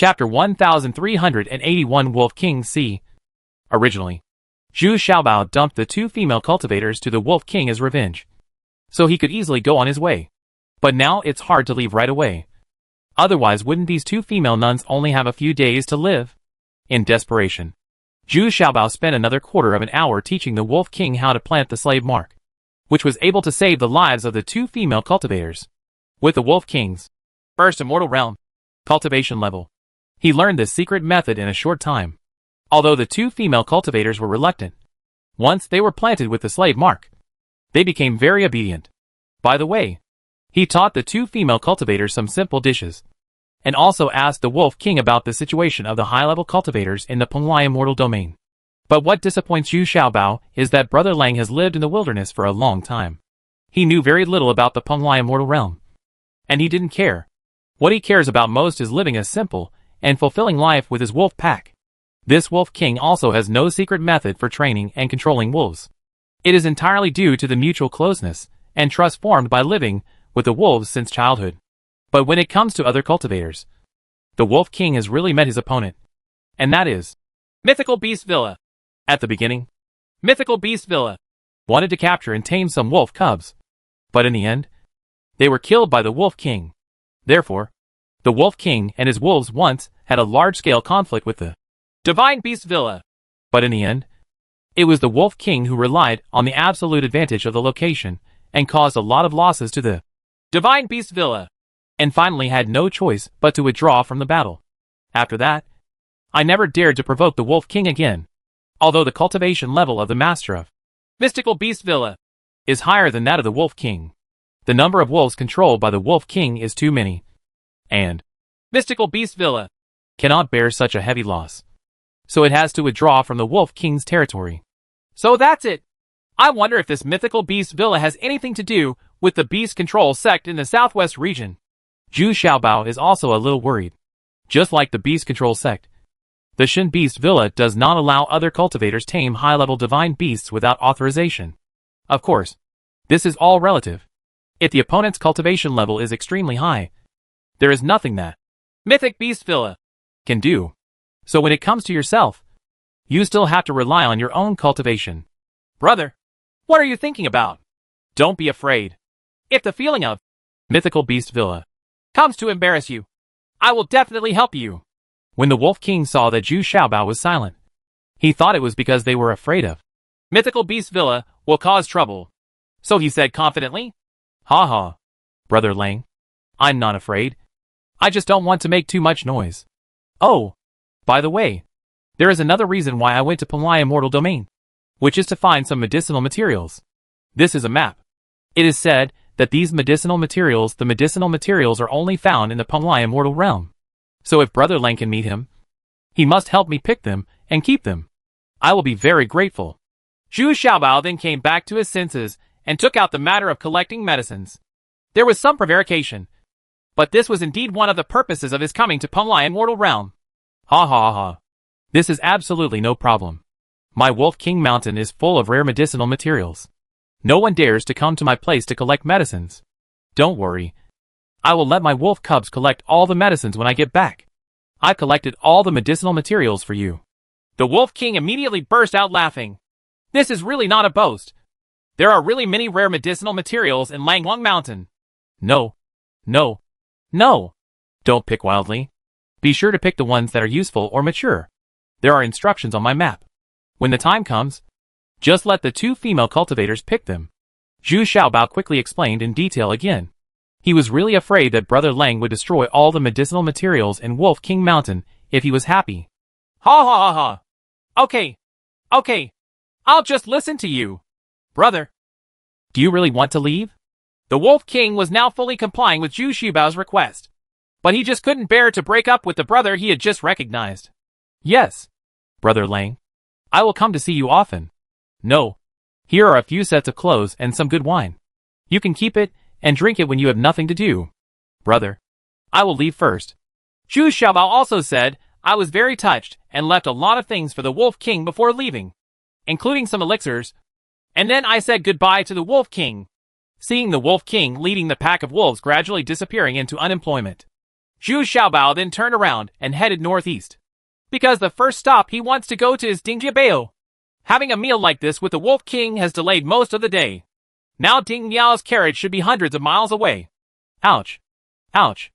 Chapter 1381 Wolf King C. Originally, Zhu Xiaobao dumped the two female cultivators to the Wolf King as revenge, so he could easily go on his way. But now it's hard to leave right away. Otherwise, wouldn't these two female nuns only have a few days to live? In desperation, Zhu Xiaobao spent another quarter of an hour teaching the Wolf King how to plant the slave mark, which was able to save the lives of the two female cultivators. With the Wolf King's first immortal realm cultivation level, he learned this secret method in a short time. Although the two female cultivators were reluctant, once they were planted with the slave mark, they became very obedient. By the way, he taught the two female cultivators some simple dishes, and also asked the Wolf King about the situation of the high-level cultivators in the Penglai Immortal Domain. But what disappoints Zhu Xiaobao is that Brother Lang has lived in the wilderness for a long time. He knew very little about the Penglai Immortal Realm, and he didn't care. What he cares about most is living a simple and fulfilling life with his wolf pack. This Wolf King also has no secret method for training and controlling wolves. It is entirely due to the mutual closeness and trust formed by living with the wolves since childhood. But when it comes to other cultivators, the Wolf King has really met his opponent, and that is Mythical Beast Villa. At the beginning, Mythical Beast Villa wanted to capture and tame some wolf cubs, but in the end, they were killed by the Wolf King. Therefore, the Wolf King and his wolves once had a large-scale conflict with the Divine Beast Villa. But in the end, it was the Wolf King who relied on the absolute advantage of the location and caused a lot of losses to the Divine Beast Villa, and finally had no choice but to withdraw from the battle. After that, I never dared to provoke the Wolf King again. Although the cultivation level of the master of Mystical Beast Villa is higher than that of the Wolf King, the number of wolves controlled by the Wolf King is too many, and Mystical Beast Villa cannot bear such a heavy loss, so it has to withdraw from the Wolf King's territory. So that's it. I wonder if this Mythical Beast Villa has anything to do with the Beast Control sect in the southwest region. Zhu Xiaobao is also a little worried. Just like the Beast Control sect, the Shin Beast Villa does not allow other cultivators tame high-level divine beasts without authorization. Of course, this is all relative. If the opponent's cultivation level is extremely high, there is nothing that Mythic Beast Villa can do. So when it comes to yourself, you still have to rely on your own cultivation. Brother, what are you thinking about? Don't be afraid. If the feeling of Mythical Beast Villa comes to embarrass you, I will definitely help you. When the Wolf King saw that Zhu Xiaobao was silent, he thought it was because they were afraid of Mythical Beast Villa will cause trouble. So he said confidently, "Ha ha, Brother Lang, I'm not afraid. I just don't want to make too much noise. Oh, by the way, there is another reason why I went to Penglai Immortal Domain, which is to find some medicinal materials. This is a map. It is said that the medicinal materials are only found in the Penglai Immortal Realm. So if Brother Lang can meet him, he must help me pick them and keep them. I will be very grateful." Zhu Xiaobao then came back to his senses and took out the matter of collecting medicines. There was some prevarication, but this was indeed one of the purposes of his coming to Penglai Immortal Realm. Ha ha ha. This is absolutely no problem. My Wolf King Mountain is full of rare medicinal materials. No one dares to come to my place to collect medicines. Don't worry. I will let my wolf cubs collect all the medicines when I get back. I've collected all the medicinal materials for you. The Wolf King immediately burst out laughing. This is really not a boast. There are really many rare medicinal materials in Langwang Mountain. No. Don't pick wildly. Be sure to pick the ones that are useful or mature. There are instructions on my map. When the time comes, just let the two female cultivators pick them. Zhu Xiaobao quickly explained in detail again. He was really afraid that Brother Lang would destroy all the medicinal materials in Wolf King Mountain if he was happy. Ha ha ha ha. Okay. I'll just listen to you. Brother, do you really want to leave? The Wolf King was now fully complying with Zhu Xiaobao's request, but he just couldn't bear to break up with the brother he had just recognized. Yes, Brother Lang, I will come to see you often. No, here are a few sets of clothes and some good wine. You can keep it and drink it when you have nothing to do. Brother, I will leave first. Zhu Xiaobao also said, I was very touched and left a lot of things for the Wolf King before leaving, including some elixirs. And then I said goodbye to the Wolf King. Seeing the Wolf King leading the pack of wolves gradually disappearing into unemployment, Zhu Xiaobao then turned around and headed northeast. Because the first stop he wants to go to is Dingjiabao. Having a meal like this with the Wolf King has delayed most of the day. Now Ding Miao's carriage should be hundreds of miles away. Ouch. Ouch.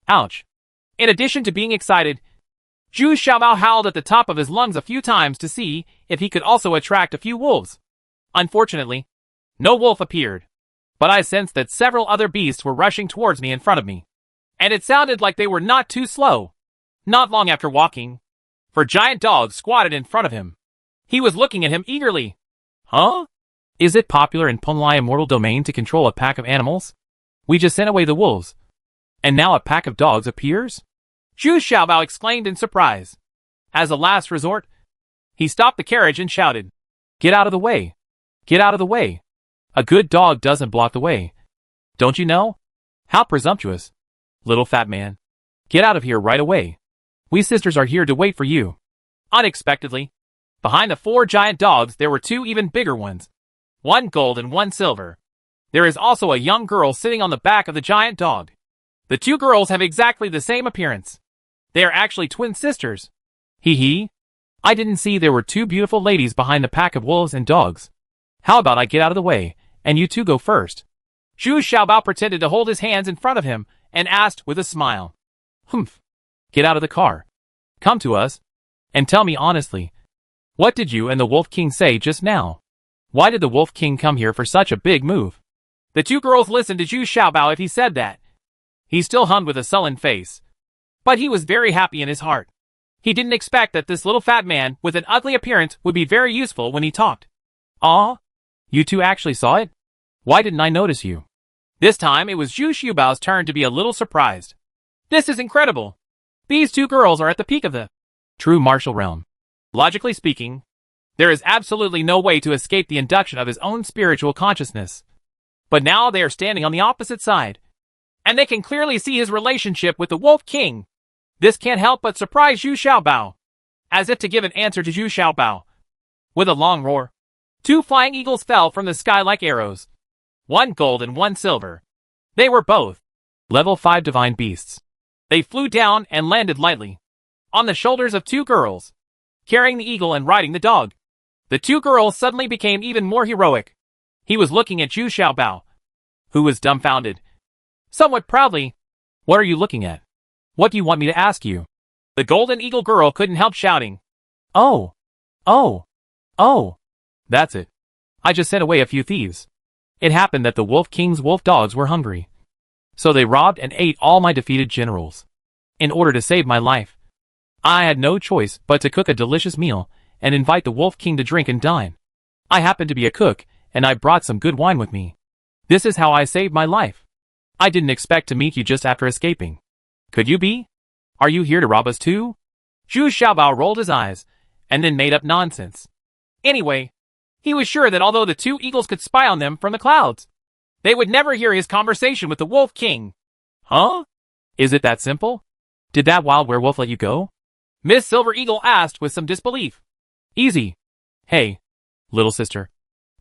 Ouch. In addition to being excited, Zhu Xiaobao howled at the top of his lungs a few times to see if he could also attract a few wolves. Unfortunately, no wolf appeared. But I sensed that several other beasts were rushing towards me in front of me. And it sounded like they were not too slow. Not long after walking, for giant dogs squatted in front of him. He was looking at him eagerly. Huh? Is it popular in Punlai Immortal Domain to control a pack of animals? We just sent away the wolves. And now a pack of dogs appears? Zhu Xiaobao exclaimed in surprise. As a last resort, he stopped the carriage and shouted, "Get out of the way! Get out of the way! A good dog doesn't block the way. Don't you know? How presumptuous! Little fat man. Get out of here right away. We sisters are here to wait for you." Unexpectedly, behind the 4 giant dogs there were 2 even bigger ones. 1 gold and 1 silver. There is also a young girl sitting on the back of the giant dog. The 2 girls have exactly the same appearance. They are actually twin sisters. Hee hee. I didn't see there were 2 beautiful ladies behind the pack of wolves and dogs. How about I get out of the way, and you 2 go first? Zhu Xiaobao pretended to hold his hands in front of him and asked with a smile. Humph. Get out of the car. Come to us. And tell me honestly. What did you and the Wolf King say just now? Why did the Wolf King come here for such a big move? The 2 girls listened to Zhu Xiaobao if he said that. He still hummed with a sullen face. But he was very happy in his heart. He didn't expect that this little fat man with an ugly appearance would be very useful when he talked. Aw? You 2 actually saw it? Why didn't I notice you? This time it was Zhu Xiaobao's turn to be a little surprised. This is incredible. These 2 girls are at the peak of the true martial realm. Logically speaking, there is absolutely no way to escape the induction of his own spiritual consciousness. But now they are standing on the opposite side. And they can clearly see his relationship with the Wolf King. This can't help but surprise Zhu Xiaobao. As if to give an answer to Zhu Xiaobao. With a long roar, 2 flying eagles fell from the sky like arrows. 1 gold and 1 silver. They were both level 5 divine beasts. They flew down and landed lightly on the shoulders of 2 girls, carrying the eagle and riding the dog. The 2 girls suddenly became even more heroic. He was looking at Zhu Xiaobao, who was dumbfounded. Somewhat proudly, "What are you looking at? What do you want me to ask you?" The golden eagle girl couldn't help shouting. "Oh! Oh! Oh! That's it. I just sent away a few thieves. It happened that the Wolf King's wolf dogs were hungry. So they robbed and ate all my defeated generals. In order to save my life, I had no choice but to cook a delicious meal and invite the Wolf King to drink and dine. I happened to be a cook, and I brought some good wine with me. This is how I saved my life. I didn't expect to meet you just after escaping. Could you be? Are you here to rob us too?" Zhu Xiaobao rolled his eyes, and then made up nonsense. Anyway, he was sure that although the 2 eagles could spy on them from the clouds, they would never hear his conversation with the Wolf King. Huh? Is it that simple? Did that wild werewolf let you go? Miss Silver Eagle asked with some disbelief. Easy. Hey, little sister.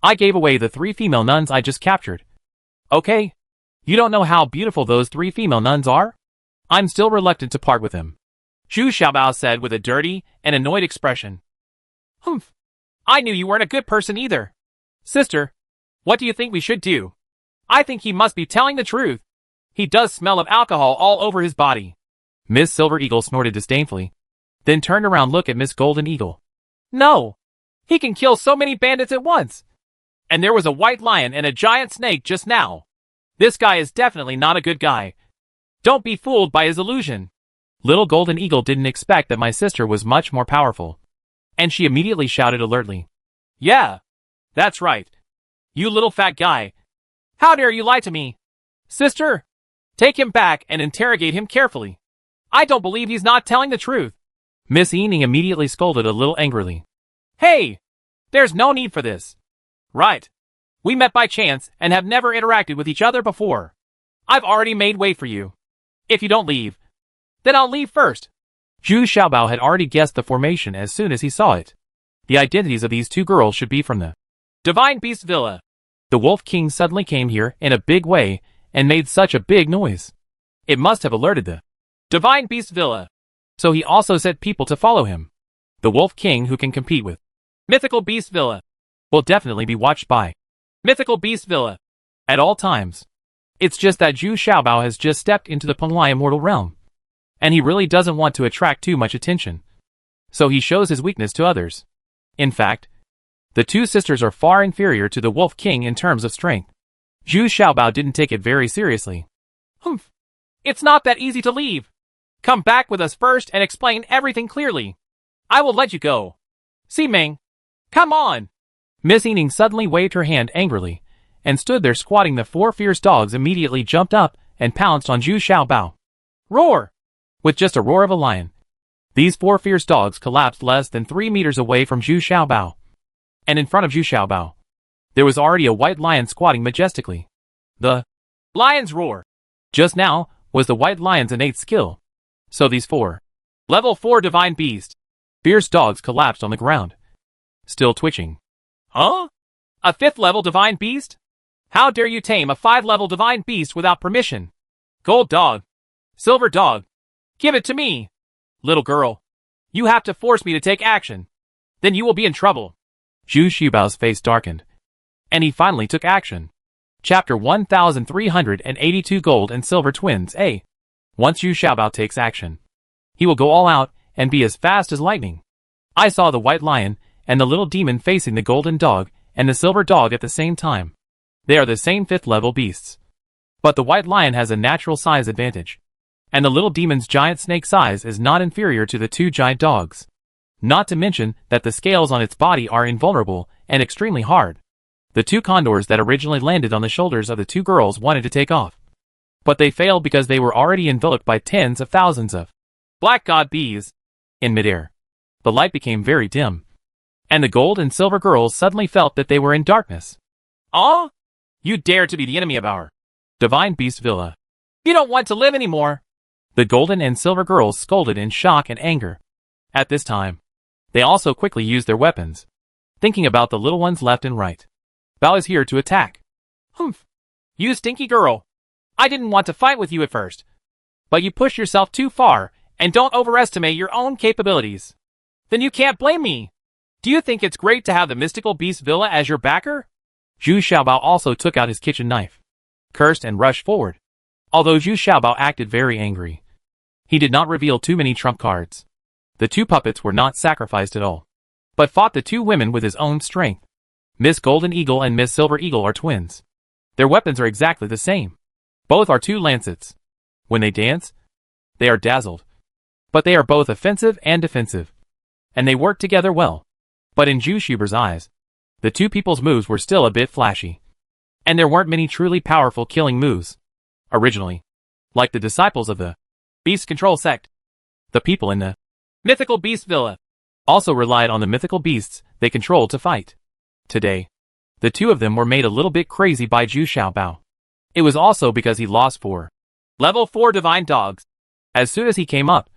I gave away the 3 female nuns I just captured. Okay? You don't know how beautiful those 3 female nuns are? I'm still reluctant to part with them. Zhu Xiaobao said with a dirty and annoyed expression. Humph. I knew you weren't a good person either. Sister, what do you think we should do? I think he must be telling the truth. He does smell of alcohol all over his body. Miss Silver Eagle snorted disdainfully, then turned around to look at Miss Golden Eagle. No. He can kill so many bandits at once. And there was a white lion and a giant snake just now. This guy is definitely not a good guy. Don't be fooled by his illusion. Little Golden Eagle didn't expect that my sister was much more powerful. And she immediately shouted alertly. Yeah, that's right. You little fat guy. How dare you lie to me? Sister, take him back and interrogate him carefully. I don't believe he's not telling the truth. Miss Ening immediately scolded a little angrily. Hey, there's no need for this. Right. We met by chance and have never interacted with each other before. I've already made way for you. If you don't leave, then I'll leave first. Zhu Xiaobao had already guessed the formation as soon as he saw it. The identities of these 2 girls should be from the Divine Beast Villa. The Wolf King suddenly came here in a big way and made such a big noise. It must have alerted the Divine Beast Villa. So he also set people to follow him. The Wolf King who can compete with Mythical Beast Villa will definitely be watched by Mythical Beast Villa at all times. It's just that Zhu Xiaobao has just stepped into the Penglai Immortal realm, and he really doesn't want to attract too much attention. So he shows his weakness to others. In fact, the two sisters are far inferior to the Wolf King in terms of strength. Zhu Xiaobao didn't take it very seriously. Humph. It's not that easy to leave. Come back with us first and explain everything clearly. I will let you go. See Meng. Come on. Miss Yining suddenly waved her hand angrily, and stood there squatting. The four fierce dogs immediately jumped up and pounced on Zhu Xiaobao. Roar! With just a roar of a lion, these four fierce dogs collapsed less than 3 meters away from Zhu Xiaobao. And in front of Zhu Xiaobao, there was already a white lion squatting majestically. The lion's roar. Just now was the white lion's innate skill. So these four level 4 divine beast fierce dogs collapsed on the ground, still twitching. Huh? A 5th level divine beast? How dare you tame a 5 level divine beast without permission? Gold dog. Silver dog. Give it to me. Little girl. You have to force me to take action. Then you will be in trouble. Zhu Xiaobao's face darkened, and he finally took action. Chapter 1382 Gold and Silver Twins A. Once Zhu Xiaobao takes action, he will go all out and be as fast as lightning. I saw the white lion and the little demon facing the golden dog and the silver dog at the same time. They are the same 5th level beasts. But the white lion has a natural size advantage, and the little demon's giant snake size is not inferior to the two giant dogs. Not to mention that the scales on its body are invulnerable and extremely hard. The two condors that originally landed on the shoulders of the two girls wanted to take off, but they failed because they were already enveloped by tens of thousands of black god bees. In midair, the light became very dim, and the gold and silver girls suddenly felt that they were in darkness. Ah! You dare to be the enemy of our divine beast villa. You don't want to live anymore. The golden and silver girls scolded in shock and anger. At this time, they also quickly used their weapons, thinking about the little ones left and right. Bao is here to attack. Humph. You stinky girl. I didn't want to fight with you at first, but you pushed yourself too far and don't overestimate your own capabilities. Then you can't blame me. Do you think it's great to have the mystical beast villa as your backer? Zhu Xiaobao also took out his kitchen knife, cursed and rushed forward. Although Zhu Xiaobao acted very angry, he did not reveal too many trump cards. The two puppets were not sacrificed at all, but fought the two women with his own strength. Miss Golden Eagle and Miss Silver Eagle are twins. Their weapons are exactly the same. Both are two lancets. When they dance, they are dazzled. But they are both offensive and defensive, and they work together well. But in Zhu Xiaobao's eyes, the two people's moves were still a bit flashy, and there weren't many truly powerful killing moves. Originally, like the disciples of the Beast Control sect, the people in the Mythical Beast Villa also relied on the mythical beasts they controlled to fight. Today, the two of them were made a little bit crazy by Zhu Xiaobao. It was also because he lost 4 level 4 divine dogs as soon as he came up,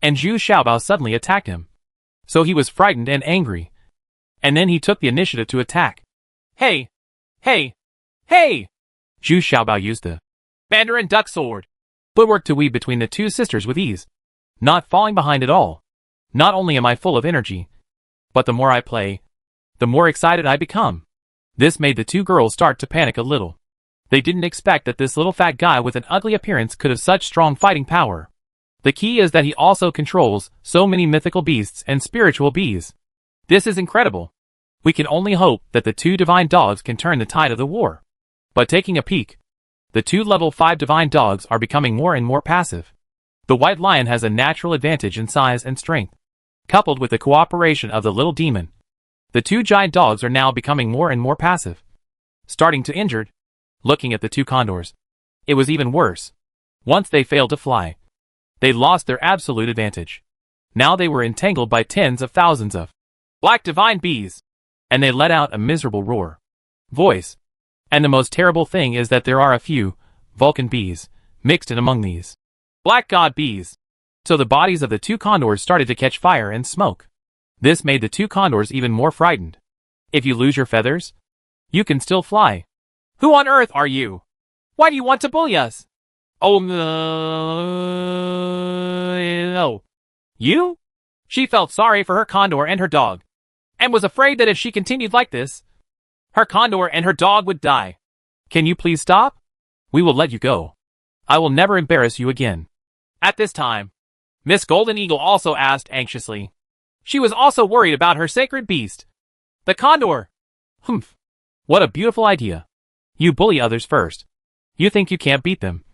and Zhu Xiaobao suddenly attacked him. So he was frightened and angry, and then he took the initiative to attack. Hey! Hey! Hey! Zhu Xiaobao used the Mandarin duck sword, but worked to weave between the two sisters with ease, not falling behind at all. Not only am I full of energy, but the more I play, the more excited I become. This made the two girls start to panic a little. They didn't expect that this little fat guy with an ugly appearance could have such strong fighting power. The key is that he also controls so many mythical beasts and spiritual bees. This is incredible. We can only hope that the two divine dogs can turn the tide of the war. But taking a peek, the two level 5 divine dogs are becoming more and more passive. The white lion has a natural advantage in size and strength, coupled with the cooperation of the little demon. The two giant dogs are now becoming more and more passive, starting to injured. Looking at the two condors, it was even worse. Once they failed to fly, they lost their absolute advantage. Now they were entangled by tens of thousands of black divine bees, and they let out a miserable roar. Voice. And the most terrible thing is that there are a few Vulcan bees mixed in among these black god bees. So the bodies of the two condors started to catch fire and smoke. This made the two condors even more frightened. If you lose your feathers, you can still fly. Who on earth are you? Why do you want to bully us? Oh no. You? She felt sorry for her condor and her dog, and was afraid that if she continued like this, her condor and her dog would die. Can you please stop? We will let you go. I will never embarrass you again. At this time, Miss Golden Eagle also asked anxiously. She was also worried about her sacred beast, the condor. Humph. What a beautiful idea. You bully others first. You think you can't beat them.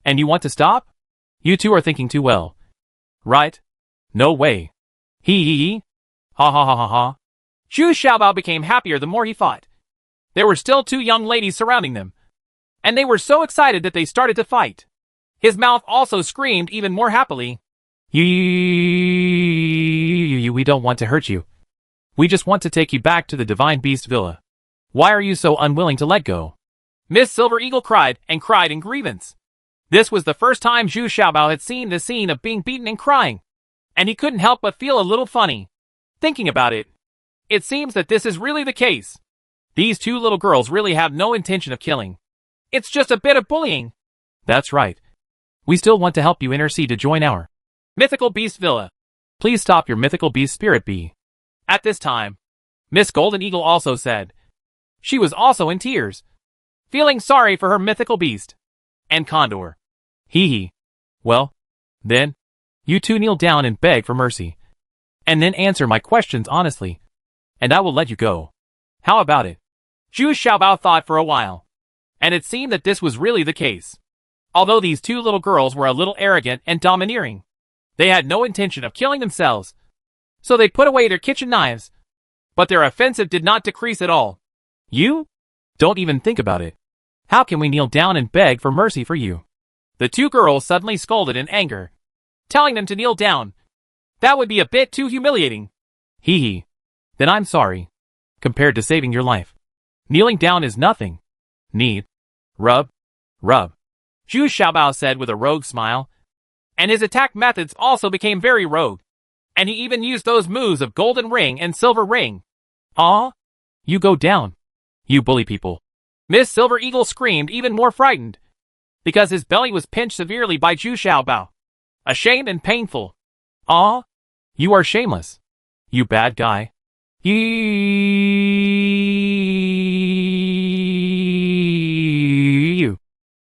And you want to stop? You two are thinking too well. Right? No way. Hee. Ha ha ha ha ha. Zhu Xiaobao became happier the more he fought. There were still two young ladies surrounding them, and they were so excited that they started to fight. His mouth also screamed even more happily. We don't want to hurt you. We just want to take you back to the Divine Beast Villa. Why are you so unwilling to let go? Miss Silver Eagle cried and cried in grievance. This was the first time Zhu Xiaobao had seen the scene of being beaten and crying, and he couldn't help but feel a little funny. Thinking about it, it seems that this is really the case. These two little girls really have no intention of killing. It's just a bit of bullying. That's right. We still want to help you intercede to join our Mythical Beast Villa. Please stop your Mythical Beast Spirit Bee. At this time, Miss Golden Eagle also said. She was also in tears, feeling sorry for her mythical beast and condor. Hee. Well, then, you two kneel down and beg for mercy, and then answer my questions honestly, and I will let you go. How about it? Zhu Xiaobao thought for a while, and it seemed that this was really the case. Although these two little girls were a little arrogant and domineering, they had no intention of killing themselves, so they put away their kitchen knives, but their offensive did not decrease at all. You? Don't even think about it. How can we kneel down and beg for mercy for you? The two girls suddenly scolded in anger, telling them to kneel down. That would be a bit too humiliating. Hee. Then I'm sorry. Compared to saving your life, kneeling down is nothing. Need. Rub. Zhu Xiaobao said with a rogue smile, and his attack methods also became very rogue, and he even used those moves of Golden Ring and Silver Ring. Aw? You go down. You bully people. Miss Silver Eagle screamed even more frightened, because his belly was pinched severely by Zhu Xiaobao. Ashamed and painful. Aw? You are shameless. You bad guy. You.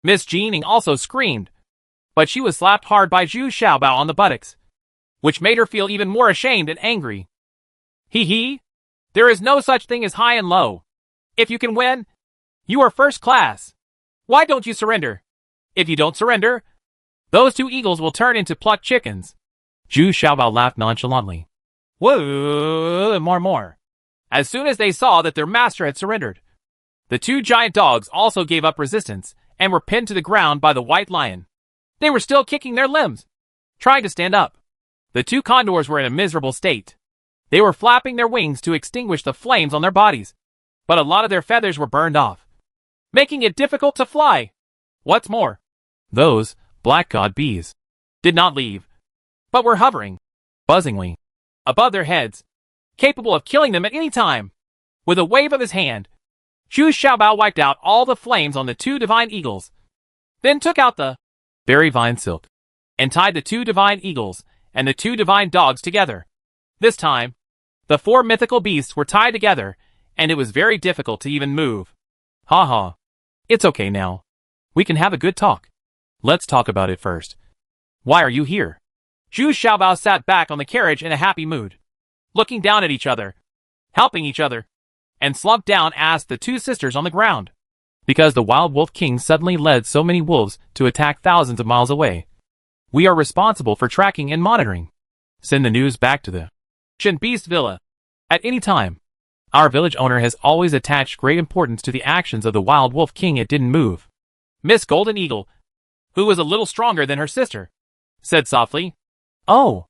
Miss Jeaning also screamed, but she was slapped hard by Zhu Xiaobao on the buttocks, which made her feel even more ashamed and angry. Hee. There is no such thing as high and low. If you can win, you are first class. Why don't you surrender? If you don't surrender, those two eagles will turn into plucked chickens. Zhu Xiaobao laughed nonchalantly. Whoa, more. As soon as they saw that their master had surrendered, the two giant dogs also gave up resistance and were pinned to the ground by the white lion. They were still kicking their limbs, trying to stand up. The two condors were in a miserable state. They were flapping their wings to extinguish the flames on their bodies, but a lot of their feathers were burned off, making it difficult to fly. What's more, those black god bees did not leave, but were hovering, buzzingly, above their heads, capable of killing them at any time. With a wave of his hand, Zhu Xiaobao wiped out all the flames on the two divine eagles, then took out the berry vine silk, and tied the two divine eagles and the two divine dogs together. This time, the four mythical beasts were tied together, and it was very difficult to even move. Ha. It's okay now. We can have a good talk. Let's talk about it first. Why are you here? Zhu Xiaobao sat back on the carriage in a happy mood, looking down at each other, helping each other, and slumped down asked the two sisters on the ground. Because the Wild Wolf King suddenly led so many wolves to attack thousands of miles away. We are responsible for tracking and monitoring. Send the news back to the Beast Villa at any time. Our village owner has always attached great importance to the actions of the Wild Wolf King. It didn't move. Miss Golden Eagle, who was a little stronger than her sister, said softly. Oh,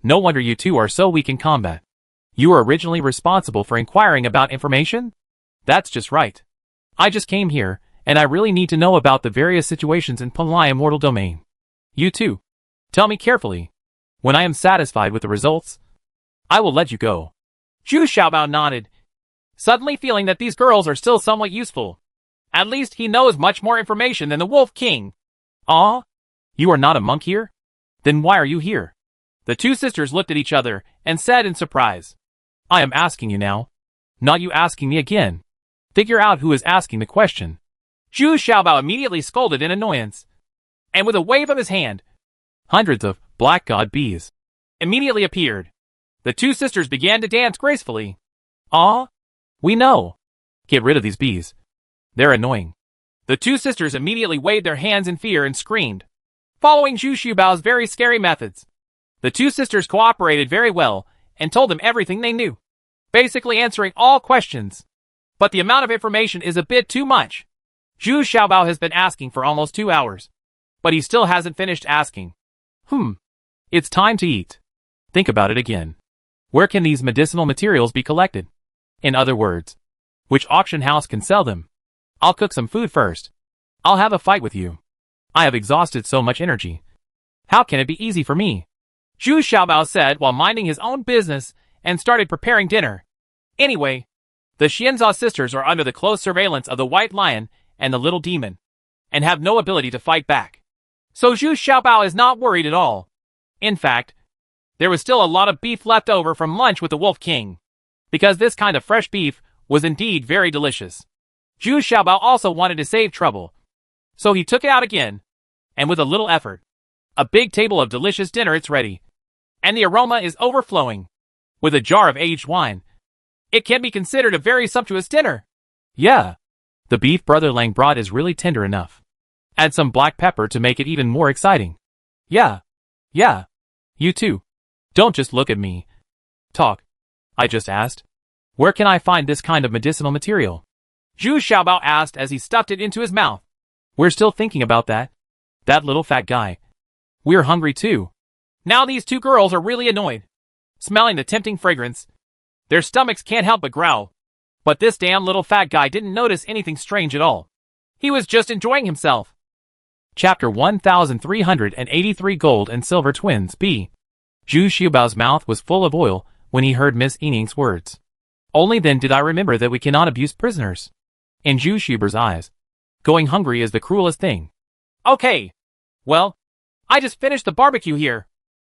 no wonder you two are so weak in combat. You were originally responsible for inquiring about information? That's just right. I just came here, and I really need to know about the various situations in Punlai Immortal Domain. You too. Tell me carefully. When I am satisfied with the results, I will let you go. Zhu Xiaobao nodded, suddenly feeling that these girls are still somewhat useful. At least he knows much more information than the Wolf King. Aw, You are not a monk here? Then why are you here? The two sisters looked at each other and said in surprise, I am asking you now. Not you asking me again. Figure out who is asking the question. Zhu Xiaobao immediately scolded in annoyance. And with a wave of his hand, hundreds of black god bees immediately appeared. The two sisters began to dance gracefully. Ah, we know. Get rid of these bees. They're annoying. The two sisters immediately waved their hands in fear and screamed. Following Zhu Xiaobao's very scary methods, the two sisters cooperated very well and told him everything they knew, basically answering all questions. But the amount of information is a bit too much. Zhu Xiaobao has been asking for almost 2 hours, but he still hasn't finished asking. It's time to eat. Think about it again. Where can these medicinal materials be collected? In other words, which auction house can sell them? I'll cook some food first. I'll have a fight with you. I have exhausted so much energy. How can it be easy for me? Zhu Xiaobao said while minding his own business and started preparing dinner. Anyway, the Xianzhou sisters are under the close surveillance of the White Lion and the Little Demon, and have no ability to fight back. So Zhu Xiaobao is not worried at all. In fact, there was still a lot of beef left over from lunch with the Wolf King, because this kind of fresh beef was indeed very delicious. Zhu Xiaobao also wanted to save trouble, so he took it out again, and with a little effort, a big table of delicious dinner is ready, and the aroma is overflowing. With a jar of aged wine, it can be considered a very sumptuous dinner. Yeah, the beef Brother Lang brought is really tender enough. Add some black pepper to make it even more exciting. Yeah. You too. Don't just look at me. Talk. I just asked. Where can I find this kind of medicinal material? Zhu Xiaobao asked as he stuffed it into his mouth. We're still thinking about that. That little fat guy. We're hungry too. Now these two girls are really annoyed. Smelling the tempting fragrance, their stomachs can't help but growl. But this damn little fat guy didn't notice anything strange at all. He was just enjoying himself. Chapter 1383 Gold and Silver Twins B. Zhu Xiaobao's mouth was full of oil when he heard Miss Yining's words. Only then did I remember that we cannot abuse prisoners. In Zhu Xiaobao's eyes, going hungry is the cruelest thing. Okay. Well, I just finished the barbecue here.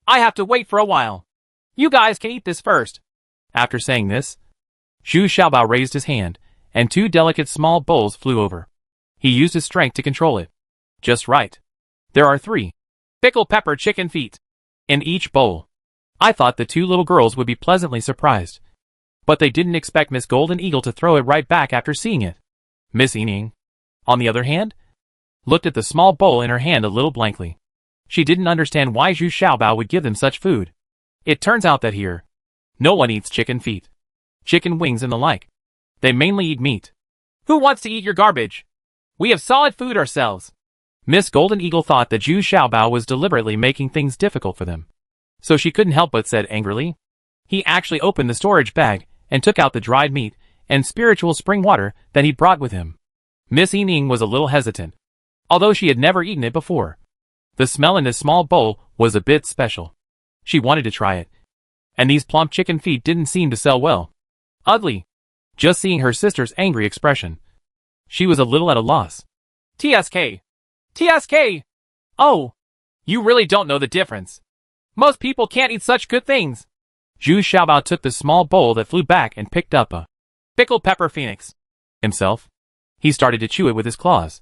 I have to wait for a while. You guys can eat this first. After saying this, Zhu Xiaobao raised his hand, and 2 delicate small bowls flew over. He used his strength to control it. Just right. There are 3 pickled pepper chicken feet in each bowl. I thought the 2 little girls would be pleasantly surprised, but they didn't expect Miss Golden Eagle to throw it right back after seeing it. Miss Yining, on the other hand, looked at the small bowl in her hand a little blankly. She didn't understand why Zhu Xiaobao would give them such food. It turns out that here, no one eats chicken feet, chicken wings and the like. They mainly eat meat. Who wants to eat your garbage? We have solid food ourselves. Miss Golden Eagle thought that Zhu Xiaobao was deliberately making things difficult for them, so she couldn't help but said angrily. He actually opened the storage bag and took out the dried meat and spiritual spring water that he brought with him. Miss Yining was a little hesitant, although she had never eaten it before. The smell in this small bowl was a bit special. She wanted to try it, and these plump chicken feet didn't seem to sell well. Ugly. Just seeing her sister's angry expression, she was a little at a loss. TSK. TSK! Oh, you really don't know the difference. Most people can't eat such good things. Zhu Xiaobao took the small bowl that flew back and picked up a pickled pepper phoenix. Himself, he started to chew it with his claws,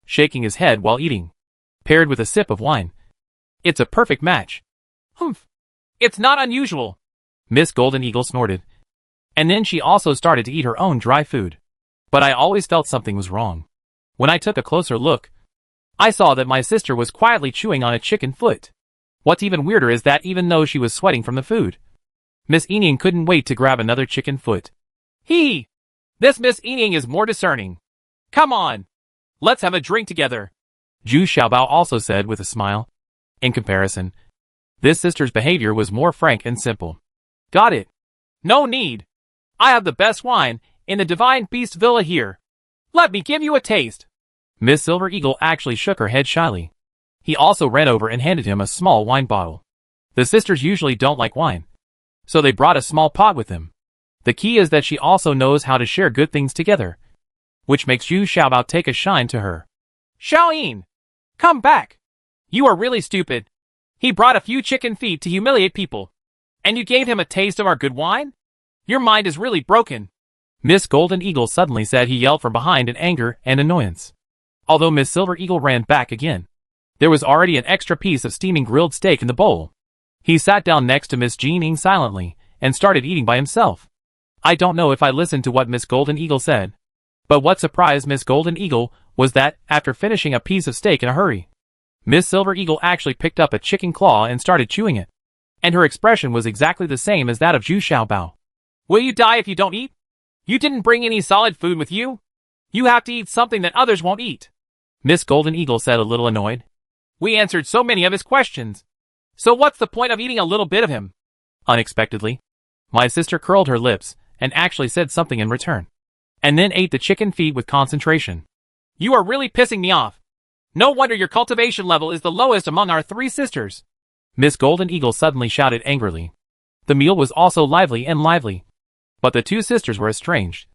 shaking his head while eating, paired with a sip of wine. It's a perfect match. Humph. It's not unusual. Miss Golden Eagle snorted, and then she also started to eat her own dry food. But I always felt something was wrong. When I took a closer look, I saw that my sister was quietly chewing on a chicken foot. What's even weirder is that even though she was sweating from the food, Miss Yining couldn't wait to grab another chicken foot. Hee! This Miss Yining is more discerning. Come on! Let's have a drink together. Zhu Xiaobao also said with a smile. In comparison, this sister's behavior was more frank and simple. Got it. No need. I have the best wine in the Divine Beast Villa here. Let me give you a taste. Miss Silver Eagle actually shook her head shyly. He also ran over and handed him a small wine bottle. The sisters usually don't like wine, so they brought a small pot with them. The key is that she also knows how to share good things together, which makes Zhu Xiaobao take a shine to her. Xiaoyin! Come back! You are really stupid. He brought a few chicken feet to humiliate people. And you gave him a taste of our good wine? Your mind is really broken. Miss Golden Eagle suddenly said, he yelled from behind in anger and annoyance. Although Miss Silver Eagle ran back again. There was already an extra piece of steaming grilled steak in the bowl. He sat down next to Miss Jean Ing silently and started eating by himself. I don't know if I listened to what Miss Golden Eagle said. But what surprised Miss Golden Eagle was that, after finishing a piece of steak in a hurry, Miss Silver Eagle actually picked up a chicken claw and started chewing it. And her expression was exactly the same as that of Zhu Xiaobao. Will you die if you don't eat? You didn't bring any solid food with you? You have to eat something that others won't eat. Miss Golden Eagle said, a little annoyed. We answered so many of his questions. So what's the point of eating a little bit of him? Unexpectedly, my sister curled her lips and actually said something in return. And then ate the chicken feet with concentration. You are really pissing me off. No wonder your cultivation level is the lowest among our three sisters. Miss Golden Eagle suddenly shouted angrily. The meal was also lively. But the two sisters were estranged.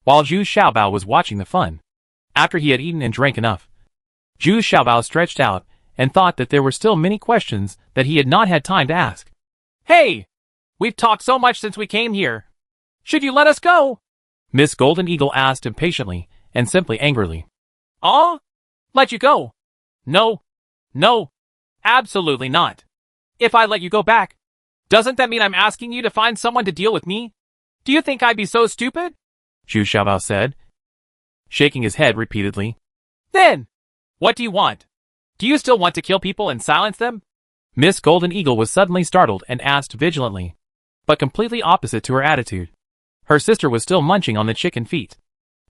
While Zhu Xiaobao was watching the fun. After he had eaten and drank enough, Zhu Xiaobao stretched out and thought that there were still many questions that he had not had time to ask. Hey! We've talked so much since we came here. Should you let us go? Miss Golden Eagle asked impatiently and simply angrily. Let you go? No. Absolutely not. If I let you go back, doesn't that mean I'm asking you to find someone to deal with me? Do you think I'd be so stupid? Zhu Xiaobao said, shaking his head repeatedly. Then, what do you want? Do you still want to kill people and silence them? Miss Golden Eagle was suddenly startled and asked vigilantly, but completely opposite to her attitude. Her sister was still munching on the chicken feet,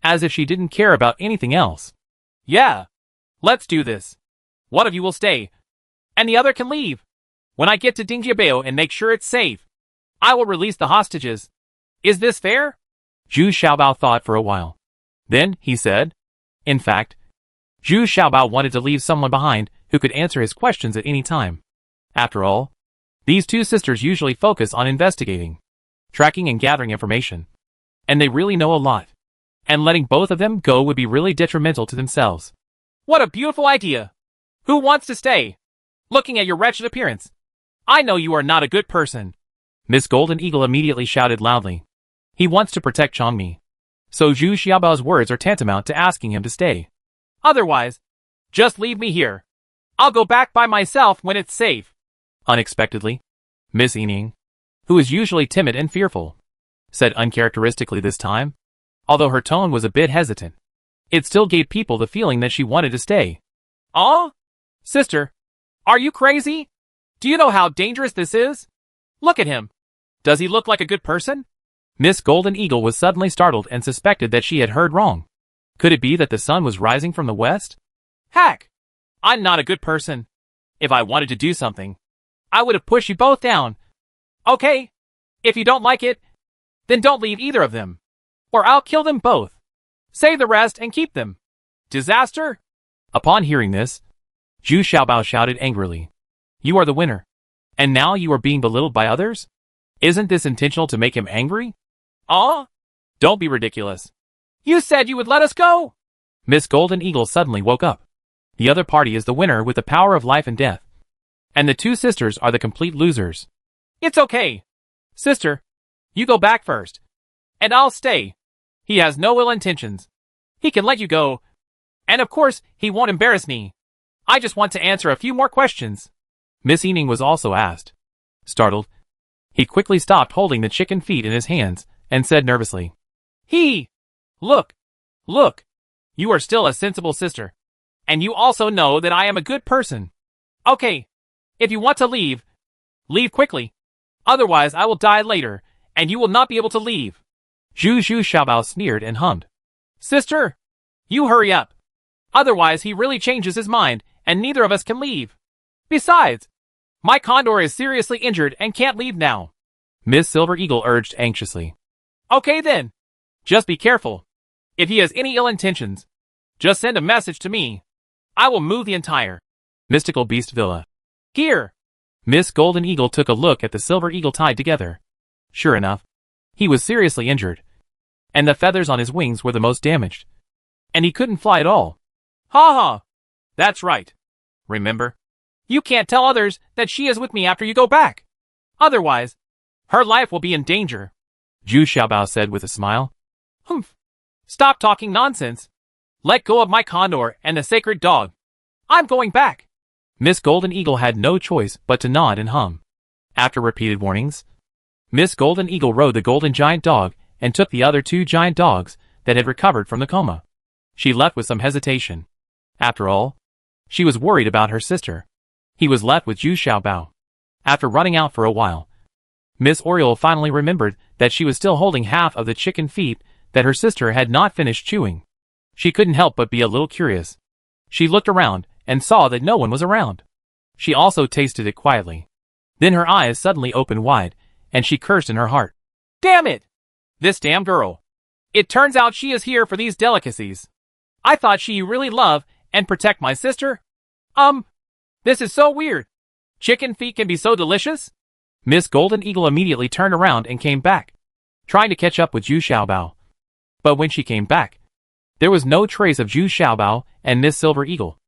as if she didn't care about anything else. Yeah, let's do this. One of you will stay, and the other can leave. When I get to Dingjiabao and make sure it's safe, I will release the hostages. Is this fair? Zhu Xiaobao thought for a while. Then, he said, in fact, Zhu Xiaobao wanted to leave someone behind who could answer his questions at any time. After all, these two sisters usually focus on investigating, tracking and gathering information. And they really know a lot. And letting both of them go would be really detrimental to themselves. What a beautiful idea! Who wants to stay? Looking at your wretched appearance, I know you are not a good person. Miss Golden Eagle immediately shouted loudly. He wants to protect Changmi. So Zhu Xiaobao's words are tantamount to asking him to stay. Otherwise, just leave me here. I'll go back by myself when it's safe. Unexpectedly, Miss Yining, who is usually timid and fearful, said uncharacteristically this time, although her tone was a bit hesitant. It still gave people the feeling that she wanted to stay. Sister, are you crazy? Do you know how dangerous this is? Look at him. Does he look like a good person? Miss Golden Eagle was suddenly startled and suspected that she had heard wrong. Could it be that the sun was rising from the west? Heck! I'm not a good person. If I wanted to do something, I would have pushed you both down. Okay, if you don't like it, then don't leave either of them. Or I'll kill them both. Save the rest and keep them. Disaster? Upon hearing this, Zhu Xiaobao shouted angrily. You are the winner. And now you are being belittled by others? Isn't this intentional to make him angry? Don't be ridiculous. You said you would let us go! Miss Golden Eagle suddenly woke up. The other party is the winner with the power of life and death. And the two sisters are the complete losers. It's okay. Sister, you go back first. And I'll stay. He has no ill intentions. He can let you go. And of course, he won't embarrass me. I just want to answer a few more questions. Miss Yining was also asked. Startled, he quickly stopped holding the chicken feet in his hands and said nervously, Look. You are still a sensible sister. And you also know that I am a good person. Okay, if you want to leave, leave quickly. Otherwise I will die later, and you will not be able to leave. Zhu Xiaobao sneered and hummed. Sister, you hurry up. Otherwise he really changes his mind, and neither of us can leave. Besides, my condor is seriously injured and can't leave now. Miss Silver Eagle urged anxiously. Okay then. Just be careful. If he has any ill intentions, just send a message to me. I will move the entire Mystical Beast Villa. Here. Miss Golden Eagle took a look at the Silver Eagle tied together. Sure enough, he was seriously injured. And the feathers on his wings were the most damaged. And he couldn't fly at all. Ha ha! That's right. Remember? You can't tell others that she is with me after you go back. Otherwise, her life will be in danger, Zhu Xiaobao said with a smile. Humph. Stop talking nonsense. Let go of my condor and the sacred dog. I'm going back. Miss Golden Eagle had no choice but to nod and hum. After repeated warnings, Miss Golden Eagle rode the golden giant dog and took the other 2 giant dogs that had recovered from the coma. She left with some hesitation. After all, she was worried about her sister. He was left with Zhu Xiaobao. After running out for a while, Miss Oriole finally remembered that she was still holding half of the chicken feet that her sister had not finished chewing. She couldn't help but be a little curious. She looked around and saw that no one was around. She also tasted it quietly. Then her eyes suddenly opened wide, and she cursed in her heart. Damn it! This damn girl. It turns out she is here for these delicacies. I thought she really love and protect my sister. This is so weird. Chicken feet can be so delicious? Miss Golden Eagle immediately turned around and came back, trying to catch up with Zhu Xiaobao. But when she came back, there was no trace of Zhu Xiaobao and Miss Silver Eagle.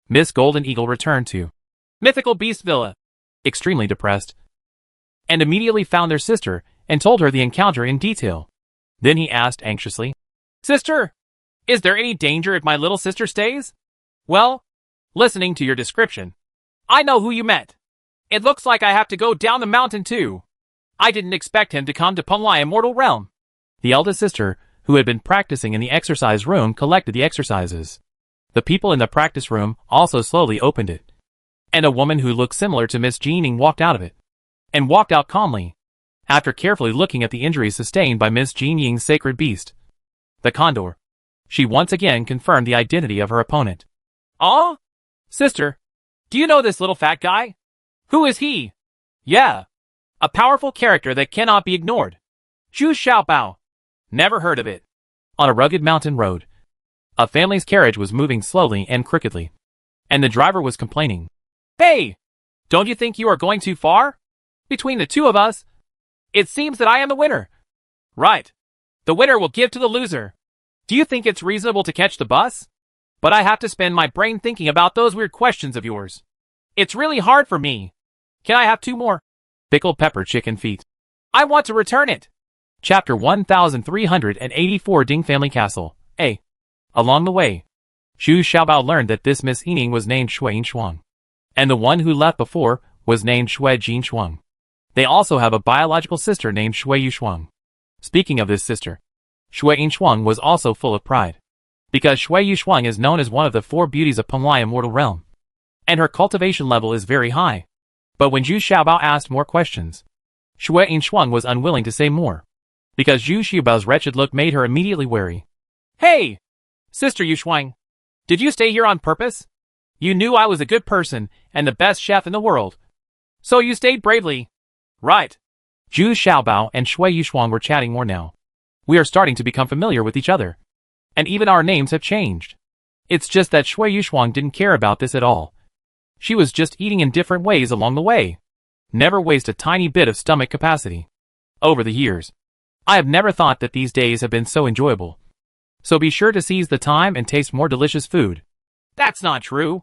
Miss Golden Eagle returned to Mythical Beast Villa, extremely depressed, and immediately found their sister and told her the encounter in detail. Then he asked anxiously, Sister, is there any danger if my little sister stays? Well, listening to your description, I know who you met. It looks like I have to go down the mountain too. I didn't expect him to come to Punlai Immortal Realm. The eldest sister, who had been practicing in the exercise room, collected the exercises. The people in the practice room also slowly opened it. And a woman who looked similar to Miss Jeaning walked out of it. And walked out calmly, after carefully looking at the injuries sustained by Miss Jean Ying's sacred beast, the condor. She once again confirmed the identity of her opponent. Oh? Sister, do you know this little fat guy? Who is he? Yeah. A powerful character that cannot be ignored. Zhu Xiaobao. Never heard of it. On a rugged mountain road, a family's carriage was moving slowly and crookedly, and the driver was complaining. Hey! Don't you think you are going too far? Between the two of us, it seems that I am the winner. Right. The winner will give to the loser. Do you think it's reasonable to catch the bus? But I have to spend my brain thinking about those weird questions of yours. It's really hard for me. Can I have 2 more? Pickled pepper chicken feet. I want to return it. Chapter 1384 Ding Family Castle. A. Along the way, Zhu Xiaobao learned that this Miss Yining was named Shui Shuang, and the one who left before was named Shui Jin Shuang. They also have a biological sister named Shui Yushuang. Speaking of this sister, Shui Shuang was also full of pride, because Shui Yushuang is known as one of the 4 beauties of Punlai Immortal Realm, and her cultivation level is very high. But when Zhu Xiaobao asked more questions, Shui Shuang was unwilling to say more, because Zhu Xiaobao's wretched look made her immediately wary. Hey! Sister Yushuang, did you stay here on purpose? You knew I was a good person and the best chef in the world, so you stayed bravely. Right. Zhu Xiaobao and Shui Yushuang were chatting more now. We are starting to become familiar with each other, and even our names have changed. It's just that Shui Yushuang didn't care about this at all. She was just eating in different ways along the way. Never waste a tiny bit of stomach capacity. Over the years, I have never thought that these days have been so enjoyable. So be sure to seize the time and taste more delicious food. That's not true.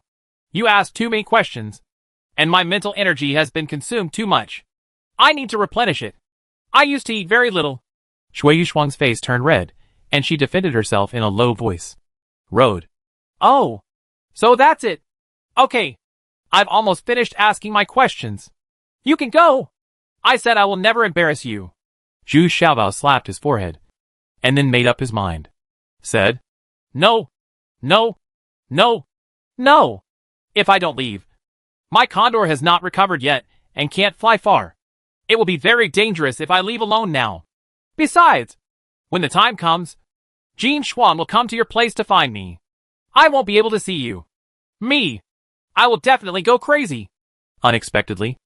You asked too many questions, and my mental energy has been consumed too much. I need to replenish it. I used to eat very little. Shui Yushuang's face turned red, and she defended herself in a low voice. Road. Oh. So that's it. Okay. I've almost finished asking my questions. You can go. I said I will never embarrass you. Zhu Xiaobao slapped his forehead, and then made up his mind. Said, No. No. No. No. If I don't leave, my condor has not recovered yet and can't fly far. It will be very dangerous if I leave alone now. Besides, when the time comes, Jin Xuan will come to your place to find me. I won't be able to see you. Me. I will definitely go crazy. Unexpectedly,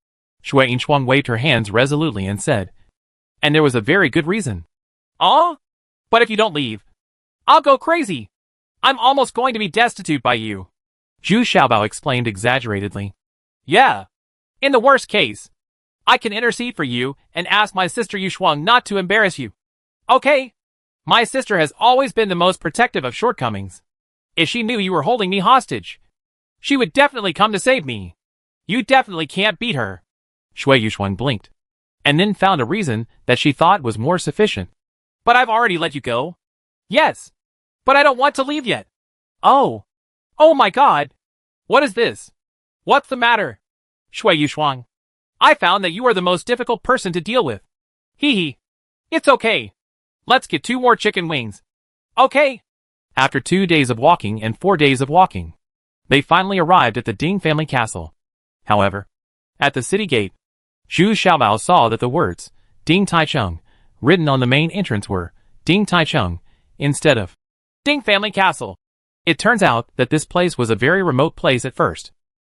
Shui Shuang waved her hands resolutely and said, and there was a very good reason. Oh? But if you don't leave, I'll go crazy. I'm almost going to be destitute by you. Zhu Xiaobao explained exaggeratedly. Yeah. In the worst case, I can intercede for you and ask my sister Yushuang not to embarrass you. Okay. My sister has always been the most protective of shortcomings. If she knew you were holding me hostage, she would definitely come to save me. You definitely can't beat her. Shui Yuxuan blinked, and then found a reason that she thought was more sufficient. But I've already let you go. Yes, but I don't want to leave yet. Oh. Oh my god. What is this? What's the matter? Shui Yuxuan. I found that you are the most difficult person to deal with. Hee hee. It's okay. Let's get 2 more chicken wings. Okay. After 2 days of walking and 4 days of walking, they finally arrived at the Ding family castle. However, at the city gate, Zhu Xiaobao saw that the words Ding Taichung written on the main entrance were Ding Taichung instead of Ding family castle. It turns out that this place was a very remote place at first.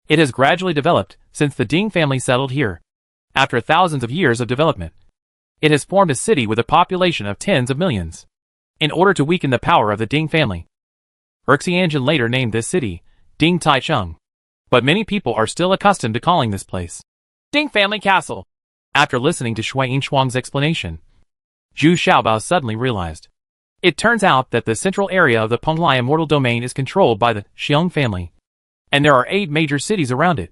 It has gradually developed since the Ding family settled here. After thousands of years of development, it has formed a city with a population of tens of millions. In order to weaken the power of the Ding family, Erxianjin later named this city Ding Taichung. But many people are still accustomed to calling this place Ding family castle. After listening to Shui Yinshuang's explanation, Zhu Xiaobao suddenly realized. It turns out that the central area of the Penglai immortal domain is controlled by the Xiong family, and there are 8 major cities around it,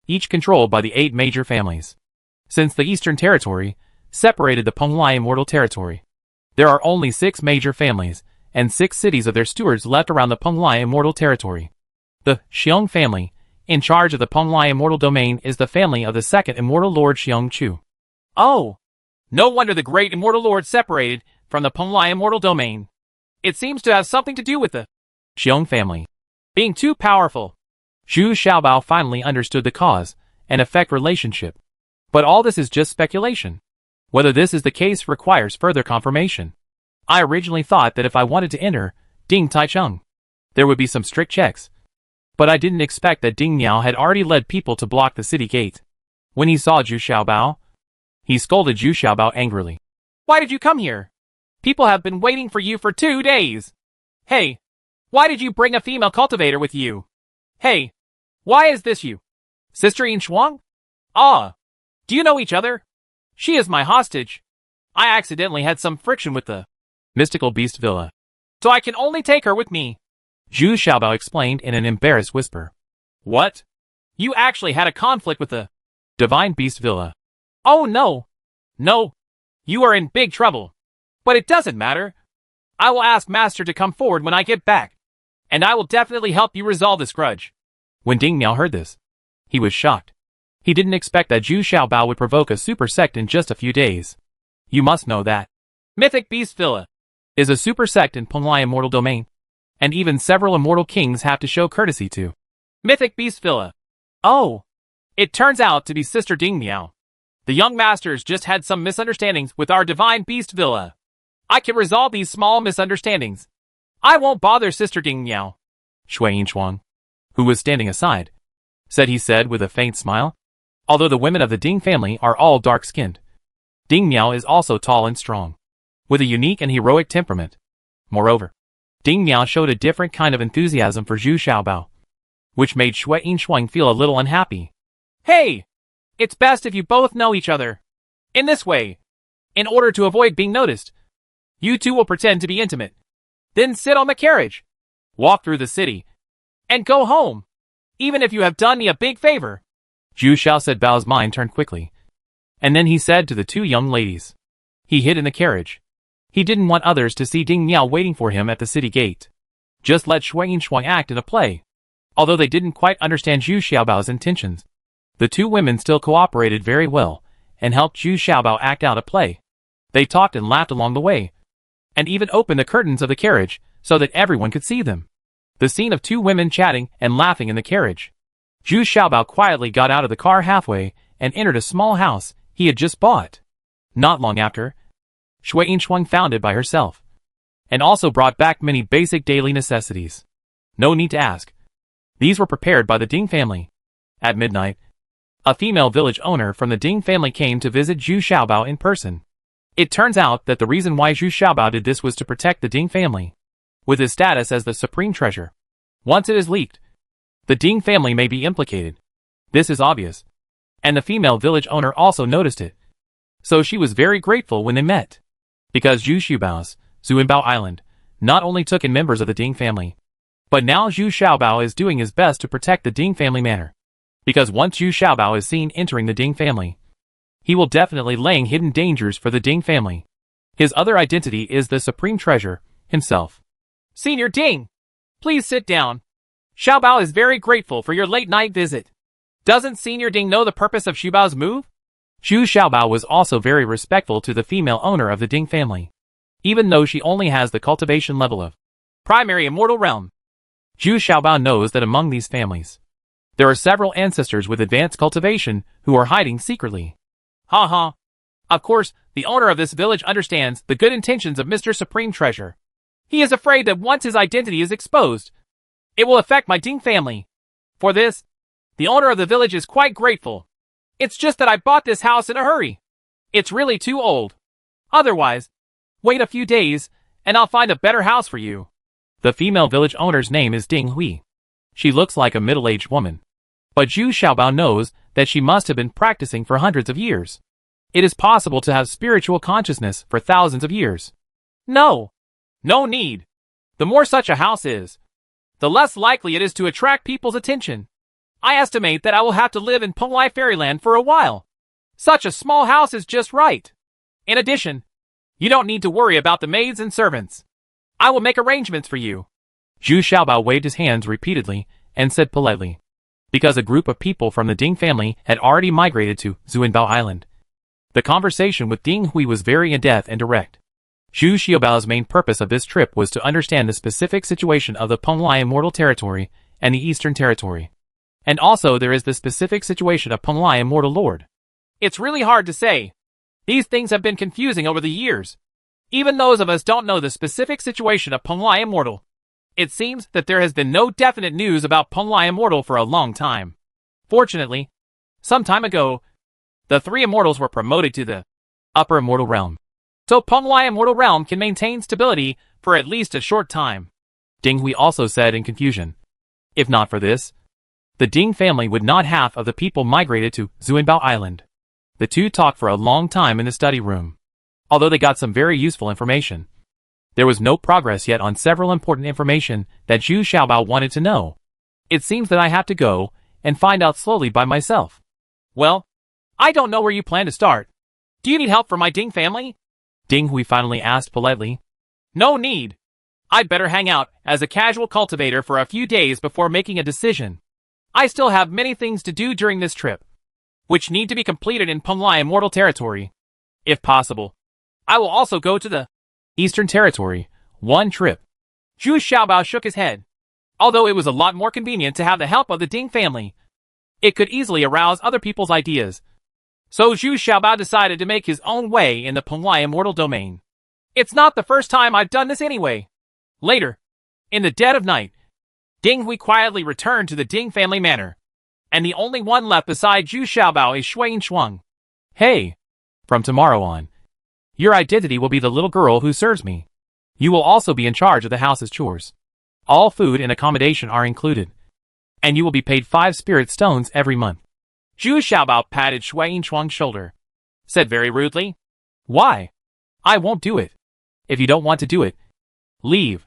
each controlled by the 8 major families. Since the Eastern Territory separated the Penglai immortal territory, there are only 6 major families and 6 cities of their stewards left around the Penglai immortal territory. The Xiong family, in charge of the Penglai immortal domain, is the family of the second immortal lord Xiong Chu. Oh! No wonder the great immortal lord separated from the Penglai immortal domain. It seems to have something to do with the Xiong family being too powerful. Zhu Xiaobao finally understood the cause and effect relationship. But all this is just speculation. Whether this is the case requires further confirmation. I originally thought that if I wanted to enter Ding Taichung, there would be some strict checks. But I didn't expect that Ding Miao had already led people to block the city gate. When he saw Zhu Xiaobao, he scolded Zhu Xiaobao angrily. Why did you come here? People have been waiting for you for 2 days. Hey, why did you bring a female cultivator with you? Hey, why is this you? Sister Yinshuang? Ah, do you know each other? She is my hostage. I accidentally had some friction with the mystical beast villa, so I can only take her with me. Zhu Xiaobao explained in an embarrassed whisper. What? You actually had a conflict with the divine beast villa? Oh no. No. You are in big trouble. But it doesn't matter. I will ask Master to come forward when I get back, and I will definitely help you resolve this grudge. When Ding Miao heard this, he was shocked. He didn't expect that Zhu Xiaobao would provoke a super sect in just a few days. You must know that Mythic Beast Villa is a super sect in Penglai Immortal Domain, and even several immortal kings have to show courtesy to Mythic Beast Villa. Oh, it turns out to be Sister Ding Miao. The young masters just had some misunderstandings with our divine beast villa. I can resolve these small misunderstandings. I won't bother Sister Ding Miao. Shui Yinshuang, who was standing aside, said with a faint smile. Although the women of the Ding family are all dark-skinned, Ding Miao is also tall and strong, with a unique and heroic temperament. Moreover, Ding Miao showed a different kind of enthusiasm for Zhu Xiaobao, which made Shui Yinshuang feel a little unhappy. Hey! It's best if you both know each other. In this way, in order to avoid being noticed, you two will pretend to be intimate. Then sit on the carriage, walk through the city, and go home, even if you have done me a big favor. Zhu Xiaobao's mind turned quickly, and then he said to the 2 young ladies. He hid in the carriage. He didn't want others to see Ding Miao waiting for him at the city gate. Just let Shui Yinshuang act in a play. Although they didn't quite understand Zhu Xiaobao's intentions, the 2 women still cooperated very well and helped Zhu Xiaobao act out a play. They talked and laughed along the way, and even opened the curtains of the carriage so that everyone could see them. The scene of 2 women chatting and laughing in the carriage. Zhu Xiaobao quietly got out of the car halfway and entered a small house he had just bought. Not long after, Shui Yinshuang found it by herself, and also brought back many basic daily necessities. No need to ask. These were prepared by the Ding family. At midnight, a female village owner from the Ding family came to visit Zhu Xiaobao in person. It turns out that the reason why Zhu Xiaobao did this was to protect the Ding family, with his status as the supreme treasure. Once it is leaked, the Ding family may be implicated. This is obvious, and the female village owner also noticed it. So she was very grateful when they met, because Zhu Xiaobao's Zuinbao Island not only took in members of the Ding family, but now Zhu Xiaobao is doing his best to protect the Ding family manor. because once Zhu Xiaobao is seen entering the Ding family, he will definitely laying hidden dangers for the Ding family. His other identity is the Supreme Treasure himself. Senior Ding, please sit down. Xiaobao is very grateful for your late-night visit. Doesn't Senior Ding know the purpose of Xiaobao's move? Zhu Xiaobao was also very respectful to the female owner of the Ding family, even though she only has the cultivation level of primary immortal realm. Zhu Xiaobao knows that among these families, there are several ancestors with advanced cultivation who are hiding secretly. Ha. Of course, the owner of this village understands the good intentions of Mr. Supreme Treasure. He is afraid that once his identity is exposed, it will affect my Ding family. For this, the owner of the village is quite grateful. It's just that I bought this house in a hurry. It's really too old. Otherwise, wait a few days, and I'll find a better house for you. The female village owner's name is Ding Hui. She looks like a middle-aged woman, but Zhu Xiaobao knows that she must have been practicing for hundreds of years. It is possible to have spiritual consciousness for thousands of years. No need. The more such a house is, the less likely it is to attract people's attention. I estimate that I will have to live in Penglai Fairyland for a while. Such a small house is just right. In addition, you don't need to worry about the maids and servants. I will make arrangements for you. Zhu Xiaobao waved his hands repeatedly and said politely, because a group of people from the Ding family had already migrated to Zuanbao Island. The conversation with Ding Hui was very in-depth and direct. Zhu Xiaobao's main purpose of this trip was to understand the specific situation of the Penglai Immortal Territory and the Eastern Territory. And also there is the specific situation of Penglai Immortal Lord. It's really hard to say. These things have been confusing over the years. Even those of us don't know the specific situation of Penglai Immortal. It seems that there has been no definite news about Penglai Immortal for a long time. Fortunately, some time ago, the 3 immortals were promoted to the upper immortal realm. So Penglai Immortal Realm can maintain stability for at least a short time. Ding Hui also said in confusion. If not for this, the Ding family would not half of the people migrated to Zuanbao Island. The two talked for a long time in the study room. Although they got some very useful information, there was no progress yet on several important information that Zhu Xiaobao wanted to know. It seems that I have to go and find out slowly by myself. Well, I don't know where you plan to start. Do you need help from my Ding family? Ding Hui finally asked politely. No need. I'd better hang out as a casual cultivator for a few days before making a decision. I still have many things to do during this trip, which need to be completed in Penglai Immortal Territory. If possible, I will also go to the Eastern Territory, one trip. Zhu Xiaobao shook his head. Although it was a lot more convenient to have the help of the Ding family, it could easily arouse other people's ideas. So Zhu Xiaobao decided to make his own way in the Penglai Immortal domain. It's not the first time I've done this anyway. Later, in the dead of night, Ding Hui quietly returned to the Ding family manor, and the only one left beside Zhu Xiaobao is Shui Shuang. Hey, from tomorrow on, your identity will be the little girl who serves me. You will also be in charge of the house's chores. All food and accommodation are included, and you will be paid 5 spirit stones every month. Zhu Xiaobao patted Shui Shuang's shoulder, said very rudely, Why? I won't do it. If you don't want to do it, leave.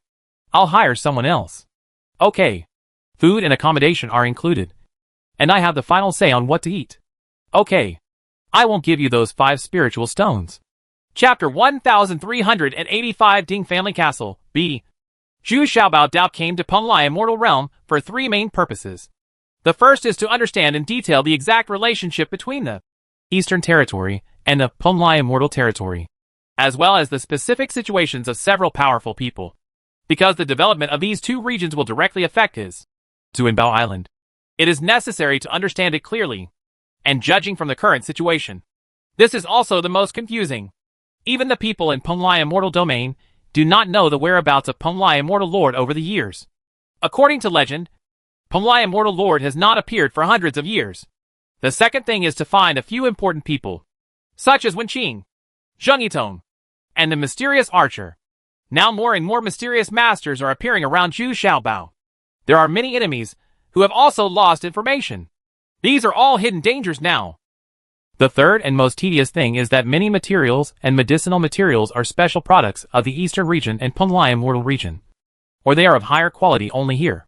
I'll hire someone else. Okay. Food and accommodation are included, and I have the final say on what to eat. Okay. I won't give you those 5 spiritual stones. Chapter 1385 Ding Family Castle, B. Zhu Xiaobao came to Penglai Immortal Realm for 3 main purposes. The first is to understand in detail the exact relationship between the Eastern Territory and the Penglai Immortal Territory, as well as the specific situations of several powerful people, because the development of these 2 regions will directly affect his Zuanbao Island. It is necessary to understand it clearly, and judging from the current situation, this is also the most confusing. Even the people in Penglai Immortal Domain do not know the whereabouts of Penglai Immortal Lord over the years. According to legend, Penglai Immortal Lord has not appeared for hundreds of years. The second thing is to find a few important people, such as Wenqing, Zheng Yitong, and the mysterious archer. Now more and more mysterious masters are appearing around Zhu Xiaobao. There are many enemies who have also lost information. These are all hidden dangers now. The third and most tedious thing is that many materials and medicinal materials are special products of the Eastern region and Penglai Immortal region, or they are of higher quality only here.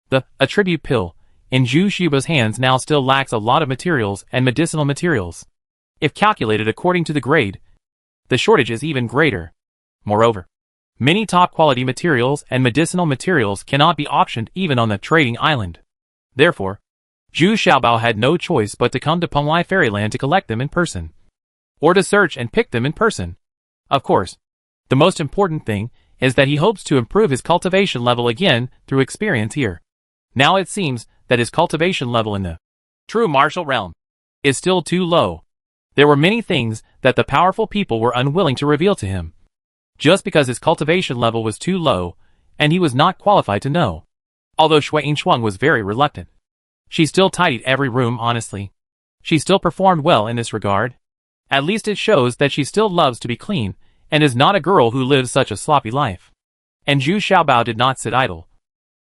The attribute pill in Zhu Xiaobao's hands now still lacks a lot of materials and medicinal materials. If calculated according to the grade, the shortage is even greater. Moreover, many top-quality materials and medicinal materials cannot be auctioned even on the trading island. Therefore, Zhu Xiaobao had no choice but to come to Penglai Fairyland to collect them in person, or to search and pick them in person. Of course, the most important thing is that he hopes to improve his cultivation level again through experience here. Now it seems that his cultivation level in the true martial realm is still too low. There were many things that the powerful people were unwilling to reveal to him, just because his cultivation level was too low, and he was not qualified to know. Although Shui Yinchuang was very reluctant, she still tidied every room honestly. She still performed well in this regard. At least it shows that she still loves to be clean, and is not a girl who lives such a sloppy life. And Zhu Xiaobao did not sit idle,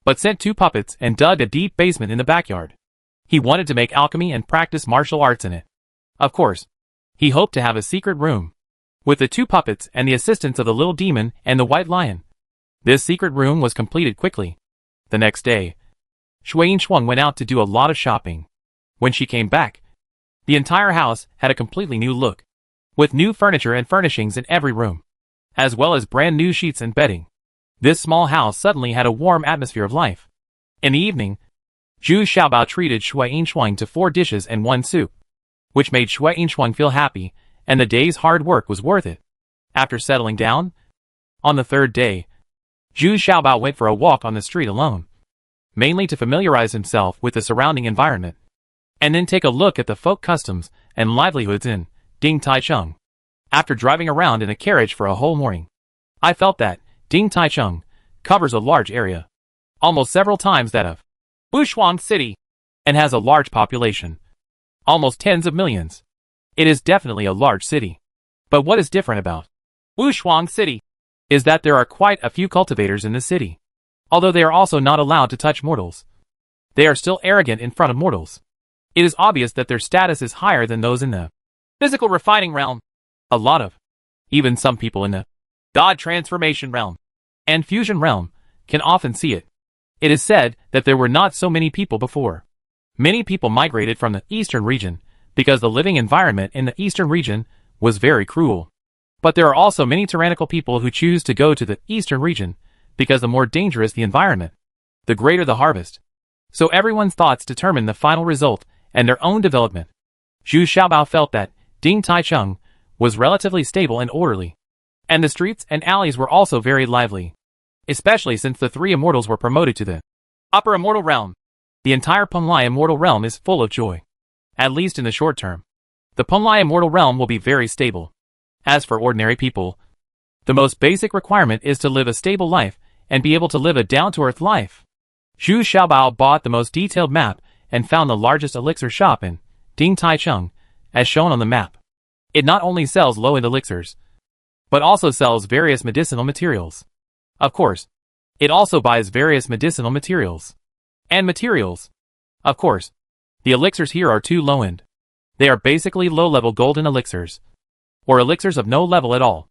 but sent 2 puppets and dug a deep basement in the backyard. He wanted to make alchemy and practice martial arts in it. Of course, he hoped to have a secret room, with the 2 puppets and the assistance of the little demon and the white lion. This secret room was completed quickly. The next day, Shui Yinchuang went out to do a lot of shopping. When she came back, the entire house had a completely new look, with new furniture and furnishings in every room, as well as brand new sheets and bedding. This small house suddenly had a warm atmosphere of life. In the evening, Zhu Xiaobao treated Shui Yinchuang to 4 dishes and 1 soup, which made Shui Yinchuang feel happy, and the day's hard work was worth it. After settling down, on the 3rd day, Zhu Xiaobao went for a walk on the street alone, mainly to familiarize himself with the surrounding environment, and then take a look at the folk customs and livelihoods in Ding Taichung. After driving around in a carriage for a whole morning, I felt that Ding Taichung covers a large area, almost several times that of Wushuang City, and has a large population, almost tens of millions. It is definitely a large city. But what is different about Wushuang City is that there are quite a few cultivators in the city. Although they are also not allowed to touch mortals, they are still arrogant in front of mortals. It is obvious that their status is higher than those in the physical refining realm. A lot of, even some people in the God transformation realm and fusion realm can often see it. It is said that there were not so many people before. Many people migrated from the eastern region because the living environment in the eastern region was very cruel. But there are also many tyrannical people who choose to go to the eastern region because the more dangerous the environment, the greater the harvest. So everyone's thoughts determine the final result and their own development. Zhu Xiaobao felt that Ding Taichung was relatively stable and orderly, and the streets and alleys were also very lively, especially since the 3 immortals were promoted to the upper immortal realm. The entire Penglai immortal realm is full of joy. At least in the short term, the Penglai immortal realm will be very stable. As for ordinary people, the most basic requirement is to live a stable life and be able to live a down-to-earth life. Zhu Xiaobao bought the most detailed map and found the largest elixir shop in Ding Taichung, as shown on the map. It not only sells low-end elixirs, but also sells various medicinal materials. Of course, it also buys various medicinal materials. And materials. Of course, the elixirs here are too low-end. They are basically low-level golden elixirs, or elixirs of no level at all.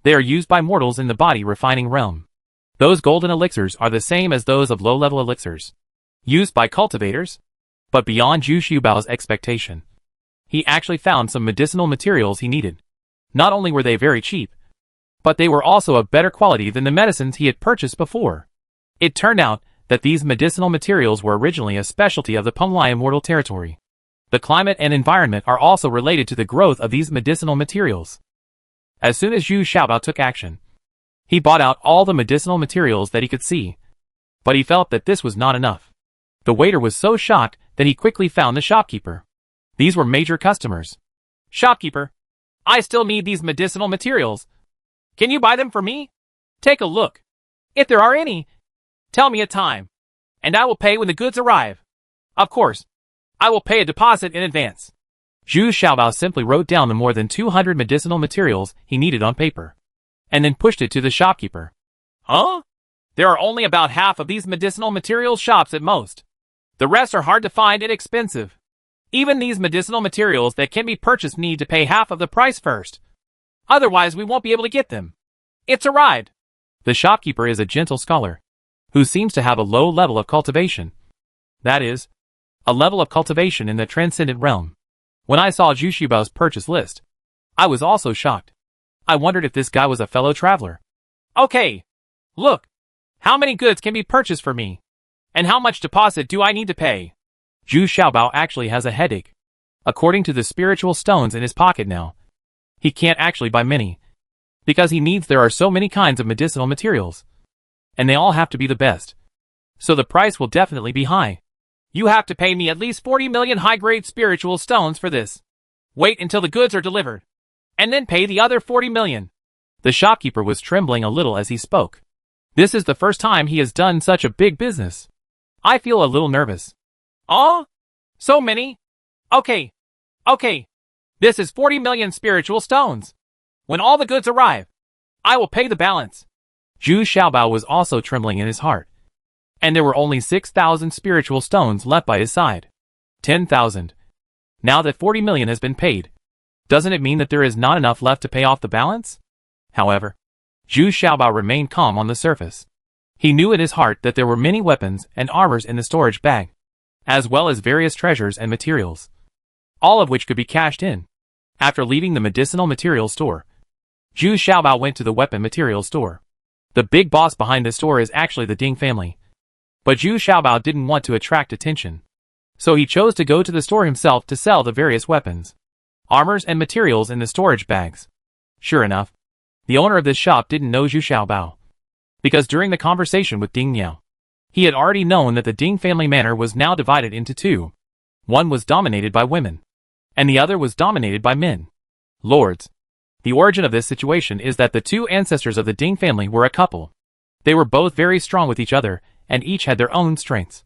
They are used by mortals in the body refining realm. Those golden elixirs are the same as those of low-level elixirs, used by cultivators, but beyond Zhu Xiaobao's expectation. He actually found some medicinal materials he needed. Not only were they very cheap, but they were also of better quality than the medicines he had purchased before. It turned out that these medicinal materials were originally a specialty of the Penglai Immortal territory. The climate and environment are also related to the growth of these medicinal materials. As soon as Zhu Xiaobao took action, he bought out all the medicinal materials that he could see. But he felt that this was not enough. The waiter was so shocked that he quickly found the shopkeeper. These were major customers. "Shopkeeper, I still need these medicinal materials. Can you buy them for me? Take a look. If there are any, tell me a time, and I will pay when the goods arrive. Of course, I will pay a deposit in advance." Zhu Xiaobao simply wrote down the more than 200 medicinal materials he needed on paper, and then pushed it to the shopkeeper. "Huh? There are only about half of these medicinal materials shops at most. The rest are hard to find and expensive. Even these medicinal materials that can be purchased need to pay half of the price first. Otherwise we won't be able to get them. It's arrived." The shopkeeper is a gentle scholar, who seems to have a low level of cultivation. That is, a level of cultivation in the transcendent realm. When I saw Zhu Xiaobao's purchase list, I was also shocked. I wondered if this guy was a fellow traveler. Okay. Look. How many goods can be purchased for me? And how much deposit do I need to pay? Zhu Xiaobao actually has a headache. According to the spiritual stones in his pocket now, he can't actually buy many. Because there are so many kinds of medicinal materials. And they all have to be the best. So the price will definitely be high. You have to pay me at least 40 million high-grade spiritual stones for this. Wait until the goods are delivered. And then pay the other 40 million. The shopkeeper was trembling a little as he spoke. This is the first time he has done such a big business. I feel a little nervous. Oh? So many? Okay. This is 40 million spiritual stones. When all the goods arrive, I will pay the balance. Zhu Xiaobao was also trembling in his heart. And there were only 6,000 spiritual stones left by his side. 10,000. Now that 40 million has been paid, doesn't it mean that there is not enough left to pay off the balance? However, Zhu Xiaobao remained calm on the surface. He knew in his heart that there were many weapons and armors in the storage bag, as well as various treasures and materials, all of which could be cashed in. After leaving the medicinal materials store, Zhu Xiaobao went to the weapon materials store. The big boss behind the store is actually the Ding family. But Zhu Xiaobao didn't want to attract attention. So he chose to go to the store himself to sell the various weapons, armors and materials in the storage bags. Sure enough, the owner of this shop didn't know Zhu Xiaobao. Because during the conversation with Ding Niao, he had already known that the Ding family manor was now divided into two. One was dominated by women, and the other was dominated by men. Lords. The origin of this situation is that the two ancestors of the Ding family were a couple. They were both very strong with each other, and each had their own strengths.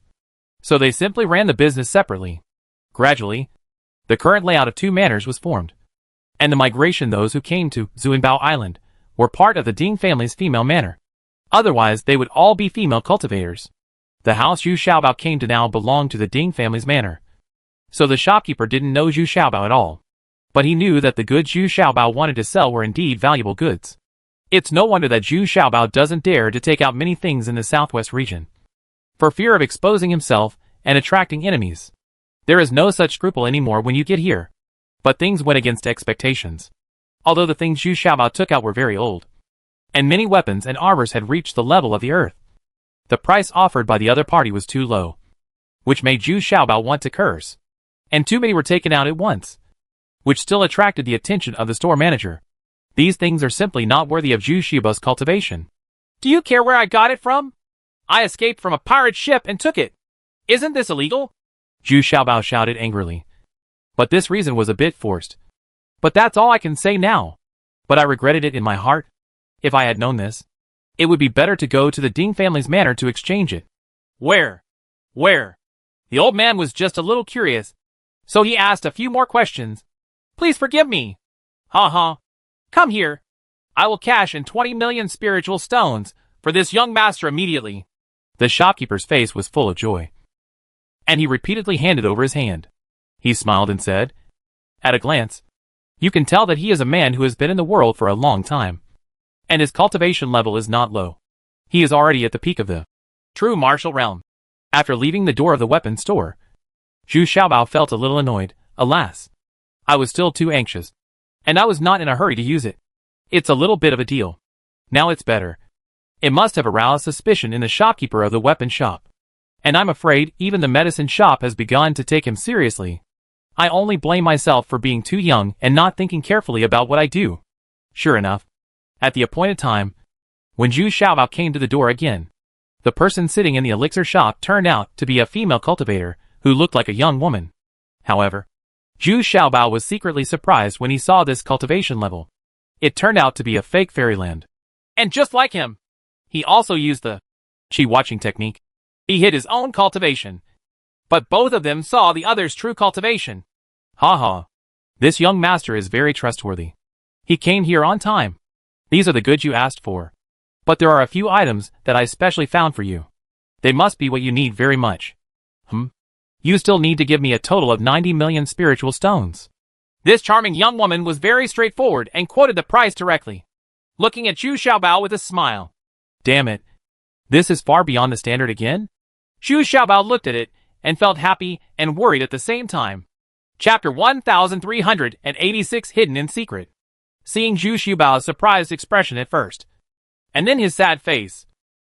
So they simply ran the business separately. Gradually, the current layout of two manors was formed. And the migration those who came to Zuanbao Island were part of the Ding family's female manor. Otherwise, they would all be female cultivators. The house Zhu Xiaobao came to now belonged to the Ding family's manor. So the shopkeeper didn't know Zhu Xiaobao at all. But he knew that the goods Zhu Xiaobao wanted to sell were indeed valuable goods. It's no wonder that Zhu Xiaobao doesn't dare to take out many things in the southwest region, for fear of exposing himself and attracting enemies. There is no such scruple anymore when you get here. But things went against expectations. Although the things Zhu Xiaobao took out were very old, and many weapons and armors had reached the level of the earth, the price offered by the other party was too low, which made Zhu Xiaobao want to curse. And too many were taken out at once, which still attracted the attention of the store manager. These things are simply not worthy of Zhu Xiaobao's cultivation. Do you care where I got it from? I escaped from a pirate ship and took it. Isn't this illegal? Zhu Xiaobao shouted angrily. But this reason was a bit forced. But that's all I can say now. But I regretted it in my heart. If I had known this, it would be better to go to the Ding family's manor to exchange it. Where? The old man was just a little curious, so he asked a few more questions. Please forgive me. Come here. I will cash in 20 million spiritual stones for this young master immediately. The shopkeeper's face was full of joy, and he repeatedly handed over his hand. He smiled and said, at a glance, you can tell that he is a man who has been in the world for a long time, and his cultivation level is not low. He is already at the peak of the true martial realm. After leaving the door of the weapons store, Zhu Xiaobao felt a little annoyed. Alas, I was still too anxious, and I was not in a hurry to use it. It's a little bit of a deal. Now it's better. It must have aroused suspicion in the shopkeeper of the weapon shop, and I'm afraid even the medicine shop has begun to take him seriously. I only blame myself for being too young and not thinking carefully about what I do. Sure enough, at the appointed time, when Zhu Xiaobao came to the door again, the person sitting in the elixir shop turned out to be a female cultivator who looked like a young woman. However, Zhu Xiaobao was secretly surprised when he saw this cultivation level. It turned out to be a fake fairyland. And just like him, he also used the chi watching technique. He hid his own cultivation, but both of them saw the other's true cultivation. This young master is very trustworthy. He came here on time. These are the goods you asked for. But there are a few items that I specially found for you. They must be what you need very much. You still need to give me a total of 90 million spiritual stones. This charming young woman was very straightforward and quoted the price directly, looking at Zhu Xiaobao with a smile. Damn it. This is far beyond the standard again? Zhu Xiaobao looked at it and felt happy and worried at the same time. Chapter 1386 Hidden in Secret. Seeing Zhu Xiaobao's surprised expression at first, and then his sad face,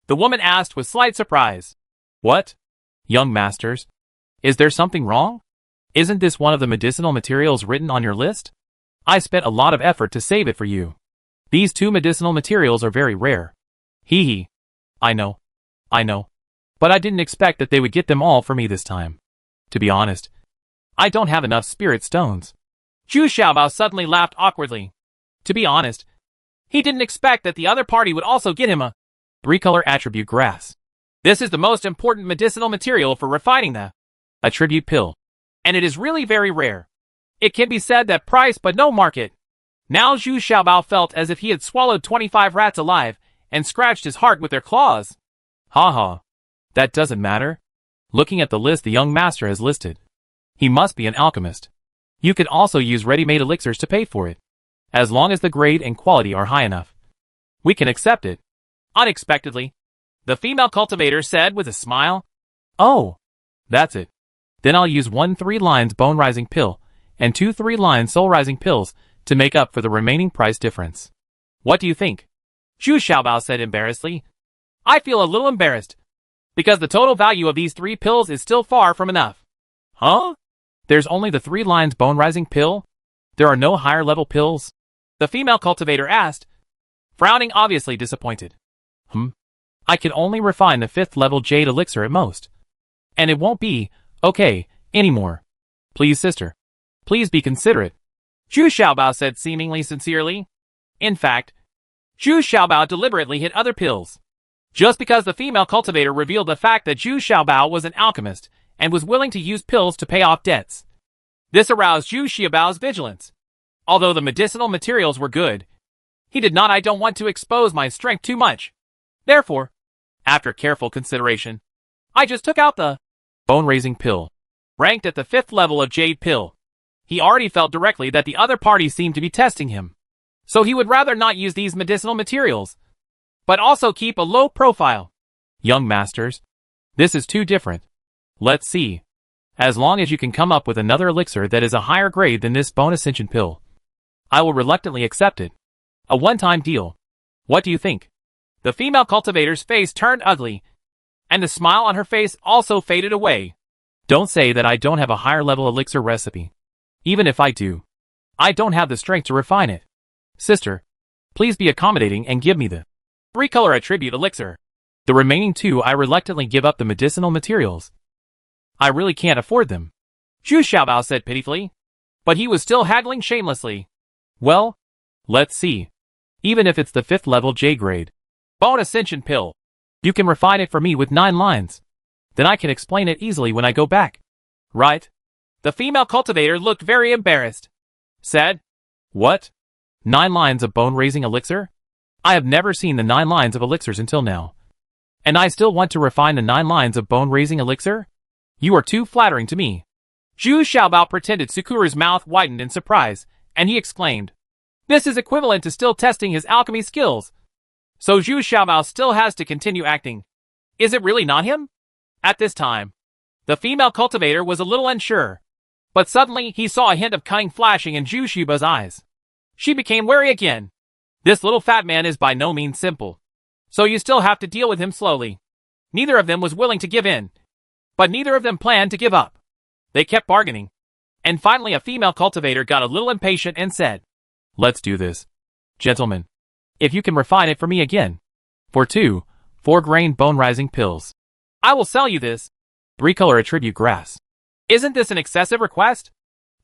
the woman asked with slight surprise, "What? Young masters? Is there something wrong? Isn't this one of the medicinal materials written on your list? I spent a lot of effort to save it for you. These two medicinal materials are very rare." Hee hee. I know. But I didn't expect that they would get them all for me this time. To be honest, I don't have enough spirit stones. Zhu Xiaobao suddenly laughed awkwardly. To be honest, he didn't expect that the other party would also get him a 3-color attribute grass. This is the most important medicinal material for refining the attribute pill, and it is really very rare. It can be said that price but no market. Now Zhu Xiaobao felt as if he had swallowed 25 rats alive and scratched his heart with their claws. Ha. That doesn't matter. Looking at the list the young master has listed, he must be an alchemist. You can also use ready-made elixirs to pay for it. As long as the grade and quality are high enough, we can accept it. Unexpectedly, the female cultivator said with a smile, "Oh, that's it. Then I'll use 1 3-lines bone-rising pill and 2 3-line soul-rising pills to make up for the remaining price difference. What do you think?" Zhu Xiaobao said embarrassedly. "I feel a little embarrassed, because the total value of these 3 pills is still far from enough." Huh? There's only the 3-lines bone-rising pill? There are no higher-level pills? The female cultivator asked, frowning obviously disappointed. I can only refine the 5th-level jade elixir at most. And it won't be, okay, anymore. Please, sister. Please be considerate. Zhu Xiaobao said seemingly sincerely. In fact, Zhu Xiaobao deliberately hid other pills, just because the female cultivator revealed the fact that Zhu Xiaobao was an alchemist and was willing to use pills to pay off debts. This aroused Zhu Xiaobao's vigilance. Although the medicinal materials were good, he did not. "I don't want to expose my strength too much. Therefore, after careful consideration, I just took out the bone-raising pill, ranked at the 5th level of jade pill." He already felt directly that the other party seemed to be testing him, so he would rather not use these medicinal materials, but also keep a low profile. Young masters, this is too different. Let's see. As long as you can come up with another elixir that is a higher grade than this bone ascension pill, I will reluctantly accept it. A one-time deal. What do you think? The female cultivator's face turned ugly, and the smile on her face also faded away. Don't say that I don't have a higher level elixir recipe. Even if I do, I don't have the strength to refine it. Sister, please be accommodating and give me the 3-color attribute elixir. The remaining 2 I reluctantly give up the medicinal materials. I really can't afford them. Zhu Xiaobao said pitifully, but he was still haggling shamelessly. Well, let's see. Even if it's the 5th level J grade bone ascension pill, you can refine it for me with 9 lines. Then I can explain it easily when I go back. Right? The female cultivator looked very embarrassed. Said, "What? 9 lines of bone-raising elixir? I have never seen the 9 lines of elixirs until now. And I still want to refine the 9 lines of bone-raising elixir? You are too flattering to me." Zhu Xiaobao pretended. Sukuru's mouth widened in surprise, and he exclaimed, "This is equivalent to still testing his alchemy skills. So Zhu Xiaobao still has to continue acting. Is it really not him?" At this time, the female cultivator was a little unsure, but suddenly he saw a hint of cunning flashing in Zhu Xiaobao's eyes. She became wary again. This little fat man is by no means simple, so you still have to deal with him slowly. Neither of them was willing to give in, but neither of them planned to give up. They kept bargaining, and finally a female cultivator got a little impatient and said, "Let's do this. Gentlemen, if you can refine it for me again, for 2 4-grain bone-rising pills, I will sell you this 3-color attribute grass. Isn't this an excessive request?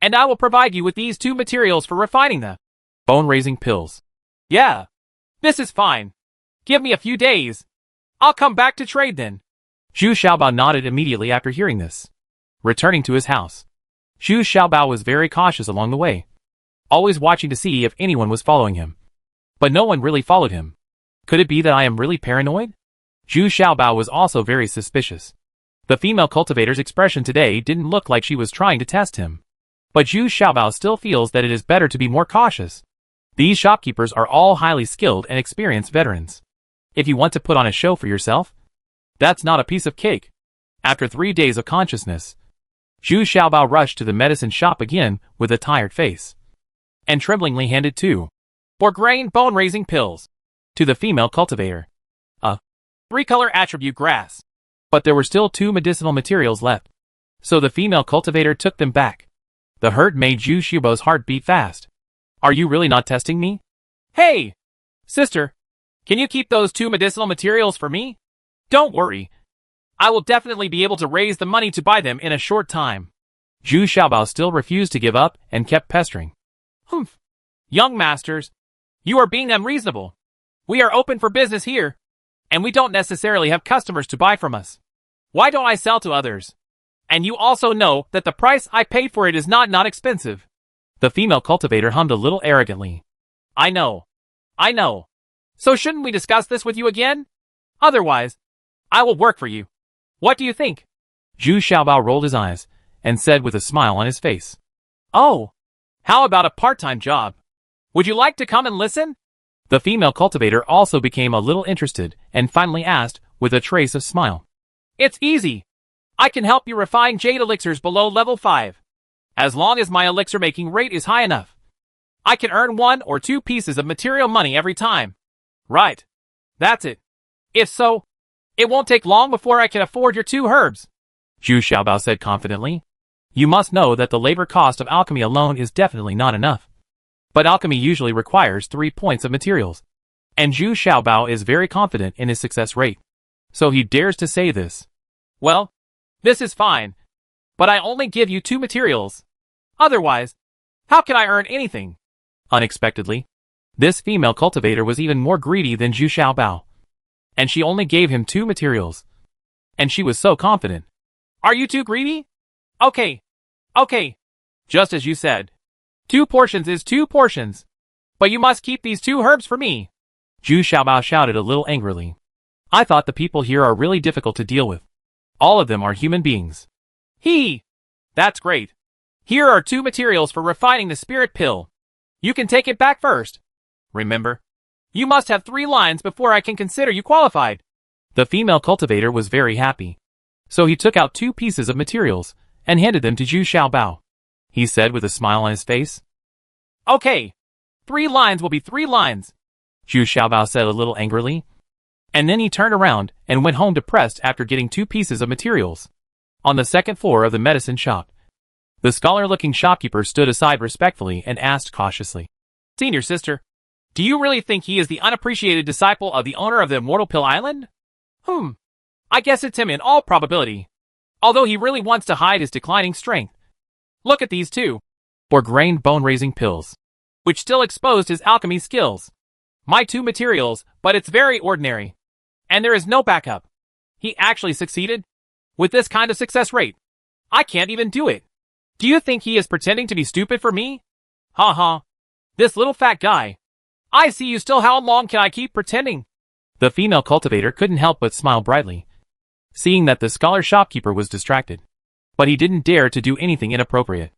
And I will provide you with these 2 materials for refining the bone-raising pills." "Yeah, this is fine. Give me a few days. I'll come back to trade then." Zhu Xiaobao nodded immediately after hearing this. Returning to his house, Zhu Xiaobao was very cautious along the way, always watching to see if anyone was following him. But no one really followed him. Could it be that I am really paranoid? Zhu Xiaobao was also very suspicious. The female cultivator's expression today didn't look like she was trying to test him. But Zhu Xiaobao still feels that it is better to be more cautious. These shopkeepers are all highly skilled and experienced veterans. If you want to put on a show for yourself, that's not a piece of cake. After 3 days of consciousness, Zhu Xiaobao rushed to the medicine shop again with a tired face, and tremblingly handed 2 bone-raising pills to the female cultivator. A 3-color attribute grass. But there were still 2 medicinal materials left, so the female cultivator took them back. The hurt made Zhu Xiaobao's heart beat fast. Are you really not testing me? Hey! Sister, can you keep those 2 medicinal materials for me? Don't worry. I will definitely be able to raise the money to buy them in a short time. Zhu Xiaobao still refused to give up and kept pestering. Humph. Young masters, you are being unreasonable. We are open for business here, and we don't necessarily have customers to buy from us. Why don't I sell to others? And you also know that the price I paid for it is not expensive. The female cultivator hummed a little arrogantly. I know. So shouldn't we discuss this with you again? Otherwise, I will work for you. What do you think? Zhu Xiaobao rolled his eyes and said with a smile on his face. Oh, how about a part-time job? Would you like to come and listen? The female cultivator also became a little interested and finally asked with a trace of smile. It's easy. I can help you refine jade elixirs below level 5. As long as my elixir making rate is high enough, I can earn 1 or 2 pieces of material money every time. Right. That's it. If so, it won't take long before I can afford your 2 herbs. Zhu Xiaobao said confidently. You must know that the labor cost of alchemy alone is definitely not enough. But alchemy usually requires 3 points of materials. And Zhu Xiaobao is very confident in his success rate. So he dares to say this. Well, this is fine. But I only give you 2 materials. Otherwise, how can I earn anything? Unexpectedly, this female cultivator was even more greedy than Zhu Xiaobao. And she only gave him 2 materials. And she was so confident. Are you too greedy? Okay. Just as you said. 2 portions is 2 portions. But you must keep these 2 herbs for me. Zhu Xiaobao shouted a little angrily. I thought the people here are really difficult to deal with. All of them are human beings. That's great. Here are 2 materials for refining the spirit pill. You can take it back first. Remember, you must have 3 lines before I can consider you qualified. The female cultivator was very happy. So he took out 2 pieces of materials and handed them to Zhu Xiaobao. He said with a smile on his face. Okay, 3 lines will be 3 lines. Zhu Xiaobao said a little angrily. And then he turned around and went home depressed after getting 2 pieces of materials. On the 2nd floor of the medicine shop, the scholar-looking shopkeeper stood aside respectfully and asked cautiously. Senior sister, do you really think he is the unappreciated disciple of the owner of the Immortal Pill Island? I guess it's him in all probability. Although he really wants to hide his declining strength. Look at these 2 grain bone-raising pills, which still exposed his alchemy skills. My 2 materials, but it's very ordinary. And there is no backup. He actually succeeded? With this kind of success rate, I can't even do it. Do you think he is pretending to be stupid for me? This little fat guy. I see you still. How long can I keep pretending? The female cultivator couldn't help but smile brightly, seeing that the scholar shopkeeper was distracted. But he didn't dare to do anything inappropriate.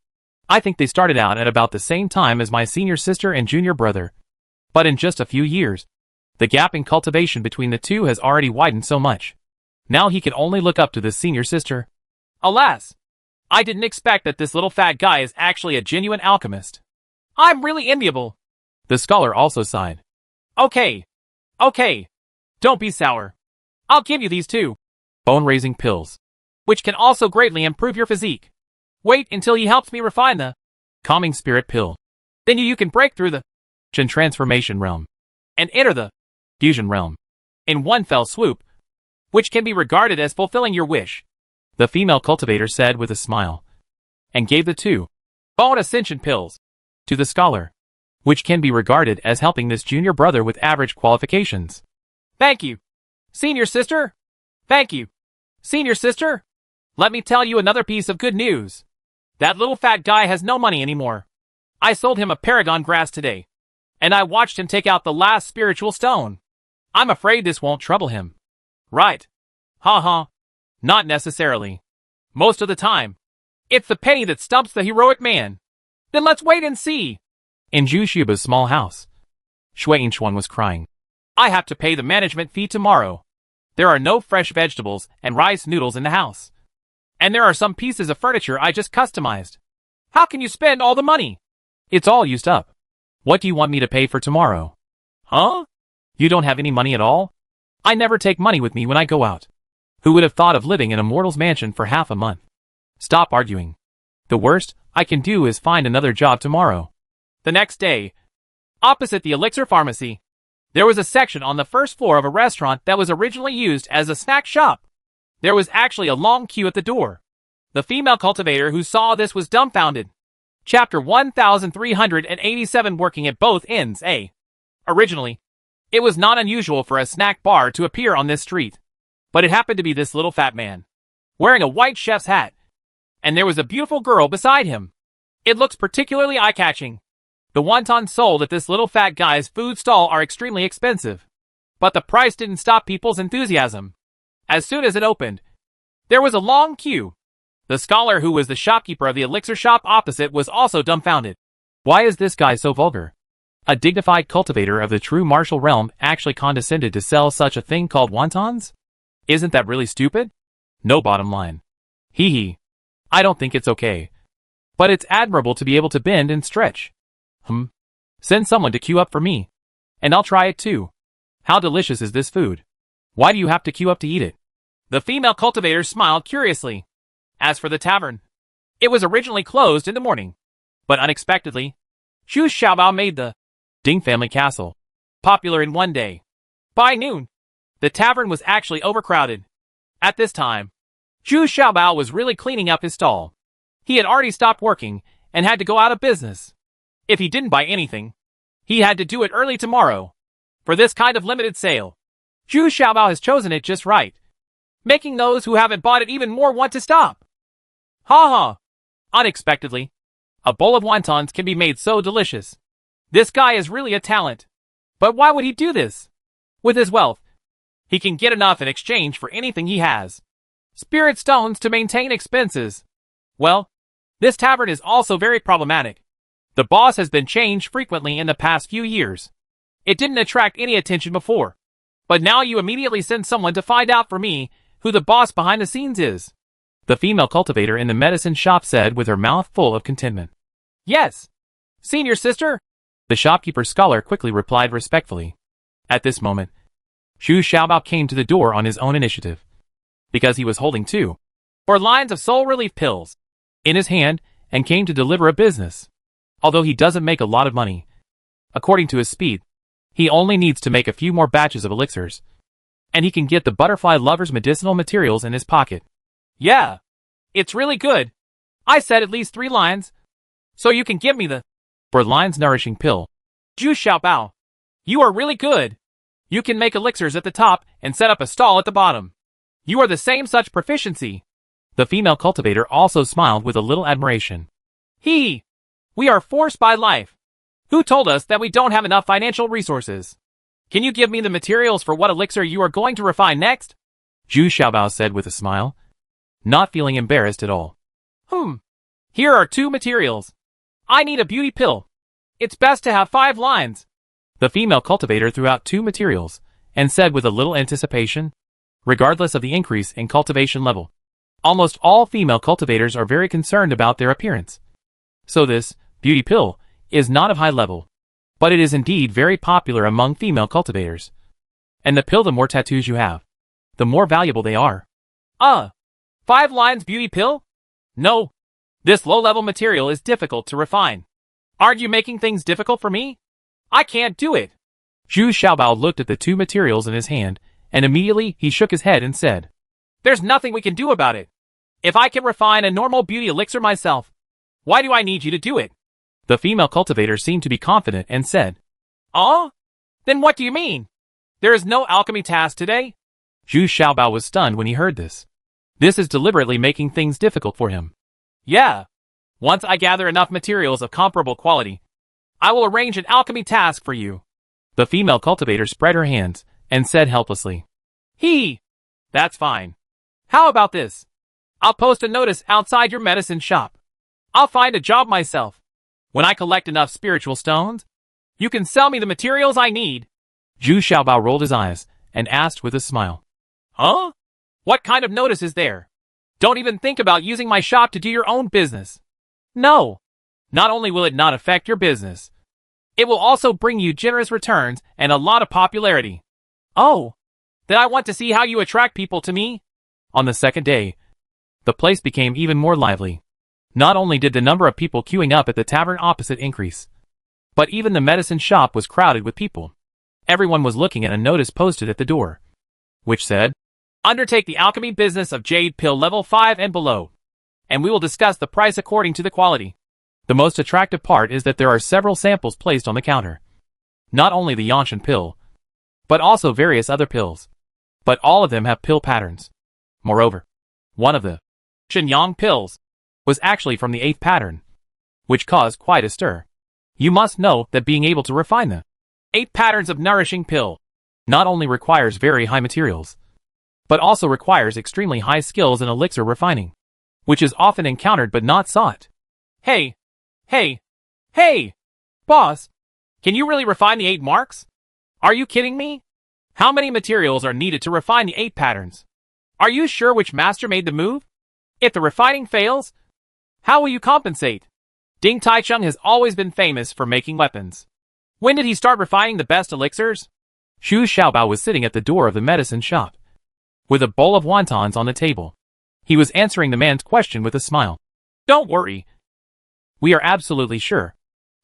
I think they started out at about the same time as my senior sister and junior brother. But in just a few years, the gap in cultivation between the 2 has already widened so much. Now he can only look up to the senior sister. Alas, I didn't expect that this little fat guy is actually a genuine alchemist. I'm really enviable. The scholar also sighed. Okay. Don't be sour. I'll give you these 2 bone-raising pills, which can also greatly improve your physique. Wait until he helps me refine the calming spirit pill. Then you can break through the transformation realm and enter the fusion realm in one fell swoop, which can be regarded as fulfilling your wish. The female cultivator said with a smile, and gave the 2 bone ascension pills to the scholar, which can be regarded as helping this junior brother with average qualifications. Thank you, senior sister. Thank you, senior sister. Let me tell you another piece of good news. That little fat guy has no money anymore. I sold him a paragon grass today, and I watched him take out the last spiritual stone. I'm afraid this won't trouble him. Right. Not necessarily. Most of the time, it's the penny that stumps the heroic man. Then let's wait and see. In Zhu Xiaobao's small house, Shui Yinchuan was crying. I have to pay the management fee tomorrow. There are no fresh vegetables and rice noodles in the house. And there are some pieces of furniture I just customized. How can you spend all the money? It's all used up. What do you want me to pay for tomorrow? Huh? You don't have any money at all? I never take money with me when I go out. Who would have thought of living in a mortal's mansion for half a month? Stop arguing. The worst I can do is find another job tomorrow. The next day, opposite the Elixir Pharmacy, there was a section on the first floor of a restaurant that was originally used as a snack shop. There was actually a long queue at the door. The female cultivator who saw this was dumbfounded. Chapter 1387 Working at both ends. Originally, it was not unusual for a snack bar to appear on this street. But it happened to be this little fat man, wearing a white chef's hat. And there was a beautiful girl beside him. It looks particularly eye-catching. The wontons sold at this little fat guy's food stall are extremely expensive. But the price didn't stop people's enthusiasm. As soon as it opened, there was a long queue. The scholar who was the shopkeeper of the elixir shop opposite was also dumbfounded. Why is this guy so vulgar? A dignified cultivator of the true martial realm actually condescended to sell such a thing called wontons? Isn't that really stupid? No bottom line. Hee hee. I don't think it's okay. But it's admirable to be able to bend and stretch. Send someone to queue up for me. And I'll try it too. How delicious is this food? Why do you have to queue up to eat it? The female cultivator smiled curiously. As for the tavern, it was originally closed in the morning. But unexpectedly, Zhu Xiaobao made the Ding family castle popular in one day. By noon, the tavern was actually overcrowded. At this time, Zhu Xiaobao was really cleaning up his stall. He had already stopped working and had to go out of business. If he didn't buy anything, he had to do it early tomorrow. For this kind of limited sale, Zhu Xiaobao has chosen it just right, making those who haven't bought it even more want to stop. Ha ha! Unexpectedly, a bowl of wontons can be made so delicious. This guy is really a talent. But why would he do this? With his wealth, he can get enough in exchange for anything he has. Spirit stones to maintain expenses. Well, this tavern is also very problematic. The boss has been changed frequently in the past few years. It didn't attract any attention before. But now you immediately send someone to find out for me who the boss behind the scenes is. The female cultivator in the medicine shop said with her mouth full of contentment. Yes, senior sister. The shopkeeper scholar quickly replied respectfully. At this moment, Zhu Xiaobao came to the door on his own initiative, because he was holding 2 lines of soul relief pills in his hand and came to deliver a business. Although he doesn't make a lot of money, according to his speed, he only needs to make a few more batches of elixirs, and he can get the butterfly lover's medicinal materials in his pocket. Yeah, it's really good. I said at least 3 lines, so you can give me the 4 lines nourishing pill. Zhu Xiaobao, you are really good. You can make elixirs at the top and set up a stall at the bottom. You are the same such proficiency. The female cultivator also smiled with a little admiration. We are forced by life. Who told us that we don't have enough financial resources? Can you give me the materials for what elixir you are going to refine next? Zhu Xiaobao said with a smile, not feeling embarrassed at all. Here are 2 materials. I need a beauty pill. It's best to have 5 lines. The female cultivator threw out 2 materials and said with a little anticipation, regardless of the increase in cultivation level, almost all female cultivators are very concerned about their appearance. So this beauty pill is not of high level, but it is indeed very popular among female cultivators. And the pill, the more tattoos you have, the more valuable they are. 5 lines beauty pill? No. This low-level material is difficult to refine. Aren't you making things difficult for me? I can't do it. Zhu Xiaobao looked at the 2 materials in his hand, and immediately he shook his head and said, There's nothing we can do about it. If I can refine a normal beauty elixir myself, why do I need you to do it? The female cultivator seemed to be confident and said, Then what do you mean? There is no alchemy task today? Zhu Xiaobao was stunned when he heard this. This is deliberately making things difficult for him. Yeah. Once I gather enough materials of comparable quality, I will arrange an alchemy task for you. The female cultivator spread her hands and said helplessly, That's fine. How about this? I'll post a notice outside your medicine shop. I'll find a job myself. When I collect enough spiritual stones, you can sell me the materials I need. Zhu Xiaobao rolled his eyes and asked with a smile. What kind of notice is there? Don't even think about using my shop to do your own business. No. Not only will it not affect your business, it will also bring you generous returns and a lot of popularity. Oh, then I want to see how you attract people to me. On the second day, the place became even more lively. Not only did the number of people queuing up at the tavern opposite increase, but even the medicine shop was crowded with people. Everyone was looking at a notice posted at the door, which said, "Undertake the alchemy business of Jade Pill level 5 and below, and we will discuss the price according to the quality." The most attractive part is that there are several samples placed on the counter. Not only the Yanshan pill, but also various other pills. But all of them have pill patterns. Moreover, one of the Shenyang pills was actually from the 8th pattern, which caused quite a stir. You must know that being able to refine the 8 patterns of nourishing pill not only requires very high materials, but also requires extremely high skills in elixir refining, which is often encountered but not sought. Hey, boss, can you really refine the 8 marks? Are you kidding me? How many materials are needed to refine the 8 patterns? Are you sure which master made the move? If the refining fails, how will you compensate? Ding Taichung has always been famous for making weapons. When did he start refining the best elixirs? Xu Xiaobao was sitting at the door of the medicine shop, with a bowl of wontons on the table. He was answering the man's question with a smile. Don't worry. We are absolutely sure.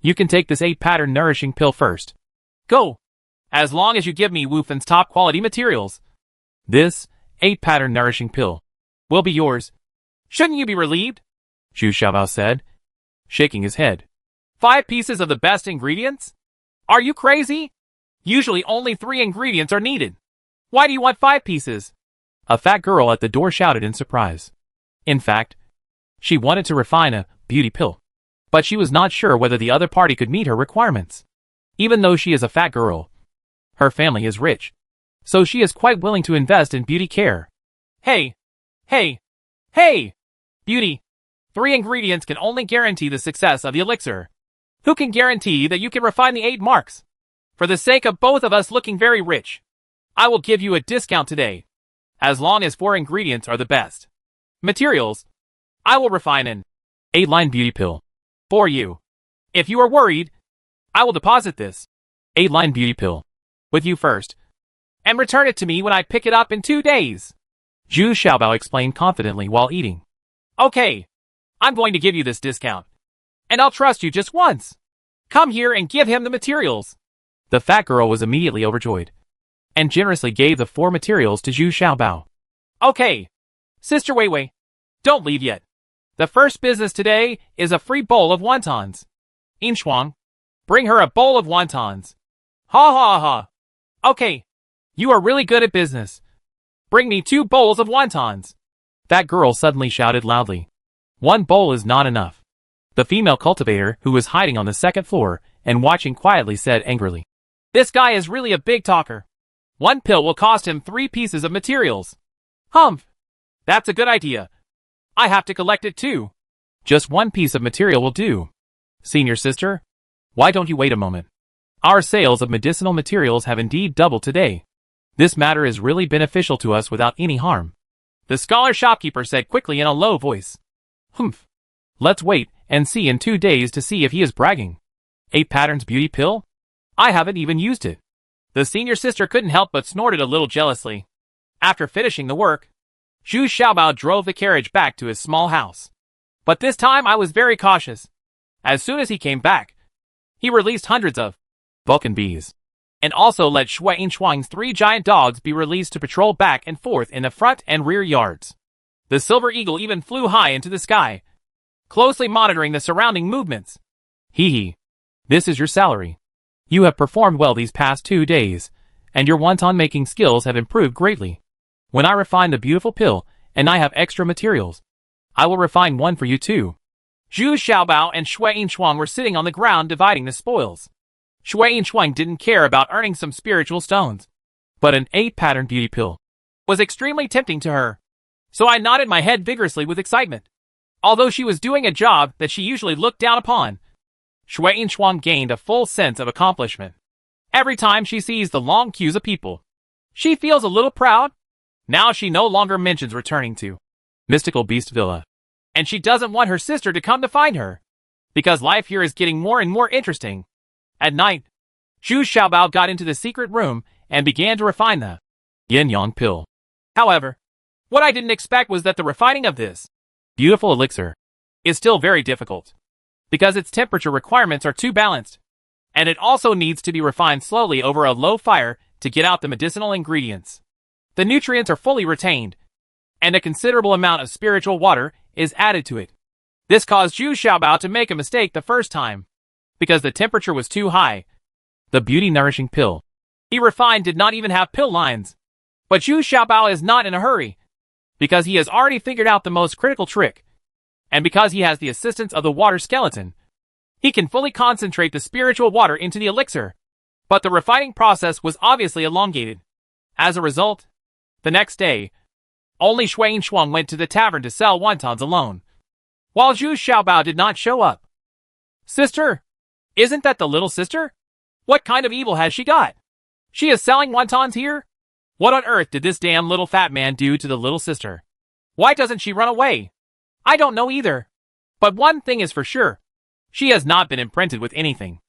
You can take this 8 pattern nourishing pill first. Go. As long as you give me Wu Fen's top quality materials. This 8 pattern nourishing pill will be yours. Shouldn't you be relieved? Xu Xiaobao said, shaking his head. 5 pieces of the best ingredients? Are you crazy? Usually only 3 ingredients are needed. Why do you want 5 pieces? A fat girl at the door shouted in surprise. In fact, she wanted to refine a beauty pill, but she was not sure whether the other party could meet her requirements. Even though she is a fat girl, her family is rich, so she is quite willing to invest in beauty care. Hey! Beauty! 3 ingredients can only guarantee the success of the elixir. Who can guarantee that you can refine the 8 marks? For the sake of both of us looking very rich, I will give you a discount today, as long as 4 ingredients are the best. Materials, I will refine an 8-line beauty pill for you. If you are worried, I will deposit this 8-line beauty pill with you first, and return it to me when I pick it up in 2 days. Xu Xiaobao explained confidently while eating. Okay, I'm going to give you this discount, and I'll trust you just once. Come here and give him the materials. The fat girl was immediately overjoyed, and generously gave the 4 materials to Xu Xiaobao. Okay, Sister Weiwei, don't leave yet. The first business today is a free bowl of wontons. Inshuang, bring her a bowl of wontons. Ha ha ha. Okay, you are really good at business. Bring me 2 bowls of wontons. That girl suddenly shouted loudly. 1 bowl is not enough. The female cultivator, who was hiding on the 2nd floor and watching quietly, said angrily. This guy is really a big talker. 1 pill will cost him 3 pieces of materials. Humph. That's a good idea. I have to collect it too. Just 1 piece of material will do. Senior sister, why don't you wait a moment? Our sales of medicinal materials have indeed doubled today. This matter is really beneficial to us without any harm. The scholar shopkeeper said quickly in a low voice. Humph. Let's wait and see in 2 days to see if he is bragging. 8 patterns beauty pill? I haven't even used it. The senior sister couldn't help but snorted a little jealously. After finishing the work, Xu Xiaobao drove the carriage back to his small house. But this time I was very cautious. As soon as he came back, he released hundreds of Vulcan bees, and also let Shui Inshuang's 3 giant dogs be released to patrol back and forth in the front and rear yards. The silver eagle even flew high into the sky, closely monitoring the surrounding movements. Hee. This is your salary. You have performed well these past 2 days, and your wonton-making skills have improved greatly. When I refine the beautiful pill, and I have extra materials, I will refine one for you too. Xu Xiaobao and Shui Inshuang were sitting on the ground dividing the spoils. Shui Inshuang didn't care about earning some spiritual stones, but an 8-pattern beauty pill was extremely tempting to her. So I nodded my head vigorously with excitement. Although she was doing a job that she usually looked down upon, Shui Inshuang gained a full sense of accomplishment. Every time she sees the long queues of people, she feels a little proud. Now she no longer mentions returning to mystical beast villa. And she doesn't want her sister to come to find her, because life here is getting more and more interesting. At night, Zhu Xiaobao got into the secret room and began to refine the yin-yang pill. However, what I didn't expect was that the refining of this beautiful elixir is still very difficult, because its temperature requirements are too balanced, and it also needs to be refined slowly over a low fire to get out the medicinal ingredients. The nutrients are fully retained, and a considerable amount of spiritual water is added to it. This caused Zhu Xiaobao to make a mistake the first time, because the temperature was too high. The beauty-nourishing pill he refined did not even have pill lines. But Zhu Xiaobao is not in a hurry, because he has already figured out the most critical trick, and because he has the assistance of the water skeleton, he can fully concentrate the spiritual water into the elixir. But the refining process was obviously elongated. As a result, the next day, only Shui Shuang went to the tavern to sell wontons alone, while Zhu Xiaobao did not show up. Sister? Isn't that the little sister? What kind of evil has she got? She is selling wontons here? What on earth did this damn little fat man do to the little sister? Why doesn't she run away? I don't know either. But one thing is for sure. She has not been imprinted with anything,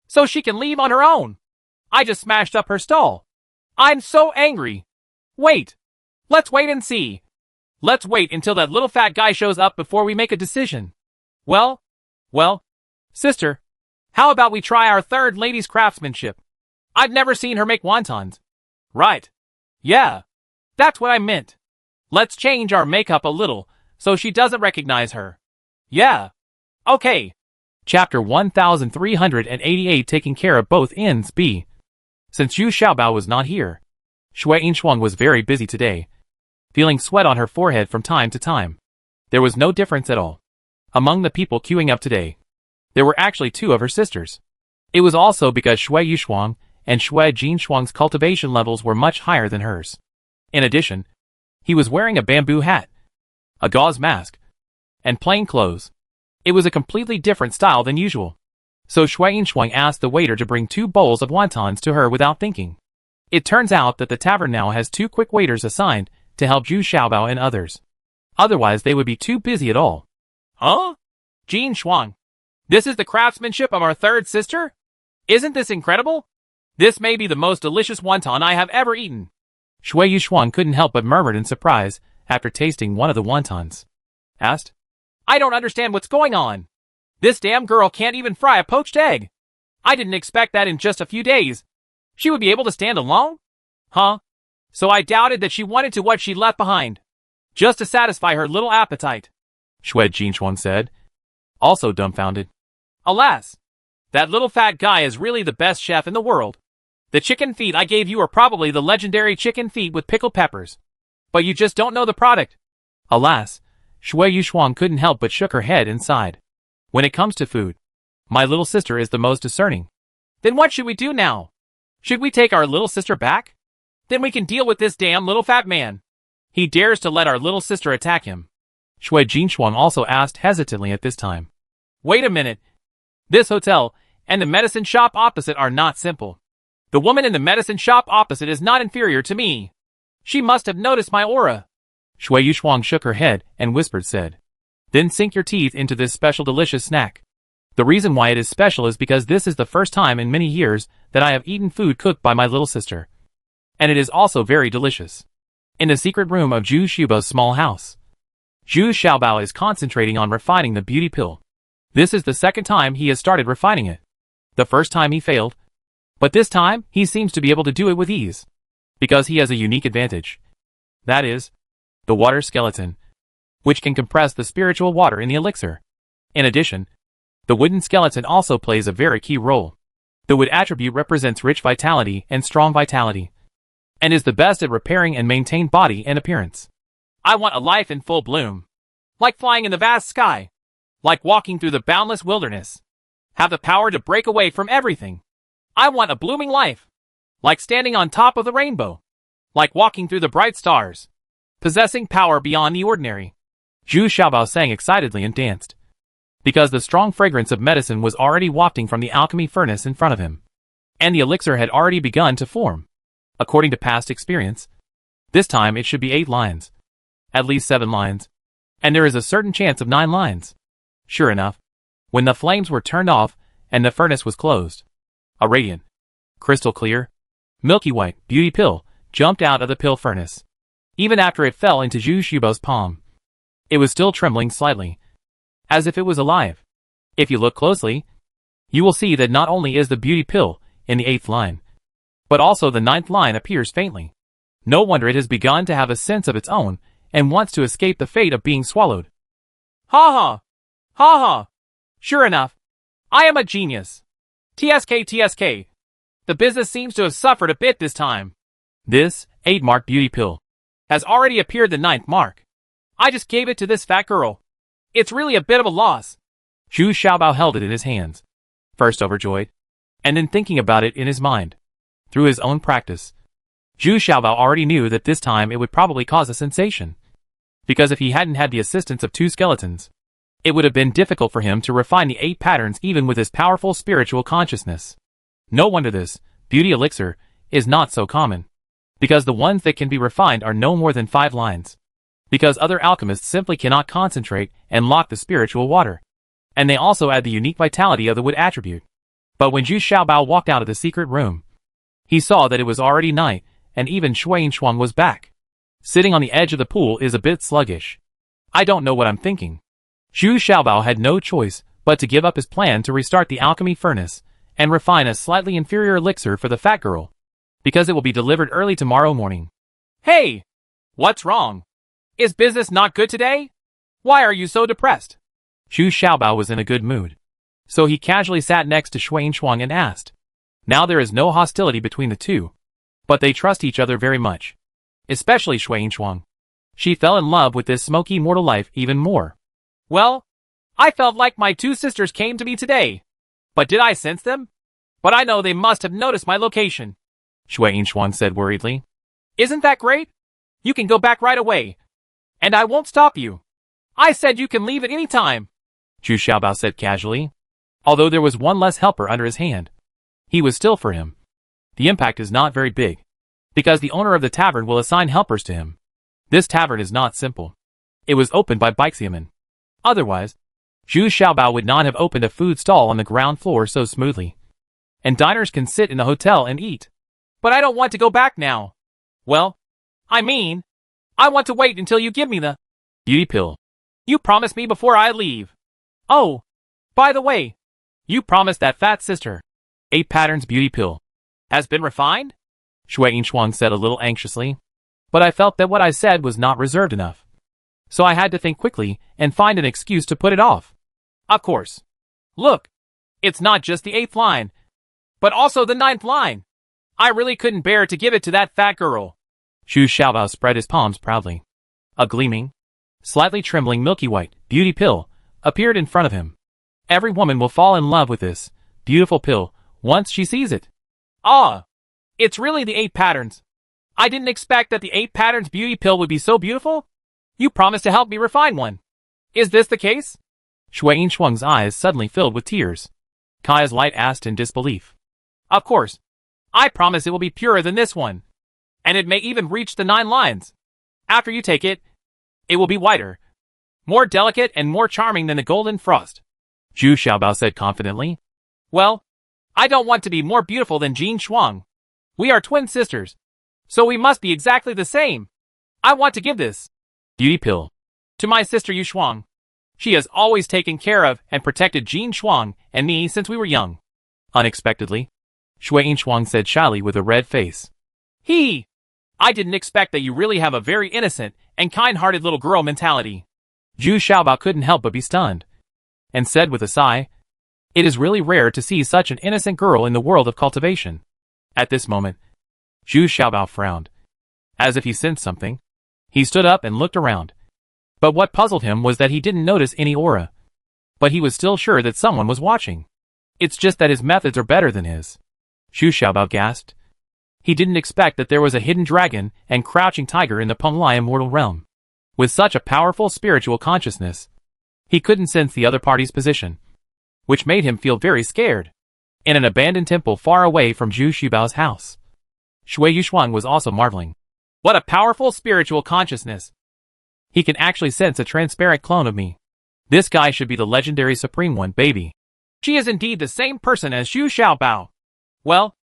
so she can leave on her own. I just smashed up her stall. I'm so angry. Wait. Let's wait and see. Let's wait until that little fat guy shows up before we make a decision. Well, sister, how about we try our third lady's craftsmanship? I've never seen her make wontons. Right. Yeah. That's what I meant. Let's change our makeup a little, so she doesn't recognize her. Yeah. Okay. Chapter 1388 Taking care of both ends B. Since Zhu Xiaobao was not here, Shui Shuang was very busy today, feeling sweat on her forehead from time to time. There was no difference at all. Among the people queuing up today, there were actually two of her sisters. It was also because Shui Shuang and Shui Shuang's cultivation levels were much higher than hers. In addition, he was wearing a bamboo hat, a gauze mask, and plain clothes. It was a completely different style than usual. So Shui Shuang asked the waiter to bring 2 bowls of wontons to her without thinking. It turns out that the tavern now has 2 quick waiters assigned to help Zhu Xiaobao and others. Otherwise they would be too busy at all. Huh? Jin Shuang, this is the craftsmanship of our third sister? Isn't this incredible? This may be the most delicious wonton I have ever eaten. Shui Shuang couldn't help but murmur in surprise after tasting one of the wontons. Asked, I don't understand what's going on. This damn girl can't even fry a poached egg. I didn't expect that in just a few days she would be able to stand alone? Huh? So I doubted that she wanted to what she left behind, just to satisfy her little appetite, Shui Jinshuang said, also dumbfounded. Alas, that little fat guy is really the best chef in the world. The chicken feet I gave you are probably the legendary chicken feet with pickled peppers, but you just don't know the product. Alas, Shui Shuang couldn't help but shook her head and sighed. When it comes to food, my little sister is the most discerning. Then what should we do now? Should we take our little sister back? Then we can deal with this damn little fat man. He dares to let our little sister attack him. Shui Jinshuang also asked hesitantly at this time. Wait a minute. This hotel and the medicine shop opposite are not simple. The woman in the medicine shop opposite is not inferior to me. She must have noticed my aura. Shui Shuang shook her head and whispered said. Then sink your teeth into this special delicious snack. The reason why it is special is because this is the first time in many years that I have eaten food cooked by my little sister. And it is also very delicious. In the secret room of Zhu Xiaobao's small house, Zhu Xiaobao is concentrating on refining the beauty pill. This is the second time he has started refining it. The first time he failed, but this time he seems to be able to do it with ease, because he has a unique advantage. That is, the water skeleton, which can compress the spiritual water in the elixir. In addition, the wooden skeleton also plays a very key role. The wood attribute represents rich vitality and strong vitality, and is the best at repairing and maintain body and appearance. I want a life in full bloom, like flying in the vast sky, like walking through the boundless wilderness. Have the power to break away from everything. I want a blooming life, like standing on top of the rainbow, like walking through the bright stars, possessing power beyond the ordinary. Zhu Xiaobao sang excitedly and danced, because the strong fragrance of medicine was already wafting from the alchemy furnace in front of him, and the elixir had already begun to form. According to past experience, this time it should be 8 lines, at least 7 lines, and there is a certain chance of 9 lines. Sure enough, when the flames were turned off and the furnace was closed, a radiant, crystal clear, milky white beauty pill jumped out of the pill furnace. Even after it fell into Zhu Xiaobao's palm, it was still trembling slightly, as if it was alive. If you look closely, you will see that not only is the beauty pill in the 8th line, but also the 9th line appears faintly. No wonder it has begun to have a sense of its own and wants to escape the fate of being swallowed. Ha ha! Ha ha! Sure enough, I am a genius. TSK. The business seems to have suffered a bit this time. This 8-mark beauty pill has already appeared the 9th mark. I just gave it to this fat girl. It's really a bit of a loss. Zhu Xiaobao held it in his hands, first overjoyed, and then thinking about it in his mind. Through his own practice, Zhu Xiaobao already knew that this time it would probably cause a sensation. Because if he hadn't had the assistance of 2 skeletons, it would have been difficult for him to refine the 8 patterns even with his powerful spiritual consciousness. No wonder this beauty elixir is not so common. Because the ones that can be refined are no more than 5 lines. Because other alchemists simply cannot concentrate and lock the spiritual water. And they also add the unique vitality of the wood attribute. But when Zhu Xiaobao walked out of the secret room, he saw that it was already night, and even Shui Shuang was back. Sitting on the edge of the pool is a bit sluggish. I don't know what I'm thinking. Zhu Xiaobao had no choice but to give up his plan to restart the alchemy furnace and refine a slightly inferior elixir for the fat girl, because it will be delivered early tomorrow morning. Hey! What's wrong? Is business not good today? Why are you so depressed? Zhu Xiaobao was in a good mood, so he casually sat next to Shui Shuang and asked. Now there is no hostility between the two, but they trust each other very much. Especially Shui Shuang. She fell in love with this smoky mortal life even more. Well, I felt like my 2 sisters came to me today. But did I sense them? But I know they must have noticed my location. Shui Shuang said worriedly. Isn't that great? You can go back right away. And I won't stop you. I said you can leave at any time. Zhu Xiaobao said casually. Although there was one less helper under his hand, he was still for him. The impact is not very big, because the owner of the tavern will assign helpers to him. This tavern is not simple. It was opened by Baixiaman. Otherwise, Zhu Xiaobao would not have opened a food stall on the ground floor so smoothly. And diners can sit in the hotel and eat. But I don't want to go back now. Well, I mean, I want to wait until you give me the beauty pill. You promised me before I leave. Oh, by the way, you promised that fat sister. 8 patterns beauty pill has been refined? Shui Shuang said a little anxiously. But I felt that what I said was not reserved enough. So I had to think quickly and find an excuse to put it off. Of course. Look, it's not just the 8th line, but also the 9th line. I really couldn't bear to give it to that fat girl. Zhu Xiaobao spread his palms proudly. A gleaming, slightly trembling milky white beauty pill appeared in front of him. Every woman will fall in love with this beautiful pill once she sees it. Ah, it's really the 8 patterns. I didn't expect that the 8 patterns beauty pill would be so beautiful. You promised to help me refine one. Is this the case? Shui Shuang's eyes suddenly filled with tears. Kaya's light asked in disbelief. Of course. I promise it will be purer than this one. And it may even reach the 9 lines. After you take it, it will be whiter, more delicate and more charming than the golden frost. Zhu Xiaobao said confidently. Well, I don't want to be more beautiful than Jin Shuang. We are twin sisters, so we must be exactly the same. I want to give this beauty pill to my sister Yu Shuang. She has always taken care of and protected Jin Shuang and me since we were young. Unexpectedly, Shui Shuang said shyly with a red face. I didn't expect that you really have a very innocent and kind-hearted little girl mentality. Zhu Xiaobao couldn't help but be stunned, and said with a sigh, It is really rare to see such an innocent girl in the world of cultivation. At this moment, Zhu Xiaobao frowned. As if he sensed something, he stood up and looked around. But what puzzled him was that he didn't notice any aura. But he was still sure that someone was watching. It's just that his methods are better than his. Zhu Xiaobao gasped. He didn't expect that there was a hidden dragon and crouching tiger in the Penglai immortal realm. With such a powerful spiritual consciousness, he couldn't sense the other party's position, which made him feel very scared. In an abandoned temple far away from Zhu Xiaobao's house, Shui Shuang was also marveling. What a powerful spiritual consciousness! He can actually sense a transparent clone of me. This guy should be the legendary Supreme One, baby. She is indeed the same person as Zhu Xiaobao. Well,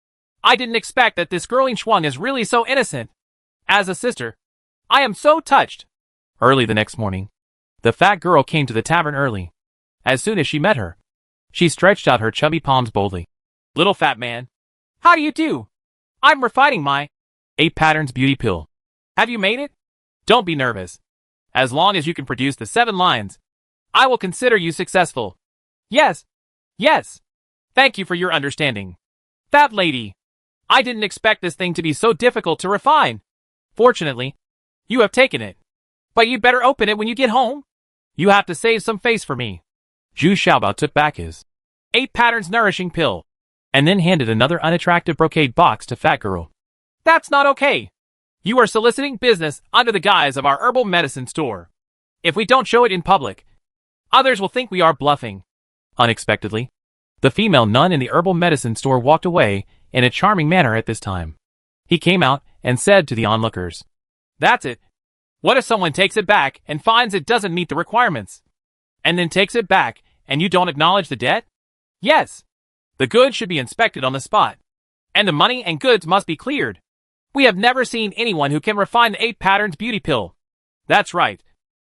I didn't expect that this girl Xuan is really so innocent. As a sister, I am so touched. Early the next morning, the fat girl came to the tavern early. As soon as she met her, she stretched out her chubby palms boldly. Little fat man, how do you do? I'm refining my 8 patterns beauty pill. Have you made it? Don't be nervous. As long as you can produce the 7 lines, I will consider you successful. Yes. Yes. Thank you for your understanding. Fat lady, I didn't expect this thing to be so difficult to refine. Fortunately, you have taken it. But you'd better open it when you get home. You have to save some face for me. Zhu Xiaobao took back his 8 patterns nourishing pill, and then handed another unattractive brocade box to fat girl. That's not okay. You are soliciting business under the guise of our herbal medicine store. If we don't show it in public, others will think we are bluffing. Unexpectedly, the female nun in the herbal medicine store walked away in a charming manner at this time. He came out and said to the onlookers, That's it. What if someone takes it back and finds it doesn't meet the requirements? And then takes it back and you don't acknowledge the debt? Yes. The goods should be inspected on the spot. And the money and goods must be cleared. We have never seen anyone who can refine the 8 patterns beauty pill. That's right.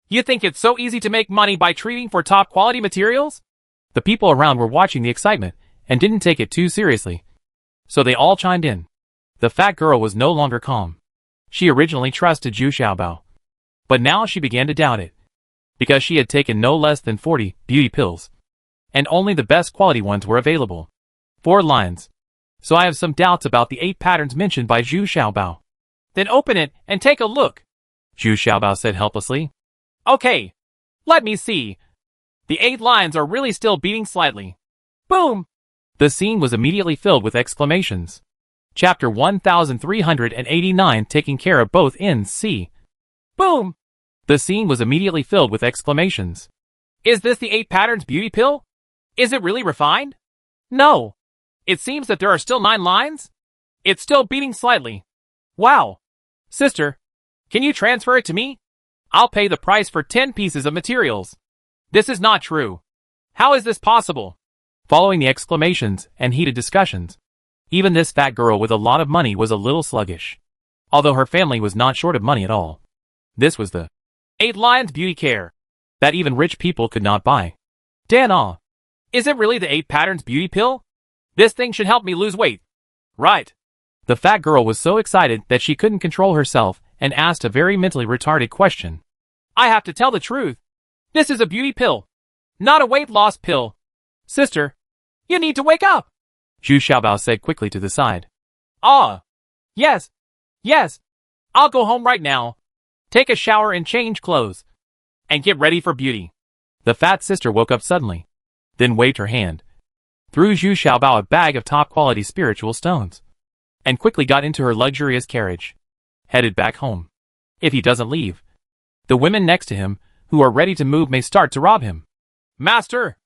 You think it's so easy to make money by treating for top quality materials? The people around were watching the excitement and didn't take it too seriously. So they all chimed in. The fat girl was no longer calm. She originally trusted Zhu Xiaobao, but now she began to doubt it, because she had taken no less than 40 beauty pills, and only the best quality ones were available. 4 lines. So I have some doubts about the 8 patterns mentioned by Zhu Xiaobao. Then open it and take a look, Zhu Xiaobao said helplessly. Okay, let me see. The 8 lines are really still beating slightly. Boom! The scene was immediately filled with exclamations. Chapter 1389 Taking Care of Both Ends C. Boom! The scene was immediately filled with exclamations. Is this the 8 patterns beauty pill? Is it really refined? No. It seems that there are still 9 lines. It's still beating slightly. Wow. Sister, can you transfer it to me? I'll pay the price for 10 pieces of materials. This is not true. How is this possible? Following the exclamations and heated discussions, even this fat girl with a lot of money was a little sluggish. Although her family was not short of money at all. This was the 8 lines beauty care that even rich people could not buy. Dan, is it really the 8 patterns beauty pill? This thing should help me lose weight. Right. The fat girl was so excited that she couldn't control herself and asked a very mentally retarded question. I have to tell the truth. This is a beauty pill, not a weight loss pill. Sister, you need to wake up, Zhu Xiaobao said quickly to the side. Yes. I'll go home right now, take a shower and change clothes, and get ready for beauty. The fat sister woke up suddenly, then waved her hand, threw Zhu Xiaobao a bag of top-quality spiritual stones, and quickly got into her luxurious carriage, headed back home. If he doesn't leave, the women next to him, who are ready to move, may start to rob him. Master,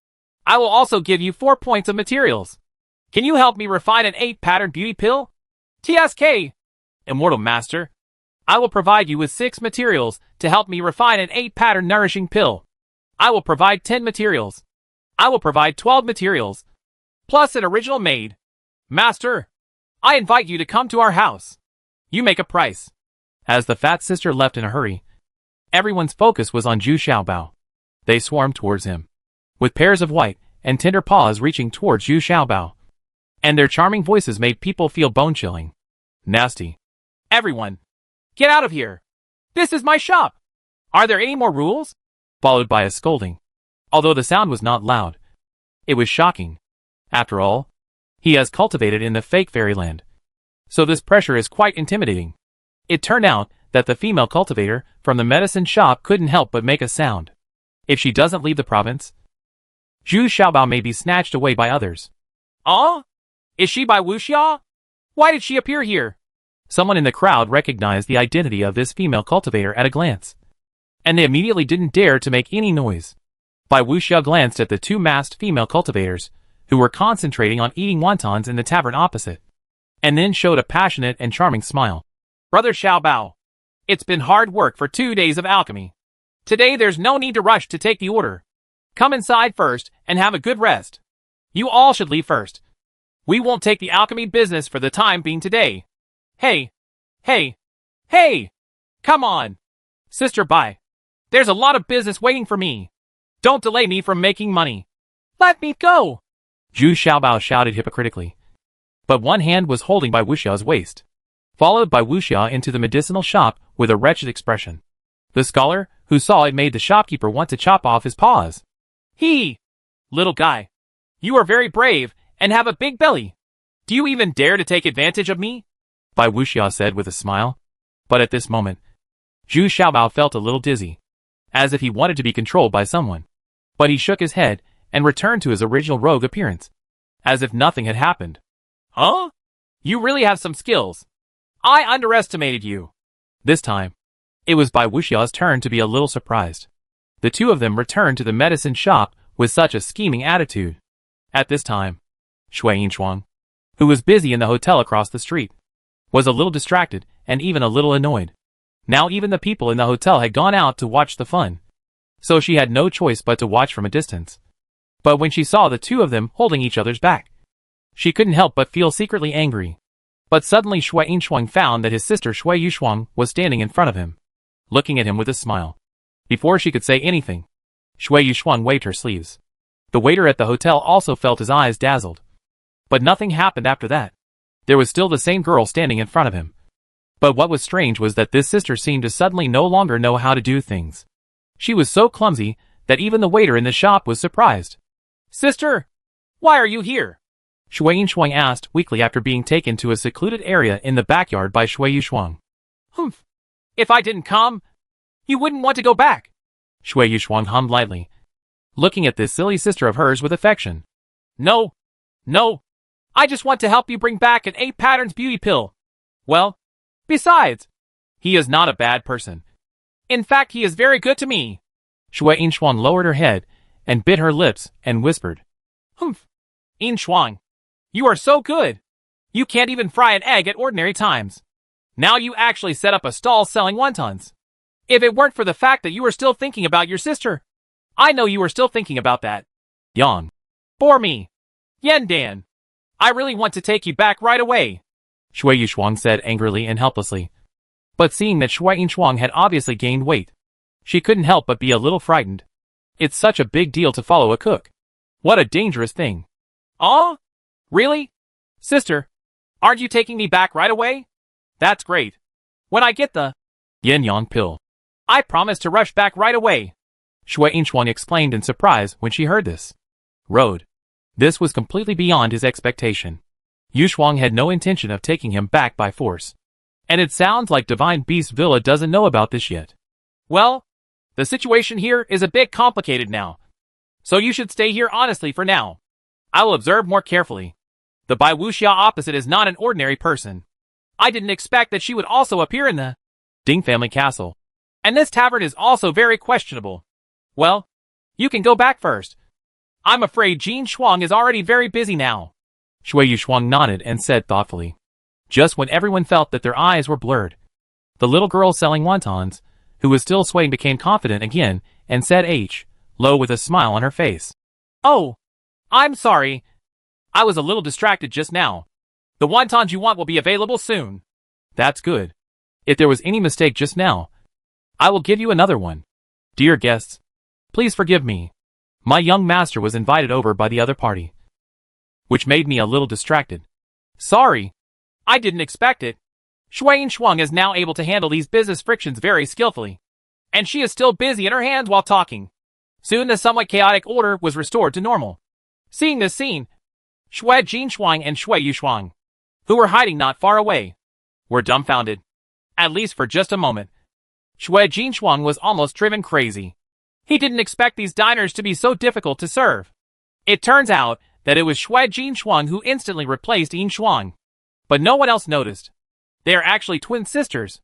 I will also give you 4 points of materials. Can you help me refine an 8 pattern beauty pill? TSK! Immortal Master, I will provide you with 6 materials to help me refine an 8 pattern nourishing pill. I will provide 10 materials. I will provide 12 materials, plus an original maid. Master, I invite you to come to our house. You make a price. As the fat sister left in a hurry, everyone's focus was on Zhu Xiaobao. They swarmed towards him, with pairs of white and tender paws reaching towards Zhu Xiaobao, and their charming voices made people feel bone-chilling. Nasty. Everyone, get out of here. This is my shop. Are there any more rules? Followed by a scolding. Although the sound was not loud, it was shocking. After all, he has cultivated in the fake fairyland, so this pressure is quite intimidating. It turned out that the female cultivator from the medicine shop couldn't help but make a sound. If she doesn't leave the province, Zhu Xiaobao may be snatched away by others. Is she by Wuxia? Why did she appear here? Someone in the crowd recognized the identity of this female cultivator at a glance, and they immediately didn't dare to make any noise. Bai Wuxia glanced at the 2 masked female cultivators, who were concentrating on eating wontons in the tavern opposite, and then showed a passionate and charming smile. Brother Xiaobao, it's been hard work for 2 days of alchemy. Today there's no need to rush to take the order. Come inside first and have a good rest. You all should leave first. We won't take the alchemy business for the time being today. Hey! Hey! Hey! Come on! Sister, bye. There's a lot of business waiting for me. Don't delay me from making money. Let me go! Zhu Xiaobao shouted hypocritically. But one hand was holding by Wuxia's waist, followed by Wuxia into the medicinal shop with a wretched expression. The scholar, who saw it, made the shopkeeper want to chop off his paws. Little guy. You are very brave and have a big belly. Do you even dare to take advantage of me? Bai Wuxia said with a smile. But at this moment, Zhu Xiaobao felt a little dizzy, as if he wanted to be controlled by someone. But he shook his head and returned to his original rogue appearance, as if nothing had happened. Huh? You really have some skills. I underestimated you. This time, it was Bai Wuxia's turn to be a little surprised. The two of them returned to the medicine shop with such a scheming attitude. At this time, Shui Yinshuang, who was busy in the hotel across the street, was a little distracted and even a little annoyed. Now even the people in the hotel had gone out to watch the fun, so she had no choice but to watch from a distance. But when she saw the two of them holding each other's back, she couldn't help but feel secretly angry. But suddenly Shui Yinshuang found that his sister Shui Yushuang was standing in front of him, looking at him with a smile. Before she could say anything, Shui Yushuang waved her sleeves. The waiter at the hotel also felt his eyes dazzled. But nothing happened after that. There was still the same girl standing in front of him. But what was strange was that this sister seemed to suddenly no longer know how to do things. She was so clumsy that even the waiter in the shop was surprised. Sister, why are you here? Shui Yinshuang asked weakly after being taken to a secluded area in the backyard by Shui Yushuang. Humph. If I didn't come, you wouldn't want to go back. Shui Yushuang hummed lightly, looking at this silly sister of hers with affection. No. I just want to help you bring back an 8 patterns beauty pill. Well, besides, he is not a bad person. In fact, he is very good to me. Shui Yinshuang lowered her head and bit her lips and whispered. Humph. Yinshuang, you are so good. You can't even fry an egg at ordinary times. Now you actually set up a stall selling wontons. If it weren't for the fact that you were still thinking about your sister. I know you were still thinking about that. Yang. Bore me. Yandan. I really want to take you back right away. Shui Yushuang said angrily and helplessly. But seeing that Shui Yinshuang had obviously gained weight, she couldn't help but be a little frightened. It's such a big deal to follow a cook. What a dangerous thing. Aw? Really? Sister, aren't you taking me back right away? That's great. When I get the yin yang pill, I promise to rush back right away. Shui Yinshuang exclaimed in surprise when she heard this. Road. This was completely beyond his expectation. Yushuang had no intention of taking him back by force. And it sounds like Divine Beast Villa doesn't know about this yet. Well, the situation here is a bit complicated now. So you should stay here honestly for now. I will observe more carefully. The Bai Wuxia opposite is not an ordinary person. I didn't expect that she would also appear in the Ding family castle. And this tavern is also very questionable. Well, you can go back first. I'm afraid Jin Shuang is already very busy now. Shui Yushuang nodded and said thoughtfully. Just when everyone felt that their eyes were blurred, the little girl selling wontons, who was still swaying, became confident again and said low with a smile on her face. Oh, I'm sorry. I was a little distracted just now. The wontons you want will be available soon. That's good. If there was any mistake just now, I will give you another one. Dear guests, please forgive me. My young master was invited over by the other party, which made me a little distracted. Sorry. I didn't expect it. Shui Yinshuang is now able to handle these business frictions very skillfully. And she is still busy in her hands while talking. Soon the somewhat chaotic order was restored to normal. Seeing this scene, Shui Jinshuang and Shui Yushuang, who were hiding not far away, were dumbfounded. At least for just a moment. Shui Jinshuang was almost driven crazy. He didn't expect these diners to be so difficult to serve. It turns out that it was Shui Jinshuang who instantly replaced Yin Shuang. But no one else noticed. They are actually twin sisters.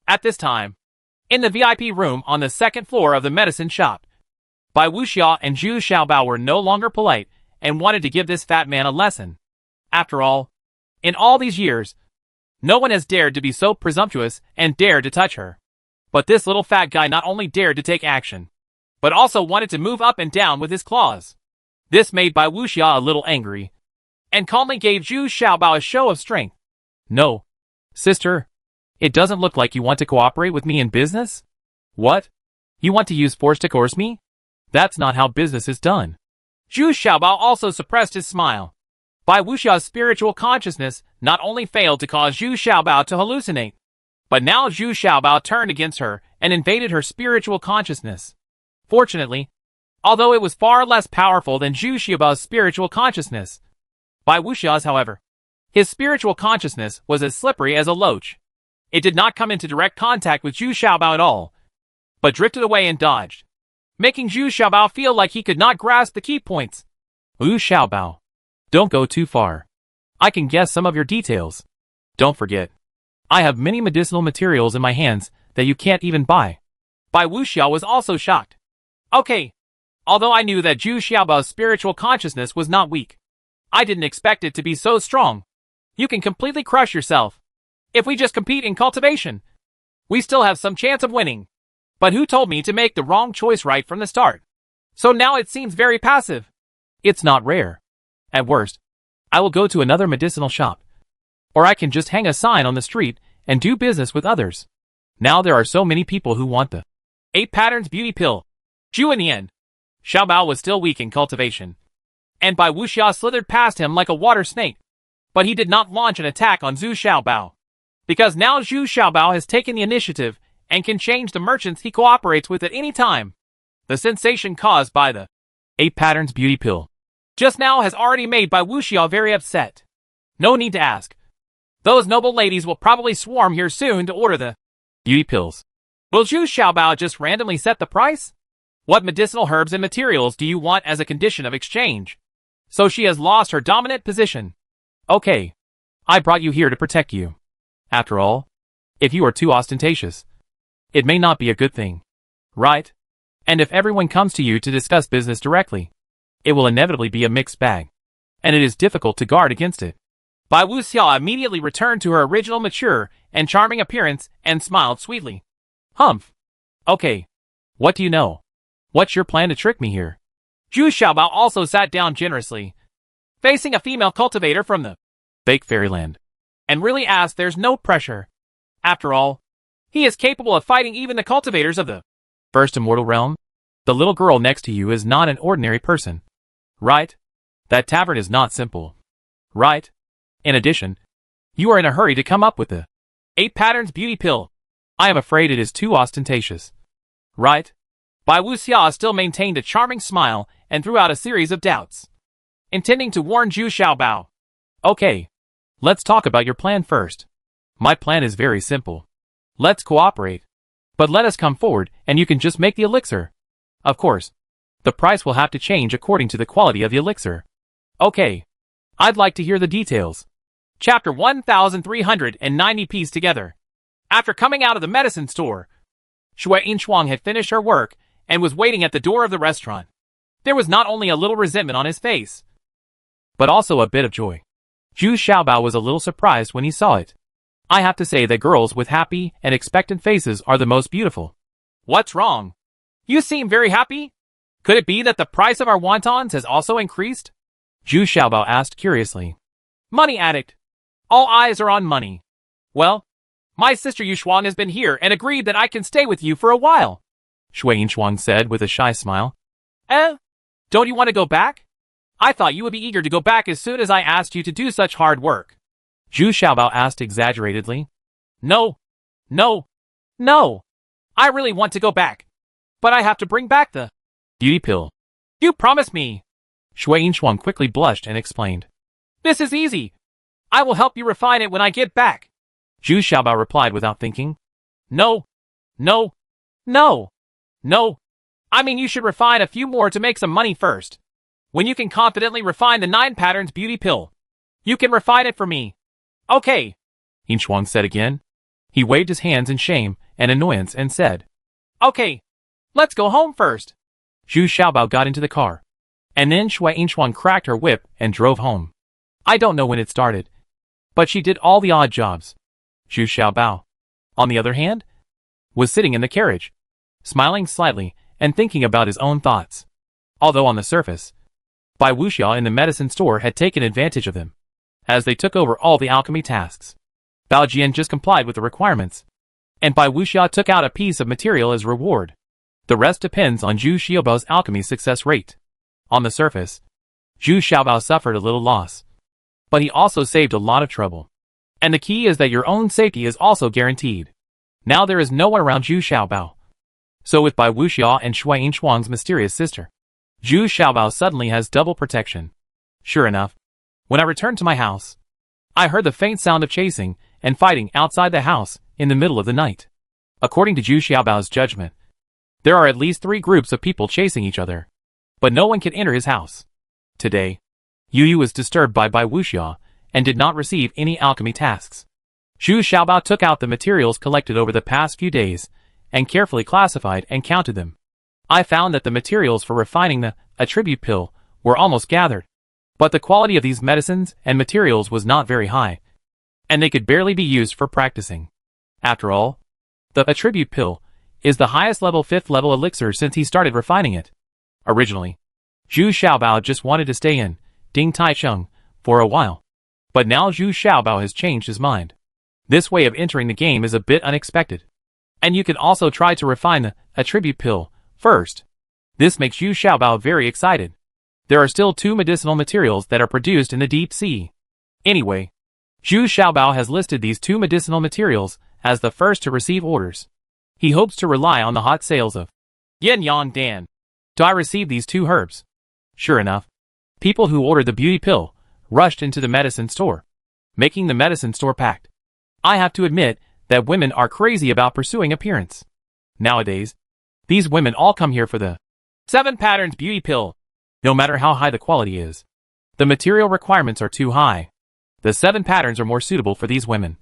At this time, in the VIP room on the second floor of the medicine shop, Bai Wuxia and Zhu Xiaobao were no longer polite and wanted to give this fat man a lesson. After all, in all these years, no one has dared to be so presumptuous and dared to touch her. But this little fat guy not only dared to take action, but also wanted to move up and down with his claws. This made Bai Wuxia a little angry, and calmly gave Zhu Xiaobao a show of strength. No, sister. It doesn't look like you want to cooperate with me in business. What? You want to use force to coerce me? That's not how business is done. Zhu Xiaobao also suppressed his smile. Bai Wuxia's spiritual consciousness not only failed to cause Zhu Xiaobao to hallucinate, but now Zhu Xiaobao turned against her and invaded her spiritual consciousness. Fortunately, although it was far less powerful than Zhu Xiaobao's spiritual consciousness, Bai Wuxia's, however, his spiritual consciousness was as slippery as a loach. It did not come into direct contact with Zhu Xiaobao at all, but drifted away and dodged, making Zhu Xiaobao feel like he could not grasp the key points. Zhu Xiaobao, don't go too far. I can guess some of your details. Don't forget, I have many medicinal materials in my hands that you can't even buy. Bai Wuxia was also shocked. Okay, although I knew that Zhu Xiaobao's spiritual consciousness was not weak, I didn't expect it to be so strong. You can completely crush yourself. If we just compete in cultivation, we still have some chance of winning. But who told me to make the wrong choice right from the start? So now it seems very passive. It's not rare. At worst, I will go to another medicinal shop. Or I can just hang a sign on the street and do business with others. Now there are so many people who want the 8 Patterns Beauty Pill. Zhu in the end, Xiaobao was still weak in cultivation, and Bai Wuxia slithered past him like a water snake. But he did not launch an attack on Zhu Xiaobao, because now Zhu Xiaobao has taken the initiative and can change the merchants he cooperates with at any time. The sensation caused by the 8 Patterns Beauty Pill just now has already made Bai Wuxia very upset. No need to ask. Those noble ladies will probably swarm here soon to order the beauty pills. Will Zhu Xiaobao just randomly set the price? What medicinal herbs and materials do you want as a condition of exchange? So she has lost her dominant position. Okay, I brought you here to protect you. After all, if you are too ostentatious, it may not be a good thing, right? And if everyone comes to you to discuss business directly, it will inevitably be a mixed bag, and it is difficult to guard against it. Bai Wuxia immediately returned to her original mature and charming appearance and smiled sweetly. Humph. Okay, what do you know? What's your plan to trick me here? Zhu Xiaobao also sat down generously, facing a female cultivator from the fake fairyland, and really asked there's no pressure. After all, he is capable of fighting even the cultivators of the first immortal realm. The little girl next to you is not an ordinary person, right? That tavern is not simple, right? In addition, you are in a hurry to come up with the 8 Patterns Beauty Pill. I am afraid it is too ostentatious, right? Bai Wuxia still maintained a charming smile and threw out a series of doubts, intending to warn Zhu Xiaobao. Okay, let's talk about your plan first. My plan is very simple. Let's cooperate. But let us come forward and you can just make the elixir. Of course, the price will have to change according to the quality of the elixir. Okay, I'd like to hear the details. Chapter 1390 pieced together. After coming out of the medicine store, Shui Yinchuang had finished her work and was waiting at the door of the restaurant. There was not only a little resentment on his face, but also a bit of joy. Zhu Xiaobao was a little surprised when he saw it. I have to say that girls with happy and expectant faces are the most beautiful. What's wrong? You seem very happy? Could it be that the price of our wontons has also increased? Zhu Xiaobao asked curiously. Money addict. All eyes are on money. Well, my sister Yushuang has been here and agreed that I can stay with you for a while, Shui Yinchuang said with a shy smile. Don't you want to go back? I thought you would be eager to go back as soon as I asked you to do such hard work. Zhu Xiaobao asked exaggeratedly. No. I really want to go back. But I have to bring back the beauty pill. You promised me. Shui Yinchuang quickly blushed and explained. This is easy. I will help you refine it when I get back. Zhu Xiaobao replied without thinking. No. I mean, you should refine a few more to make some money first. When you can confidently refine the 9 Patterns Beauty Pill, you can refine it for me. Okay, Yinchuang said again. He waved his hands in shame and annoyance and said, Okay, let's go home first. Zhu Xiaobao got into the car, and then Shui Yinchuang cracked her whip and drove home. I don't know when it started, but she did all the odd jobs. Zhu Xiaobao, on the other hand, was sitting in the carriage, smiling slightly and thinking about his own thoughts. Although on the surface, Bai Wuxiao in the medicine store had taken advantage of them, as they took over all the alchemy tasks. Bao Jian just complied with the requirements, and Bai Wuxiao took out a piece of material as reward. The rest depends on Zhu Xiaobao's alchemy success rate. On the surface, Zhu Xiaobao suffered a little loss, but he also saved a lot of trouble. And the key is that your own safety is also guaranteed. Now there is no one around Zhu Xiaobao. So with Bai Wuxiao and Shui Yinshuang's mysterious sister, Zhu Xiaobao suddenly has double protection. Sure enough, when I returned to my house, I heard the faint sound of chasing and fighting outside the house in the middle of the night. According to Zhu Xiaobao's judgment, there are at least 3 groups of people chasing each other, but no one can enter his house. Today, Yu Yu was disturbed by Bai Wuxiao and did not receive any alchemy tasks. Zhu Xiaobao took out the materials collected over the past few days and carefully classified and counted them. I found that the materials for refining the attribute pill were almost gathered, but the quality of these medicines and materials was not very high, and they could barely be used for practicing. After all, the attribute pill is the highest level 5th level elixir since he started refining it. Originally, Zhu Xiaobao just wanted to stay in Ding Taichung for a while, but now Zhu Xiaobao has changed his mind. This way of entering the game is a bit unexpected, and you can also try to refine the attribute pill first. This makes Zhu Xiaobao very excited. There are still 2 medicinal materials that are produced in the deep sea. Anyway, Zhu Xiaobao has listed these 2 medicinal materials as the first to receive orders. He hopes to rely on the hot sales of Yin Yang Dan. Do I receive these 2 herbs? Sure enough, people who ordered the beauty pill rushed into the medicine store, making the medicine store packed. I have to admit that women are crazy about pursuing appearance. Nowadays, these women all come here for the 7 patterns beauty pill. No matter how high the quality is, the material requirements are too high. The 7 patterns are more suitable for these women.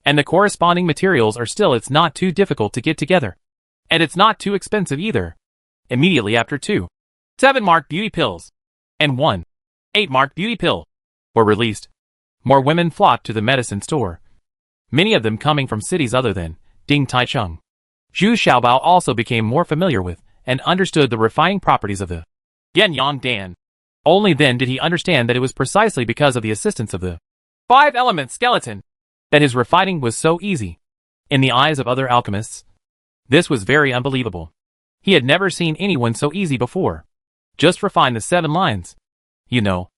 And the corresponding materials are still it's not too difficult to get together. And it's not too expensive either. Immediately after 2 7-marked beauty pills and 1 8-marked beauty pill were released, more women flocked to the medicine store, many of them coming from cities other than Ding Taichung. Zhu Xiaobao also became more familiar with and understood the refining properties of the Yin Yang Dan. Only then did he understand that it was precisely because of the assistance of the 5-element skeleton that his refining was so easy. In the eyes of other alchemists, this was very unbelievable. He had never seen anyone so easy before. Just refine the 7 lines. You know,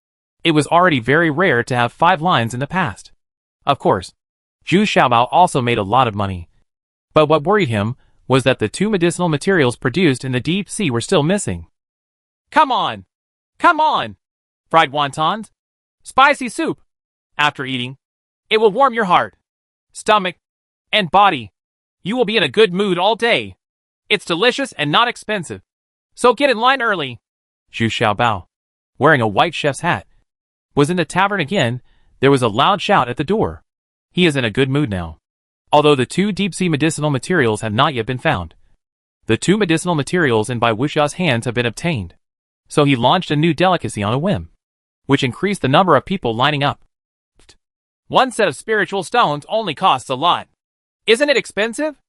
it was already very rare to have 5 lines in the past. Of course, Zhu Xiaobao also made a lot of money. But what worried him was that the 2 medicinal materials produced in the deep sea were still missing. Come on! Come on! Fried wontons? Spicy soup! After eating, it will warm your heart, stomach, and body. You will be in a good mood all day. It's delicious and not expensive. So get in line early. Zhu Xiaobao, wearing a white chef's hat, was in the tavern again. There was a loud shout at the door. He is in a good mood now. Although the 2 deep-sea medicinal materials have not yet been found, the 2 medicinal materials in Bai Wuxiao's hands have been obtained. So he launched a new delicacy on a whim, which increased the number of people lining up. 1 set of spiritual stones only costs a lot. Isn't it expensive?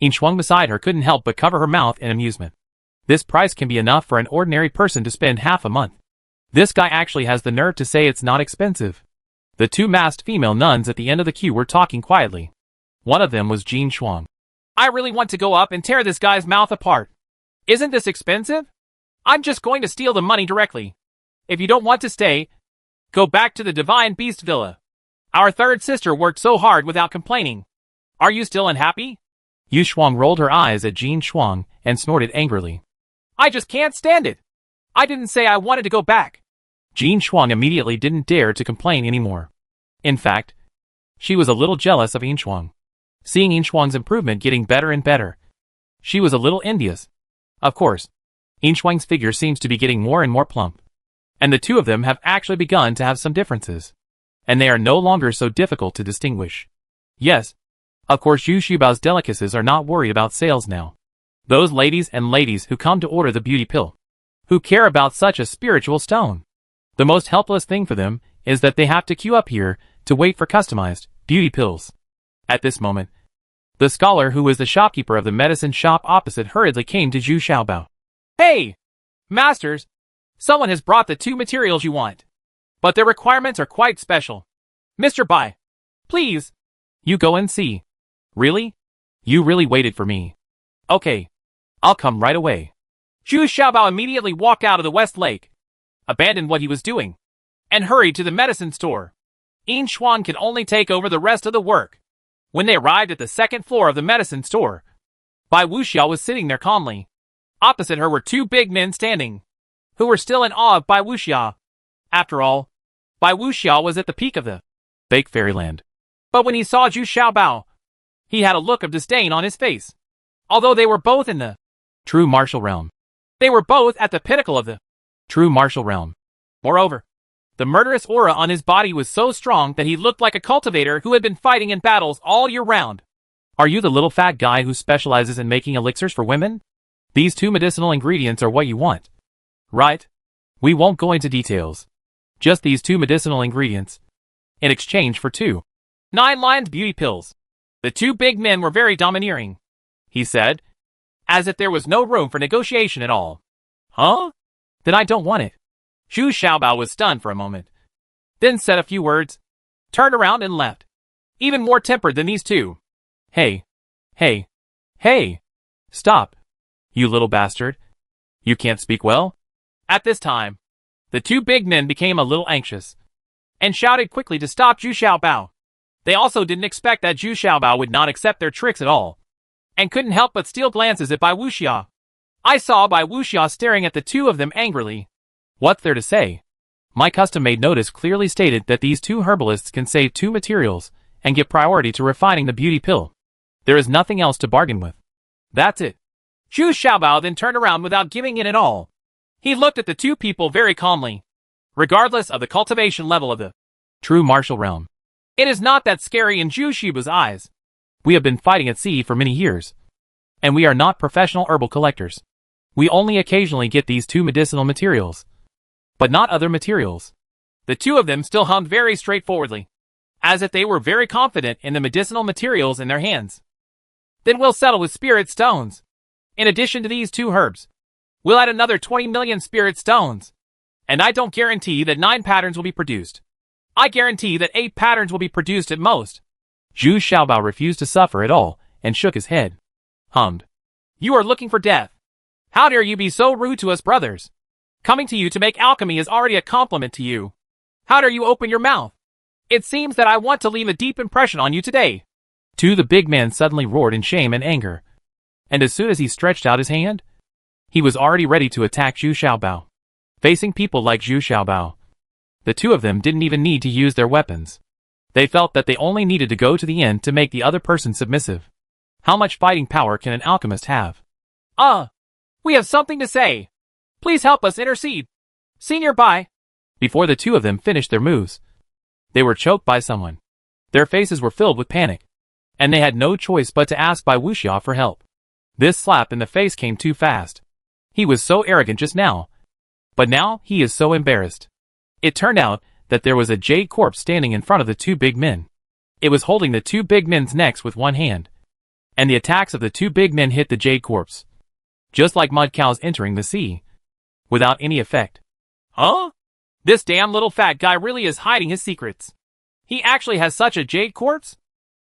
Yinshuang beside her couldn't help but cover her mouth in amusement. This price can be enough for an ordinary person to spend half a month. This guy actually has the nerve to say it's not expensive. The 2 masked female nuns at the end of the queue were talking quietly. One of them was Jin Shuang. I really want to go up and tear this guy's mouth apart. Isn't this expensive? I'm just going to steal the money directly. If you don't want to stay, go back to the Divine Beast Villa. Our 3rd sister worked so hard without complaining. Are you still unhappy? Yu Shuang rolled her eyes at Jin Shuang and snorted angrily. I just can't stand it. I didn't say I wanted to go back. Jin Shuang immediately didn't dare to complain anymore. In fact, she was a little jealous of Yinshuang. Seeing Yinshuang's improvement getting better and better, she was a little envious. Of course, Yinshuang's figure seems to be getting more and more plump, and the 2 of them have actually begun to have some differences, and they are no longer so difficult to distinguish. Yes, of course Zhu Xiaobao's delicacies are not worried about sales now. Those ladies who come to order the beauty pill, who care about such a spiritual stone. The most helpless thing for them is that they have to queue up here to wait for customized beauty pills. At this moment, The scholar, who was the shopkeeper of the medicine shop opposite, hurriedly came to Zhu Xiaobao. Hey! Masters! Someone has brought the 2 materials you want. But their requirements are quite special. Mr. Bai, please! You go and see. Really? You really waited for me. Okay. I'll come right away. Zhu Xiaobao immediately walked out of the West Lake, abandoned what he was doing, and hurried to the medicine store. Yin Xuan could only take over the rest of the work. When they arrived at the 2nd floor of the medicine store, Bai Wuxiao was sitting there calmly. Opposite her were 2 big men standing, who were still in awe of Bai Wuxiao. After all, Bai Wuxiao was at the peak of the fake fairyland. But when he saw Zhu Xiaobao, he had a look of disdain on his face. Although they were both in the true martial realm, they were both at the pinnacle of the true martial realm. Moreover, the murderous aura on his body was so strong that he looked like a cultivator who had been fighting in battles all year round. Are you the little fat guy who specializes in making elixirs for women? These 2 medicinal ingredients are what you want, right? We won't go into details. Just these 2 medicinal ingredients, in exchange for 2 9-lined beauty pills. The 2 big men were very domineering, he said, as if there was no room for negotiation at all. Huh? Then I don't want it. Zhu Xiaobao was stunned for a moment, then said a few words, turned around and left, even more tempered than these 2. Hey! Hey! Hey! Stop! You little bastard! You can't speak well? At this time, the 2 big men became a little anxious, and shouted quickly to stop Zhu Xiaobao. They also didn't expect that Zhu Xiaobao would not accept their tricks at all, and couldn't help but steal glances at Bai Wuxiao. I saw Bai Wuxiao staring at the 2 of them angrily. What's there to say? My custom-made notice clearly stated that these 2 herbalists can save 2 materials and give priority to refining the beauty pill. There is nothing else to bargain with. That's it. Zhu Xiaobao then turned around without giving in at all. He looked at the 2 people very calmly. Regardless of the cultivation level of the true martial realm, it is not that scary in Zhu Shiba's eyes. We have been fighting at sea for many years, and we are not professional herbal collectors. We only occasionally get these 2 medicinal materials, but not other materials. The 2 of them still hummed very straightforwardly, as if they were very confident in the medicinal materials in their hands. Then we'll settle with spirit stones. In addition to these 2 herbs, we'll add another 20 million spirit stones. And I don't guarantee that 9 patterns will be produced. I guarantee that 8 patterns will be produced at most. Zhu Xiaobao refused to suffer at all, and shook his head. Hummed. You are looking for death. How dare you be so rude to us brothers? Coming to you to make alchemy is already a compliment to you. How dare you open your mouth? It seems that I want to leave a deep impression on you today. The big man suddenly roared in shame and anger. And as soon as he stretched out his hand, he was already ready to attack Zhu Xiaobao. Facing people like Zhu Xiaobao, the 2 of them didn't even need to use their weapons. They felt that they only needed to go to the end to make the other person submissive. How much fighting power can an alchemist have? We have something to say. Please help us intercede. Senior Bai. Before the 2 of them finished their moves, they were choked by someone. Their faces were filled with panic, and they had no choice but to ask Bai Wuxiao for help. This slap in the face came too fast. He was so arrogant just now, but now he is so embarrassed. It turned out that there was a jade corpse standing in front of the 2 big men. It was holding the 2 big men's necks with one hand, and the attacks of the 2 big men hit the jade corpse, just like mud cows entering the sea, without any effect. Huh? This damn little fat guy really is hiding his secrets. He actually has such a jade corpse?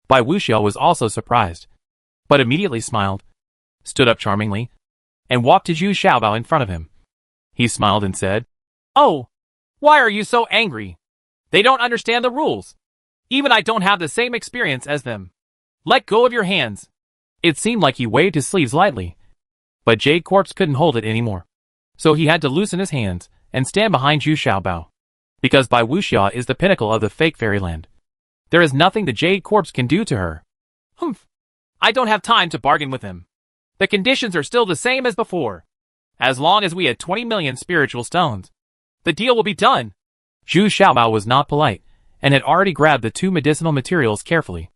Bai Wuxiao was also surprised, but immediately smiled, stood up charmingly, and walked to Zhu Xiaobao in front of him. He smiled and said, "Oh, why are you so angry? They don't understand the rules. Even I don't have the same experience as them. Let go of your hands." It seemed like he waved his sleeves lightly, but Jade Corpse couldn't hold it anymore. So he had to loosen his hands and stand behind Zhu Xiaobao. Because Bai Wuxiao is the pinnacle of the fake fairyland. There is nothing the Jade Corpse can do to her. Humph. I don't have time to bargain with him. The conditions are still the same as before. As long as we had 20 million spiritual stones, the deal will be done. Zhu Xiaobao was not polite, and had already grabbed the 2 medicinal materials carefully.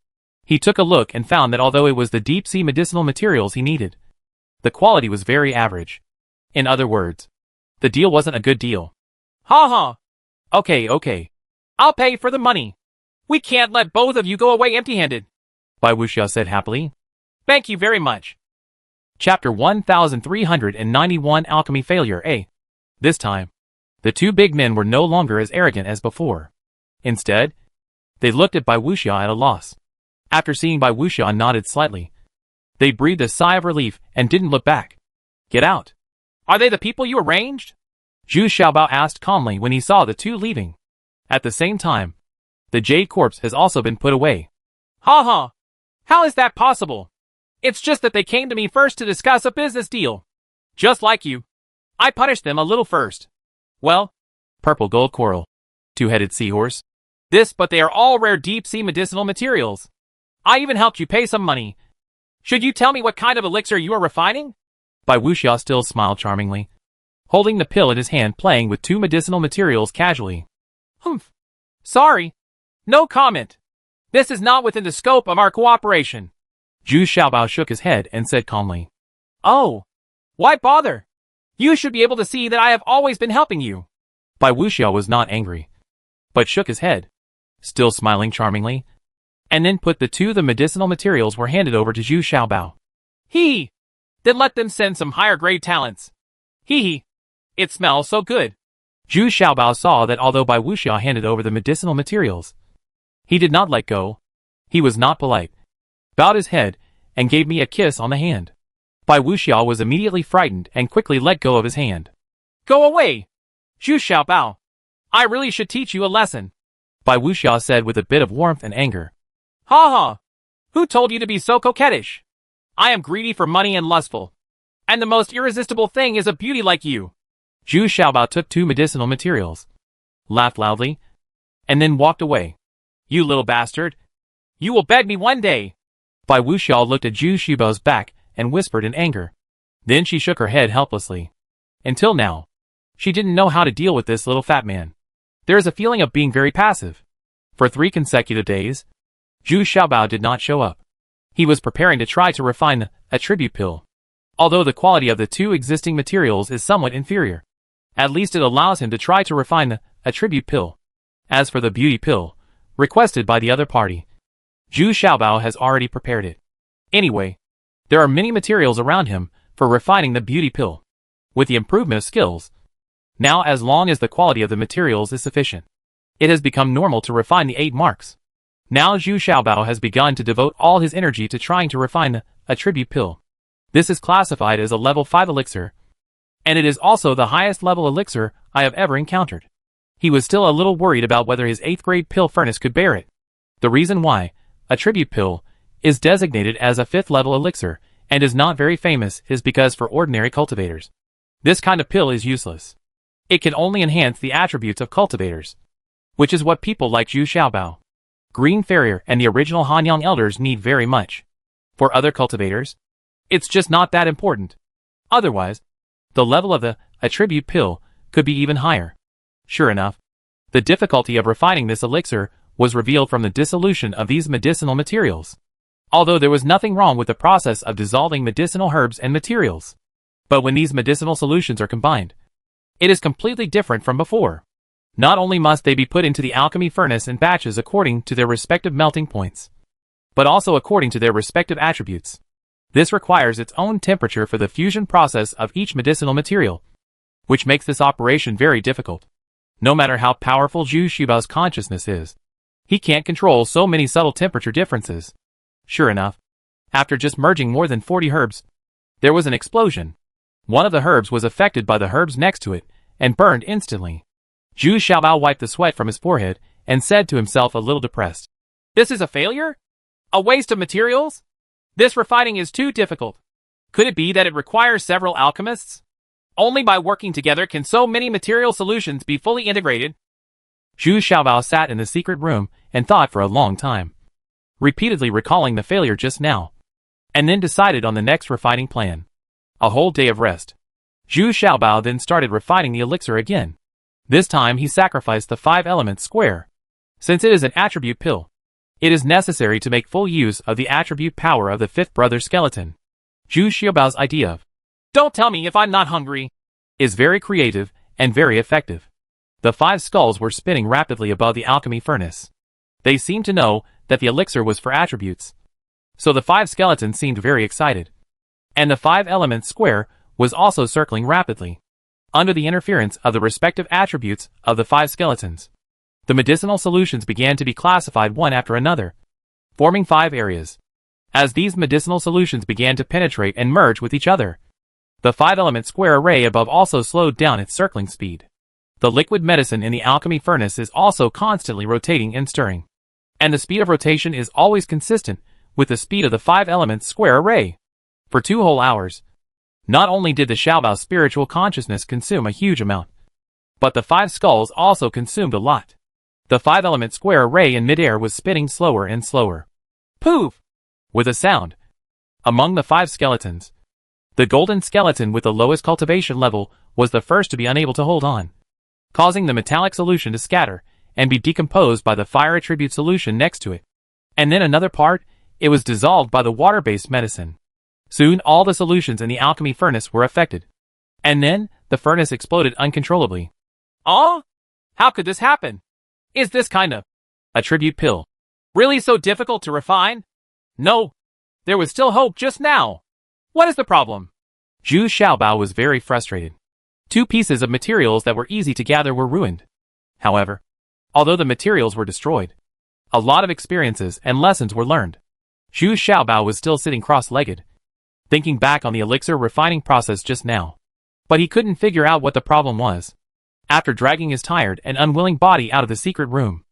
He took a look and found that although it was the deep-sea medicinal materials he needed, the quality was very average. In other words, the deal wasn't a good deal. Ha ha. Okay. I'll pay for the money. We can't let both of you go away empty-handed, Bai Wuxiao said happily. Thank you very much. Chapter 1391 Alchemy Failure A. This time, the two big men were no longer as arrogant as before. Instead, they looked at Bai Wuxian at a loss. After seeing Bai Wuxian nodded slightly, they breathed a sigh of relief and didn't look back. Get out. Are they the people you arranged? Zhu Xiaobao asked calmly when he saw the two leaving. At the same time, the jade corpse has also been put away. Ha ha! How is that possible? It's just that they came to me first to discuss a business deal. Just like you. I punished them a little first. Well, purple gold coral, two-headed seahorse. But they are all rare deep-sea medicinal materials. I even helped you pay some money. Should you tell me what kind of elixir you are refining? Bai Wuxian still smiled charmingly, holding the pill in his hand, playing with two medicinal materials casually. Humph. Sorry. No comment. This is not within the scope of our cooperation. Zhu Xiaobao shook his head and said calmly. Oh. Why bother? You should be able to see that I have always been helping you. Bai Wuxian was not angry, but shook his head, still smiling charmingly, and then put the medicinal materials were handed over to Zhu Xiaobao. Hee! Then let them send some higher grade talents. Hee hee. It smells so good. Zhu Xiaobao saw that although Bai Wuxian handed over the medicinal materials, he did not let go. He was not polite, bowed his head, and gave me a kiss on the hand. Bai Wuxian was immediately frightened and quickly let go of his hand. Go away! Zhu Xiaobao. I really should teach you a lesson. Bai Wuxian said with a bit of warmth and anger. Ha ha! Who told you to be so coquettish? I am greedy for money and lustful. And the most irresistible thing is a beauty like you. Zhu Xiaobao took two medicinal materials, laughed loudly, and then walked away. You little bastard! You will beg me one day! Bai Wuxian looked at Zhu Xiaobao's back and whispered in anger. Then she shook her head helplessly. Until now, she didn't know how to deal with this little fat man. There is a feeling of being very passive. For 3 consecutive days, Zhu Xiaobao did not show up. He was preparing to try to refine the attribute pill. Although the quality of the two existing materials is somewhat inferior, at least it allows him to try to refine the attribute pill. As for the beauty pill, requested by the other party, Zhu Xiaobao has already prepared it. Anyway, there are many materials around him for refining the beauty pill. With the improvement of skills, now as long as the quality of the materials is sufficient, it has become normal to refine the 8 marks. Now Zhu Xiaobao has begun to devote all his energy to trying to refine the attribute pill. This is classified as a level 5 elixir, and it is also the highest level elixir I have ever encountered. He was still a little worried about whether his 8th grade pill furnace could bear it. The reason why attribute pill is designated as a 5th level elixir and is not very famous is because for ordinary cultivators, this kind of pill is useless. It can only enhance the attributes of cultivators, which is what people like Zhu Xiaobao, Green Farrier, and the original Hanyang elders need very much. For other cultivators, it's just not that important. Otherwise, the level of the attribute pill could be even higher. Sure enough, the difficulty of refining this elixir was revealed from the dissolution of these medicinal materials. Although there was nothing wrong with the process of dissolving medicinal herbs and materials. But when these medicinal solutions are combined, it is completely different from before. Not only must they be put into the alchemy furnace in batches according to their respective melting points, but also according to their respective attributes. This requires its own temperature for the fusion process of each medicinal material, which makes this operation very difficult. No matter how powerful Zhu Xiaobao's consciousness is, he can't control so many subtle temperature differences. Sure enough, after just merging more than 40 herbs, there was an explosion. One of the herbs was affected by the herbs next to it and burned instantly. Zhu Xiaobao wiped the sweat from his forehead and said to himself a little depressed. This is a failure? A waste of materials? This refining is too difficult. Could it be that it requires several alchemists? Only by working together can so many material solutions be fully integrated. Zhu Xiaobao sat in the secret room and thought for a long time, repeatedly recalling the failure just now, and then decided on the next refining plan. A whole day of rest. Zhu Xiaobao then started refining the elixir again. This time he sacrificed the 5-element square. Since it is an attribute pill, it is necessary to make full use of the attribute power of the 5th brother skeleton. Zhu Xiaobao's idea of, "Don't tell me if I'm not hungry," is very creative and very effective. The 5 skulls were spinning rapidly above the alchemy furnace. They seemed to know that the elixir was for attributes. So the 5 skeletons seemed very excited. And the 5-element square was also circling rapidly, under the interference of the respective attributes of the 5 skeletons. The medicinal solutions began to be classified one after another, forming 5 areas. As these medicinal solutions began to penetrate and merge with each other, the 5-element square array above also slowed down its circling speed. The liquid medicine in the alchemy furnace is also constantly rotating and stirring, and the speed of rotation is always consistent with the speed of the 5-element square array. For 2 whole hours, not only did the Xiaobao's spiritual consciousness consume a huge amount, but the 5 skulls also consumed a lot. The 5-element square array in midair was spinning slower and slower. Poof! With a sound. Among the 5 skeletons, the golden skeleton with the lowest cultivation level was the first to be unable to hold on, causing the metallic solution to scatter and be decomposed by the fire attribute solution next to it. And then another part, it was dissolved by the water-based medicine. Soon all the solutions in the alchemy furnace were affected. And then, the furnace exploded uncontrollably. Oh? How could this happen? Is this kind of attribute pill really so difficult to refine? No. There was still hope just now. What is the problem? Zhu Xiaobao was very frustrated. 2 pieces of materials that were easy to gather were ruined. However, although the materials were destroyed, a lot of experiences and lessons were learned. Zhu Xiaobao was still sitting cross-legged, thinking back on the elixir refining process just now. But he couldn't figure out what the problem was. After dragging his tired and unwilling body out of the secret room,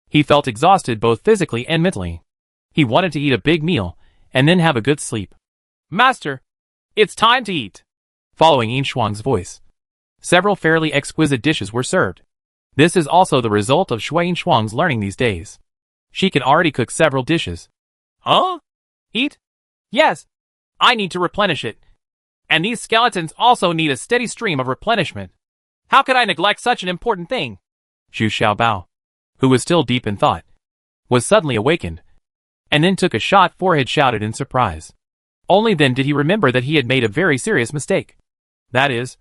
he felt exhausted both physically and mentally. He wanted to eat a big meal and then have a good sleep. Master, it's time to eat. Following Yin Shuang's voice, several fairly exquisite dishes were served. This is also the result of Yin Shuang's learning these days. She can already cook several dishes. Huh? Eat? Yes. I need to replenish it. And these skeletons also need a steady stream of replenishment. How could I neglect such an important thing? Zhu Xiaobao, who was still deep in thought, was suddenly awakened, and then took a shot forehead shouted in surprise. Only then did he remember that he had made a very serious mistake. That is,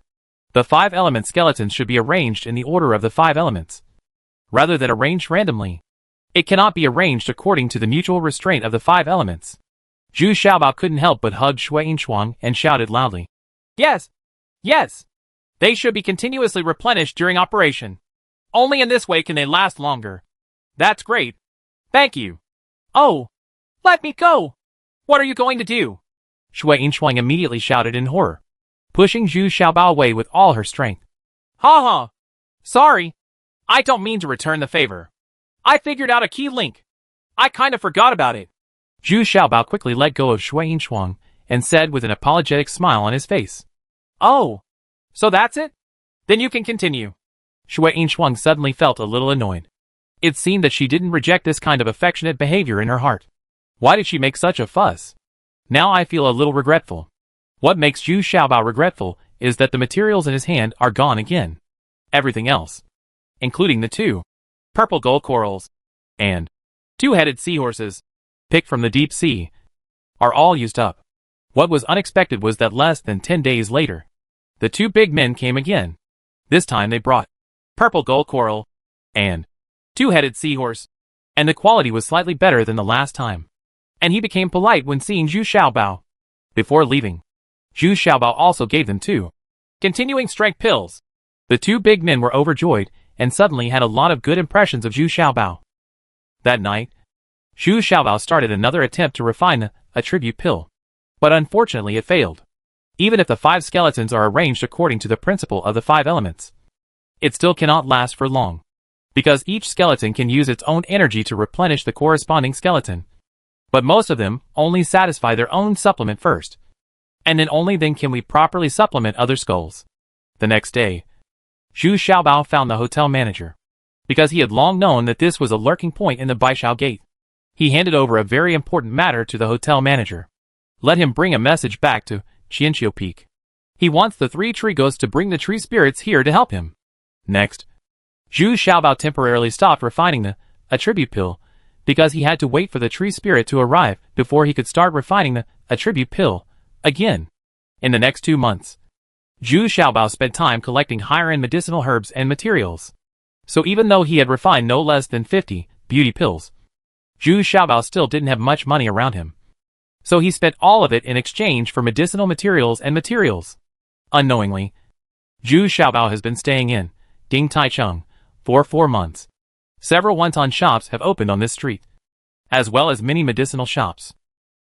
the 5-element skeletons should be arranged in the order of the 5 elements, rather than arranged randomly. It cannot be arranged according to the mutual restraint of the 5 elements. Zhu Xiaobao couldn't help but hug Yin Shuang and shouted loudly. Yes! Yes! They should be continuously replenished during operation. Only in this way can they last longer. That's great. Thank you. Oh! Let me go! What are you going to do? Yin Shuang immediately shouted in horror, pushing Zhu Xiaobao away with all her strength. Ha ha! Sorry. I don't mean to return the favor. I figured out a key link. I kind of forgot about it. Zhu Xiaobao quickly let go of Yin Shuang and said with an apologetic smile on his face. Oh, so that's it? Then you can continue. Yin Shuang suddenly felt a little annoyed. It seemed that she didn't reject this kind of affectionate behavior in her heart. Why did she make such a fuss? Now I feel a little regretful. What makes Zhu Xiaobao regretful is that the materials in his hand are gone again. Everything else, including the 2 purple gold corals and 2-headed seahorses, picked from the deep sea, are all used up. What was unexpected was that less than 10 days later, the 2 big men came again. This time they brought purple gold coral and 2-headed seahorse, and the quality was slightly better than the last time. And he became polite when seeing Zhu Xiaobao. Before leaving, Zhu Xiaobao also gave them 2 continuing strength pills. The 2 big men were overjoyed and suddenly had a lot of good impressions of Zhu Xiaobao. That night, Zhu Xiaobao started another attempt to refine the attribute pill, but unfortunately it failed. Even if the 5 skeletons are arranged according to the principle of the 5 elements, it still cannot last for long, because each skeleton can use its own energy to replenish the corresponding skeleton. But most of them only satisfy their own supplement first, and then only then can we properly supplement other skulls. The next day, Zhu Xiaobao found the hotel manager, because he had long known that this was a lurking point in the Baishao Gate. He handed over a very important matter to the hotel manager. Let him bring a message back to Qianqiu Peak. He wants the 3 tree ghosts to bring the tree spirits here to help him. Next, Zhu Xiaobao temporarily stopped refining the attribute pill, because he had to wait for the tree spirit to arrive before he could start refining the attribute pill again. In the next 2 months, Zhu Xiaobao spent time collecting higher-end medicinal herbs and materials. So even though he had refined no less than 50 beauty pills, Zhu Xiaobao still didn't have much money around him. So he spent all of it in exchange for medicinal materials and materials. Unknowingly, Zhu Xiaobao has been staying in Ding Taichung for 4 months. Several wonton shops have opened on this street, as well as many medicinal shops.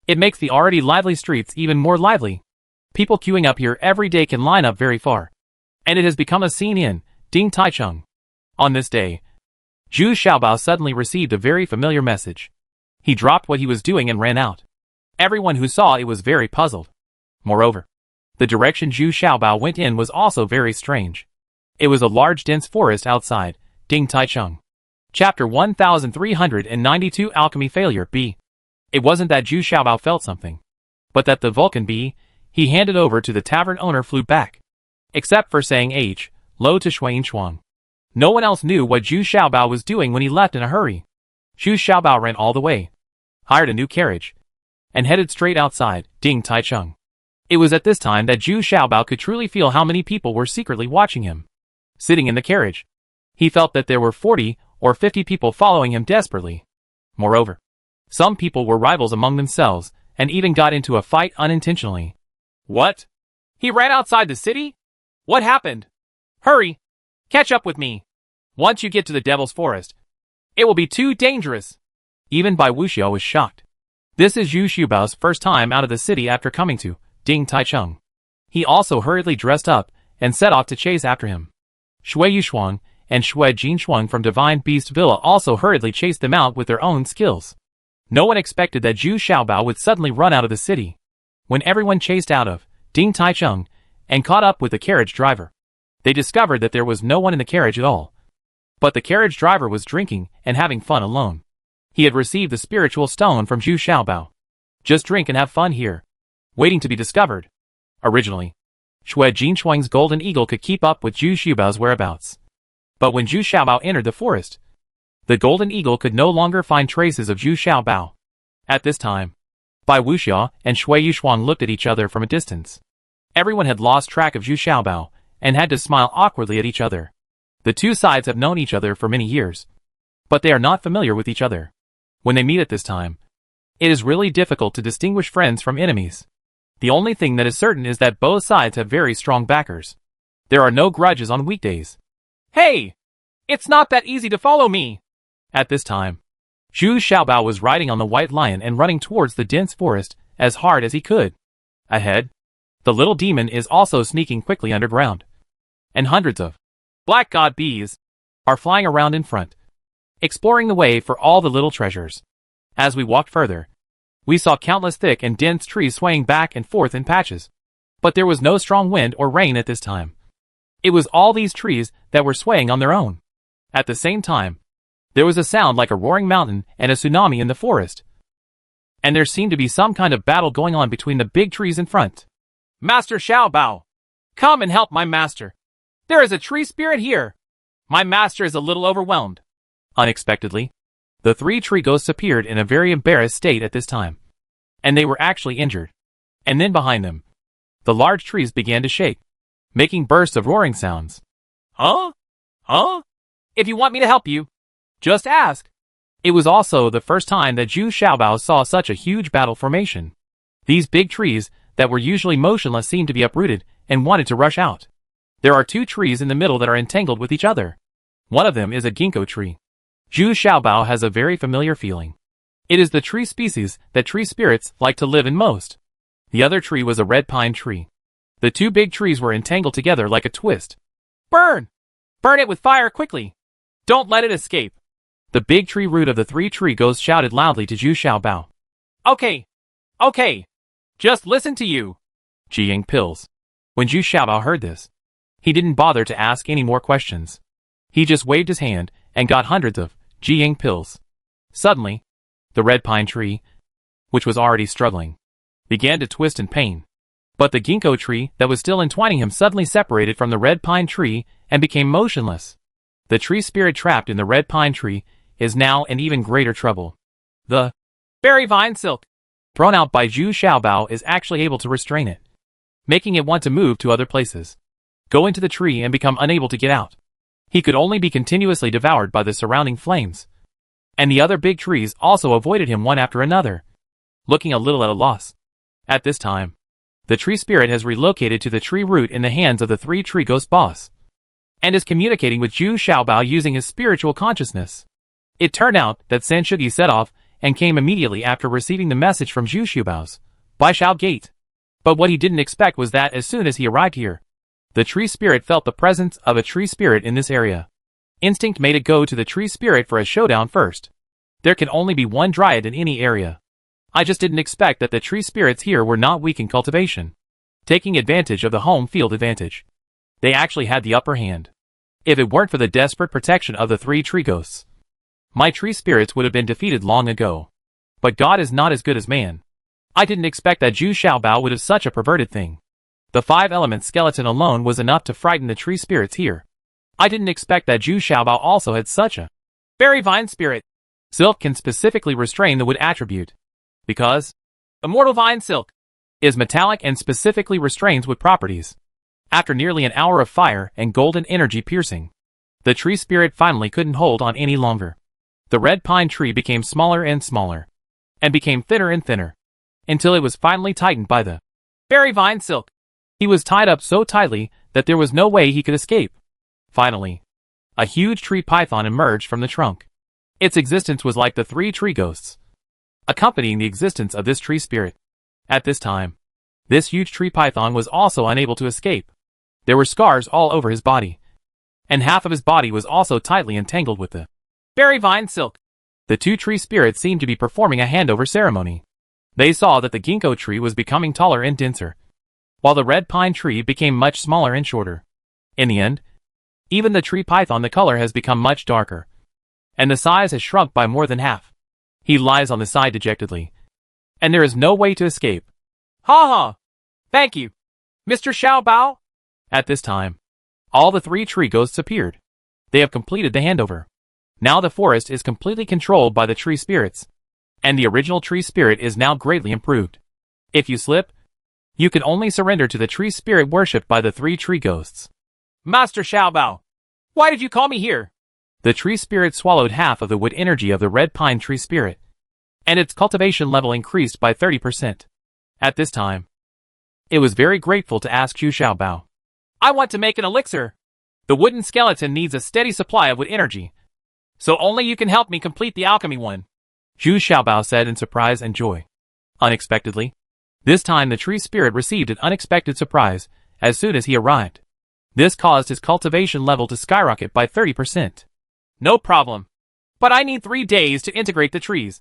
It makes the already lively streets even more lively. People queuing up here every day can line up very far, and it has become a scene in Ding Taichung. On this day, Zhu Xiaobao suddenly received a very familiar message. He dropped what he was doing and ran out. Everyone who saw it was very puzzled. Moreover, the direction Zhu Xiaobao went in was also very strange. It was a large dense forest outside Ding Taichung. Chapter 1392 Alchemy Failure B. It wasn't that Zhu Xiaobao felt something, but that the Vulcan B he handed over to the tavern owner flew back. Except for saying H, low to Shuayin Shuang. No one else knew what Zhu Xiaobao was doing when he left in a hurry. Zhu Xiaobao ran all the way, hired a new carriage, and headed straight outside Ding Taichung. It was at this time that Zhu Xiaobao could truly feel how many people were secretly watching him. Sitting in the carriage, he felt that there were 40 or 50 people following him desperately. Moreover, some people were rivals among themselves and even got into a fight unintentionally. What? He ran outside the city? What happened? Hurry! Catch up with me. Once you get to the Devil's Forest, it will be too dangerous. Even Bai Wuxiao was shocked. This is Zhu Xiaobao's first time out of the city after coming to Ding Taichung. He also hurriedly dressed up and set off to chase after him. Shui Yushuang and Shui Jinshuang from Divine Beast Villa also hurriedly chased them out with their own skills. No one expected that Zhu Xiaobao would suddenly run out of the city. When everyone chased out of Ding Taichung and caught up with the carriage driver, they discovered that there was no one in the carriage at all. But the carriage driver was drinking and having fun alone. He had received the spiritual stone from Zhu Xiaobao. Just drink and have fun here, waiting to be discovered. Originally, Shui Jinshuang's golden eagle could keep up with Zhu Xiaobao's whereabouts. But when Zhu Xiaobao entered the forest, the golden eagle could no longer find traces of Zhu Xiaobao. At this time, Bai Wuxiao and Shui Yushuang looked at each other from a distance. Everyone had lost track of Zhu Xiaobao and had to smile awkwardly at each other. The two sides have known each other for many years, but they are not familiar with each other. When they meet at this time, it is really difficult to distinguish friends from enemies. The only thing that is certain is that both sides have very strong backers. There are no grudges on weekdays. Hey! It's not that easy to follow me! At this time, Zhu Xiaobao was riding on the white lion and running towards the dense forest as hard as he could. Ahead, the little demon is also sneaking quickly underground. And hundreds of black god bees are flying around in front, exploring the way for all the little treasures. As we walked further, we saw countless thick and dense trees swaying back and forth in patches. But there was no strong wind or rain at this time. It was all these trees that were swaying on their own. At the same time, there was a sound like a roaring mountain and a tsunami in the forest. And there seemed to be some kind of battle going on between the big trees in front. Master Xiaobao! Come and help my master! There is a tree spirit here! My master is a little overwhelmed. Unexpectedly, the 3 tree ghosts appeared in a very embarrassed state at this time. And they were actually injured. And then behind them, the large trees began to shake, making bursts of roaring sounds. Huh? Huh? If you want me to help you, just ask. It was also the first time that Zhu Xiaobao saw such a huge battle formation. These big trees that were usually motionless seemed to be uprooted and wanted to rush out. There are 2 trees in the middle that are entangled with each other. One of them is a ginkgo tree. Zhu Xiaobao has a very familiar feeling. It is the tree species that tree spirits like to live in most. The other tree was a red pine tree. The 2 big trees were entangled together like a twist. Burn! Burn it with fire quickly! Don't let it escape! The big tree root of the 3 tree ghosts shouted loudly to Zhu Xiaobao. Okay! Okay! Just listen to you! Jiying pills. When Zhu Xiaobao heard this, he didn't bother to ask any more questions. He just waved his hand and got hundreds of Jiying pills. Suddenly, the red pine tree, which was already struggling, began to twist in pain. But the ginkgo tree that was still entwining him suddenly separated from the red pine tree and became motionless. The tree spirit trapped in the red pine tree is now in even greater trouble. The berry vine silk thrown out by Zhu Xiaobao is actually able to restrain it, making it want to move to other places, go into the tree and become unable to get out. He could only be continuously devoured by the surrounding flames. And the other big trees also avoided him one after another. looking a little at a loss. At this time, the tree spirit has relocated to the tree root in the hands of the 3 tree ghost boss, and is communicating with Zhu Xiaobao using his spiritual consciousness. It turned out that San Shugi set off and came immediately after receiving the message from Zhu Xiaobao's Bai Shao Gate. But what he didn't expect was that as soon as he arrived here, the tree spirit felt the presence of a tree spirit in this area. Instinct made it go to the tree spirit for a showdown first. There can only be one dryad in any area. I just didn't expect that the tree spirits here were not weak in cultivation, taking advantage of the home field advantage. They actually had the upper hand. If it weren't for the desperate protection of the 3 tree ghosts, my tree spirits would have been defeated long ago. But God is not as good as man. I didn't expect that Zhu Xiaobao would have such a perverted thing. The 5-element skeleton alone was enough to frighten the tree spirits here. I didn't expect that Zhu Xiaobao also had such a berry vine spirit. Silk can specifically restrain the wood attribute, because immortal vine silk is metallic and specifically restrains wood properties. After nearly an hour of fire and golden energy piercing, the tree spirit finally couldn't hold on any longer. The red pine tree became smaller and smaller, and became thinner and thinner, until it was finally tightened by the berry vine silk. He was tied up so tightly that there was no way he could escape. Finally, a huge tree python emerged from the trunk. Its existence was like the 3 tree ghosts, accompanying the existence of this tree spirit. At this time, this huge tree python was also unable to escape. There were scars all over his body, and half of his body was also tightly entangled with the berry vine silk. The 2 tree spirits seemed to be performing a handover ceremony. They saw that the ginkgo tree was becoming taller and denser, while the red pine tree became much smaller and shorter. In the end, even the tree python, the color has become much darker, and the size has shrunk by more than half. He lies on the side dejectedly, and there is no way to escape. Ha ha! Thank you, Mr. Xiaobao! At this time, all the 3 tree ghosts appeared. They have completed the handover. Now the forest is completely controlled by the tree spirits, and the original tree spirit is now greatly improved. If you slip, you can only surrender to the tree spirit worshipped by the 3 tree ghosts. Master Xiaobao, why did you call me here? The tree spirit swallowed half of the wood energy of the red pine tree spirit, and its cultivation level increased by 30%. At this time, it was very grateful to ask Zhu Xiaobao. I want to make an elixir. The wooden skeleton needs a steady supply of wood energy, so only you can help me complete the alchemy one, Zhu Xiaobao said in surprise and joy. Unexpectedly, this time the tree spirit received an unexpected surprise as soon as he arrived. This caused his cultivation level to skyrocket by 30%. No problem. But I need 3 days to integrate the trees,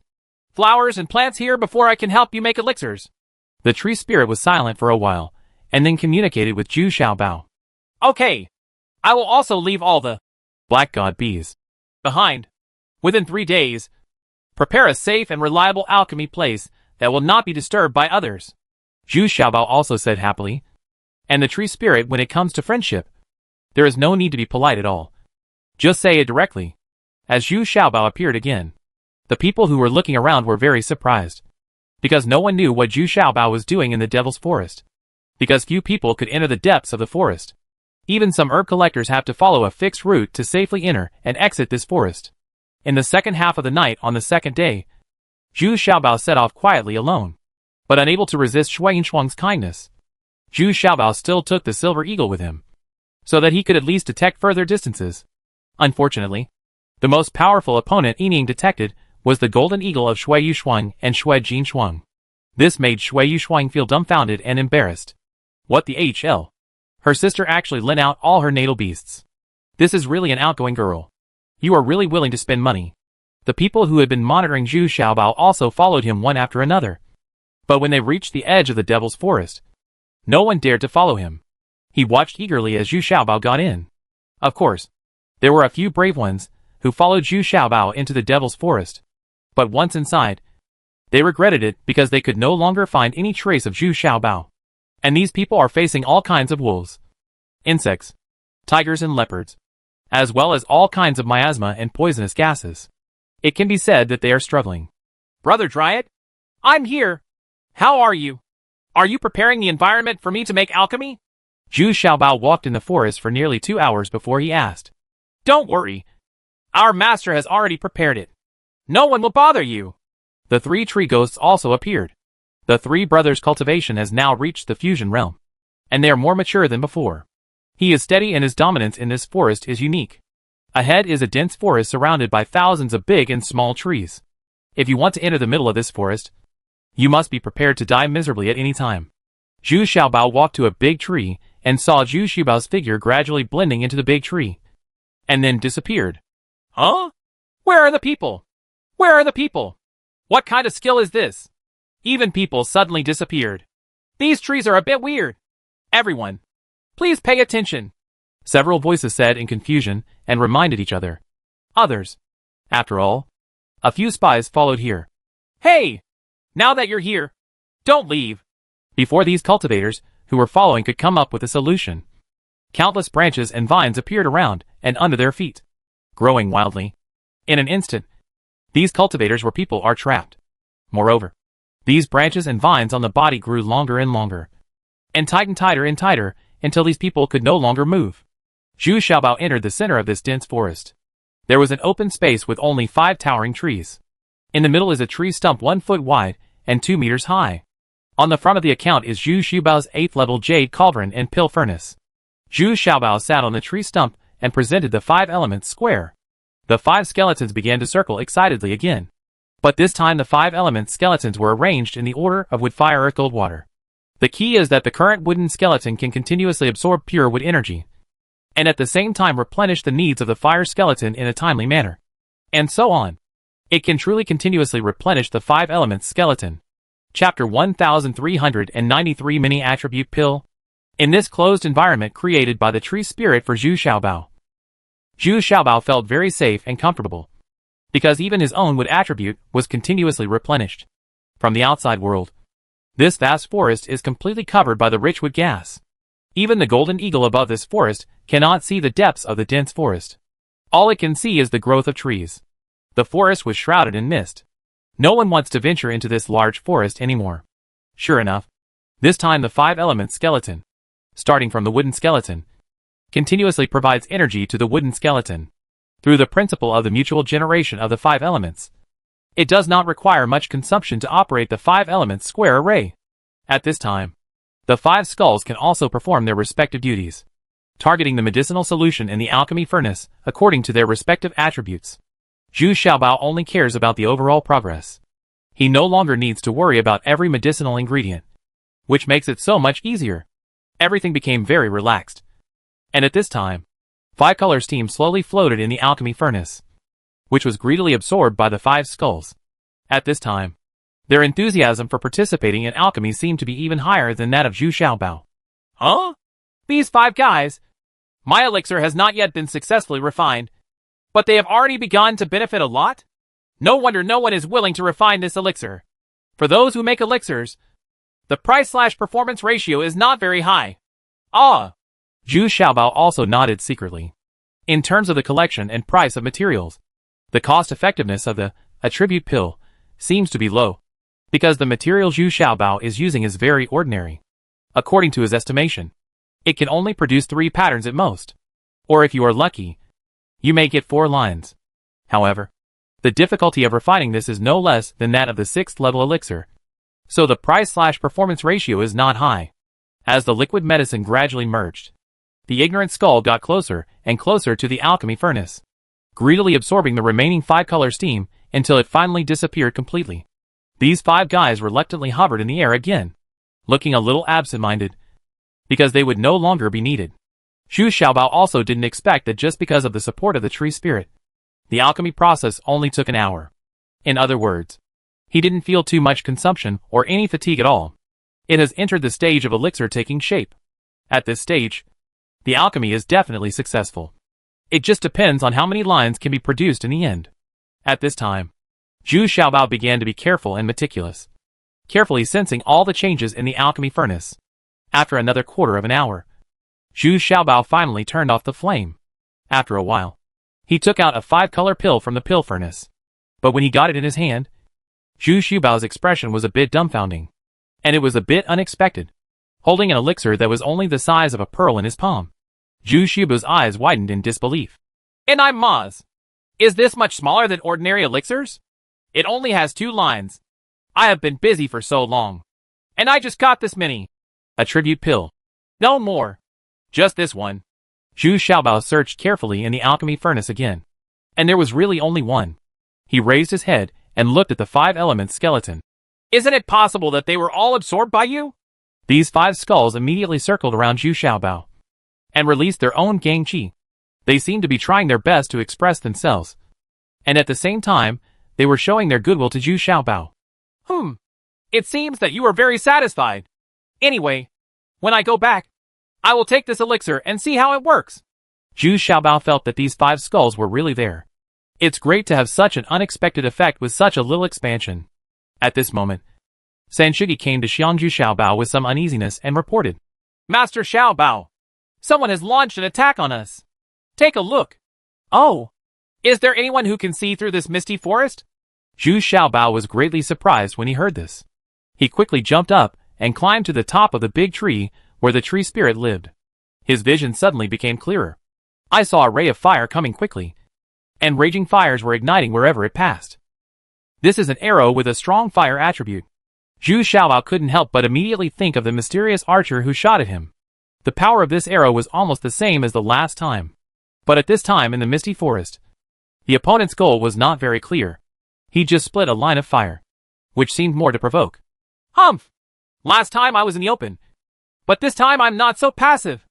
flowers and plants here before I can help you make elixirs. The tree spirit was silent for a while, and then communicated with Zhu Xiaobao. Okay. I will also leave all the black god bees behind. Within 3 days, prepare a safe and reliable alchemy place that will not be disturbed by others, Zhu Xiaobao also said happily. And the tree spirit, when it comes to friendship, there is no need to be polite at all. Just say it directly. As Zhu Xiaobao appeared again, the people who were looking around were very surprised, because no one knew what Zhu Xiaobao was doing in the Devil's Forest, because few people could enter the depths of the forest. Even some herb collectors have to follow a fixed route to safely enter and exit this forest. In the second half of the night on the second day, Zhu Xiaobao set off quietly alone, but unable to resist Shui Yinshuang's kindness. Zhu Xiaobao still took the silver eagle with him, so that he could at least detect further distances. Unfortunately, the most powerful opponent Yining detected was the golden eagle of Shui Yinshuang and Shui Jinshuang. This made Shui Yinshuang feel dumbfounded and embarrassed. What the HL? Her sister actually lent out all her natal beasts. This is really an outgoing girl. You are really willing to spend money. The people who had been monitoring Zhu Xiaobao also followed him one after another. But when they reached the edge of the Devil's Forest, no one dared to follow him. He watched eagerly as Zhu Xiaobao got in. Of course, there were a few brave ones who followed Zhu Xiaobao into the Devil's Forest. But once inside, they regretted it because they could no longer find any trace of Zhu Xiaobao. And these people are facing all kinds of wolves, insects, tigers and leopards, as well as all kinds of miasma and poisonous gases. It can be said that they are struggling. Brother Dryad? I'm here. How are you? Are you preparing the environment for me to make alchemy? Zhu Xiaobao walked in the forest for nearly 2 hours before he asked. Don't worry. Our master has already prepared it. No one will bother you. The 3 tree ghosts also appeared. The three brothers' cultivation has now reached the fusion realm, and they are more mature than before. He is steady and his dominance in this forest is unique. Ahead is a dense forest surrounded by thousands of big and small trees. If you want to enter the middle of this forest, you must be prepared to die miserably at any time. Zhu Xiaobao walked to a big tree and saw Zhu Xiaobao's figure gradually blending into the big tree, and then disappeared. Huh? Where are the people? Where are the people? What kind of skill is this? Even people suddenly disappeared. These trees are a bit weird. Everyone, please pay attention. Several voices said in confusion and reminded each other. Others. After all, a few spies followed here. Hey! Now that you're here, don't leave. Before these cultivators, who were following, could come up with a solution, countless branches and vines appeared around and under their feet, growing wildly. In an instant, these cultivators where people are trapped. Moreover, these branches and vines on the body grew longer and longer, and tightened tighter and tighter, until these people could no longer move. Zhu Xiaobao entered the center of this dense forest. There was an open space with only 5 towering trees. In the middle is a tree stump 1 foot wide and 2 meters high. On the front of the account is Zhu Xiaobao's 8th level jade cauldron and pill furnace. Zhu Xiaobao sat on the tree stump and presented the 5 elements square. The 5 skeletons began to circle excitedly again. But this time the 5 elements skeletons were arranged in the order of wood, fire, earth, gold, water. The key is that the current wooden skeleton can continuously absorb pure wood energy, and at the same time replenish the needs of the fire skeleton in a timely manner. And so on. It can truly continuously replenish the 5 elements skeleton. Chapter 1393 Mini Attribute Pill. In this closed environment created by the tree spirit for Zhu Xiaobao, Zhu Xiaobao felt very safe and comfortable, because even his own wood attribute was continuously replenished. From the outside world, this vast forest is completely covered by the rich wood gas. Even the golden eagle above this forest cannot see the depths of the dense forest. All it can see is the growth of trees. The forest was shrouded in mist. No one wants to venture into this large forest anymore. Sure enough, this time the 5 elements skeleton, starting from the wooden skeleton, continuously provides energy to the wooden skeleton. Through the principle of the mutual generation of the 5 elements, it does not require much consumption to operate the 5 elements square array. At this time, the 5 skulls can also perform their respective duties, targeting the medicinal solution in the alchemy furnace according to their respective attributes. Zhu Xiaobao only cares about the overall progress. He no longer needs to worry about every medicinal ingredient, which makes it so much easier. Everything became very relaxed. And at this time, 5 color steam slowly floated in the alchemy furnace, which was greedily absorbed by the 5 skulls. At this time, their enthusiasm for participating in alchemy seemed to be even higher than that of Zhu Xiaobao. Huh? These 5 guys? My elixir has not yet been successfully refined, but they have already begun to benefit a lot? No wonder no one is willing to refine this elixir. For those who make elixirs, the price/performance ratio is not very high. Ah! Zhu Xiaobao also nodded secretly. In terms of the collection and price of materials, the cost-effectiveness of the attribute pill seems to be low, because the material Zhu Xiaobao is using is very ordinary. According to his estimation, it can only produce 3 patterns at most. Or if you are lucky, you may get 4 lines. However, the difficulty of refining this is no less than that of the 6th level elixir, so the price/performance ratio is not high. As the liquid medicine gradually merged, the ignorant skull got closer and closer to the alchemy furnace, greedily absorbing the remaining 5 color steam until it finally disappeared completely. These 5 guys reluctantly hovered in the air again, looking a little absent-minded, because they would no longer be needed. Zhu Xiaobao also didn't expect that just because of the support of the tree spirit, the alchemy process only took an hour. In other words, he didn't feel too much consumption or any fatigue at all. It has entered the stage of elixir taking shape. At this stage, the alchemy is definitely successful. It just depends on how many lines can be produced in the end. At this time, Zhu Xiaobao began to be careful and meticulous, carefully sensing all the changes in the alchemy furnace. After another quarter of an hour, Zhu Xiaobao finally turned off the flame. After a while, he took out a 5-color pill from the pill furnace. But when he got it in his hand, Zhu Xiaobao's expression was a bit dumbfounding. And it was a bit unexpected. Holding an elixir that was only the size of a pearl in his palm, Zhu Xiaobao's eyes widened in disbelief. And I'm Maz. Is this much smaller than ordinary elixirs? It only has 2 lines. I have been busy for so long. And I just got this mini. A tribute pill. No more. Just this one. Zhu Xiaobao searched carefully in the alchemy furnace again. And there was really only one. He raised his head and looked at the 5 elements skeleton. Isn't it possible that they were all absorbed by you? These 5 skulls immediately circled around Zhu Xiaobao and released their own gang qi. They seemed to be trying their best to express themselves. And at the same time, they were showing their goodwill to Zhu Xiaobao. It seems that you are very satisfied. Anyway, when I go back, I will take this elixir and see how it works. Zhu Xiaobao felt that these 5 skulls were really there. It's great to have such an unexpected effect with such a little expansion. At this moment, Sanshugi came to Xiangju Xiaobao with some uneasiness and reported, Master Xiaobao, someone has launched an attack on us. Take a look. Oh, is there anyone who can see through this misty forest? Zhu Xiaobao was greatly surprised when he heard this. He quickly jumped up and climbed to the top of the big tree where the tree spirit lived. His vision suddenly became clearer. I saw a ray of fire coming quickly, and raging fires were igniting wherever it passed. This is an arrow with a strong fire attribute. Zhu Xiaobao couldn't help but immediately think of the mysterious archer who shot at him. The power of this arrow was almost the same as the last time. But at this time in the misty forest, the opponent's goal was not very clear. He just split a line of fire, which seemed more to provoke. Humph! Last time I was in the open, but this time I'm not so passive.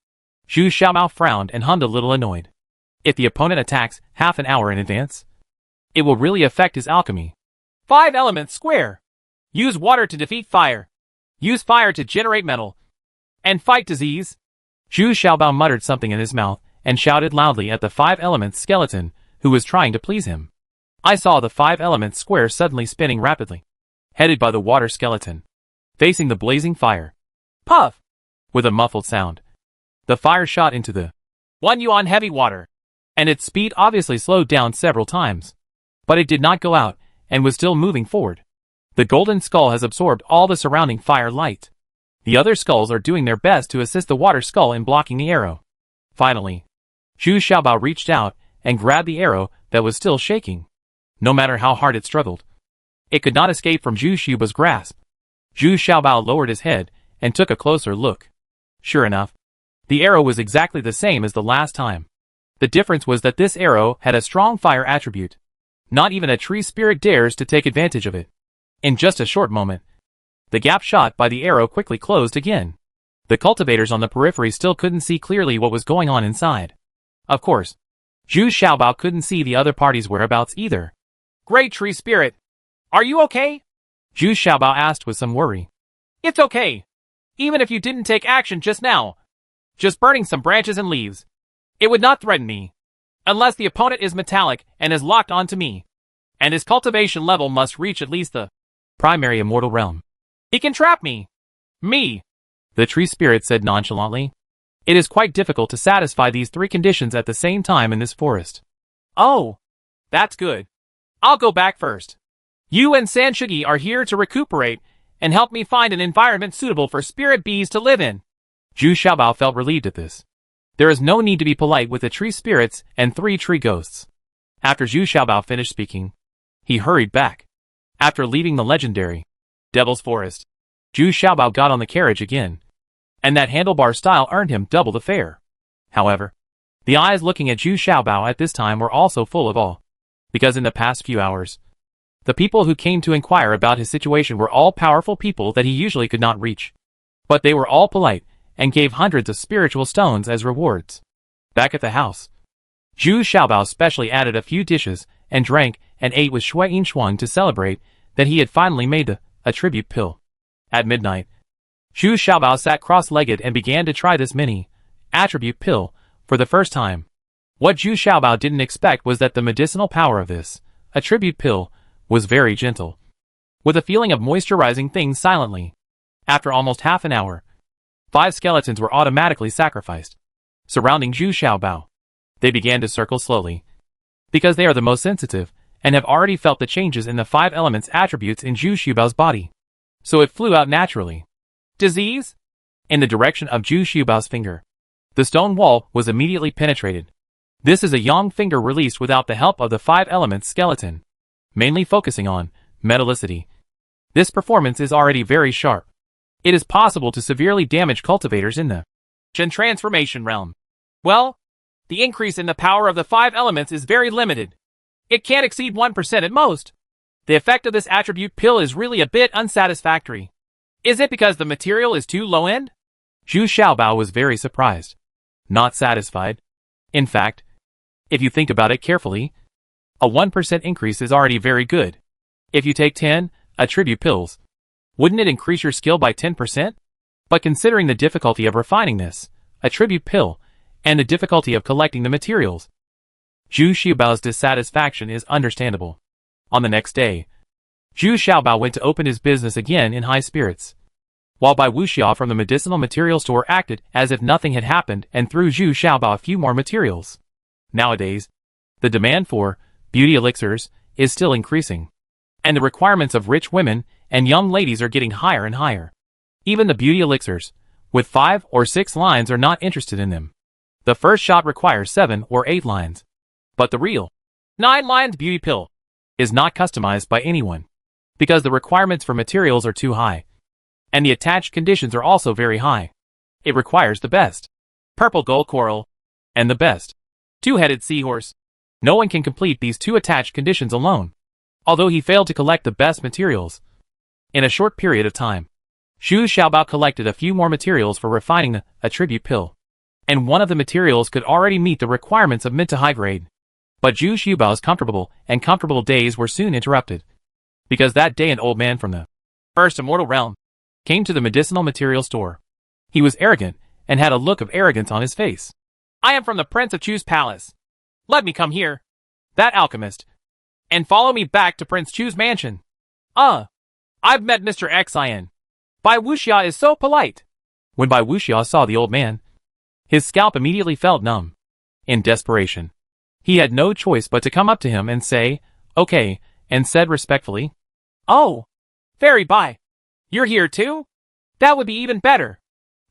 Zhu Xiaobao frowned and hummed a little annoyed. If the opponent attacks half an hour in advance, it will really affect his alchemy. 5 elements square. Use water to defeat fire. Use fire to generate metal. And fight disease. Zhu Xiaobao muttered something in his mouth and shouted loudly at the 5 elements skeleton who was trying to please him. I saw the 5 elements square suddenly spinning rapidly, headed by the water skeleton, facing the blazing fire. Puff! With a muffled sound, the fire shot into the 1 yuan heavy water, and its speed obviously slowed down several times. But it did not go out, and was still moving forward. The golden skull has absorbed all the surrounding fire light. The other skulls are doing their best to assist the water skull in blocking the arrow. Finally, Zhu Xiaobao reached out and grabbed the arrow that was still shaking. No matter how hard it struggled, it could not escape from Zhu Xiaobao's grasp. Zhu Xiaobao lowered his head and took a closer look. Sure enough, the arrow was exactly the same as the last time. The difference was that this arrow had a strong fire attribute. Not even a tree spirit dares to take advantage of it. In just a short moment, the gap shot by the arrow quickly closed again. The cultivators on the periphery still couldn't see clearly what was going on inside. Of course, Zhu Xiaobao couldn't see the other party's whereabouts either. Great tree spirit! Are you okay? Zhu Xiaobao asked with some worry. It's okay. Even if you didn't take action just now. Just burning some branches and leaves. It would not threaten me. Unless the opponent is metallic and is locked onto me. And his cultivation level must reach at least the primary immortal realm. He can trap me. Me. The tree spirit said nonchalantly. It is quite difficult to satisfy these 3 conditions at the same time in this forest. Oh, that's good. I'll go back first. You and Sanshugi are here to recuperate and help me find an environment suitable for spirit bees to live in. Zhu Xiaobao felt relieved at this. There is no need to be polite with the tree spirits and 3 tree ghosts. After Zhu Xiaobao finished speaking, he hurried back. After leaving the legendary Devil's Forest, Zhu Xiaobao got on the carriage again, and that handlebar style earned him double the fare. However, the eyes looking at Zhu Xiaobao at this time were also full of awe, because in the past few hours, the people who came to inquire about his situation were all powerful people that he usually could not reach. But they were all polite, and gave hundreds of spiritual stones as rewards. Back at the house, Zhu Xiaobao specially added a few dishes and drank and ate with Shui Yinshuang to celebrate that he had finally made a tribute pill. At midnight, Zhu Xiaobao sat cross-legged and began to try this mini attribute pill for the first time. What Zhu Xiaobao didn't expect was that the medicinal power of this attribute pill was very gentle, with a feeling of moisturizing things silently. After almost half an hour, 5 skeletons were automatically sacrificed, surrounding Zhu Xiaobao. They began to circle slowly, because they are the most sensitive, and have already felt the changes in the 5 elements attributes in Zhu Xiaobao's body. So it flew out naturally. Disease? In the direction of Zhu Xiaobao's finger. The stone wall was immediately penetrated. This is a yang finger released without the help of the 5 elements skeleton, mainly focusing on metallicity. This performance is already very sharp. It is possible to severely damage cultivators in the Gen transformation realm. Well, the increase in the power of the 5 elements is very limited. It can't exceed 1% at most. The effect of this attribute pill is really a bit unsatisfactory. Is it because the material is too low-end? Zhu Xiaobao was very surprised. Not satisfied. In fact, if you think about it carefully, a 1% increase is already very good. If you take 10 attribute pills, wouldn't it increase your skill by 10%? But considering the difficulty of refining this attribute pill and the difficulty of collecting the materials, Zhu Xiaobao's dissatisfaction is understandable. On the next day, Zhu Xiaobao went to open his business again in high spirits, while Bai Wuxia from the medicinal material store acted as if nothing had happened and threw Zhu Xiaobao a few more materials. Nowadays, the demand for beauty elixirs is still increasing, and the requirements of rich women and young ladies are getting higher and higher. Even the beauty elixirs, with 5 or 6 lines, are not interested in them. The first shot requires 7 or 8 lines. But the real 9 lines beauty pill is not customized by anyone, because the requirements for materials are too high, and the attached conditions are also very high. It requires the best purple gold coral and the best 2-headed seahorse. No one can complete these 2 attached conditions alone. Although he failed to collect the best materials, in a short period of time, Zhu Xiaobao collected a few more materials for refining the attribute pill, and one of the materials could already meet the requirements of mid to high grade. But Zhu Xiaobao's comfortable days were soon interrupted, because that day an old man from the first immortal realm came to the medicinal material store. He was arrogant and had a look of arrogance on his face. "I am from the Prince of Chu's palace. Let me come here, that alchemist, and follow me back to Prince Chu's mansion. I've met Mr. Xian. Bai Wuxia is so polite." When Bai Wuxia saw the old man, his scalp immediately felt numb. In desperation, he had no choice but to come up to him and say, "Okay," and said respectfully, "Oh, Fairy Bai, you're here too? That would be even better.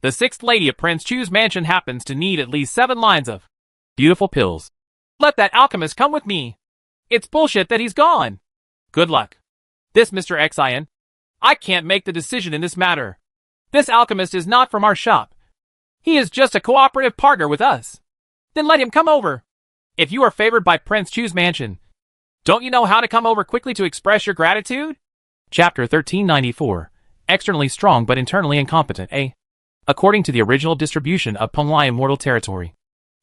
The 6th lady of Prince Chu's mansion happens to need at least 7 lines of beautiful pills. Let that alchemist come with me. It's bullshit that he's gone. Good luck. This Mr. Xian, I can't make the decision in this matter. This alchemist is not from our shop. He is just a cooperative partner with us. Then let him come over. If you are favored by Prince Chu's mansion, don't you know how to come over quickly to express your gratitude?" Chapter 1394. Externally strong but internally incompetent. According to the original distribution of Penglai Immortal Territory,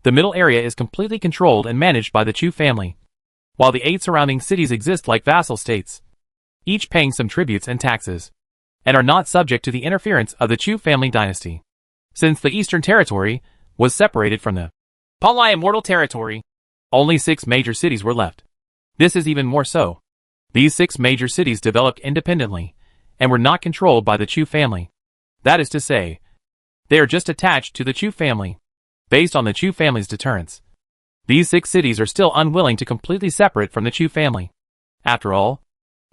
the middle area is completely controlled and managed by the Chu family, while the 8 surrounding cities exist like vassal states, each paying some tributes and taxes, and are not subject to the interference of the Chu family dynasty. Since the Eastern Territory was separated from the Penglai Immortal Territory, only 6 major cities were left. This is even more so. These 6 major cities developed independently and were not controlled by the Chu family. That is to say, they are just attached to the Chu family, based on the Chu family's deterrence. These 6 cities are still unwilling to completely separate from the Chu family. After all,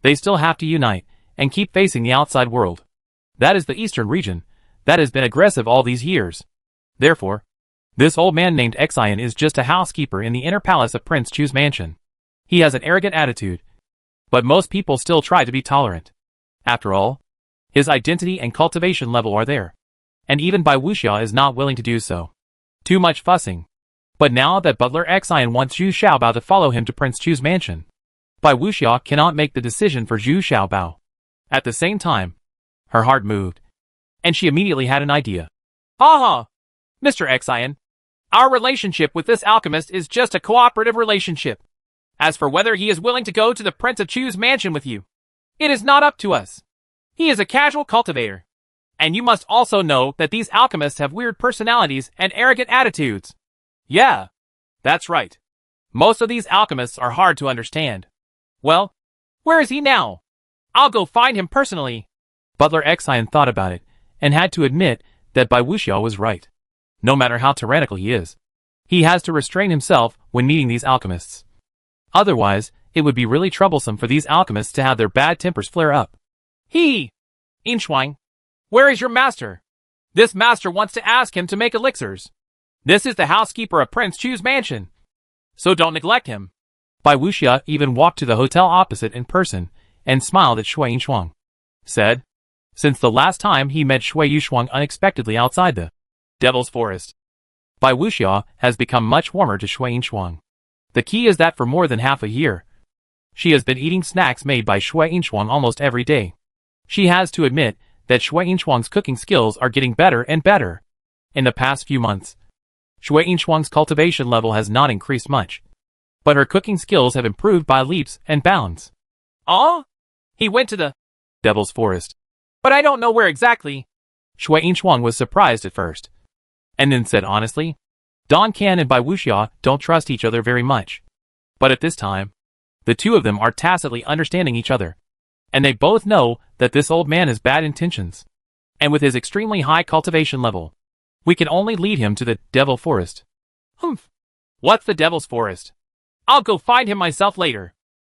they still have to unite and keep facing the outside world. That is the eastern region that has been aggressive all these years. Therefore, this old man named Xian is just a housekeeper in the inner palace of Prince Chu's mansion. He has an arrogant attitude, but most people still try to be tolerant. After all, his identity and cultivation level are there, and even Bai Wuxia is not willing to do so. Too much fussing. But now that Butler Xian wants Zhu Xiaobao to follow him to Prince Chu's mansion, Bai Wuxia cannot make the decision for Zhu Xiaobao. At the same time, her heart moved, and she immediately had an idea. "Ha! Mr. Xian, our relationship with this alchemist is just a cooperative relationship. As for whether he is willing to go to the Prince of Chu's mansion with you, it is not up to us. He is a casual cultivator. And you must also know that these alchemists have weird personalities and arrogant attitudes." "Yeah, that's right. Most of these alchemists are hard to understand." "Well, where is he now? I'll go find him personally." Butler Xian thought about it, and had to admit that Bai Wuxia was right. No matter how tyrannical he is, he has to restrain himself when meeting these alchemists. Otherwise, it would be really troublesome for these alchemists to have their bad tempers flare up. "Inshuang, where is your master? This master wants to ask him to make elixirs. This is the housekeeper of Prince Chu's mansion, so don't neglect him." Bai Wuxia even walked to the hotel opposite in person and smiled at Shui Inshuang. Said, since the last time he met Shui Yushuang unexpectedly outside the Devil's Forest. Bai Wuxiao has become much warmer to Shui Yushuang. The key is that for more than half a year, she has been eating snacks made by Shui Yushuang almost every day. She has to admit that Shui Yushuang's cooking skills are getting better and better. In the past few months, Shui Yushuang's cultivation level has not increased much, but her cooking skills have improved by leaps and bounds. Oh? He went to the Devil's Forest. But I don't know where exactly. Shui Yushuang was surprised at first, and then said honestly, Don Can and Bai Wuxiao don't trust each other very much. But at this time, the two of them are tacitly understanding each other, and they both know that this old man has bad intentions. And with his extremely high cultivation level, we can only lead him to the Devil Forest. Humph. What's the Devil's Forest? I'll go find him myself later.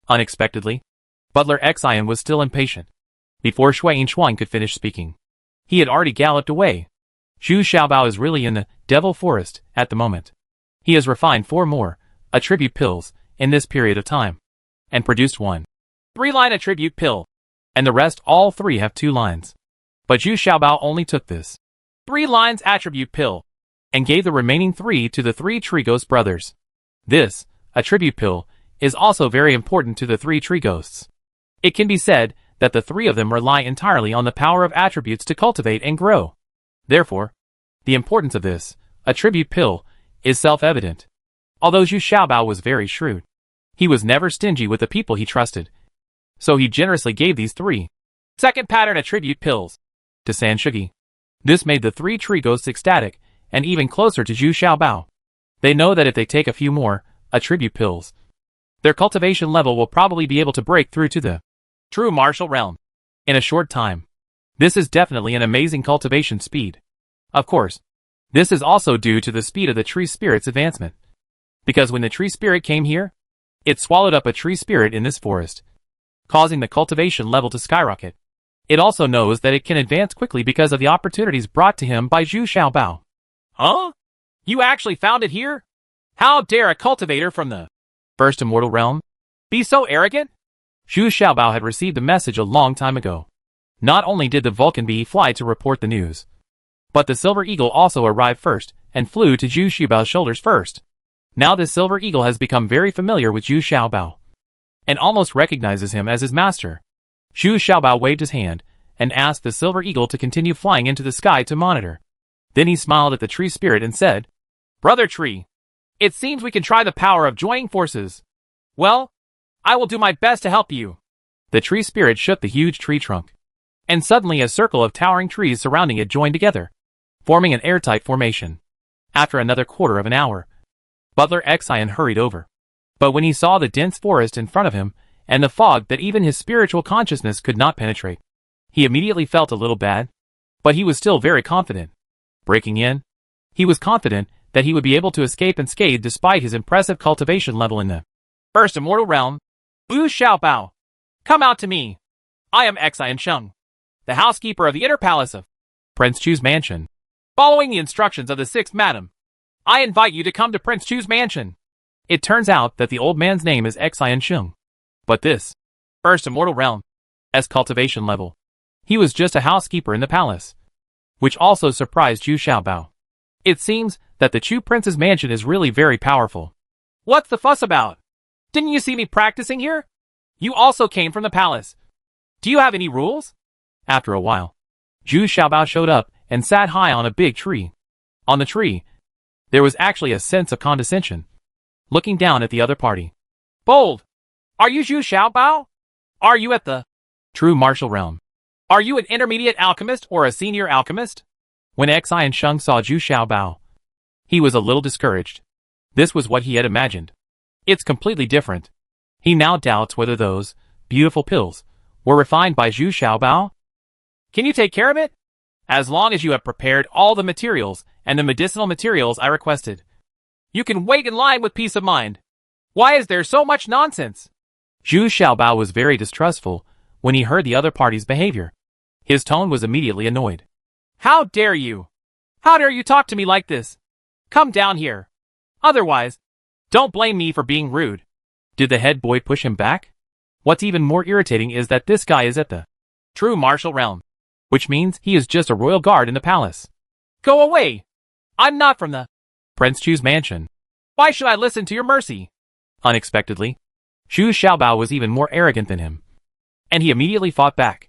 Unexpectedly, Butler Xian was still impatient. Before Shui Yushuang could finish speaking, he had already galloped away. Zhu Xiaobao is really in the Devil Forest at the moment. He has refined 4 more attribute pills in this period of time, and produced 1 3-line attribute pill, and the rest all 3 have 2 lines. But Zhu Xiaobao only took this 3 lines attribute pill, and gave the remaining 3 to the 3 tree ghost brothers. This attribute pill is also very important to the 3 tree ghosts. It can be said that the 3 of them rely entirely on the power of attributes to cultivate and grow. Therefore, the importance of this attribute pill is self-evident. Although Zhu Xiaobao was very shrewd, he was never stingy with the people he trusted. So he generously gave these 3 second pattern attribute pills to San Shugi. This made the 3 tree ghosts ecstatic and even closer to Zhu Xiaobao. They know that if they take a few more attribute pills, their cultivation level will probably be able to break through to the true martial realm in a short time. This is definitely an amazing cultivation speed. Of course, this is also due to the speed of the tree spirit's advancement. Because when the tree spirit came here, it swallowed up a tree spirit in this forest, causing the cultivation level to skyrocket. It also knows that it can advance quickly because of the opportunities brought to him by Zhu Xiaobao. Huh? You actually found it here? How dare a cultivator from the First Immortal Realm be so arrogant? Zhu Xiaobao had received a message a long time ago. Not only did the Vulcan bee fly to report the news, but the Silver Eagle also arrived first and flew to Zhu Xiaobao's shoulders first. Now this Silver Eagle has become very familiar with Zhu Xiaobao and almost recognizes him as his master. Zhu Xiaobao waved his hand and asked the Silver Eagle to continue flying into the sky to monitor. Then he smiled at the tree spirit and said, Brother Tree, it seems we can try the power of joining forces. Well, I will do my best to help you. The tree spirit shook the huge tree trunk, and suddenly a circle of towering trees surrounding it joined together, forming an airtight formation. After another quarter of an hour, Butler Xian hurried over. But when he saw the dense forest in front of him, and the fog that even his spiritual consciousness could not penetrate, he immediately felt a little bad, but he was still very confident. Breaking in, he was confident that he would be able to escape unscathed despite his impressive cultivation level in the First Immortal Realm. Zhu Xiaobao, come out to me. I am Xian Sheng, the housekeeper of the inner palace of Prince Chu's mansion. Following the instructions of the 6th madam, I invite you to come to Prince Chu's mansion. It turns out that the old man's name is Xian Sheng, but this First Immortal Realm S cultivation level. He was just a housekeeper in the palace, which also surprised Zhu Xiaobao. It seems that the Chu Prince's mansion is really very powerful. What's the fuss about? Didn't you see me practicing here? You also came from the palace. Do you have any rules? After a while, Zhu Xiaobao showed up and sat high on a big tree. On the tree, there was actually a sense of condescension, looking down at the other party. Bold! Are you Zhu Xiaobao? Are you at the true martial realm? Are you an intermediate alchemist or a senior alchemist? When Xian Sheng saw Zhu Xiaobao, he was a little discouraged. This was what he had imagined. It's completely different. He now doubts whether those beautiful pills were refined by Zhu Xiaobao. Can you take care of it? As long as you have prepared all the materials and the medicinal materials I requested, you can wait in line with peace of mind. Why is there so much nonsense? Zhu Xiaobao was very distrustful when he heard the other party's behavior. His tone was immediately annoyed. How dare you? How dare you talk to me like this? Come down here. Otherwise, don't blame me for being rude. Did the head boy push him back? What's even more irritating is that this guy is at the true martial realm. which means he is just a royal guard in the palace. Go away! I'm not from the Prince Chu's mansion. Why should I listen to your mercy? Unexpectedly, Zhu Xiaobao was even more arrogant than him, and he immediately fought back.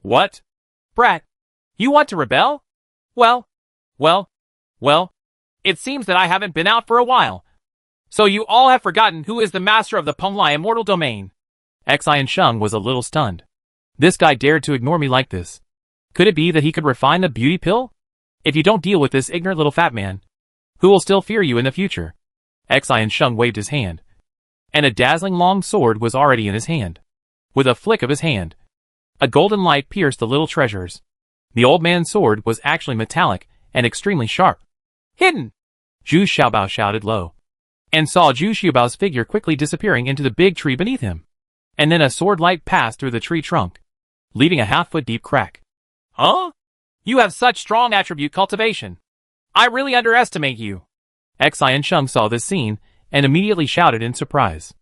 What? Brat, you want to rebel? Well, it seems that I haven't been out for a while. So you all have forgotten who is the master of the Penglai immortal domain. Xian Sheng was a little stunned. This guy dared to ignore me like this. Could it be that he could refine the beauty pill? If you don't deal with this ignorant little fat man, who will still fear you in the future? Xian Sheng waved his hand, and a dazzling long sword was already in his hand. With a flick of his hand, a golden light pierced the little treasures. The old man's sword was actually metallic and extremely sharp. Hidden! Zhu Xiaobao shouted low, and saw Zhu Xiaobao's figure quickly disappearing into the big tree beneath him. And then a sword light passed through the tree trunk, leaving a half-foot deep crack. Huh? You have such strong attribute cultivation. I really underestimate you. Xian Sheng saw this scene and immediately shouted in surprise.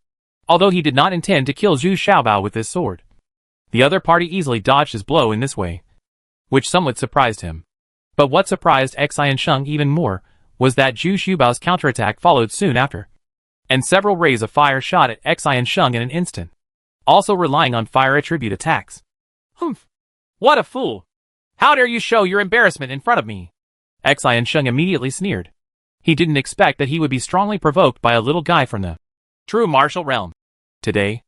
Although he did not intend to kill Zhu Xiaobao with this sword, the other party easily dodged his blow in this way, which somewhat surprised him. But what surprised Xian Sheng even more was that Zhu Xiaobao's counterattack followed soon after, and several rays of fire shot at Xian Sheng in an instant, also relying on fire attribute attacks. Humph! What a fool! How dare you show your embarrassment in front of me? Xian Sheng immediately sneered. He didn't expect that he would be strongly provoked by a little guy from the true martial realm. Today,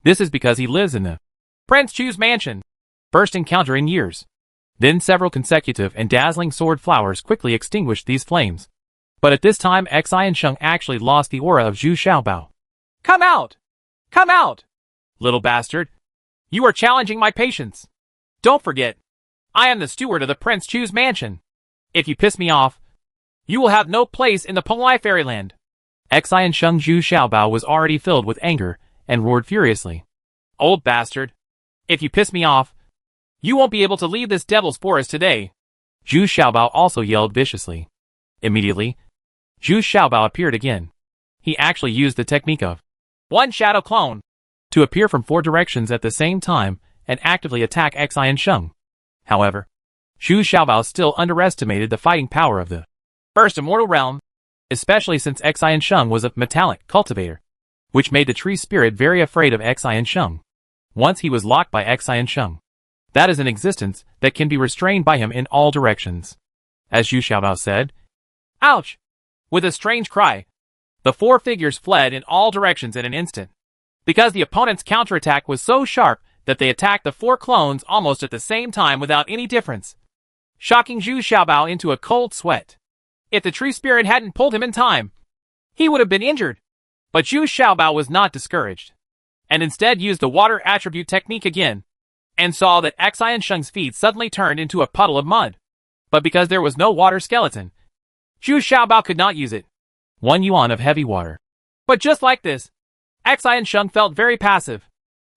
this is because he lives in the Prince Chu's mansion. First encounter in years. Then several consecutive and dazzling sword flowers quickly extinguished these flames. But at this time Xian Sheng actually lost the aura of Zhu Xiaobao. Come out! Come out! Little bastard. You are challenging my patience. Don't forget, I am the steward of the Prince Chu's mansion. If you piss me off, you will have no place in the Penglai fairyland. Xian Sheng Zhu Xiaobao was already filled with anger and roared furiously. Old bastard. If you piss me off, you won't be able to leave this devil's forest today. Zhu Xiaobao also yelled viciously. Immediately, Zhu Xiaobao appeared again. He actually used the technique of one shadow clone to appear from 4 directions at the same time and actively attack Xian Sheng. However, Zhu Xiaobao still underestimated the fighting power of the first immortal realm, especially since Xian Sheng was a metallic cultivator, which made the tree spirit very afraid of Xian Sheng. Once he was locked by Xian Sheng, that is an existence that can be restrained by him in all directions. As Zhu Xiaobao said, ouch! With a strange cry, the 4 figures fled in all directions in an instant, because the opponent's counterattack was so sharp that they attacked the 4 clones almost at the same time without any difference, shocking Zhu Xiaobao into a cold sweat. If the tree spirit hadn't pulled him in time, he would have been injured. But Zhu Xiaobao was not discouraged, and instead used the water attribute technique again, and saw that Xian Sheng's feet suddenly turned into a puddle of mud. But because there was no water skeleton, Zhu Xiaobao could not use it. 1 yuan of heavy water. But just like this, Xian Sheng felt very passive.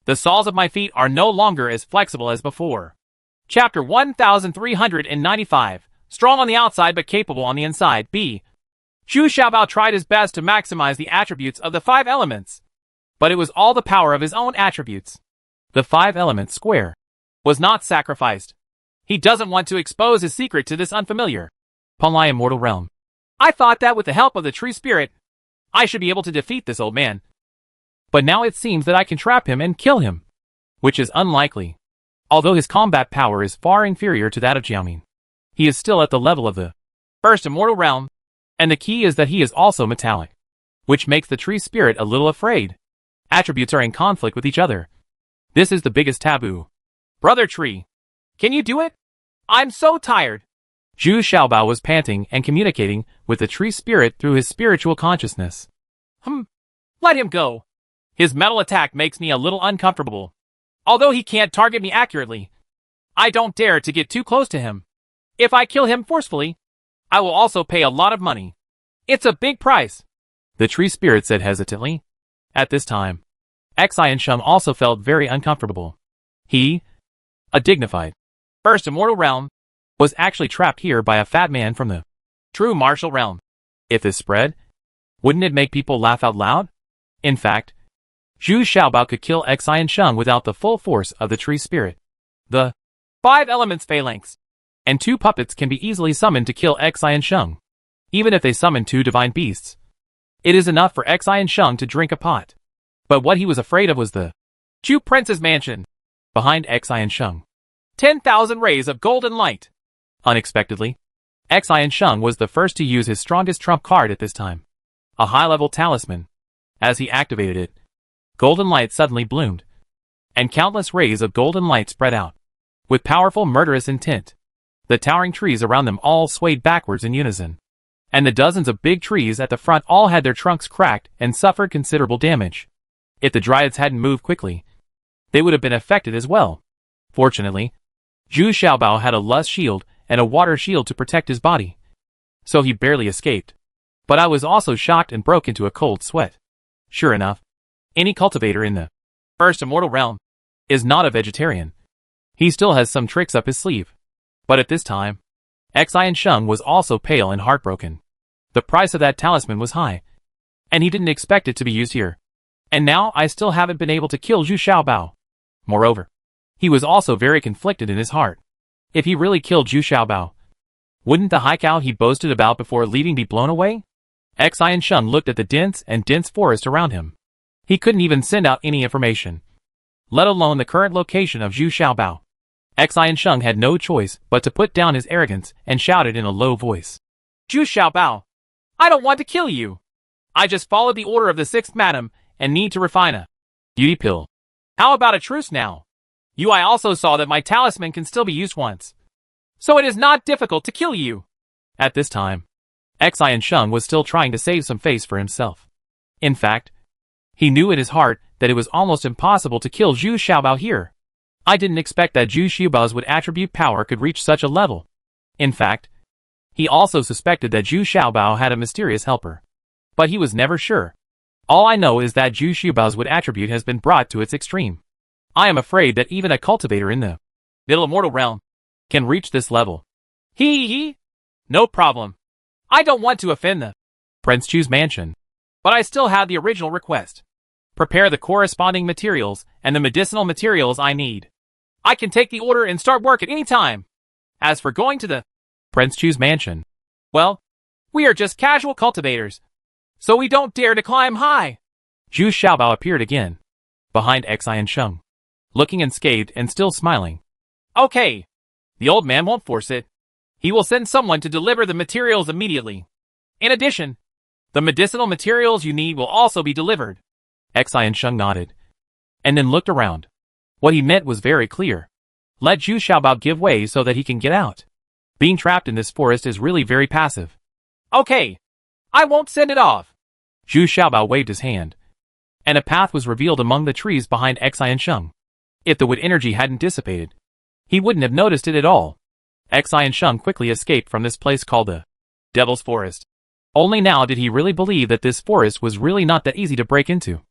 The soles of my feet are no longer as flexible as before. Chapter 1395, Strong on the outside but capable on the inside. B. Zhu Xiaobao tried his best to maximize the attributes of the 5 elements, but it was all the power of his own attributes. The 5 element square was not sacrificed. He doesn't want to expose his secret to this unfamiliar Penglai immortal realm. I thought that with the help of the tree spirit, I should be able to defeat this old man. But now it seems that I can trap him and kill him, which is unlikely. Although his combat power is far inferior to that of Jiaoming, he is still at the level of the first immortal realm, and the key is that he is also metallic, which makes the tree spirit a little afraid. Attributes are in conflict with each other. This is the biggest taboo. Brother Tree, can you do it? I'm so tired. Zhu Xiaobao was panting and communicating with the tree spirit through his spiritual consciousness. Let him go. His metal attack makes me a little uncomfortable. Although he can't target me accurately, I don't dare to get too close to him. If I kill him forcefully, I will also pay a lot of money. It's a big price, the tree spirit said hesitantly. At this time, Xian Sheng also felt very uncomfortable. He, a dignified first immortal realm, was actually trapped here by a fat man from the true martial realm. If this spread, wouldn't it make people laugh out loud? In fact, Zhu Xiaobao could kill Xian Sheng without the full force of the tree spirit. The 5 elements phalanx, and 2 puppets can be easily summoned to kill Xi and Sheng. Even if they summon 2 divine beasts, it is enough for Xi and Sheng to drink a pot. But what he was afraid of was the Chu Prince's mansion behind Xi and Sheng. 10,000 rays of golden light. Unexpectedly, Xi and Sheng was the first to use his strongest trump card at this time, a high-level talisman. As he activated it, golden light suddenly bloomed, and countless rays of golden light spread out. With powerful murderous intent, the towering trees around them all swayed backwards in unison, and the dozens of big trees at the front all had their trunks cracked and suffered considerable damage. If the dryads hadn't moved quickly, they would have been affected as well. Fortunately, Zhu Xiaobao had a lust shield and a water shield to protect his body, so he barely escaped. But I was also shocked and broke into a cold sweat. Sure enough, any cultivator in the first immortal realm is not a vegetarian. He still has some tricks up his sleeve. But at this time, Xi and Sheng was also pale and heartbroken. The price of that talisman was high, and he didn't expect it to be used here. And now I still haven't been able to kill Zhu Xiaobao. Moreover, he was also very conflicted in his heart. If he really killed Zhu Xiaobao, wouldn't the high cow he boasted about before leaving be blown away? Xi and Sheng looked at the dense forest around him. He couldn't even send out any information, let alone the current location of Zhu Xiaobao. Xi and Sheng had no choice but to put down his arrogance and shouted in a low voice. Zhu Xiaobao, I don't want to kill you. I just followed the order of the 6th madam and need to refine a beauty pill. How about a truce now? I also saw that my talisman can still be used once, so it is not difficult to kill you. At this time, Xi and Sheng was still trying to save some face for himself. In fact, he knew in his heart that it was almost impossible to kill Zhu Xiaobao here. I didn't expect that Zhu Xiaobao's attribute power could reach such a level. In fact, he also suspected that Zhu Xiaobao had a mysterious helper, but he was never sure. All I know is that Zhu Xiaobao's attribute has been brought to its extreme. I am afraid that even a cultivator in the middle immortal realm can reach this level. Hee. No problem. I don't want to offend the Prince Chu's mansion, but I still have the original request. Prepare the corresponding materials and the medicinal materials I need. I can take the order and start work at any time. As for going to the Prince Chu's mansion, well, we are just casual cultivators, so we don't dare to climb high. Zhu Xiaobao appeared again, behind Xi and Sheng, looking unscathed and still smiling. Okay, the old man won't force it. He will send someone to deliver the materials immediately. In addition, the medicinal materials you need will also be delivered. Xi and Sheng nodded, and then looked around. What he meant was very clear. Let Zhu Xiaobao give way so that he can get out. Being trapped in this forest is really very passive. Okay, I won't send it off. Zhu Xiaobao waved his hand, and a path was revealed among the trees behind Xi and Sheng. If the wood energy hadn't dissipated, he wouldn't have noticed it at all. Xi and Sheng quickly escaped from this place called the Devil's Forest. Only now did he really believe that this forest was really not that easy to break into.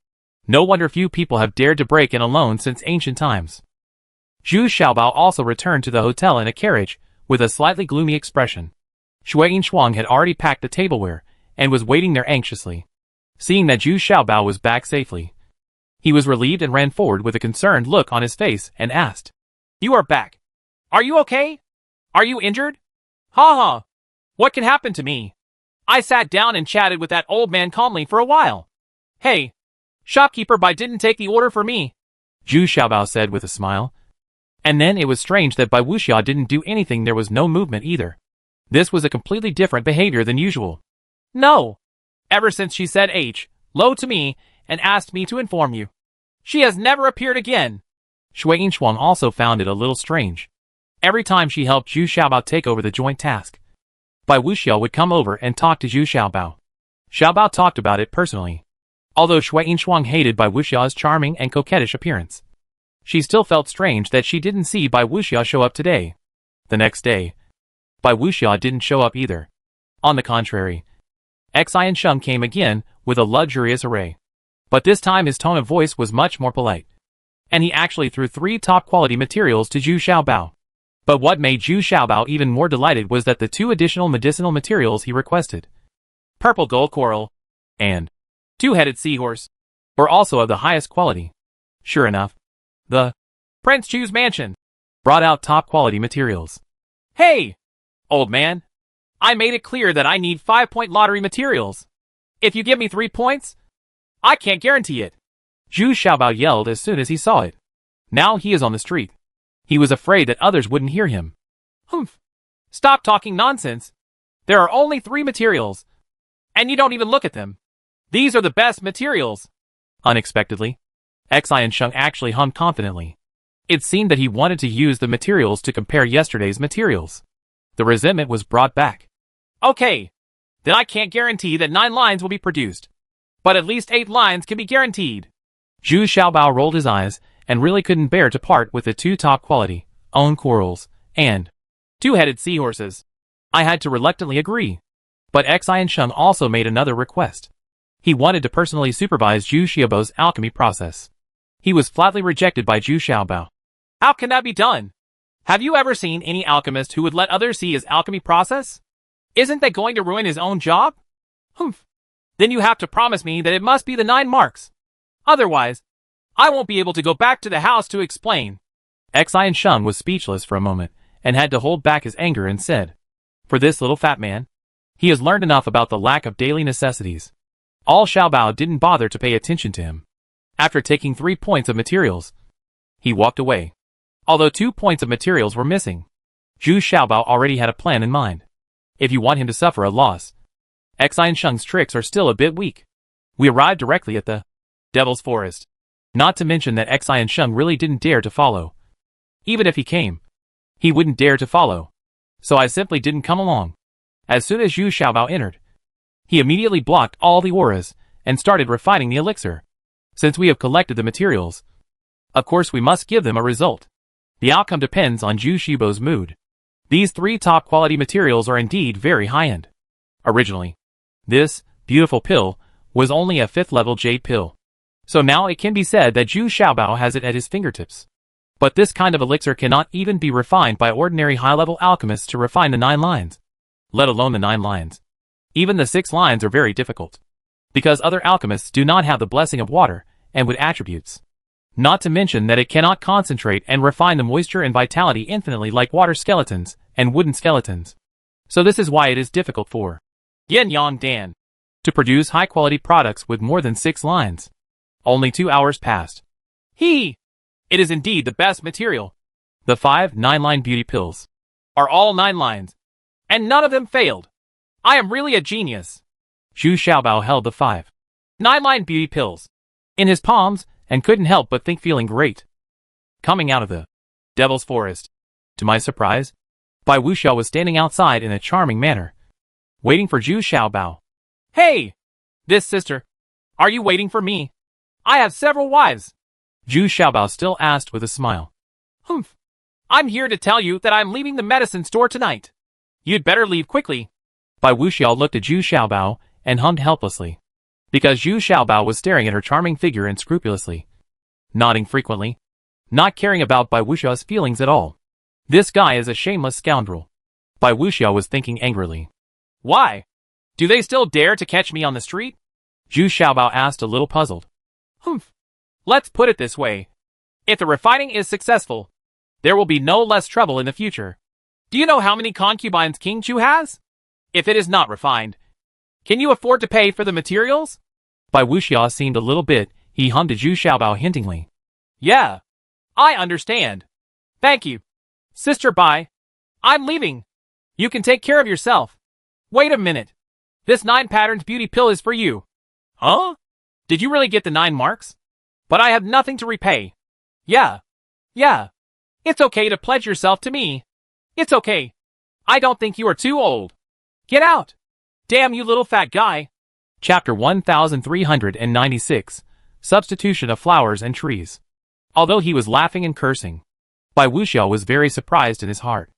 No wonder few people have dared to break in alone since ancient times. Zhu Xiaobao also returned to the hotel in a carriage, with a slightly gloomy expression. Shui Shuang had already packed the tableware, and was waiting there anxiously. Seeing that Zhu Xiaobao was back safely, he was relieved and ran forward with a concerned look on his face and asked, You are back. Are you okay? Are you injured? Ha. What can happen to me? I sat down and chatted with that old man calmly for a while. Hey, shopkeeper Bai didn't take the order for me, Zhu Xiaobao said with a smile. And then it was strange that Bai Wuxia didn't do anything. There was no movement either. This was a completely different behavior than usual. No. Ever since she said hello to me and asked me to inform you, she has never appeared again. Shui Shuang also found it a little strange. Every time she helped Zhu Xiaobao take over the joint task, Bai Wuxia would come over and talk to Zhu Xiaobao. Xiaobao talked about it personally. Although Shui Shuang hated Bai Wuxia's charming and coquettish appearance, she still felt strange that she didn't see Bai Wuxia show up today. The next day, Bai Wuxia didn't show up either. On the contrary, Xi and Sheng came again with a luxurious array. But this time his tone of voice was much more polite, and he actually threw 3 top-quality materials to Zhu Xiaobao. But what made Zhu Xiaobao even more delighted was that the 2 additional medicinal materials he requested, purple gold coral and 2-headed seahorse, were also of the highest quality. Sure enough, the Prince Chu's mansion brought out top-quality materials. Hey! Old man. I made it clear that I need 5-point lottery materials. If you give me 3 points, I can't guarantee it. Zhu Xiaobao yelled as soon as he saw it. Now he is on the street. He was afraid that others wouldn't hear him. Humph. Stop talking nonsense. There are only 3 materials. And you don't even look at them. These are the best materials. Unexpectedly, Xi and Sheng actually hummed confidently. It seemed that he wanted to use the materials to compare yesterday's materials. The resentment was brought back. Okay. Then I can't guarantee that 9 lines will be produced. But at least 8 lines can be guaranteed. Zhu Xiaobao rolled his eyes and really couldn't bear to part with the 2 top-quality, own corals, and 2-headed seahorses. I had to reluctantly agree. But Xi and Sheng also made another request. He wanted to personally supervise Zhu Xiaobao's alchemy process. He was flatly rejected by Zhu Xiaobao. How can that be done? Have you ever seen any alchemist who would let others see his alchemy process? Isn't that going to ruin his own job? Humph. Then you have to promise me that it must be the 9 marks. Otherwise, I won't be able to go back to the house to explain. Xi and Sheng was speechless for a moment and had to hold back his anger and said, "For this little fat man, he has learned enough about the lack of daily necessities." All Xiaobao didn't bother to pay attention to him. After taking 3 points of materials, he walked away. Although 2 points of materials were missing, Zhu Xiaobao already had a plan in mind. If you want him to suffer a loss, Xi and Sheng's tricks are still a bit weak. We arrived directly at the Devil's Forest. Not to mention that Xi and Sheng really didn't dare to follow. Even if he came, he wouldn't dare to follow. So I simply didn't come along. As soon as Zhu Xiaobao entered, he immediately blocked all the auras and started refining the elixir. Since we have collected the materials, of course we must give them a result. The outcome depends on Zhu Xiaobao's mood. These 3 top-quality materials are indeed very high-end. Originally, this beautiful pill was only a 5th-level jade pill. So now it can be said that Zhu Xiaobao has it at his fingertips. But this kind of elixir cannot even be refined by ordinary high-level alchemists to refine the 9 lines. Let alone the 9 lines. Even the 6 lines are very difficult. Because other alchemists do not have the blessing of water and wood attributes. Not to mention that it cannot concentrate and refine the moisture and vitality infinitely like water skeletons and wooden skeletons. So this is why it is difficult for Yin Yang Dan to produce high-quality products with more than 6 lines. Only 2 hours passed. It is indeed the best material. The 5 9-line beauty pills are all 9 lines, and none of them failed. I am really a genius. Zhu Xiaobao held the 5 9-line beauty pills in his palms and couldn't help but think feeling great. Coming out of the Devil's Forest, to my surprise, Bai Wuxiao was standing outside in a charming manner, waiting for Zhu Xiaobao. Hey! This sister, are you waiting for me? I have several wives. Zhu Xiaobao still asked with a smile. Humph. I'm here to tell you that I'm leaving the medicine store tonight. You'd better leave quickly. Bai Wuxiao looked at Zhu Xiaobao and hummed helplessly. Because Zhu Xiaobao was staring at her charming figure unscrupulously, nodding frequently, not caring about Bai Wuxiao's feelings at all. This guy is a shameless scoundrel. Bai Wuxiao was thinking angrily. Why? Do they still dare to catch me on the street? Zhu Xiaobao asked, a little puzzled. Humph. Let's put it this way. If the refining is successful, there will be no less trouble in the future. Do you know how many concubines King Chu has? If it is not refined, can you afford to pay for the materials? Bai Wuxiao seemed a little bit, he hummed to Zhu Xiaobao hintingly. Yeah. I understand. Thank you. Sister Bai. I'm leaving. You can take care of yourself. Wait a minute. This 9 patterns beauty pill is for you. Huh? Did you really get the 9 marks? But I have nothing to repay. Yeah. It's okay to pledge yourself to me. It's okay. I don't think you are too old. Get out. Damn you little fat guy. Chapter 1396, Substitution of Flowers and Trees. Although he was laughing and cursing, Bai Wuxiao was very surprised in his heart.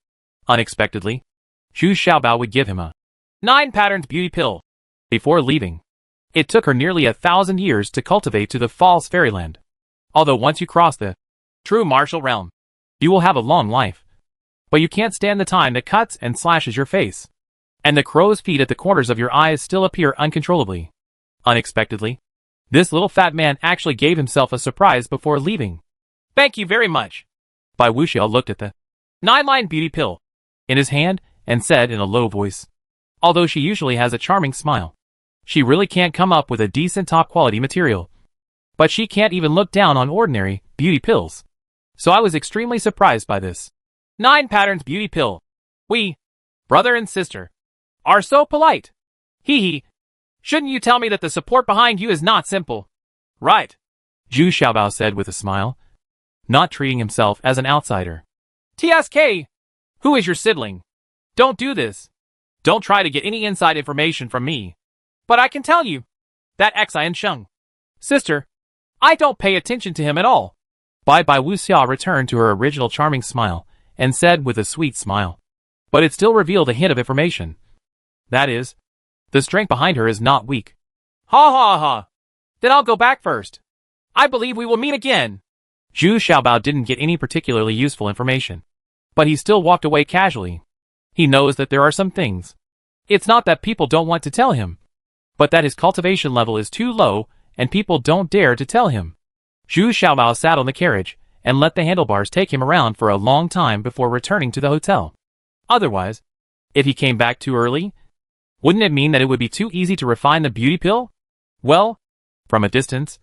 Unexpectedly, Zhu Xiaobao would give him a 9 patterns beauty pill. Before leaving, it took her nearly 1,000 years to cultivate to the false fairyland. Although once you cross the true martial realm, you will have a long life. But you can't stand the time that cuts and slashes your face. And the crow's feet at the corners of your eyes still appear uncontrollably. Unexpectedly, this little fat man actually gave himself a surprise before leaving. Thank you very much. Bai Wuxiao looked at the 9-line beauty pill in his hand and said in a low voice, although she usually has a charming smile, she really can't come up with a decent top-quality material. But she can't even look down on ordinary beauty pills. So I was extremely surprised by this 9 patterns beauty pill. We, brother and sister, are so polite. Hee hee. Shouldn't you tell me that the support behind you is not simple? Right. Zhu Xiaobao said with a smile, not treating himself as an outsider. TSK! Who is your sibling? Don't do this. Don't try to get any inside information from me. But I can tell you that Xian Sheng. Sister, I don't pay attention to him at all. Bai Wuxiao returned to her original charming smile and said with a sweet smile. But it still revealed a hint of information. That is, the strength behind her is not weak. Ha ha ha. Then I'll go back first. I believe we will meet again. Zhu Xiaobao didn't get any particularly useful information. But he still walked away casually. He knows that there are some things. It's not that people don't want to tell him, but that his cultivation level is too low and people don't dare to tell him. Zhu Xiaobao sat on the carriage and let the handlebars take him around for a long time before returning to the hotel. Otherwise, if he came back too early, wouldn't it mean that it would be too easy to refine the beauty pill? Well, from a distance,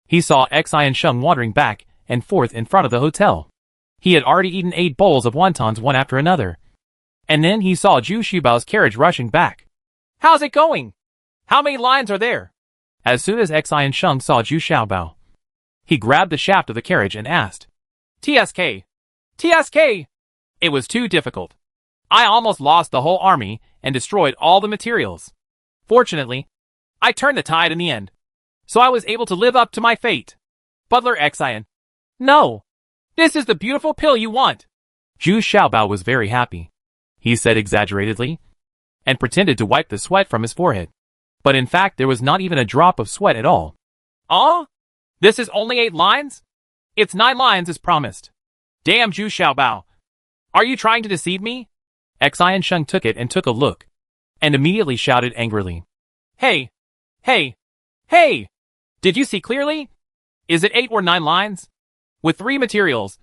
he saw Xian Sheng wandering back and forth in front of the hotel. He had already eaten 8 bowls of wontons one after another. And then he saw Zhu Xiaobao's carriage rushing back. How's it going? How many lines are there? As soon as Xian Sheng saw Zhu Xiaobao, he grabbed the shaft of the carriage and asked, TSK! TSK! It was too difficult. I almost lost the whole army and destroyed all the materials. Fortunately, I turned the tide in the end, so I was able to live up to my fate. Butler Xian. No! This is the beautiful pill you want! Zhu Xiaobao was very happy. He said exaggeratedly, and pretended to wipe the sweat from his forehead. But in fact there was not even a drop of sweat at all. This is only 8 lines? It's 9 lines as promised. Damn Zhu Xiaobao. Are you trying to deceive me? Xian Sheng took it and took a look, and immediately shouted angrily. Hey! Hey! Hey! Did you see clearly? Is it 8 or 9 lines? With 3 materials,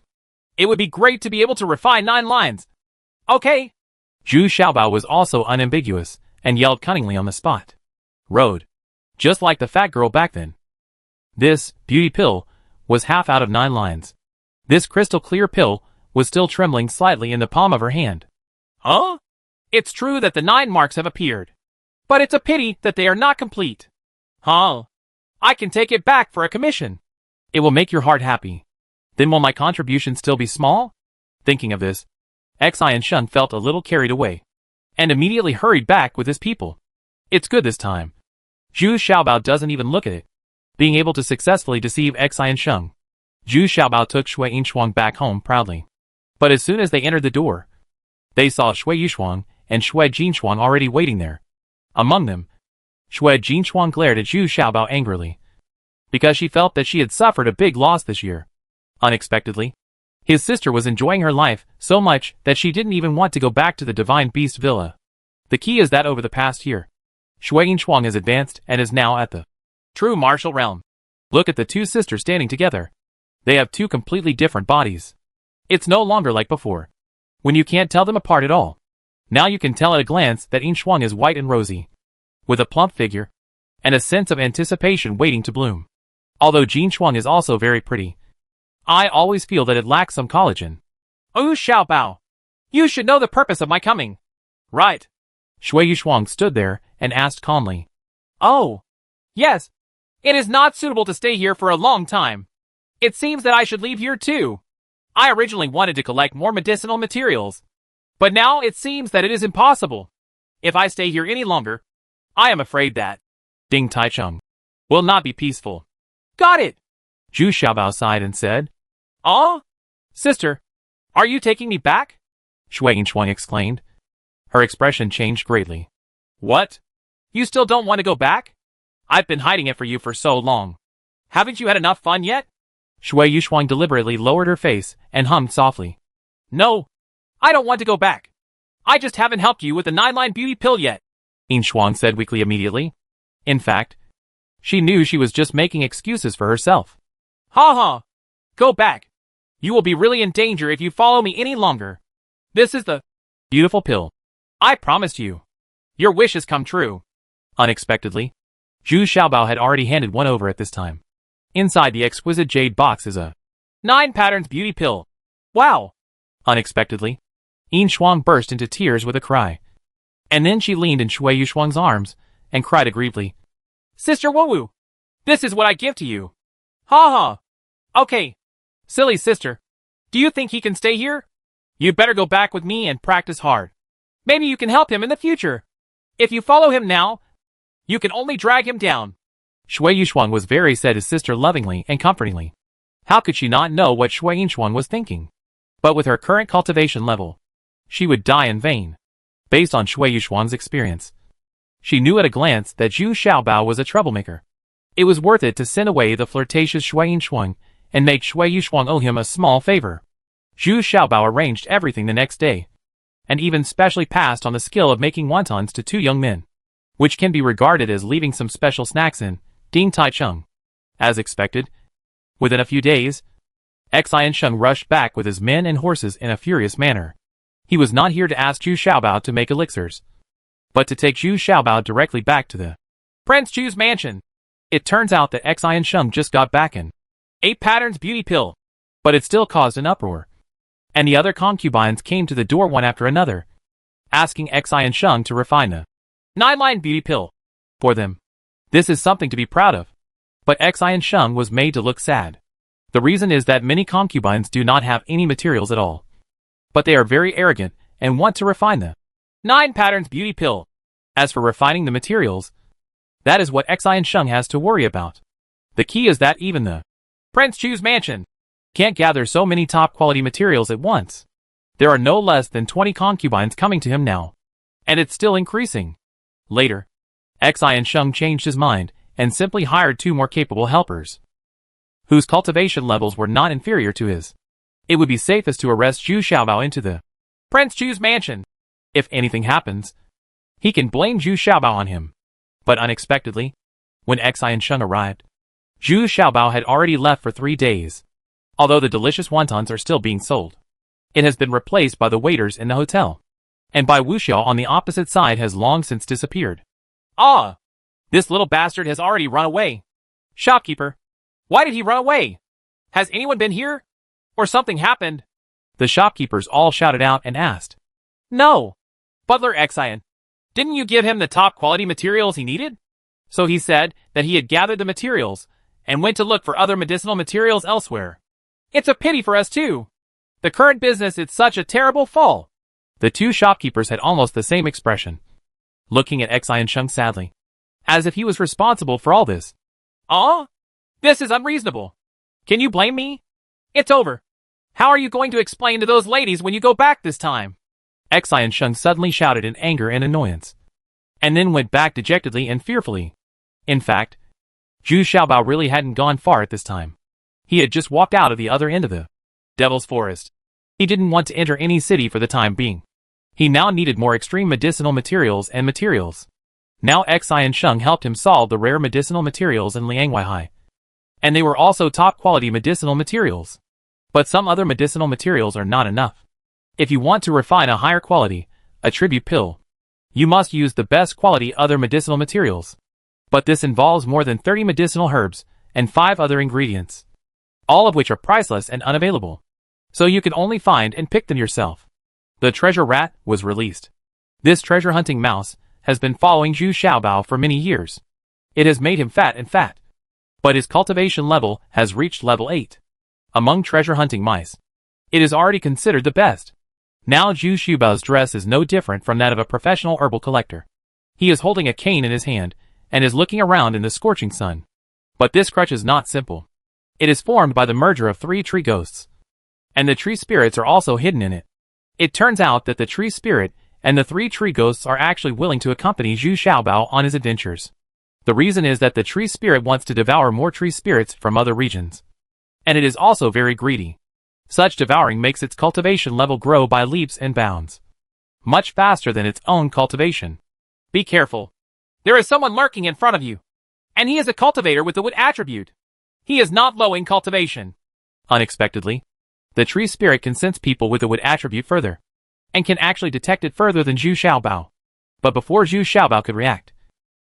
it would be great to be able to refine 9 lines. Okay. Zhu Xiaobao was also unambiguous, and yelled cunningly on the spot. Road. Just like the fat girl back then. This beauty pill was half out of 9 lines. This crystal clear pill was still trembling slightly in the palm of her hand. Huh? It's true that the 9 marks have appeared. But it's a pity that they are not complete. Huh? I can take it back for a commission. It will make your heart happy. Then will my contribution still be small? Thinking of this, Xian Sheng felt a little carried away, and immediately hurried back with his people. It's good this time. Zhu Xiaobao doesn't even look at it. Being able to successfully deceive Xian Sheng, Zhu Xiaobao took Shui Yinchuang back home proudly. But as soon as they entered the door, they saw Shui Yishuang and Shui Jinchuang already waiting there. Among them, Shui Jinchuang glared at Zhu Xiaobao angrily, because she felt that she had suffered a big loss this year. Unexpectedly, his sister was enjoying her life so much that she didn't even want to go back to the Divine Beast Villa. The key is that over the past year, Shui Yinchuang has advanced and is now at the true martial realm. Look at the 2 sisters standing together. They have 2 completely different bodies. It's no longer like before, when you can't tell them apart at all. Now you can tell at a glance that Yinchuang is white and rosy, with a plump figure, and a sense of anticipation waiting to bloom. Although Jinchuang is also very pretty, I always feel that it lacks some collagen. Oh Xiaobao, you should know the purpose of my coming. Right. Shui Yishuang stood there and asked calmly. Oh, yes. It is not suitable to stay here for a long time. It seems that I should leave here too. I originally wanted to collect more medicinal materials, but now it seems that it is impossible. If I stay here any longer, I am afraid that Ding Taichung will not be peaceful. Got it. Zhu Xiaobao sighed and said, Sister, are you taking me back? Shui Yinchuang exclaimed. Her expression changed greatly. What? You still don't want to go back? I've been hiding it for you for so long. Haven't you had enough fun yet? Shui Yishuang deliberately lowered her face and hummed softly. No, I don't want to go back. I just haven't helped you with the 9-line beauty pill yet, Yinchuang said weakly immediately. In fact, she knew she was just making excuses for herself. Ha ha! Go back. You will be really in danger if you follow me any longer. This is the beautiful pill I promised you. Your wish has come true. Unexpectedly, Zhu Xiaobao had already handed one over at this time. Inside the exquisite jade box is a 9 patterns beauty pill. Wow. Unexpectedly, Yin Shuang burst into tears with a cry. And then she leaned in Shui Yushuang's arms and cried aggrievedly. Sister Wowu, this is what I give to you. Ha ha. Okay. Silly sister. Do you think he can stay here? You'd better go back with me and practice hard. Maybe you can help him in the future. If you follow him now, you can only drag him down. Shui Yushuang was very said his sister lovingly and comfortingly. How could she not know what Shui Yushuang was thinking? But with her current cultivation level, she would die in vain. Based on Shui Yushuang's experience, she knew at a glance that Zhu Xiaobao was a troublemaker. It was worth it to send away the flirtatious Shui Yushuang and make Shui Yushuang owe him a small favor. Zhu Xiaobao arranged everything the next day, and even specially passed on the skill of making wontons to 2 young men, which can be regarded as leaving some special snacks in Ding Tai Chung. As expected, within a few days, Xian Sheng rushed back with his men and horses in a furious manner. He was not here to ask Zhu Xiaobao to make elixirs, but to take Zhu Xiaobao directly back to the Prince Chu's mansion. It turns out that Xian Sheng just got back an 8 patterns beauty pill, but it still caused an uproar. And the other concubines came to the door one after another, asking Xian Sheng to refine the 9-line beauty pill for them. This is something to be proud of. But Xian Sheng was made to look sad. The reason is that many concubines do not have any materials at all. But they are very arrogant and want to refine the 9 patterns beauty pill. As for refining the materials, that is what Xian Sheng has to worry about. The key is that even the Prince Chu's mansion can't gather so many top-quality materials at once. There are no less than 20 concubines coming to him now, and it's still increasing. Later, Xian Sheng changed his mind and simply hired 2 more capable helpers, whose cultivation levels were not inferior to his. It would be safest to arrest Zhu Xiaobao into the Prince Chu's mansion. If anything happens, he can blame Zhu Xiaobao on him. But unexpectedly, when Xian Sheng arrived, Zhu Xiaobao had already left for 3 days. Although the delicious wontons are still being sold, it has been replaced by the waiters in the hotel, and by Wu Xiao on the opposite side has long since disappeared. Ah! This little bastard has already run away. Shopkeeper, why did he run away? Has anyone been here? Or something happened? The shopkeepers all shouted out and asked. No. Butler Xian, didn't you give him the top quality materials he needed? So he said that he had gathered the materials and went to look for other medicinal materials elsewhere. It's a pity for us too. The current business is such a terrible fall. The 2 shopkeepers had almost the same expression, looking at Xian Sheng sadly, as if he was responsible for all this. This is unreasonable. Can you blame me? It's over. How are you going to explain to those ladies when you go back this time? Xian Sheng suddenly shouted in anger and annoyance, and then went back dejectedly and fearfully. In fact, Zhu Xiaobao really hadn't gone far at this time. He had just walked out of the other end of the Devil's Forest. He didn't want to enter any city for the time being. He now needed more extreme medicinal materials and materials. Now Xian Sheng helped him solve the rare medicinal materials in Liangweihai. And they were also top-quality medicinal materials. But some other medicinal materials are not enough. If you want to refine a higher quality, a tribute pill, you must use the best quality other medicinal materials. But this involves more than 30 medicinal herbs and 5 other ingredients, all of which are priceless and unavailable. So you can only find and pick them yourself. The treasure rat was released. This treasure hunting mouse has been following Zhu Xiaobao for many years. It has made him fat and fat. But his cultivation level has reached level 8. Among treasure hunting mice, it is already considered the best. Now Zhu Xiaobao's dress is no different from that of a professional herbal collector. He is holding a cane in his hand and is looking around in the scorching sun. But this crutch is not simple. It is formed by the merger of 3 tree ghosts, and the tree spirits are also hidden in it. It turns out that the tree spirit and the 3 tree ghosts are actually willing to accompany Zhu Xiaobao on his adventures. The reason is that the tree spirit wants to devour more tree spirits from other regions. And it is also very greedy. Such devouring makes its cultivation level grow by leaps and bounds, much faster than its own cultivation. Be careful. There is someone lurking in front of you, and he is a cultivator with the wood attribute. He is not low in cultivation. Unexpectedly, The tree spirit can sense people with the wood attribute further, and can actually detect it further than Zhu Xiaobao. But before Zhu Xiaobao could react,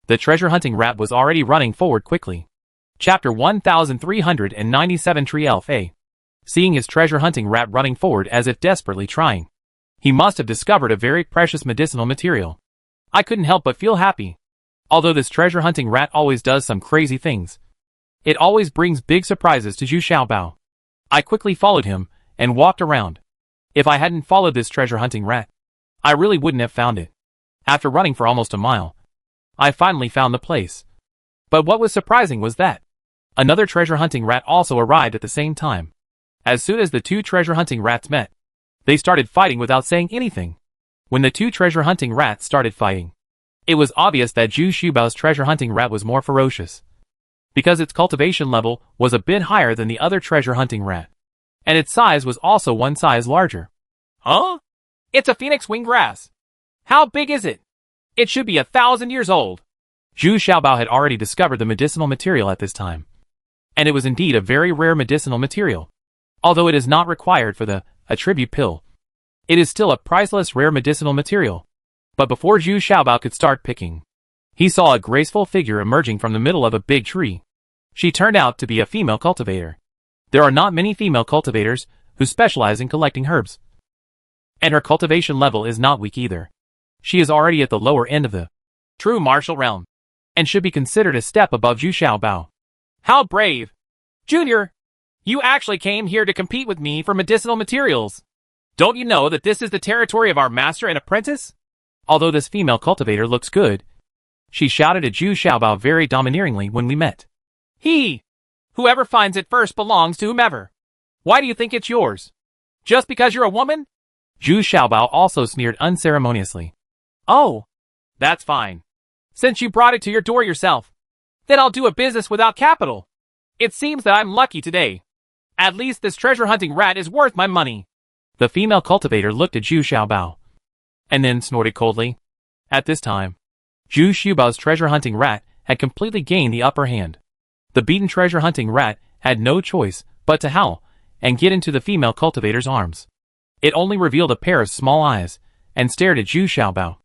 the treasure hunting rat was already running forward quickly. Chapter 1397 Tree Elf A. Seeing his treasure hunting rat running forward as if desperately trying, he must have discovered a very precious medicinal material. I couldn't help but feel happy. Although this treasure hunting rat always does some crazy things, it always brings big surprises to Zhu Xiaobao. I quickly followed him and walked around. If I hadn't followed this treasure hunting rat, I really wouldn't have found it. After running for almost a mile, I finally found the place. But what was surprising was that another treasure hunting rat also arrived at the same time. As soon as the two treasure hunting rats met, they started fighting without saying anything. When the two treasure hunting rats started fighting, it was obvious that Zhu Xiaobao's treasure hunting rat was more ferocious, because its cultivation level was a bit higher than the other treasure hunting rat, and its size was also one size larger. Huh? It's a phoenix wing grass. How big is it? It should be 1,000 years old. Zhu Xiaobao had already discovered the medicinal material at this time, and it was indeed a very rare medicinal material. Although it is not required for the attribute pill, it is still a priceless rare medicinal material. But before Zhu Xiaobao could start picking, he saw a graceful figure emerging from the middle of a big tree. She turned out to be a female cultivator. There are not many female cultivators who specialize in collecting herbs, and her cultivation level is not weak either. She is already at the lower end of the true martial realm, and should be considered a step above Zhu Xiaobao. How brave! Junior, you actually came here to compete with me for medicinal materials. Don't you know that this is the territory of our master and apprentice? Although this female cultivator looks good, she shouted at Zhu Xiaobao very domineeringly when we met. Whoever finds it first belongs to whomever. Why do you think it's yours? Just because you're a woman? Zhu Xiaobao also sneered unceremoniously. Oh, that's fine. Since you brought it to your door yourself, then I'll do a business without capital. It seems that I'm lucky today. At least this treasure hunting rat is worth my money. The female cultivator looked at Zhu Xiaobao, and then snorted coldly. At this time, Zhu Xiaobao's treasure hunting rat had completely gained the upper hand. The beaten treasure hunting rat had no choice but to howl and get into the female cultivator's arms. It only revealed a pair of small eyes and stared at Zhu Xiaobao.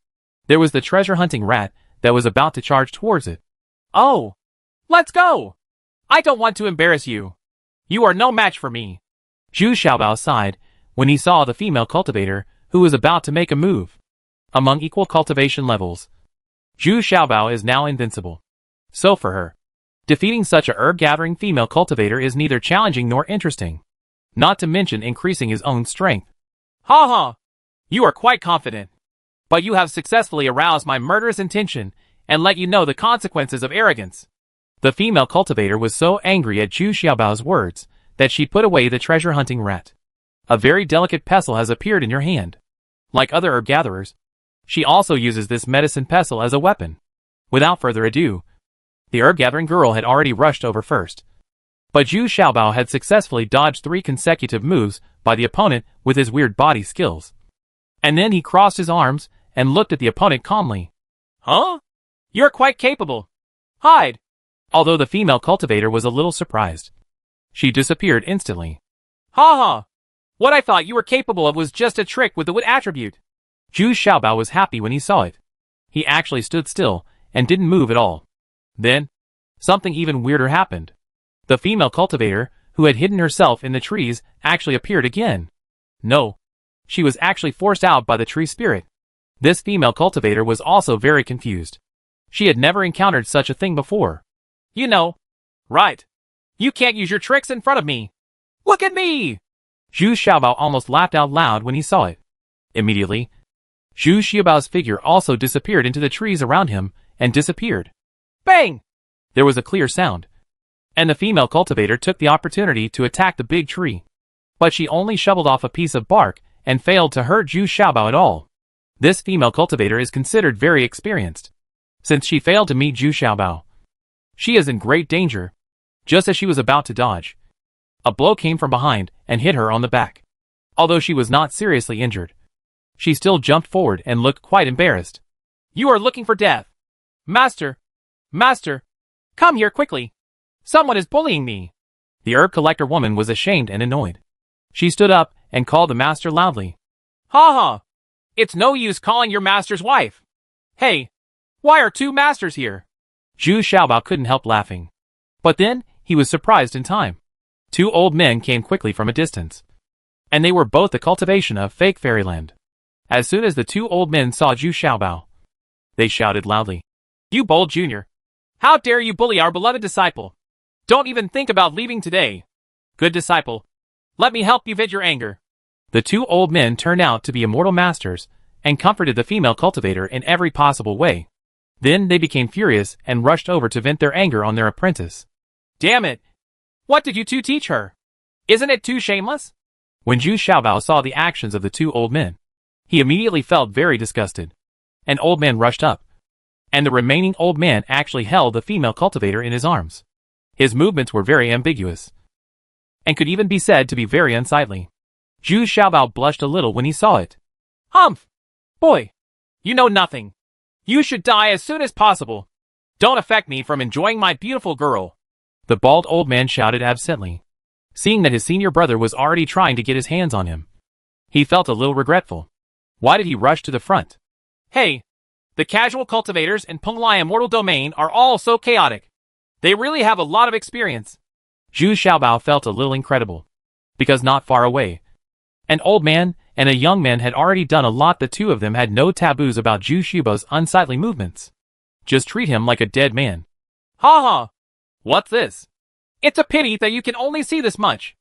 There was the treasure hunting rat that was about to charge towards it. Oh, let's go! I don't want to embarrass you. You are no match for me. Zhu Xiaobao sighed when he saw the female cultivator who was about to make a move. Among equal cultivation levels, Zhu Xiaobao is now invincible. So for her, defeating such a herb-gathering female cultivator is neither challenging nor interesting, not to mention increasing his own strength. Ha ha! You are quite confident. But you have successfully aroused my murderous intention and let you know the consequences of arrogance. The female cultivator was so angry at Zhu Xiaobao's words that she put away the treasure hunting rat. A very delicate pestle has appeared in your hand. Like other herb gatherers, she also uses this medicine pestle as a weapon. Without further ado, the herb gathering girl had already rushed over first. But Zhu Xiaobao had successfully dodged 3 consecutive moves by the opponent with his weird body skills. And then he crossed his arms and looked at the opponent calmly. Huh? You're quite capable. Hide! Although the female cultivator was a little surprised, she disappeared instantly. Ha ha! What I thought you were capable of was just a trick with the wood attribute. Zhu Xiaobao was happy when he saw it. He actually stood still and didn't move at all. Then, something even weirder happened. The female cultivator, who had hidden herself in the trees, actually appeared again. No, she was actually forced out by the tree spirit. This female cultivator was also very confused. She had never encountered such a thing before. You know, right. You can't use your tricks in front of me. Look at me! Zhu Xiaobao almost laughed out loud when he saw it. Immediately, Zhu Xiaobao's figure also disappeared into the trees around him and disappeared. Bang! There was a clear sound, and the female cultivator took the opportunity to attack the big tree. But she only shoveled off a piece of bark and failed to hurt Zhu Xiaobao at all. This female cultivator is considered very experienced, since she failed to meet Zhu Xiaobao. She is in great danger. Just as she was about to dodge, a blow came from behind and hit her on the back. Although she was not seriously injured, she still jumped forward and looked quite embarrassed. You are looking for death. Master! Master! Come here quickly! Someone is bullying me! The herb collector woman was ashamed and annoyed. She stood up and called the master loudly. Ha ha! It's no use calling your master's wife. Hey, why are two masters here? Zhu Xiaobao couldn't help laughing. But then, he was surprised in time. Two old men came quickly from a distance. And they were both the cultivation of fake fairyland. As soon as the two old men saw Zhu Xiaobao, they shouted loudly. You bold junior! How dare you bully our beloved disciple? Don't even think about leaving today. Good disciple, let me help you vent your anger. The two old men turned out to be immortal masters and comforted the female cultivator in every possible way. Then they became furious and rushed over to vent their anger on their apprentice. Damn it! What did you two teach her? Isn't it too shameless? When Zhu Xiaobao saw the actions of the two old men, he immediately felt very disgusted. An old man rushed up, and the remaining old man actually held the female cultivator in his arms. His movements were very ambiguous, and could even be said to be very unsightly. Zhu Xiaobao blushed a little when he saw it. Humph! Boy, you know nothing. You should die as soon as possible. Don't affect me from enjoying my beautiful girl. The bald old man shouted absently. Seeing that his senior brother was already trying to get his hands on him, he felt a little regretful. Why did he rush to the front? Hey, the casual cultivators in Penglai Immortal Domain are all so chaotic. They really have a lot of experience. Zhu Xiaobao felt a little incredible, because not far away, an old man and a young man had already done a lot. The two of them had no taboos about Zhu Xiaobao's unsightly movements. Just treat him like a dead man. Ha ha! What's this? It's a pity that you can only see this much.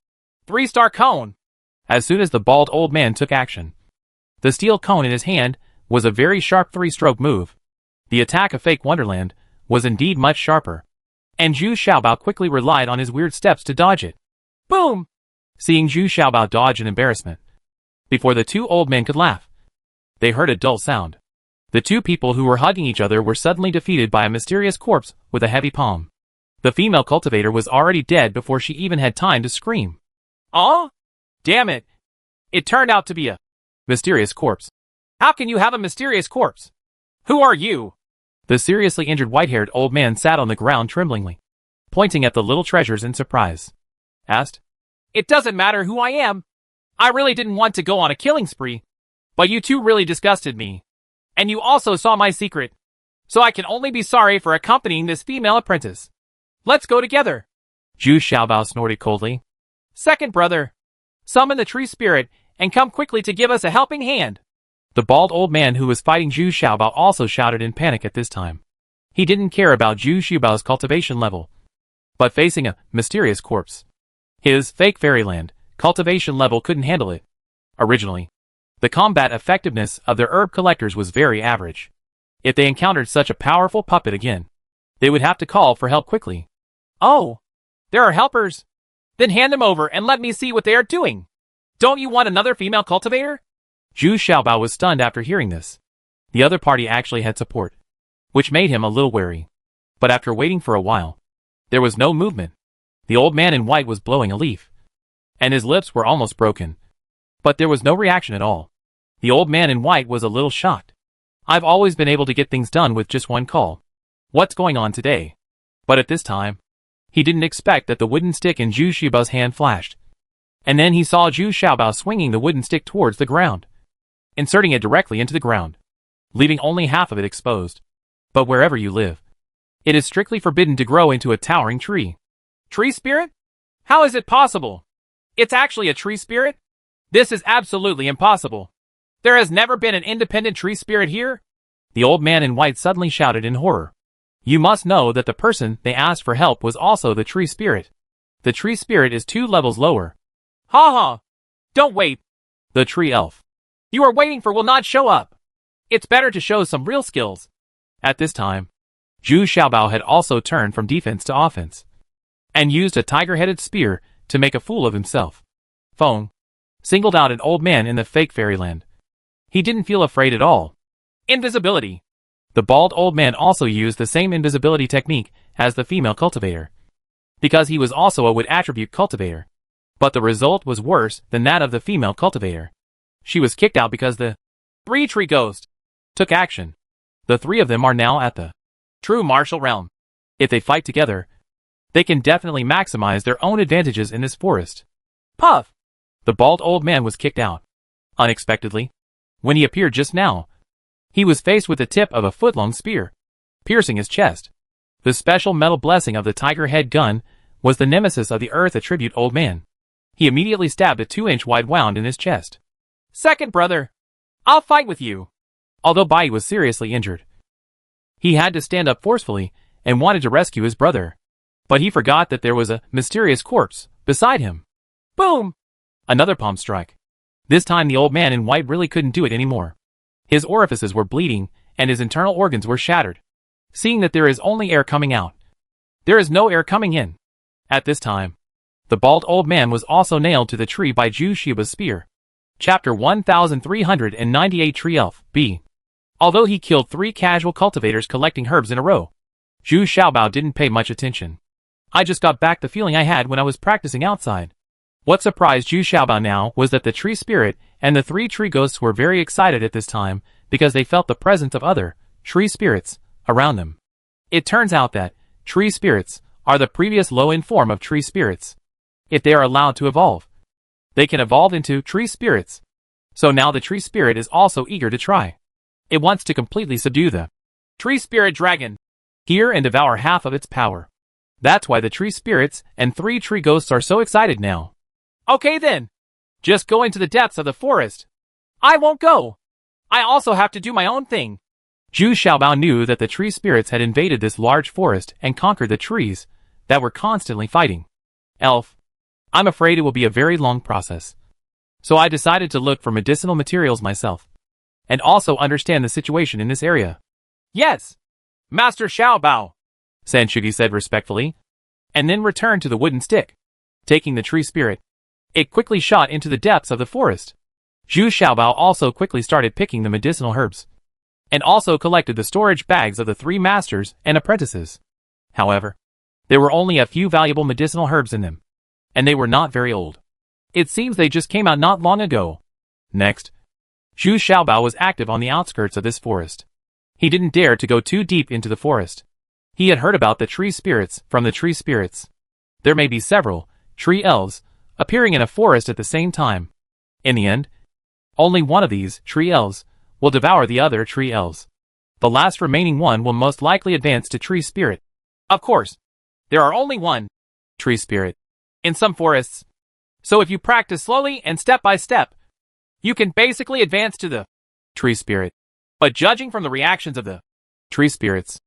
3-star cone. As soon as the bald old man took action, the steel cone in his hand was a very sharp 3-stroke move. The attack of fake Wonderland was indeed much sharper, and Zhu Xiaobao quickly relied on his weird steps to dodge it. Boom! Seeing Zhu Xiaobao dodge in embarrassment, before the two old men could laugh, they heard a dull sound. The two people who were hugging each other were suddenly defeated by a mysterious corpse with a heavy palm. The female cultivator was already dead before she even had time to scream. Aw? Damn it. It turned out to be a mysterious corpse. How can you have a mysterious corpse? Who are you? The seriously injured white-haired old man sat on the ground tremblingly, pointing at the little treasures in surprise. Asked, It doesn't matter who I am. I really didn't want to go on a killing spree, but you two really disgusted me. And you also saw my secret, so I can only be sorry for accompanying this female apprentice. Let's go together. Zhu Xiaobao snorted coldly. Second brother, summon the tree spirit and come quickly to give us a helping hand. The bald old man who was fighting Zhu Xiaobao also shouted in panic at this time. He didn't care about Zhu Xiaobao's cultivation level, but facing a mysterious corpse, his fake fairyland cultivation level couldn't handle it. Originally, the combat effectiveness of their herb collectors was very average. If they encountered such a powerful puppet again, they would have to call for help quickly. Oh, there are helpers. Then hand them over and let me see what they are doing. Don't you want another female cultivator? Zhu Xiaobao was stunned after hearing this. The other party actually had support, which made him a little wary. But after waiting for a while, there was no movement. The old man in white was blowing a leaf, and his lips were almost broken. But there was no reaction at all. The old man in white was a little shocked. I've always been able to get things done with just one call. What's going on today? But at this time, he didn't expect that the wooden stick in Zhu Xiaobao's hand flashed. And then he saw Zhu Xiaobao swinging the wooden stick towards the ground, inserting it directly into the ground, leaving only half of it exposed. But wherever you live, it is strictly forbidden to grow into a towering tree. Tree spirit? How is it possible? It's actually a tree spirit? This is absolutely impossible. There has never been an independent tree spirit here? The old man in white suddenly shouted in horror. You must know that the person they asked for help was also the tree spirit. The tree spirit is 2 levels lower. Ha ha! Don't wait. The tree elf you are waiting for will not show up. It's better to show some real skills. At this time, Zhu Xiaobao had also turned from defense to offense, and used a tiger-headed spear to make a fool of himself. Feng singled out an old man in the fake fairyland. He didn't feel afraid at all. Invisibility. The bald old man also used the same invisibility technique as the female cultivator, because he was also a wood attribute cultivator. But the result was worse than that of the female cultivator. She was kicked out because the 3-tree ghost took action. The 3 of them are now at the true martial realm. If they fight together, they can definitely maximize their own advantages in this forest. Puff! The bald old man was kicked out. Unexpectedly. When he appeared just now, he was faced with the tip of a foot-long spear, piercing his chest. The special metal blessing of the tiger head gun was the nemesis of the earth attribute old man. He immediately stabbed a 2-inch wide wound in his chest. Second brother, I'll fight with you. Although Bai was seriously injured, he had to stand up forcefully and wanted to rescue his brother. But he forgot that there was a mysterious corpse beside him. Boom! Another palm strike. This time the old man in white really couldn't do it anymore. His orifices were bleeding and his internal organs were shattered. Seeing that there is only air coming out, there is no air coming in. At this time, the bald old man was also nailed to the tree by Zhu Xiaobao's spear. Chapter 1398 Tree Elf B. Although he killed 3 casual cultivators collecting herbs in a row, Zhu Xiaobao didn't pay much attention. I just got back the feeling I had when I was practicing outside. What surprised Zhu Xiaobao now was that the tree spirit and the 3 tree ghosts were very excited at this time because they felt the presence of other tree spirits around them. It turns out that tree spirits are the previous low-end form of tree spirits. If they are allowed to evolve, they can evolve into tree spirits. So now the tree spirit is also eager to try. It wants to completely subdue the tree spirit dragon here and devour half of its power. That's why the tree spirits and 3 tree ghosts are so excited now. Okay then. Just go into the depths of the forest. I won't go. I also have to do my own thing. Zhu Xiaobao knew that the tree spirits had invaded this large forest and conquered the trees that were constantly fighting. Elf, I'm afraid it will be a very long process. So I decided to look for medicinal materials myself, and also understand the situation in this area. Yes, Master Xiaobao, Sanshugi said respectfully, and then returned to the wooden stick. Taking the tree spirit, it quickly shot into the depths of the forest. Zhu Xiaobao also quickly started picking the medicinal herbs, and also collected the storage bags of the 3 masters and apprentices. However, there were only a few valuable medicinal herbs in them, and they were not very old. It seems they just came out not long ago. Next, Zhu Xiaobao was active on the outskirts of this forest. He didn't dare to go too deep into the forest. He had heard about the tree spirits from the tree spirits. There may be several tree elves appearing in a forest at the same time. In the end, only one of these tree elves will devour the other tree elves. The last remaining one will most likely advance to tree spirit. Of course, there are only one tree spirit in some forests. So if you practice slowly and step by step, you can basically advance to the tree spirit. But judging from the reactions of the tree spirits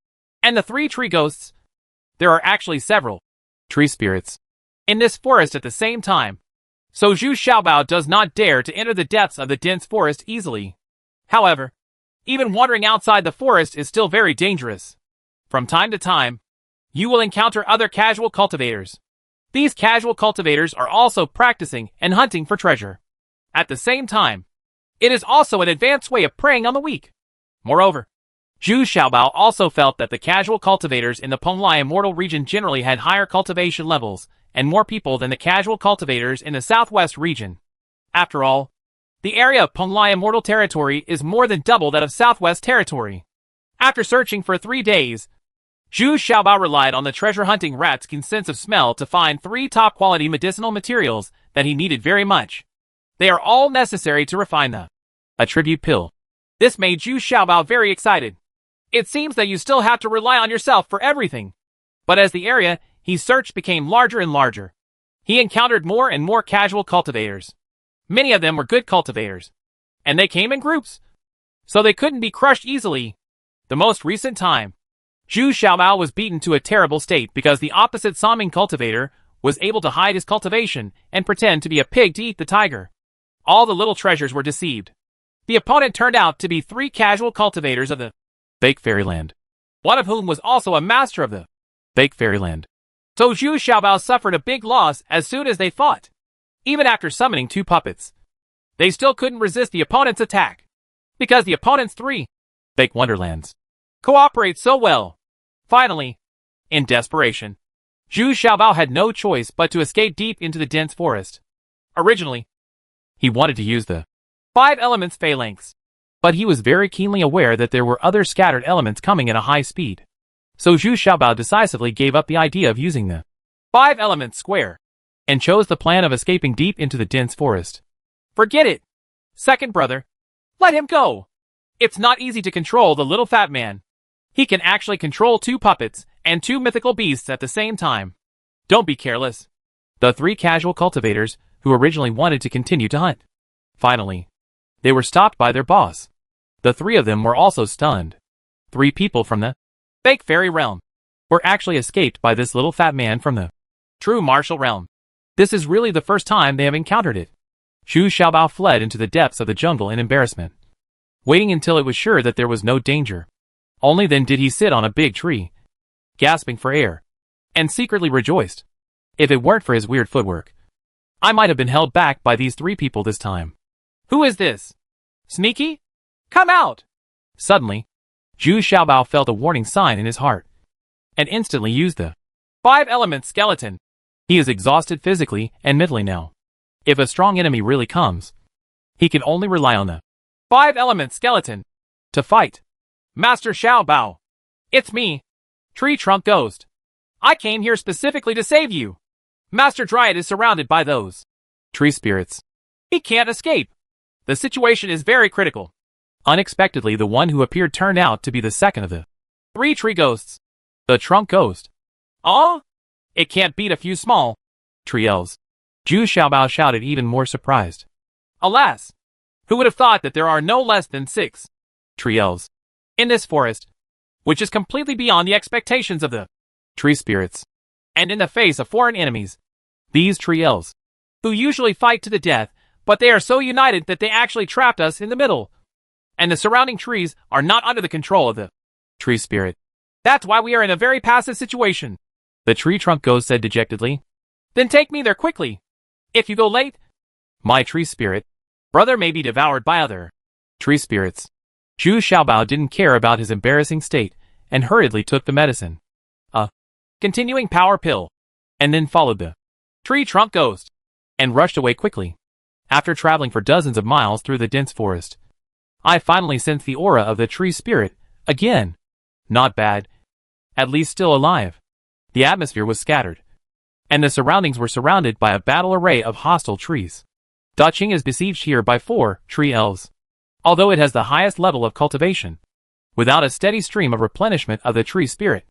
and the 3 tree ghosts, there are actually several tree spirits in this forest at the same time. So Zhu Xiaobao does not dare to enter the depths of the dense forest easily. However, even wandering outside the forest is still very dangerous. From time to time, you will encounter other casual cultivators. These casual cultivators are also practicing and hunting for treasure. At the same time, it is also an advanced way of preying on the weak. Moreover, Zhu Xiaobao also felt that the casual cultivators in the Penglai Immortal region generally had higher cultivation levels and more people than the casual cultivators in the southwest region. After all, the area of Penglai Immortal territory is more than double that of southwest territory. After searching for 3 days, Zhu Xiaobao relied on the treasure-hunting rat's keen sense of smell to find 3 top-quality medicinal materials that he needed very much. They are all necessary to refine the attribute pill. This made Zhu Xiaobao very excited. It seems that you still have to rely on yourself for everything. But as the area he searched became larger and larger, he encountered more and more casual cultivators. Many of them were good cultivators, and they came in groups, so they couldn't be crushed easily. The most recent time, Zhu Xiaobao was beaten to a terrible state because the opposite Saming cultivator was able to hide his cultivation and pretend to be a pig to eat the tiger. All the little treasures were deceived. The opponent turned out to be 3 casual cultivators of the fake fairyland, one of whom was also a master of the fake fairyland. So Zhu Xiaobao suffered a big loss as soon as they fought. Even after summoning 2 puppets, they still couldn't resist the opponent's attack, because the opponent's 3 fake wonderlands cooperate so well. Finally, in desperation, Zhu Xiaobao had no choice but to escape deep into the dense forest. Originally, he wanted to use the 5 elements phalanx, but he was very keenly aware that there were other scattered elements coming at a high speed. So Zhu Xiaobao decisively gave up the idea of using the 5 elements square. and chose the plan of escaping deep into the dense forest. Forget it! Second brother. Let him go! It's not easy to control the little fat man. He can actually control 2 puppets and 2 mythical beasts at the same time. Don't be careless. The 3 casual cultivators, who originally wanted to continue to hunt. Finally, they were stopped by their boss. The 3 of them were also stunned. 3 people from the fake fairy realm were actually escaped by this little fat man from the true martial realm. This is really the first time they have encountered it. Zhu Xiaobao fled into the depths of the jungle in embarrassment, waiting until it was sure that there was no danger. Only then did he sit on a big tree, gasping for air, and secretly rejoiced. If it weren't for his weird footwork, I might have been held back by these 3 people this time. Who is this? Sneaky? Come out! Suddenly, Zhu Xiaobao felt a warning sign in his heart, and instantly used the 5-element skeleton. He is exhausted physically and mentally now. If a strong enemy really comes, he can only rely on the 5-element skeleton to fight. Master Xiaobao, it's me, Tree Trunk Ghost. I came here specifically to save you. Master Dryad is surrounded by those tree spirits. He can't escape. The situation is very critical. Unexpectedly, the one who appeared turned out to be the second of the 3 tree ghosts, the Trunk Ghost. Oh? It can't beat a few small tree elves. Zhu Xiaobao shouted, even more surprised. Alas! Who would have thought that there are no less than 6 tree elves in this forest, which is completely beyond the expectations of the tree spirits. And in the face of foreign enemies, these tree elves, who usually fight to the death, but they are so united that they actually trapped us in the middle. And the surrounding trees are not under the control of the tree spirit. That's why we are in a very passive situation, the Tree Trunk Ghost said dejectedly. Then take me there quickly. If you go late, my tree spirit brother may be devoured by other tree spirits. Zhu Xiaobao didn't care about his embarrassing state and hurriedly took the medicine, a continuing power pill, and then followed the Tree Trunk Ghost and rushed away quickly. After traveling for dozens of miles through the dense forest, I finally sensed the aura of the tree spirit again. Not bad. At least still alive. The atmosphere was scattered, and the surroundings were surrounded by a battle array of hostile trees. Daqing is besieged here by 4 tree elves, although it has the highest level of cultivation. Without a steady stream of replenishment of the tree spirit,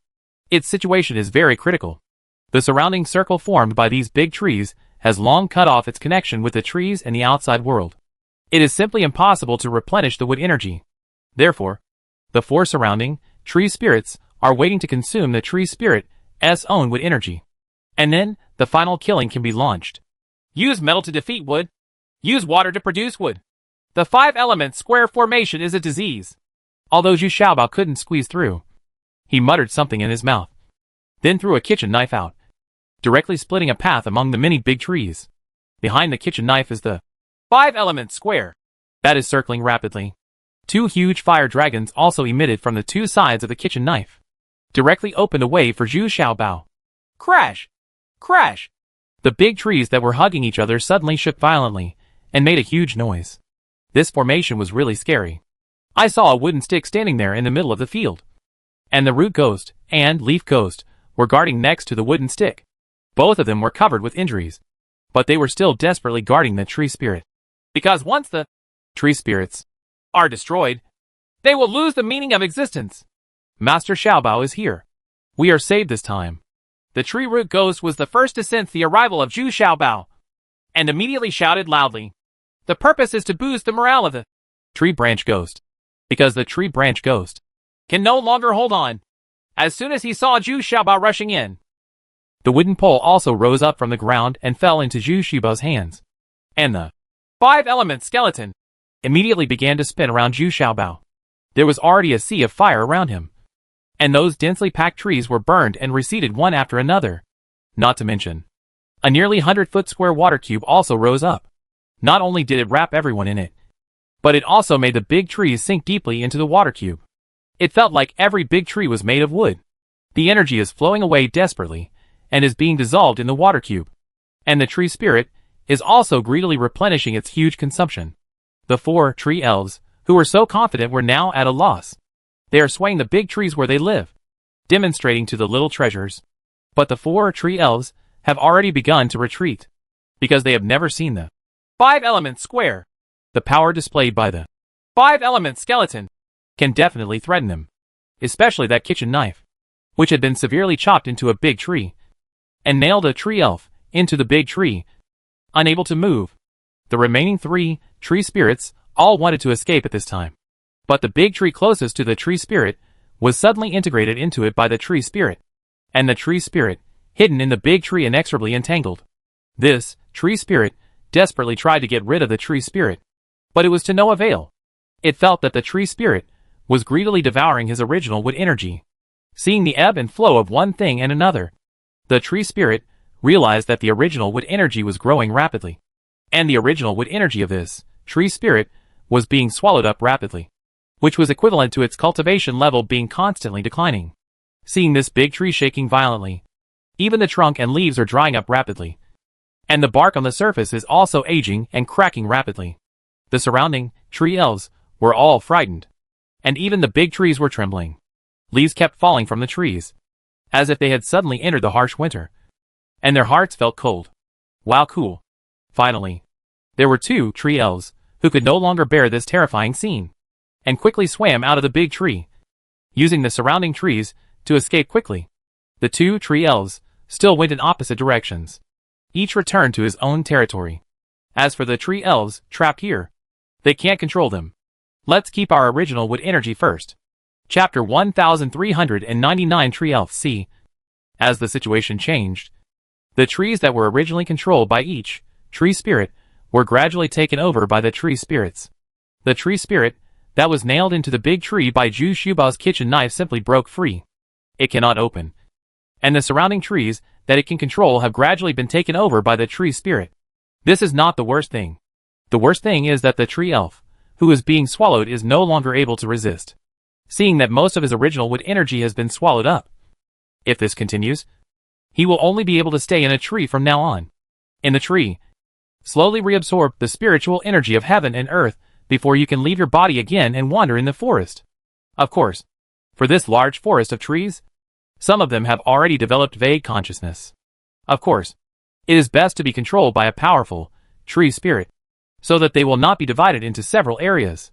its situation is very critical. The surrounding circle formed by these big trees has long cut off its connection with the trees and the outside world. It is simply impossible to replenish the wood energy. Therefore, the 4 surrounding tree spirits are waiting to consume the tree spirit's own wood energy. And then, the final killing can be launched. Use metal to defeat wood. Use water to produce wood. The 5-element square formation is a disease. Although Zhu Xiaobao couldn't squeeze through, he muttered something in his mouth, then threw a kitchen knife out, directly splitting a path among the many big trees. Behind the kitchen knife is the 5-element square that is circling rapidly. 2 huge fire dragons also emitted from the 2 sides of the kitchen knife, directly opened a way for Zhu Xiaobao. Crash! Crash! The big trees that were hugging each other suddenly shook violently and made a huge noise. This formation was really scary. I saw a wooden stick standing there in the middle of the field, and the root ghost and leaf ghost were guarding next to the wooden stick. Both of them were covered with injuries, but they were still desperately guarding the tree spirit. Because once the tree spirits are destroyed, they will lose the meaning of existence. Master Xiaobao is here. We are saved this time. The tree root ghost was the first to sense the arrival of Zhu Xiaobao, and immediately shouted loudly. The purpose is to boost the morale of the tree branch ghost, because the tree branch ghost can no longer hold on. As soon as he saw Zhu Xiaobao rushing in, the wooden pole also rose up from the ground and fell into Zhu Xiaobao's hands, and the 5-element skeleton immediately began to spin around Zhu Xiaobao. There was already a sea of fire around him, and those densely packed trees were burned and receded one after another. Not to mention, a nearly 100-foot square water cube also rose up. Not only did it wrap everyone in it, but it also made the big trees sink deeply into the water cube. It felt like every big tree was made of wood. The energy is flowing away desperately, and is being dissolved in the water cube. And the tree spirit is also greedily replenishing its huge consumption. The 4 tree elves, who were so confident, were now at a loss. They are swaying the big trees where they live, demonstrating to the little treasures. But the 4 tree elves have already begun to retreat, because they have never seen the 5-element square. The power displayed by the 5-element skeleton can definitely threaten them, especially that kitchen knife, which had been severely chopped into a big tree, and nailed a tree elf into the big tree, unable to move. The remaining 3 tree spirits all wanted to escape at this time, but the big tree closest to the tree spirit was suddenly integrated into it by the tree spirit, and the tree spirit, hidden in the big tree, inexorably entangled. This tree spirit desperately tried to get rid of the tree spirit, but it was to no avail. It felt that the tree spirit was greedily devouring his original wood energy. Seeing the ebb and flow of one thing and another, the tree spirit realized that the original wood energy was growing rapidly, and the original wood energy of this tree spirit was being swallowed up rapidly, which was equivalent to its cultivation level being constantly declining. Seeing this big tree shaking violently, even the trunk and leaves are drying up rapidly, and the bark on the surface is also aging and cracking rapidly. The surrounding tree elves were all frightened, and even the big trees were trembling. Leaves kept falling from the trees, as if they had suddenly entered the harsh winter, and their hearts felt cold. Wow, cool. Finally, there were 2 tree elves who could no longer bear this terrifying scene, and quickly swam out of the big tree, using the surrounding trees to escape quickly. The 2 tree elves still went in opposite directions. Each returned to his own territory. As for the tree elves trapped here, they can't control them. Let's keep our original wood energy first. Chapter 1399 Tree Elf C. As the situation changed, the trees that were originally controlled by each tree spirit were gradually taken over by the tree spirits. The tree spirit that was nailed into the big tree by Zhu Xiaobao's kitchen knife simply broke free. It cannot open, and the surrounding trees that it can control have gradually been taken over by the tree spirit. This is not the worst thing. The worst thing is that the tree elf, who is being swallowed, is no longer able to resist, seeing that most of his original wood energy has been swallowed up. If this continues, he will only be able to stay in a tree from now on. In the tree, slowly reabsorb the spiritual energy of heaven and earth before you can leave your body again and wander in the forest. Of course, for this large forest of trees, some of them have already developed vague consciousness. Of course, it is best to be controlled by a powerful tree spirit, so that they will not be divided into several areas.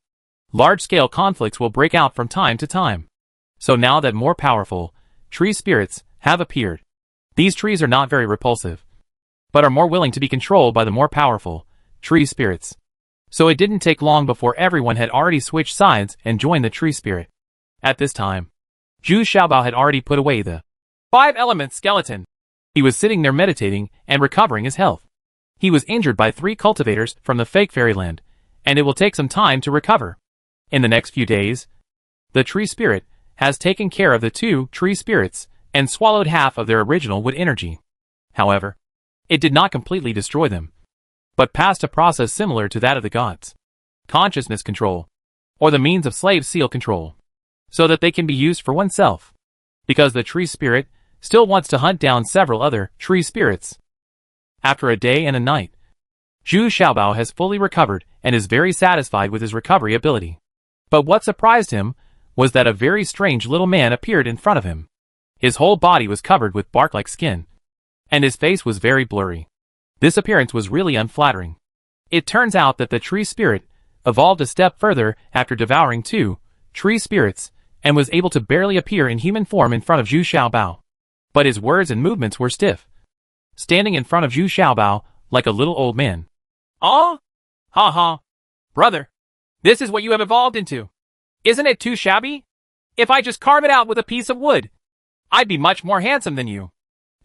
Large-scale conflicts will break out from time to time. So now that more powerful tree spirits have appeared, these trees are not very repulsive, but are more willing to be controlled by the more powerful tree spirits. So it didn't take long before everyone had already switched sides and joined the tree spirit. At this time, Zhu Xiaobao had already put away the 5-element skeleton. He was sitting there meditating and recovering his health. He was injured by 3 cultivators from the fake fairyland, and it will take some time to recover. In the next few days, the tree spirit has taken care of the 2 tree spirits and swallowed half of their original wood energy. However, it did not completely destroy them, but passed a process similar to that of the gods, consciousness control, or the means of slave seal control, so that they can be used for oneself, because the tree spirit still wants to hunt down several other tree spirits. After a day and a night, Zhu Xiaobao has fully recovered and is very satisfied with his recovery ability. But what surprised him was that a very strange little man appeared in front of him. His whole body was covered with bark-like skin, and his face was very blurry. This appearance was really unflattering. It turns out that the tree spirit evolved a step further after devouring 2 tree spirits and was able to barely appear in human form in front of Zhu Xiaobao. But his words and movements were stiff, standing in front of Zhu Xiaobao like a little old man. "Ah? Ha ha. Brother, this is what you have evolved into. Isn't it too shabby? If I just carve it out with a piece of wood, I'd be much more handsome than you."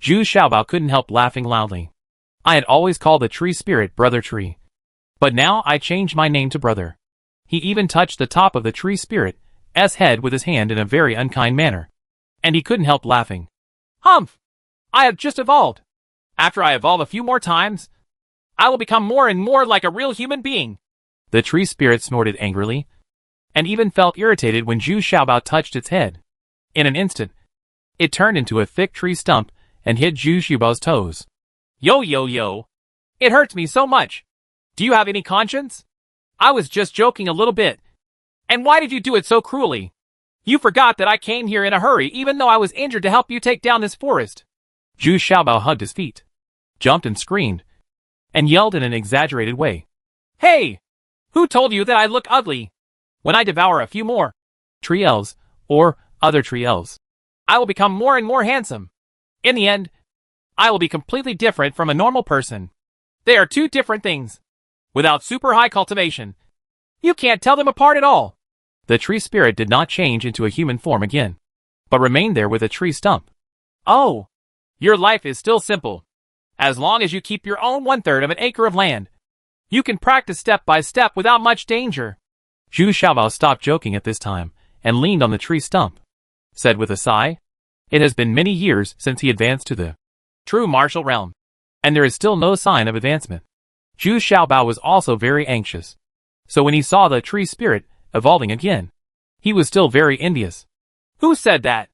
Zhu Xiaobao couldn't help laughing loudly. I had always called the tree spirit Brother Tree, but now I changed my name to Brother. He even touched the top of the tree spirit's head with his hand in a very unkind manner, and he couldn't help laughing. "Humph! I have just evolved. After I evolve a few more times, I will become more and more like a real human being." The tree spirit snorted angrily, and even felt irritated when Zhu Xiaobao touched its head. In an instant, it turned into a thick tree stump and hit Zhu Xiaobao's toes. "Yo yo yo! It hurts me so much. Do you have any conscience? I was just joking a little bit. And why did you do it so cruelly? You forgot that I came here in a hurry even though I was injured to help you take down this forest." Zhu Xiaobao hugged his feet. jumped and screamed, and yelled in an exaggerated way. Hey! Who told you that I look ugly? When I devour a few more tree elves, or other tree elves, I will become more and more handsome. In the end, I will be completely different from a normal person. They are two different things. Without super high cultivation, you can't tell them apart at all. The tree spirit did not change into a human form again, but remained there with a tree stump. Oh, your life is still simple. As long as you keep your own 1/3 of an acre of land, you can practice step by step without much danger. Zhu Xiaobao stopped joking at this time and leaned on the tree stump, said with a sigh, "It has been many years since he advanced to the true martial realm, and there is still no sign of advancement." Zhu Xiaobao was also very anxious, so when he saw the tree spirit evolving again, he was still very envious. Who said that?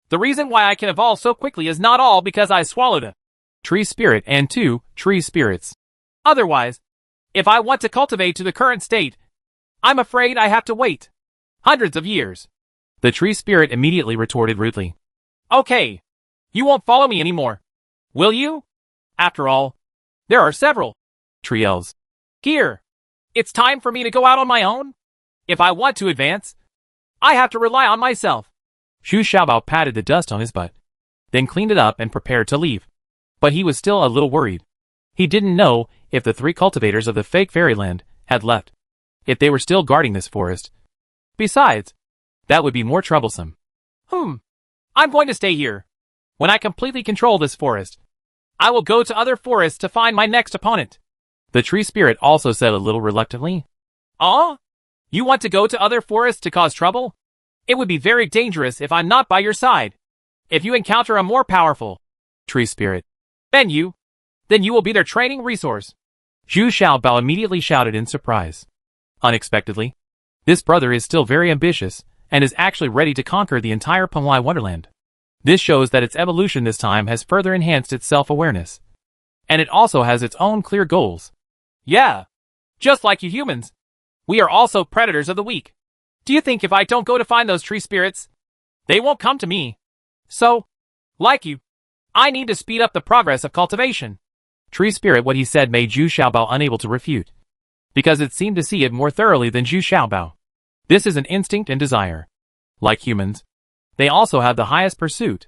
The reason why I can evolve so quickly is not all because I swallowed a tree spirit and 2 tree spirits. Otherwise, if I want to cultivate to the current state, I'm afraid I have to wait hundreds of years. The tree spirit immediately retorted rudely. Okay, you won't follow me anymore, will you? After all, there are several tree elves here. It's time for me to go out on my own. If I want to advance, I have to rely on myself. Zhu Xiaobao patted the dust on his butt, then cleaned it up and prepared to leave. But he was still a little worried. He didn't know if the 3 cultivators of the fake fairyland had left, if they were still guarding this forest. Besides, that would be more troublesome. I'm going to stay here. When I completely control this forest, I will go to other forests to find my next opponent. The tree spirit also said a little reluctantly. You want to go to other forests to cause trouble? It would be very dangerous if I'm not by your side. If you encounter a more powerful tree spirit, then you will be their training resource. Zhu Xiaobao immediately shouted in surprise. Unexpectedly, this brother is still very ambitious and is actually ready to conquer the entire Penglai Wonderland. This shows that its evolution this time has further enhanced its self-awareness. And it also has its own clear goals. Yeah, just like you humans. We are also predators of the weak. Do you think if I don't go to find those tree spirits, they won't come to me? So, like you, I need to speed up the progress of cultivation. Tree spirit, what he said made Zhu Xiaobao unable to refute, because it seemed to see it more thoroughly than Zhu Xiaobao. This is an instinct and desire. Like humans, they also have the highest pursuit.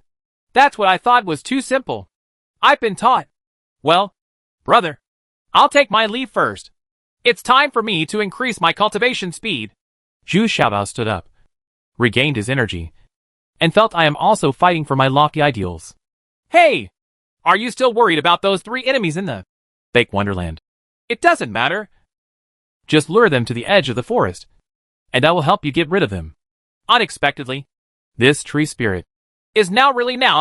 That's what I thought was too simple. I've been taught. Well, brother, I'll take my leave first. It's time for me to increase my cultivation speed. Zhu Xiaobao stood up, regained his energy, and felt, I am also fighting for my lofty ideals. Hey! Are you still worried about those 3 enemies in the fake wonderland? It doesn't matter. Just lure them to the edge of the forest, and I will help you get rid of them. Unexpectedly, this tree spirit is now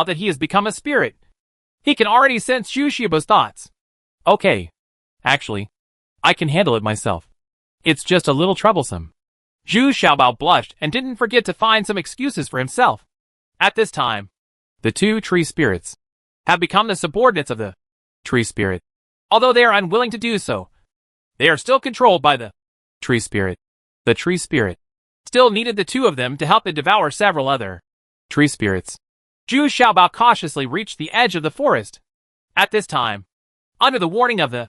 that he has become a spirit. He can already sense Zhu Xiaobao's thoughts. Okay. Actually, I can handle it myself. It's just a little troublesome. Zhu Xiaobao blushed and didn't forget to find some excuses for himself. At this time, the 2 tree spirits have become the subordinates of the tree spirit. Although they are unwilling to do so, they are still controlled by the tree spirit. The tree spirit still needed the 2 of them to help it devour several other tree spirits. Zhu Xiaobao cautiously reached the edge of the forest. At this time, under the warning of the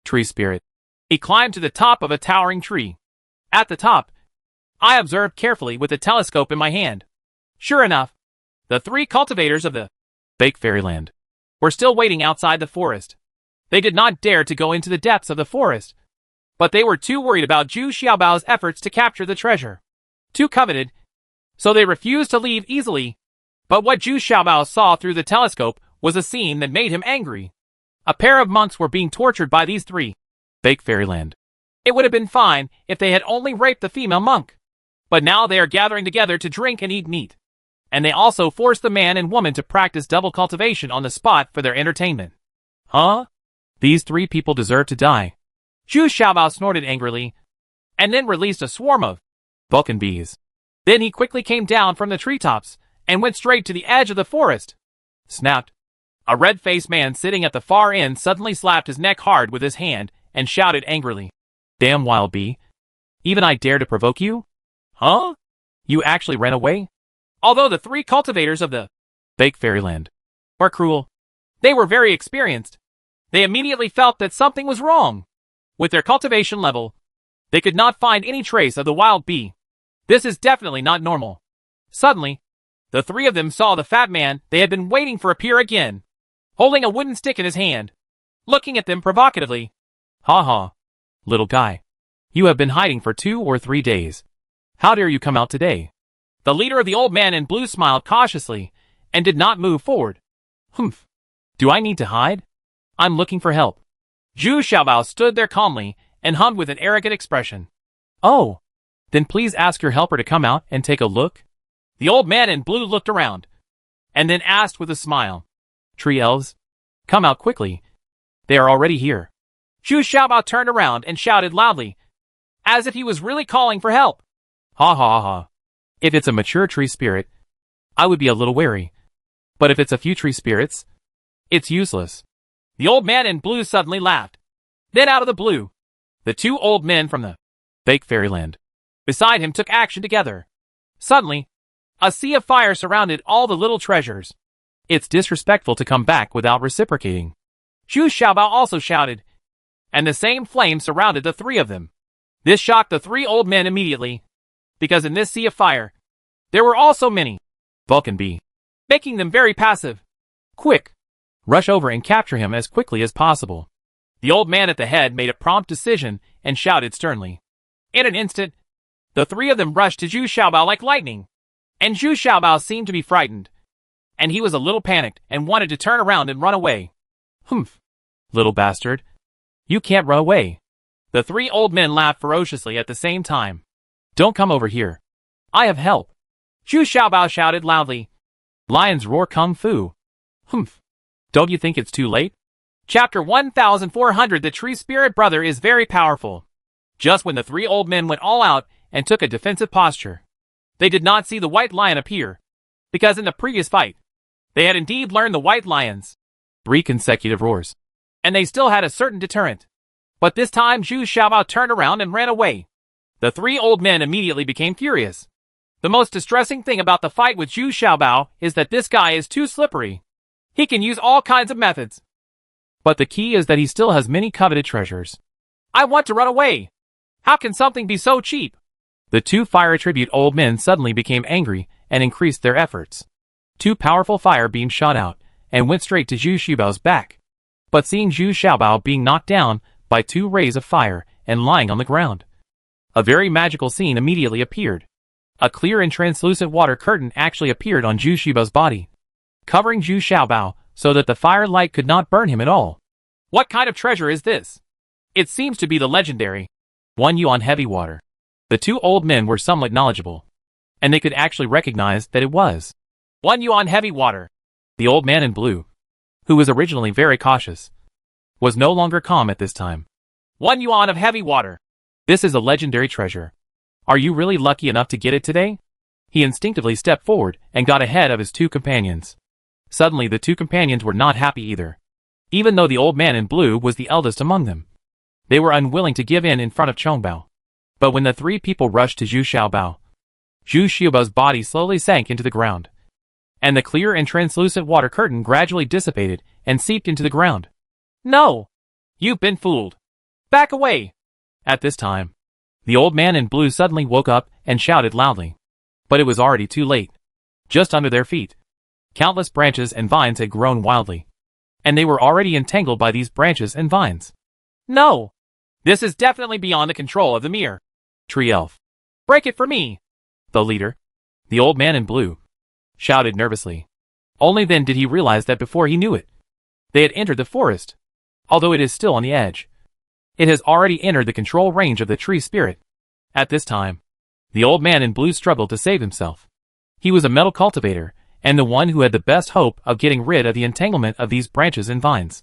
tree spirit, he climbed to the top of a towering tree. At the top, I observed carefully with a telescope in my hand. Sure enough, the 3 cultivators of the fake fairyland were still waiting outside the forest. They did not dare to go into the depths of the forest, but they were too worried about Zhu Xiaobao's efforts to capture the treasure. Too coveted, so they refused to leave easily. But what Zhu Xiaobao saw through the telescope was a scene that made him angry. A pair of monks were being tortured by these 3 fake fairyland. It would have been fine if they had only raped the female monk. But now they are gathering together to drink and eat meat. And they also force the man and woman to practice double cultivation on the spot for their entertainment. Huh? These 3 people deserve to die. Zhu Xiaobao snorted angrily, and then released a swarm of Vulcan bees. Then he quickly came down from the treetops and went straight to the edge of the forest. Snapped. A red-faced man sitting at the far end suddenly slapped his neck hard with his hand and shouted angrily, "Damn wild bee! Even I dare to provoke you? Huh? You actually ran away?" Although the 3 cultivators of the fake fairyland were cruel, they were very experienced. They immediately felt that something was wrong. With their cultivation level, they could not find any trace of the wild bee. This is definitely not normal. Suddenly, the three of them saw the fat man they had been waiting for appear again, holding a wooden stick in his hand, looking at them provocatively. Ha ha. Little guy. You have been hiding for 2 or 3 days. How dare you come out today? The leader of the old man in blue smiled cautiously and did not move forward. Humph. Do I need to hide? I'm looking for help. Zhu Xiaobao stood there calmly and hummed with an arrogant expression. Oh. Then please ask your helper to come out and take a look. The old man in blue looked around and then asked with a smile. Tree elves? Come out quickly. They are already here. Zhu Xiaobao turned around and shouted loudly, as if he was really calling for help. Ha ha ha. If it's a mature tree spirit, I would be a little wary. But if it's a few tree spirits, it's useless. The old man in blue suddenly laughed. Then out of the blue, the two old men from the fake fairyland beside him took action together. Suddenly, a sea of fire surrounded all the little treasures. It's disrespectful to come back without reciprocating. Zhu Xiaobao also shouted, and the same flame surrounded the three of them. This shocked the three old men immediately, because in this sea of fire, there were also many Vulcan bee, making them very passive. Quick! Rush over and capture him as quickly as possible. The old man at the head made a prompt decision and shouted sternly. In an instant, the three of them rushed to Zhu Xiaobao like lightning, and Zhu Xiaobao seemed to be frightened, and he was a little panicked and wanted to turn around and run away. Humph! Little bastard. You can't run away. The three old men laughed ferociously at the same time. Don't come over here. I have help. Zhu Xiaobao shouted loudly. Lions roar kung fu. Humph. Don't you think it's too late? Chapter 1400. The tree spirit brother is very powerful. Just when the three old men went all out and took a defensive posture, they did not see the white lion appear, because in the previous fight, they had indeed learned the white lions 3 consecutive roars, and they still had a certain deterrent. But this time Zhu Xiaobao turned around and ran away. The three old men immediately became furious. The most distressing thing about the fight with Zhu Xiaobao is that this guy is too slippery. He can use all kinds of methods. But the key is that he still has many coveted treasures. I want to run away. How can something be so cheap? The 2 fire attribute old men suddenly became angry and increased their efforts. 2 powerful fire beams shot out and went straight to Zhu Xiaobao's back. But seeing Zhu Xiaobao being knocked down by 2 rays of fire and lying on the ground, a very magical scene immediately appeared. A clear and translucent water curtain actually appeared on Zhu Xiaobao's body, covering Zhu Xiaobao so that the fire light could not burn him at all. What kind of treasure is this? It seems to be the legendary 1 yuan heavy water. The 2 old men were somewhat knowledgeable, and they could actually recognize that it was 1 yuan heavy water. The old man in blue, who was originally very cautious, was no longer calm at this time. 1 yuan of heavy water. This is a legendary treasure. Are you really lucky enough to get it today? He instinctively stepped forward and got ahead of his 2 companions. Suddenly the 2 companions were not happy either. Even though the old man in blue was the eldest among them, they were unwilling to give in front of Chongbao. But when the 3 people rushed to Zhu Xiaobao's body slowly sank into the ground, and the clear and translucent water curtain gradually dissipated and seeped into the ground. No! You've been fooled. Back away! At this time, the old man in blue suddenly woke up and shouted loudly. But it was already too late. Just under their feet, countless branches and vines had grown wildly, and they were already entangled by these branches and vines. No! This is definitely beyond the control of the mere tree elf. Break it for me! The leader, the old man in blue, shouted nervously. Only then did he realize that before he knew it, they had entered the forest. Although it is still on the edge, it has already entered the control range of the tree spirit. At this time, the old man in blue struggled to save himself. He was a metal cultivator, and the one who had the best hope of getting rid of the entanglement of these branches and vines.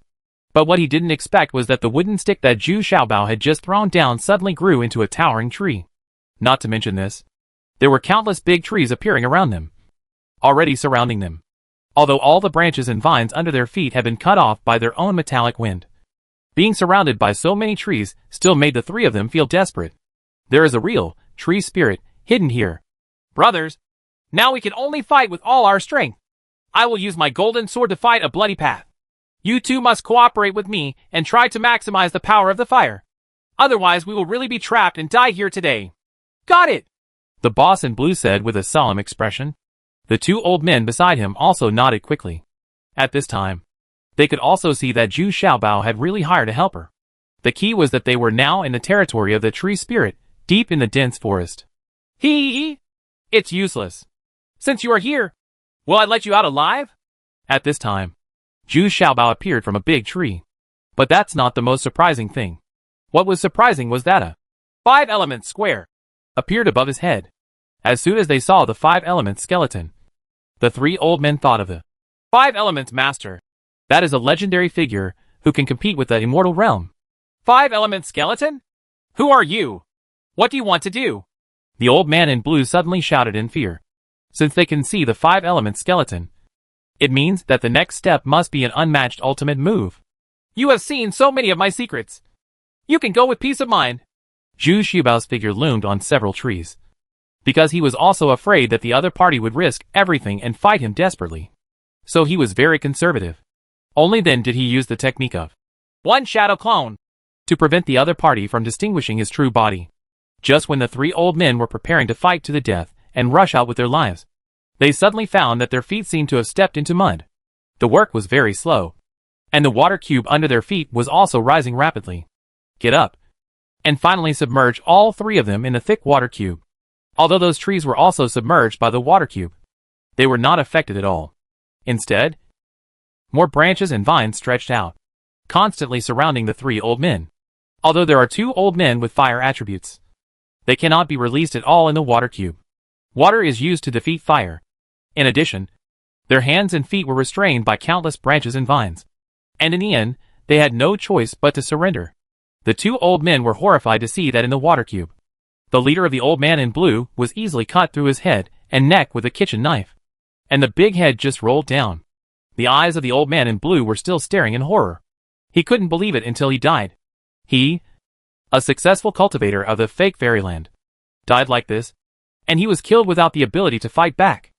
But what he didn't expect was that the wooden stick that Zhu Xiaobao had just thrown down suddenly grew into a towering tree. Not to mention this, there were countless big trees appearing around them, already surrounding them, although all the branches and vines under their feet had been cut off by their own metallic wind. Being surrounded by so many trees still made the 3 of them feel desperate. There is a real tree spirit hidden here. Brothers, now we can only fight with all our strength. I will use my golden sword to fight a bloody path. You two must cooperate with me and try to maximize the power of the fire. Otherwise, we will really be trapped and die here today. Got it! The boss in blue said with a solemn expression. The two old men beside him also nodded quickly. At this time, they could also see that Zhu Xiaobao had really hired a helper. The key was that they were now in the territory of the tree spirit, deep in the dense forest. Hee. It's useless. Since you are here, will I let you out alive? At this time, Zhu Xiaobao appeared from a big tree. But that's not the most surprising thing. What was surprising was that a 5-element square appeared above his head. As soon as they saw the 5-element skeleton, the three old men thought of the 5-element master. That is a legendary figure who can compete with the immortal realm. 5-element skeleton? Who are you? What do you want to do? The old man in blue suddenly shouted in fear. Since they can see the 5-element skeleton, it means that the next step must be an unmatched ultimate move. You have seen so many of my secrets. You can go with peace of mind. Zhu Xiaobao's figure loomed on several trees, because he was also afraid that the other party would risk everything and fight him desperately. So he was very conservative. Only then did he use the technique of one shadow clone to prevent the other party from distinguishing his true body. Just when the three old men were preparing to fight to the death and rush out with their lives, they suddenly found that their feet seemed to have stepped into mud. The work was very slow, and the water cube under their feet was also rising rapidly. Get up, and finally submerge all three of them in the thick water cube. Although those trees were also submerged by the water cube, they were not affected at all. Instead, more branches and vines stretched out, constantly surrounding the three old men. Although there are two old men with fire attributes, they cannot be released at all in the water cube. Water is used to defeat fire. In addition, their hands and feet were restrained by countless branches and vines. And in the end, they had no choice but to surrender. The two old men were horrified to see that in the water cube, the leader of the old man in blue was easily cut through his head and neck with a kitchen knife. And the big head just rolled down. The eyes of the old man in blue were still staring in horror. He couldn't believe it until he died. He, a successful cultivator of the fake fairyland, died like this, and he was killed without the ability to fight back.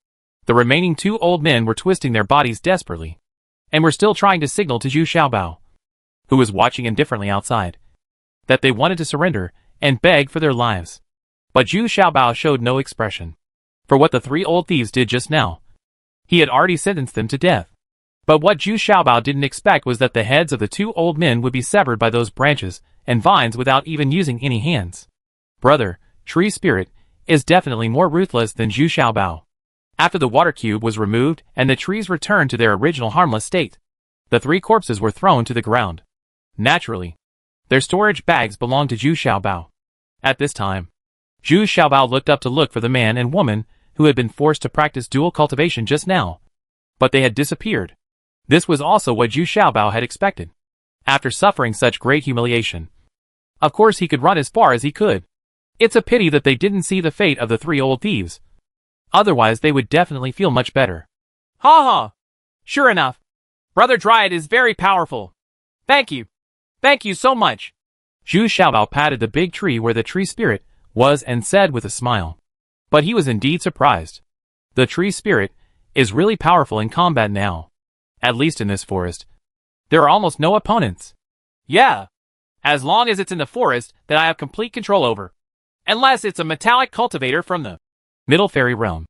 The remaining two old men were twisting their bodies desperately, and were still trying to signal to Zhu Xiaobao, who was watching indifferently outside, that they wanted to surrender and beg for their lives. But Zhu Xiaobao showed no expression for what the three old thieves did just now. He had already sentenced them to death. But what Zhu Xiaobao didn't expect was that the heads of the two old men would be severed by those branches and vines without even using any hands. Brother, Tree Spirit, is definitely more ruthless than Zhu Xiaobao. After the water cube was removed and the trees returned to their original harmless state, the three corpses were thrown to the ground. Naturally, their storage bags belonged to Zhu Xiaobao. At this time, Zhu Xiaobao looked up to look for the man and woman who had been forced to practice dual cultivation just now. But they had disappeared. This was also what Zhu Xiaobao had expected. After suffering such great humiliation, of course he could run as far as he could. It's a pity that they didn't see the fate of the three old thieves. Otherwise they would definitely feel much better. Ha ha! Sure enough, Brother Dryad is very powerful. Thank you. Thank you so much. Zhu Xiaobao patted the big tree where the tree spirit was and said with a smile. But he was indeed surprised. The tree spirit is really powerful in combat now. At least in this forest. There are almost no opponents. Yeah. As long as it's in the forest that I have complete control over. Unless it's a metallic cultivator from the Middle Fairy Realm.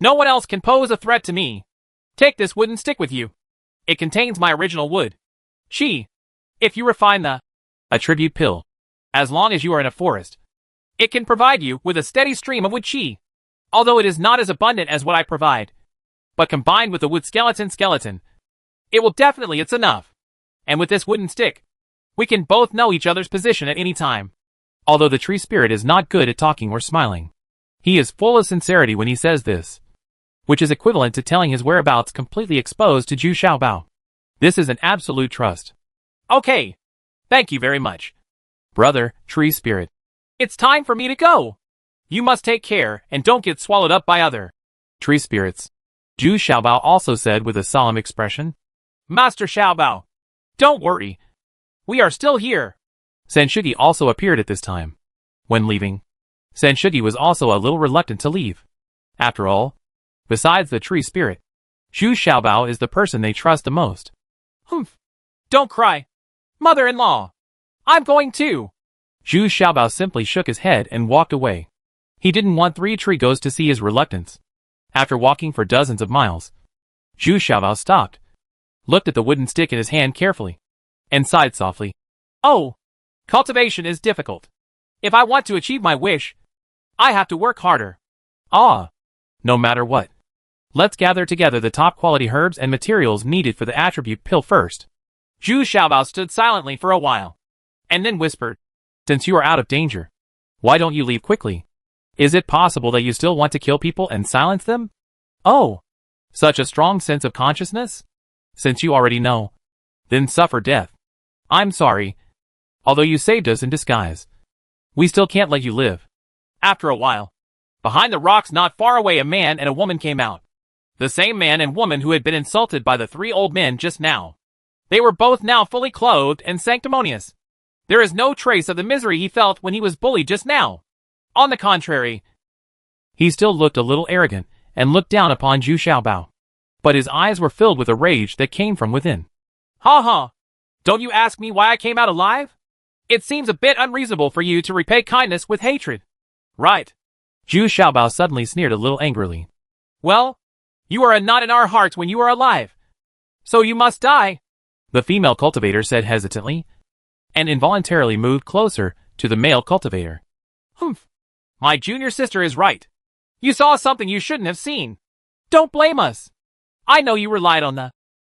No one else can pose a threat to me. Take this wooden stick with you. It contains my original wood. If you refine the attribute pill, as long as you are in a forest, it can provide you with a steady stream of wood chi. Although it is not as abundant as what I provide. But combined with the wood skeleton, it will definitely it's enough. And with this wooden stick, we can both know each other's position at any time. Although the tree spirit is not good at talking or smiling, he is full of sincerity when he says this, which is equivalent to telling his whereabouts completely exposed to Zhu Xiaobao. This is an absolute trust. Okay. Thank you very much. Brother, Tree Spirit. It's time for me to go. You must take care and don't get swallowed up by other tree spirits. Zhu Xiaobao also said with a solemn expression. Master Xiaobao, don't worry. We are still here. Senshugi also appeared at this time. When leaving, Senshugi was also a little reluctant to leave. After all, besides the tree spirit, Zhu Xiaobao is the person they trust the most. Humph. Don't cry. Mother-in-law. I'm going too. Zhu Xiaobao simply shook his head and walked away. He didn't want Three Trigos to see his reluctance. After walking for dozens of miles, Zhu Xiaobao stopped, looked at the wooden stick in his hand carefully, and sighed softly. Oh, cultivation is difficult. If I want to achieve my wish, I have to work harder. Ah, no matter what. Let's gather together the top quality herbs and materials needed for the attribute pill first. Zhu Xiaobao stood silently for a while, and then whispered, Since you are out of danger, why don't you leave quickly? Is it possible that you still want to kill people and silence them? Oh, such a strong sense of consciousness? Since you already know, then suffer death. I'm sorry. Although you saved us in disguise, we still can't let you live. After a while, behind the rocks not far away, a man and a woman came out. The same man and woman who had been insulted by the three old men just now. They were both now fully clothed and sanctimonious. There is no trace of the misery he felt when he was bullied just now. On the contrary, he still looked a little arrogant and looked down upon Zhu Xiaobao. But his eyes were filled with a rage that came from within. Ha ha! Don't you ask me why I came out alive? It seems a bit unreasonable for you to repay kindness with hatred. Right. Zhu Xiaobao suddenly sneered a little angrily. Well, you are not in our hearts when you are alive. So you must die. The female cultivator said hesitantly, and involuntarily moved closer to the male cultivator. Humph. My junior sister is right. You saw something you shouldn't have seen. Don't blame us. I know you relied on the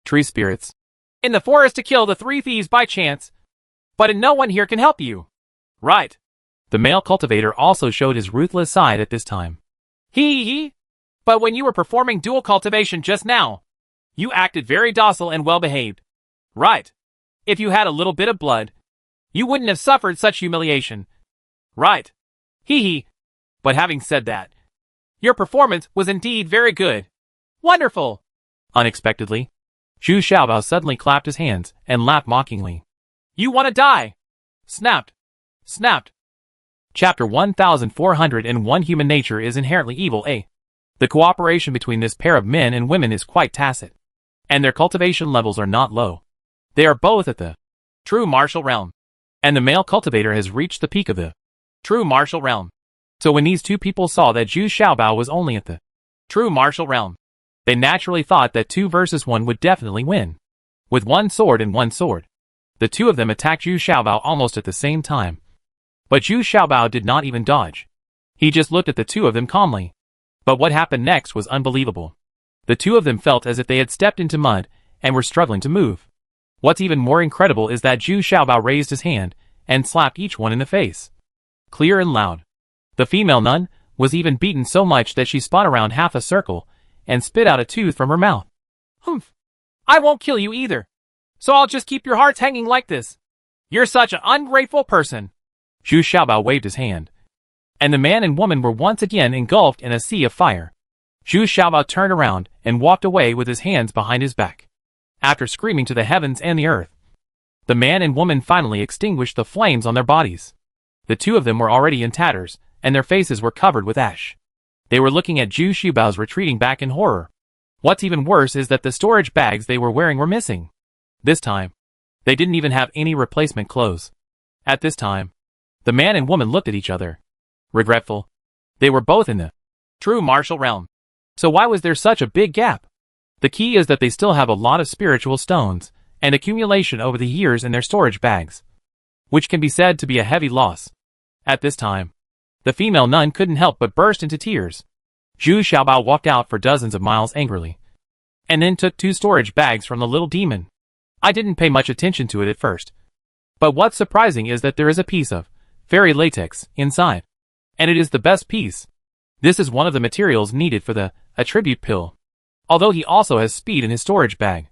tree spirits in the forest to kill the three thieves by chance, but no one here can help you. Right. The male cultivator also showed his ruthless side at this time. Hee. But when you were performing dual cultivation just now, you acted very docile and well-behaved. Right. If you had a little bit of blood, you wouldn't have suffered such humiliation. Right. Hee. But having said that, your performance was indeed very good. Wonderful. Unexpectedly, Zhu Xiaobao suddenly clapped his hands and laughed mockingly. You want to die? Snapped. Chapter 1401. Human nature is inherently evil. The cooperation between this pair of men and women is quite tacit, and their cultivation levels are not low. They are both at the true martial realm, and the male cultivator has reached the peak of the true martial realm. So when these two people saw that Zhu Xiaobao was only at the true martial realm, they naturally thought that 2 versus 1 would definitely win. With one sword and one sword, the two of them attacked Zhu Xiaobao almost at the same time. But Zhu Xiaobao did not even dodge. He just looked at the two of them calmly. But what happened next was unbelievable. The two of them felt as if they had stepped into mud and were struggling to move. What's even more incredible is that Zhu Xiaobao raised his hand and slapped each one in the face. Clear and loud. The female nun was even beaten so much that she spun around half a circle and spit out a tooth from her mouth. Humph. I won't kill you either. So I'll just keep your hearts hanging like this. You're such an ungrateful person. Zhu Xiaobao waved his hand, and the man and woman were once again engulfed in a sea of fire. Zhu Xiaobao turned around and walked away with his hands behind his back. After screaming to the heavens and the earth, the man and woman finally extinguished the flames on their bodies. The two of them were already in tatters, and their faces were covered with ash. They were looking at Zhu Xiaobao's retreating back in horror. What's even worse is that the storage bags they were wearing were missing. This time, they didn't even have any replacement clothes. At this time, the man and woman looked at each other. Regretful. They were both in the true martial realm. So why was there such a big gap? The key is that they still have a lot of spiritual stones and accumulation over the years in their storage bags, which can be said to be a heavy loss. At this time, the female nun couldn't help but burst into tears. Zhu Xiaobao walked out for dozens of miles angrily, and then took 2 storage bags from the little demon. I didn't pay much attention to it at first, but what's surprising is that there is a piece of fairy latex inside, and it is the best piece. This is one of the materials needed for the attribute pill. Although he also has speed in his storage bag,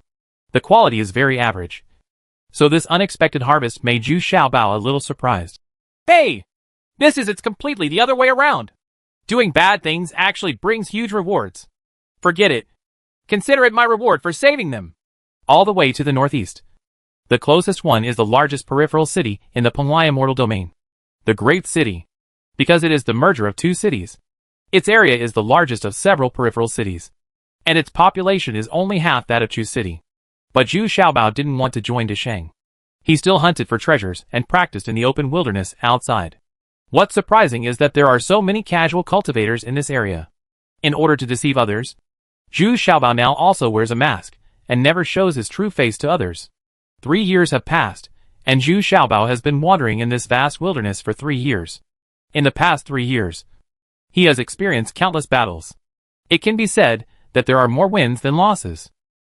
the quality is very average. So this unexpected harvest made Zhu Xiaobao a little surprised. Hey! It's completely the other way around. Doing bad things actually brings huge rewards. Forget it. Consider it my reward for saving them. All the way to the northeast. The closest one is the largest peripheral city in the Penglai Immortal Domain. The Great City. Because it is the merger of 2 cities. Its area is the largest of several peripheral cities, and its population is only half that of Chu City. But Zhu Xiaobao didn't want to join Desheng. He still hunted for treasures and practiced in the open wilderness outside. What's surprising is that there are so many casual cultivators in this area. In order to deceive others, Zhu Xiaobao now also wears a mask and never shows his true face to others. 3 years have passed, and Zhu Xiaobao has been wandering in this vast wilderness for 3 years. In the past 3 years, he has experienced countless battles. It can be said that there are more wins than losses.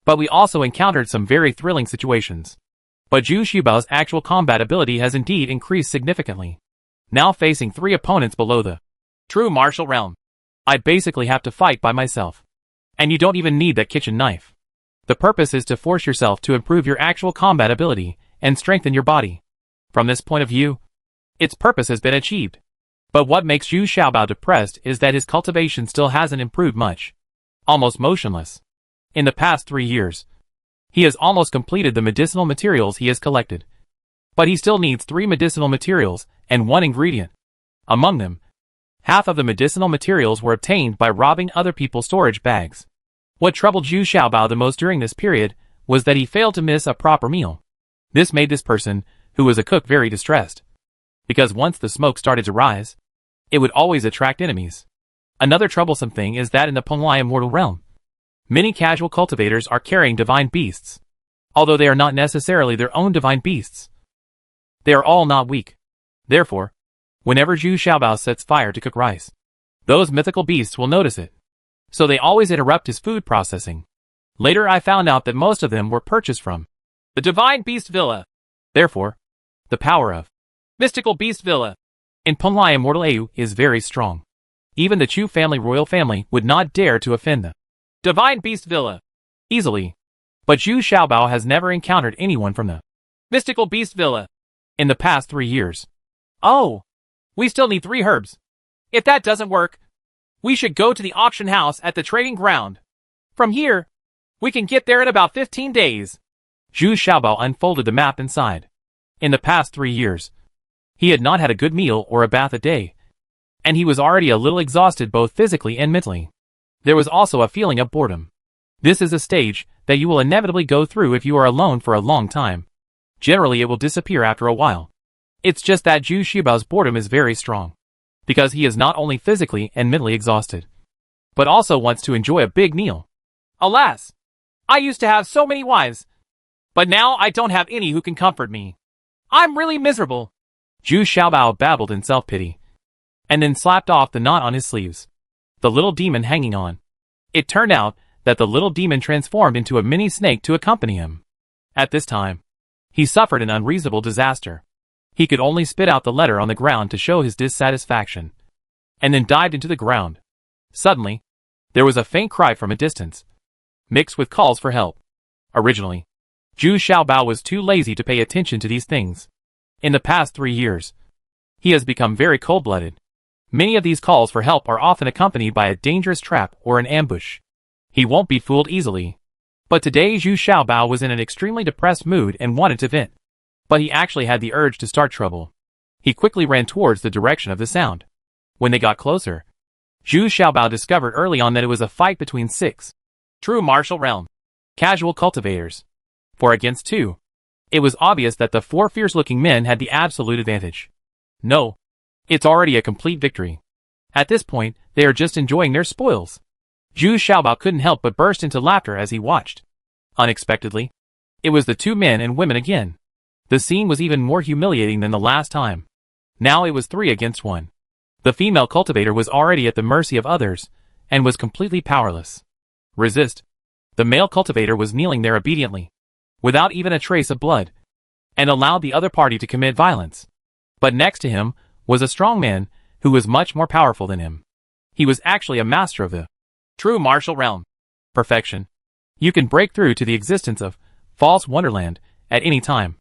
But we also encountered some very thrilling situations. But Zhu Xiaobao's actual combat ability has indeed increased significantly. Now facing 3 opponents below the true martial realm, I basically have to fight by myself. And you don't even need that kitchen knife. The purpose is to force yourself to improve your actual combat ability and strengthen your body. From this point of view, its purpose has been achieved. But what makes Zhu Xiaobao depressed is that his cultivation still hasn't improved much. Almost motionless. In the past 3 years, he has almost completed the medicinal materials he has collected. But he still needs 3 medicinal materials and 1 ingredient. Among them, half of the medicinal materials were obtained by robbing other people's storage bags. What troubled Zhu Xiaobao the most during this period was that he failed to miss a proper meal. This made this person, who was a cook, very distressed. Because once the smoke started to rise, it would always attract enemies. Another troublesome thing is that in the Penglai immortal realm, many casual cultivators are carrying divine beasts. Although they are not necessarily their own divine beasts, they are all not weak. Therefore, whenever Zhu Xiaobao sets fire to cook rice, those mythical beasts will notice it. So they always interrupt his food processing. Later I found out that most of them were purchased from the Divine Beast Villa. Therefore, the power of Mystical Beast Villa in Penglai Immortal AU is very strong. Even the Chu family royal family would not dare to offend the Divine Beast Villa easily. But Zhu Xiaobao has never encountered anyone from the Mystical Beast Villa in the past 3 years. Oh, we still need 3 herbs. If that doesn't work, we should go to the auction house at the trading ground. From here, we can get there in about 15 days. Zhu Xiaobao unfolded the map inside. In the past 3 years, he had not had a good meal or a bath a day, and he was already a little exhausted both physically and mentally. There was also a feeling of boredom. This is a stage that you will inevitably go through if you are alone for a long time. Generally, it will disappear after a while. It's just that Zhu Xiaobao's boredom is very strong, because he is not only physically and mentally exhausted, but also wants to enjoy a big meal. Alas, I used to have so many wives, but now I don't have any who can comfort me. I'm really miserable. Zhu Xiaobao babbled in self-pity, and then slapped off the knot on his sleeves. The little demon hanging on. It turned out that the little demon transformed into a mini snake to accompany him. At this time, he suffered an unreasonable disaster. He could only spit out the letter on the ground to show his dissatisfaction, and then dived into the ground. Suddenly, there was a faint cry from a distance, mixed with calls for help. Originally, Zhu Xiaobao was too lazy to pay attention to these things. In the past 3 years, he has become very cold-blooded. Many of these calls for help are often accompanied by a dangerous trap or an ambush. He won't be fooled easily. But today Zhu Xiaobao was in an extremely depressed mood and wanted to vent. But he actually had the urge to start trouble. He quickly ran towards the direction of the sound. When they got closer, Zhu Xiaobao discovered early on that it was a fight between 6 true martial realm casual cultivators, 4 against 2. It was obvious that the 4 fierce-looking men had the absolute advantage. No, it's already a complete victory. At this point, they are just enjoying their spoils. Zhu Xiaobao couldn't help but burst into laughter as he watched. Unexpectedly, it was the 2 men and women again. The scene was even more humiliating than the last time. Now it was 3 against 1. The female cultivator was already at the mercy of others, and was completely powerless. Resist. The male cultivator was kneeling there obediently, without even a trace of blood, and allowed the other party to commit violence. But next to him was a strong man who was much more powerful than him. He was actually a master of the true martial realm. Perfection. You can break through to the existence of false wonderland at any time.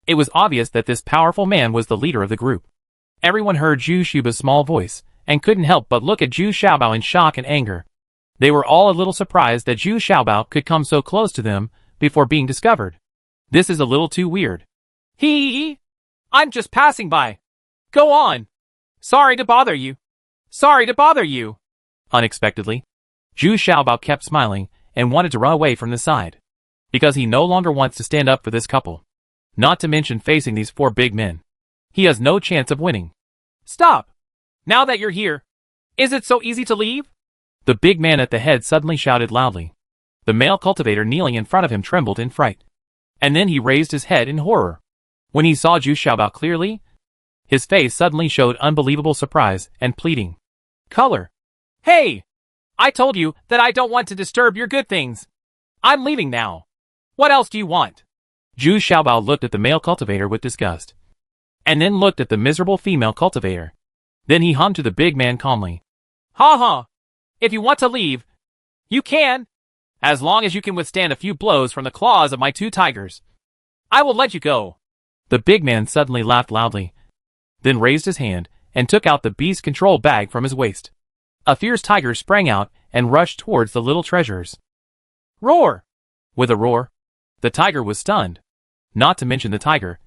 It was obvious that this powerful man was the leader of the group. Everyone heard Zhu Xiaobao's small voice, and couldn't help but look at Zhu Xiaobao in shock and anger. They were all a little surprised that Zhu Xiaobao could come so close to them before being discovered. This is a little too weird. Hee! I'm just passing by. Go on. Sorry to bother you. Sorry to bother you. Unexpectedly, Zhu Xiaobao kept smiling and wanted to run away from the side. because he no longer wants to stand up for this couple. Not to mention facing these 4 big men. He has no chance of winning. Stop! Now that you're here, is it so easy to leave? The big man at the head suddenly shouted loudly. The male cultivator kneeling in front of him trembled in fright. And then he raised his head in horror. When he saw Zhu Xiaobao clearly, his face suddenly showed unbelievable surprise and pleading. Color. Hey! I told you that I don't want to disturb your good things. I'm leaving now. What else do you want? Zhu Xiaobao looked at the male cultivator with disgust. And then looked at the miserable female cultivator. Then he hummed to the big man calmly. Ha ha! If you want to leave, you can. As long as you can withstand a few blows from the claws of my 2 tigers, I will let you go. The big man suddenly laughed loudly, then raised his hand and took out the beast control bag from his waist. A fierce tiger sprang out and rushed towards the little treasures. Roar! With a roar, the tiger was stunned. Not to mention the tiger.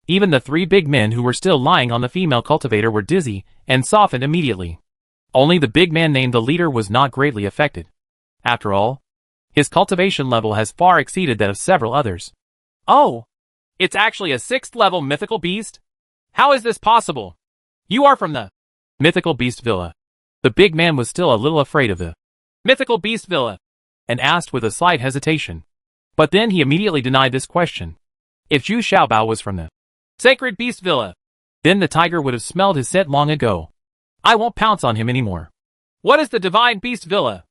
Even the 3 big men who were still lying on the female cultivator were dizzy and softened immediately. Only the big man named the leader was not greatly affected. After all, his cultivation level has far exceeded that of several others. Oh! It's actually a 6th level mythical beast? How is this possible? You are from the mythical beast villa. The big man was still a little afraid of the mythical beast villa, and asked with a slight hesitation. But then he immediately denied this question. If Zhu Xiaobao was from the sacred beast villa, then the tiger would have smelled his scent long ago. I won't pounce on him anymore. What is the divine beast villa?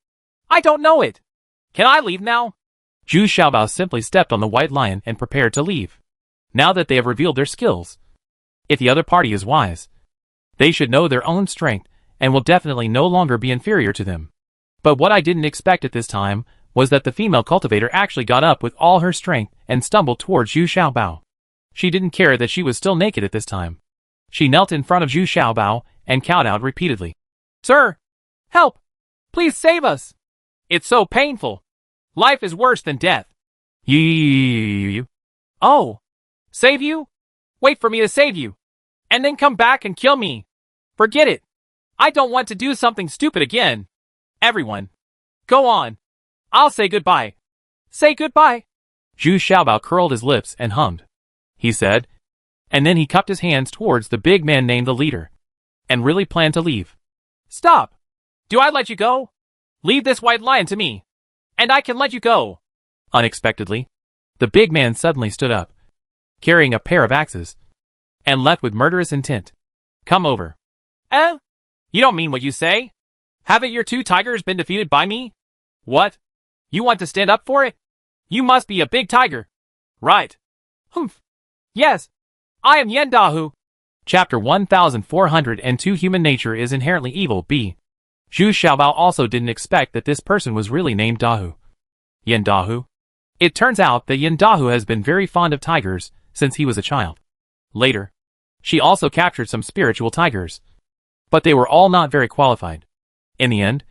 I don't know it. Can I leave now? Zhu Xiaobao simply stepped on the white lion and prepared to leave. Now that they have revealed their skills, if the other party is wise, they should know their own strength and will definitely no longer be inferior to them. But what I didn't expect at this time was that the female cultivator actually got up with all her strength and stumbled towards Zhu Xiaobao. She didn't care that she was still naked at this time. She knelt in front of Zhu Xiaobao and cowed out repeatedly. Sir! Help! Please save us! It's so painful! Life is worse than death. You. Oh! Save you? Wait for me to save you. And then come back and kill me. Forget it. I don't want to do something stupid again. Everyone. Go on. I'll say goodbye. Say goodbye. Zhu Xiaobao curled his lips and hummed. He said, and then he cupped his hands towards the big man named the leader, and really planned to leave. Stop! Do I let you go? Leave this white lion to me, and I can let you go. Unexpectedly, the big man suddenly stood up, carrying a pair of axes, and left with murderous intent. Come over. Eh? You don't mean what you say? Haven't your 2 tigers been defeated by me? What? You want to stand up for it? You must be a big tiger. Right. Humph. Yes. I am Yan Dahu. Chapter 1402 Human Nature is Inherently Evil B. Zhu Xiaobao also didn't expect that this person was really named Dahu. Yan Dahu. It turns out that Yan Dahu has been very fond of tigers since he was a child. Later, she also captured some spiritual tigers, but they were all not very qualified. In the end,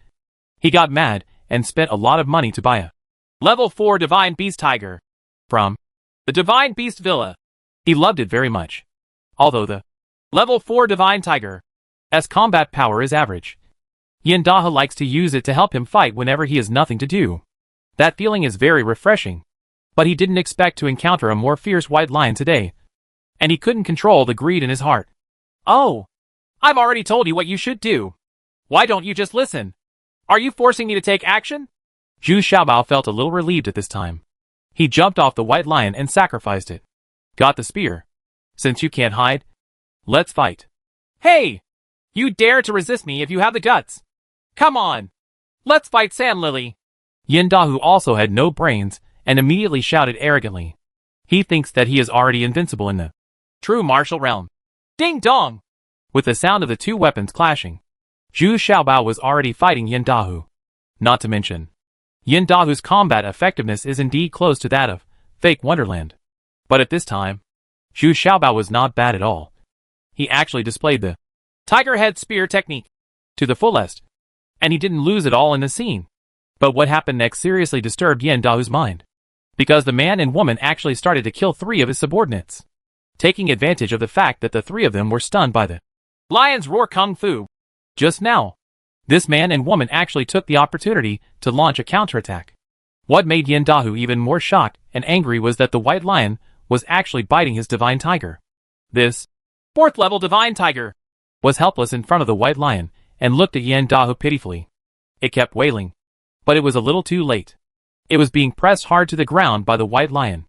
he got mad and spent a lot of money to buy a level 4 Divine Beast Tiger from the Divine Beast Villa. He loved it very much. Although the level 4 Divine Tiger's combat power is average, Yan Dahu likes to use it to help him fight whenever he has nothing to do. That feeling is very refreshing. But he didn't expect to encounter a more fierce white lion today, and he couldn't control the greed in his heart. Oh! I've already told you what you should do. Why don't you just listen? Are you forcing me to take action? Zhu Xiaobao felt a little relieved at this time. He jumped off the white lion and sacrificed it. Got the spear. Since you can't hide, let's fight. Hey! You dare to resist me if you have the guts. Come on! Let's fight Sand Lily. Yan Dahu also had no brains and immediately shouted arrogantly. He thinks that he is already invincible in the true martial realm. Ding dong! With the sound of the 2 weapons clashing, Zhu Xiaobao was already fighting Yan Dahu. Not to mention, Yan Dahu's combat effectiveness is indeed close to that of Fake Wonderland. But at this time, Zhu Xiaobao was not bad at all. He actually displayed the Tiger Head Spear technique to the fullest, and he didn't lose it all in the scene. But what happened next seriously disturbed Yan Dahu's mind, because the man and woman actually started to kill 3 of his subordinates, taking advantage of the fact that the 3 of them were stunned by the lion's roar kung fu. Just now, this man and woman actually took the opportunity to launch a counterattack. What made Yin Dahu even more shocked and angry was that the white lion was actually biting his divine tiger. This 4th level divine tiger was helpless in front of the white lion and looked at Yin Dahu pitifully. It kept wailing, but it was a little too late. It was being pressed hard to the ground by the white lion.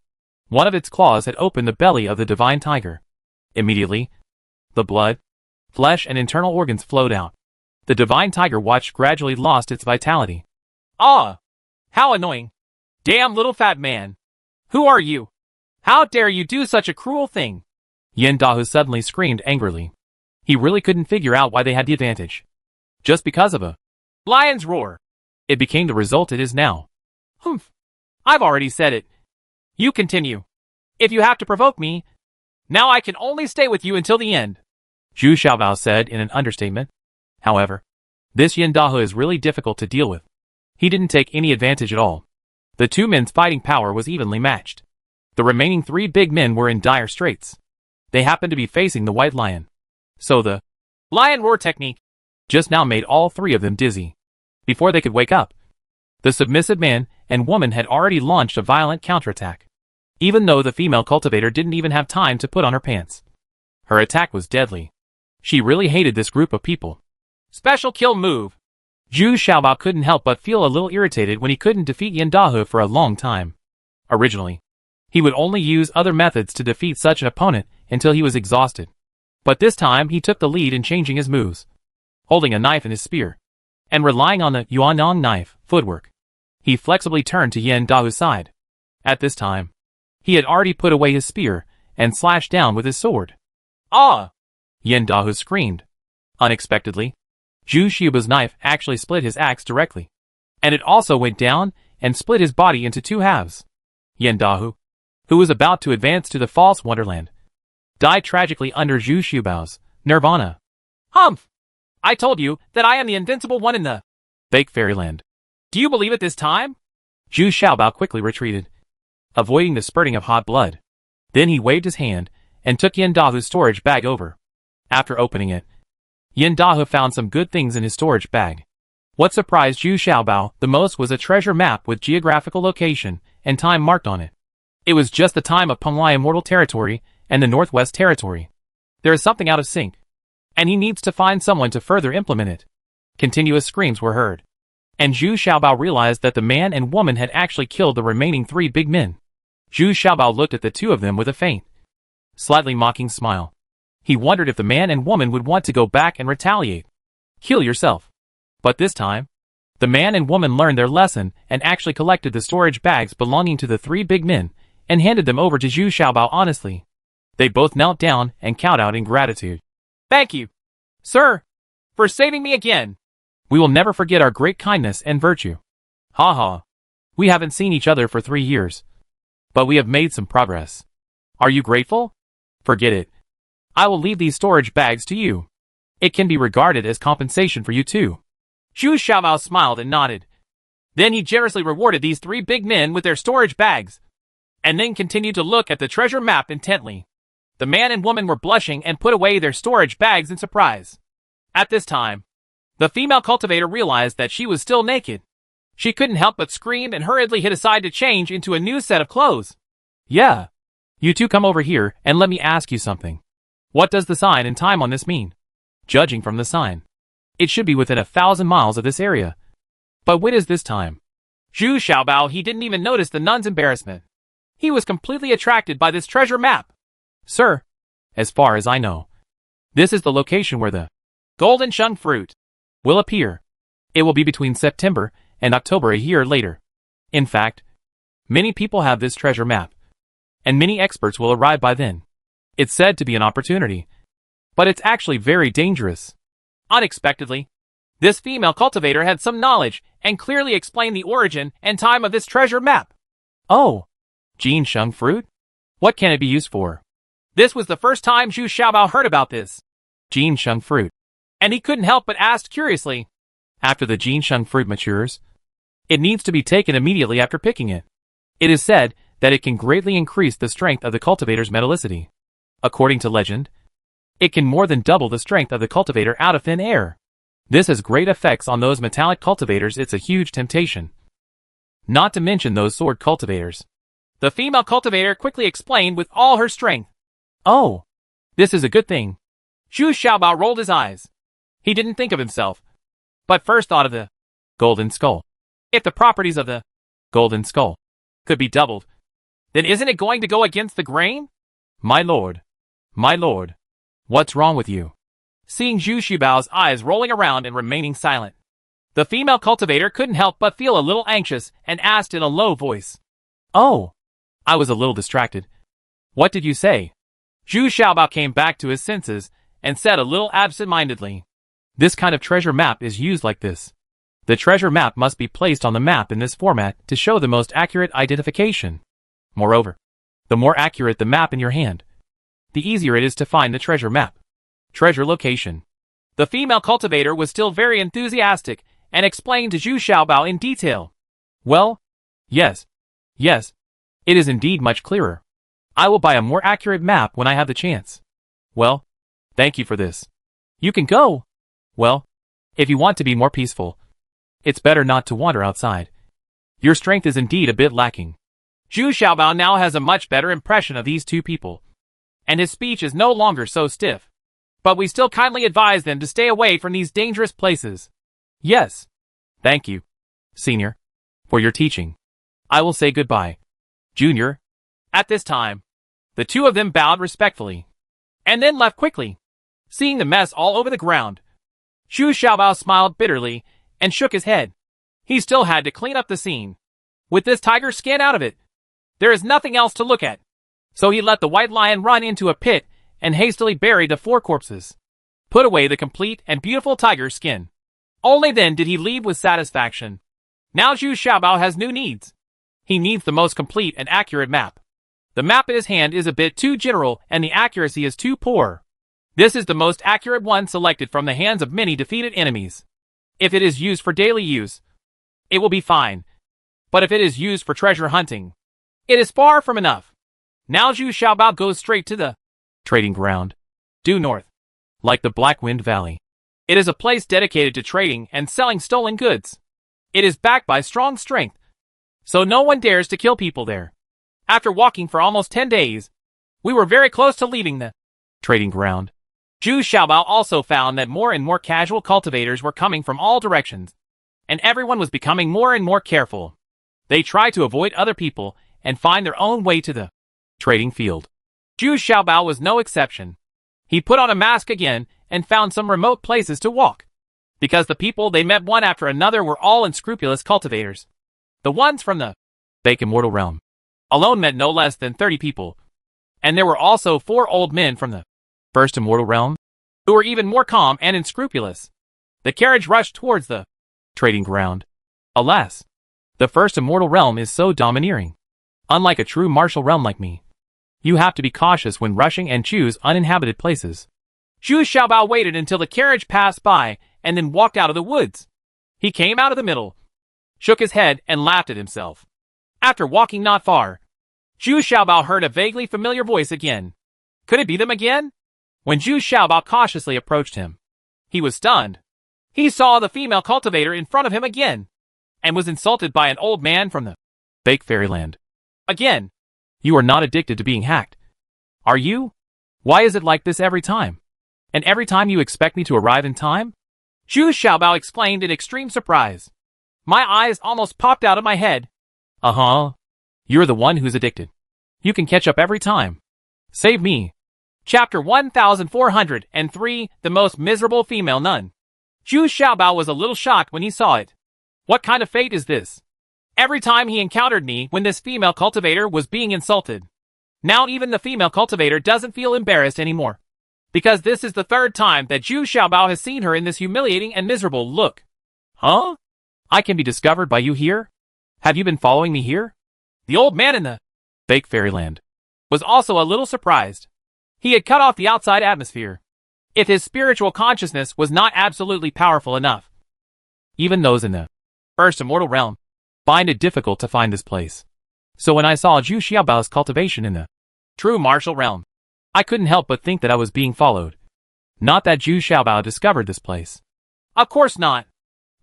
One of its claws had opened the belly of the divine tiger. Immediately, the blood, flesh and internal organs flowed out. The divine tiger watched gradually lost its vitality. Ah! How annoying! Damn little fat man! Who are you? How dare you do such a cruel thing? Yin Dahu suddenly screamed angrily. He really couldn't figure out why they had the advantage. Just because of a lion's roar. It became the result it is now. Humph. I've already said it. You continue. If you have to provoke me, now I can only stay with you until the end. Zhu Xiaobao said in an understatement. However, this Yin Dahu is really difficult to deal with. He didn't take any advantage at all. The two men's fighting power was evenly matched. The remaining 3 big men were in dire straits. They happened to be facing the white lion. So the lion roar technique just now made all 3 of them dizzy. Before they could wake up, the submissive man and woman had already launched a violent counterattack. Even though the female cultivator didn't even have time to put on her pants. Her attack was deadly. She really hated this group of people. Special kill move. Zhu Xiaobao couldn't help but feel a little irritated when he couldn't defeat Yin Dahu for a long time. Originally, he would only use other methods to defeat such an opponent until he was exhausted. But this time he took the lead in changing his moves. Holding a knife in his spear, and relying on the Yuannong knife footwork, he flexibly turned to Yin Dahu's side. At this time, he had already put away his spear and slashed down with his sword. Ah! Yin Dahu screamed. Unexpectedly, Zhu Xiaobao's knife actually split his axe directly, and it also went down and split his body into 2 halves. Yin Dahu, who was about to advance to the false wonderland, died tragically under Zhu Xiaobao's nirvana. Humph! I told you that I am the invincible one in the fake fairyland. Do you believe it this time? Zhu Xiaobao quickly retreated, avoiding the spurting of hot blood. Then he waved his hand and took Yin Dahu's storage bag over. After opening it, Yin Dahu found some good things in his storage bag. What surprised Zhu Xiaobao the most was a treasure map with geographical location and time marked on it. It was just the time of Penglai Immortal Territory and the Northwest Territory. There is something out of sync, and he needs to find someone to further implement it. Continuous screams were heard, and Zhu Xiaobao realized that the man and woman had actually killed the remaining 3 big men. Zhu Xiaobao looked at the 2 of them with a faint, slightly mocking smile. He wondered if the man and woman would want to go back and retaliate. Kill yourself. But this time, the man and woman learned their lesson and actually collected the storage bags belonging to the 3 big men and handed them over to Zhu Xiaobao honestly. They both knelt down and kowed out in gratitude. Thank you, sir, for saving me again. We will never forget our great kindness and virtue. Ha ha. We haven't seen each other for 3 years, but we have made some progress. Are you grateful? Forget it. I will leave these storage bags to you. It can be regarded as compensation for you too. Zhu Xiaobao smiled and nodded. Then he generously rewarded these 3 big men with their storage bags, and then continued to look at the treasure map intently. The man and woman were blushing and put away their storage bags in surprise. At this time, the female cultivator realized that she was still naked. She couldn't help but scream and hurriedly hid aside to change into a new set of clothes. Yeah. You two come over here and let me ask you something. What does the sign and time on this mean? Judging from the sign, it should be within 1,000 miles of this area. But when is this time? Zhu Xiaobao, he didn't even notice the nun's embarrassment. He was completely attracted by this treasure map. Sir, as far as I know, this is the location where the golden shung fruit will appear. It will be between September and October a year later. In fact, many people have this treasure map, and many experts will arrive by then. It's said to be an opportunity, but it's actually very dangerous. Unexpectedly, this female cultivator had some knowledge and clearly explained the origin and time of this treasure map. Oh, Jin Sheng fruit? What can it be used for? This was the first time Zhu Xiaobao heard about this Jin Sheng fruit, and he couldn't help but ask curiously. After the Jin Sheng fruit matures, it needs to be taken immediately after picking it. It is said that it can greatly increase the strength of the cultivator's metallicity. According to legend, it can more than double the strength of the cultivator out of thin air. This has great effects on those metallic cultivators. It's a huge temptation. Not to mention those sword cultivators. The female cultivator quickly explained with all her strength. Oh, this is a good thing. Zhu Xiaobao rolled his eyes. He didn't think of himself, but first thought of the golden skull. If the properties of the golden skull could be doubled, then isn't it going to go against the grain? My lord, what's wrong with you? Seeing Zhu Xiaobao's eyes rolling around and remaining silent, the female cultivator couldn't help but feel a little anxious and asked in a low voice. Oh, I was a little distracted. What did you say? Zhu Xiaobao came back to his senses and said a little absent-mindedly. This kind of treasure map is used like this. The treasure map must be placed on the map in this format to show the most accurate identification. Moreover, the more accurate the map in your hand, the easier it is to find the treasure map. Treasure location. The female cultivator was still very enthusiastic and explained to Zhu Xiaobao in detail. Well, yes, it is indeed much clearer. I will buy a more accurate map when I have the chance. Well, thank you for this. You can go. Well, if you want to be more peaceful, it's better not to wander outside. Your strength is indeed a bit lacking. Zhu Xiaobao now has a much better impression of these two people, and his speech is no longer so stiff. But we still kindly advise them to stay away from these dangerous places. Yes. Thank you, Senior, for your teaching. I will say goodbye, Junior. At this time, the two of them bowed respectfully, and then left quickly. Seeing the mess all over the ground, Zhu Xiaobao smiled bitterly and shook his head. He still had to clean up the scene. With this tiger skin out of it, there is nothing else to look at. So he let the white lion run into a pit and hastily buried the 4 corpses. Put away the complete and beautiful tiger skin. Only then did he leave with satisfaction. Now Zhu Xiaobao has new needs. He needs the most complete and accurate map. The map in his hand is a bit too general and the accuracy is too poor. This is the most accurate one selected from the hands of many defeated enemies. If it is used for daily use, it will be fine. But if it is used for treasure hunting, it is far from enough. Now Zhu Xiaobao goes straight to the trading ground, due north, like the Black Wind Valley. It is a place dedicated to trading and selling stolen goods. It is backed by strong strength, so no one dares to kill people there. After walking for almost 10 days, we were very close to leaving the trading ground. Zhu Xiaobao also found that more and more casual cultivators were coming from all directions, and everyone was becoming more and more careful. They tried to avoid other people and find their own way to the trading field. Zhu Xiaobao was no exception. He put on a mask again and found some remote places to walk, because the people they met one after another were all unscrupulous cultivators. The ones from the fake immortal realm alone met no less than 30 people, and there were also 4 old men from the first immortal realm who were even more calm and unscrupulous. The carriage rushed towards the trading ground. Alas, the first immortal realm is so domineering. Unlike a true martial realm like me, you have to be cautious when rushing and choose uninhabited places. Zhu Xiaobao waited until the carriage passed by and then walked out of the woods. He came out of the middle, shook his head and laughed at himself. After walking not far, Zhu Xiaobao heard a vaguely familiar voice again. Could it be them again? When Zhu Xiaobao cautiously approached him, he was stunned. He saw the female cultivator in front of him again, and was insulted by an old man from the fake fairyland. Again. You are not addicted to being hacked, are you? Why is it like this every time? And every time you expect me to arrive in time? Zhu Xiaobao exclaimed in extreme surprise. My eyes almost popped out of my head. You're the one who's addicted. You can catch up every time. Save me. Chapter 1403, The Most Miserable Female Nun. Zhu Xiaobao was a little shocked when he saw it. What kind of fate is this? Every time he encountered me when this female cultivator was being insulted. Now even the female cultivator doesn't feel embarrassed anymore. Because this is the 3rd time that Zhu Xiaobao has seen her in this humiliating and miserable look. Huh? I can be discovered by you here? Have you been following me here? The old man in the fake fairyland was also a little surprised. He had cut off the outside atmosphere. If his spiritual consciousness was not absolutely powerful enough, even those in the first immortal realm find it difficult to find this place. So when I saw Zhu Xiaobao's cultivation in the true martial realm, I couldn't help but think that I was being followed. Not that Zhu Xiaobao discovered this place. Of course not.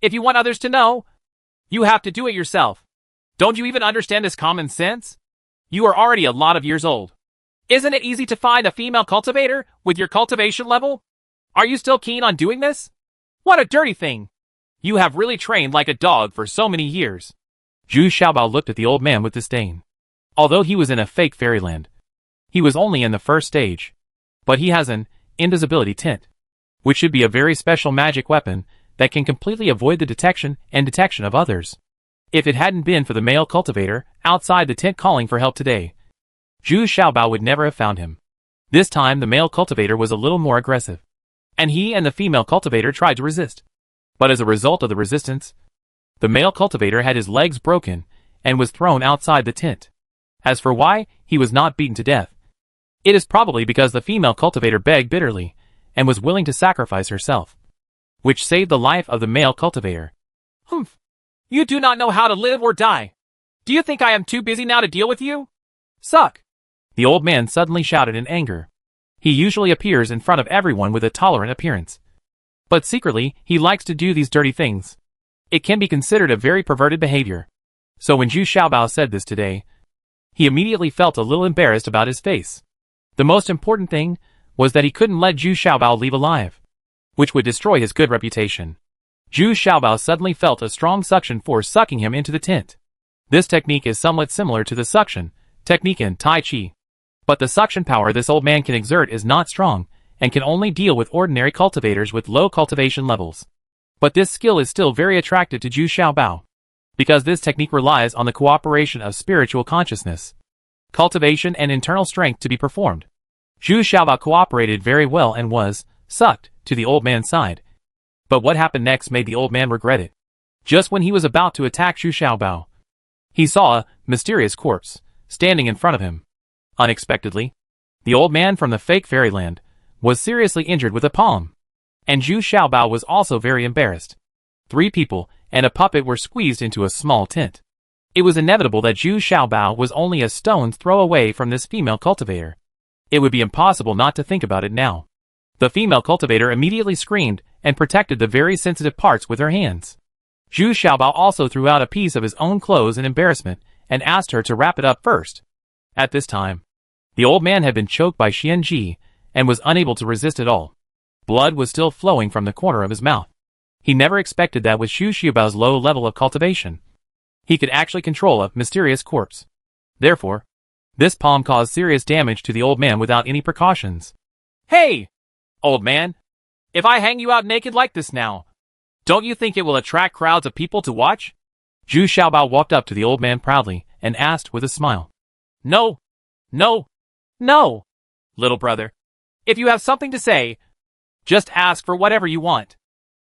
If you want others to know, you have to do it yourself. Don't you even understand this common sense? You are already a lot of years old. Isn't it easy to find a female cultivator with your cultivation level? Are you still keen on doing this? What a dirty thing! You have really trained like a dog for so many years. Zhu Xiaobao looked at the old man with disdain. Although he was in a fake fairyland, he was only in the first stage. But he has an invisibility tint, which should be a very special magic weapon that can completely avoid the detection of others. If it hadn't been for the male cultivator outside the tent calling for help today, Zhu Xiaobao would never have found him. This time the male cultivator was a little more aggressive, and he and the female cultivator tried to resist. But as a result of the resistance, the male cultivator had his legs broken and was thrown outside the tent. As for why he was not beaten to death, it is probably because the female cultivator begged bitterly and was willing to sacrifice herself, which saved the life of the male cultivator. Humph! You do not know how to live or die. Do you think I am too busy now to deal with you? Suck! The old man suddenly shouted in anger. He usually appears in front of everyone with a tolerant appearance, but secretly he likes to do these dirty things. It can be considered a very perverted behavior. So when Zhu Xiaobao said this today, he immediately felt a little embarrassed about his face. The most important thing was that he couldn't let Zhu Xiaobao leave alive, which would destroy his good reputation. Zhu Xiaobao suddenly felt a strong suction force sucking him into the tent. This technique is somewhat similar to the suction technique in Tai Chi, but the suction power this old man can exert is not strong and can only deal with ordinary cultivators with low cultivation levels. But this skill is still very attractive to Zhu Xiaobao, because this technique relies on the cooperation of spiritual consciousness, cultivation and internal strength to be performed. Zhu Xiaobao cooperated very well and was sucked to the old man's side. But what happened next made the old man regret it. Just when he was about to attack Zhu Xiaobao, he saw a mysterious corpse standing in front of him. Unexpectedly, the old man from the fake fairyland was seriously injured with a palm, and Zhu Xiaobao was also very embarrassed. 3 people and a puppet were squeezed into a small tent. It was inevitable that Zhu Xiaobao was only a stone's throw away from this female cultivator. It would be impossible not to think about it now. The female cultivator immediately screamed and protected the very sensitive parts with her hands. Zhu Xiaobao also threw out a piece of his own clothes in embarrassment and asked her to wrap it up first. At this time, the old man had been choked by Xianji and was unable to resist at all. Blood was still flowing from the corner of his mouth. He never expected that with Zhu Xiaobao's low level of cultivation, he could actually control a mysterious corpse. Therefore, this palm caused serious damage to the old man without any precautions. Hey! Old man, if I hang you out naked like this now, don't you think it will attract crowds of people to watch? Zhu Xiaobao walked up to the old man proudly and asked with a smile. No, no, no, little brother. If you have something to say, just ask for whatever you want.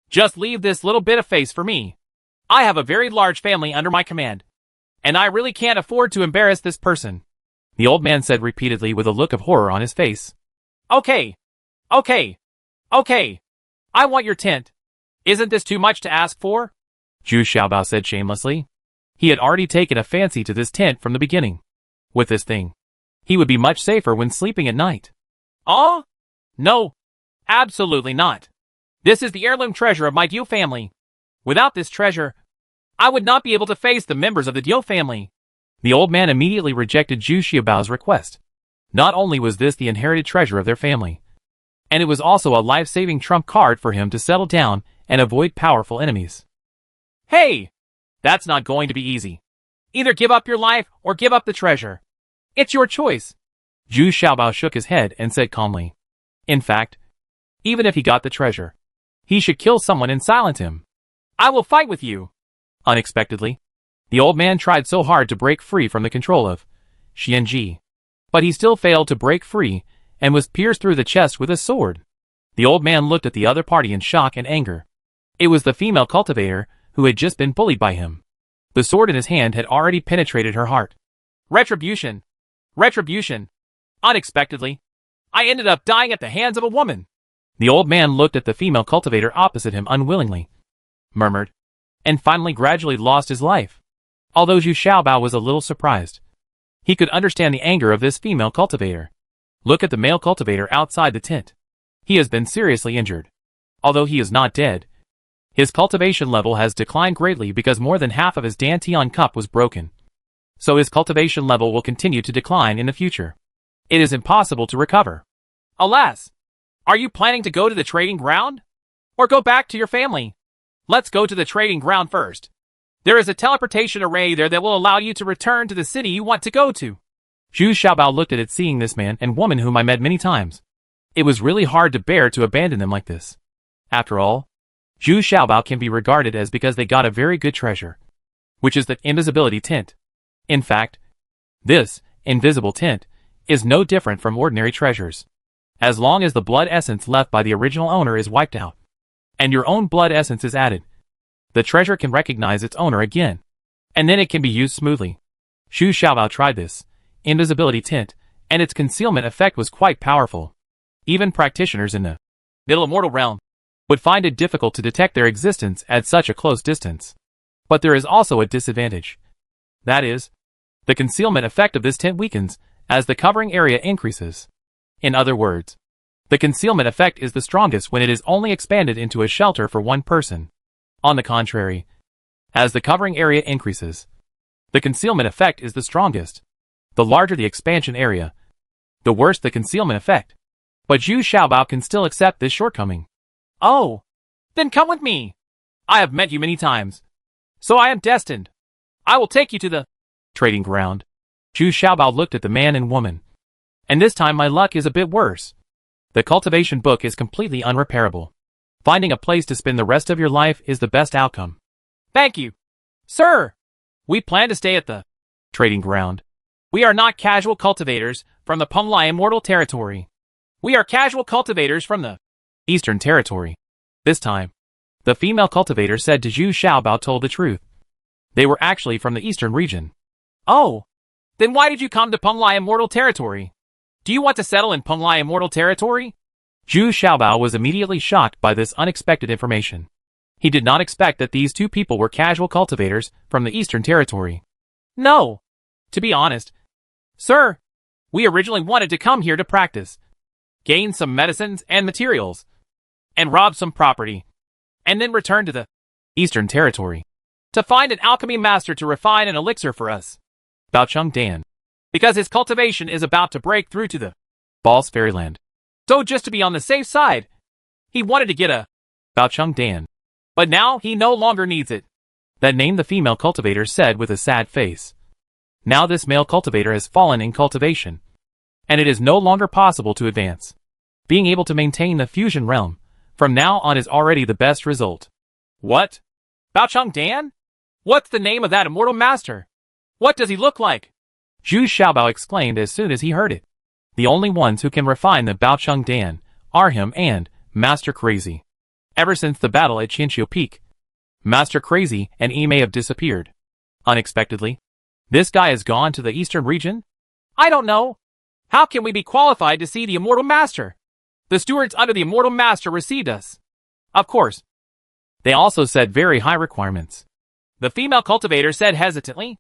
Just leave this little bit of face for me. I have a very large family under my command, and I really can't afford to embarrass this person. The old man said repeatedly with a look of horror on his face. Okay, okay, okay. I want your tent. Isn't this too much to ask for? Zhu Xiaobao said shamelessly. He had already taken a fancy to this tent from the beginning. With this thing, he would be much safer when sleeping at night. Oh? No, absolutely not. This is the heirloom treasure of my Diu family. Without this treasure, I would not be able to face the members of the Diu family. The old man immediately rejected Zhu Xiaobao's request. Not only was this the inherited treasure of their family, and it was also a life-saving trump card for him to settle down and avoid powerful enemies. Hey! That's not going to be easy. Either give up your life or give up the treasure. It's your choice. Zhu Xiaobao shook his head and said calmly. In fact, even if he got the treasure, he should kill someone and silence him. I will fight with you. Unexpectedly, the old man tried so hard to break free from the control of Xianji, but he still failed to break free and was pierced through the chest with a sword. The old man looked at the other party in shock and anger. It was the female cultivator who had just been bullied by him. The sword in his hand had already penetrated her heart. Retribution! Retribution! Unexpectedly, I ended up dying at the hands of a woman. The old man looked at the female cultivator opposite him unwillingly, murmured, and finally gradually lost his life. Although Zhu Xiaobao was a little surprised, he could understand the anger of this female cultivator. Look at the male cultivator outside the tent. He has been seriously injured. Although he is not dead, his cultivation level has declined greatly because more than half of his Dantian cup was broken. so his cultivation level will continue to decline in the future. It is impossible to recover. Alas! Are you planning to go to the trading ground? Or go back to your family? Let's go to the trading ground first. There is a teleportation array there that will allow you to return to the city you want to go to. Zhu Xiaobao looked at it, seeing this man and woman whom I met many times. It was really hard to bear to abandon them like this. After all, Zhu Xiaobao can be regarded as because they got a very good treasure, which is the invisibility tint. In fact, this invisible tint is no different from ordinary treasures. As long as the blood essence left by the original owner is wiped out, and your own blood essence is added, the treasure can recognize its owner again, and then it can be used smoothly. Zhu Xiaobao tried this invisibility tint, and its concealment effect was quite powerful. Even practitioners in the middle immortal realm would find it difficult to detect their existence at such a close distance. But there is also a disadvantage. That is, the concealment effect of this tint weakens as the covering area increases. In other words, the concealment effect is the strongest when it is only expanded into a shelter for one person. On the contrary, as the covering area increases, the concealment effect is the strongest. The larger the expansion area, the worse the concealment effect. But Zhu Xiaobao can still accept this shortcoming. Oh, then come with me. I have met you many times, so I am destined. I will take you to the trading ground. Zhu Xiaobao looked at the man and woman. And this time my luck is a bit worse. The cultivation book is completely unrepairable. Finding a place to spend the rest of your life is the best outcome. Thank you, sir. We plan to stay at the trading ground. We are not casual cultivators from the Penglai Immortal Territory. We are casual cultivators from the Eastern Territory. This time, the female cultivator said to Zhu Xiaobao told the truth. They were actually from the Eastern region. Oh, then why did you come to Penglai Immortal Territory? Do you want to settle in Penglai Immortal Territory? Zhu Xiaobao was immediately shocked by this unexpected information. He did not expect that these two people were casual cultivators from the Eastern Territory. No. To be honest, sir, we originally wanted to come here to practice, gain some medicines and materials, and rob some property, and then return to the Eastern Territory to find an alchemy master to refine an elixir for us. Baocheng Dan. Because his cultivation is about to break through to the False Fairyland. So just to be on the safe side, he wanted to get a Baocheng Dan. But now he no longer needs it. That name the female cultivator said with a sad face. Now this male cultivator has fallen in cultivation, and it is no longer possible to advance. Being able to maintain the fusion realm from now on is already the best result. What? Baocheng Dan? What's the name of that immortal master? What does he look like? Zhu Xiaobao exclaimed as soon as he heard it. The only ones who can refine the Baocheng Dan are him and Master Crazy. Ever since the battle at Qianqiu Peak, Master Crazy and Yi may have disappeared. Unexpectedly, this guy has gone to the eastern region? I don't know. How can we be qualified to see the immortal master? The stewards under the immortal master received us. Of course. They also set very high requirements. The female cultivator said hesitantly.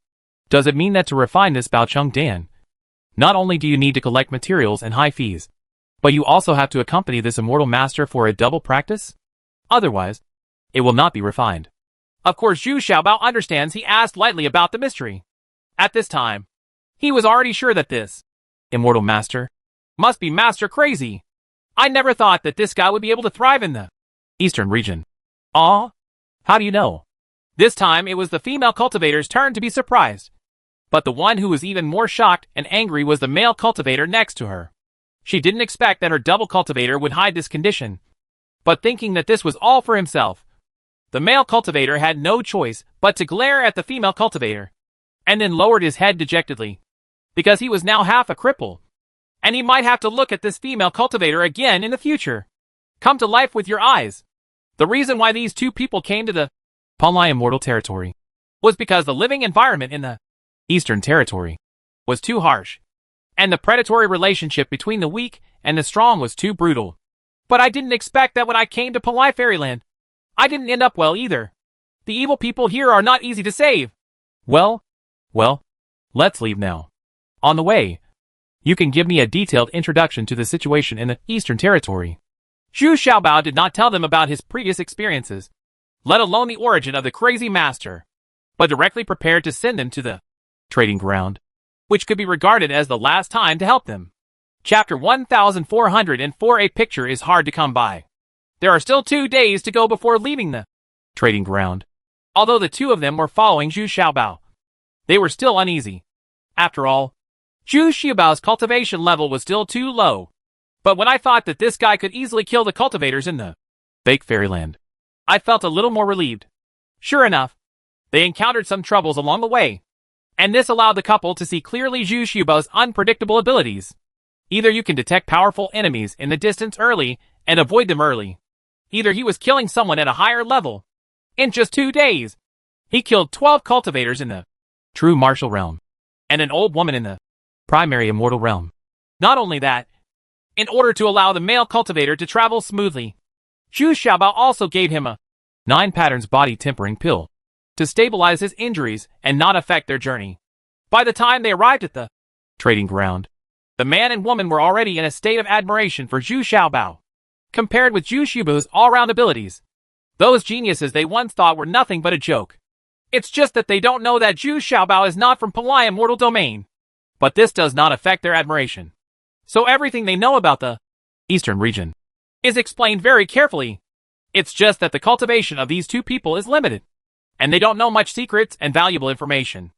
Does it mean that to refine this Baocheng Dan, not only do you need to collect materials and high fees, but you also have to accompany this immortal master for a double practice? Otherwise, it will not be refined. Of course Zhu Xiaobao understands. He asked lightly about the mystery. At this time, he was already sure that this immortal master must be Master Crazy. I never thought that this guy would be able to thrive in the eastern region. Ah? How do you know? This time it was the female cultivator's turn to be surprised. But the one who was even more shocked and angry was the male cultivator next to her. She didn't expect that her double cultivator would hide this condition. But thinking that this was all for himself, the male cultivator had no choice but to glare at the female cultivator, and then lowered his head dejectedly, because he was now half a cripple, and he might have to look at this female cultivator again in the future. Come to life with your eyes. The reason why these two people came to the Penglai Immortal Territory was because the living environment in the Eastern Territory was too harsh, and the predatory relationship between the weak and the strong was too brutal. But I didn't expect that when I came to Penglai Fairyland, I didn't end up well either. The evil people here are not easy to save. Well, let's leave now. On the way, you can give me a detailed introduction to the situation in the Eastern Territory. Zhu Xiaobao did not tell them about his previous experiences, let alone the origin of the crazy master, but directly prepared to send them to the trading ground, which could be regarded as the last time to help them. Chapter 1404. A picture is hard to come by. There are still 2 days to go before leaving the trading ground. Although the two of them were following Zhu Xiaobao, they were still uneasy. After all, Zhu Xiaobao's cultivation level was still too low. But when I thought that this guy could easily kill the cultivators in the fake fairyland, I felt a little more relieved. Sure enough, they encountered some troubles along the way, and this allowed the couple to see clearly Zhu Xiaobao's unpredictable abilities. Either you can detect powerful enemies in the distance early and avoid them early. Either he was killing someone at a higher level. In just 2 days, he killed 12 cultivators in the true martial realm, and an old woman in the primary immortal realm. Not only that, in order to allow the male cultivator to travel smoothly, Zhu Xiaobao also gave him a 9 patterns body tempering pill to stabilize his injuries and not affect their journey. By the time they arrived at the trading ground, the man and woman were already in a state of admiration for Zhu Xiaobao. Compared with Zhu Xiaobao's all-round abilities, those geniuses they once thought were nothing but a joke. It's just that they don't know that Zhu Xiaobao is not from Palai Immortal Domain. But this does not affect their admiration. So everything they know about the Eastern region is explained very carefully. It's just that the cultivation of these two people is limited, and they don't know much secrets and valuable information.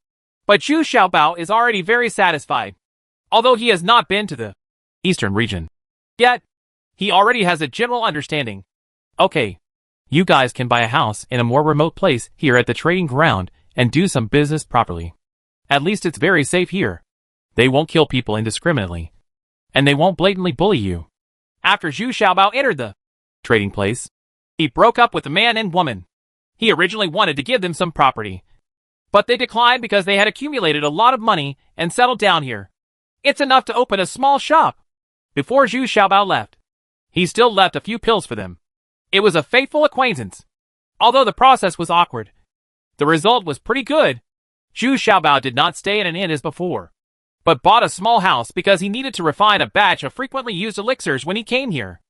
But Zhu Xiaobao is already very satisfied. Although he has not been to the Eastern region yet, he already has a general understanding. Okay, you guys can buy a house in a more remote place here at the trading ground and do some business properly. At least it's very safe here. They won't kill people indiscriminately, and they won't blatantly bully you. After Zhu Xiaobao entered the trading place, he broke up with the man and woman. He originally wanted to give them some property, but they declined because they had accumulated a lot of money and settled down here. It's enough to open a small shop. Before Zhu Xiaobao left, he still left a few pills for them. It was a faithful acquaintance. Although the process was awkward, the result was pretty good. Zhu Xiaobao did not stay in an inn as before, but bought a small house because he needed to refine a batch of frequently used elixirs when he came here.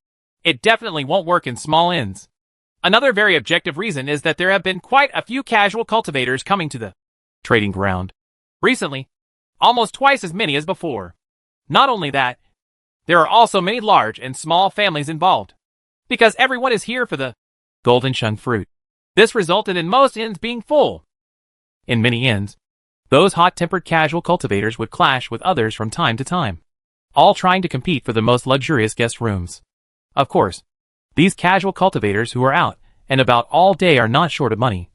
It definitely won't work in small inns. Another very objective reason is that there have been quite a few casual cultivators coming to the trading ground recently, almost twice as many as before. Not only that, there are also many large and small families involved, because everyone is here for the golden sheng fruit. This resulted in most inns being full. In many inns, those hot-tempered casual cultivators would clash with others from time to time, all trying to compete for the most luxurious guest rooms. Of course, these casual cultivators who are out and about all day are not short of money,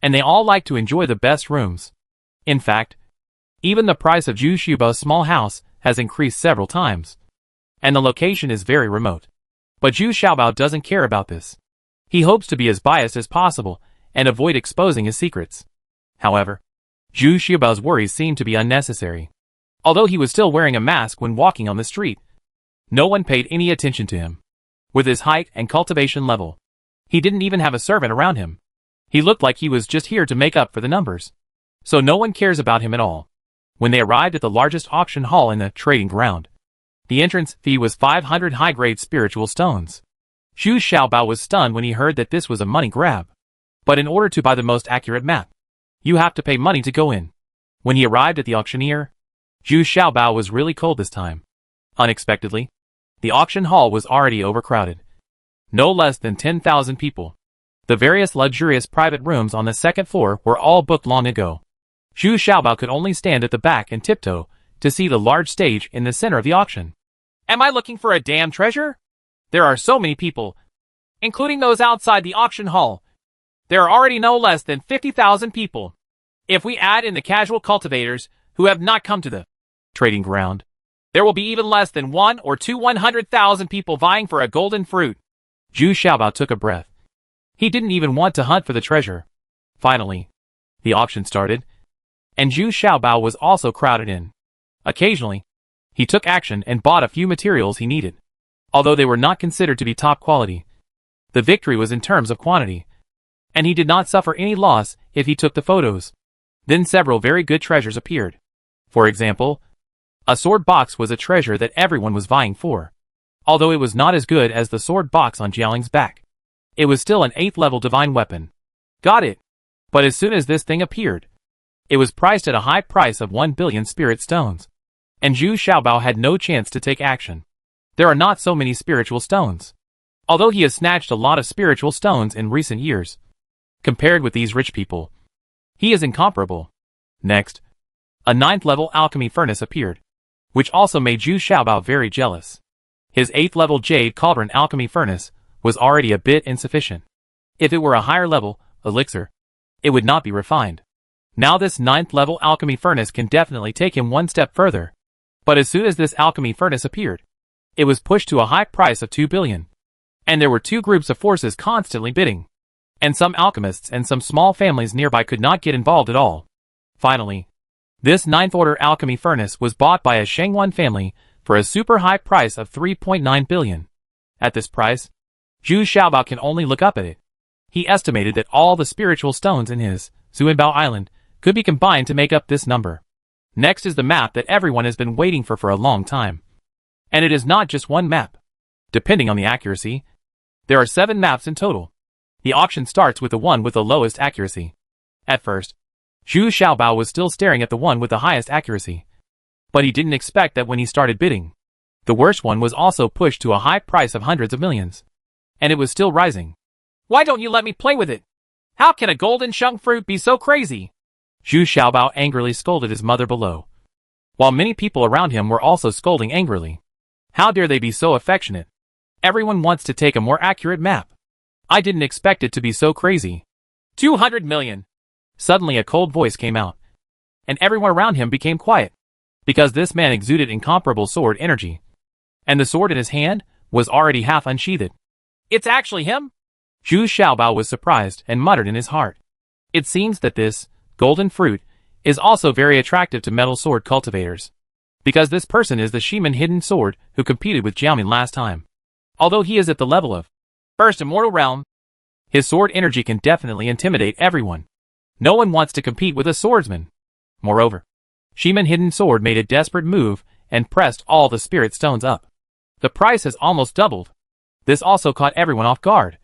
and they all like to enjoy the best rooms. In fact, even the price of Zhu Xiaobao's small house has increased several times, and the location is very remote. But Zhu Xiaobao doesn't care about this. He hopes to be as biased as possible and avoid exposing his secrets. However, Zhu Xiaobao's worries seem to be unnecessary. Although he was still wearing a mask when walking on the street, no one paid any attention to him. With his height and cultivation level, he didn't even have a servant around him. He looked like he was just here to make up for the numbers. So no one cares about him at all. When they arrived at the largest auction hall in the trading ground, the entrance fee was 500 high-grade spiritual stones. Zhu Xiaobao was stunned when he heard that this was a money grab. But in order to buy the most accurate map, you have to pay money to go in. When he arrived at the auctioneer, Zhu Xiaobao was really cold this time. Unexpectedly, the auction hall was already overcrowded. No less than 10,000 people. The various luxurious private rooms on the second floor were all booked long ago. Zhu Xiaobao could only stand at the back and tiptoe to see the large stage in the center of the auction. Am I looking for a damn treasure? There are so many people, including those outside the auction hall. There are already no less than 50,000 people. If we add in the casual cultivators who have not come to the trading ground, there will be even less than 1 or 100,000 people vying for a golden fruit. Zhu Xiaobao took a breath. He didn't even want to hunt for the treasure. Finally, the auction started, and Zhu Xiaobao was also crowded in. Occasionally, he took action and bought a few materials he needed. Although they were not considered to be top quality, the victory was in terms of quantity, and he did not suffer any loss if he took the photos. Then several very good treasures appeared. For example, a sword box was a treasure that everyone was vying for. Although it was not as good as the sword box on Jiaoling's back, it was still an 8th level divine weapon. Got it. But as soon as this thing appeared, It was priced at a high price of 1 billion spirit stones. And Zhu Xiaobao had no chance to take action. There are not so many spiritual stones. Although he has snatched a lot of spiritual stones in recent years. Compared with these rich people, he is incomparable. Next, a 9th level alchemy furnace appeared, which also made Zhu Xiaobao very jealous. His 8th level jade cauldron alchemy furnace was already a bit insufficient. If it were a higher level elixir, it would not be refined. Now this 9th level alchemy furnace can definitely take him one step further. But as soon as this alchemy furnace appeared, it was pushed to a high price of 2 billion. And there were two groups of forces constantly bidding. And some alchemists and some small families nearby could not get involved at all. Finally, this 9th order alchemy furnace was bought by a Shengwan family for a super high price of 3.9 billion. At this price, Zhu Xiaobao can only look up at it. He estimated that all the spiritual stones in his Zuanbao Island could be combined to make up this number. Next is the map that everyone has been waiting for a long time. And it is not just one map. Depending on the accuracy, there are 7 maps in total. The auction starts with the one with the lowest accuracy. At first, Zhu Xiaobao was still staring at the one with the highest accuracy. But he didn't expect that when he started bidding, the worst one was also pushed to a high price of hundreds of millions. And it was still rising. Why don't you let me play with it? How can a golden sheng fruit be so crazy? Zhu Xiaobao angrily scolded his mother below, while many people around him were also scolding angrily. How dare they be so affectionate? Everyone wants to take a more accurate map. I didn't expect it to be so crazy. 200 million. Suddenly a cold voice came out, and everyone around him became quiet, because this man exuded incomparable sword energy, and the sword in his hand was already half unsheathed. It's actually him? Zhu Xiaobao was surprised and muttered in his heart. It seems that this golden fruit is also very attractive to metal sword cultivators, because this person is the Shiman hidden sword who competed with Jiaomin last time. Although he is at the level of First Immortal Realm, his sword energy can definitely intimidate everyone. No one wants to compete with a swordsman. Moreover, Shiman hidden sword made a desperate move and pressed all the spirit stones up. The price has almost doubled. This also caught everyone off guard.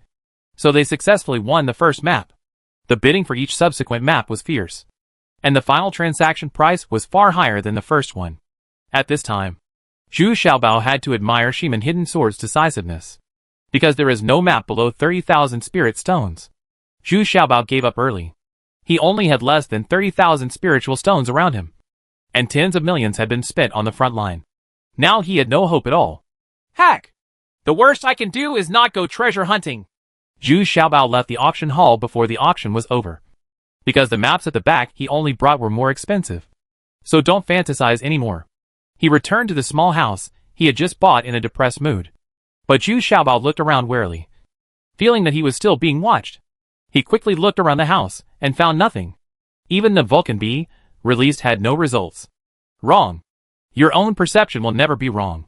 So they successfully won the first map. The bidding for each subsequent map was fierce, and the final transaction price was far higher than the first one. At this time, Zhu Xiaobao had to admire Shiman hidden sword's decisiveness, because there is no map below 30,000 spirit stones. Zhu Xiaobao gave up early. He only had less than 30,000 spiritual stones around him, and tens of millions had been spent on the front line. Now he had no hope at all. Heck! The worst I can do is not go treasure hunting. Zhu Xiaobao left the auction hall before the auction was over, because the maps at the back he only brought were more expensive. So don't fantasize anymore. He returned to the small house he had just bought in a depressed mood. But Zhu Xiaobao looked around warily, feeling that he was still being watched. He quickly looked around the house and found nothing. Even the Vulcan bee released had no results. Wrong. Your own perception will never be wrong.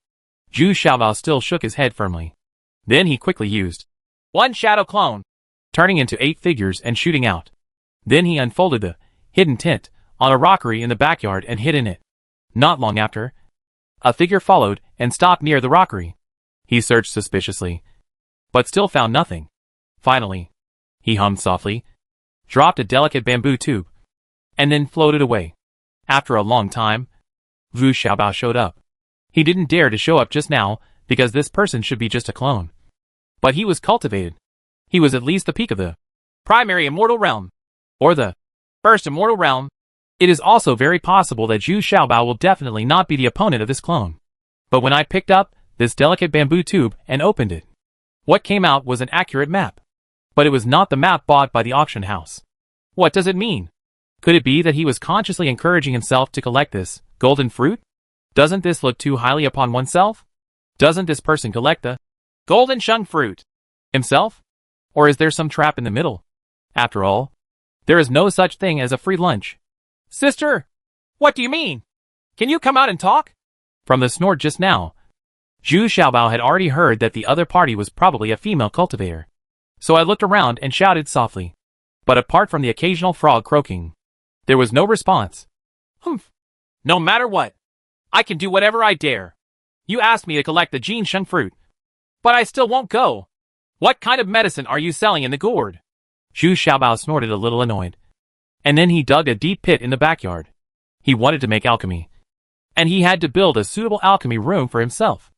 Zhu Xiaobao still shook his head firmly. Then he quickly used one shadow clone, turning into 8 figures and shooting out. Then he unfolded the hidden tent on a rockery in the backyard and hid in it. Not long after, a figure followed and stopped near the rockery. He searched suspiciously, but still found nothing. Finally, he hummed softly, dropped a delicate bamboo tube, and then floated away. After a long time, Zhu Xiaobao showed up. He didn't dare to show up just now, because this person should be just a clone. But he was cultivated. He was at least the peak of the primary immortal realm, or the first immortal realm. It is also very possible that Zhu Xiaobao will definitely not be the opponent of this clone. But when I picked up this delicate bamboo tube and opened it, what came out was an accurate map. But it was not the map bought by the auction house. What does it mean? Could it be that he was consciously encouraging himself to collect this golden fruit? Doesn't this look too highly upon oneself? Doesn't this person collect the golden sheng fruit himself? Or is there some trap in the middle? After all, there is no such thing as a free lunch. Sister, what do you mean? Can you come out and talk? From the snort just now, Zhu Xiaobao had already heard that the other party was probably a female cultivator. So I looked around and shouted softly. But apart from the occasional frog croaking, there was no response. Humph. No matter what, I can do whatever I dare. You asked me to collect the Jin Sheng fruit, but I still won't go. What kind of medicine are you selling in the gourd? Zhu Xiaobao snorted a little annoyed, And then he dug a deep pit in the backyard. He wanted to make alchemy. And he had to build a suitable alchemy room for himself.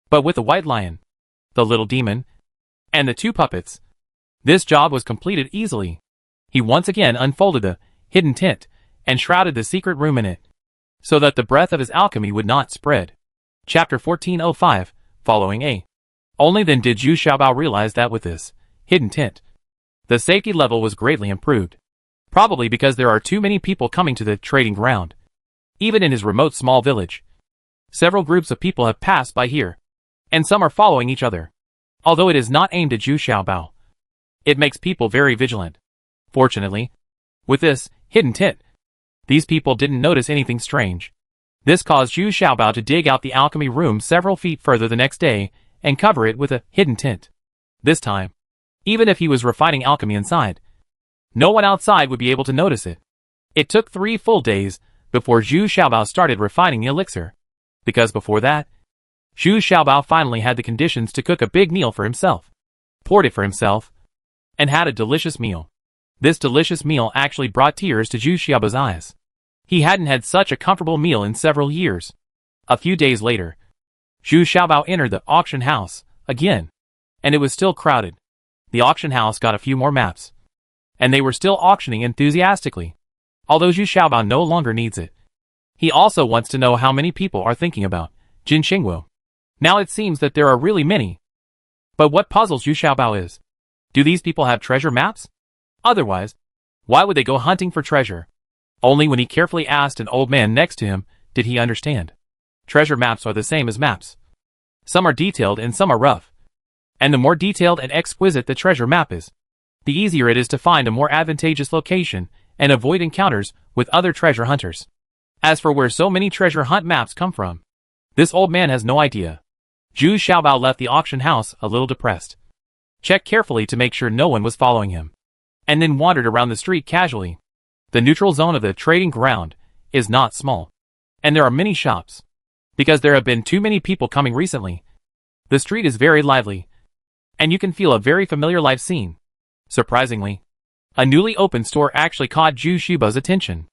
But with the white lion, the little demon, and the two puppets, this job was completed easily. He once again unfolded the hidden tent and shrouded the secret room in it, so that the breath of his alchemy would not spread. Chapter 1405, following A. Only then did Zhu Xiaobao realize that with this hidden tent, the safety level was greatly improved. Probably because there are too many people coming to the trading ground. Even in his remote small village, several groups of people have passed by here, and some are following each other. Although it is not aimed at Zhu Xiaobao, it makes people very vigilant. Fortunately, with this hidden tent, these people didn't notice anything strange. This caused Zhu Xiaobao to dig out the alchemy room several feet further the next day and cover it with a hidden tent. This time, even if he was refining alchemy inside, no one outside would be able to notice it. It took 3 full days before Zhu Xiaobao started refining the elixir, because before that, Zhu Xiaobao finally had the conditions to cook a big meal for himself, poured it for himself, and had a delicious meal. This delicious meal actually brought tears to Zhu Xiaobao's eyes. He hadn't had such a comfortable meal in several years. A few days later, Zhu Xiaobao entered the auction house again, and it was still crowded. The auction house got a few more maps, and they were still auctioning enthusiastically. Although Zhu Xiaobao no longer needs it, he also wants to know how many people are thinking about Jin Xingwu. Now it seems that there are really many. But what puzzles Zhu Xiaobao is, do these people have treasure maps? Otherwise, why would they go hunting for treasure? Only when he carefully asked an old man next to him did he understand. Treasure maps are the same as maps. Some are detailed and some are rough. And the more detailed and exquisite the treasure map is, the easier it is to find a more advantageous location and avoid encounters with other treasure hunters. As for where so many treasure hunt maps come from, this old man has no idea. Zhu Xiaobao left the auction house a little depressed. Checked carefully to make sure no one was following him, and then wandered around the street casually. The neutral zone of the trading ground is not small, and there are many shops. Because there have been too many people coming recently, the street is very lively, and you can feel a very familiar life scene. Surprisingly, a newly opened store actually caught Zhu Xiaobao's attention,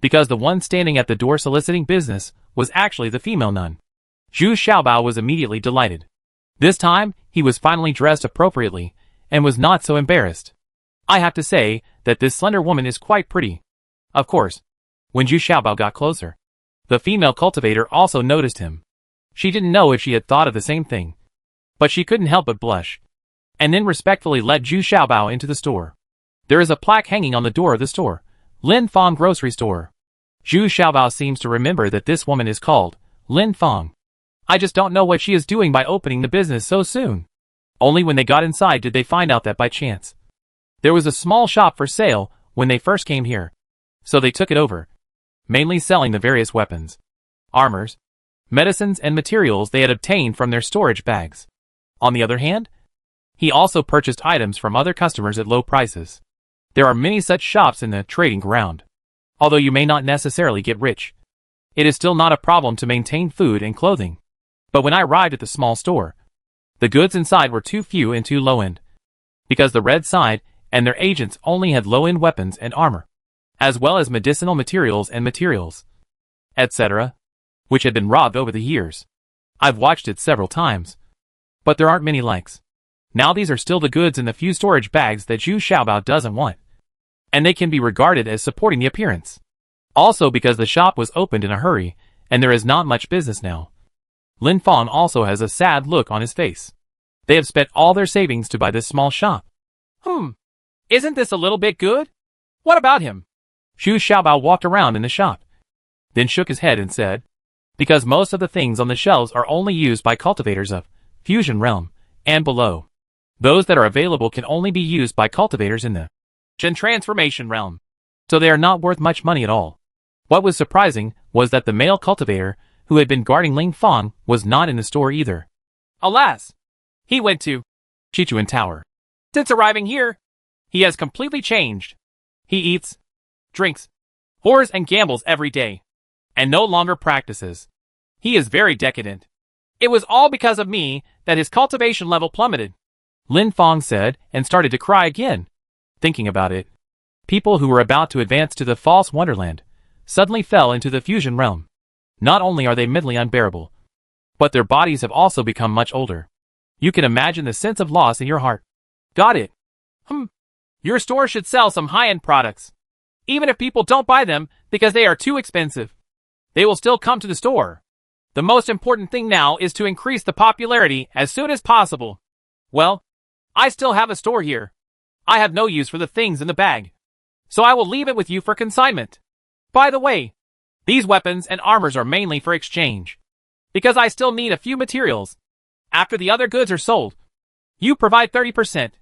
because the one standing at the door soliciting business was actually the female nun. Zhu Xiaobao was immediately delighted. This time, he was finally dressed appropriately, and was not so embarrassed. I have to say that this slender woman is quite pretty. Of course, when Zhu Xiaobao got closer, the female cultivator also noticed him. She didn't know if she had thought of the same thing, but she couldn't help but blush, and then respectfully led Zhu Xiaobao into the store. There is a plaque hanging on the door of the store, Lin Fong Grocery Store. Zhu Xiaobao seems to remember that this woman is called Lin Fong. I just don't know what she is doing by opening the business so soon. Only when they got inside did they find out that by chance there was a small shop for sale when they first came here. So they took it over, mainly selling the various weapons, armors, medicines and materials they had obtained from their storage bags. On the other hand, he also purchased items from other customers at low prices. There are many such shops in the trading ground. Although you may not necessarily get rich, it is still not a problem to maintain food and clothing. But when I arrived at the small store, the goods inside were too few and too low-end, because the red side and their agents only had low-end weapons and armor, as well as medicinal materials and materials, etc., which had been robbed over the years. I've watched it several times, but there aren't many likes. Now these are still the goods in the few storage bags that Zhu Xiaobao doesn't want, and they can be regarded as supporting the appearance. Also because the shop was opened in a hurry, and there is not much business now. Lin Fong also has a sad look on his face. They have spent all their savings to buy this small shop. Isn't this a little bit good? What about him? Zhu Xiaobao walked around in the shop, then shook his head and said, because most of the things on the shelves are only used by cultivators of Fusion Realm and below. Those that are available can only be used by cultivators in the Gen Transformation Realm, so they are not worth much money at all. What was surprising was that the male cultivator who had been guarding Ling Fong was not in the store either. Alas! He went to Chichuan Tower. Since arriving here, he has completely changed. He eats, drinks, whores and gambles every day, and no longer practices. He is very decadent. It was all because of me that his cultivation level plummeted, Lin Fong said and started to cry again. Thinking about it, People who were about to advance to the false wonderland suddenly fell into the fusion realm. Not only are they mentally unbearable, but their bodies have also become much older. You can imagine the sense of loss in your heart. Got it. Your store should sell some high-end products. Even if people don't buy them because they are too expensive, they will still come to the store. The most important thing now is to increase the popularity as soon as possible. Well, I still have a store here. I have no use for the things in the bag, so I will leave it with you for consignment. By the way, these weapons and armors are mainly for exchange, because I still need a few materials. After the other goods are sold, you provide 30%,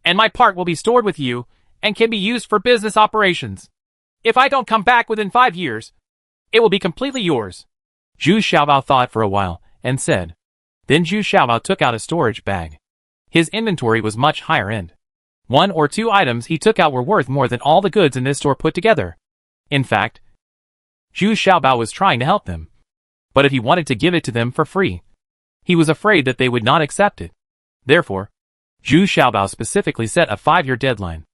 and my part will be stored with you and can be used for business operations. If I don't come back within 5 years, it will be completely yours. Zhu Xiaobao thought for a while and said. Then Zhu Xiaobao took out a storage bag. His inventory was much higher end. 1 or 2 items he took out were worth more than all the goods in this store put together. In fact, Zhu Xiaobao was trying to help them. But if he wanted to give it to them for free, he was afraid that they would not accept it. Therefore, Zhu Xiaobao specifically set a 5-year deadline.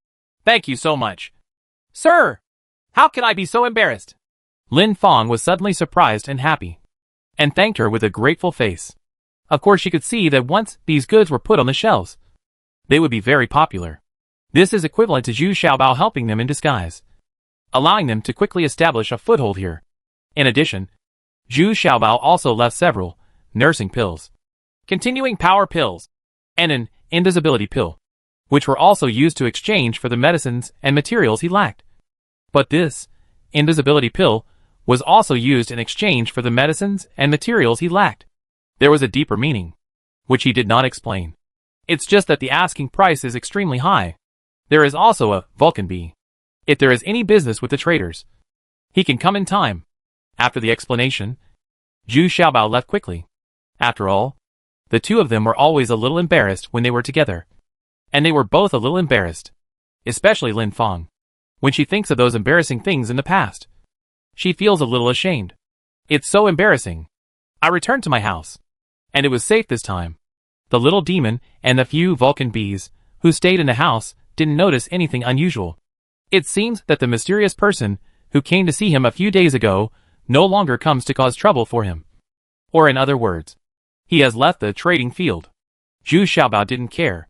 Thank you so much. Sir, how can I be so embarrassed? Lin Fang was suddenly surprised and happy, and thanked her with a grateful face. Of course she could see that once these goods were put on the shelves, they would be very popular. This is equivalent to Zhu Xiaobao helping them in disguise, allowing them to quickly establish a foothold here. In addition, Zhu Xiaobao also left several nursing pills, continuing power pills, and an invisibility pill, which were also used to exchange for the medicines and materials he lacked. But this invisibility pill was also used in exchange for the medicines and materials he lacked. There was a deeper meaning, which he did not explain. It's just that the asking price is extremely high. There is also a Vulcan bee. If there is any business with the traders, he can come in time. After the explanation, Zhu Xiaobao left quickly. After all, the two of them were always a little embarrassed when they were together. And they were both a little embarrassed. Especially Lin Fang. When she thinks of those embarrassing things in the past, she feels a little ashamed. It's so embarrassing. I returned to my house, and it was safe this time. The little demon and the few Vulcan bees who stayed in the house didn't notice anything unusual. It seems that the mysterious person who came to see him a few days ago no longer comes to cause trouble for him. Or in other words, he has left the trading field. Zhu Xiaobao didn't care.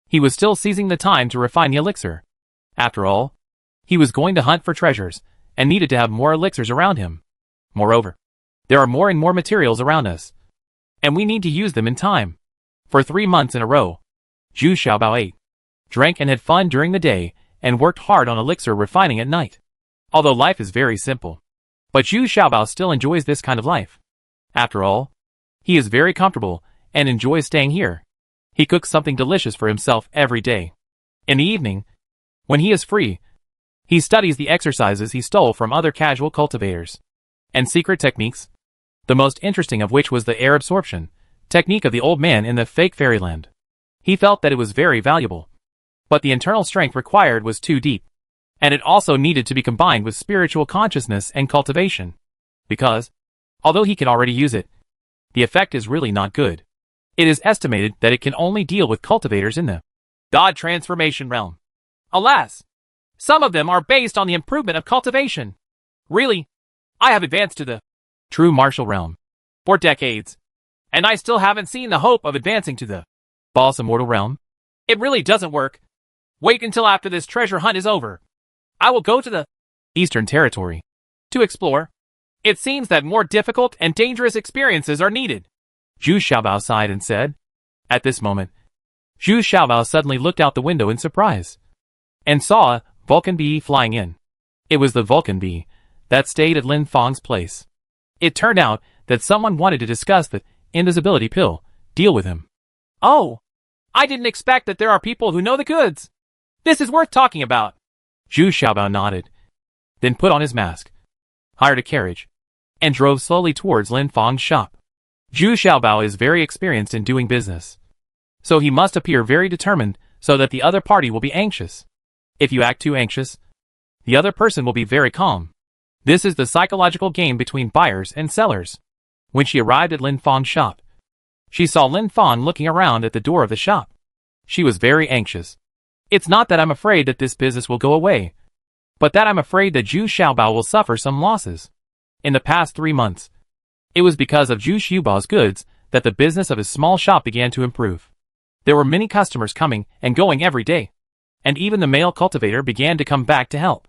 He was still seizing the time to refine the elixir. After all, he was going to hunt for treasures and needed to have more elixirs around him. Moreover, there are more and more materials around us, and we need to use them in time. For 3 months in a row, Zhu Xiaobao ate, drank and had fun during the day and worked hard on elixir refining at night. Although life is very simple, but Zhu Xiaobao still enjoys this kind of life. After all, he is very comfortable and enjoys staying here. He cooks something delicious for himself every day. In the evening, when he is free, he studies the exercises he stole from other casual cultivators and secret techniques, the most interesting of which was the air absorption technique of the old man in the fake fairyland. He felt that it was very valuable, but the internal strength required was too deep, and it also needed to be combined with spiritual consciousness and cultivation, because, although he can already use it, the effect is really not good. It is estimated that it can only deal with cultivators in the God transformation realm. Alas, some of them are based on the improvement of cultivation. Really, I have advanced to the true martial realm for decades, and I still haven't seen the hope of advancing to the false immortal realm. It really doesn't work. Wait until after this treasure hunt is over. I will go to the Eastern Territory to explore. It seems that more difficult and dangerous experiences are needed. Zhu Xiaobao sighed and said. At this moment, Zhu Xiaobao suddenly looked out the window in surprise and saw a Vulcan bee flying in. It was the Vulcan bee that stayed at Lin Fang's place. It turned out that someone wanted to discuss the invisibility pill deal with him. Oh, I didn't expect that there are people who know the goods. This is worth talking about. Zhu Xiaobao nodded, then put on his mask, hired a carriage, and drove slowly towards Lin Fang's shop. Zhu Xiaobao is very experienced in doing business, so he must appear very determined so that the other party will be anxious. If you act too anxious, the other person will be very calm. This is the psychological game between buyers and sellers. When she arrived at Lin Fang's shop, she saw Lin Fang looking around at the door of the shop. She was very anxious. It's not that I'm afraid that this business will go away, but that I'm afraid that Zhu Xiaobao will suffer some losses. In the past 3 months, it was because of Zhu Xiaobao's goods that the business of his small shop began to improve. There were many customers coming and going every day, and even the male cultivator began to come back to help,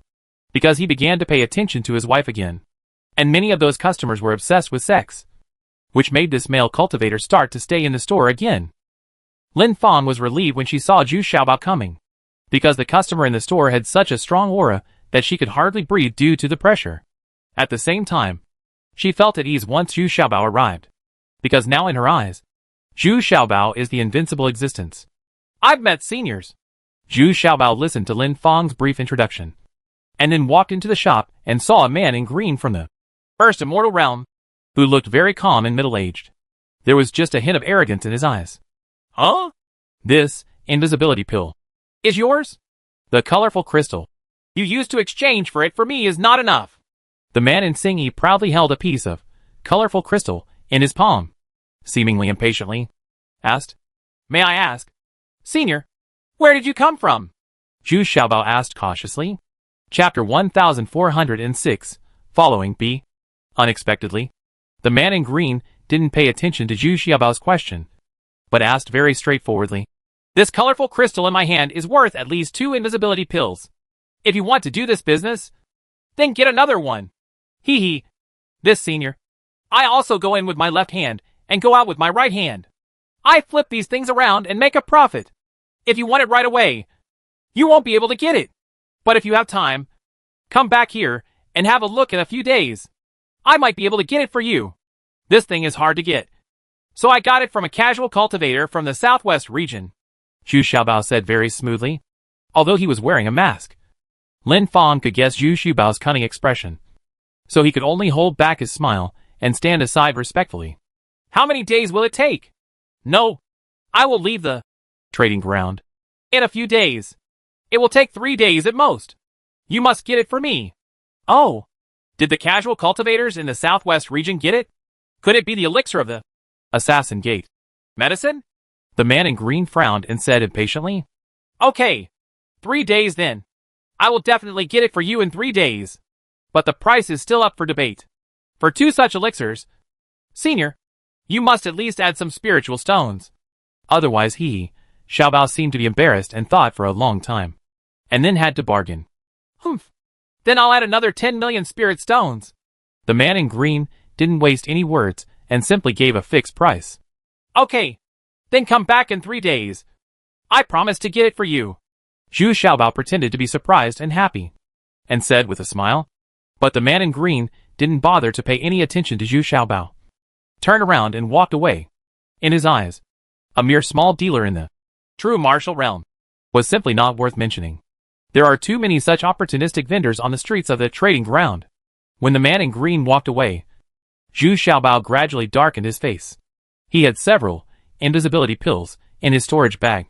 because he began to pay attention to his wife again. And many of those customers were obsessed with sex, which made this male cultivator start to stay in the store again. Lin Fang was relieved when she saw Zhu Xiaobao coming, because the customer in the store had such a strong aura that she could hardly breathe due to the pressure. At the same time, she felt at ease once Zhu Xiaobao arrived, because now in her eyes, Zhu Xiaobao is the invincible existence. I've met seniors. Zhu Xiaobao listened to Lin Fang's brief introduction, and then walked into the shop and saw a man in green from the first immortal realm, who looked very calm and middle-aged. There was just a hint of arrogance in his eyes. Huh? This invisibility pill is yours? The colorful crystal you used to exchange for it for me is not enough. The man in Xingyi proudly held a piece of colorful crystal in his palm, seemingly impatiently asked, May I ask, Senior, where did you come from? Zhu Xiaobao asked cautiously. Chapter 1406, following B. Unexpectedly, the man in green didn't pay attention to Zhu Xiaobao's question, but asked very straightforwardly, This colorful crystal in my hand is worth at least 2 invisibility pills. If you want to do this business, then get another one. Hee hee. This senior. I also go in with my left hand and go out with my right hand. I flip these things around and make a profit. If you want it right away, you won't be able to get it. But if you have time, come back here and have a look in a few days. I might be able to get it for you. This thing is hard to get, so I got it from a casual cultivator from the southwest region. Zhu Xiaobao said very smoothly, although he was wearing a mask. Lin Fang could guess Zhu Xiaobao's cunning expression, so he could only hold back his smile and stand aside respectfully. How many days will it take? No, I will leave the trading ground in a few days. It will take 3 days at most. You must get it for me. Oh, did the casual cultivators in the southwest region get it? Could it be the elixir of the assassin gate medicine? The man in green frowned and said impatiently, Okay, 3 days then. I will definitely get it for you in 3 days. But the price is still up for debate. For 2 such elixirs, Senior, you must at least add some spiritual stones. Otherwise Xiaobao seemed to be embarrassed and thought for a long time, and then had to bargain. Humph. Then I'll add another 10 million spirit stones. The man in green didn't waste any words and simply gave a fixed price. Okay, then come back in 3 days. I promise to get it for you. Zhu Xiaobao pretended to be surprised and happy, and said with a smile. But the man in green didn't bother to pay any attention to Zhu Xiaobao, turned around and walked away. In his eyes, a mere small dealer in the true martial realm was simply not worth mentioning. There are too many such opportunistic vendors on the streets of the trading ground. When the man in green walked away, Zhu Xiaobao gradually darkened his face. He had several invisibility pills in his storage bag,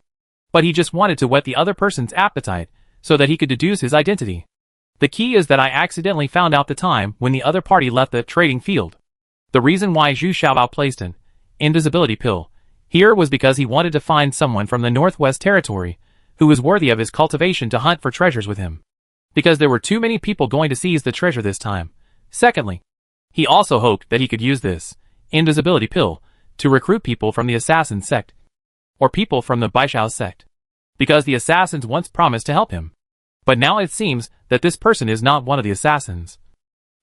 but he just wanted to whet the other person's appetite so that he could deduce his identity. The key is that I accidentally found out the time when the other party left the trading field. The reason why Zhu Xiaobao placed an invisibility pill here was because he wanted to find someone from the Northwest Territory who was worthy of his cultivation to hunt for treasures with him, because there were too many people going to seize the treasure this time. Secondly, he also hoped that he could use this invisibility pill to recruit people from the assassin sect, or people from the Baishao sect, because the assassins once promised to help him. But now it seems that this person is not one of the assassins,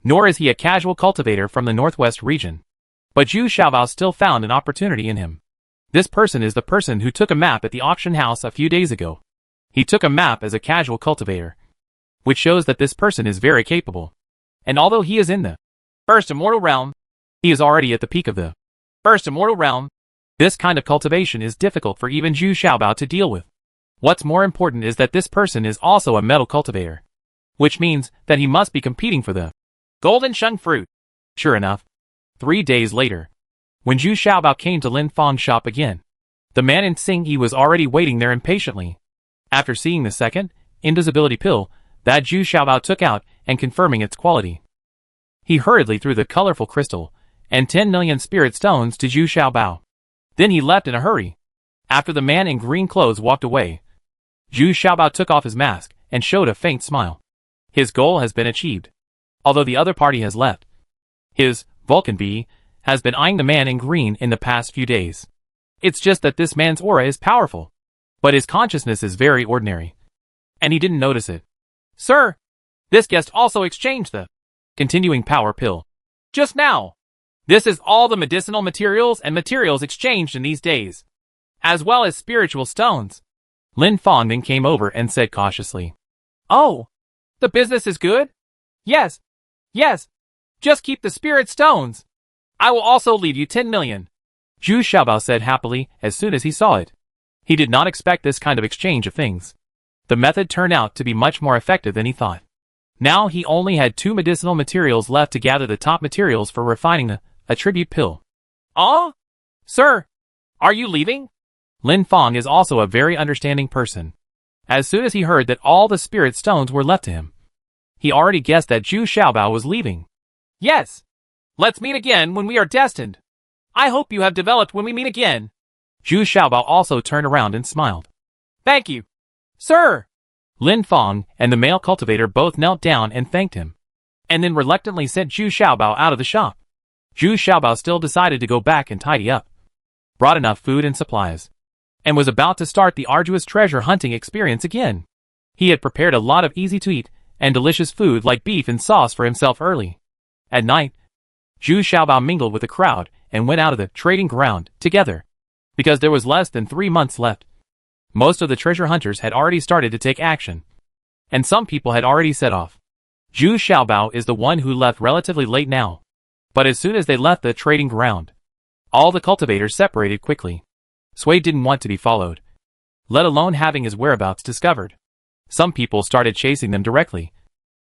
nor is he a casual cultivator from the Northwest region. But Zhu Xiaobao still found an opportunity in him. This person is the person who took a map at the auction house a few days ago. He took a map as a casual cultivator, which shows that this person is very capable. And although he is in the first immortal realm, he is already at the peak of the first immortal realm. This kind of cultivation is difficult for even Zhu Xiaobao to deal with. What's more important is that this person is also a metal cultivator, which means that he must be competing for the golden sheng fruit. Sure enough, 3 days later, when Zhu Xiaobao came to Lin Fang's shop again, the man in Xingyi was already waiting there impatiently. After seeing the second invisibility pill that Zhu Xiaobao took out and confirming its quality, he hurriedly threw the colorful crystal and 10 million spirit stones to Zhu Xiaobao. Then he left in a hurry. After the man in green clothes walked away, Zhu Xiaobao took off his mask and showed a faint smile. His goal has been achieved. Although the other party has left. His Vulcan bee has been eyeing the man in green in the past few days. It's just that this man's aura is powerful, but his consciousness is very ordinary. And he didn't notice it. Sir, this guest also exchanged the continuing power pill. Just now. This is all the medicinal materials and materials exchanged in these days, as well as spiritual stones. Lin Fong then came over and said cautiously. Oh, the business is good? Yes, yes. Just keep the spirit stones. I will also leave you 10 million. Zhu Xiaobao said happily as soon as he saw it. He did not expect this kind of exchange of things. The method turned out to be much more effective than he thought. Now he only had 2 medicinal materials left to gather the top materials for refining the attribute pill. Ah? Sir, are you leaving? Lin Fong is also a very understanding person. As soon as he heard that all the spirit stones were left to him, he already guessed that Zhu Xiaobao was leaving. Yes. Let's meet again when we are destined. I hope you have developed when we meet again. Zhu Xiaobao also turned around and smiled. Thank you. Sir! Lin Fong and the male cultivator both knelt down and thanked him, and then reluctantly sent Zhu Xiaobao out of the shop. Zhu Xiaobao still decided to go back and tidy up, brought enough food and supplies, and was about to start the arduous treasure hunting experience again. He had prepared a lot of easy-to-eat and delicious food like beef and sauce for himself early. At night, Zhu Xiaobao mingled with the crowd and went out of the trading ground together, because there was less than 3 months left. Most of the treasure hunters had already started to take action, and some people had already set off. Zhu Xiaobao is the one who left relatively late now, but as soon as they left the trading ground, all the cultivators separated quickly. Sui didn't want to be followed, let alone having his whereabouts discovered. Some people started chasing them directly,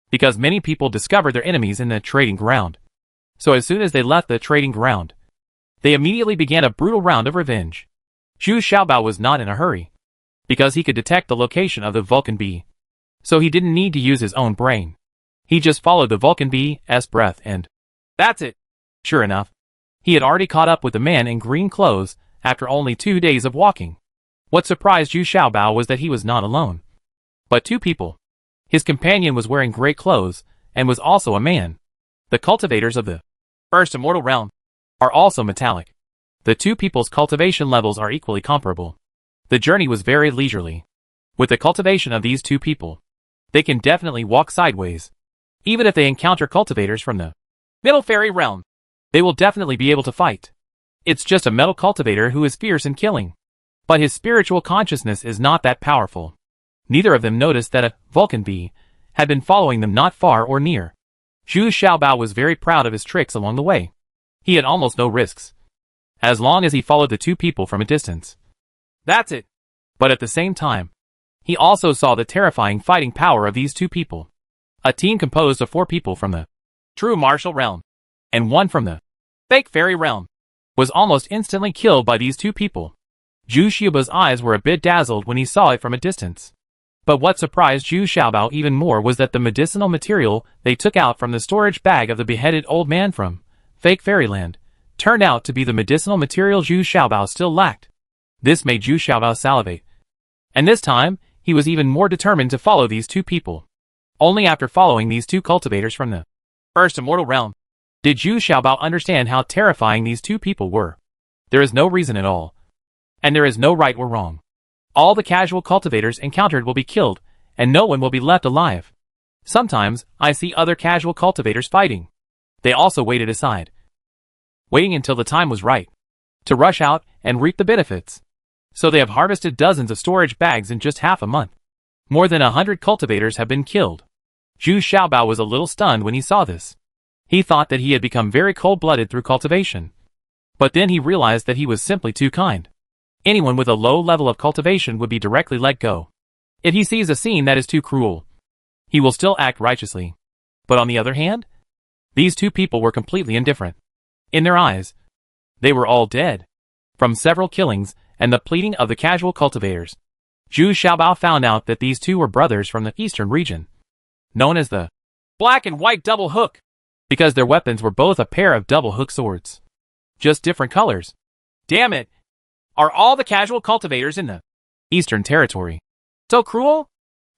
because many people discovered their enemies in the trading ground. So as soon as they left the trading ground, they immediately began a brutal round of revenge. Zhu Xiaobao was not in a hurry, because he could detect the location of the Vulcan bee. So he didn't need to use his own brain. He just followed the Vulcan bee's breath and that's it. Sure enough, he had already caught up with the man in green clothes after only 2 days of walking. What surprised Zhu Xiaobao was that he was not alone, but 2 people. His companion was wearing great clothes and was also a man. The cultivators of the first immortal realm are also metallic. The 2 people's cultivation levels are equally comparable. The journey was very leisurely. With the cultivation of these 2 people, they can definitely walk sideways. Even if they encounter cultivators from the middle fairy realm, they will definitely be able to fight. It's just a metal cultivator who is fierce in killing, but his spiritual consciousness is not that powerful. Neither of them noticed that a Vulcan bee had been following them not far or near. Zhu Xiaobao was very proud of his tricks along the way. He had almost no risks, as long as he followed the 2 people from a distance. That's it. But at the same time, he also saw the terrifying fighting power of these 2 people. A team composed of 4 people from the true martial realm, and 1 from the fake fairy realm, was almost instantly killed by these 2 people. Zhu Xiaobao's eyes were a bit dazzled when he saw it from a distance. But what surprised Zhu Xiaobao even more was that the medicinal material they took out from the storage bag of the beheaded old man from fake fairyland turned out to be the medicinal material Zhu Xiaobao still lacked. This made Zhu Xiaobao salivate. And this time, he was even more determined to follow these 2 people. Only after following these 2 cultivators from the first immortal realm did Zhu Xiaobao understand how terrifying these 2 people were. There is no reason at all, and there is no right or wrong. All the casual cultivators encountered will be killed, and no one will be left alive. Sometimes, I see other casual cultivators fighting. They also waited aside, waiting until the time was right, to rush out and reap the benefits. So they have harvested dozens of storage bags in just half a month. More than 100 cultivators have been killed. Zhu Xiaobao was a little stunned when he saw this. He thought that he had become very cold-blooded through cultivation. But then he realized that he was simply too kind. Anyone with a low level of cultivation would be directly let go. If he sees a scene that is too cruel, he will still act righteously. But on the other hand, these 2 people were completely indifferent. In their eyes, they were all dead, from several killings and the pleading of the casual cultivators. Zhu Xiaobao found out that these 2 were brothers from the eastern region, known as the Black and White Double Hook, because their weapons were both a pair of double hook swords, just different colors. Damn it! Are all the casual cultivators in the Eastern Territory so cruel?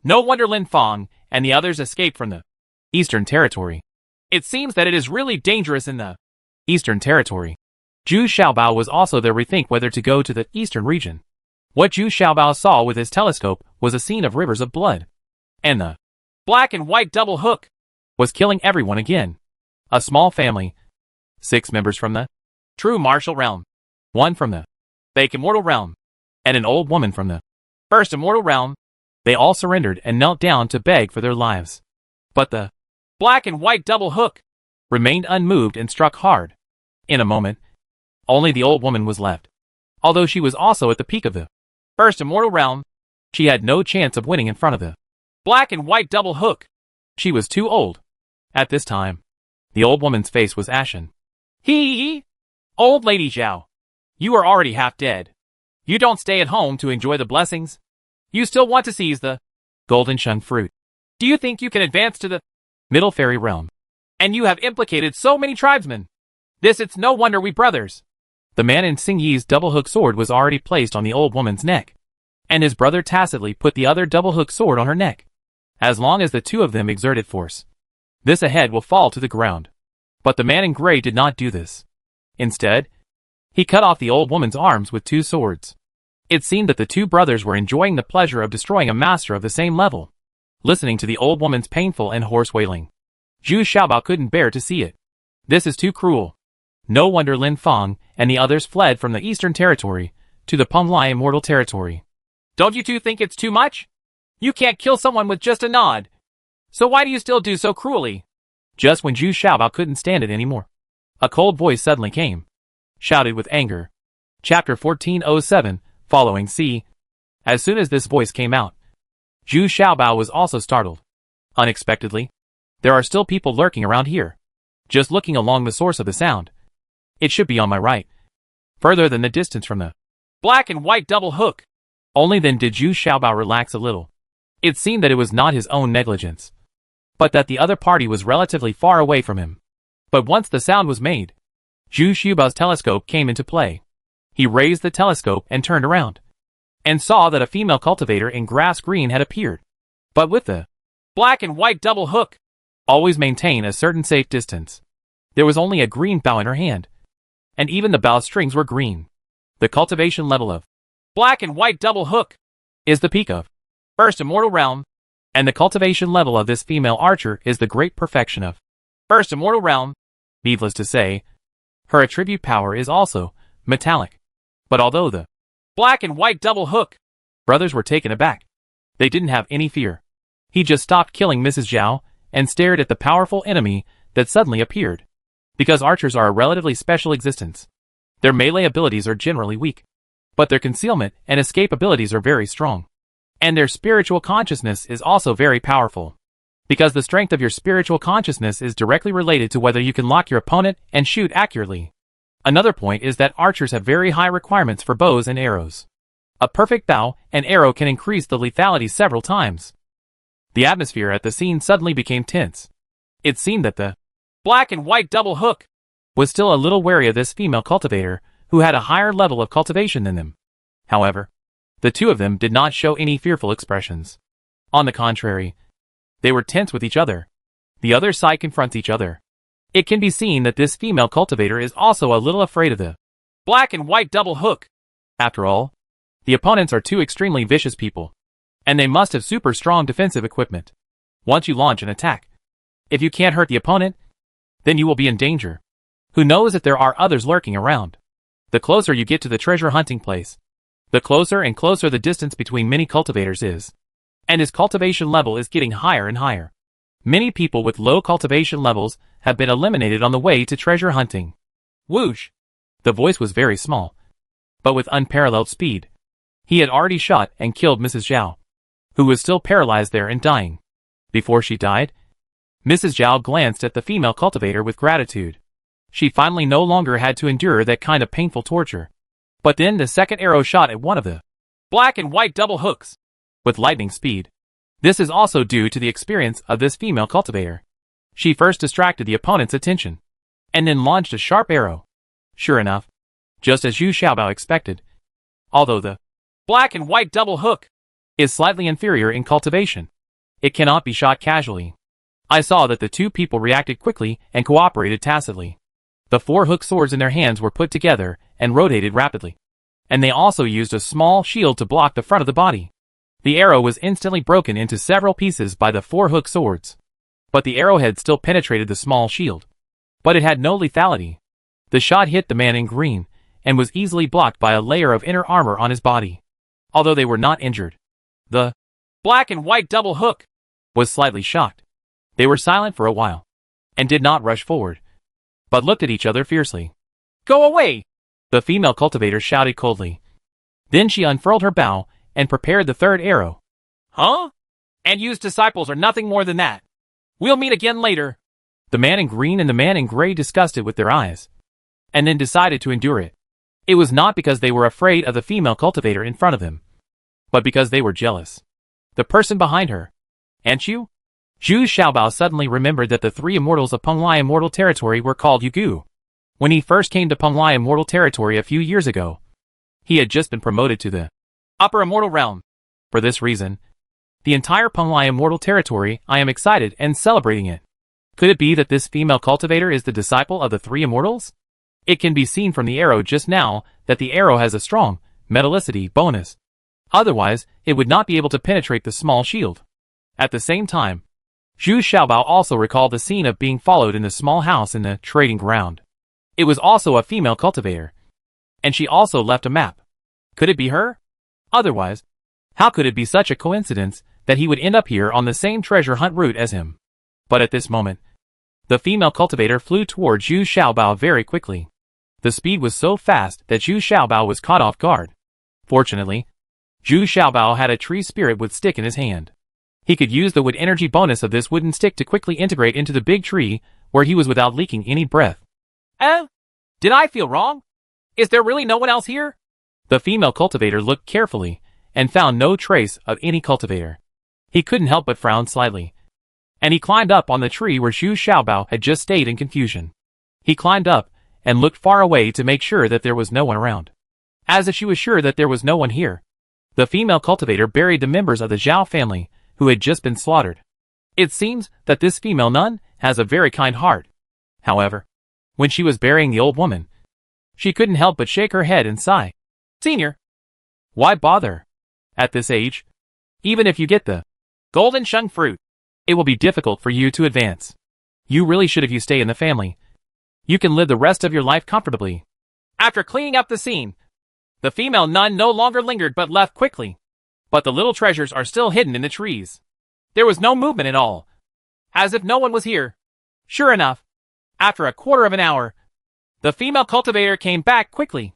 No wonder Lin Fong and the others escaped from the Eastern Territory. It seems that it is really dangerous in the Eastern Territory. Zhu Xiaobao was also there rethink whether to go to the Eastern region. What Zhu Xiaobao saw with his telescope was a scene of rivers of blood. And the black and white double hook was killing everyone again. A small family. 6 members from the true martial realm. 1 from the fake immortal realm. And an old woman from the first immortal realm. They all surrendered and knelt down to beg for their lives. But the black and white double hook remained unmoved and struck hard. In a moment, only the old woman was left. Although she was also at the peak of the first immortal realm, she had no chance of winning in front of the black and white double hook. She was too old. At this time, the old woman's face was ashen. Hee! Old Lady Zhao, you are already half dead. You don't stay at home to enjoy the blessings. You still want to seize the golden shung fruit. Do you think you can advance to the middle fairy realm? And you have implicated so many tribesmen. It's no wonder we brothers. The man in Xing Yi's double-hook sword was already placed on the old woman's neck, and his brother tacitly put the other double-hook sword on her neck. As long as the two of them exerted force, this ahead will fall to the ground. But the man in gray did not do this. Instead, he cut off the old woman's arms with 2 swords. It seemed that the 2 brothers were enjoying the pleasure of destroying a master of the same level. Listening to the old woman's painful and hoarse wailing, Zhu Xiaobao couldn't bear to see it. This is too cruel. No wonder Lin Feng and the others fled from the Eastern Territory to the Penglai Immortal Territory. Don't you two think it's too much? You can't kill someone with just a nod. So why do you still do so cruelly? Just when Zhu Xiaobao couldn't stand it anymore, a cold voice suddenly came, shouted with anger. Chapter 1407, following C. As soon as this voice came out, Zhu Xiaobao was also startled. Unexpectedly, there are still people lurking around here. Just looking along the source of the sound, it should be on my right, further than the distance from the black and white double hook. Only then did Zhu Xiaobao relax a little. It seemed that it was not his own negligence, but that the other party was relatively far away from him. But once the sound was made, Zhu Xiaobao's telescope came into play. He raised the telescope and turned around, and saw that a female cultivator in grass green had appeared. But with the black and white double hook, always maintain a certain safe distance. There was only a green bough in her hand, and even the bough strings were green. The cultivation level of black and white double hook is the peak of first immortal realm, and the cultivation level of this female archer is the great perfection of first immortal realm. Needless to say, her attribute power is also metallic. But although the black and white double hook brothers were taken aback, they didn't have any fear. He just stopped killing Mrs. Zhao and stared at the powerful enemy that suddenly appeared. Because archers are a relatively special existence, their melee abilities are generally weak, but their concealment and escape abilities are very strong. And their spiritual consciousness is also very powerful. Because the strength of your spiritual consciousness is directly related to whether you can lock your opponent and shoot accurately. Another point is that archers have very high requirements for bows and arrows. A perfect bow and arrow can increase the lethality several times. The atmosphere at the scene suddenly became tense. It seemed that the black and white double hook was still a little wary of this female cultivator who had a higher level of cultivation than them. However, the two of them did not show any fearful expressions. On the contrary, they were tense with each other. The other side confronts each other. It can be seen that this female cultivator is also a little afraid of the black and white double hook. After all, the opponents are 2 extremely vicious people, and they must have super strong defensive equipment. Once you launch an attack, if you can't hurt the opponent, then you will be in danger. Who knows if there are others lurking around? The closer you get to the treasure hunting place, the closer and closer the distance between many cultivators is. And his cultivation level is getting higher and higher. Many people with low cultivation levels have been eliminated on the way to treasure hunting. Whoosh! The voice was very small, but with unparalleled speed. He had already shot and killed Mrs. Zhao, who was still paralyzed there and dying. Before she died, Mrs. Zhao glanced at the female cultivator with gratitude. She finally no longer had to endure that kind of painful torture. But then the second arrow shot at one of the black and white double hooks with lightning speed. This is also due to the experience of this female cultivator. She first distracted the opponent's attention, and then launched a sharp arrow. Sure enough, just as Zhu Xiaobao expected, although the black and white double hook is slightly inferior in cultivation, It cannot be shot casually. I saw that the two people reacted quickly and cooperated tacitly. The 4 hook swords in their hands were put together and rotated rapidly. And they also used a small shield to block the front of the body. The arrow was instantly broken into several pieces by the 4 hook swords. But the arrowhead still penetrated the small shield. But it had no lethality. The shot hit the man in green, and was easily blocked by a layer of inner armor on his body. Although they were not injured. The black and white double hook was slightly shocked. They were silent for a while, and did not rush forward, but looked at each other fiercely. "Go away!" the female cultivator shouted coldly. Then she unfurled her bow, and prepared the 3rd arrow. "Huh? And Yu's disciples are nothing more than that. We'll meet again later." The man in green and the man in gray discussed it with their eyes, and then decided to endure it. It was not because they were afraid of the female cultivator in front of them, but because they were jealous. The person behind her, and Zhu Xiaobao suddenly remembered that the 3 immortals of Penglai Immortal Territory were called Yugu. When he first came to Penglai Immortal Territory a few years ago, he had just been promoted to the Upper Immortal Realm. For this reason, the entire Penglai Immortal Territory, I am excited and celebrating it. Could it be that this female cultivator is the disciple of the 3 immortals? It can be seen from the arrow just now that the arrow has a strong metallicity bonus. Otherwise, it would not be able to penetrate the small shield. At the same time, Zhu Xiaobao also recalled the scene of being followed in the small house in the trading ground. It was also a female cultivator. And she also left a map. Could it be her? Otherwise, how could it be such a coincidence that he would end up here on the same treasure hunt route as him? But at this moment, the female cultivator flew toward Zhu Xiaobao very quickly. The speed was so fast that Zhu Xiaobao was caught off guard. Fortunately, Zhu Xiaobao had a tree spirit wood stick in his hand. He could use the wood energy bonus of this wooden stick to quickly integrate into the big tree, where he was without leaking any breath. Did I feel wrong? Is there really no one else here?" The female cultivator looked carefully, and found no trace of any cultivator. He couldn't help but frown slightly. And he climbed up on the tree where Zhu Xiaobao had just stayed in confusion. He climbed up, and looked far away to make sure that there was no one around. As if she was sure that there was no one here. The female cultivator buried the members of the Zhao family, who had just been slaughtered. It seems that this female nun has a very kind heart. However, when she was burying the old woman, she couldn't help but shake her head and sigh. "Senior, Why bother? At this age, even if you get the golden shung fruit, it will be difficult for you to advance. You really should if you stay in the family. You can live the rest of your life comfortably." After cleaning up the scene, the female nun no longer lingered but left quickly. But the little treasures are still hidden in the trees. There was no movement at all, as if no one was here. Sure enough, after a quarter of an hour, the female cultivator came back quickly.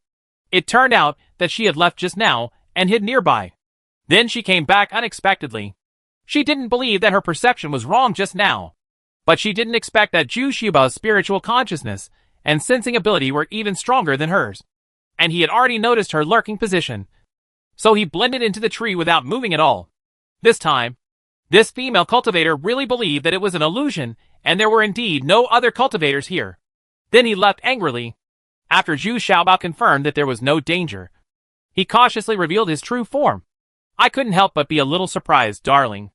It turned out that she had left just now and hid nearby. Then she came back unexpectedly. She didn't believe that her perception was wrong just now. But she didn't expect that Zhu Xiaobao's spiritual consciousness and sensing ability were even stronger than hers. And he had already noticed her lurking position. So he blended into the tree without moving at all. This time, this female cultivator really believed that it was an illusion and there were indeed no other cultivators here. Then he left angrily. After Zhu Xiaobao confirmed that there was no danger, he cautiously revealed his true form. "I couldn't help but be a little surprised, darling.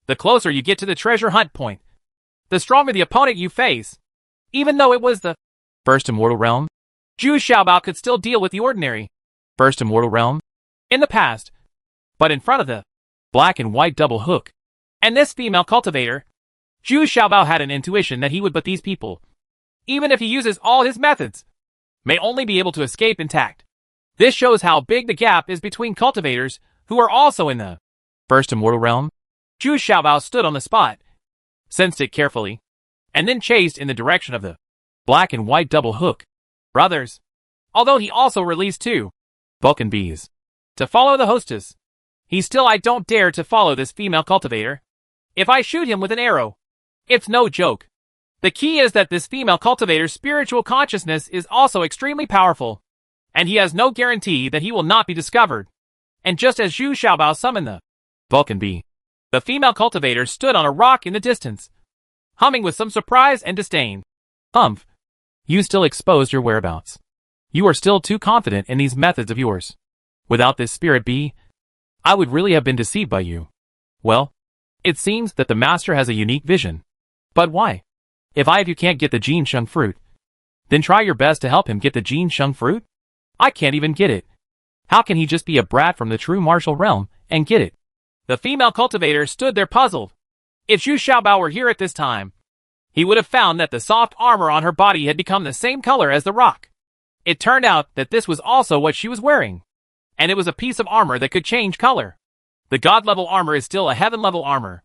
The closer you get to the treasure hunt point, the stronger the opponent you face. Even though it was the First Immortal Realm, Zhu Xiaobao could still deal with the ordinary First Immortal Realm, in the past. But in front of the black and white double hook, and this female cultivator, Zhu Xiaobao had an intuition that he would, but these people, even if he uses all his methods, may only be able to escape intact. This shows how big the gap is between cultivators who are also in the First Immortal Realm. Zhu Xiaobao stood on the spot, sensed it carefully, and then chased in the direction of the black and white double hook brothers, although he also released 2 Vulcan bees to follow the hostess. I don't dare to follow this female cultivator. If I shoot him with an arrow, it's no joke. The key is that this female cultivator's spiritual consciousness is also extremely powerful, and he has no guarantee that he will not be discovered. And just as Zhu Xiaobao summoned the Vulcan bee, the female cultivator stood on a rock in the distance, humming with some surprise and disdain. "Humph. You still exposed your whereabouts. You are still too confident in these methods of yours. Without this spirit bee, I would really have been deceived by you. Well, It seems that the master has a unique vision. But why? If I of you can't get the Jin Sheng fruit, then try your best to help him get the Jin Sheng fruit? I can't even get it. How can he just be a brat from the true martial realm and get it? The female cultivator stood there puzzled. If Zhu Xiaobao were here at this time, he would have found that the soft armor on her body had become the same color as the rock. It turned out that this was also what she was wearing. And it was a piece of armor that could change color. The god-level armor is still a heaven-level armor.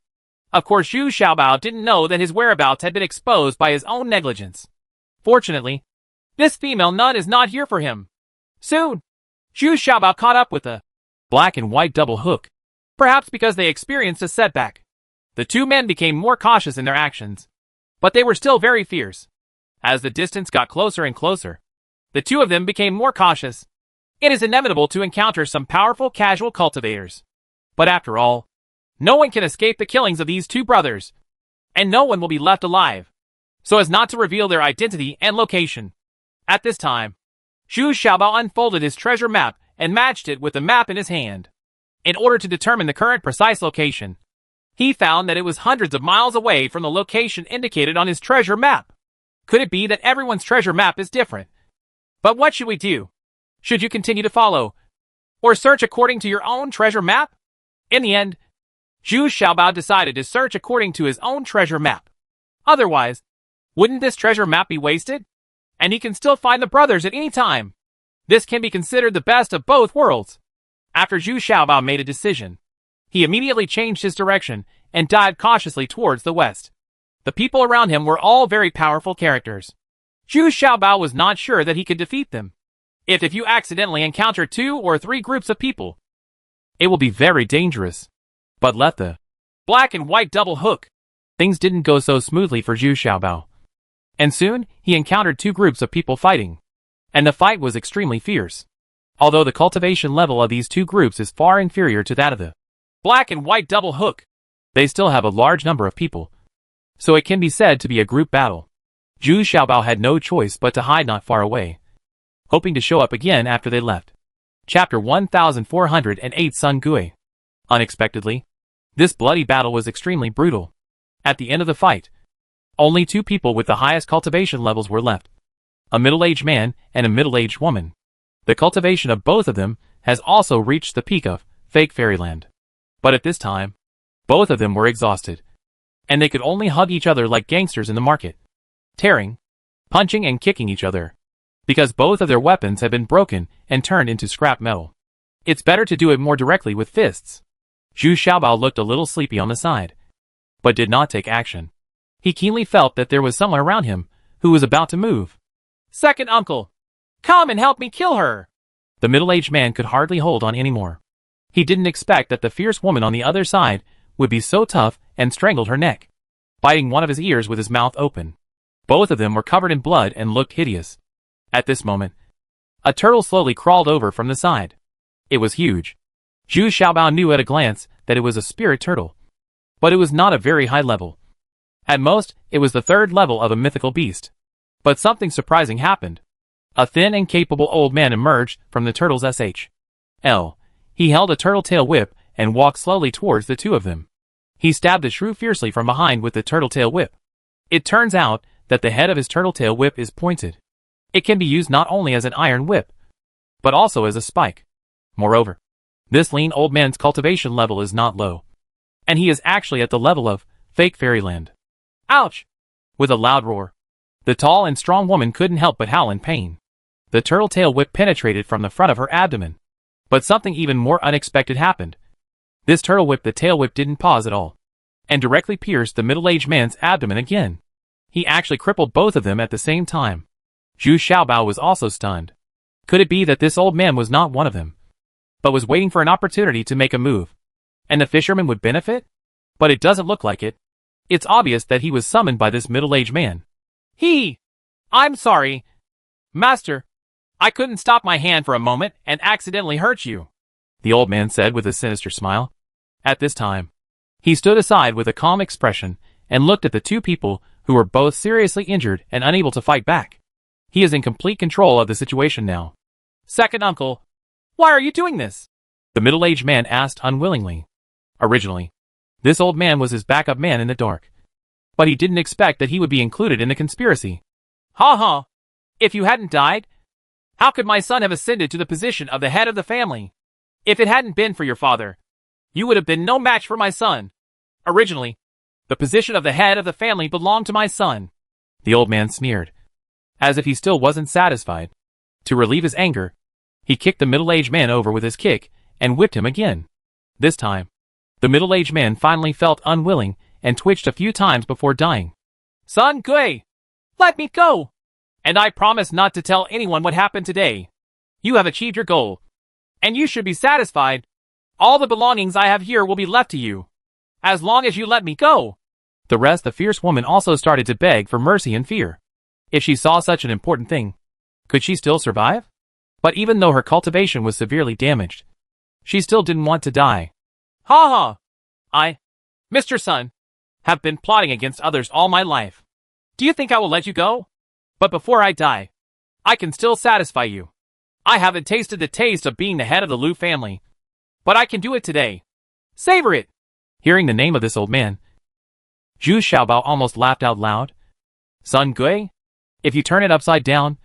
Of course, Zhu Xiaobao didn't know that his whereabouts had been exposed by his own negligence. Fortunately, this female nun is not here for him. Soon, Zhu Xiaobao caught up with the black and white double hook. Perhaps because they experienced a setback. The two men became more cautious in their actions. But they were still very fierce. As the distance got closer and closer, the two of them became more cautious. It is inevitable to encounter some powerful casual cultivators. But after all, no one can escape the killings of these two brothers. And no one will be left alive, so as not to reveal their identity and location. At this time, Zhu Xiaobao unfolded his treasure map and matched it with the map in his hand. In order to determine the current precise location, he found that it was hundreds of miles away from the location indicated on his treasure map. Could it be that everyone's treasure map is different? But what should we do? Should you continue to follow, or search according to your own treasure map? In the end, Zhu Xiaobao decided to search according to his own treasure map. Otherwise, wouldn't this treasure map be wasted? And he can still find the brothers at any time. This can be considered the best of both worlds. After Zhu Xiaobao made a decision, he immediately changed his direction and dived cautiously towards the west. The people around him were all very powerful characters. Zhu Xiaobao was not sure that he could defeat them. If you accidentally encounter 2 or 3 groups of people, it will be very dangerous. But let the black and white double hook. Things didn't go so smoothly for Zhu Xiaobao. And soon, he encountered 2 groups of people fighting. And the fight was extremely fierce. Although the cultivation level of these 2 groups is far inferior to that of the black and white double hook, they still have a large number of people. So it can be said to be a group battle. Zhu Xiaobao had no choice but to hide not far away, hoping to show up again after they left. Chapter 1408 Sun Gui. Unexpectedly, this bloody battle was extremely brutal. At the end of the fight, only 2 people with the highest cultivation levels were left. A middle-aged man and a middle-aged woman. The cultivation of both of them has also reached the peak of fake fairyland. But at this time, both of them were exhausted. And they could only hug each other like gangsters in the market. Tearing, punching and kicking each other. Because both of their weapons had been broken and turned into scrap metal. It's better to do it more directly with fists. Zhu Xiaobao looked a little sleepy on the side, but did not take action. He keenly felt that there was someone around him who was about to move. Second uncle, come and help me kill her. The middle-aged man could hardly hold on anymore. He didn't expect that the fierce woman on the other side would be so tough and strangled her neck, biting one of his ears with his mouth open. Both of them were covered in blood and looked hideous. At this moment, a turtle slowly crawled over from the side. It was huge. Zhu Xiaobao knew at a glance that it was a spirit turtle. But it was not a very high level. At most, it was the 3rd level of a mythical beast. But something surprising happened. A thin and capable old man emerged from the turtle's SHL. He held a turtle tail whip and walked slowly towards the 2 of them. He stabbed the shrew fiercely from behind with the turtle tail whip. It turns out that the head of his turtle tail whip is pointed. It can be used not only as an iron whip, but also as a spike. Moreover, this lean old man's cultivation level is not low. And he is actually at the level of fake fairyland. Ouch! With a loud roar, the tall and strong woman couldn't help but howl in pain. The turtle tail whip penetrated from the front of her abdomen. But something even more unexpected happened. This turtle whip, the tail whip, didn't pause at all, and directly pierced the middle-aged man's abdomen again. He actually crippled both of them at the same time. Zhu Xiaobao was also stunned. Could it be that this old man was not one of them, but was waiting for an opportunity to make a move, and the fisherman would benefit? But it doesn't look like it. It's obvious that he was summoned by this middle-aged man. I'm sorry, Master. I couldn't stop my hand for a moment and accidentally hurt you, the old man said with a sinister smile. At this time, he stood aside with a calm expression and looked at the 2 people who were both seriously injured and unable to fight back. He is in complete control of the situation now. Second uncle, why are you doing this? The middle-aged man asked unwillingly. Originally, This old man was his backup man in the dark. But he didn't expect that he would be included in the conspiracy. Ha ha! If you hadn't died, how could my son have ascended to the position of the head of the family? If it hadn't been for your father, you would have been no match for my son. Originally, the position of the head of the family belonged to my son. The old man sneered, as if he still wasn't satisfied. To relieve his anger, he kicked the middle-aged man over with his kick and whipped him again. This time, the middle-aged man finally felt unwilling and twitched a few times before dying. Son Gui, let me go! And I promise not to tell anyone what happened today. You have achieved your goal, and you should be satisfied. All the belongings I have here will be left to you, as long as you let me go. The fierce woman also started to beg for mercy and fear. If she saw such an important thing, could she still survive? But even though her cultivation was severely damaged, she still didn't want to die. Ha ha! I, Mr. Sun, have been plotting against others all my life. Do you think I will let you go? But before I die, I can still satisfy you. I haven't tasted the taste of being the head of the Liu family, but I can do it today. Savor it! Hearing the name of this old man, Zhu Xiaobao almost laughed out loud. Sun Gui? If you turn it upside down,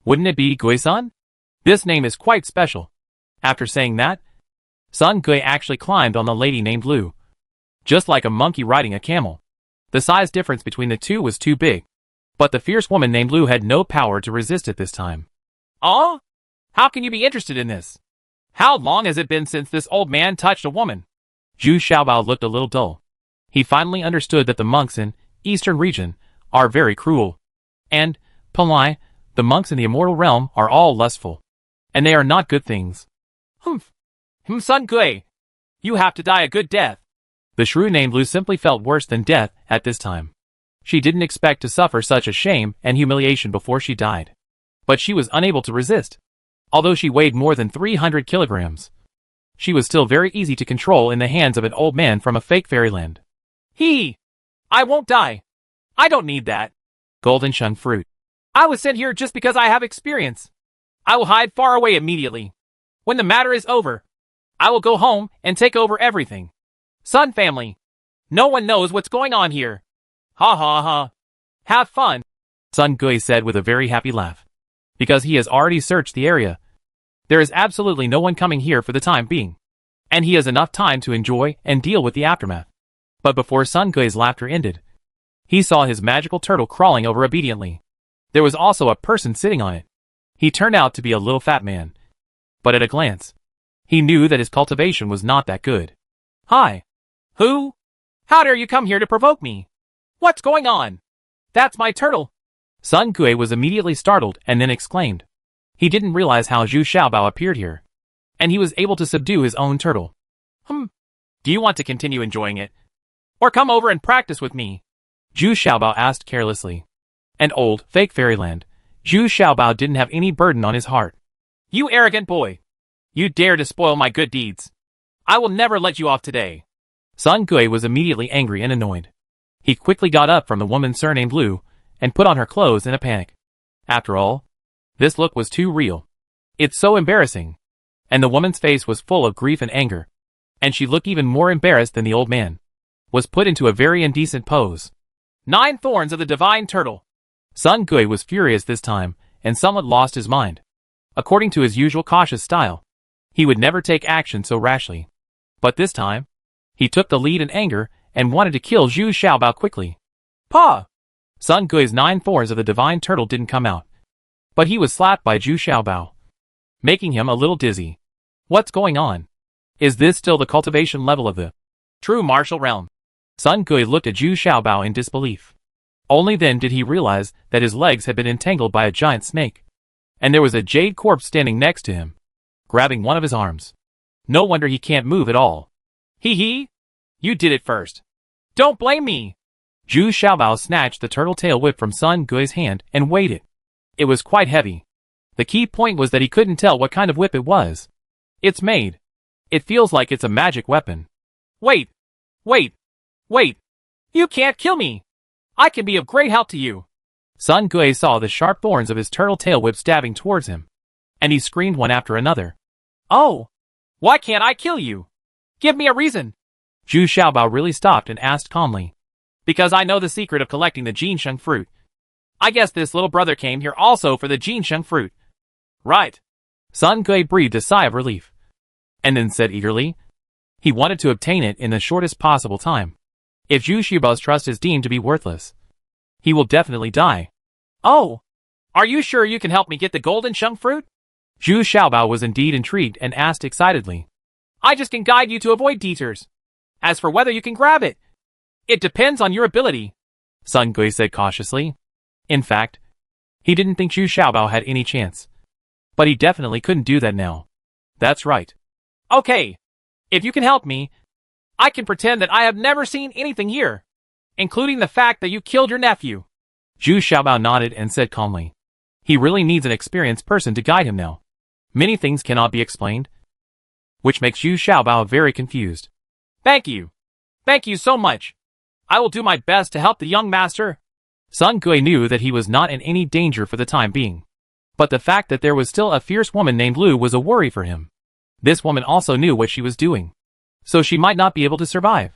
wouldn't it be Gui-san? This name is quite special. After saying that, Sun Gui actually climbed on the lady named Liu, just like a monkey riding a camel. The size difference between the two was too big, but the fierce woman named Liu had no power to resist it this time. Oh? How can you be interested in this? How long has it been since this old man touched a woman? Zhu Xiaobao looked a little dull. He finally understood that the monks in Eastern region are very cruel. And, Palai, the monks in the immortal realm are all lustful. And they are not good things. Sun Gui, you have to die a good death. The shrew named Liu simply felt worse than death at this time. She didn't expect to suffer such a shame and humiliation before she died. But she was unable to resist. Although she weighed more than 300 kilograms, she was still very easy to control in the hands of an old man from a fake fairyland. I won't die. I don't need that. Golden Shun fruit. I was sent here just because I have experience. I will hide far away immediately. When the matter is over, I will go home and take over everything. Sun family, no one knows what's going on here. Ha ha ha. Have fun. Sun Gui said with a very happy laugh. Because he has already searched the area. There is absolutely no one coming here for the time being. And he has enough time to enjoy and deal with the aftermath. But before Sun Gui's laughter ended, he saw his magical turtle crawling over obediently. There was also a person sitting on it. He turned out to be a little fat man. But at a glance, he knew that his cultivation was not that good. Hi. Who? How dare you come here to provoke me? What's going on? That's my turtle. Sun Gui was immediately startled and then exclaimed. He didn't realize how Zhu Xiaobao appeared here. And he was able to subdue his own turtle. Do you want to continue enjoying it? Or come over and practice with me? Zhu Xiaobao asked carelessly. An old, fake fairyland, Zhu Xiaobao didn't have any burden on his heart. You arrogant boy! You dare to spoil my good deeds! I will never let you off today! Sun Gui was immediately angry and annoyed. He quickly got up from the woman surnamed Liu, and put on her clothes in a panic. After all, this look was too real. It's so embarrassing. And the woman's face was full of grief and anger. And she looked even more embarrassed than the old man. Was put into a very indecent pose. 9 thorns of the divine turtle. Sun Gui was furious this time, and somewhat lost his mind. According to his usual cautious style, he would never take action so rashly. But this time, he took the lead in anger, and wanted to kill Zhu Xiaobao quickly. Pa! Sun Gui's 9 thorns of the divine turtle didn't come out. But he was slapped by Zhu Xiaobao, making him a little dizzy. What's going on? Is this still the cultivation level of the true martial realm? Sun Gui looked at Zhu Xiaobao in disbelief. Only then did he realize that his legs had been entangled by a giant snake. And there was a jade corpse standing next to him, grabbing one of his arms. No wonder he can't move at all. Hee. You did it first. Don't blame me. Zhu Xiaobao snatched the turtle tail whip from Sun Gui's hand and weighed it. It was quite heavy. The key point was that he couldn't tell what kind of whip it was. It's made. It feels like it's a magic weapon. Wait. You can't kill me. I can be of great help to you. Sun Gui saw the sharp thorns of his turtle tail whip stabbing towards him. And he screamed one after another. Oh. Why can't I kill you? Give me a reason. Zhu Xiaobao really stopped and asked calmly. Because I know the secret of collecting the ginseng fruit. I guess this little brother came here also for the ginseng fruit. Right. Sun Gui breathed a sigh of relief. And then said eagerly, he wanted to obtain it in the shortest possible time. If Zhu Xiaobao's trust is deemed to be worthless, he will definitely die. Oh! Are you sure you can help me get the golden sheng fruit? Zhu Xiaobao was indeed intrigued and asked excitedly. I just can guide you to avoid detours. As for whether you can grab it, it depends on your ability, Sun Gui said cautiously. In fact, he didn't think Zhu Xiaobao had any chance. But he definitely couldn't do that now. That's right. Okay. If you can help me, I can pretend that I have never seen anything here, including the fact that you killed your nephew. Zhu Xiaobao nodded and said calmly. He really needs an experienced person to guide him now. Many things cannot be explained, which makes Zhu Xiaobao very confused. Thank you. Thank you so much. I will do my best to help the young master. Sun Gui knew that he was not in any danger for the time being. But the fact that there was still a fierce woman named Lu was a worry for him. This woman also knew what she was doing, so she might not be able to survive.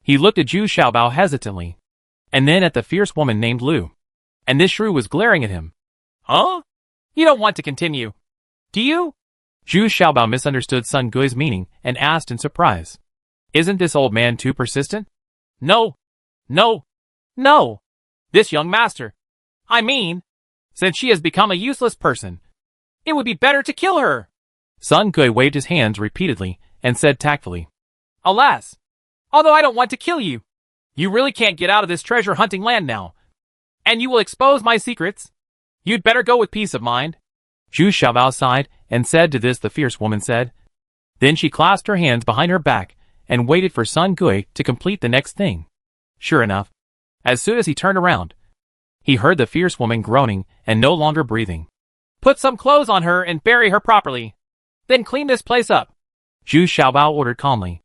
He looked at Zhu Xiaobao hesitantly, and then at the fierce woman named Lu. And this shrew was glaring at him. Huh? You don't want to continue, do you? Zhu Xiaobao misunderstood Sun Gui's meaning and asked in surprise. Isn't this old man too persistent? No. No. No. This young master. I mean, since she has become a useless person, it would be better to kill her. Sun Gui waved his hands repeatedly and said tactfully. Alas, although I don't want to kill you, you really can't get out of this treasure hunting land now. And you will expose my secrets. You'd better go with peace of mind. Zhu Xiaobao sighed and said to this the fierce woman said. Then she clasped her hands behind her back and waited for Sun Gui to complete the next thing. Sure enough, as soon as he turned around, he heard the fierce woman groaning and no longer breathing. Put some clothes on her and bury her properly. Then clean this place up, Zhu Xiaobao ordered calmly.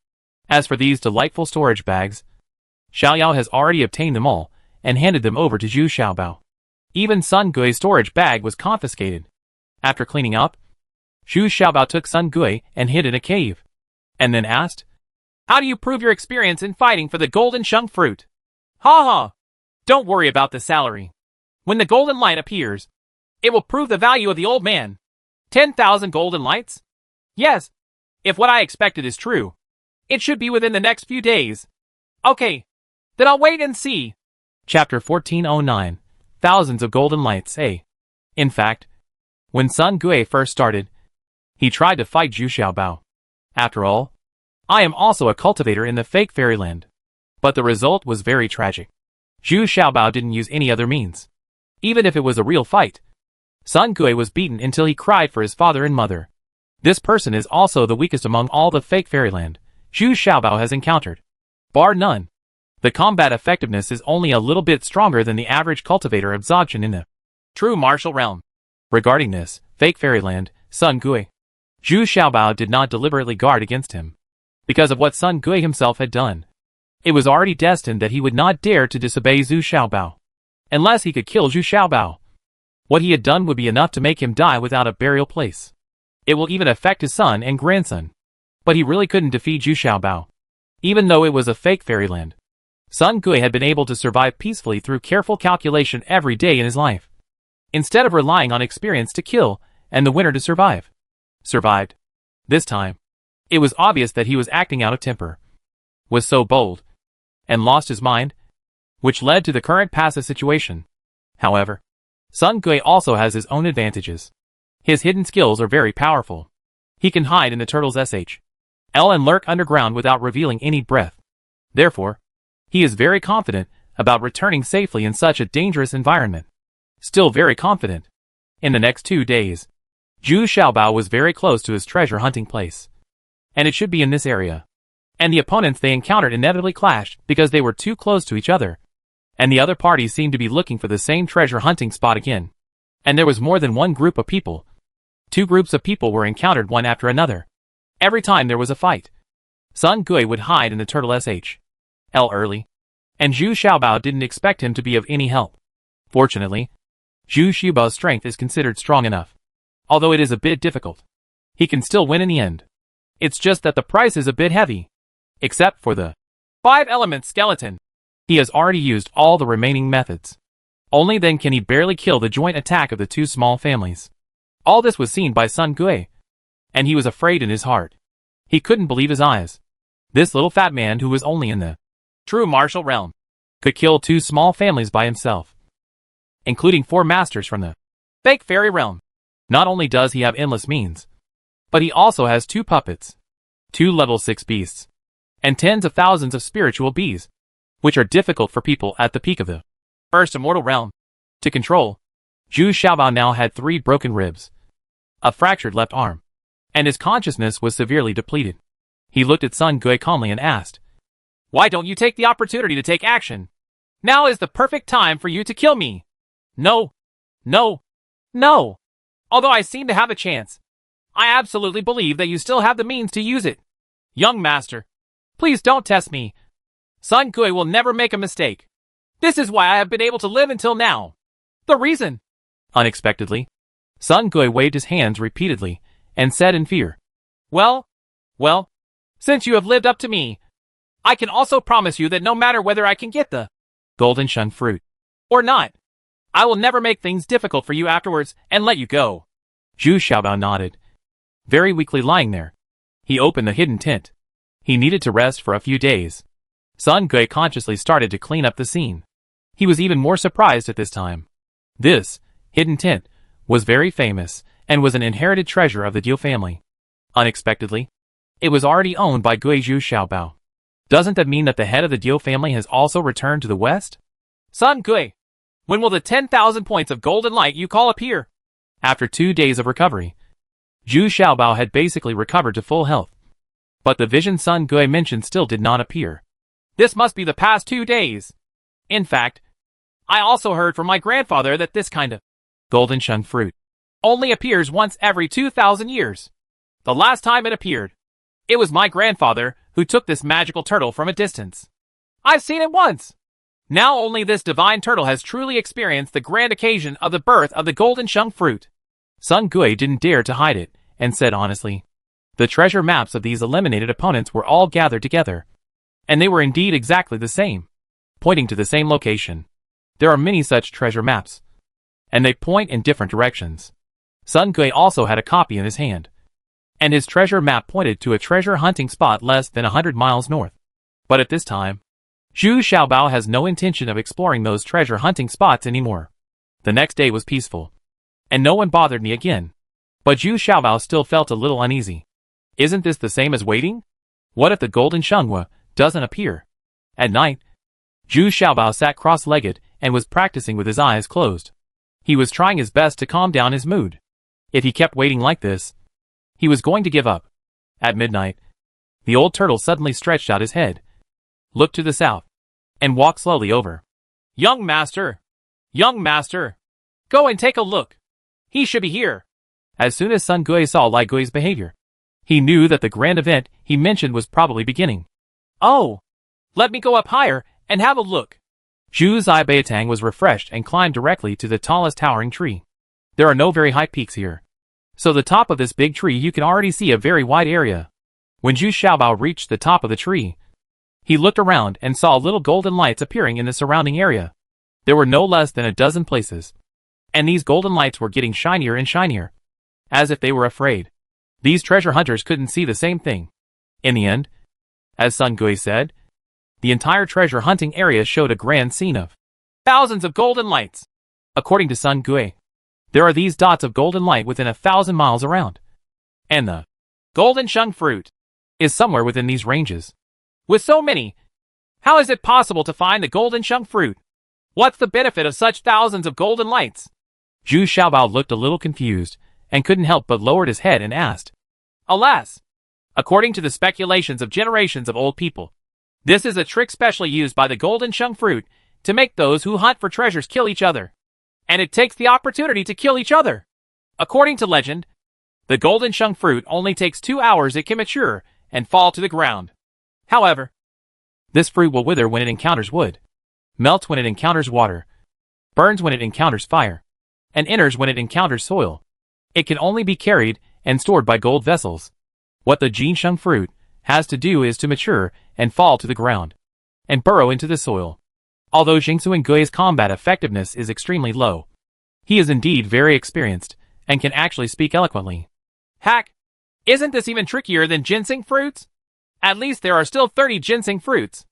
As for these delightful storage bags, Xiaoyao has already obtained them all and handed them over to Zhu Xiaobao. Even Sun Gui's storage bag was confiscated. After cleaning up, Zhu Xiaobao took Sun Gui and hid in a cave, and then asked, How do you prove your experience in fighting for the golden sheng fruit? Ha ha! Don't worry about the salary. When the golden light appears, it will prove the value of the old man. 10,000 golden lights? Yes, if what I expected is true. It should be within the next few days. Okay, then I'll wait and see. Chapter 1409. Thousands of golden lights, A. In fact, when Sun Gui first started, he tried to fight Zhu Xiaobao. After all, I am also a cultivator in the fake fairyland. But the result was very tragic. Zhu Xiaobao didn't use any other means. Even if it was a real fight, Sun Gui was beaten until he cried for his father and mother. This person is also the weakest among all the fake fairyland Zhu Xiaobao has encountered. Bar none. The combat effectiveness is only a little bit stronger than the average cultivator absorption in the true martial realm. Regarding this fake fairyland, Sun Gui, Zhu Xiaobao did not deliberately guard against him. Because of what Sun Gui himself had done, it was already destined that he would not dare to disobey Zhu Xiaobao, unless he could kill Zhu Xiaobao. What he had done would be enough to make him die without a burial place. It will even affect his son and grandson. But he really couldn't defeat Zhu Xiaobao. Even though it was a fake fairyland, Sun Gui had been able to survive peacefully through careful calculation every day in his life. Instead of relying on experience to kill and the winner to survive. Survived. This time, it was obvious that he was acting out of temper, was so bold, and lost his mind, which led to the current passive situation. However, Sun Gui also has his own advantages. His hidden skills are very powerful. He can hide in the turtle's SHL and lurk underground without revealing any breath. Therefore, he is very confident about returning safely in such a dangerous environment. Still very confident. In the next 2 days, Zhu Xiaobao was very close to his treasure hunting place. And it should be in this area. And the opponents they encountered inevitably clashed because they were too close to each other. And the other parties seemed to be looking for the same treasure hunting spot again. And there was more than one group of people. 2 groups of people were encountered one after another. Every time there was a fight, Sun Gui would hide in the turtle SHL early. And Zhu Xiaobao didn't expect him to be of any help. Fortunately, Zhu Xiaobao's strength is considered strong enough. Although it is a bit difficult, he can still win in the end. It's just that the price is a bit heavy. Except for the 5 elements skeleton. He has already used all the remaining methods. Only then can he barely kill the joint attack of the two small families. All this was seen by Sun Gui, and he was afraid in his heart. He couldn't believe his eyes. This little fat man who was only in the true martial realm could kill two small families by himself, including 4 masters from the fake fairy realm. Not only does he have endless means, but he also has 2 puppets, 2 level 6 beasts, and tens of thousands of spiritual bees, which are difficult for people at the peak of the first immortal realm to control. Zhu Xiaobao now had 3 broken ribs, a fractured left arm, and his consciousness was severely depleted. He looked at Sun Gui calmly and asked, "Why don't you take the opportunity to take action? Now is the perfect time for you to kill me." "No, no, no. Although I seem to have a chance, I absolutely believe that you still have the means to use it. Young master, please don't test me. Sun Gui will never make a mistake. This is why I have been able to live until now. The reason." Unexpectedly, Sun Gui waved his hands repeatedly and said in fear, Well, since you have lived up to me, I can also promise you that no matter whether I can get the golden shung fruit or not, I will never make things difficult for you afterwards and let you go." Zhu Xiaobao nodded, very weakly lying there. He opened the hidden tent. He needed to rest for a few days. Sun Gui consciously started to clean up the scene. He was even more surprised at this time. This hidden tent was very famous and was an inherited treasure of the Diu family. Unexpectedly, it was already owned by Gui Zhu Xiaobao. Doesn't that mean that the head of the Diu family has also returned to the west? "Sun Gui, when will the 10,000 points of golden light you call appear?" After 2 days of recovery, Zhu Xiaobao had basically recovered to full health. But the vision Sun Gui mentioned still did not appear. "This must be the past 2 days. In fact, I also heard from my grandfather that this kind of golden shung fruit only appears once every 2,000 years. The last time it appeared, it was my grandfather who took this magical turtle from a distance. I've seen it once. Now only this divine turtle has truly experienced the grand occasion of the birth of the golden shung fruit." Sun Gui didn't dare to hide it, and said honestly, the treasure maps of these eliminated opponents were all gathered together, and they were indeed exactly the same, pointing to the same location. There are many such treasure maps, and they point in different directions. Sun Gui also had a copy in his hand, and his treasure map pointed to a treasure hunting spot less than 100 miles north. But at this time, Zhu Xiaobao has no intention of exploring those treasure hunting spots anymore. The next day was peaceful, and no one bothered me again. But Zhu Xiaobao still felt a little uneasy. Isn't this the same as waiting? What if the golden Shenghua doesn't appear? At night, Zhu Xiaobao sat cross-legged and was practicing with his eyes closed. He was trying his best to calm down his mood. If he kept waiting like this, he was going to give up. At midnight, the old turtle suddenly stretched out his head, looked to the south, and walked slowly over. Young master, go and take a look. He should be here." As soon as Sun Gui saw Lai Gui's behavior, he knew that the grand event he mentioned was probably beginning. "Oh, let me go up higher and have a look." Zhu Zaibeitang was refreshed and climbed directly to the tallest towering tree. There are no very high peaks here, so the top of this big tree you can already see a very wide area. When Zhu Xiaobao reached the top of the tree, he looked around and saw little golden lights appearing in the surrounding area. There were no less than a dozen places, and these golden lights were getting shinier and shinier, as if they were afraid. These treasure hunters couldn't see the same thing. In the end, as Sun Gui said, the entire treasure hunting area showed a grand scene of thousands of golden lights. According to Sun Gui, there are these dots of golden light within 1,000 miles around, and the golden shung fruit is somewhere within these ranges. With so many, how is it possible to find the golden shung fruit? What's the benefit of such thousands of golden lights? Zhu Xiaobao looked a little confused and couldn't help but lowered his head and asked. Alas, according to the speculations of generations of old people, this is a trick specially used by the golden shung fruit to make those who hunt for treasures kill each other. And it takes the opportunity to kill each other. According to legend, the golden shung fruit only takes 2 hours it can mature and fall to the ground. However, this fruit will wither when it encounters wood, melts when it encounters water, burns when it encounters fire, and enters when it encounters soil. It can only be carried and stored by gold vessels. What the Jinsheng fruit has to do is to mature and fall to the ground. and burrow into the soil. Although Jingsuengui's combat effectiveness is extremely low, he is indeed very experienced and can actually speak eloquently. Hack! Isn't this even trickier than ginseng fruits? At least there are still 30 ginseng fruits.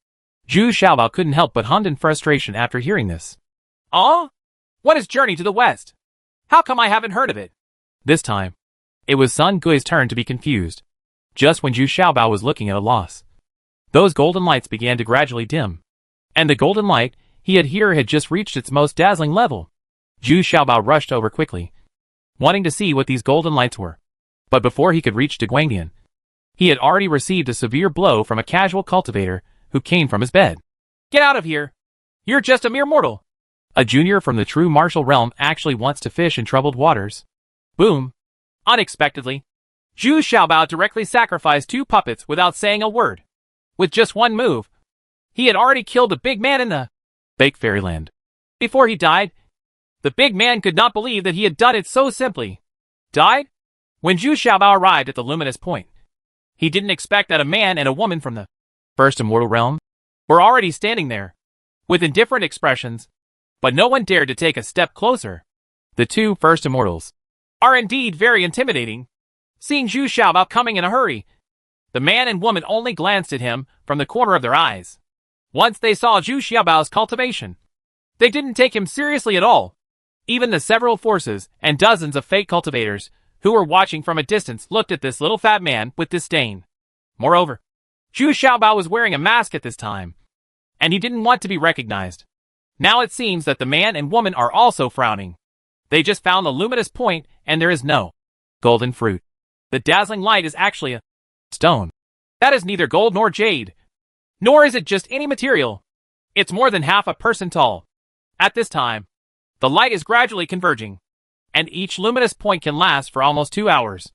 Zhu Xiaobao couldn't help but hum in frustration after hearing this. Oh? What is Journey to the West? How come I haven't heard of it? This time, it was Sun Gui's turn to be confused. Just when Zhu Xiaobao was looking at a loss, those golden lights began to gradually dim. And the golden light he had here had just reached its most dazzling level. Zhu Xiaobao rushed over quickly, wanting to see what these golden lights were. But before he could reach De Guangdian, he had already received a severe blow from a casual cultivator who came from his bed. Get out of here! You're just a mere mortal! A junior from the true martial realm actually wants to fish in troubled waters. Boom! Unexpectedly, Zhu Xiaobao directly sacrificed 2 puppets without saying a word. With just one move, he had already killed the big man in the fake fairyland. Before he died, the big man could not believe that he had done it so simply. Died? When Zhu Xiaobao arrived at the luminous point, he didn't expect that a man and a woman from the first immortal realm were already standing there, with indifferent expressions, but no one dared to take a step closer. The 2 first immortals are indeed very intimidating. Seeing Zhu Xiaobao coming in a hurry, the man and woman only glanced at him from the corner of their eyes. Once they saw Zhu Xiaobao's cultivation, they didn't take him seriously at all. Even the several forces and dozens of fake cultivators who were watching from a distance looked at this little fat man with disdain. Moreover, Zhu Xiaobao was wearing a mask at this time, and he didn't want to be recognized. Now it seems that the man and woman are also frowning. They just found the luminous point, and there is no golden fruit. The dazzling light is actually a stone. That is neither gold nor jade. Nor is it just any material. It's more than half a person tall. At this time, the light is gradually converging, and each luminous point can last for almost 2 hours.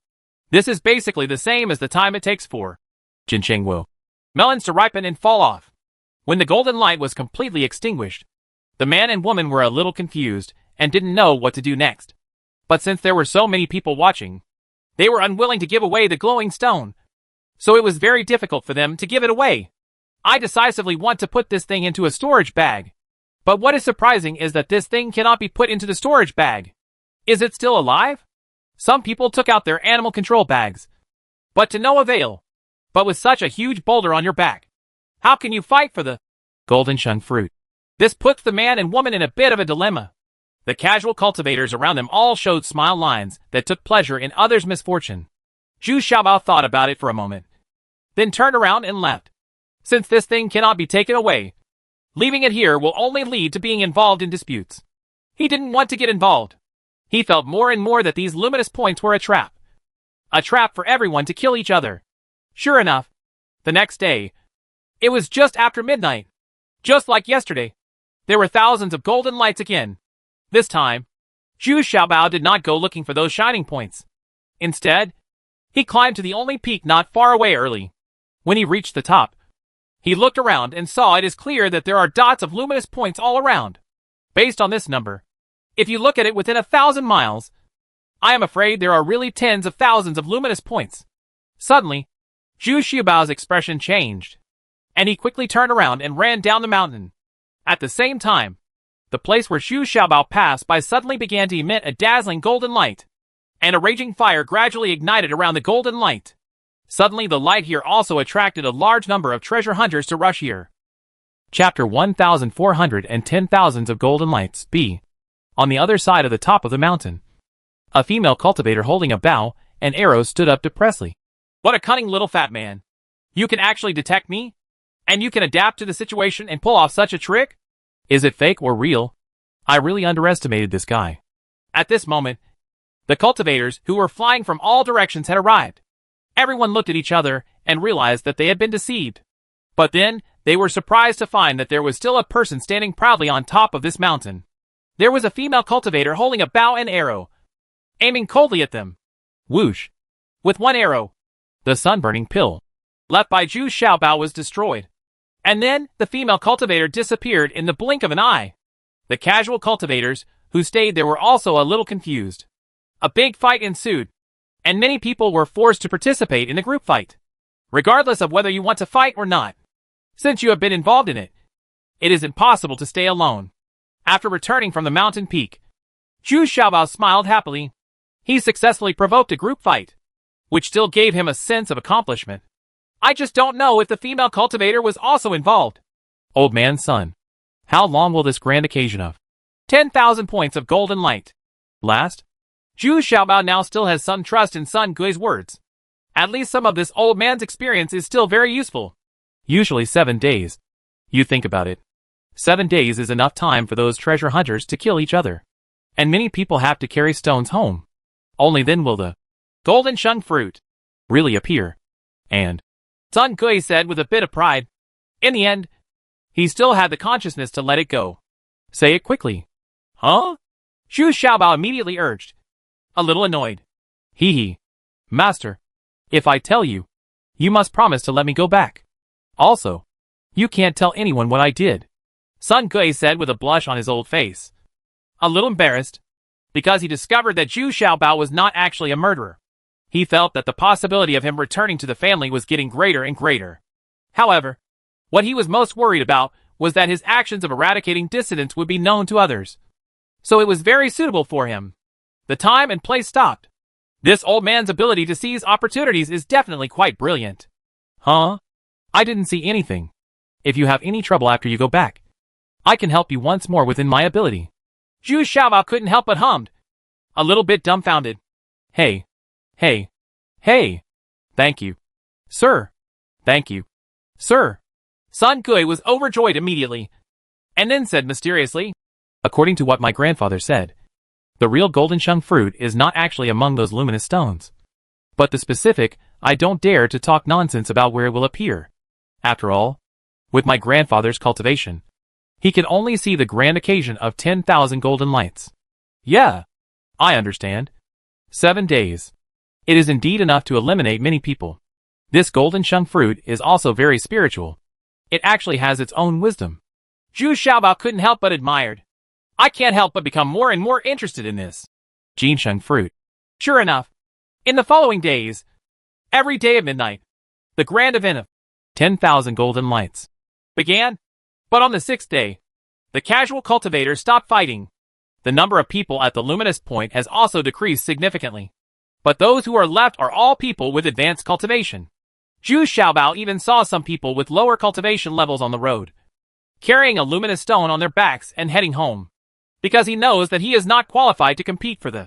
This is basically the same as the time it takes for Jinchengwu melons to ripen and fall off. When the golden light was completely extinguished, the man and woman were a little confused and didn't know what to do next. But since there were so many people watching, they were unwilling to give away the glowing stone. So it was very difficult for them to give it away. I decisively want to put this thing into a storage bag. But what is surprising is that this thing cannot be put into the storage bag. Is it still alive? Some people took out their animal control bags, but to no avail. But with such a huge boulder on your back, how can you fight for the golden shung fruit? This puts the man and woman in a bit of a dilemma. The casual cultivators around them all showed smile lines that took pleasure in others' misfortune. Zhu Xiaobao thought about it for a moment, then turned around and left. Since this thing cannot be taken away, leaving it here will only lead to being involved in disputes. He didn't want to get involved. He felt more and more that these luminous points were a trap. A trap for everyone to kill each other. Sure enough, the next day, it was just after midnight. Just like yesterday, there were thousands of golden lights again. This time, Zhu Xiaobao did not go looking for those shining points. Instead, he climbed to the only peak not far away early. When he reached the top, he looked around and saw it is clear that there are dots of luminous points all around. Based on this number, if you look at it within 1,000 miles, I am afraid there are really tens of thousands of luminous points. Suddenly, Zhu Xiaobao's expression changed, and he quickly turned around and ran down the mountain. At the same time, the place where Zhu Xiaobao passed by suddenly began to emit a dazzling golden light, and a raging fire gradually ignited around the golden light. Suddenly the light here also attracted a large number of treasure hunters to rush here. Chapter 1410 Thousands of Golden Lights B. On the other side of the top of the mountain, a female cultivator holding a bow and arrows stood up depressedly. What a cunning little fat man. You can actually detect me? And you can adapt to the situation and pull off such a trick? Is it fake or real? I really underestimated this guy. At this moment, the cultivators who were flying from all directions had arrived. Everyone looked at each other and realized that they had been deceived. But then, they were surprised to find that there was still a person standing proudly on top of this mountain. There was a female cultivator holding a bow and arrow, aiming coldly at them. Whoosh! With one arrow, the sun-burning pill left by Zhu Xiaobao was destroyed. And then, the female cultivator disappeared in the blink of an eye. The casual cultivators who stayed there were also a little confused. A big fight ensued, and many people were forced to participate in the group fight, regardless of whether you want to fight or not. Since you have been involved in it, it is impossible to stay alone. After returning from the mountain peak, Zhu Xiaobao smiled happily. He successfully provoked a group fight, which still gave him a sense of accomplishment. I just don't know if the female cultivator was also involved. Old man's son, how long will this grand occasion of 10,000 points of golden light last? Zhu Xiaobao now still has some trust in Sun Gui's words. At least some of this old man's experience is still very useful. Usually 7 days. You think about it. 7 days is enough time for those treasure hunters to kill each other. And many people have to carry stones home. Only then will the golden shung fruit really appear. And Sun Gui said with a bit of pride. In the end, he still had the consciousness to let it go. Say it quickly. Huh? Zhu Xiaobao immediately urged, a little annoyed. Hee. Master, if I tell you, you must promise to let me go back. Also, you can't tell anyone what I did. Sun Gui said with a blush on his old face. A little embarrassed, because he discovered that Zhu Xiaobao was not actually a murderer. He felt that the possibility of him returning to the family was getting greater and greater. However, what he was most worried about was that his actions of eradicating dissidents would be known to others. So it was very suitable for him. The time and place stopped. This old man's ability to seize opportunities is definitely quite brilliant. Huh? I didn't see anything. If you have any trouble after you go back, I can help you once more within my ability. Zhu Xiaobao couldn't help but hummed, a little bit dumbfounded. Hey. Thank you. Sir. Thank you. Sir. Sun Gui was overjoyed immediately, and then said mysteriously, according to what my grandfather said, the real golden shung fruit is not actually among those luminous stones. But the specific, I don't dare to talk nonsense about where it will appear. After all, with my grandfather's cultivation, he can only see the grand occasion of 10,000 golden lights. Yeah, I understand. 7 days. It is indeed enough to eliminate many people. This golden shung fruit is also very spiritual. It actually has its own wisdom. Zhu Xiaobao couldn't help but admired. I can't help but become more and more interested in this Jinsheng fruit. Sure enough, in the following days, every day at midnight, the grand event of 10,000 golden lights began. But on the 6th day, the casual cultivators stopped fighting. The number of people at the luminous point has also decreased significantly. But those who are left are all people with advanced cultivation. Zhu Xiaobao even saw some people with lower cultivation levels on the road, carrying a luminous stone on their backs and heading home, because he knows that he is not qualified to compete for the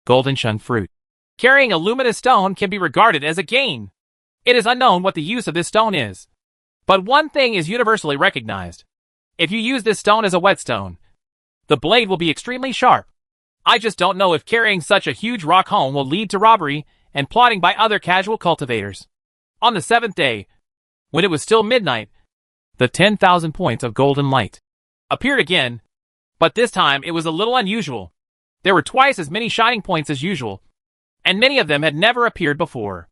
golden shung fruit. Carrying a luminous stone can be regarded as a gain. It is unknown what the use of this stone is. But one thing is universally recognized. If you use this stone as a whetstone, the blade will be extremely sharp. I just don't know if carrying such a huge rock home will lead to robbery and plotting by other casual cultivators. On the 7th day, when it was still midnight, the 10,000 points of golden light appeared again, but this time it was a little unusual. There were twice as many shining points as usual, and many of them had never appeared before.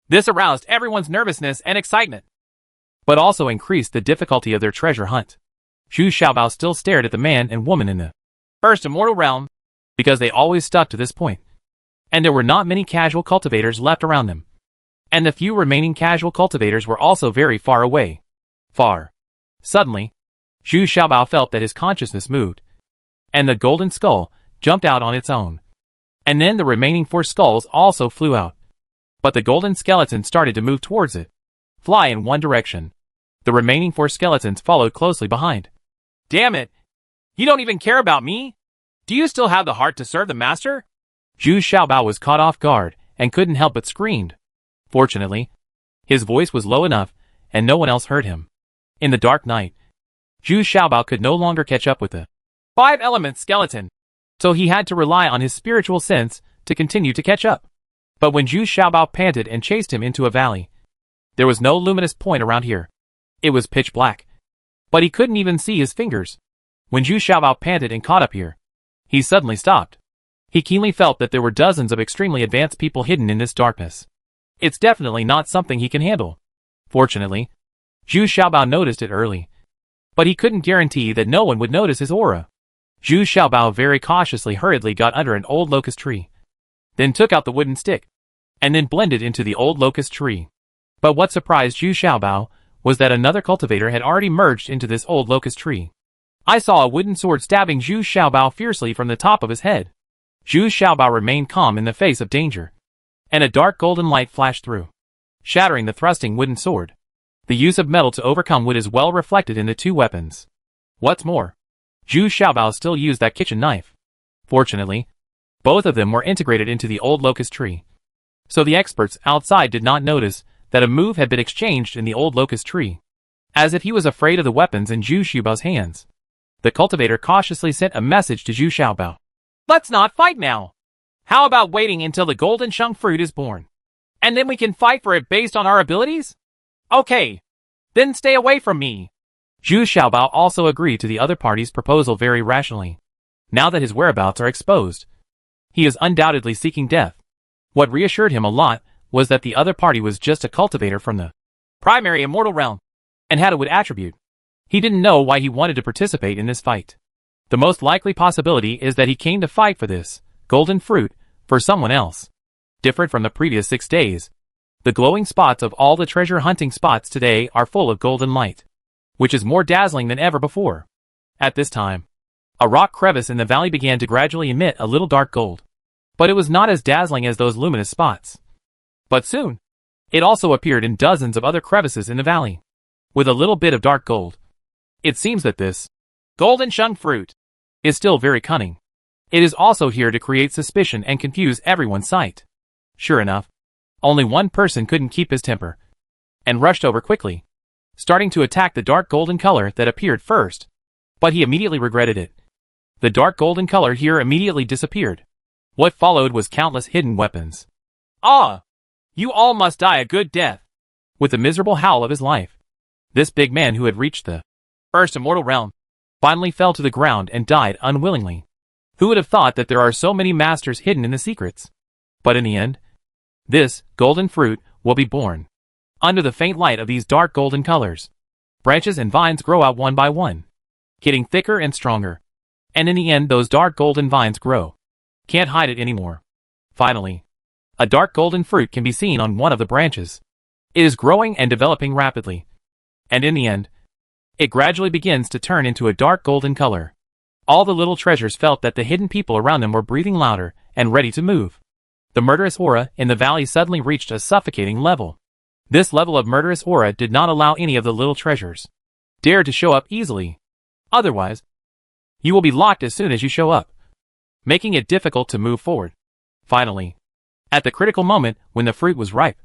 This aroused everyone's nervousness and excitement, but also increased the difficulty of their treasure hunt. Zhu Xiaobao still stared at the man and woman in the first immortal realm, because they always stuck to this point, and there were not many casual cultivators left around them. And the few remaining casual cultivators were also very far away. Suddenly, Zhu Xiaobao felt that his consciousness moved, and the golden skull jumped out on its own. And then the remaining 4 skulls also flew out. But the golden skeleton started to move towards it, fly in one direction. The remaining 4 skeletons followed closely behind. Damn it! You don't even care about me? Do you still have the heart to serve the master? Zhu Xiaobao was caught off guard and couldn't help but screamed. Fortunately, his voice was low enough, and no one else heard him. In the dark night, Zhu Xiaobao could no longer catch up with the 5-element skeleton, so he had to rely on his spiritual sense to continue to catch up. But when Zhu Xiaobao panted and chased him into a valley, there was no luminous point around here. It was pitch black, but he couldn't even see his fingers. When Zhu Xiaobao panted and caught up here, he suddenly stopped. He keenly felt that there were dozens of extremely advanced people hidden in this darkness. It's definitely not something he can handle. Fortunately, Zhu Xiaobao noticed it early, but he couldn't guarantee that no one would notice his aura. Zhu Xiaobao very cautiously hurriedly got under an old locust tree, then took out the wooden stick, and then blended into the old locust tree. But what surprised Zhu Xiaobao was that another cultivator had already merged into this old locust tree. I saw a wooden sword stabbing Zhu Xiaobao fiercely from the top of his head. Zhu Xiaobao remained calm in the face of danger, and a dark golden light flashed through, shattering the thrusting wooden sword. The use of metal to overcome wood is well reflected in the two weapons. What's more, Zhu Xiaobao still used that kitchen knife. Fortunately, both of them were integrated into the old locust tree, so the experts outside did not notice that a move had been exchanged in the old locust tree. As if he was afraid of the weapons in Zhu Xiaobao's hands, the cultivator cautiously sent a message to Zhu Xiaobao. Let's not fight now. How about waiting until the golden sheng fruit is born? And then we can fight for it based on our abilities? Okay. Then stay away from me. Zhu Xiaobao also agreed to the other party's proposal very rationally. Now that his whereabouts are exposed, he is undoubtedly seeking death. What reassured him a lot was that the other party was just a cultivator from the primary immortal realm and had a wood attribute. He didn't know why he wanted to participate in this fight. The most likely possibility is that he came to fight for this golden fruit for someone else. Different from the previous 6 days, the glowing spots of all the treasure hunting spots today are full of golden light, which is more dazzling than ever before. At this time, a rock crevice in the valley began to gradually emit a little dark gold, but it was not as dazzling as those luminous spots. But soon, it also appeared in dozens of other crevices in the valley, with a little bit of dark gold. It seems that this golden sheng fruit is still very cunning. It is also here to create suspicion and confuse everyone's sight. Sure enough, only one person couldn't keep his temper, and rushed over quickly, starting to attack the dark golden color that appeared first. But he immediately regretted it. The dark golden color here immediately disappeared. What followed was countless hidden weapons. Ah! You all must die a good death. With the miserable howl of his life, this big man who had reached the first immortal realm finally fell to the ground and died unwillingly. Who would have thought that there are so many masters hidden in the secrets? But in the end, this golden fruit will be born. Under the faint light of these dark golden colors, branches and vines grow out one by one, getting thicker and stronger. And in the end those dark golden vines grow. Can't hide it anymore. Finally, a dark golden fruit can be seen on one of the branches. It is growing and developing rapidly. And in the end, it gradually begins to turn into a dark golden color. All the little treasures felt that the hidden people around them were breathing louder and ready to move. The murderous aura in the valley suddenly reached a suffocating level. This level of murderous aura did not allow any of the little treasures dare to show up easily. Otherwise, you will be locked as soon as you show up, making it difficult to move forward. Finally, at the critical moment when the fruit was ripe,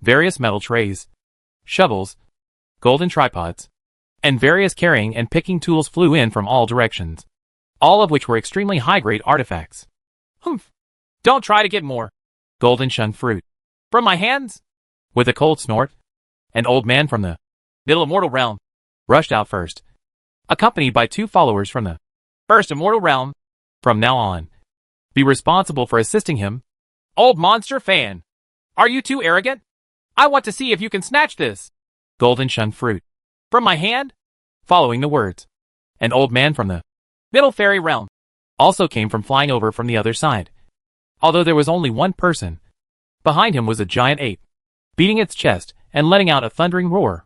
various metal trays, shovels, golden tripods, and various carrying and picking tools flew in from all directions, all of which were extremely high-grade artifacts. Humph! Don't try to get more golden sheng fruit from my hands! With a cold snort, an old man from the middle immortal realm rushed out first, accompanied by 2 followers from the first immortal realm. From now on, be responsible for assisting him. Old monster fan! Are you too arrogant? I want to see if you can snatch this golden sheng fruit from my hand. Following the words, an old man from the middle fairy realm also came from flying over from the other side. Although there was only one person, behind him was a giant ape, beating its chest and letting out a thundering roar.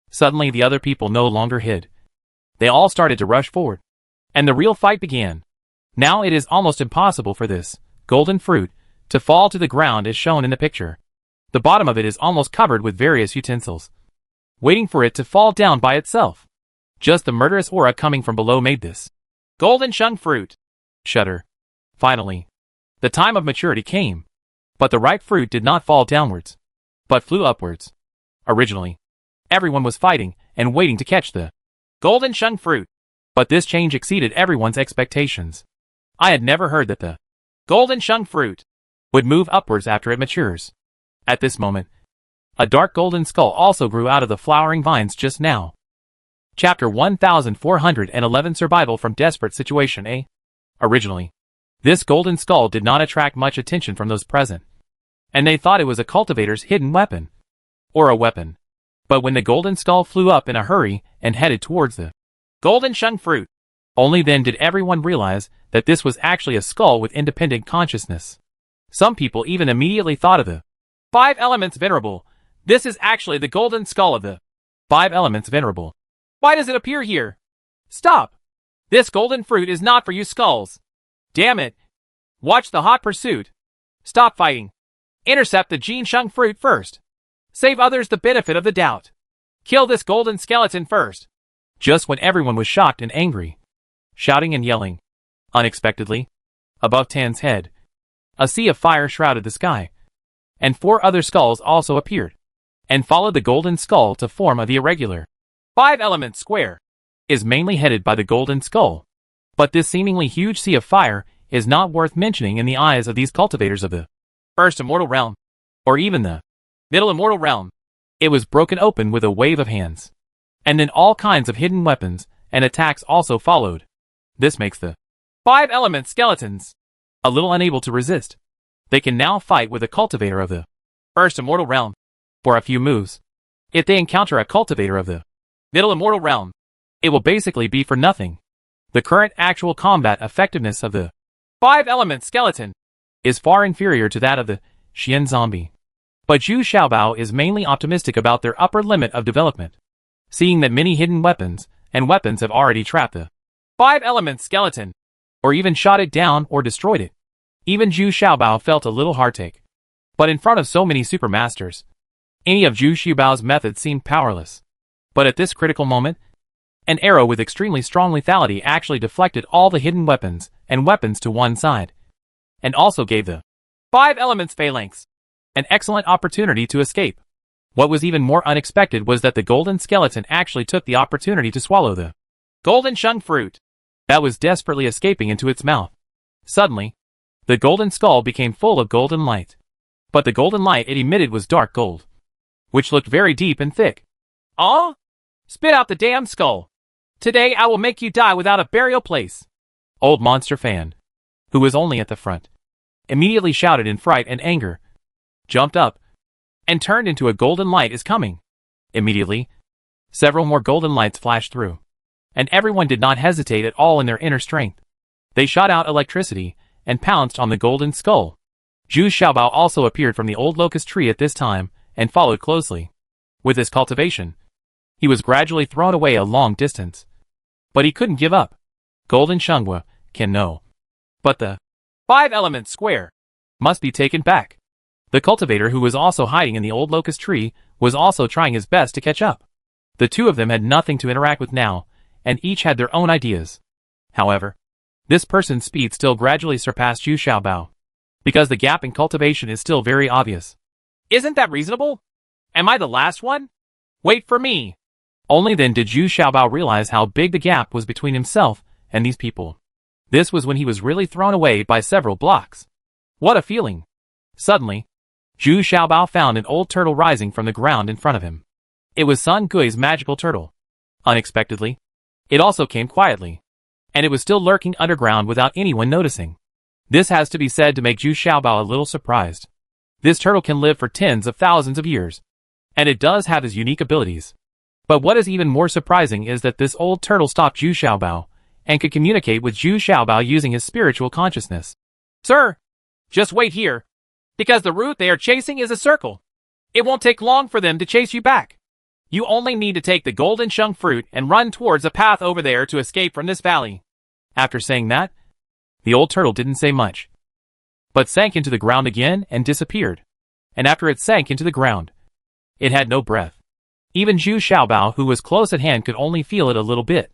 Suddenly the other people no longer hid. They all started to rush forward, and the real fight began. Now it is almost impossible for this golden fruit to fall to the ground as shown in the picture. The bottom of it is almost covered with various utensils, waiting for it to fall down by itself. Just the murderous aura coming from below made this golden sheng fruit shudder. Finally, the time of maturity came, but the ripe fruit did not fall downwards, but flew upwards. Originally, everyone was fighting and waiting to catch the golden sheng fruit, but this change exceeded everyone's expectations. I had never heard that the golden sheng fruit would move upwards after it matures. At this moment, a dark golden skull also grew out of the flowering vines just now. Chapter 1411 Survival from Desperate Situation A. Originally, this golden skull did not attract much attention from those present, and they thought it was a cultivator's hidden weapon, or a weapon. But when the golden skull flew up in a hurry and headed towards the golden sheng fruit, only then did everyone realize that this was actually a skull with independent consciousness. Some people even immediately thought of the 5 elements venerable. This is actually the golden skull of the 5 elements venerable. Why does it appear here? Stop! This golden fruit is not for you skulls. Damn it. Watch the hot pursuit. Stop fighting. Intercept the Jinsheng fruit first. Save others the benefit of the doubt. Kill this golden skeleton first. Just when everyone was shocked and angry, shouting and yelling, unexpectedly, above Tan's head, a sea of fire shrouded the sky, and 4 other skulls also appeared, and followed the golden skull to form the irregular 5-element square. Is mainly headed by the golden skull. But this seemingly huge sea of fire is not worth mentioning in the eyes of these cultivators of the first immortal realm, or even the middle immortal realm. It was broken open with a wave of hands. And then all kinds of hidden weapons and attacks also followed. This makes the 5-element skeletons a little unable to resist. They can now fight with a cultivator of the first immortal realm for a few moves. If they encounter a cultivator of the middle immortal realm, it will basically be for nothing. The current actual combat effectiveness of the 5-element skeleton is far inferior to that of the Xian zombie. But Zhu Xiaobao is mainly optimistic about their upper limit of development, seeing that many hidden weapons and weapons have already trapped the 5-element skeleton, or even shot it down or destroyed it. Even Zhu Xiaobao felt a little heartache. But in front of so many supermasters, any of Zhu Xiaobao's methods seemed powerless. But at this critical moment, an arrow with extremely strong lethality actually deflected all the hidden weapons and weapons to one side, and also gave the 5-elements phalanx an excellent opportunity to escape. What was even more unexpected was that the golden skeleton actually took the opportunity to swallow the golden sheng fruit that was desperately escaping into its mouth. Suddenly, the golden skull became full of golden light. But the golden light it emitted was dark gold, which looked very deep and thick. Oh? Spit out the damn skull. Today I will make you die without a burial place. Old Monster Fan, who was only at the front, immediately shouted in fright and anger, jumped up, and turned into a golden light is coming. Immediately, several more golden lights flashed through, and everyone did not hesitate at all in their inner strength. They shot out electricity and pounced on the golden skull. Zhu Xiaobao also appeared from the old locust tree at this time and followed closely. With his cultivation, he was gradually thrown away a long distance. But he couldn't give up. Golden Shenghua can know. But the 5-element square must be taken back. The cultivator who was also hiding in the old locust tree was also trying his best to catch up. The two of them had nothing to interact with now, and each had their own ideas. However, this person's speed still gradually surpassed Zhu Xiaobao, because the gap in cultivation is still very obvious. Isn't that reasonable? Am I the last one? Wait for me. Only then did Zhu Xiaobao realize how big the gap was between himself and these people. This was when he was really thrown away by several blocks. What a feeling! Suddenly, Zhu Xiaobao found an old turtle rising from the ground in front of him. It was Sun Gui's magical turtle. Unexpectedly, it also came quietly, and it was still lurking underground without anyone noticing. This has to be said to make Zhu Xiaobao a little surprised. This turtle can live for tens of thousands of years, and it does have its unique abilities. But what is even more surprising is that this old turtle stopped Zhu Xiaobao and could communicate with Zhu Xiaobao using his spiritual consciousness. Sir, just wait here, because the route they are chasing is a circle. It won't take long for them to chase you back. You only need to take the golden sheng fruit and run towards a path over there to escape from this valley. After saying that, the old turtle didn't say much, but sank into the ground again and disappeared. And after it sank into the ground, it had no breath. Even Zhu Xiaobao, who was close at hand, could only feel it a little bit,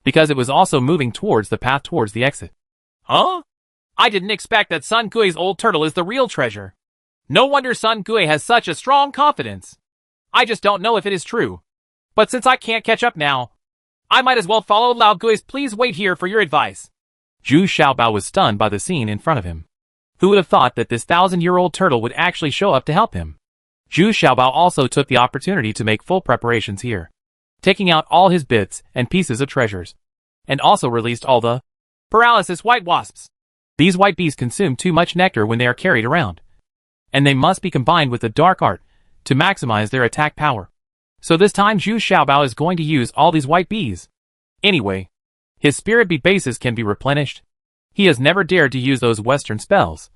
because it was also moving towards the path towards the exit. Huh? I didn't expect that Sun Gui's old turtle is the real treasure. No wonder Sun Gui has such a strong confidence. I just don't know if it is true. But since I can't catch up now, I might as well follow Lao Gui's please wait here for your advice. Zhu Xiaobao was stunned by the scene in front of him. Who would have thought that this 1,000-year-old turtle would actually show up to help him? Zhu Xiaobao also took the opportunity to make full preparations here, taking out all his bits and pieces of treasures, and also released all the paralysis white wasps. These white bees consume too much nectar when they are carried around, and they must be combined with the dark art to maximize their attack power. So this time Zhu Xiaobao is going to use all these white bees. Anyway, his spirit bee bases can be replenished. He has never dared to use those Western spells,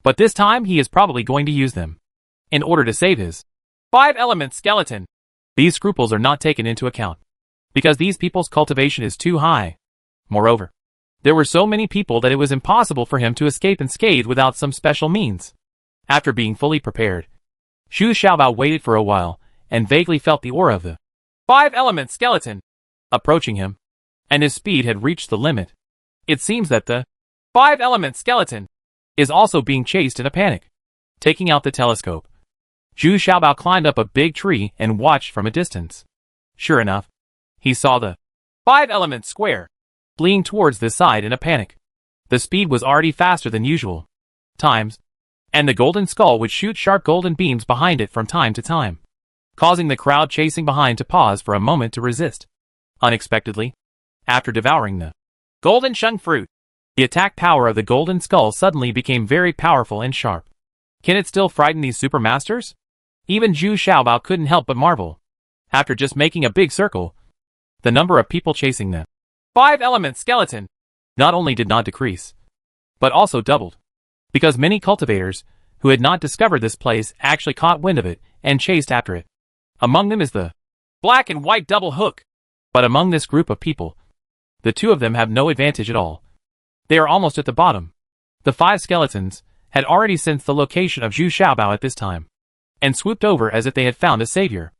but this time he is probably going to use them in order to save his 5-element skeleton. These scruples are not taken into account, because these people's cultivation is too high. Moreover, there were so many people that it was impossible for him to escape unscathed without some special means. After being fully prepared, Zhu Xiaobao waited for a while, and vaguely felt the aura of the five-element skeleton approaching him, and his speed had reached the limit. It seems that the five-element skeleton is also being chased in a panic. Taking out the telescope, Zhu Xiaobao climbed up a big tree and watched from a distance. Sure enough, he saw the five-element square fleeing towards this side in a panic. The speed was already faster than usual times, and the golden skull would shoot sharp golden beams behind it from time to time, causing the crowd chasing behind to pause for a moment to resist. Unexpectedly, after devouring the golden sheng fruit, the attack power of the golden skull suddenly became very powerful and sharp. Can it still frighten these super masters? Even Zhu Xiaobao couldn't help but marvel. After just making a big circle, the number of people chasing the five-element skeleton not only did not decrease, but also doubled, because many cultivators who had not discovered this place actually caught wind of it and chased after it. Among them is the black and white double hook. But among this group of people, the two of them have no advantage at all. They are almost at the bottom. The five skeletons had already sensed the location of Zhu Xiaobao at this time, and swooped over as if they had found a savior.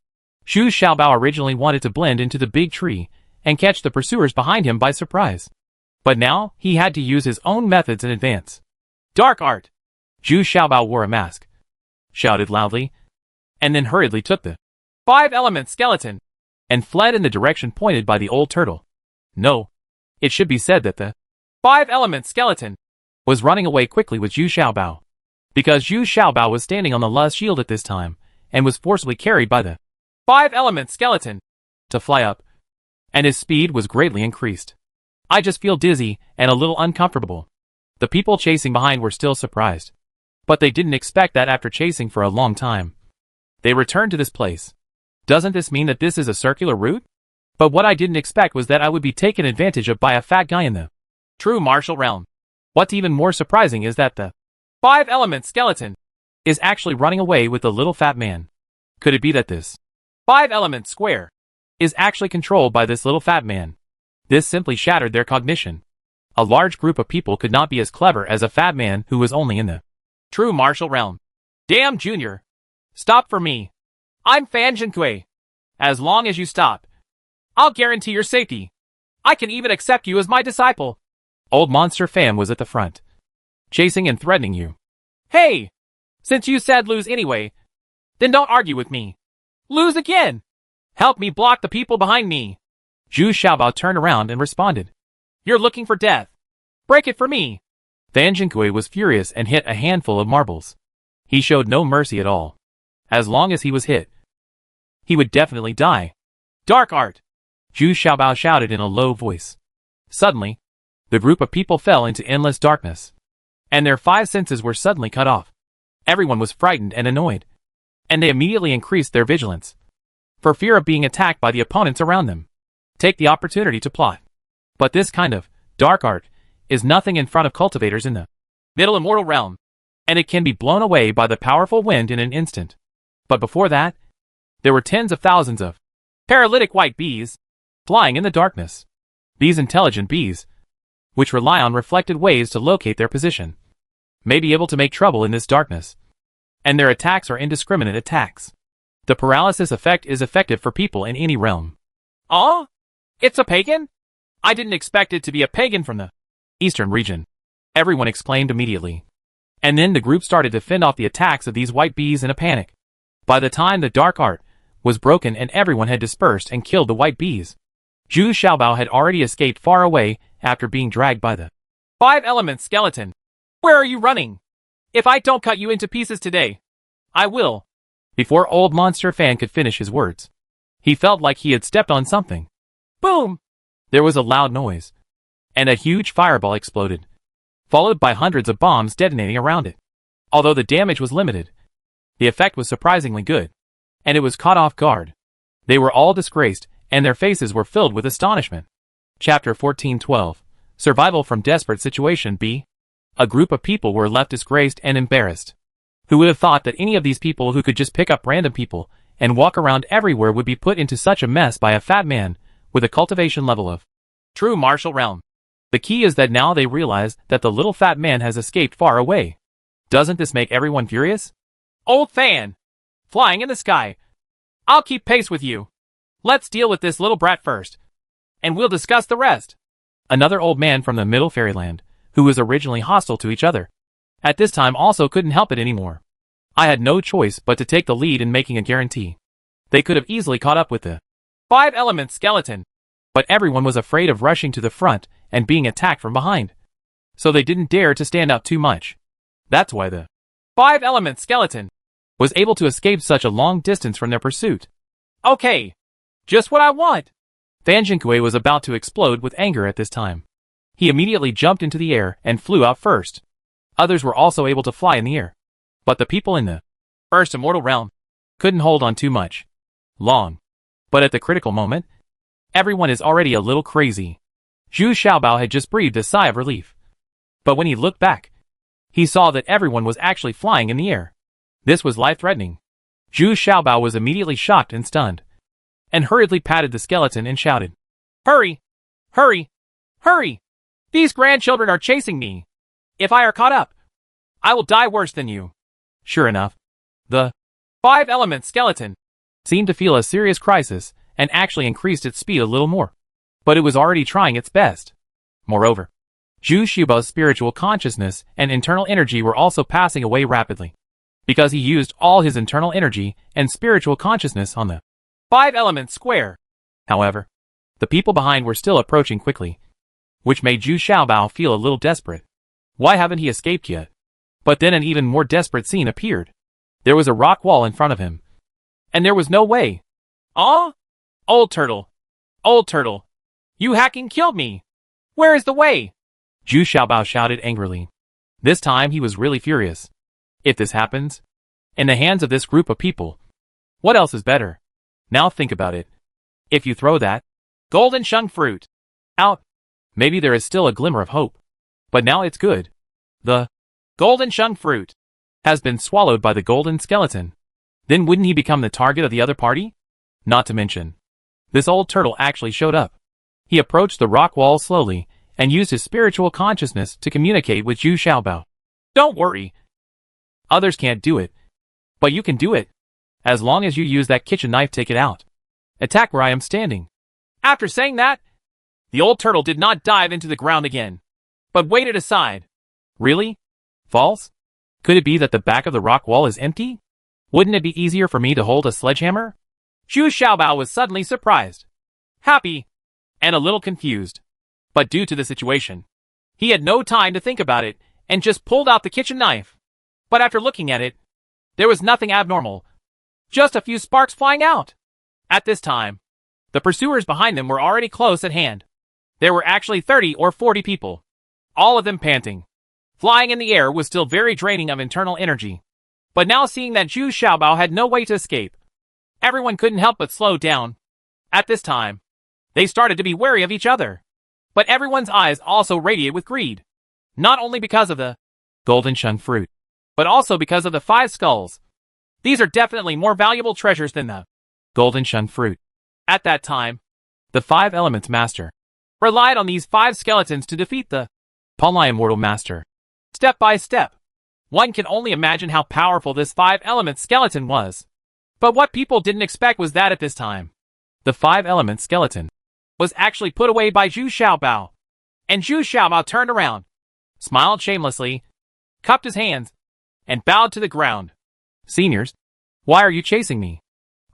Zhu Xiaobao originally wanted to blend into the big tree and catch the pursuers behind him by surprise. But now, he had to use his own methods in advance. Dark art! Zhu Xiaobao wore a mask, shouted loudly, and then hurriedly took the five-element skeleton and fled in the direction pointed by the old turtle. No, it should be said that the five-element skeleton was running away quickly with Zhu Xiaobao, because Zhu Xiaobao was standing on the last shield at this time, and was forcibly carried by the five-element skeleton to fly up, and his speed was greatly increased. I just feel dizzy and a little uncomfortable. The people chasing behind were still surprised, but they didn't expect that after chasing for a long time, they returned to this place. Doesn't this mean that this is a circular route? But what I didn't expect was that I would be taken advantage of by a fat guy in the true martial realm. What's even more surprising is that the five-element skeleton is actually running away with the little fat man. Could it be that this five-element square is actually controlled by this little fat man? This simply shattered their cognition. A large group of people could not be as clever as a fat man who was only in the true martial realm. Damn, Junior! Stop for me! I'm Fan Jinkui. As long as you stop, I'll guarantee your safety. I can even accept you as my disciple. Old Monster Fan was at the front, chasing and threatening you. Hey! Since you said lose anyway, then don't argue with me. Lose again! Help me block the people behind me. Zhu Xiaobao turned around and responded. You're looking for death. Break it for me. Fan Jinkui was furious and hit a handful of marbles. He showed no mercy at all. As long as he was hit, he would definitely die. Dark art! Zhu Xiaobao shouted in a low voice. Suddenly, the group of people fell into endless darkness, and their five senses were suddenly cut off. Everyone was frightened and annoyed, and they immediately increased their vigilance, for fear of being attacked by the opponents around them. Take the opportunity to plot. But this kind of dark art is nothing in front of cultivators in the middle immortal realm, and it can be blown away by the powerful wind in an instant. But before that, there were tens of thousands of paralytic white bees flying in the darkness. These intelligent bees, which rely on reflected waves to locate their position, may be able to make trouble in this darkness, and their attacks are indiscriminate attacks. The paralysis effect is effective for people in any realm. Oh? It's a pagan? I didn't expect it to be a pagan from the eastern region. Everyone exclaimed immediately. And then the group started to fend off the attacks of these white bees in a panic. By the time the dark art was broken and everyone had dispersed and killed the white bees, Zhu Xiaobao had already escaped far away after being dragged by the five-element skeleton. Where are you running? If I don't cut you into pieces today, I will. Before Old Monster Fan could finish his words, he felt like he had stepped on something. Boom! There was a loud noise, and a huge fireball exploded, followed by hundreds of bombs detonating around it. Although the damage was limited, the effect was surprisingly good, and it was caught off guard. They were all disgraced, and their faces were filled with astonishment. Chapter 1412. Survival from Desperate Situation B. A group of people were left disgraced and embarrassed. Who would have thought that any of these people who could just pick up random people and walk around everywhere would be put into such a mess by a fat man with a cultivation level of true martial realm. The key is that now they realize that the little fat man has escaped far away. Doesn't this make everyone furious? Old fan! Flying in the sky! I'll keep pace with you. Let's deal with this little brat first, and we'll discuss the rest. Another old man from the middle fairyland, who was originally hostile to each other, at this time also couldn't help it anymore. I had no choice but to take the lead in making a guarantee. They could have easily caught up with the 5-element skeleton, but everyone was afraid of rushing to the front and being attacked from behind. So they didn't dare to stand up too much. That's why the 5-element skeleton was able to escape such a long distance from their pursuit. Okay, just what I want. Fan Jinkui was about to explode with anger at this time. He immediately jumped into the air and flew out first. Others were also able to fly in the air. But the people in the first immortal realm couldn't hold on too much long. But at the critical moment, everyone is already a little crazy. Zhu Xiaobao had just breathed a sigh of relief. But when he looked back, he saw that everyone was actually flying in the air. This was life-threatening. Zhu Xiaobao was immediately shocked and stunned, and hurriedly patted the skeleton and shouted, "Hurry! Hurry! Hurry! These grandchildren are chasing me. If I are caught up, I will die worse than you." Sure enough, the 5-element skeleton seemed to feel a serious crisis and actually increased its speed a little more. But it was already trying its best. Moreover, Zhu Xiaobao's spiritual consciousness and internal energy were also passing away rapidly, because he used all his internal energy and spiritual consciousness on the 5-element square. However, the people behind were still approaching quickly, which made Zhu Xiaobao feel a little desperate. Why haven't he escaped yet? But then an even more desperate scene appeared. There was a rock wall in front of him, and there was no way. Ah! Old turtle! Old turtle! You hacking killed me! Where is the way? Zhu Xiaobao shouted angrily. This time he was really furious. If this happens, in the hands of this group of people, what else is better? Now think about it. If you throw that golden shung fruit out, maybe there is still a glimmer of hope. But now it's good. The golden shung fruit has been swallowed by the golden skeleton. Then wouldn't he become the target of the other party? Not to mention, this old turtle actually showed up. He approached the rock wall slowly and used his spiritual consciousness to communicate with Zhu Xiaobao. Don't worry. Others can't do it, but you can do it. As long as you use that kitchen knife, take it out. Attack where I am standing. After saying that, the old turtle did not dive into the ground again, but waited aside. Really? False? Could it be that the back of the rock wall is empty? Wouldn't it be easier for me to hold a sledgehammer? Zhu Xiaobao was suddenly surprised, happy, and a little confused. But due to the situation, he had no time to think about it and just pulled out the kitchen knife. But after looking at it, there was nothing abnormal, just a few sparks flying out. At this time, the pursuers behind them were already close at hand. There were actually 30 or 40 people, all of them panting. Flying in the air was still very draining of internal energy. But now seeing that Zhu Xiaobao had no way to escape, everyone couldn't help but slow down. At this time, they started to be wary of each other. But everyone's eyes also radiated with greed. Not only because of the golden shung fruit, but also because of the 5 skulls. These are definitely more valuable treasures than the golden shung fruit. At that time, the 5 elements master relied on these 5 skeletons to defeat the Palnai immortal master. Step by step, one can only imagine how powerful this 5-element skeleton was. But what people didn't expect was that at this time, the 5-element skeleton was actually put away by Zhu Xiaobao. And Zhu Xiaobao turned around, smiled shamelessly, cupped his hands, and bowed to the ground. Seniors, why are you chasing me?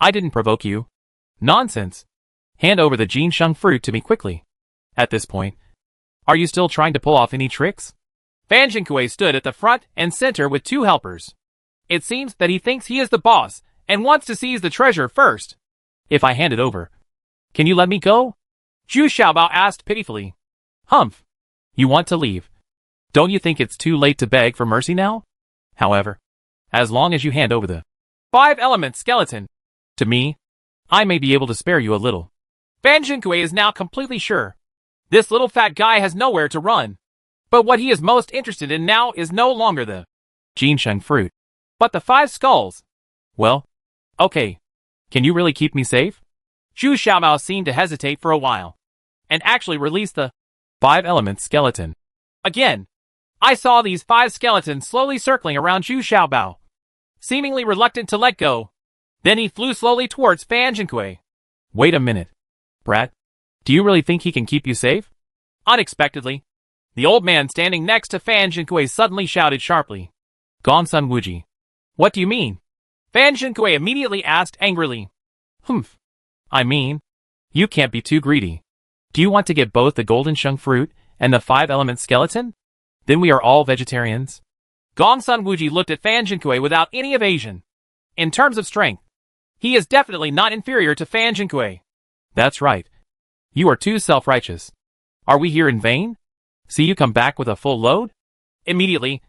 I didn't provoke you. Nonsense. Hand over the Jin Sheng fruit to me quickly. At this point, are you still trying to pull off any tricks? Fan Jinkui stood at the front and center with 2 helpers. It seems that he thinks he is the boss and wants to seize the treasure first. If I hand it over, can you let me go? Zhu Xiaobao asked pitifully. Humph. You want to leave. Don't you think it's too late to beg for mercy now? However, as long as you hand over the 5-element skeleton to me, I may be able to spare you a little. Fan Jinkui is now completely sure. This little fat guy has nowhere to run. But what he is most interested in now is no longer the Jin Sheng fruit, but the 5 skulls. Well, okay. Can you really keep me safe? Zhu Xiaobao seemed to hesitate for a while, and actually released the 5-element skeleton. Again, I saw these 5 skeletons slowly circling around Zhu Xiaobao, seemingly reluctant to let go. Then he flew slowly towards Fan Jinkui. Wait a minute, brat. Do you really think he can keep you safe? Unexpectedly, the old man standing next to Fan Jinkui suddenly shouted sharply. Gongsun Wuji. What do you mean? Fan Jinkui immediately asked angrily. Humph. I mean, you can't be too greedy. Do you want to get both the golden sheng fruit and the 5-element skeleton? Then we are all vegetarians. Gongsun Wuji looked at Fan Jinkui without any evasion. In terms of strength, he is definitely not inferior to Fan Jinkui. That's right. You are too self-righteous. Are we here in vain? See you come back with a full load? Immediately,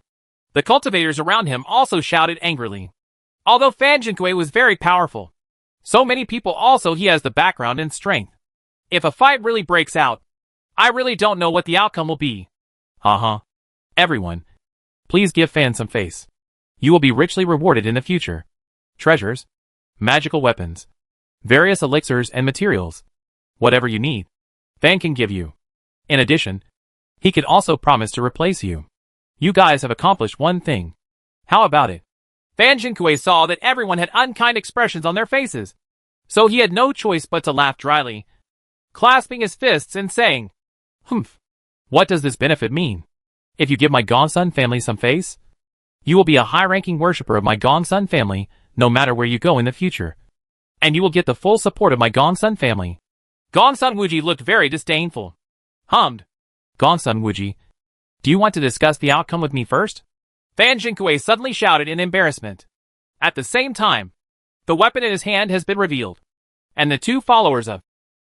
the cultivators around him also shouted angrily. Although Fan Jinkui was very powerful, so many people also he has the background and strength. If a fight really breaks out, I really don't know what the outcome will be. Everyone, please give Fan some face. You will be richly rewarded in the future. Treasures, magical weapons, various elixirs and materials. Whatever you need, Fan can give you. In addition, he can also promise to replace you. You guys have accomplished one thing. How about it? Fan Jinkui saw that everyone had unkind expressions on their faces, so he had no choice but to laugh dryly, clasping his fists and saying, Humph. What does this benefit mean? If you give my Gongsun family some face, you will be a high-ranking worshipper of my Gongsun family no matter where you go in the future. And you will get the full support of my Gongsun family. Gongsun Wuji looked very disdainful. Hummed. Gongsun Wuji, do you want to discuss the outcome with me first? Fan Jinkui suddenly shouted in embarrassment. At the same time, the weapon in his hand has been revealed, and the 2 followers of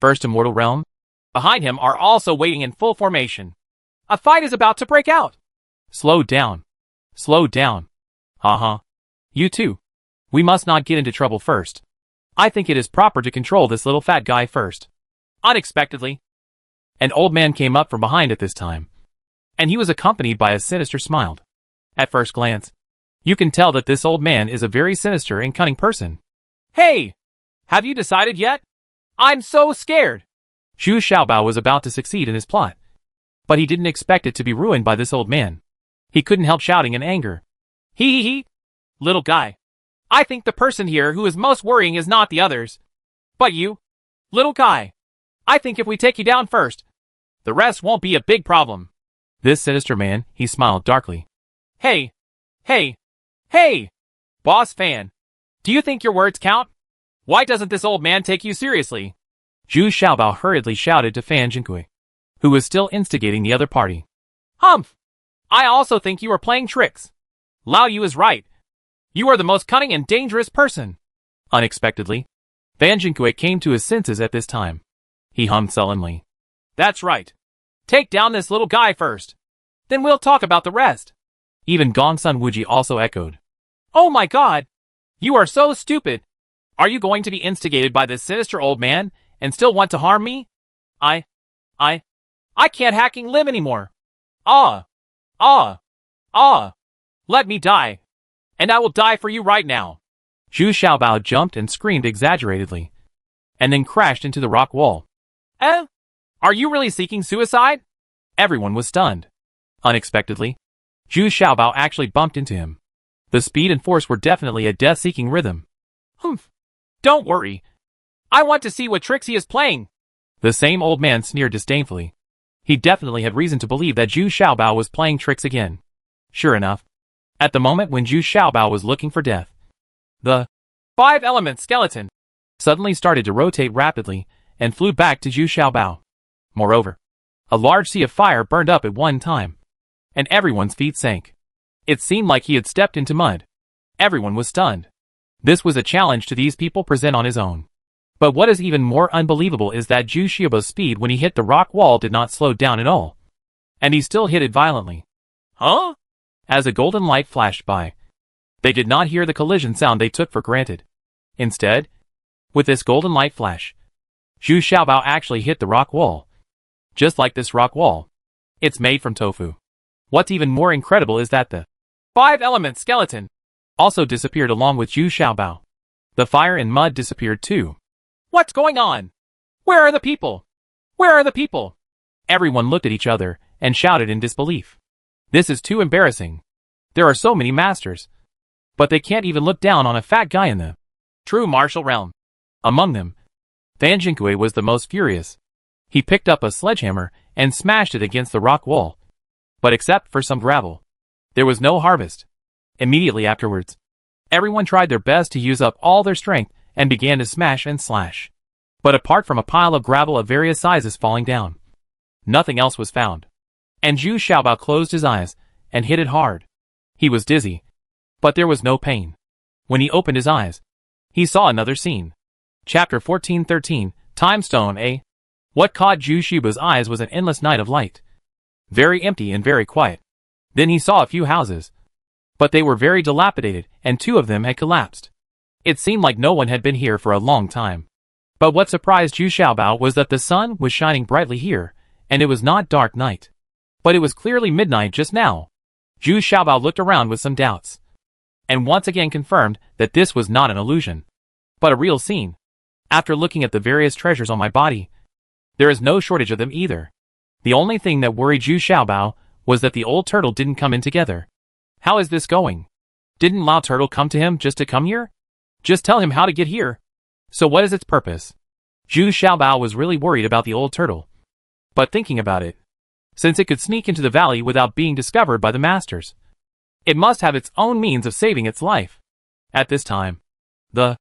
First Immortal Realm behind him are also waiting in full formation. A fight is about to break out. Slow down. Slow down. You too. We must not get into trouble first. I think it is proper to control this little fat guy first. Unexpectedly, an old man came up from behind at this time, and he was accompanied by a sinister smile. At first glance, you can tell that this old man is a very sinister and cunning person. Hey! Have you decided yet? I'm so scared! Zhu Xiaobao was about to succeed in his plot, but he didn't expect it to be ruined by this old man. He couldn't help shouting in anger. He. Little guy. I think the person here who is most worrying is not the others, but you. Little guy. I think if we take you down first, the rest won't be a big problem. This sinister man, he smiled darkly. Hey! Boss Fan, do you think your words count? Why doesn't this old man take you seriously? Zhu Xiaobao hurriedly shouted to Fan Jinkui, who was still instigating the other party. Humph! I also think you are playing tricks. Lao Yu is right. You are the most cunning and dangerous person. Unexpectedly, Fan Jinkui came to his senses at this time. He hummed sullenly. That's right. Take down this little guy first. Then we'll talk about the rest. Even Gongsun Wuji also echoed. Oh my god! You are so stupid! Are you going to be instigated by this sinister old man and still want to harm me? I can't hacking limb anymore. Let me die. And I will die for you right now. Zhu Xiaobao jumped and screamed exaggeratedly, and then crashed into the rock wall. Are you really seeking suicide? Everyone was stunned. Unexpectedly, Zhu Xiaobao actually bumped into him. The speed and force were definitely a death-seeking rhythm. Humph. Don't worry. I want to see what tricks he is playing. The same old man sneered disdainfully. He definitely had reason to believe that Zhu Xiaobao was playing tricks again. Sure enough, at the moment when Zhu Xiaobao was looking for death, the 5-element skeleton suddenly started to rotate rapidly and flew back to Zhu Xiaobao. Moreover, a large sea of fire burned up at one time, and everyone's feet sank. It seemed like he had stepped into mud. Everyone was stunned. This was a challenge to these people present on his own. But what is even more unbelievable is that Zhu Xiaobao's speed when he hit the rock wall did not slow down at all. And he still hit it violently. Huh? As a golden light flashed by, they did not hear the collision sound they took for granted. Instead, with this golden light flash, Zhu Xiaobao actually hit the rock wall. Just like this rock wall. It's made from tofu. What's even more incredible is that the 5-element skeleton also disappeared along with Zhu Xiaobao. The fire and mud disappeared too. What's going on? Where are the people? Where are the people? Everyone looked at each other and shouted in disbelief. This is too embarrassing. There are so many masters, but they can't even look down on a fat guy in the true martial realm. Among them, Fan Jinkui was the most furious. He picked up a sledgehammer and smashed it against the rock wall. But except for some gravel, there was no harvest. Immediately afterwards, everyone tried their best to use up all their strength and began to smash and slash. But apart from a pile of gravel of various sizes falling down, nothing else was found. And Zhu Xiaobao closed his eyes and hit it hard. He was dizzy, but there was no pain. When he opened his eyes, he saw another scene. Chapter 1413, Time Stone A. What caught Zhu Xiaobao's eyes was an endless night of light. Very empty and very quiet. Then he saw a few houses, but they were very dilapidated and 2 of them had collapsed. It seemed like no one had been here for a long time. But what surprised Zhu Xiaobao was that the sun was shining brightly here, and it was not dark night. But it was clearly midnight just now. Zhu Xiaobao looked around with some doubts, and once again confirmed that this was not an illusion, but a real scene. After looking at the various treasures on my body, there is no shortage of them either. The only thing that worried Zhu Xiaobao was that the old turtle didn't come in together. How is this going? Didn't Lao Turtle come to him just to come here? Just tell him how to get here. So what is its purpose? Zhu Xiaobao was really worried about the old turtle. But thinking about it, since it could sneak into the valley without being discovered by the masters, it must have its own means of saving its life. At this time, the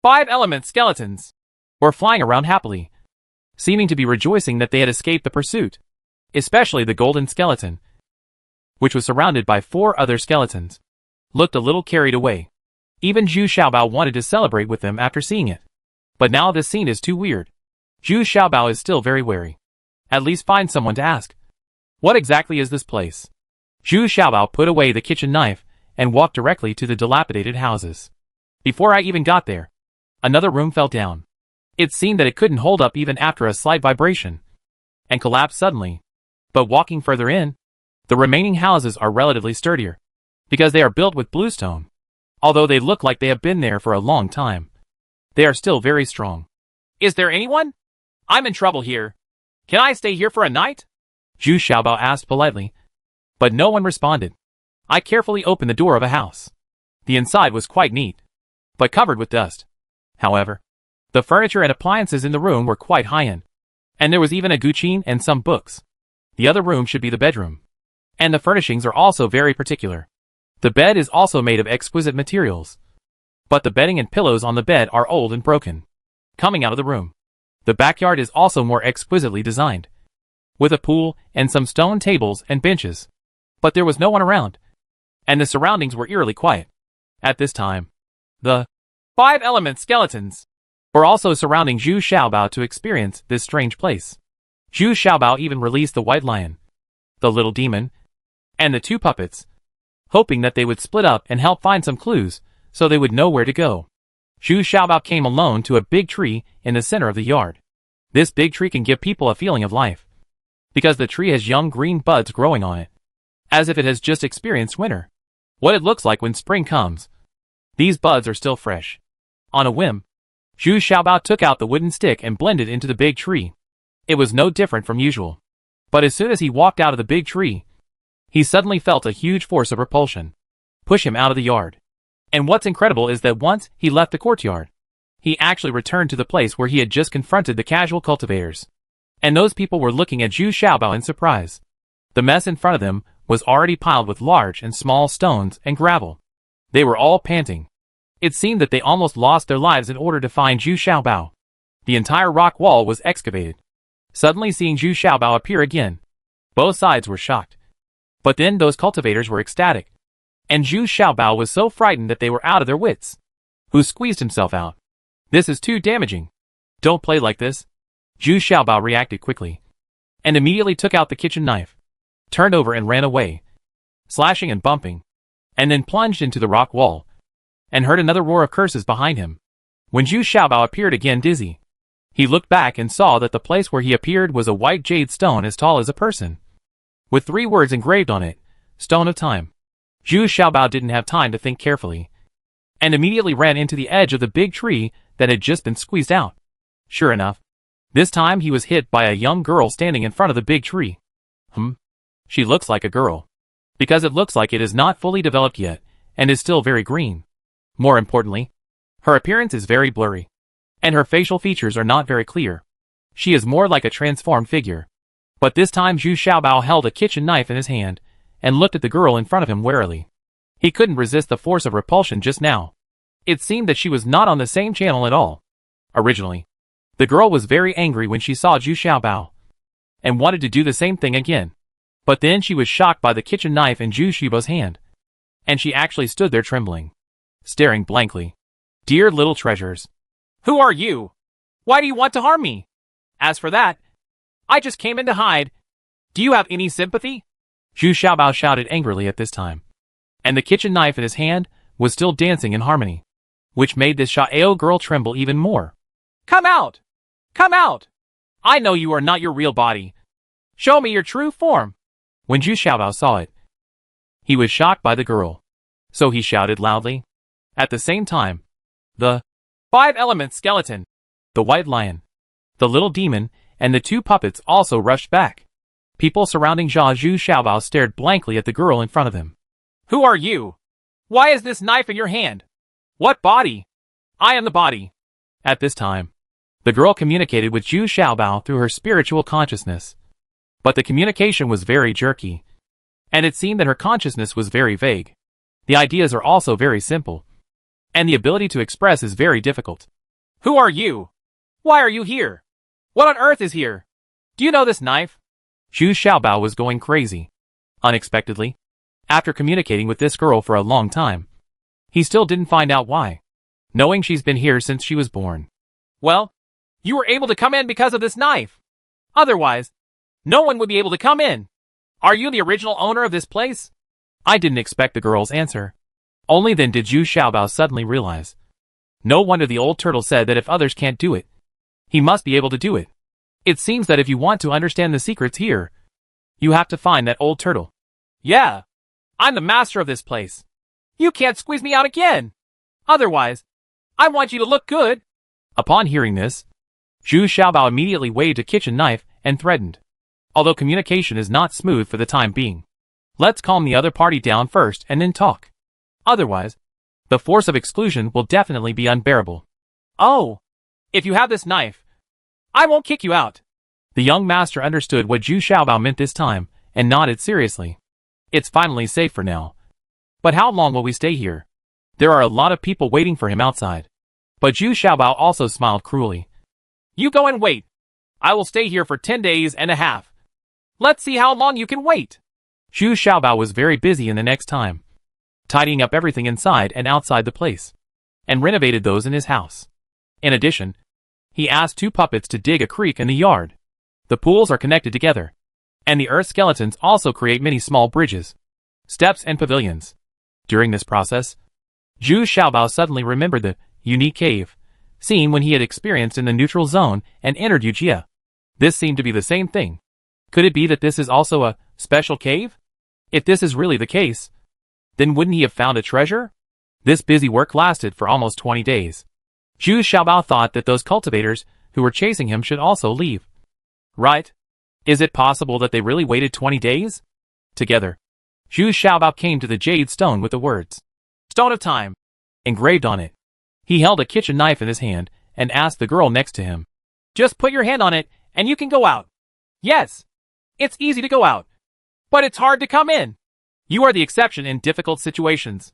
5 element skeletons were flying around happily, seeming to be rejoicing that they had escaped the pursuit, especially the golden skeleton, which was surrounded by 4 other skeletons, looked a little carried away. Even Zhu Xiaobao wanted to celebrate with them after seeing it. But now this scene is too weird. Zhu Xiaobao is still very wary. At least find someone to ask. What exactly is this place? Zhu Xiaobao put away the kitchen knife and walked directly to the dilapidated houses. Before I even got there, another room fell down. It seemed that it couldn't hold up even after a slight vibration, and collapsed suddenly. But walking further in, the remaining houses are relatively sturdier, because they are built with bluestone. Although they look like they have been there for a long time, they are still very strong. Is there anyone? I'm in trouble here. Can I stay here for a night? Zhu Xiaobao asked politely, but no one responded. I carefully opened the door of a house. The inside was quite neat, but covered with dust. However, the furniture and appliances in the room were quite high-end, and there was even a guqin and some books. The other room should be the bedroom, and the furnishings are also very particular. The bed is also made of exquisite materials, but the bedding and pillows on the bed are old and broken. Coming out of the room, the backyard is also more exquisitely designed, with a pool and some stone tables and benches. But there was no one around, and the surroundings were eerily quiet. At this time, the 5 element skeletons were also surrounding Zhu Xiaobao to experience this strange place. Zhu Xiaobao even released the white lion, the little demon, and the 2 puppets, hoping that they would split up and help find some clues so they would know where to go. Zhu Xiaobao came alone to a big tree in the center of the yard. This big tree can give people a feeling of life, because the tree has young green buds growing on it, as if it has just experienced winter. What it looks like when spring comes. These buds are still fresh. On a whim, Zhu Xiaobao took out the wooden stick and blended into the big tree. It was no different from usual. But as soon as he walked out of the big tree, he suddenly felt a huge force of repulsion push him out of the yard. And what's incredible is that once he left the courtyard, he actually returned to the place where he had just confronted the casual cultivators. And those people were looking at Zhu Xiaobao in surprise. The mess in front of them was already piled with large and small stones and gravel. They were all panting. It seemed that they almost lost their lives in order to find Zhu Xiaobao. The entire rock wall was excavated. Suddenly seeing Zhu Xiaobao appear again, both sides were shocked. But then those cultivators were ecstatic. And Zhu Xiaobao was so frightened that they were out of their wits. Who squeezed himself out. This is too damaging. Don't play like this. Zhu Xiaobao reacted quickly, and immediately took out the kitchen knife, turned over and ran away, slashing and bumping, and then plunged into the rock wall, and heard another roar of curses behind him. When Zhu Xiaobao appeared again dizzy, he looked back and saw that the place where he appeared was a white jade stone as tall as a person, with 3 words engraved on it, Stone of Time. Zhu Xiaobao didn't have time to think carefully. and immediately ran into the edge of the big tree that had just been squeezed out. Sure enough, this time he was hit by a young girl standing in front of the big tree. She looks like a girl, because it looks like it is not fully developed yet, and is still very green. More importantly, her appearance is very blurry, and her facial features are not very clear. She is more like a transformed figure. But this time Zhu Xiaobao held a kitchen knife in his hand, and looked at the girl in front of him warily. He couldn't resist the force of repulsion just now. It seemed that she was not on the same channel at all. Originally, the girl was very angry when she saw Zhu Xiaobao, and wanted to do the same thing again. But then she was shocked by the kitchen knife in Zhu Xiaobao's hand, and she actually stood there trembling, staring blankly. Dear little treasures. Who are you? Why do you want to harm me? As for that, I just came in to hide. Do you have any sympathy? Zhu Xiaobao shouted angrily at this time, and the kitchen knife in his hand was still dancing in harmony, which made this Xiao girl tremble even more. Come out! Come out! I know you are not your real body. Show me your true form. When Zhu Xiaobao saw it, he was shocked by the girl, so he shouted loudly. At the same time, the 5-element skeleton, the white lion, the little demon, and the 2 puppets also rushed back. People surrounding Zhu Xiaobao stared blankly at the girl in front of them. Who are you? Why is this knife in your hand? What body? I am the body. At this time, the girl communicated with Zhu Xiaobao through her spiritual consciousness. But the communication was very jerky, and it seemed that her consciousness was very vague. The ideas are also very simple, and the ability to express is very difficult. Who are you? Why are you here? What on earth is here? Do you know this knife? Zhu Xiaobao was going crazy. Unexpectedly, after communicating with this girl for a long time, he still didn't find out why, knowing she's been here since she was born. Well, you were able to come in because of this knife. Otherwise, no one would be able to come in. Are you the original owner of this place? I didn't expect the girl's answer. Only then did Zhu Xiaobao suddenly realize. No wonder the old turtle said that if others can't do it, he must be able to do it. It seems that if you want to understand the secrets here, you have to find that old turtle. Yeah, I'm the master of this place. You can't squeeze me out again. Otherwise, I want you to look good. Upon hearing this, Zhu Xiaobao immediately waved a kitchen knife and threatened. Although communication is not smooth for the time being, let's calm the other party down first and then talk. Otherwise, the force of exclusion will definitely be unbearable. Oh, if you have this knife, I won't kick you out. The young master understood what Zhu Xiaobao meant this time and nodded seriously. It's finally safe for now. But how long will we stay here? There are a lot of people waiting for him outside. But Zhu Xiaobao also smiled cruelly. You go and wait. I will stay here for 10 days and a half. Let's see how long you can wait. Zhu Xiaobao was very busy in the next time, tidying up everything inside and outside the place, and renovated those in his house. In addition, he asked 2 puppets to dig a creek in the yard. The pools are connected together, and the earth skeletons also create many small bridges, steps, and pavilions. During this process, Zhu Xiaobao suddenly remembered the unique cave scene when he had experienced in the neutral zone and entered Yujia. This seemed to be the same thing. Could it be that this is also a special cave? If this is really the case, then wouldn't he have found a treasure? This busy work lasted for almost 20 days. Zhu Xiaobao thought that those cultivators who were chasing him should also leave. Right? Is it possible that they really waited 20 days? Together, Zhu Xiaobao came to the jade stone with the words, Stone of Time, engraved on it. He held a kitchen knife in his hand and asked the girl next to him, Just put your hand on it and you can go out. Yes, it's easy to go out, but it's hard to come in. You are the exception in difficult situations.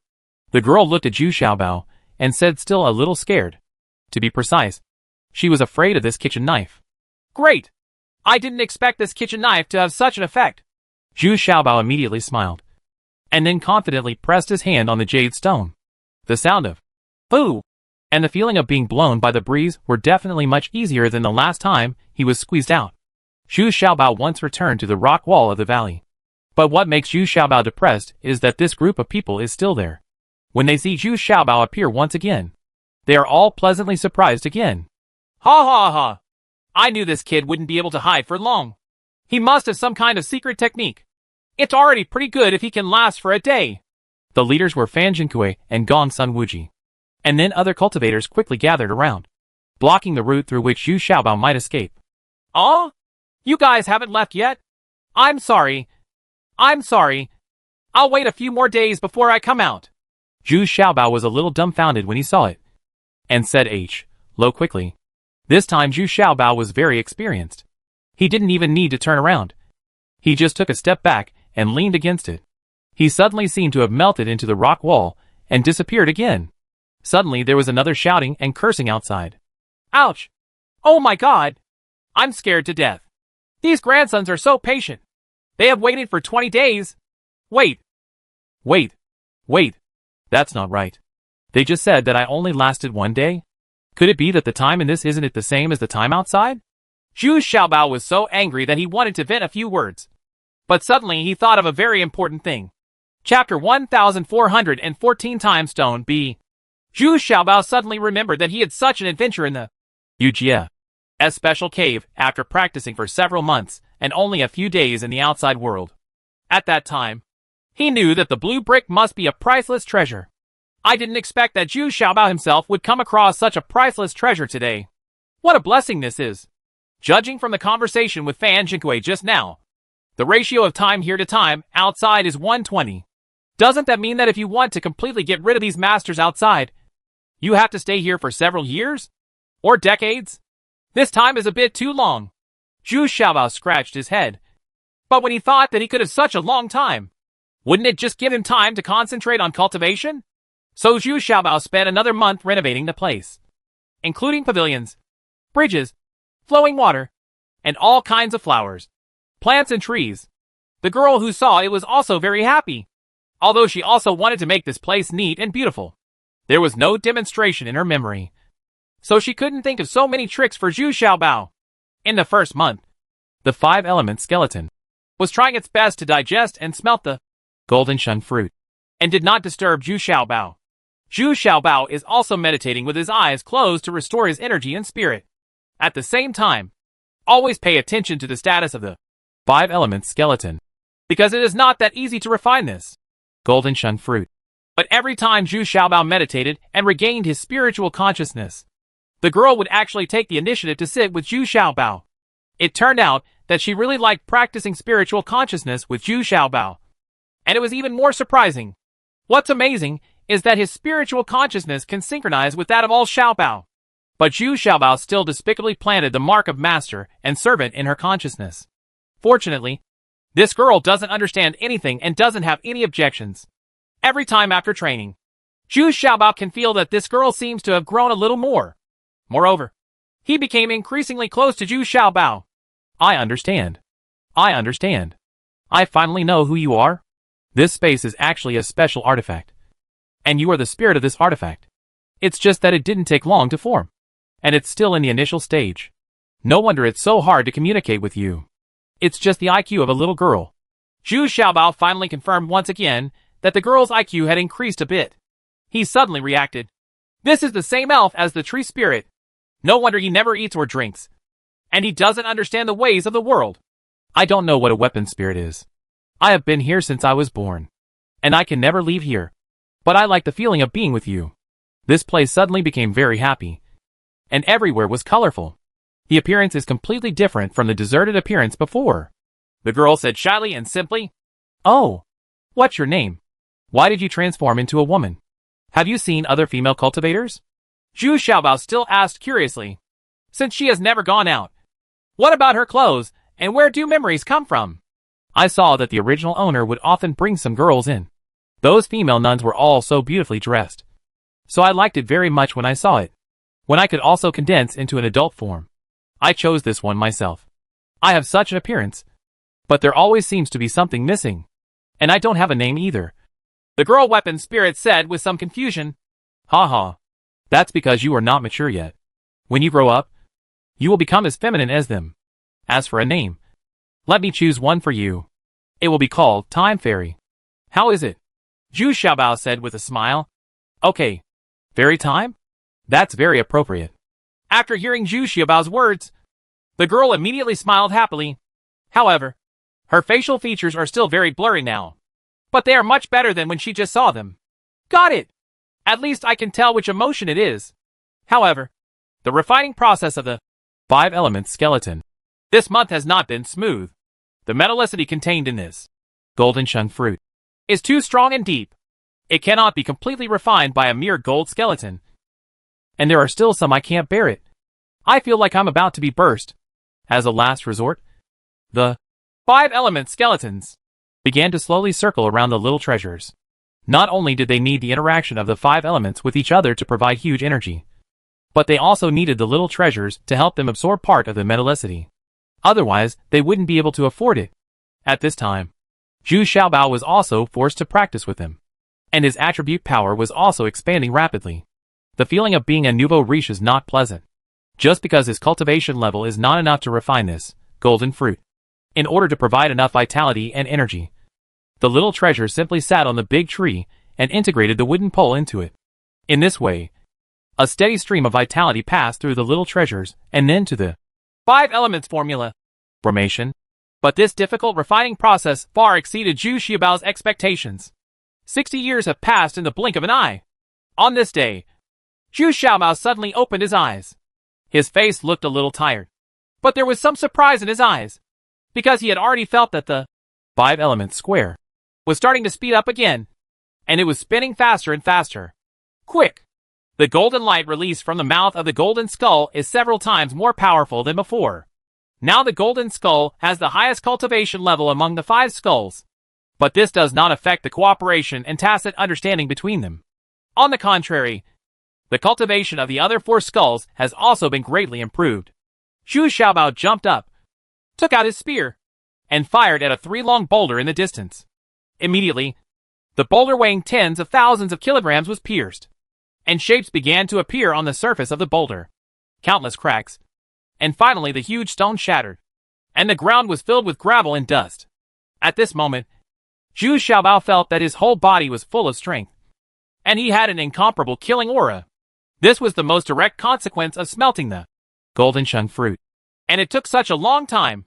The girl looked at Zhu Xiaobao and said, still a little scared. To be precise, she was afraid of this kitchen knife. Great! I didn't expect this kitchen knife to have such an effect. Zhu Xiaobao immediately smiled, and then confidently pressed his hand on the jade stone. The sound of "boo" and the feeling of being blown by the breeze were definitely much easier than the last time he was squeezed out. Zhu Xiaobao once returned to the rock wall of the valley. But what makes Zhu Xiaobao depressed is that this group of people is still there. When they see Zhu Xiaobao appear once again, they are all pleasantly surprised again. Ha ha ha! I knew this kid wouldn't be able to hide for long. He must have some kind of secret technique. It's already pretty good if he can last for a day. The leaders were Fan Jinkui and Gong Sun Wuji. And then other cultivators quickly gathered around, blocking the route through which Zhu Xiaobao might escape. Oh? You guys haven't left yet? I'm sorry. I'll wait a few more days before I come out. Zhu Xiaobao was a little dumbfounded when he saw it, and said low quickly. This time Zhu Xiaobao was very experienced. He didn't even need to turn around. He just took a step back and leaned against it. He suddenly seemed to have melted into the rock wall and disappeared again. Suddenly there was another shouting and cursing outside. Ouch! Oh my God! I'm scared to death. These grandsons are so patient. They have waited for 20 days. Wait. That's not right. They just said that I only lasted 1 day? Could it be that the time in this isn't it the same as the time outside? Zhu Xiaobao was so angry that he wanted to vent a few words. But suddenly he thought of a very important thing. Chapter 1414 Time Stone B. Zhu Xiaobao suddenly remembered that he had such an adventure in the Yujie special cave after practicing for several months and only a few days in the outside world. At that time, he knew that the blue brick must be a priceless treasure. I didn't expect that Zhu Xiaobao himself would come across such a priceless treasure today. What a blessing this is. Judging from the conversation with Fan Jinkui just now, the ratio of time here to time outside is 120. Doesn't that mean that if you want to completely get rid of these masters outside, you have to stay here for several years? Or decades? This time is a bit too long. Zhu Xiaobao scratched his head. But when he thought that he could have such a long time, wouldn't it just give him time to concentrate on cultivation? So Zhu Xiaobao spent another month renovating the place, including pavilions, bridges, flowing water, and all kinds of flowers, plants and trees. The girl who saw it was also very happy, although she also wanted to make this place neat and beautiful. There was no demonstration in her memory, so she couldn't think of so many tricks for Zhu Xiaobao. In the first month, the 5-element skeleton was trying its best to digest and smelt the golden shun fruit, and did not disturb Zhu Xiaobao. Zhu Xiaobao is also meditating with his eyes closed to restore his energy and spirit. At the same time, always pay attention to the status of the 5-element skeleton, because it is not that easy to refine this golden shun fruit. But every time Zhu Xiaobao meditated and regained his spiritual consciousness, the girl would actually take the initiative to sit with Zhu Xiaobao. It turned out that she really liked practicing spiritual consciousness with Zhu Xiaobao. And it was even more surprising. What's amazing is that his spiritual consciousness can synchronize with that of all Xiaobao. But Zhu Xiaobao still despicably planted the mark of master and servant in her consciousness. Fortunately, this girl doesn't understand anything and doesn't have any objections. Every time after training, Zhu Xiaobao can feel that this girl seems to have grown a little more. Moreover, he became increasingly close to Zhu Xiaobao. I understand. I finally know who you are. This space is actually a special artifact. And you are the spirit of this artifact. It's just that it didn't take long to form. And it's still in the initial stage. No wonder it's so hard to communicate with you. It's just the IQ of a little girl. Zhu Xiaobao finally confirmed once again that the girl's IQ had increased a bit. He suddenly reacted. This is the same elf as the tree spirit. No wonder he never eats or drinks. And he doesn't understand the ways of the world. I don't know what a weapon spirit is. I have been here since I was born. And I can never leave here. But I like the feeling of being with you. This place suddenly became very happy. And everywhere was colorful. The appearance is completely different from the deserted appearance before. The girl said shyly and simply. Oh, what's your name? Why did you transform into a woman? Have you seen other female cultivators? Zhu Xiaobao still asked curiously. Since she has never gone out. What about her clothes, and where do memories come from? I saw that the original owner would often bring some girls in. Those female nuns were all so beautifully dressed. So I liked it very much when I saw it. When I could also condense into an adult form. I chose this one myself. I have such an appearance. But there always seems to be something missing. And I don't have a name either. The girl weapon spirit said with some confusion. Haha. That's because you are not mature yet. When you grow up, you will become as feminine as them. As for a name, let me choose one for you. It will be called Time Fairy. How is it? Zhu Xiaobao said with a smile. Okay. Fairy time? That's very appropriate. After hearing Zhu Xiaobao's words, the girl immediately smiled happily. However, her facial features are still very blurry now. But they are much better than when she just saw them. Got it! At least I can tell which emotion it is. However, the refining process of the 5 elements skeleton this month has not been smooth. The metallicity contained in this golden chung fruit is too strong and deep. It cannot be completely refined by a mere gold skeleton. And there are still some I can't bear it. I feel like I'm about to be burst. As a last resort, the 5 element skeletons began to slowly circle around the little treasures. Not only did they need the interaction of the 5 elements with each other to provide huge energy, but they also needed the little treasures to help them absorb part of the metallicity. Otherwise, they wouldn't be able to afford it. At this time, Zhu Xiaobao was also forced to practice with them, and his attribute power was also expanding rapidly. The feeling of being a nouveau riche is not pleasant, just because his cultivation level is not enough to refine this golden fruit. In order to provide enough vitality and energy, the little treasure simply sat on the big tree and integrated the wooden pole into it. In this way, a steady stream of vitality passed through the little treasures and then to the 5 elements formula formation. But this difficult refining process far exceeded Zhu Xiaobao's expectations. 60 years have passed in the blink of an eye. On this day, Zhu Xiaobao suddenly opened his eyes. His face looked a little tired, but there was some surprise in his eyes, because he had already felt that the 5 elements square was starting to speed up again, and it was spinning faster and faster. Quick! The golden light released from the mouth of the golden skull is several times more powerful than before. Now the golden skull has the highest cultivation level among the 5 skulls. But this does not affect the cooperation and tacit understanding between them. On the contrary, the cultivation of the other 4 skulls has also been greatly improved. Zhu Xiaobao jumped up, took out his spear, and fired at a 3-long boulder in the distance. Immediately, the boulder weighing tens of thousands of kilograms was pierced, and shapes began to appear on the surface of the boulder. Countless cracks, and finally the huge stone shattered, and the ground was filled with gravel and dust. At this moment, Zhu Xiaobao felt that his whole body was full of strength, and he had an incomparable killing aura. This was the most direct consequence of smelting the golden chung fruit. And it took such a long time.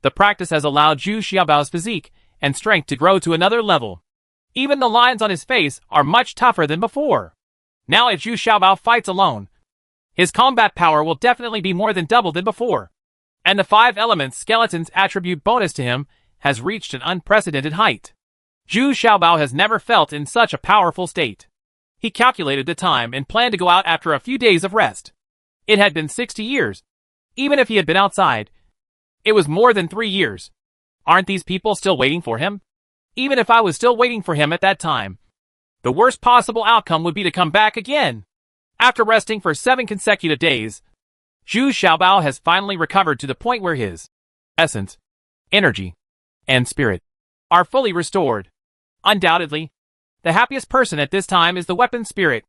The practice has allowed Zhu Xiaobao's physique and strength to grow to another level. Even the lines on his face are much tougher than before. Now if Zhu Xiaobao fights alone, his combat power will definitely be more than double than before. And the 5 elements skeleton's attribute bonus to him has reached an unprecedented height. Zhu Xiaobao has never felt in such a powerful state. He calculated the time and planned to go out after a few days of rest. It had been 60 years. Even if he had been outside, it was more than 3 years. Aren't these people still waiting for him? Even if I was still waiting for him at that time, the worst possible outcome would be to come back again. After resting for 7 consecutive days, Zhu Xiaobao has finally recovered to the point where his essence, energy, and spirit are fully restored. Undoubtedly, the happiest person at this time is the weapon spirit,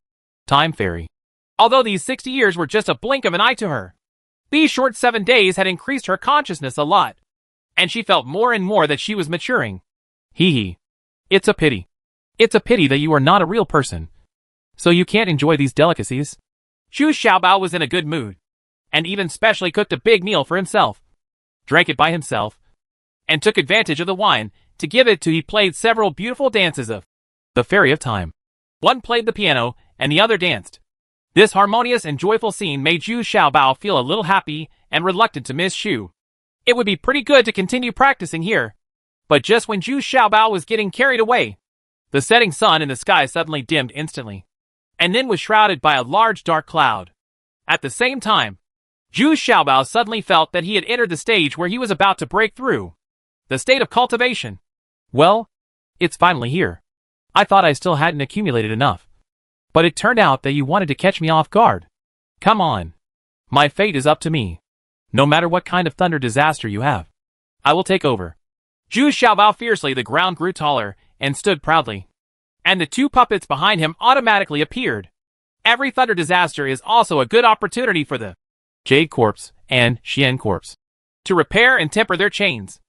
Time Fairy. Although these 60 years were just a blink of an eye to her, these short 7 days had increased her consciousness a lot, and she felt more and more that she was maturing. Hee hee. It's a pity. It's a pity that you are not a real person, so you can't enjoy these delicacies. Zhu Xiaobao was in a good mood, and even specially cooked a big meal for himself, drank it by himself, and took advantage of the wine to give it to. He played several beautiful dances of the Fairy of Time. One played the piano, and the other danced. This harmonious and joyful scene made Zhu Xiaobao feel a little happy and reluctant to miss Shu. It would be pretty good to continue practicing here. But just when Zhu Xiaobao was getting carried away, the setting sun in the sky suddenly dimmed instantly, and then was shrouded by a large dark cloud. At the same time, Zhu Xiaobao suddenly felt that he had entered the stage where he was about to break through. The state of cultivation. Well, it's finally here. I thought I still hadn't accumulated enough. But it turned out that you wanted to catch me off guard. Come on. My fate is up to me. No matter what kind of thunder disaster you have, I will take over. Zhu Xiaobao fiercely the ground grew taller and stood proudly. And the 2 puppets behind him automatically appeared. Every thunder disaster is also a good opportunity for the Jade Corpse and Xian Corpse to repair and temper their chains.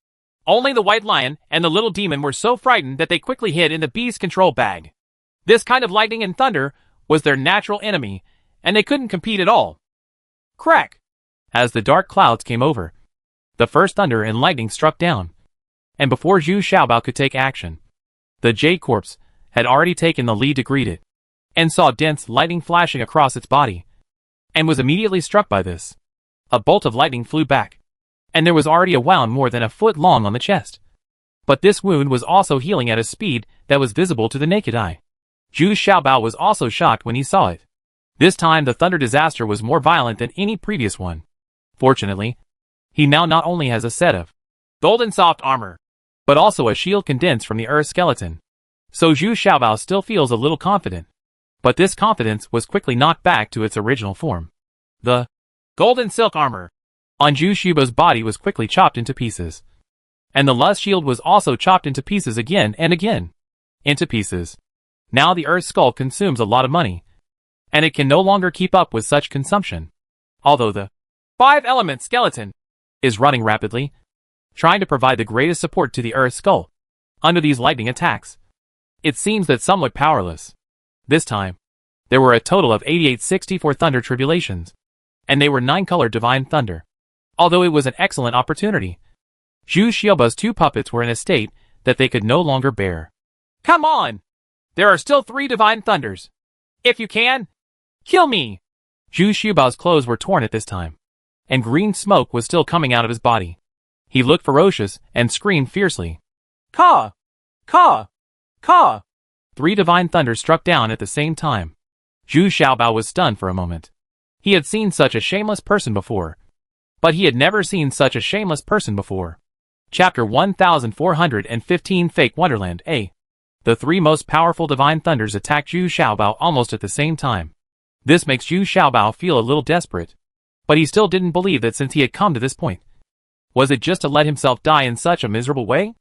Only the White Lion and the Little Demon were so frightened that they quickly hid in the beast control bag. This kind of lightning and thunder was their natural enemy, and they couldn't compete at all. Crack! As the dark clouds came over, the first thunder and lightning struck down, and before Zhu Xiaobao could take action, the Jade Corpse had already taken the lead to greet it. and saw dense lightning flashing across its body, and was immediately struck by this. A bolt of lightning flew back, and there was already a wound more than a foot long on the chest. But this wound was also healing at a speed that was visible to the naked eye. Zhu Xiaobao was also shocked when he saw it. This time the thunder disaster was more violent than any previous one. Fortunately, he now not only has a set of golden soft armor, but also a shield condensed from the earth skeleton. So Zhu Xiaobao still feels a little confident. But this confidence was quickly knocked back to its original form. The golden silk armor on Zhu Xiaobao's body was quickly chopped into pieces. And the lust shield was also chopped into pieces again and again. Into pieces. Now the earth skull consumes a lot of money, and it can no longer keep up with such consumption. Although the 5-element skeleton is running rapidly, trying to provide the greatest support to the earth skull. Under these lightning attacks, it seems that some look powerless. This time, there were a total of 8864 thunder tribulations, and they were 9-colored divine thunder. Although it was an excellent opportunity, Zhu Xiaobao's 2 puppets were in a state that they could no longer bear. Come on! There are still 3 divine thunders. If you can, kill me! Zhu Xiaobao's clothes were torn at this time, and green smoke was still coming out of his body. He looked ferocious and screamed fiercely. Caw! Caw! Caw! 3 divine thunders struck down at the same time. Zhu Xiaobao was stunned for a moment. He had seen such a shameless person before, but he had never seen such a shameless person before. Chapter 1415 Fake Wonderland A. The 3 most powerful divine thunders attacked Zhu Xiaobao almost at the same time. This makes Zhu Xiaobao feel a little desperate, but he still didn't believe that since he had come to this point. Was it just to let himself die in such a miserable way?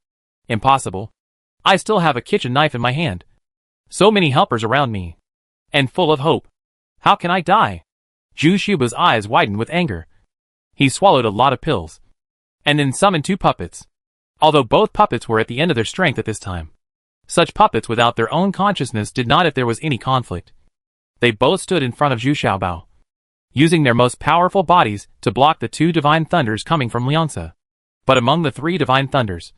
Impossible. I still have a kitchen knife in my hand. So many helpers around me, and full of hope. How can I die? Zhu Xiaobao's eyes widened with anger. He swallowed a lot of pills, and then summoned 2 puppets. Although both puppets were at the end of their strength at this time. Such puppets without their own consciousness did not if there was any conflict. They both stood in front of Zhu Xiaobao, using their most powerful bodies to block the 2 divine thunders coming from Liansa. But among the 3 divine thunders,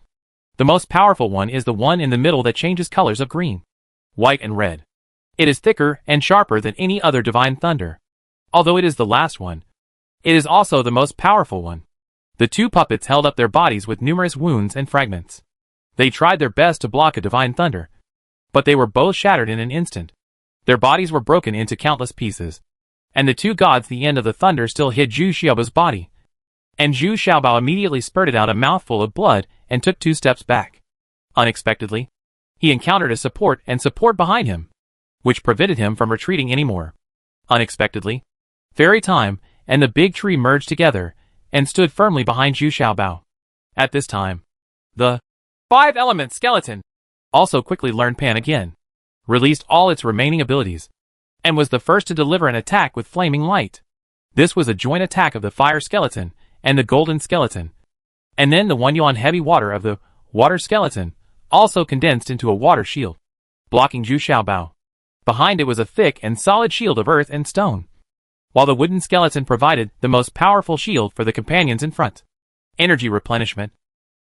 the most powerful one is the one in the middle that changes colors of green, white and red. It is thicker and sharper than any other divine thunder. Although it is the last one, it is also the most powerful one. The 2 puppets held up their bodies with numerous wounds and fragments. They tried their best to block a divine thunder, but they were both shattered in an instant. Their bodies were broken into countless pieces, and the 2 gods the end of the thunder still hid Zhu Xiaobao's body. And Zhu Xiaobao immediately spurted out a mouthful of blood and took 2 steps back. Unexpectedly, he encountered a support behind him, which prevented him from retreating anymore. Unexpectedly, fairy time and the big tree merged together and stood firmly behind Zhu Xiaobao. At this time, the 5-element skeleton also quickly learned Pan again, released all its remaining abilities, and was the first to deliver an attack with flaming light. This was a joint attack of the fire skeleton and the golden skeleton, and then the 1 yuan heavy water of the water skeleton also condensed into a water shield, blocking Zhu Xiaobao. Behind it was a thick and solid shield of earth and stone, while the wooden skeleton provided the most powerful shield for the companions in front. Energy replenishment.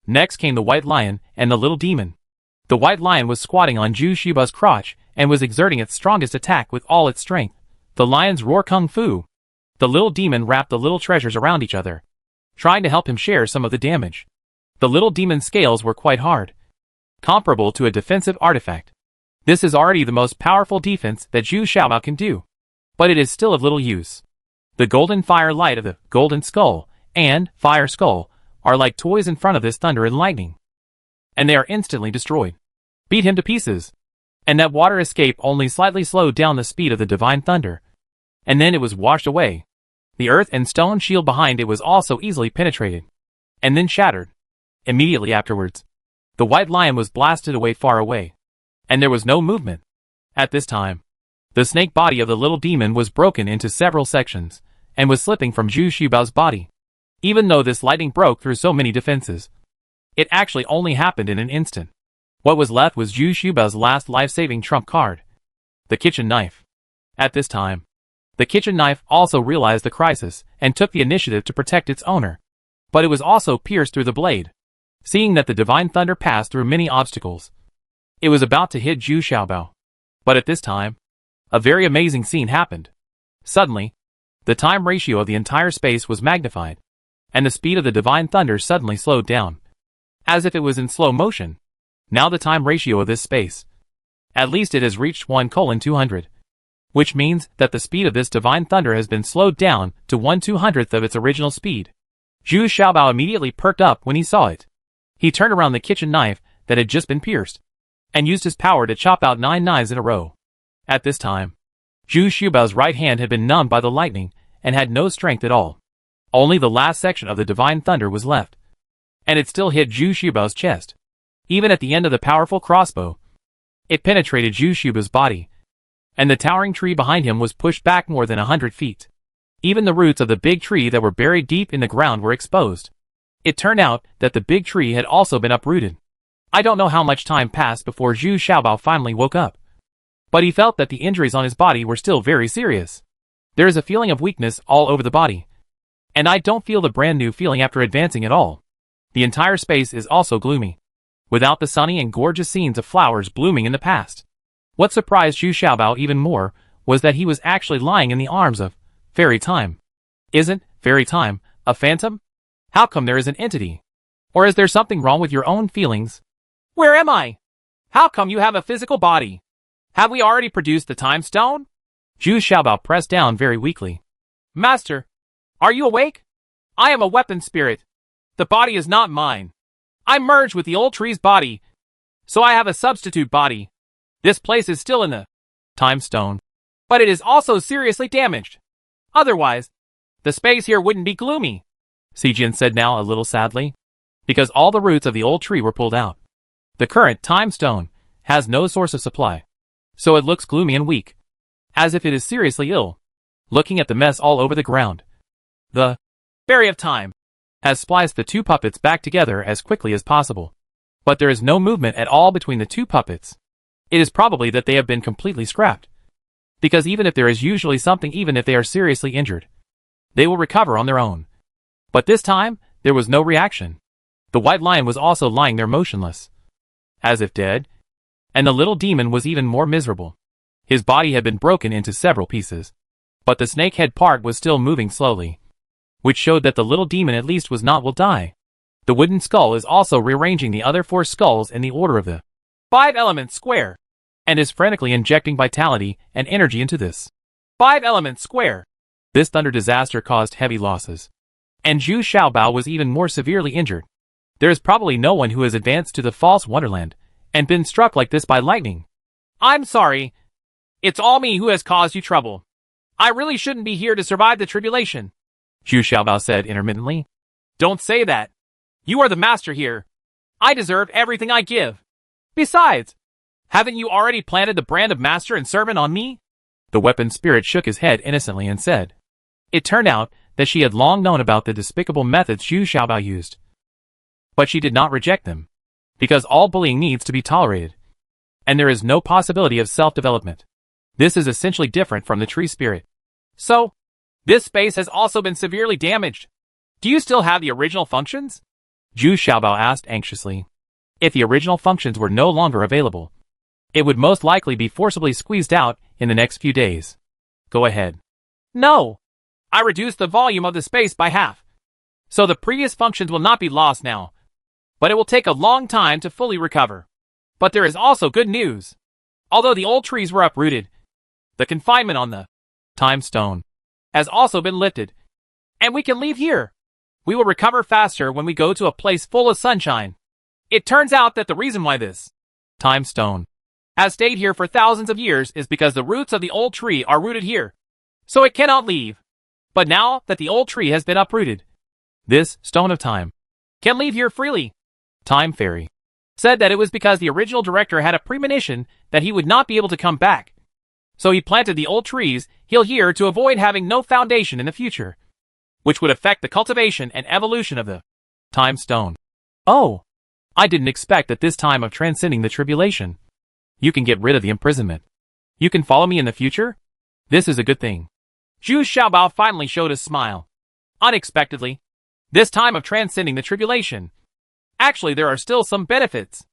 Next came the white lion and the little demon. The white lion was squatting on Zhu Xiaobao's crotch and was exerting its strongest attack with all its strength. The lions roar kung fu. The little demon wrapped the little treasures around each other, trying to help him share some of the damage. The little demon's scales were quite hard, comparable to a defensive artifact. This is already the most powerful defense that Zhu Xiaobao can do, but it is still of little use. The golden fire light of the golden skull and fire skull are like toys in front of this thunder and lightning, and they are instantly destroyed. Beat him to pieces. And that water escape only slightly slowed down the speed of the divine thunder, and then it was washed away. The earth and stone shield behind it was also easily penetrated, and then shattered. Immediately afterwards, the white lion was blasted away far away, and there was no movement. At this time, the snake body of the little demon was broken into several sections, and was slipping from Zhu Xiaobao's body. Even though this lightning broke through so many defenses, it actually only happened in an instant. What was left was Zhu Xiaobao's last life-saving trump card, the kitchen knife. At this time, the kitchen knife also realized the crisis and took the initiative to protect its owner. But it was also pierced through the blade. Seeing that the divine thunder passed through many obstacles, it was about to hit Zhu Xiaobao. But at this time, a very amazing scene happened. Suddenly, the time ratio of the entire space was magnified, and the speed of the divine thunder suddenly slowed down, as if it was in slow motion. Now the time ratio of this space, at least it has reached 1:200, which means that the speed of this divine thunder has been slowed down to 1/200th of its original speed. Zhu Xiaobao immediately perked up when he saw it. He turned around the kitchen knife that had just been pierced, and used his power to chop out 9 knives in a row. At this time, Zhu Xiaobao's right hand had been numbed by the lightning and had no strength at all. Only the last section of the divine thunder was left, and it still hit Zhu Xiaobao's chest. Even at the end of the powerful crossbow, it penetrated Zhu Xiaobao's body, and the towering tree behind him was pushed back more than 100 feet. Even the roots of the big tree that were buried deep in the ground were exposed. It turned out that the big tree had also been uprooted. I don't know how much time passed before Zhu Xiaobao finally woke up, but he felt that the injuries on his body were still very serious. There is a feeling of weakness all over the body, and I don't feel the brand new feeling after advancing at all. The entire space is also gloomy, without the sunny and gorgeous scenes of flowers blooming in the past. What surprised Zhu Xiaobao even more was that he was actually lying in the arms of Fairy Time. Isn't Fairy Time a phantom? How come there is an entity? Or is there something wrong with your own feelings? Where am I? How come you have a physical body? Have we already produced the time stone? Zhu Xiaobao pressed down very weakly. Master, are you awake? I am a weapon spirit. The body is not mine. I merged with the old tree's body, so I have a substitute body. This place is still in the time stone, but it is also seriously damaged. Otherwise, the space here wouldn't be gloomy, Sijin said now a little sadly, because all the roots of the old tree were pulled out. The current time stone has no source of supply, so it looks gloomy and weak, as if it is seriously ill. Looking at the mess all over the ground, the Berry of Time has spliced the two puppets back together as quickly as possible, but there is no movement at all between the two puppets. It is probably that they have been completely scrapped, because even if there is usually something, even if they are seriously injured, they will recover on their own. But this time, there was no reaction. The white lion was also lying there motionless, as if dead, and the little demon was even more miserable. His body had been broken into several pieces, but the snake head part was still moving slowly, which showed that the little demon at least was not will die. The wooden skull is also rearranging the other 4 skulls in the order of the 5-element square, and is frantically injecting vitality and energy into this 5-element square. This thunder disaster caused heavy losses, and Zhu Xiaobao was even more severely injured. There is probably no one who has advanced to the false wonderland and been struck like this by lightning. I'm sorry. It's all me who has caused you trouble. I really shouldn't be here to survive the tribulation, Zhu Xiaobao said intermittently. Don't say that. You are the master here. I deserve everything I give. Besides, haven't you already planted the brand of master and servant on me? The weapon spirit shook his head innocently and said. It turned out that she had long known about the despicable methods Zhu Xiaobao used, but she did not reject them, because all bullying needs to be tolerated, and there is no possibility of self-development. This is essentially different from the tree spirit. So, this space has also been severely damaged. Do you still have the original functions? Zhu Xiaobao asked anxiously. If the original functions were no longer available, it would most likely be forcibly squeezed out in the next few days. Go ahead. No. I reduced the volume of the space by half, so the previous functions will not be lost now, but it will take a long time to fully recover. But there is also good news. Although the old trees were uprooted, the confinement on the time stone has also been lifted, and we can leave here. We will recover faster when we go to a place full of sunshine. It turns out that the reason why this time stone has stayed here for thousands of years is because the roots of the old tree are rooted here, so it cannot leave. But now that the old tree has been uprooted, this stone of time can leave here freely. Time Fairy said that it was because the original director had a premonition that he would not be able to come back, so he planted the old trees here to avoid having no foundation in the future, which would affect the cultivation and evolution of the time stone. Oh, I didn't expect that this time of transcending the tribulation, you can get rid of the imprisonment. You can follow me in the future? This is a good thing. Zhu Xiaobao finally showed a smile. Unexpectedly, this time of transcending the tribulation. Actually, there are still some benefits.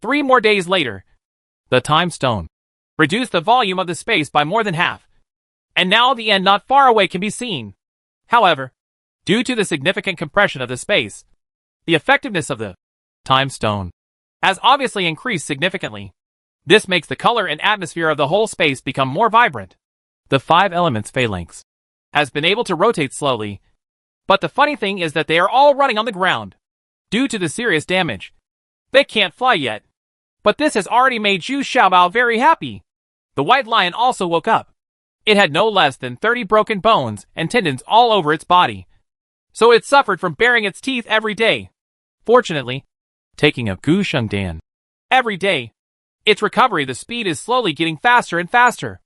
3 more days later, the time stone reduced the volume of the space by more than half. And now the end not far away can be seen. However, due to the significant compression of the space, the effectiveness of the time stone has obviously increased significantly. This makes the color and atmosphere of the whole space become more vibrant. The 5 elements phalanx has been able to rotate slowly, but the funny thing is that they are all running on the ground. Due to the serious damage, they can't fly yet. But this has already made Zhu Xiaobao very happy. The white lion also woke up. It had no less than 30 broken bones and tendons all over its body, so it suffered from baring its teeth every day. Fortunately, taking a Gu Shengdan every day, its recovery the speed is slowly getting faster and faster.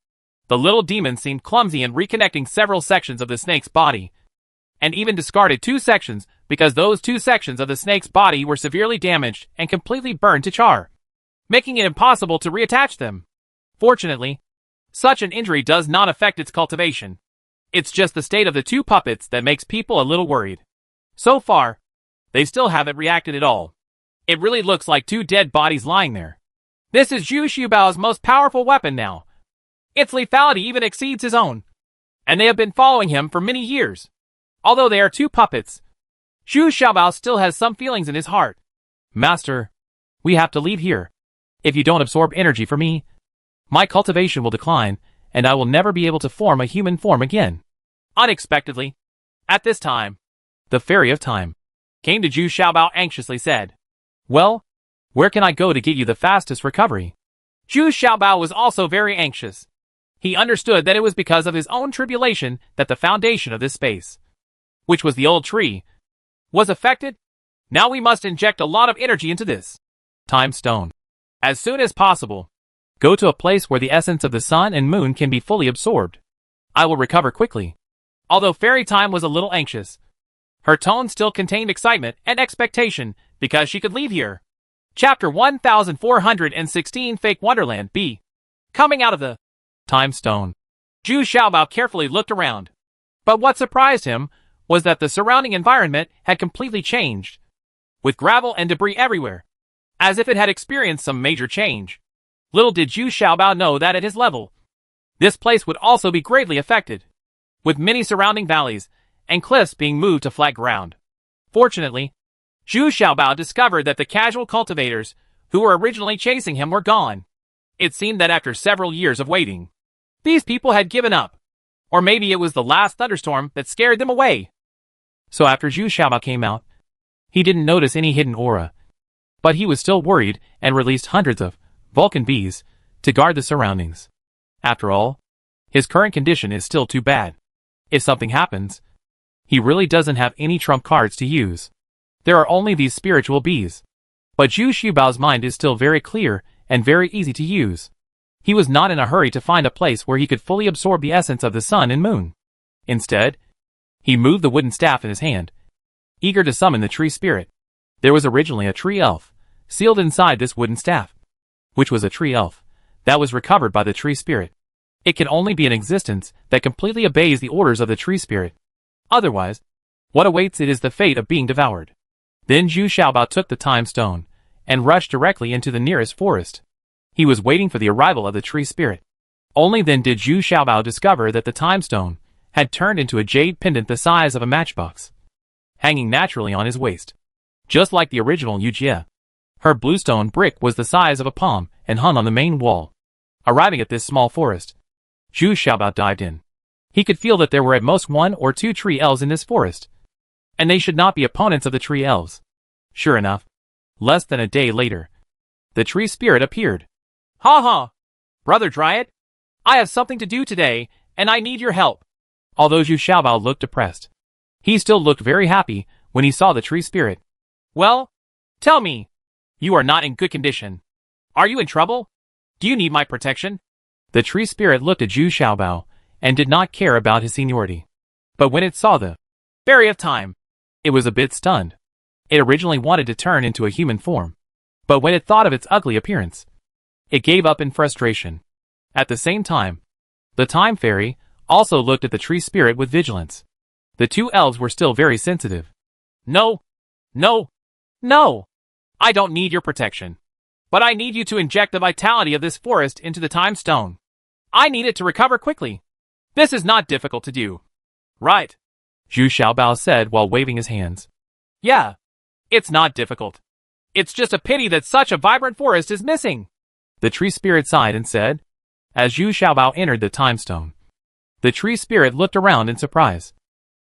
The little demon seemed clumsy in reconnecting several sections of the snake's body, and even discarded 2 sections because those 2 sections of the snake's body were severely damaged and completely burned to char, making it impossible to reattach them. Fortunately, such an injury does not affect its cultivation. It's just the state of the 2 puppets that makes people a little worried. So far, they still haven't reacted at all. It really looks like 2 dead bodies lying there. This is Zhu Xiaobao's most powerful weapon now. Its lethality even exceeds his own, and they have been following him for many years. Although they are 2 puppets, Zhu Xiaobao still has some feelings in his heart. Master, we have to leave here. If you don't absorb energy from me, my cultivation will decline, and I will never be able to form a human form again. Unexpectedly, at this time, the Fairy of Time came to Zhu Xiaobao anxiously said, "Well, where can I go to get you the fastest recovery?" Zhu Xiaobao was also very anxious. He understood that it was because of his own tribulation that the foundation of this space, which was the old tree, was affected. Now we must inject a lot of energy into this time stone as soon as possible. Go to a place where the essence of the sun and moon can be fully absorbed. I will recover quickly. Although Fairy Time was a little anxious, her tone still contained excitement and expectation because she could leave here. Chapter 1416 Fake Wonderland B. Coming out of the time stone, Zhu Xiaobao carefully looked around. But what surprised him was that the surrounding environment had completely changed, with gravel and debris everywhere, as if it had experienced some major change. Little did Zhu Xiaobao know that at his level, this place would also be greatly affected, with many surrounding valleys and cliffs being moved to flat ground. Fortunately, Zhu Xiaobao discovered that the casual cultivators who were originally chasing him were gone. It seemed that after several years of waiting, these people had given up, or maybe it was the last thunderstorm that scared them away. So after Zhu Xiaobao came out, he didn't notice any hidden aura, but he was still worried and released hundreds of Vulcan bees to guard the surroundings. After all, his current condition is still too bad. If something happens, he really doesn't have any trump cards to use. There are only these spiritual bees. But Zhu Xiaobao's mind is still very clear and very easy to use. He was not in a hurry to find a place where he could fully absorb the essence of the sun and moon. Instead, he moved the wooden staff in his hand, eager to summon the tree spirit. There was originally a tree elf sealed inside this wooden staff, which was a tree elf that was recovered by the tree spirit. It can only be an existence that completely obeys the orders of the tree spirit. Otherwise, what awaits it is the fate of being devoured. Then Zhu Xiaobao took the time stone and rushed directly into the nearest forest. He was waiting for the arrival of the tree spirit. Only then did Zhu Xiaobao discover that the time stone had turned into a jade pendant the size of a matchbox, hanging naturally on his waist, just like the original Yujie. Her bluestone brick was the size of a palm and hung on the main wall. Arriving at this small forest, Zhu Xiaobao dived in. He could feel that there were at most 1 or 2 tree elves in this forest, and they should not be opponents of the tree elves. Sure enough, less than a day later, the tree spirit appeared. "Ha ha! Brother Dryad, I have something to do today, and I need your help." Although Zhu Xiaobao looked depressed, he still looked very happy when he saw the tree spirit. "Well, tell me, you are not in good condition. Are you in trouble? Do you need my protection?" The tree spirit looked at Zhu Xiaobao and did not care about his seniority. But when it saw the Fairy of Time, it was a bit stunned. It originally wanted to turn into a human form, but when it thought of its ugly appearance, it gave up in frustration. At the same time, the Time Fairy also looked at the tree spirit with vigilance. The 2 elves were still very sensitive. No! No! No! I don't need your protection. But I need you to inject the vitality of this forest into the time stone. I need it to recover quickly. This is not difficult to do. Right, Zhu Xiaobao said while waving his hands. Yeah, it's not difficult. It's just a pity that such a vibrant forest is missing. The tree spirit sighed and said, as Zhu Xiaobao entered the time stone. The tree spirit looked around in surprise.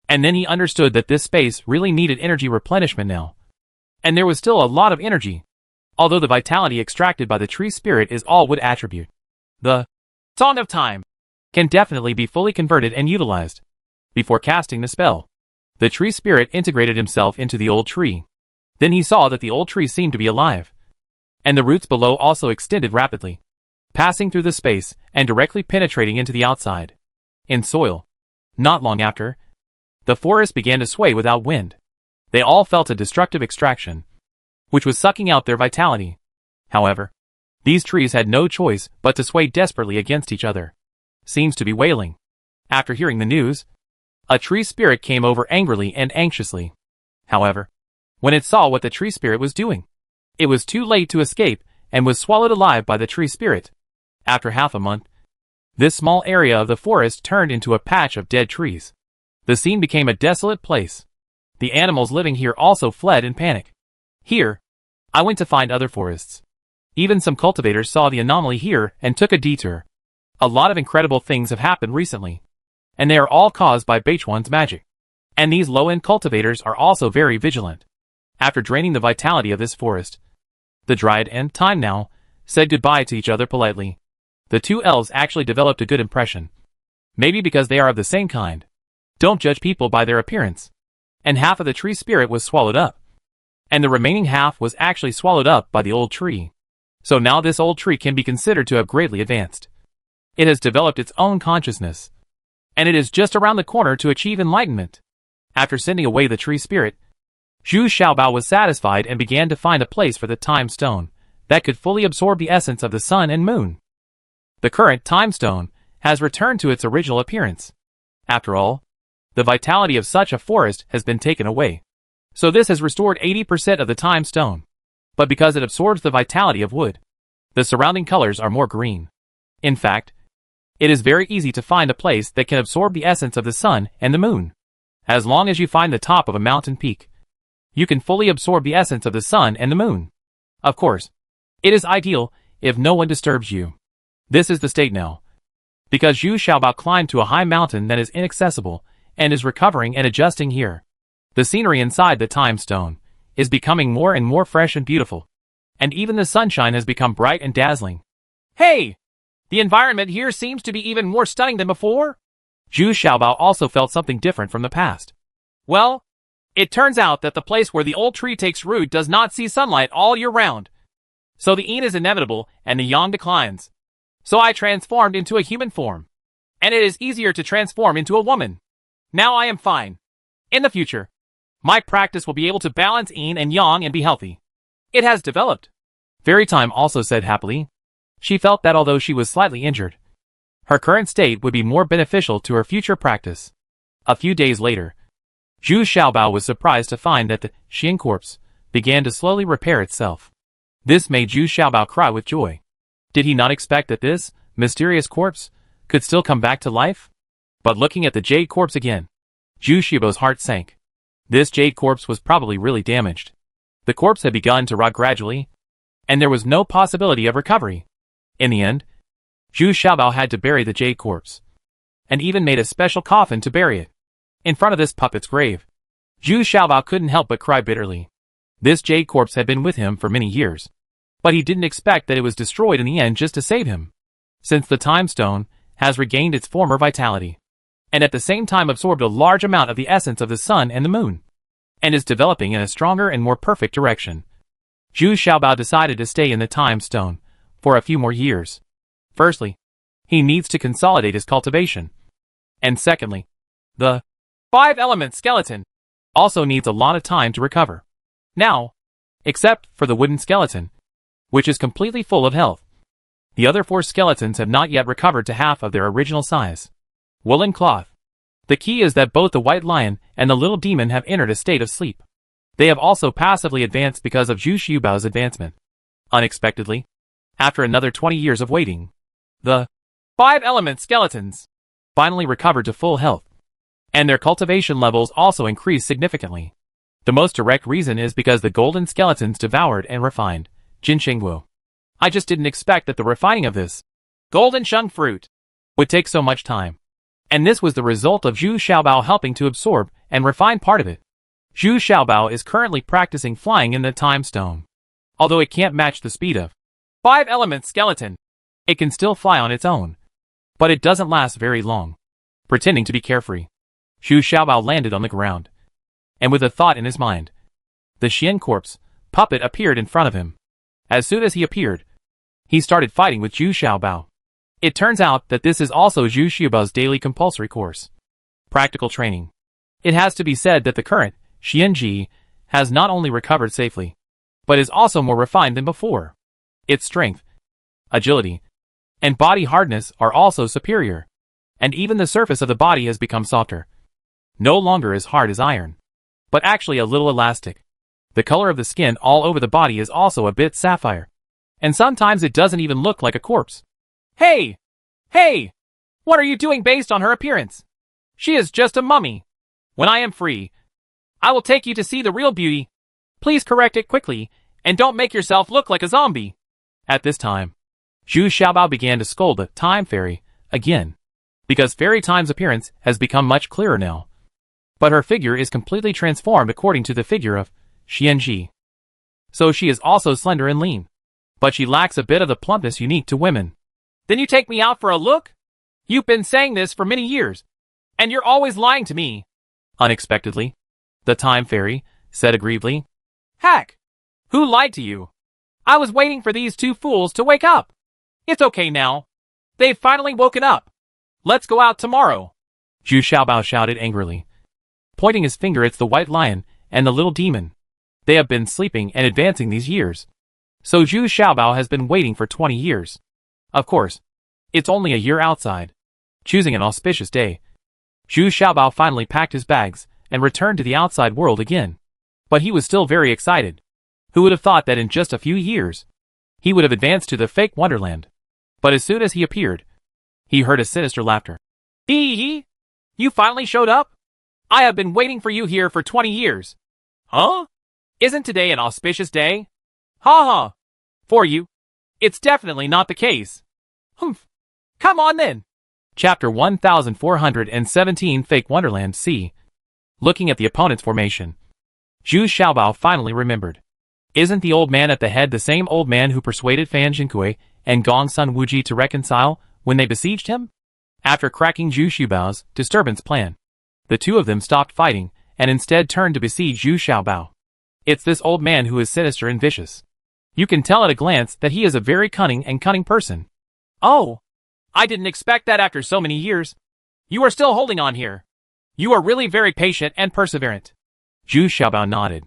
And then he understood that this space really needed energy replenishment now. And there was still a lot of energy, although the vitality extracted by the tree spirit is all wood attribute. The Song of Time can definitely be fully converted and utilized. Before casting the spell, the tree spirit integrated himself into the old tree. Then he saw that the old tree seemed to be alive. And the roots below also extended rapidly, passing through the space and directly penetrating into the outside. In soil. Not long after, the forest began to sway without wind. They all felt a destructive extraction, which was sucking out their vitality. However, these trees had no choice but to sway desperately against each other. Seems to be wailing. After hearing the news, a tree spirit came over angrily and anxiously. However, when it saw what the tree spirit was doing, it was too late to escape and was swallowed alive by the tree spirit. After half a month, this small area of the forest turned into a patch of dead trees. The scene became a desolate place. The animals living here also fled in panic. Here, I went to find other forests. Even some cultivators saw the anomaly here and took a detour. A lot of incredible things have happened recently, and they are all caused by Beichuan's magic. And these low-end cultivators are also very vigilant. After draining the vitality of this forest, the Dryad and Time now said goodbye to each other politely. The two elves actually developed a good impression. Maybe because they are of the same kind. Don't judge people by their appearance. And half of the tree spirit was swallowed up. And the remaining half was actually swallowed up by the old tree. So now this old tree can be considered to have greatly advanced. It has developed its own consciousness. And it is just around the corner to achieve enlightenment. After sending away the tree spirit, Zhu Xiaobao was satisfied and began to find a place for the time stone that could fully absorb the essence of the sun and moon. The current time stone has returned to its original appearance. After all, the vitality of such a forest has been taken away. So this has restored 80% of the time stone. But because it absorbs the vitality of wood, the surrounding colors are more green. In fact, it is very easy to find a place that can absorb the essence of the sun and the moon. As long as you find the top of a mountain peak, you can fully absorb the essence of the sun and the moon. Of course, it is ideal if no one disturbs you. This is the state now. Because Zhu Xiaobao climbed to a high mountain that is inaccessible and is recovering and adjusting here. The scenery inside the time stone is becoming more and more fresh and beautiful. And even the sunshine has become bright and dazzling. Hey! The environment here seems to be even more stunning than before. Zhu Xiaobao also felt something different from the past. Well, it turns out that the place where the old tree takes root does not see sunlight all year round. So the yin is inevitable and the yang declines. So I transformed into a human form. And it is easier to transform into a woman. Now I am fine. In the future, my practice will be able to balance yin and yang and be healthy. It has developed. Fairy Time also said happily. She felt that although she was slightly injured, her current state would be more beneficial to her future practice. A few days later, Zhu Xiaobao was surprised to find that the Xin corpse began to slowly repair itself. This made Zhu Xiaobao cry with joy. Did he not expect that this mysterious corpse could still come back to life? But looking at the jade corpse again, Zhu Xiaobao's heart sank. This jade corpse was probably really damaged. The corpse had begun to rot gradually, and there was no possibility of recovery. In the end, Zhu Xiaobao had to bury the jade corpse, and even made a special coffin to bury it. In front of this puppet's grave, Zhu Xiaobao couldn't help but cry bitterly. This jade corpse had been with him for many years, but he didn't expect that it was destroyed in the end just to save him. Since the time stone has regained its former vitality, and at the same time absorbed a large amount of the essence of the sun and the moon, and is developing in a stronger and more perfect direction, Zhu Xiaobao decided to stay in the time stone for a few more years. Firstly, he needs to consolidate his cultivation. And secondly, the 5-element skeleton also needs a lot of time to recover. Now, except for the wooden skeleton, which is completely full of health. The other 4 skeletons have not yet recovered to half of their original size. Woolen cloth. The key is that both the white lion and the little demon have entered a state of sleep. They have also passively advanced because of Zhu Xiaobao's advancement. Unexpectedly, after another 20 years of waiting, the 5-element skeletons finally recovered to full health, and their cultivation levels also increased significantly. The most direct reason is because the golden skeletons devoured and refined Jinxingwu. I just didn't expect that the refining of this golden shung fruit would take so much time. And this was the result of Zhu Xiaobao helping to absorb and refine part of it. Zhu Xiaobao is currently practicing flying in the time stone. Although it can't match the speed of 5-element skeleton, it can still fly on its own. But it doesn't last very long. Pretending to be carefree, Zhu Xiaobao landed on the ground. And with a thought in his mind, the Xian corpse puppet appeared in front of him. As soon as he appeared, he started fighting with Zhu Xiaobao. It turns out that this is also Zhu Xiaobao's daily compulsory course. Practical training. It has to be said that the current Xianji has not only recovered safely, but is also more refined than before. Its strength, agility, and body hardness are also superior, and even the surface of the body has become softer. No longer as hard as iron, but actually a little elastic. The color of the skin all over the body is also a bit sapphire, and sometimes it doesn't even look like a corpse. Hey! Hey! What are you doing based on her appearance? She is just a mummy. When I am free, I will take you to see the real beauty. Please correct it quickly, and don't make yourself look like a zombie. At this time, Zhu Xiaobao began to scold the Time Fairy again, because Fairy Time's appearance has become much clearer now. But her figure is completely transformed according to the figure of Xianji. So she is also slender and lean, but she lacks a bit of the plumpness unique to women. Then you take me out for a look? You've been saying this for many years, and you're always lying to me. Unexpectedly, the Time Fairy said aggrievedly. Heck! Who lied to you? I was waiting for these two fools to wake up. It's okay now. They've finally woken up. Let's go out tomorrow. Zhu Xiaobao shouted angrily, pointing his finger at the white lion and the little demon. They have been sleeping and advancing these years. So Zhu Xiaobao has been waiting for 20 years. Of course, it's only a year outside. Choosing an auspicious day, Zhu Xiaobao finally packed his bags and returned to the outside world again. But he was still very excited. Who would have thought that in just a few years, he would have advanced to the fake wonderland? But as soon as he appeared, he heard a sinister laughter. Hee hee! You finally showed up? I have been waiting for you here for 20 years. Huh? Isn't today an auspicious day? Ha ha! For you, it's definitely not the case. Humph. Come on then. Chapter 1417 Fake Wonderland C. Looking at the opponent's formation, Zhu Xiaobao finally remembered. Isn't the old man at the head the same old man who persuaded Fan Jinkui and Gong Sun Wuji to reconcile when they besieged him? After cracking Zhu Xiaobao's disturbance plan, the two of them stopped fighting and instead turned to besiege Zhu Xiaobao. It's this old man who is sinister and vicious. You can tell at a glance that he is a very cunning person. Oh, I didn't expect that after so many years. You are still holding on here. You are really very patient and perseverant. Zhu Xiaobao nodded.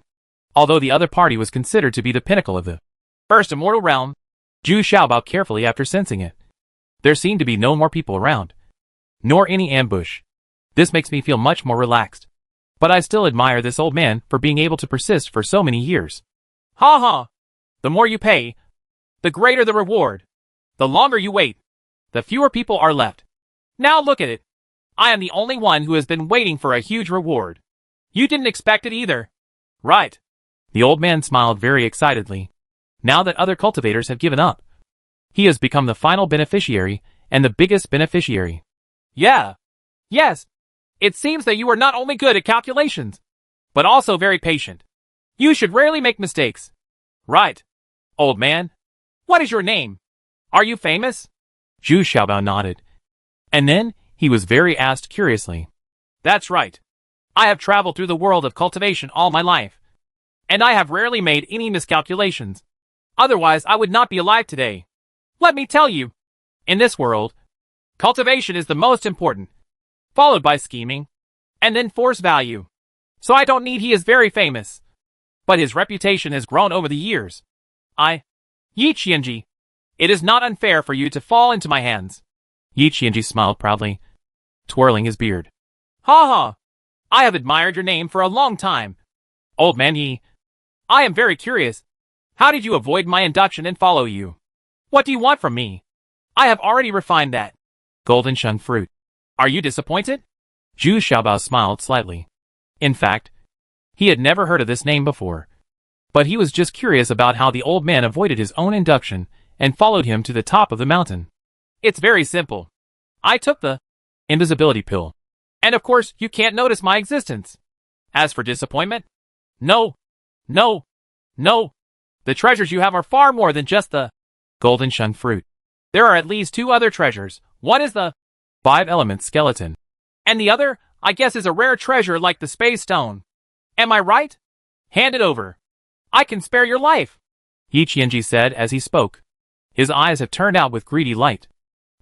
Although the other party was considered to be the pinnacle of the first immortal realm, Zhu Xiaobao carefully after sensing it. There seemed to be no more people around, nor any ambush. This makes me feel much more relaxed. But I still admire this old man for being able to persist for so many years. Ha ha! The more you pay, the greater the reward. The longer you wait, the fewer people are left. Now look at it. I am the only one who has been waiting for a huge reward. You didn't expect it either. Right. The old man smiled very excitedly. Now that other cultivators have given up, he has become the final beneficiary and the biggest beneficiary. Yeah. Yes. It seems that you are not only good at calculations, but also very patient. You should rarely make mistakes. Right. Old man, what is your name? Are you famous? Zhu Xiaobao nodded. And then he was very asked curiously. That's right. I have traveled through the world of cultivation all my life, and I have rarely made any miscalculations. Otherwise, I would not be alive today. Let me tell you, in this world, cultivation is the most important, followed by scheming, and then force value. So I don't need he is very famous, but his reputation has grown over the years. Yi Qianji, it is not unfair for you to fall into my hands. Yi Qianji smiled proudly, twirling his beard. Ha ha! I have admired your name for a long time. Old man Yi, I am very curious. How did you avoid my induction and follow you? What do you want from me? I have already refined that. Golden Shung Fruit. Are you disappointed? Zhu Xiaobao smiled slightly. In fact, he had never heard of this name before. But he was just curious about how the old man avoided his own induction and followed him to the top of the mountain. It's very simple. I took the invisibility pill. And of course, you can't notice my existence. As for disappointment? No. No. No. The treasures you have are far more than just the Golden Shung Fruit. There are at least 2 other treasures. One is the 5-element skeleton. And the other, I guess, is a rare treasure like the space stone. Am I right? Hand it over. I can spare your life, Yi Qianji said as he spoke. His eyes have turned out with greedy light.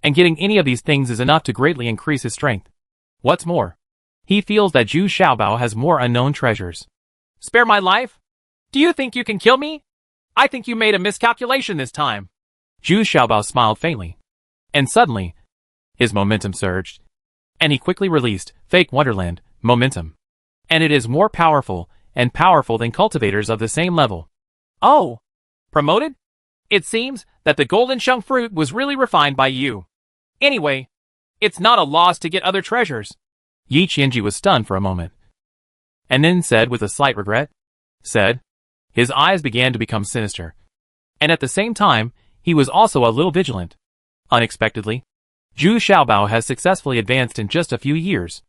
And getting any of these things is enough to greatly increase his strength. What's more, he feels that Zhu Xiaobao has more unknown treasures. Spare my life? Do you think you can kill me? I think you made a miscalculation this time. Zhu Xiaobao smiled faintly. And suddenly, his momentum surged. And he quickly released Fake Wonderland momentum. And it is more powerful and powerful than cultivators of the same level. Oh, promoted? It seems that the Golden Shung Fruit was really refined by you. Anyway, it's not a loss to get other treasures. Yi Qianji was stunned for a moment. And then said with a slight regret, his eyes began to become sinister. And at the same time, he was also a little vigilant. Unexpectedly, Zhu Xiaobao has successfully advanced in just a few years.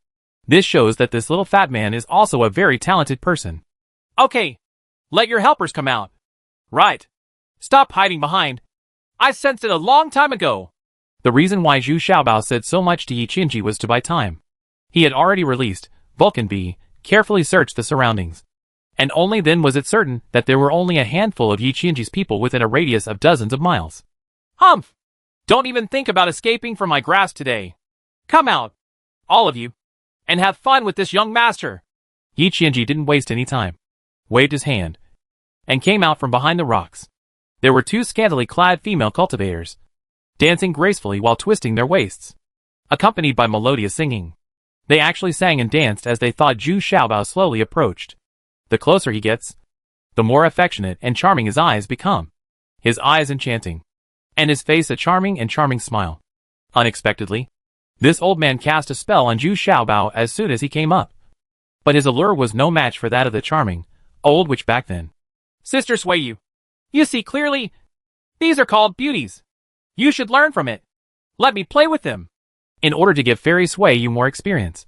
This shows that this little fat man is also a very talented person. Okay, let your helpers come out. Right. Stop hiding behind. I sensed it a long time ago. The reason why Zhu Xiaobao said so much to Yi Qianji was to buy time. He had already released Vulcan B, carefully searched the surroundings. And only then was it certain that there were only a handful of Yi Qianji's people within a radius of dozens of miles. Humph! Don't even think about escaping from my grasp today. Come out, all of you, and have fun with this young master. Yi Qianji didn't waste any time, waved his hand, and came out from behind the rocks. There were 2 scantily clad female cultivators, dancing gracefully while twisting their waists, accompanied by melodious singing. They actually sang and danced as they thought Zhu Xiaobao slowly approached. The closer he gets, the more affectionate and charming his eyes become. His eyes enchanting, and his face a charming smile. Unexpectedly, this old man cast a spell on Zhu Xiaobao as soon as he came up. But his allure was no match for that of the charming old witch back then. Sister Suiyu, you see clearly, these are called beauties. You should learn from it. Let me play with them. In order to give Fairy Suiyu more experience,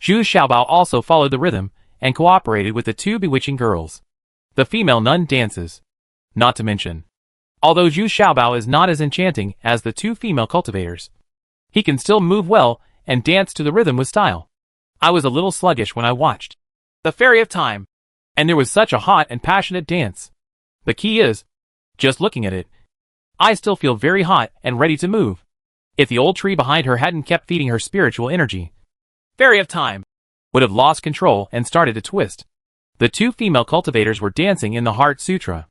Zhu Xiaobao also followed the rhythm and cooperated with the 2 bewitching girls. The female nun dances. Not to mention, although Zhu Xiaobao is not as enchanting as the 2 female cultivators, he can still move well and dance to the rhythm with style. I was a little sluggish when I watched The Fairy of Time, and there was such a hot and passionate dance. The key is, just looking at it, I still feel very hot and ready to move. If the old tree behind her hadn't kept feeding her spiritual energy, Fairy of Time would have lost control and started to twist. The 2 female cultivators were dancing in the Heart Sutra.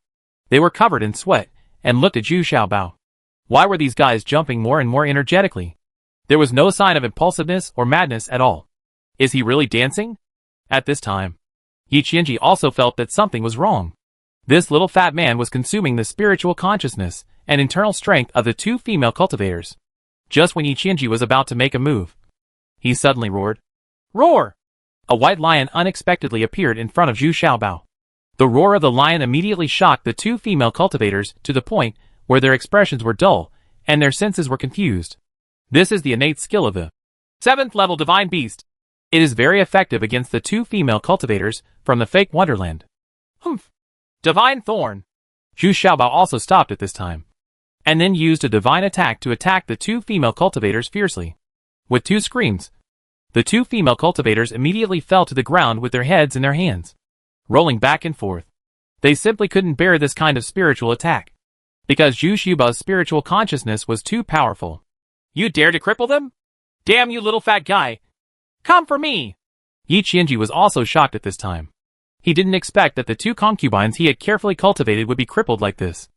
They were covered in sweat and looked at Zhu Xiaobao. Why were these guys jumping more and more energetically? There was no sign of impulsiveness or madness at all. Is he really dancing? At this time, Yi Qianji also felt that something was wrong. This little fat man was consuming the spiritual consciousness and internal strength of the 2 female cultivators. Just when Yi Qianji was about to make a move, he suddenly roared. Roar! A white lion unexpectedly appeared in front of Zhu Xiaobao. The roar of the lion immediately shocked the 2 female cultivators to the point where their expressions were dull and their senses were confused. This is the innate skill of the 7th level divine beast. It is very effective against the 2 female cultivators from the fake Wonderland. Humph! Divine Thorn. Zhu Xiaobao also stopped at this time, and then used a divine attack to attack the 2 female cultivators fiercely. With 2 screams, the 2 female cultivators immediately fell to the ground with their heads in their hands, rolling back and forth. They simply couldn't bear this kind of spiritual attack, because Zhu Xiaobao's spiritual consciousness was too powerful. You dare to cripple them? Damn you little fat guy! Come for me! Yi Qianji was also shocked at this time. He didn't expect that the 2 concubines he had carefully cultivated would be crippled like this.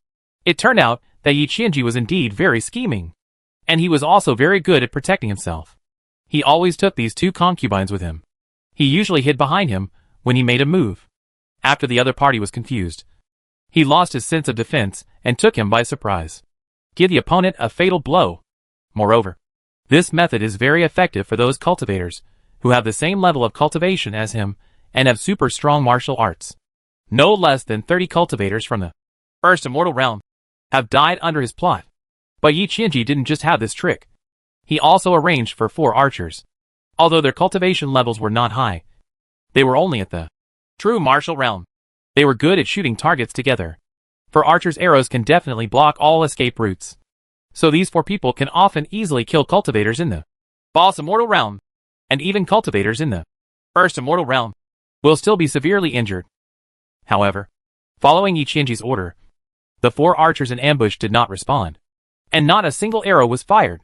It turned out that Yi Qianji was indeed very scheming, and he was also very good at protecting himself. He always took these 2 concubines with him. He usually hid behind him when he made a move, after the other party was confused. He lost his sense of defense and took him by surprise. Give the opponent a fatal blow. Moreover, this method is very effective for those cultivators who have the same level of cultivation as him and have super strong martial arts. No less than 30 cultivators from the first immortal realm have died under his plot. But Yi Qianji didn't just have this trick. He also arranged for 4 archers. Although their cultivation levels were not high, they were only at the true martial realm. They were good at shooting targets together. For archers, arrows can definitely block all escape routes. So these 4 people can often easily kill cultivators in the false immortal realm, and even cultivators in the first immortal realm will still be severely injured. However, following Yi Qianji's order, the 4 archers in ambush did not respond, and not a single arrow was fired.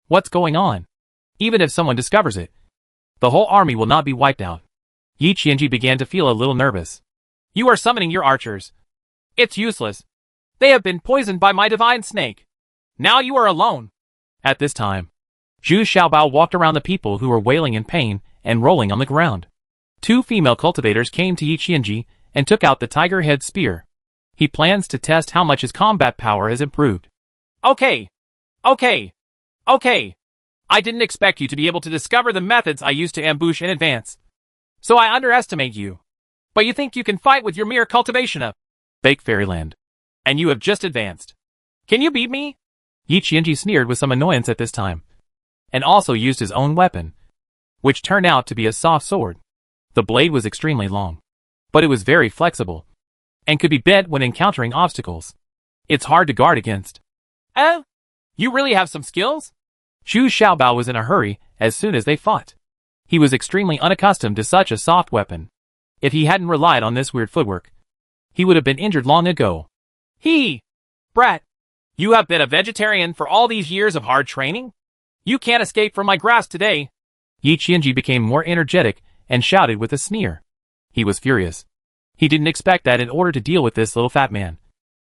What's going on? Even if someone discovers it, the whole army will not be wiped out. Yi Qianji began to feel a little nervous. You are summoning your archers. It's useless. They have been poisoned by my divine snake. Now you are alone. At this time, Zhu Xiaobao walked around the people who were wailing in pain and rolling on the ground. 2 female cultivators came to Yi Qianji and took out the tiger head spear. He plans to test how much his combat power has improved. Okay. I didn't expect you to be able to discover the methods I used to ambush in advance. So I underestimate you. But you think you can fight with your mere cultivation of fake fairyland. And you have just advanced. Can you beat me? Yi Qianji sneered with some annoyance at this time, and also used his own weapon, which turned out to be a soft sword. The blade was extremely long, but it was very flexible, and could be bent when encountering obstacles. It's hard to guard against. Oh? You really have some skills? Zhu Xiaobao was in a hurry as soon as they fought. He was extremely unaccustomed to such a soft weapon. If he hadn't relied on this weird footwork, he would have been injured long ago. Brat, you have been a vegetarian for all these years of hard training? You can't escape from my grasp today. Yi Qianji became more energetic and shouted with a sneer. He was furious. He didn't expect that in order to deal with this little fat man,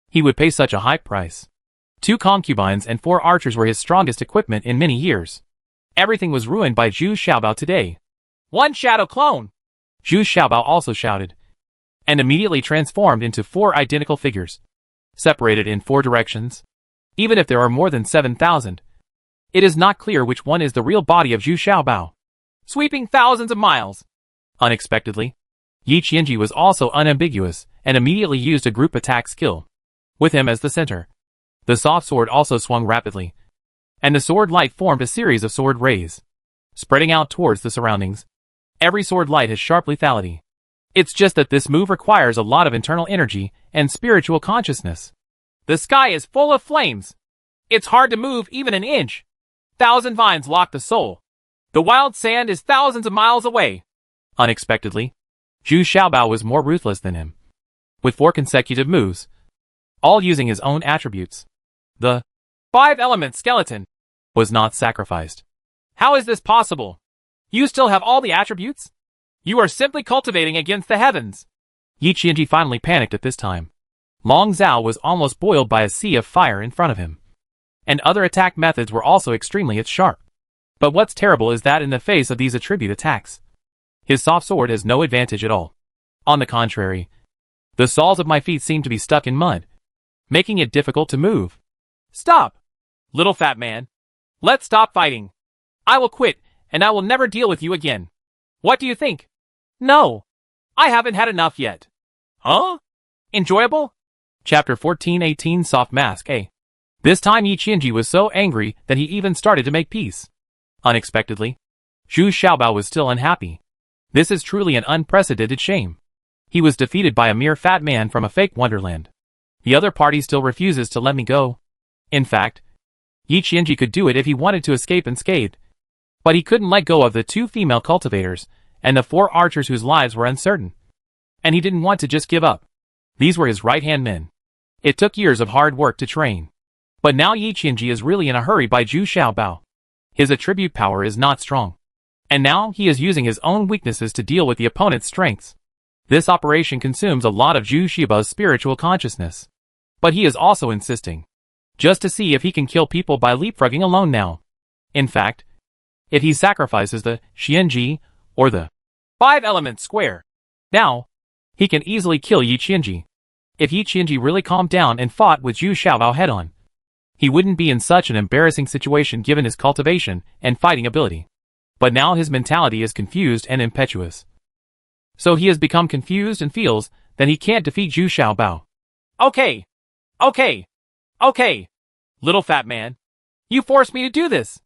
he would pay such a high price. 2 concubines and 4 archers were his strongest equipment in many years. Everything was ruined by Zhu Xiaobao today. One shadow clone! Zhu Xiaobao also shouted, and immediately transformed into 4 identical figures, separated in 4 directions. Even if there are more than 7,000, it is not clear which one is the real body of Zhu Xiaobao. Sweeping thousands of miles. Unexpectedly, Yi Qianji was also unambiguous and immediately used a group attack skill, with him as the center. The soft sword also swung rapidly, and the sword light formed a series of sword rays, spreading out towards the surroundings. Every sword light has sharp lethality. It's just that this move requires a lot of internal energy and spiritual consciousness. The sky is full of flames. It's hard to move even an inch. 1,000 vines lock the soul. The wild sand is thousands of miles away. Unexpectedly, Zhu Xiaobao was more ruthless than him. With 4 consecutive moves, all using his own attributes, the 5-element skeleton was not sacrificed. How is this possible? You still have all the attributes? You are simply cultivating against the heavens. Yi Qianji finally panicked at this time. Long Zhao was almost boiled by a sea of fire in front of him, and other attack methods were also extremely sharp. But what's terrible is that in the face of these attribute attacks, his soft sword has no advantage at all. On the contrary, the soles of my feet seem to be stuck in mud, making it difficult to move. Stop! Little fat man. Let's stop fighting. I will quit, and I will never deal with you again. What do you think? No. I haven't had enough yet. Huh? Enjoyable? Chapter 1418 Soft Mask A. This time Yi Qianji was so angry that he even started to make peace. Unexpectedly, Zhu Xiaobao was still unhappy. This is truly an unprecedented shame. He was defeated by a mere fat man from a fake wonderland. The other party still refuses to let me go. In fact, Yi Qianji could do it if he wanted to escape unscathed. But he couldn't let go of the 2 female cultivators and the 4 archers whose lives were uncertain. And he didn't want to just give up. These were his right-hand men. It took years of hard work to train. But now Yi Qianji is really in a hurry by Zhu Xiaobao. His attribute power is not strong. And now he is using his own weaknesses to deal with the opponent's strengths. This operation consumes a lot of Zhu Xiaobao's spiritual consciousness. But he is also insisting, just to see if he can kill people by leapfrogging alone now. In fact, if he sacrifices the Xianji or the 5-element square, now, he can easily kill Yi Qianji. If Yi Qianji really calmed down and fought with Zhu Xiaobao head-on, he wouldn't be in such an embarrassing situation given his cultivation and fighting ability. But now his mentality is confused and impetuous. So he has become confused and feels that he can't defeat Zhu Xiaobao. Okay. Little fat man. You forced me to do this.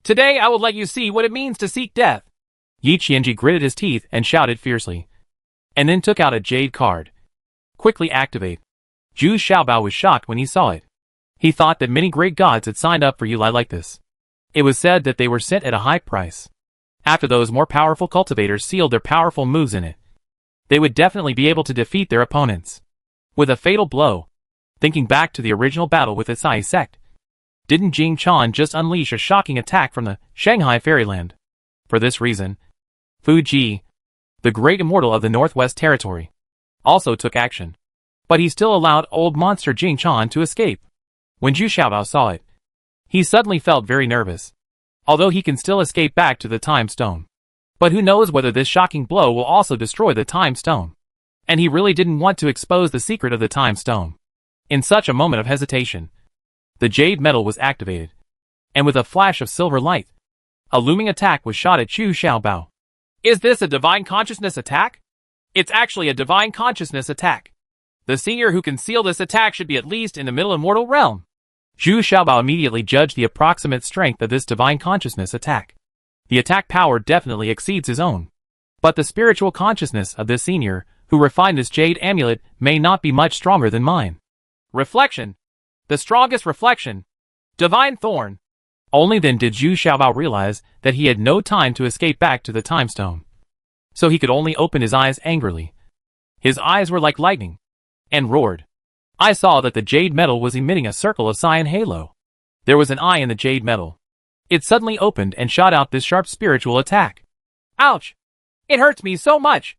Today I will let you see what it means to seek death. Yi Qianji gritted his teeth and shouted fiercely. And then took out a jade card. Quickly activate. Zhu Xiaobao was shocked when he saw it. He thought that many great gods had signed up for Yulai like this. It was said that they were sent at a high price. After those more powerful cultivators sealed their powerful moves in it, they would definitely be able to defeat their opponents. With a fatal blow. Thinking back to the original battle with its Ai sect. Didn't Jing Chan just unleash a shocking attack from the Shanghai Fairyland? For this reason, Fu Ji, the great immortal of the Northwest Territory, also took action. But he still allowed old monster Jing Chan to escape. When Zhu Xiaobao saw it, he suddenly felt very nervous. Although he can still escape back to the Time Stone. But who knows whether this shocking blow will also destroy the Time Stone. And he really didn't want to expose the secret of the Time Stone. In such a moment of hesitation, the jade metal was activated. And with a flash of silver light, a looming attack was shot at Zhu Xiaobao. Is this a divine consciousness attack? It's actually a divine consciousness attack. The senior who can seal this attack should be at least in the middle immortal realm. Zhu Xiaobao immediately judged the approximate strength of this divine consciousness attack. The attack power definitely exceeds his own. But the spiritual consciousness of this senior, who refined this jade amulet, may not be much stronger than mine. Reflection. The strongest reflection. Divine Thorn. Only then did Zhu Xiaobao realize that he had no time to escape back to the Time Stone. So he could only open his eyes angrily. His eyes were like lightning. And roared. I saw that the jade metal was emitting a circle of cyan halo. There was an eye in the jade metal. It suddenly opened and shot out this sharp spiritual attack. Ouch! It hurts me so much!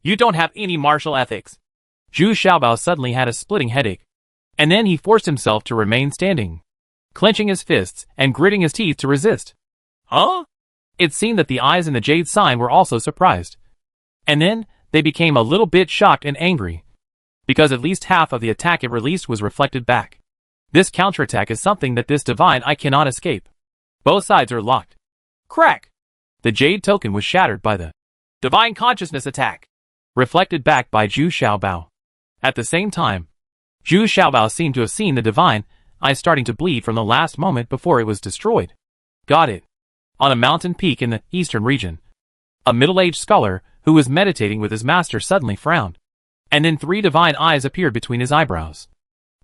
You don't have any martial ethics. Zhu Xiaobao suddenly had a splitting headache. And then he forced himself to remain standing, clenching his fists and gritting his teeth to resist. Huh? It seemed that the eyes in the jade sign were also surprised. And then, they became a little bit shocked and angry. Because at least half of the attack it released was reflected back. This counterattack is something that this divine eye cannot escape. Both sides are locked. Crack! The jade token was shattered by the divine consciousness attack, reflected back by Zhu Xiaobao. At the same time, Zhu Xiaobao seemed to have seen the divine eye starting to bleed from the last moment before it was destroyed. Got it. On a mountain peak in the eastern region, a middle-aged scholar who was meditating with his master suddenly frowned. And then 3 divine eyes appeared between his eyebrows,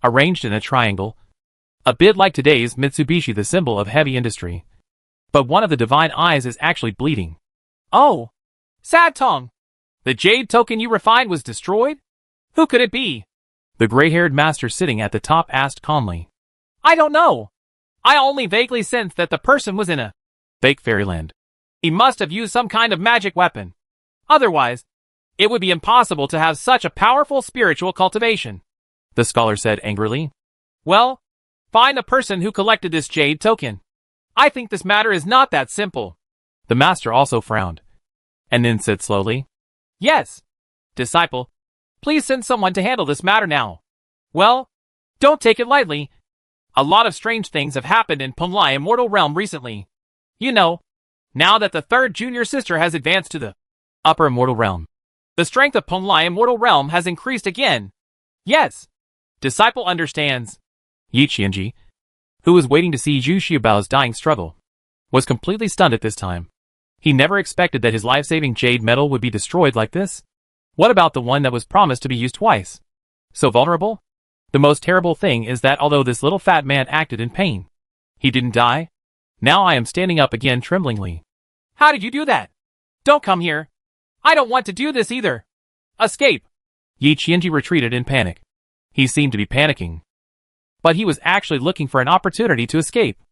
arranged in a triangle, a bit like today's Mitsubishi, the symbol of heavy industry. But one of the divine eyes is actually bleeding. Oh! Sad Tong! The jade token you refined was destroyed? Who could it be? The gray-haired master sitting at the top asked calmly. I don't know. I only vaguely sensed that the person was in a fake fairyland. He must have used some kind of magic weapon. Otherwise, it would be impossible to have such a powerful spiritual cultivation, the scholar said angrily. Well, find the person who collected this jade token. I think this matter is not that simple. The master also frowned, and then said slowly, Yes, disciple, please send someone to handle this matter now. Well, don't take it lightly. A lot of strange things have happened in Punlai Immortal Realm recently. You know, now that the 3rd junior sister has advanced to the Upper Immortal Realm, the strength of Punlai Immortal Realm has increased again. Yes, disciple understands. Yi Qianji, who was waiting to see Zhu Xiaobao's dying struggle, was completely stunned at this time. He never expected that his life-saving jade metal would be destroyed like this. What about the one that was promised to be used twice? So vulnerable? The most terrible thing is that although this little fat man acted in pain, he didn't die. Now I am standing up again tremblingly. How did you do that? Don't come here. I don't want to do this either. Escape. Yi Qianji retreated in panic. He seemed to be panicking. But he was actually looking for an opportunity to escape.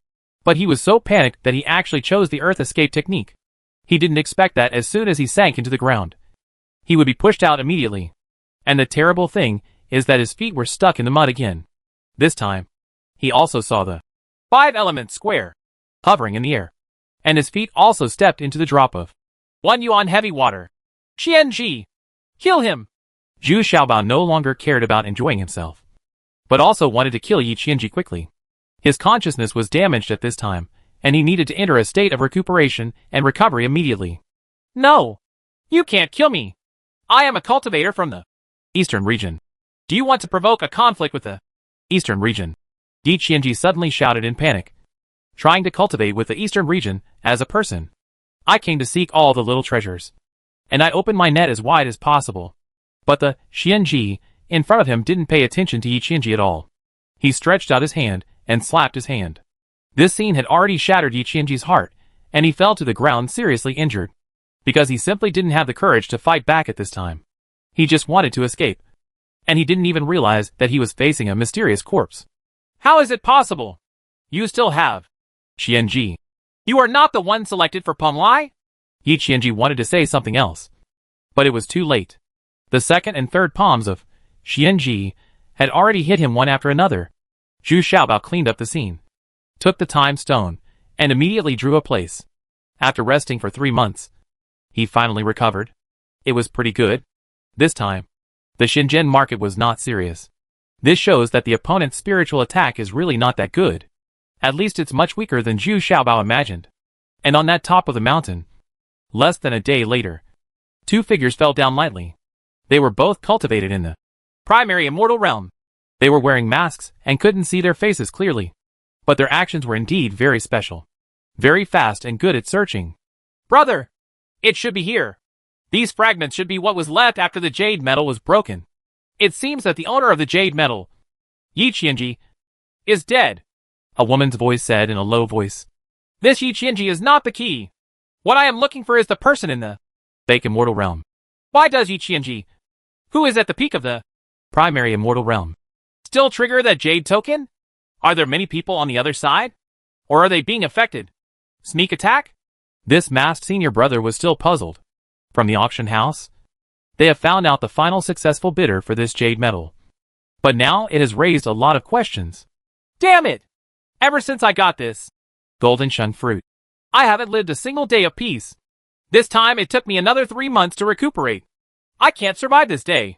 But he was so panicked that he actually chose the earth escape technique. He didn't expect that as soon as he sank into the ground, he would be pushed out immediately. And the terrible thing is that his feet were stuck in the mud again. This time, he also saw the 5-element square hovering in the air. And his feet also stepped into the drop of 1 yuan heavy water. Qianji! Kill him! Zhu Xiaobao no longer cared about enjoying himself, but also wanted to kill Yi Qianji quickly. His consciousness was damaged at this time, and he needed to enter a state of recuperation and recovery immediately. No! You can't kill me! I am a cultivator from the Eastern region. Do you want to provoke a conflict with the Eastern region? Yi Qianji suddenly shouted in panic, trying to cultivate with the Eastern region as a person. I came to seek all the little treasures, and I opened my net as wide as possible. But the Xianji in front of him didn't pay attention to Yi Qianji at all. He stretched out his hand and slapped his hand. This scene had already shattered Yi Qianji's heart, and he fell to the ground seriously injured, because he simply didn't have the courage to fight back at this time. He just wanted to escape, and he didn't even realize that he was facing a mysterious corpse. How is it possible? You still have Qianji. You are not the one selected for Peng Lai? Yi Qianji wanted to say something else, but it was too late. The second and third palms of Qianji had already hit him one after another. Zhu Xiaobao cleaned up the scene, took the time stone, and immediately drew a place. After resting for 3 months, he finally recovered. It was pretty good. This time, the Shenzhen market was not serious. This shows that the opponent's spiritual attack is really not that good. At least it's much weaker than Zhu Xiaobao imagined. And on that top of the mountain, less than a day later, 2 figures fell down lightly. They were both cultivated in the primary immortal realm. They were wearing masks and couldn't see their faces clearly, but their actions were indeed very special. Very fast and good at searching. Brother! It should be here. These fragments should be what was left after the jade metal was broken. It seems that the owner of the jade metal, Yi Qianji, is dead. A woman's voice said in a low voice. This Yi Qianji is not the key. What I am looking for is the person in the fake immortal realm. Why does Yi Qianji, who is at the peak of the primary immortal realm, still trigger that jade token? Are there many people on the other side? Or are they being affected? Sneak attack? This masked senior brother was still puzzled. From the auction house, they have found out the final successful bidder for this jade metal. But now it has raised a lot of questions. Damn it! Ever since I got this golden shun fruit, I haven't lived a single day of peace. This time it took me another 3 months to recuperate. I can't survive this day.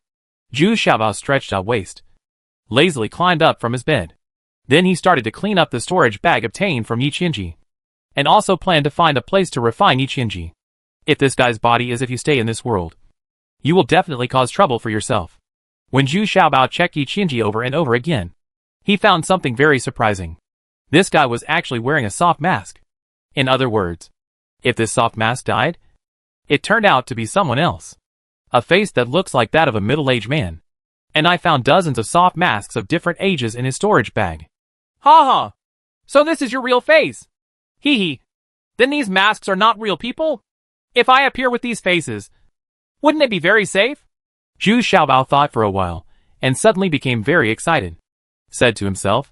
Zhu Xiaobao stretched out waist, lazily climbed up from his bed. Then he started to clean up the storage bag obtained from Yi Qianji, and also planned to find a place to refine Yi Qianji. If this guy's body is if you stay in this world, you will definitely cause trouble for yourself. When Zhu Xiaobao checked Yi Qianji over and over again, he found something very surprising. This guy was actually wearing a soft mask. In other words, if this soft mask died, it turned out to be someone else. A face that looks like that of a middle-aged man. And I found dozens of soft masks of different ages in his storage bag. Ha ha! So this is your real face? Hee hee. Then these masks are not real people? If I appear with these faces, wouldn't it be very safe? Zhu Xiaobao thought for a while, and suddenly became very excited. Said to himself,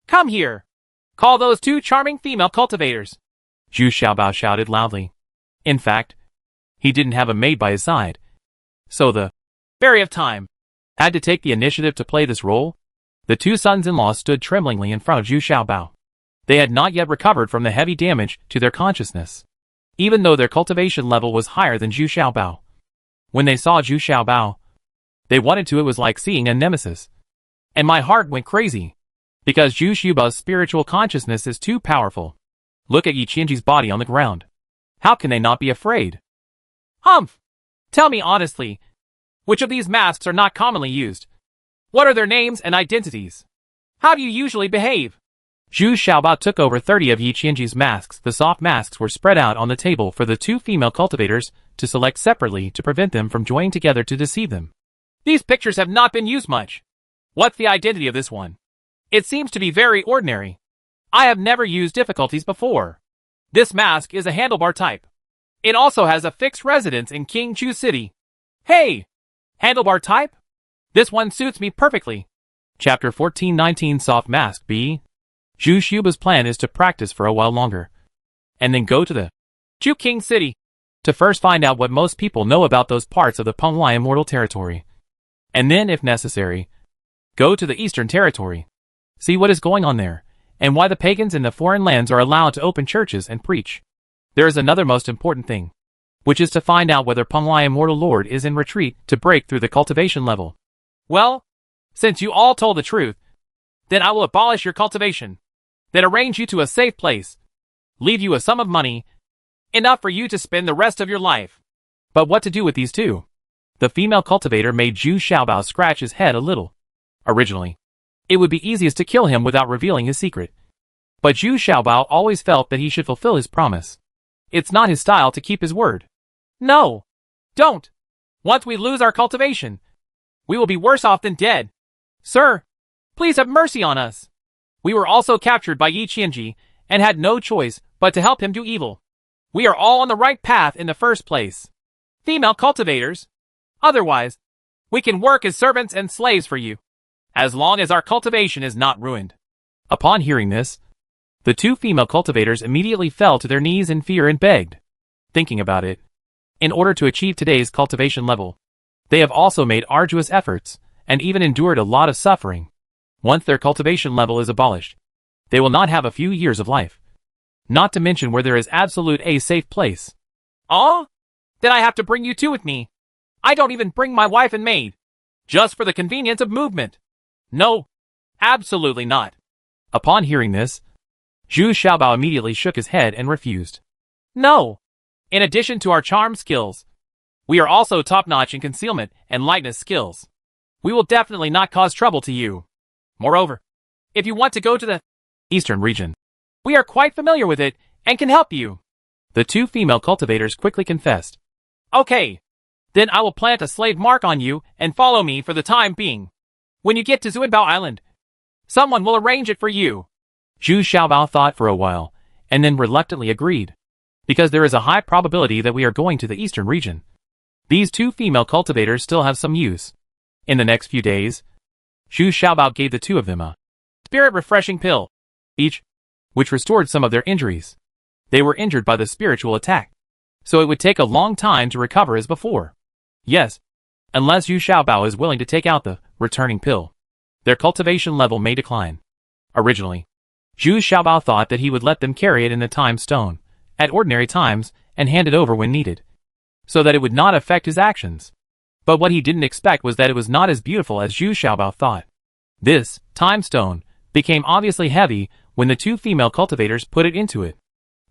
Come here! Call those 2 charming female cultivators. Zhu Xiaobao shouted loudly. In fact, he didn't have a maid by his side. So the fairy of time had to take the initiative to play this role. The 2 sons-in-law stood tremblingly in front of Zhu Xiaobao. They had not yet recovered from the heavy damage to their consciousness, even though their cultivation level was higher than Zhu Xiaobao. When they saw Zhu Xiaobao, they wanted to. It was like seeing a nemesis. And my heart went crazy, because Zhu Xiaobao's spiritual consciousness is too powerful. Look at Yi Qianji's body on the ground. How can they not be afraid? Humph! Tell me honestly, which of these masks are not commonly used? What are their names and identities? How do you usually behave? Zhu Xiaobao took over 30 of Yi Qianji's masks. The soft masks were spread out on the table for the 2 female cultivators to select separately to prevent them from joining together to deceive them. These pictures have not been used much. What's the identity of this one? It seems to be very ordinary. I have never used difficulties before. This mask is a handlebar type. It also has a fixed residence in Qingchu City. Hey! Handlebar type? This one suits me perfectly. Chapter 1419 Soft Mask B. Zhu Xiaobao's plan is to practice for a while longer, and then go to the King City to first find out what most people know about those parts of the Peng Lai Immortal Territory. And then, if necessary, go to the Eastern Territory. See what is going on there, and why the pagans in the foreign lands are allowed to open churches and preach. There is another most important thing. which is to find out whether Penglai Immortal Lord is in retreat to break through the cultivation level. Well, since you all told the truth, then I will abolish your cultivation, then arrange you to a safe place, leave you a sum of money, enough for you to spend the rest of your life. But what to do with these two? The female cultivator made Zhu Xiaobao scratch his head a little. Originally, it would be easiest to kill him without revealing his secret. But Zhu Xiaobao always felt that he should fulfill his promise. It's not his style to keep his word. No, don't. Once we lose our cultivation, we will be worse off than dead. Sir, please have mercy on us. We were also captured by Yi Qianji and had no choice but to help him do evil. We are all on the right path in the first place. Female cultivators. Otherwise, we can work as servants and slaves for you, as long as our cultivation is not ruined. Upon hearing this, the two female cultivators immediately fell to their knees in fear and begged. Thinking about it, in order to achieve today's cultivation level, they have also made arduous efforts and even endured a lot of suffering. Once their cultivation level is abolished, they will not have a few years of life. Not to mention where there is absolute a safe place. Oh? Then I have to bring you two with me. I don't even bring my wife and maid, just for the convenience of movement. No, absolutely not. Upon hearing this, Zhu Xiaobao immediately shook his head and refused. No. In addition to our charm skills, we are also top-notch in concealment and lightness skills. We will definitely not cause trouble to you. Moreover, if you want to go to the eastern region, we are quite familiar with it and can help you. The two female cultivators quickly confessed. Okay. Then I will plant a slave mark on you and follow me for the time being. When you get to Zuanbao Island, someone will arrange it for you. Zhu Xiaobao thought for a while, and then reluctantly agreed. Because there is a high probability that we are going to the eastern region. These two female cultivators still have some use. In the next few days, Zhu Xiaobao gave the two of them a spirit refreshing pill, each, which restored some of their injuries. They were injured by the spiritual attack, so it would take a long time to recover as before. Yes, unless Zhu Xiaobao is willing to take out the returning pill, their cultivation level may decline. Originally, Zhu Xiaobao thought that he would let them carry it in the time stone, at ordinary times, and hand it over when needed, so that it would not affect his actions. But what he didn't expect was that it was not as beautiful as Zhu Xiaobao thought. This time stone became obviously heavy when the two female cultivators put it into it.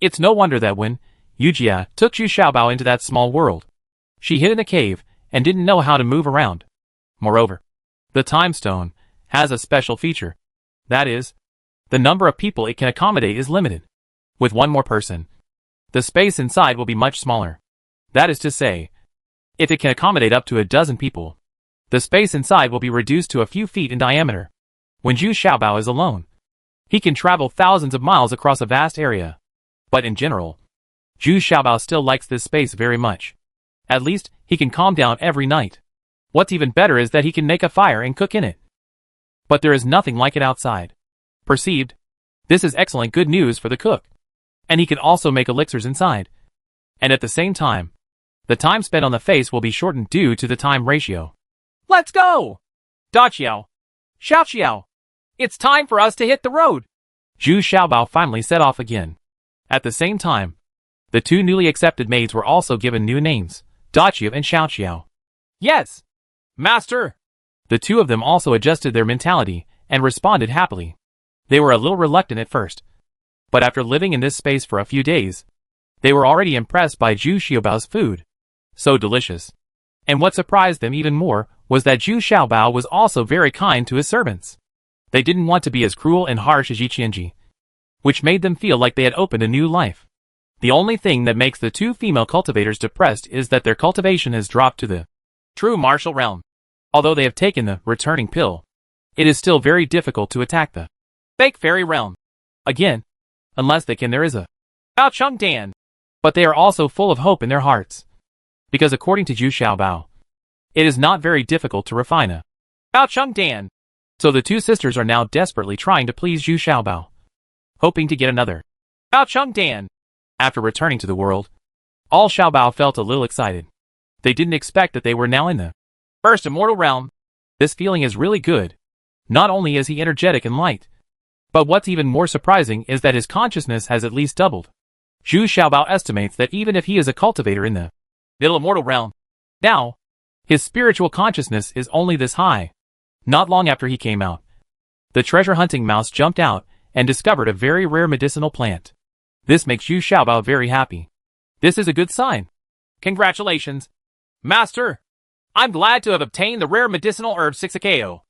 It's no wonder that when Yujia took Zhu Xiaobao into that small world, she hid in a cave and didn't know how to move around. Moreover, the time stone has a special feature. That is, the number of people it can accommodate is limited. With one more person, the space inside will be much smaller. That is to say, if it can accommodate up to a dozen people, the space inside will be reduced to a few feet in diameter. When Zhu Xiaobao is alone, he can travel thousands of miles across a vast area. But in general, Zhu Xiaobao still likes this space very much. At least, he can calm down every night. What's even better is that he can make a fire and cook in it. But there is nothing like it outside. Perceived? This is excellent good news for the cook. And he can also make elixirs inside. And at the same time, the time spent on the face will be shortened due to the time ratio. Let's go! Daqiao, Xiaoxiao, it's time for us to hit the road. Zhu Xiaobao finally set off again. At the same time, the two newly accepted maids were also given new names, Daqiao and Xiaoxiao. Yes, master. The two of them also adjusted their mentality and responded happily. They were a little reluctant at first, but after living in this space for a few days, they were already impressed by Zhu Xiaobao's food. So delicious. And what surprised them even more was that Zhu Xiaobao was also very kind to his servants. They didn't want to be as cruel and harsh as Yi Qianji, which made them feel like they had opened a new life. The only thing that makes the two female cultivators depressed is that their cultivation has dropped to the true martial realm. Although they have taken the returning pill, it is still very difficult to attack the fake fairy realm. Again, unless they can there is a Bao Chung Dan. But they are also full of hope in their hearts. Because according to Zhu Xiaobao, it is not very difficult to refine a Bao Chung Dan. So the two sisters are now desperately trying to please Zhu Xiaobao, hoping to get another Bao Chung Dan. After returning to the world, all Xiaobao felt a little excited. They didn't expect that they were now in the first immortal realm. This feeling is really good. Not only is he energetic and light, but what's even more surprising is that his consciousness has at least doubled. Zhu Xiaobao estimates that even if he is a cultivator in the the immortal realm. Now, his spiritual consciousness is only this high. Not long after he came out, the treasure-hunting mouse jumped out and discovered a very rare medicinal plant. This makes Zhu Xiaobao very happy. This is a good sign. Congratulations, Master! I'm glad to have obtained the rare medicinal herb 6AKO.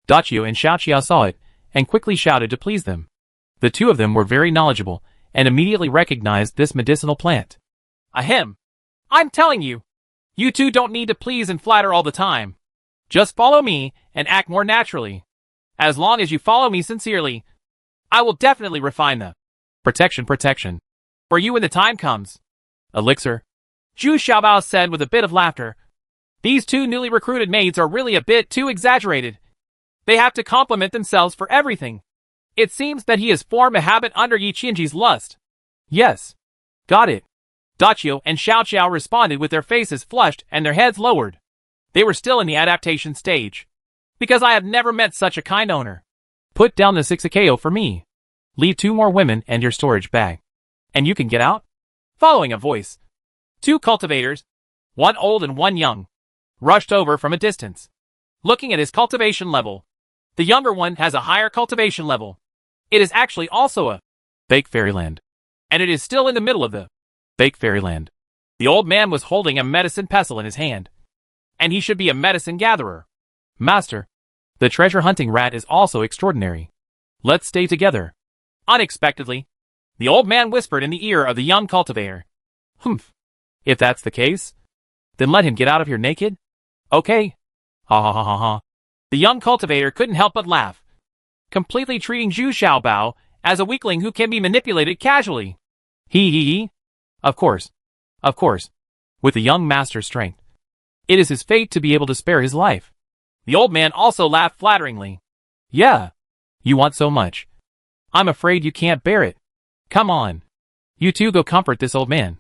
Dachio and Xiaoqiao saw it, and quickly shouted to please them. The two of them were very knowledgeable, and immediately recognized this medicinal plant. Ahem! I'm telling you, you two don't need to please and flatter all the time. Just follow me, and act more naturally. As long as you follow me sincerely, I will definitely refine the protection for you when the time comes. Elixir, Zhu Xiaobao said with a bit of laughter. These two newly recruited maids are really a bit too exaggerated. They have to compliment themselves for everything. It seems that he has formed a habit under Yi Qinji's lust. Yes. Got it. Dachio and Xiaoqiao responded with their faces flushed and their heads lowered. They were still in the adaptation stage. Because I have never met such a kind owner. Put down the 6AKO for me. Leave 2 more women and your storage bag. And you can get out? Following a voice. 2 cultivators, one old and one young, rushed over from a distance. Looking at his cultivation level, the younger one has a higher cultivation level. It is actually also a fake fairyland. And it is still in the middle of the fake fairyland. The old man was holding a medicine pestle in his hand. And he should be a medicine gatherer. Master, the treasure hunting rat is also extraordinary. Let's stay together. Unexpectedly, the old man whispered in the ear of the young cultivator. Humph. If that's the case, then let him get out of here naked? Okay. Ha ha ha ha ha. The young cultivator couldn't help but laugh, completely treating Zhu Xiaobao as a weakling who can be manipulated casually. He. Of course. With the young master's strength, it is his fate to be able to spare his life. The old man also laughed flatteringly. Yeah. You want so much. I'm afraid you can't bear it. Come on. You two go comfort this old man.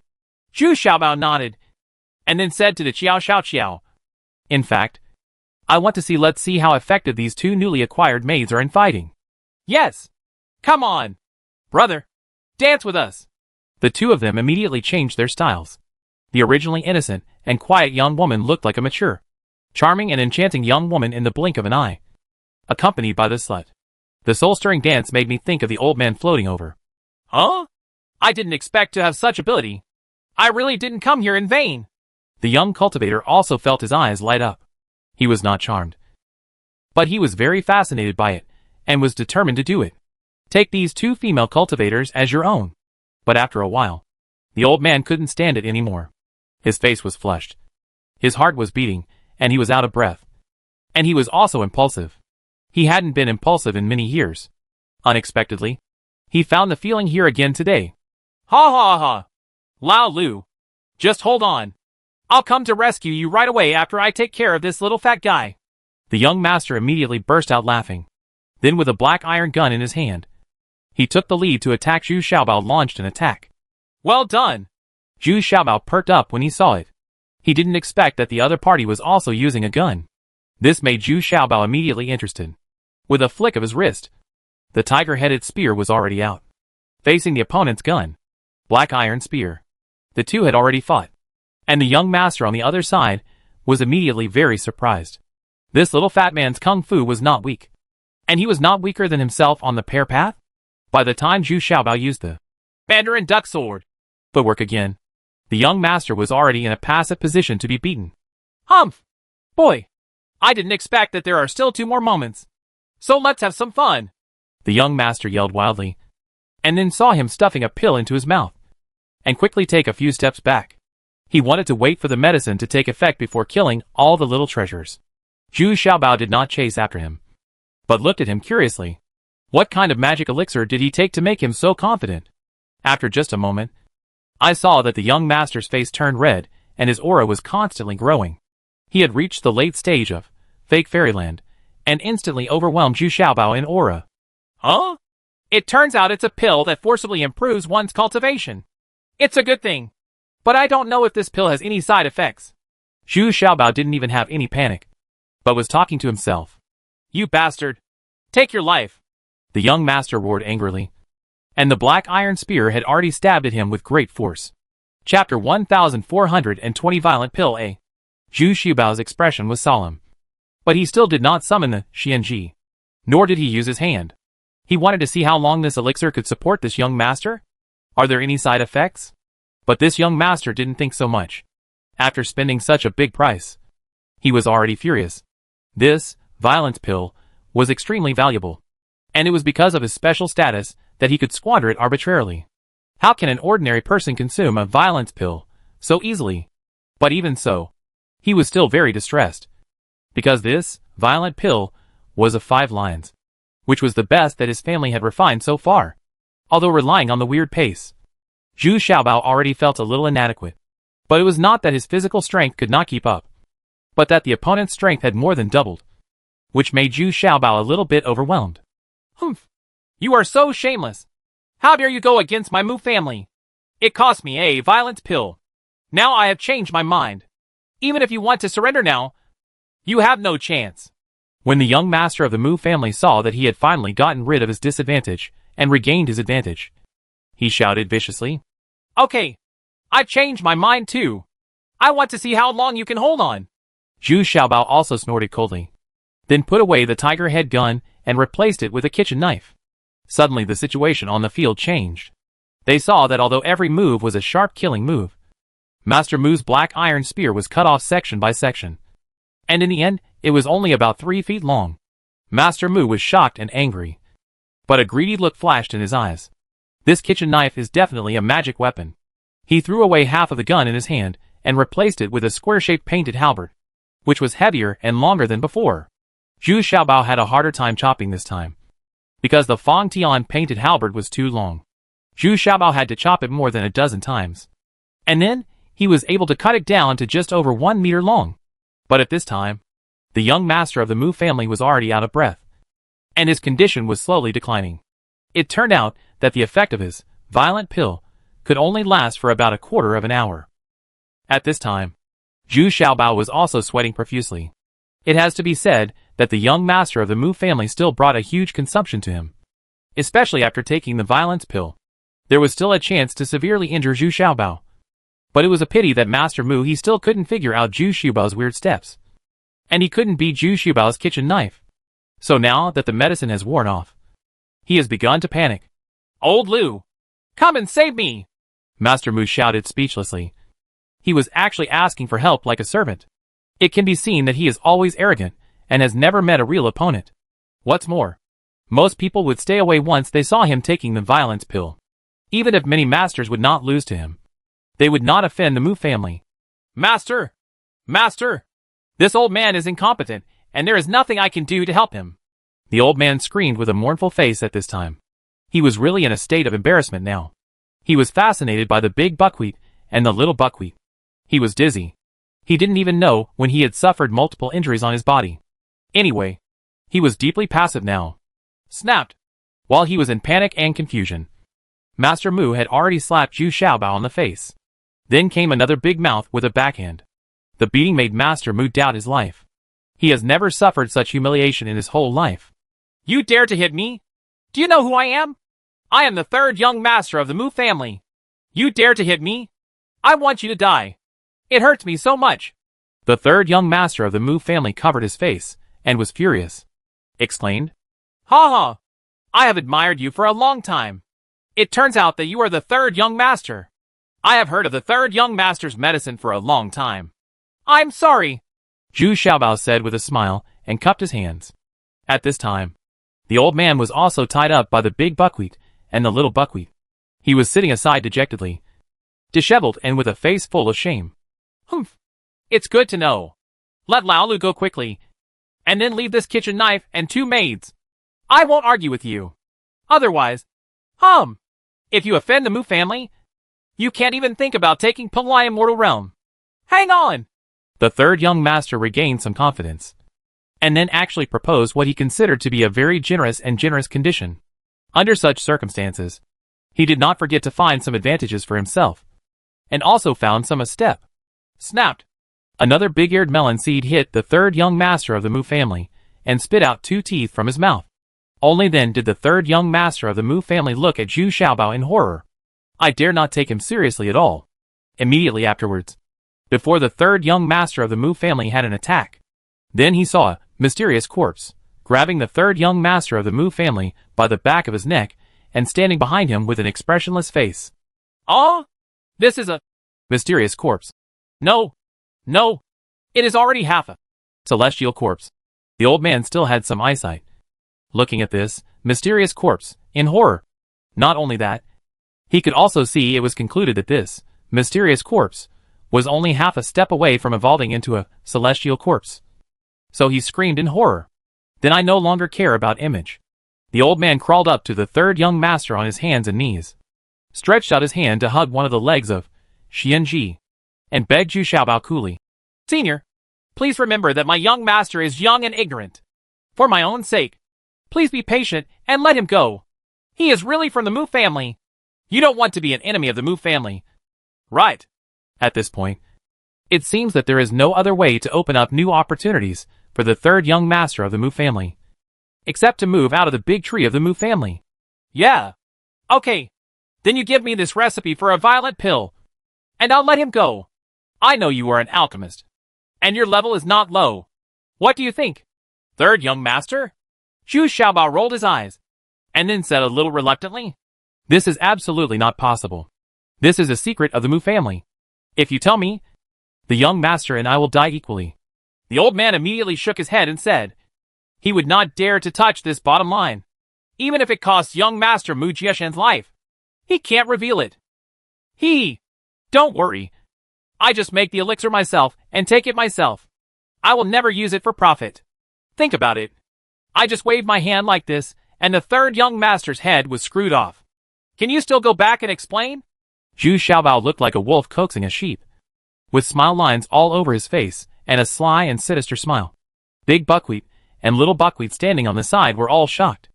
Zhu Xiaobao nodded, and then said to the Xiao. In fact, I want to see let's see how effective these 2 newly acquired maids are in fighting. Yes. Come on. Brother. Dance with us. The 2 of them immediately changed their styles. The originally innocent and quiet young woman looked like a mature, charming and enchanting young woman in the blink of an eye, accompanied by the slut. The soul-stirring dance made me think of the old man floating over. Huh? I didn't expect to have such ability. I really didn't come here in vain. The young cultivator also felt his eyes light up. He was not charmed, but he was very fascinated by it, and was determined to do it. Take these 2 female cultivators as your own. But after a while, the old man couldn't stand it anymore. His face was flushed. His heart was beating, and he was out of breath. And he was also impulsive. He hadn't been impulsive in many years. Unexpectedly, he found the feeling here again today. Ha ha ha! Lao Lu, just hold on. I'll come to rescue you right away after I take care of this little fat guy. The young master immediately burst out laughing. Then with a black iron gun in his hand, he took the lead to attack. Zhu Xiaobao launched an attack. Well done! Zhu Xiaobao perked up when he saw it. He didn't expect that the other party was also using a gun. This made Zhu Xiaobao immediately interested. With a flick of his wrist, the tiger-headed spear was already out, facing the opponent's gun. Black iron spear. The 2 had already fought, and the young master on the other side was immediately very surprised. This little fat man's kung fu was not weak, and he was not weaker than himself on the pear path. By the time Zhu Xiaobao used the Mandarin duck sword footwork again, the young master was already in a passive position to be beaten. Humph! Boy, I didn't expect that there are still 2 more moments. So let's have some fun. The young master yelled wildly, and then saw him stuffing a pill into his mouth, and quickly take a few steps back. He wanted to wait for the medicine to take effect before killing all the little treasures. Zhu Xiaobao did not chase after him, but looked at him curiously. What kind of magic elixir did he take to make him so confident? After just a moment, I saw that the young master's face turned red, and his aura was constantly growing. He had reached the late stage of fake fairyland, and instantly overwhelmed Zhu Xiaobao in aura. Huh? It turns out it's a pill that forcibly improves one's cultivation. It's a good thing. But I don't know if this pill has any side effects. Zhu Xiaobao didn't even have any panic, but was talking to himself. You bastard! Take your life! The young master roared angrily, and the black iron spear had already stabbed at him with great force. Chapter 1420 Violent Pill A. Zhu Xiaobao's expression was solemn. But he still did not summon the Xianji. Nor did he use his hand. He wanted to see how long this elixir could support this young master. Are there any side effects? But this young master didn't think so much. After spending such a big price, he was already furious. This violent pill was extremely valuable. And it was because of his special status that he could squander it arbitrarily. How can an ordinary person consume a violence pill so easily? But even so, he was still very distressed. Because this violent pill was of 5 lines, which was the best that his family had refined so far. Although relying on the weird pace, Zhu Xiaobao already felt a little inadequate. But it was not that his physical strength could not keep up, but that the opponent's strength had more than doubled, which made Zhu Xiaobao a little bit overwhelmed. Humph! You are so shameless! How dare you go against my Mu family? It cost me a violence pill. Now I have changed my mind. Even if you want to surrender now, you have no chance. When the young master of the Mu family saw that he had finally gotten rid of his disadvantage and regained his advantage, he shouted viciously, "Okay, I've changed my mind too. I want to see how long you can hold on." Zhu Xiaobao also snorted coldly, then put away the tiger head gun and replaced it with a kitchen knife. Suddenly the situation on the field changed. They saw that although every move was a sharp killing move, Master Mu's black iron spear was cut off section by section. And in the end, it was only about 3 feet long. Master Mu was shocked and angry. But a greedy look flashed in his eyes. This kitchen knife is definitely a magic weapon. He threw away half of the gun in his hand and replaced it with a square-shaped painted halberd, which was heavier and longer than before. Zhu Xiaobao had a harder time chopping this time, because the Fong Tian painted halberd was too long. Zhu Xiaobao had to chop it more than a dozen times. And then, he was able to cut it down to just over 1 meter long. But at this time, the young master of the Mu family was already out of breath, and his condition was slowly declining. It turned out that the effect of his violent pill could only last for about a quarter of an hour. At this time, Zhu Xiaobao was also sweating profusely. It has to be said that the young master of the Mu family still brought a huge consumption to him. Especially after taking the violence pill, there was still a chance to severely injure Zhu Xiaobao. But it was a pity that Master Mu he still couldn't figure out Zhu Xiaobao's weird steps. And he couldn't beat Zhu Xiaobao's kitchen knife. So now that the medicine has worn off, he has begun to panic. "Old Lu! Come and save me!" Master Mu shouted speechlessly. He was actually asking for help like a servant. It can be seen that he is always arrogant and has never met a real opponent. What's more, most people would stay away once they saw him taking the violence pill. Even if many masters would not lose to him, they would not offend the Mu family. "Master! Master! This old man is incompetent, and there is nothing I can do to help him." The old man screamed with a mournful face at this time. He was really in a state of embarrassment now. He was fascinated by the big buckwheat and the little buckwheat. He was dizzy. He didn't even know when he had suffered multiple injuries on his body. Anyway, he was deeply passive now. Snapped! While he was in panic and confusion, Master Mu had already slapped Zhu Xiaobao on the face. Then came another big mouth with a backhand. The beating made Master Mu doubt his life. He has never suffered such humiliation in his whole life. "You dare to hit me? Do you know who I am? I am the 3rd young master of the Mu family. You dare to hit me? I want you to die. It hurts me so much." The 3rd young master of the Mu family covered his face and was furious. Exclaimed, "Ha ha! I have admired you for a long time. It turns out that you are the 3rd young master. I have heard of the 3rd young master's medicine for a long time. I'm sorry," Zhu Xiaobao said with a smile and cupped his hands. At this time, the old man was also tied up by the big buckwheat and the little buckwheat. He was sitting aside dejectedly, disheveled and with a face full of shame. "Humph! It's good to know. Let Lao Lu go quickly, and then leave this kitchen knife and 2 maids. I won't argue with you. Otherwise, if you offend the Mu family, you can't even think about taking Penglai Immortal Realm. Hang on!" The 3rd young master regained some confidence, and then actually proposed what he considered to be a very generous condition. Under such circumstances, he did not forget to find some advantages for himself, and also found some a step. Snapped! Another big-eared melon seed hit the 3rd young master of the Mu family, and spit out 2 teeth from his mouth. Only then did the 3rd young master of the Mu family look at Zhu Xiaobao in horror. "I dare not take him seriously at all. immediately afterwards, before the third young master of the Mu family had an attack. Then he saw a mysterious corpse, grabbing the third young master of the Mu family by the back of his neck and standing behind him with an expressionless face. Oh? This is a mysterious corpse. No. No. It is already half a celestial corpse. The old man still had some eyesight. Looking at this mysterious corpse, in horror. Not only that, he could also see it was concluded that this mysterious corpse was only half a step away from evolving into a celestial corpse. So he screamed in horror. Then I no longer care about image. The old man crawled up to the third young master on his hands and knees, stretched out his hand to hug one of the legs of Xianji, and begged Zhu Xiaobao coolly, Senior, please remember that my young master is young and ignorant. For my own sake, please be patient and let him go. He is really from the Mu family. You don't want to be an enemy of the Mu family. Right. At this point, it seems that there is no other way to open up new opportunities for the third young master of the Mu family, except to move out of the big tree of the Mu family. Yeah. Okay. Then you give me this recipe for a violet pill, and I'll let him go. I know you are an alchemist, and your level is not low. What do you think? Third young master? Zhu Xiaobao rolled his eyes, and then said a little reluctantly, This is absolutely not possible. This is a secret of the Mu family. If you tell me, the young master and I will die equally. The old man immediately shook his head and said, he would not dare to touch this bottom line, even if it costs young master Mu Jieshan's life. He can't reveal it. Don't worry. I just make the elixir myself and take it myself. I will never use it for profit. Think about it. I just waved my hand like this, and the third young master's head was screwed off. Can you still go back and explain? Zhu Xiaobao looked like a wolf coaxing a sheep, with smile lines all over his face and a sly and sinister smile. Big Buckwheat and Little Buckwheat standing on the side were all shocked.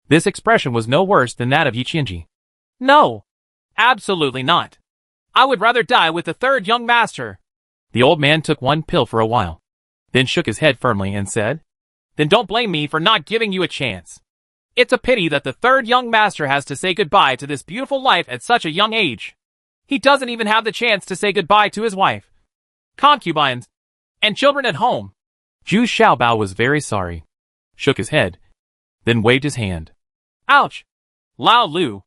This expression was no worse than that of Yiqianji. No, absolutely not. I would rather die with the third young master. The old man took one pill for a while, then shook his head firmly and said, Then don't blame me for not giving you a chance. It's a pity that the third young master has to say goodbye to this beautiful life at such a young age. He doesn't even have the chance to say goodbye to his wife, concubines, and children at home. Zhu Xiaobao was very sorry, shook his head, then waved his hand. Ouch! Lao Lu,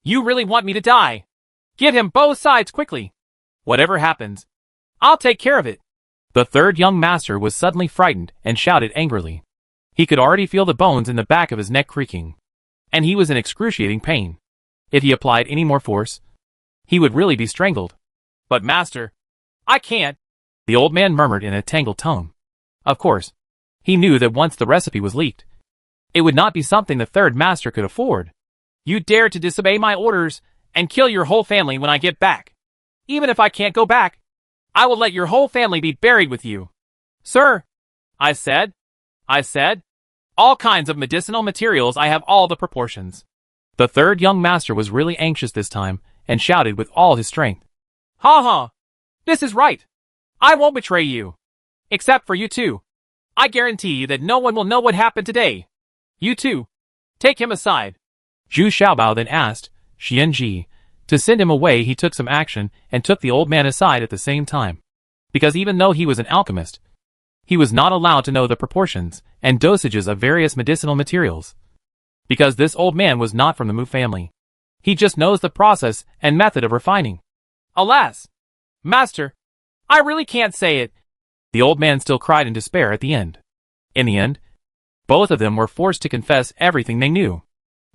you really want me to die? Give him both sides quickly. Whatever happens, I'll take care of it. The third young master was suddenly frightened and shouted angrily. He could already feel the bones in the back of his neck creaking, and he was in excruciating pain. If he applied any more force, he would really be strangled. But master, I can't, the old man murmured in a tangled tone. Of course, he knew that once the recipe was leaked, it would not be something the third master could afford. You dare to disobey my orders and kill your whole family when I get back. Even if I can't go back, I will let your whole family be buried with you. Sir, I said, all kinds of medicinal materials, I have all the proportions. The third young master was really anxious this time and shouted with all his strength. Ha ha! This is right. I won't betray you. Except for you two. I guarantee you that no one will know what happened today. You two, take him aside. Zhu Xiaobao then asked Xianji to send him away. He took some action and took the old man aside at the same time, because even though he was an alchemist, he was not allowed to know the proportions and dosages of various medicinal materials, because this old man was not from the Mu family. He just knows the process and method of refining. Alas, master, I really can't say it. The old man still cried in despair at the end. In the end, both of them were forced to confess everything they knew.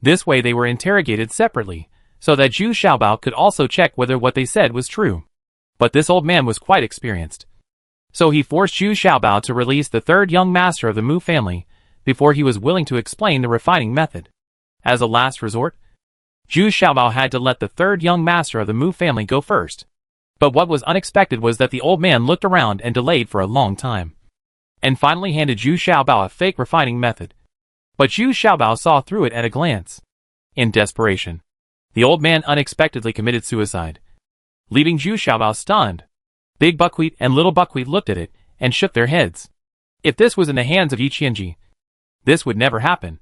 This way they were interrogated separately, so that Zhu Xiaobao could also check whether what they said was true. But this old man was quite experienced, so he forced Zhu Xiaobao to release the third young master of the Mu family before he was willing to explain the refining method. As a last resort, Zhu Xiaobao had to let the third young master of the Mu family go first. But what was unexpected was that the old man looked around and delayed for a long time, and finally handed Zhu Xiaobao a fake refining method. But Zhu Xiaobao saw through it at a glance. In desperation, the old man unexpectedly committed suicide, leaving Zhu Xiaobao stunned. Big Buckwheat and Little Buckwheat looked at it and shook their heads. If this was in the hands of Yiqianji, this would never happen,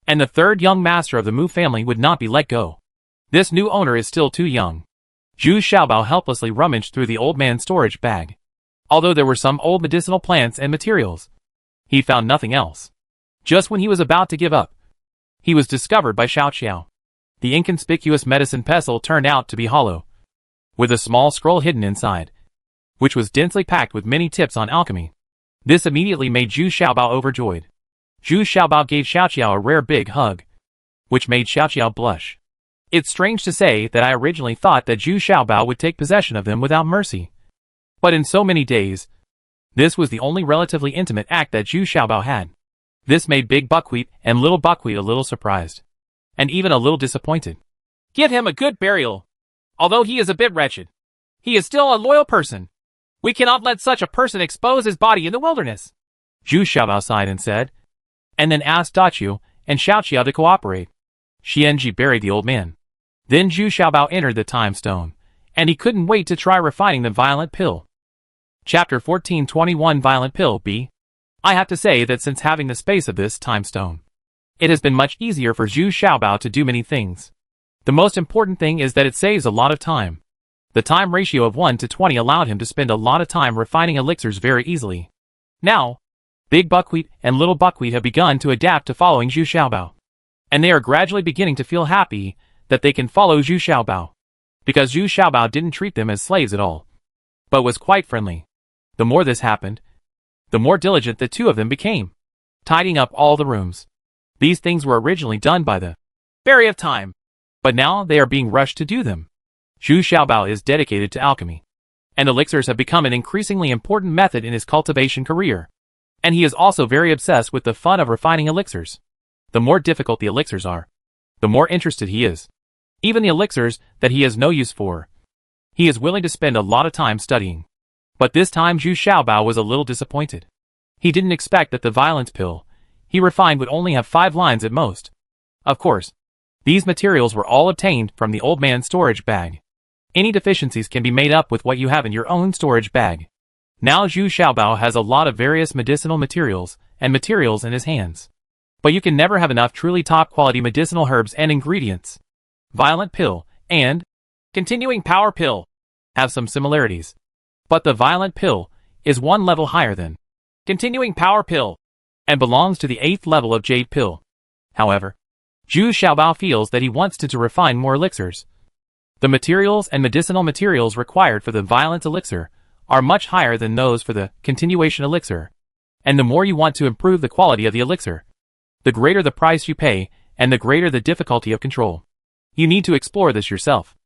and the third young master of the Mu family would not be let go. This new owner is still too young. Zhu Xiaobao helplessly rummaged through the old man's storage bag. Although there were some old medicinal plants and materials, he found nothing else. Just when he was about to give up, he was discovered by Xiao Qiao. The inconspicuous medicine pestle turned out to be hollow, with a small scroll hidden inside, which was densely packed with many tips on alchemy. This immediately made Zhu Xiaobao overjoyed. Zhu Xiaobao gave Xiao Qiao a rare big hug, which made Xiao Qiao blush. It's strange to say that I originally thought that Zhu Xiaobao would take possession of them without mercy. But in so many days, this was the only relatively intimate act that Zhu Xiaobao had. This made Big Buckwheat and Little Buckwheat a little surprised, and even a little disappointed. Give him a good burial. Although he is a bit wretched, he is still a loyal person. We cannot let such a person expose his body in the wilderness. Zhu Xiaobao sighed and said, and then asked Daqiu and Xiao Qiao to cooperate. Xianji buried the old man. Then Zhu Xiaobao entered the time stone, and he couldn't wait to try refining the violet pill. Chapter 1421 Violent Pill B. I have to say that since having the space of this time stone, it has been much easier for Zhu Xiaobao to do many things. The most important thing is that it saves a lot of time. The time ratio of 1 to 20 allowed him to spend a lot of time refining elixirs very easily. Now, Big Buckwheat and Little Buckwheat have begun to adapt to following Zhu Xiaobao, and they are gradually beginning to feel happy that they can follow Zhu Xiaobao, because Zhu Xiaobao didn't treat them as slaves at all, but was quite friendly. The more this happened, the more diligent the two of them became, tidying up all the rooms. These things were originally done by the Fairy of Time, but now they are being rushed to do them. Zhu Xiaobao is dedicated to alchemy, and elixirs have become an increasingly important method in his cultivation career. And he is also very obsessed with the fun of refining elixirs. The more difficult the elixirs are, the more interested he is. Even the elixirs that he has no use for, he is willing to spend a lot of time studying. But this time Zhu Xiaobao was a little disappointed. He didn't expect that the violence pill he refined would only have 5 lines at most. Of course, these materials were all obtained from the old man's storage bag. Any deficiencies can be made up with what you have in your own storage bag. Now Zhu Xiaobao has a lot of various medicinal materials and materials in his hands. But you can never have enough truly top-quality medicinal herbs and ingredients. Violent Pill and Continuing Power Pill have some similarities. But the Violent Pill is one level higher than Continuing Power Pill and belongs to the 8th level of Jade Pill. However, Zhu Xiaobao feels that he wants to refine more elixirs. The materials and medicinal materials required for the Violent Elixir are much higher than those for the Continuation Elixir. And the more you want to improve the quality of the elixir, the greater the price you pay and the greater the difficulty of control. You need to explore this yourself.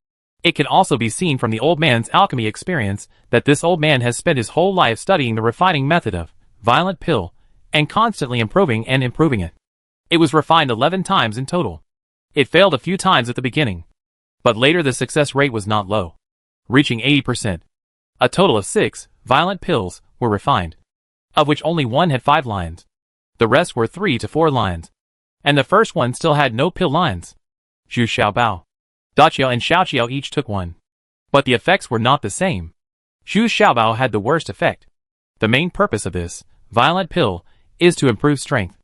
It can also be seen from the old man's alchemy experience that this old man has spent his whole life studying the refining method of Violent Pill and constantly improving it. It was refined 11 times in total. It failed a few times at the beginning, but later the success rate was not low, reaching 80%. A total of 6 violent pills were refined, of which only one had 5 lines. The rest were 3 to 4 lines, and the first one still had no pill lines. Zhu Xiaobao, Daqiu and Xiao Qiao each took one, but the effects were not the same. Zhu Xiaobao had the worst effect. The main purpose of this violent pill is to improve strength,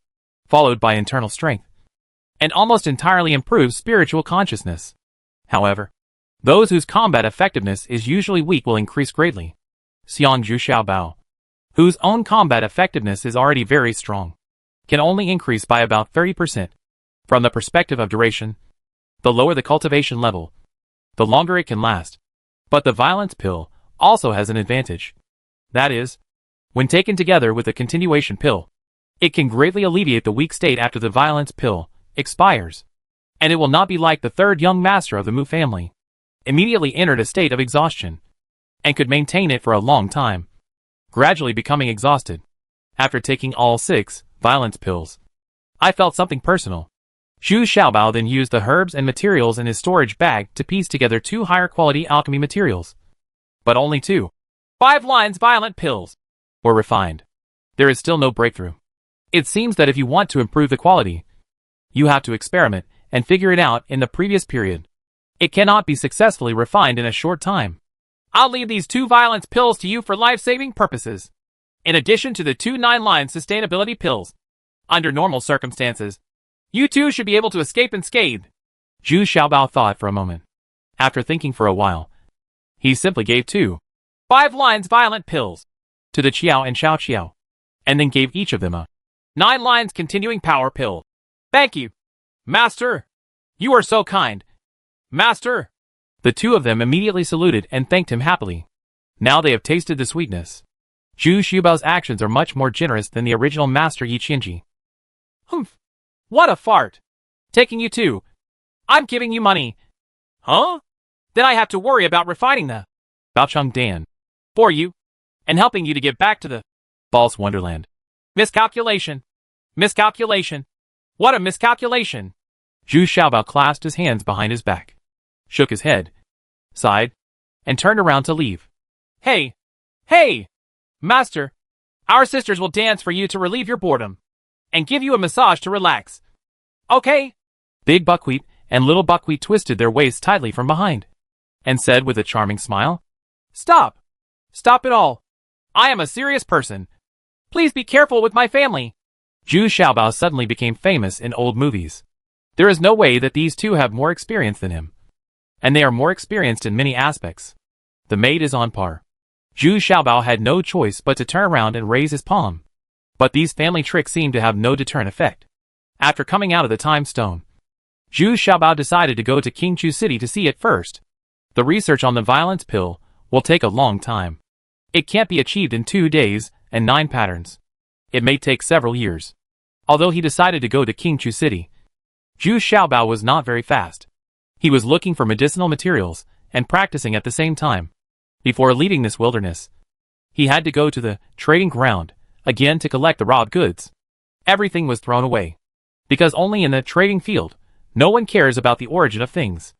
followed by internal strength, and almost entirely improve spiritual consciousness. However, those whose combat effectiveness is usually weak will increase greatly. Xiang Zhu Xiaobao, whose own combat effectiveness is already very strong, can only increase by about 30%. From the perspective of duration, the lower the cultivation level, the longer it can last. But the violence pill also has an advantage. That is, when taken together with the continuation pill, it can greatly alleviate the weak state after the violence pill expires. And it will not be like the third young master of the Mu family, immediately entered a state of exhaustion, and could maintain it for a long time, gradually becoming exhausted. After taking all 6 violence pills, I felt something personal. Zhu Xiaobao then used the herbs and materials in his storage bag to piece together 2 higher quality alchemy materials. But only 2 5 lines violent pills were refined. There is still no breakthrough. It seems that if you want to improve the quality, you have to experiment and figure it out in the previous period. It cannot be successfully refined in a short time. I'll leave these 2 violence pills to you for life-saving purposes, in addition to the 2 9-line sustainability pills. Under normal circumstances, you 2 should be able to escape unscathed. Zhu Xiaobao thought for a moment. After thinking for a while, He simply gave 5 lines violent pills to the Qiao and Xiao Qiao, and then gave each of them a 9 lines continuing power pill. Thank you, Master. You are so kind. Master. The two of them immediately saluted and thanked him happily. Now they have tasted the sweetness. Zhu Xiaobao's actions are much more generous than the original Master Yi Qianji. Humph. What a fart. Taking you too. I'm giving you money. Huh? Then I have to worry about refining the Baocheng Dan for you and helping you to get back to the false wonderland. Miscalculation. Miscalculation. What a miscalculation. Zhu Xiaobao clasped his hands behind his back, shook his head, sighed, and turned around to leave. Hey! Hey! Master! Our sisters will dance for you to relieve your boredom and give you a massage to relax. Okay? Big Buckwheat and Little Buckwheat twisted their waists tightly from behind and said with a charming smile, Stop! Stop it all! I am a serious person. Please be careful with my family. Zhu Xiaobao suddenly became famous in old movies. There is no way that these two have more experience than him. And they are more experienced in many aspects. The maid is on par. Zhu Xiaobao had no choice but to turn around and raise his palm. But these family tricks seemed to have no deterrent effect. After coming out of the time stone, Zhu Xiaobao decided to go to Qingchu City to see it first. The research on the violence pill will take a long time. It can't be achieved in 2 days and 9 patterns. It may take several years. Although he decided to go to Qingchu City, Zhu Xiaobao was not very fast. He was looking for medicinal materials and practicing at the same time. Before leaving this wilderness, he had to go to the trading ground again to collect the robbed goods. Everything was thrown away, because only in the trading field, no one cares about the origin of things.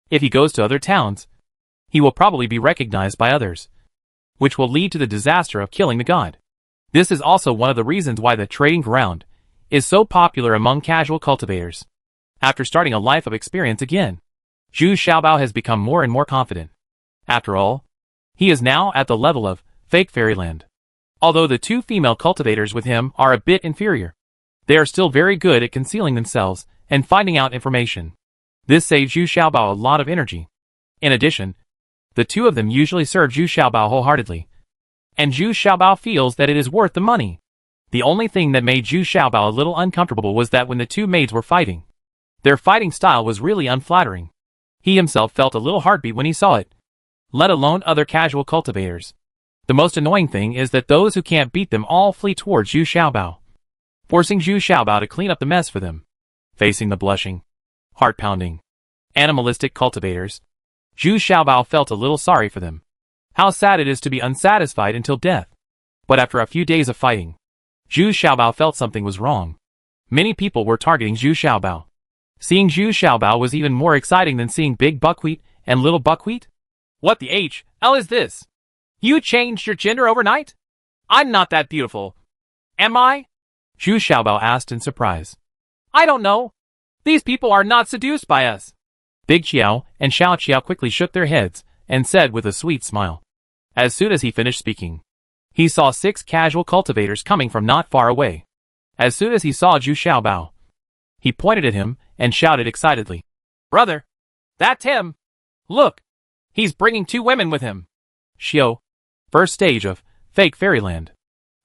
If he goes to other towns, he will probably be recognized by others, which will lead to the disaster of killing the god. This is also one of the reasons why the trading ground is so popular among casual cultivators. After starting a life of experience again, Zhu Xiaobao has become more and more confident. After all, he is now at the level of fake fairyland. Although the 2 female cultivators with him are a bit inferior, they are still very good at concealing themselves and finding out information. This saves Zhu Xiaobao a lot of energy. In addition, the 2 of them usually serve Zhu Xiaobao wholeheartedly, and Zhu Xiaobao feels that it is worth the money. The only thing that made Zhu Xiaobao a little uncomfortable was that when the 2 maids were fighting, their fighting style was really unflattering. He himself felt a little heartbeat when he saw it, let alone other casual cultivators. The most annoying thing is that those who can't beat them all flee towards Zhu Xiaobao, forcing Zhu Xiaobao to clean up the mess for them. Facing the blushing, heart-pounding, animalistic cultivators, Zhu Xiaobao felt a little sorry for them. How sad it is to be unsatisfied until death. But after a few days of fighting, Zhu Xiaobao felt something was wrong. Many people were targeting Zhu Xiaobao. Seeing Zhu Xiaobao was even more exciting than seeing Big Buckwheat and Little Buckwheat. What the hell is this? You changed your gender overnight? I'm not that beautiful. Am I? Zhu Xiaobao asked in surprise. I don't know. These people are not seduced by us. Big Qiao and Xiao Qiao quickly shook their heads and said with a sweet smile. As soon as he finished speaking, he saw 6 casual cultivators coming from not far away. As soon as he saw Zhu Xiaobao, he pointed at him and shouted excitedly. Brother, that's him. Look, he's bringing 2 women with him. Xiao, first stage of fake fairyland.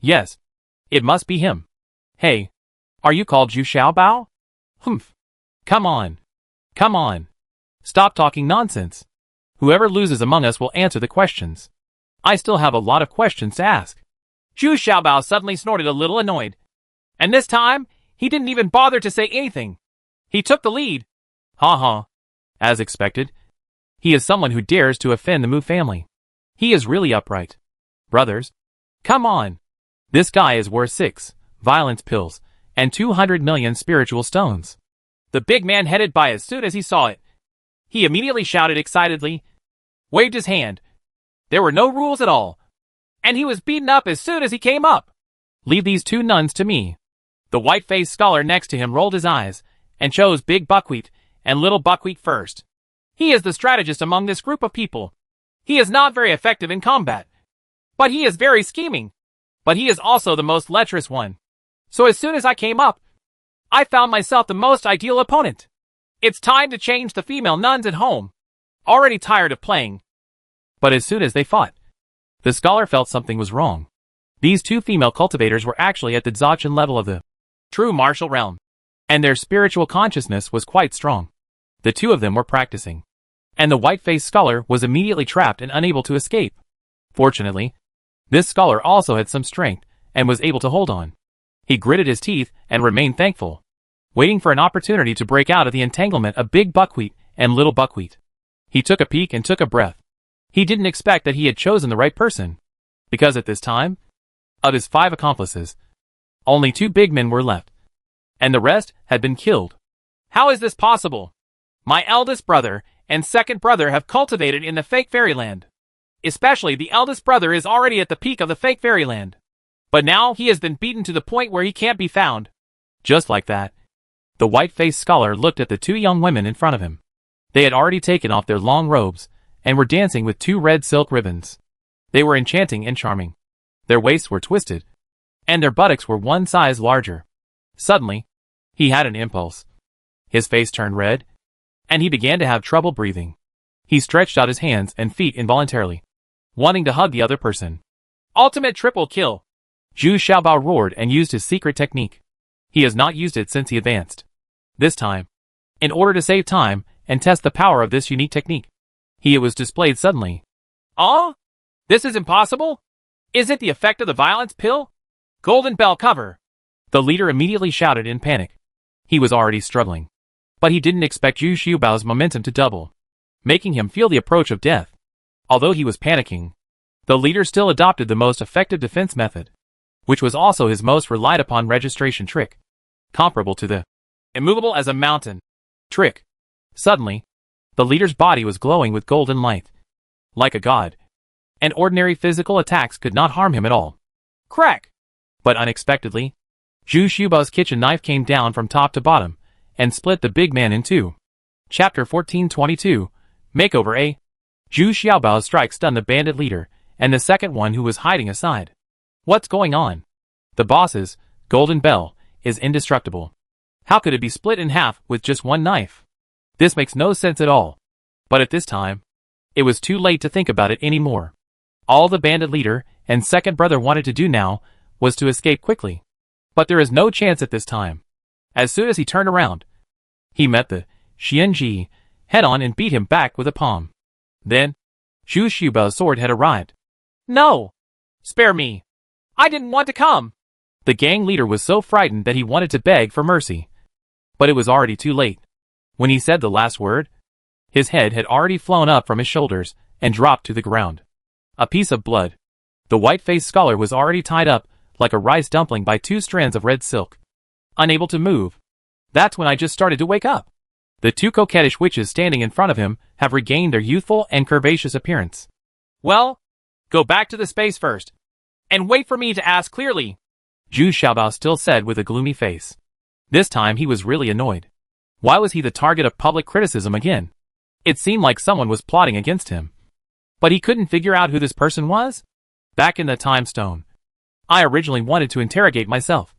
Yes, it must be him. Hey, are you called Zhu Xiaobao? Humph. Come on. Come on. Stop talking nonsense. Whoever loses among us will answer the questions. I still have a lot of questions to ask. Zhu Xiaobao suddenly snorted a little annoyed. And this time, he didn't even bother to say anything. He took the lead. Ha ha. As expected, he is someone who dares to offend the Mu family. He is really upright. Brothers, come on. This guy is worth 6 violence pills and 200 million spiritual stones. The big man headed by as soon as he saw it. He immediately shouted excitedly, waved his hand. There were no rules at all. And he was beaten up as soon as he came up. Leave these 2 nuns to me. The white-faced scholar next to him rolled his eyes and chose Big Buckwheat and Little Buckwheat first. He is the strategist among this group of people. He is not very effective in combat, but he is very scheming. But he is also the most lecherous one. So as soon as I came up, I found myself the most ideal opponent. It's time to change the female nuns at home. Already tired of playing. But as soon as they fought, the scholar felt something was wrong. These two female cultivators were actually at the Dzogchen level of the true martial realm, and their spiritual consciousness was quite strong. The two of them were practicing, and the white-faced scholar was immediately trapped and unable to escape. Fortunately, this scholar also had some strength and was able to hold on. He gritted his teeth and remained thankful, waiting for an opportunity to break out of the entanglement of big buckwheat and little buckwheat. He took a peek and took a breath. He didn't expect that he had chosen the right person, because at this time, of his 5 accomplices, only 2 big men were left, and the rest had been killed. How is this possible? My eldest brother and second brother have cultivated in the fake fairyland. Especially the eldest brother is already at the peak of the fake fairyland. But now he has been beaten to the point where he can't be found. Just like that, the white-faced scholar looked at the 2 young women in front of him. They had already taken off their long robes and were dancing with 2 red silk ribbons. They were enchanting and charming. Their waists were twisted, and their buttocks were 1 size larger. Suddenly, he had an impulse. His face turned red, and he began to have trouble breathing. He stretched out his hands and feet involuntarily, wanting to hug the other person. Ultimate triple kill! Zhu Xiaobao roared and used his secret technique. He has not used it since he advanced. This time, in order to save time and test the power of this unique technique, it was displayed suddenly. Oh? This is impossible? Is it the effect of the violence pill? Golden bell cover! The leader immediately shouted in panic. He was already struggling, but he didn't expect Zhu Xiaobao's momentum to double, making him feel the approach of death. Although he was panicking, the leader still adopted the most effective defense method, which was also his most relied upon registration trick, comparable to the immovable as a mountain trick. Suddenly, the leader's body was glowing with golden light, like a god, and ordinary physical attacks could not harm him at all. Crack! But unexpectedly, Zhu Xiaobao's kitchen knife came down from top to bottom and split the big man in 2. Chapter 1422, Makeover A. Zhu Xiaobao's strike stunned the bandit leader and the second one who was hiding aside. What's going on? The boss's golden bell is indestructible. How could it be split in half with just 1 knife? This makes no sense at all. But at this time, it was too late to think about it anymore. All the bandit leader and second brother wanted to do now was to escape quickly. But there is no chance at this time. As soon as he turned around, he met the Xianji head-on and beat him back with a palm. Then, Zhu Xiaobao's sword had arrived. No! Spare me! I didn't want to come! The gang leader was so frightened that he wanted to beg for mercy. But it was already too late. When he said the last word, his head had already flown up from his shoulders and dropped to the ground. A piece of blood. The white-faced scholar was already tied up like a rice dumpling by 2 strands of red silk. Unable to move. That's when I just started to wake up. The 2 coquettish witches standing in front of him have regained their youthful and curvaceous appearance. Well, go back to the space first, and wait for me to ask clearly, Zhu Xiaobao still said with a gloomy face. This time he was really annoyed. Why was he the target of public criticism again? It seemed like someone was plotting against him. But he couldn't figure out who this person was? Back in the time stone, I originally wanted to interrogate myself.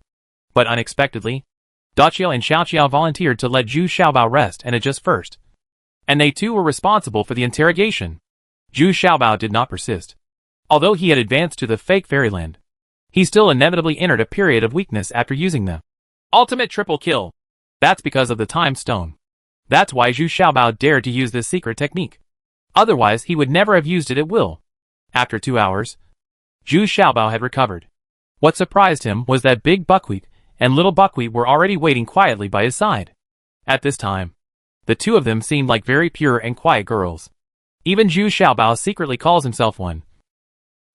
But unexpectedly, Daqiao and Xiaoqiao volunteered to let Zhu Xiaobao rest and adjust first. And they too were responsible for the interrogation. Zhu Xiaobao did not persist. Although he had advanced to the fake fairyland, he still inevitably entered a period of weakness after using the ultimate triple kill. That's because of the time stone. That's why Zhu Xiaobao dared to use this secret technique. Otherwise he would never have used it at will. After 2 hours, Zhu Xiaobao had recovered. What surprised him was that big buckwheat and little buckwheat were already waiting quietly by his side. At this time, the 2 of them seemed like very pure and quiet girls. Even Zhu Xiaobao secretly calls himself one,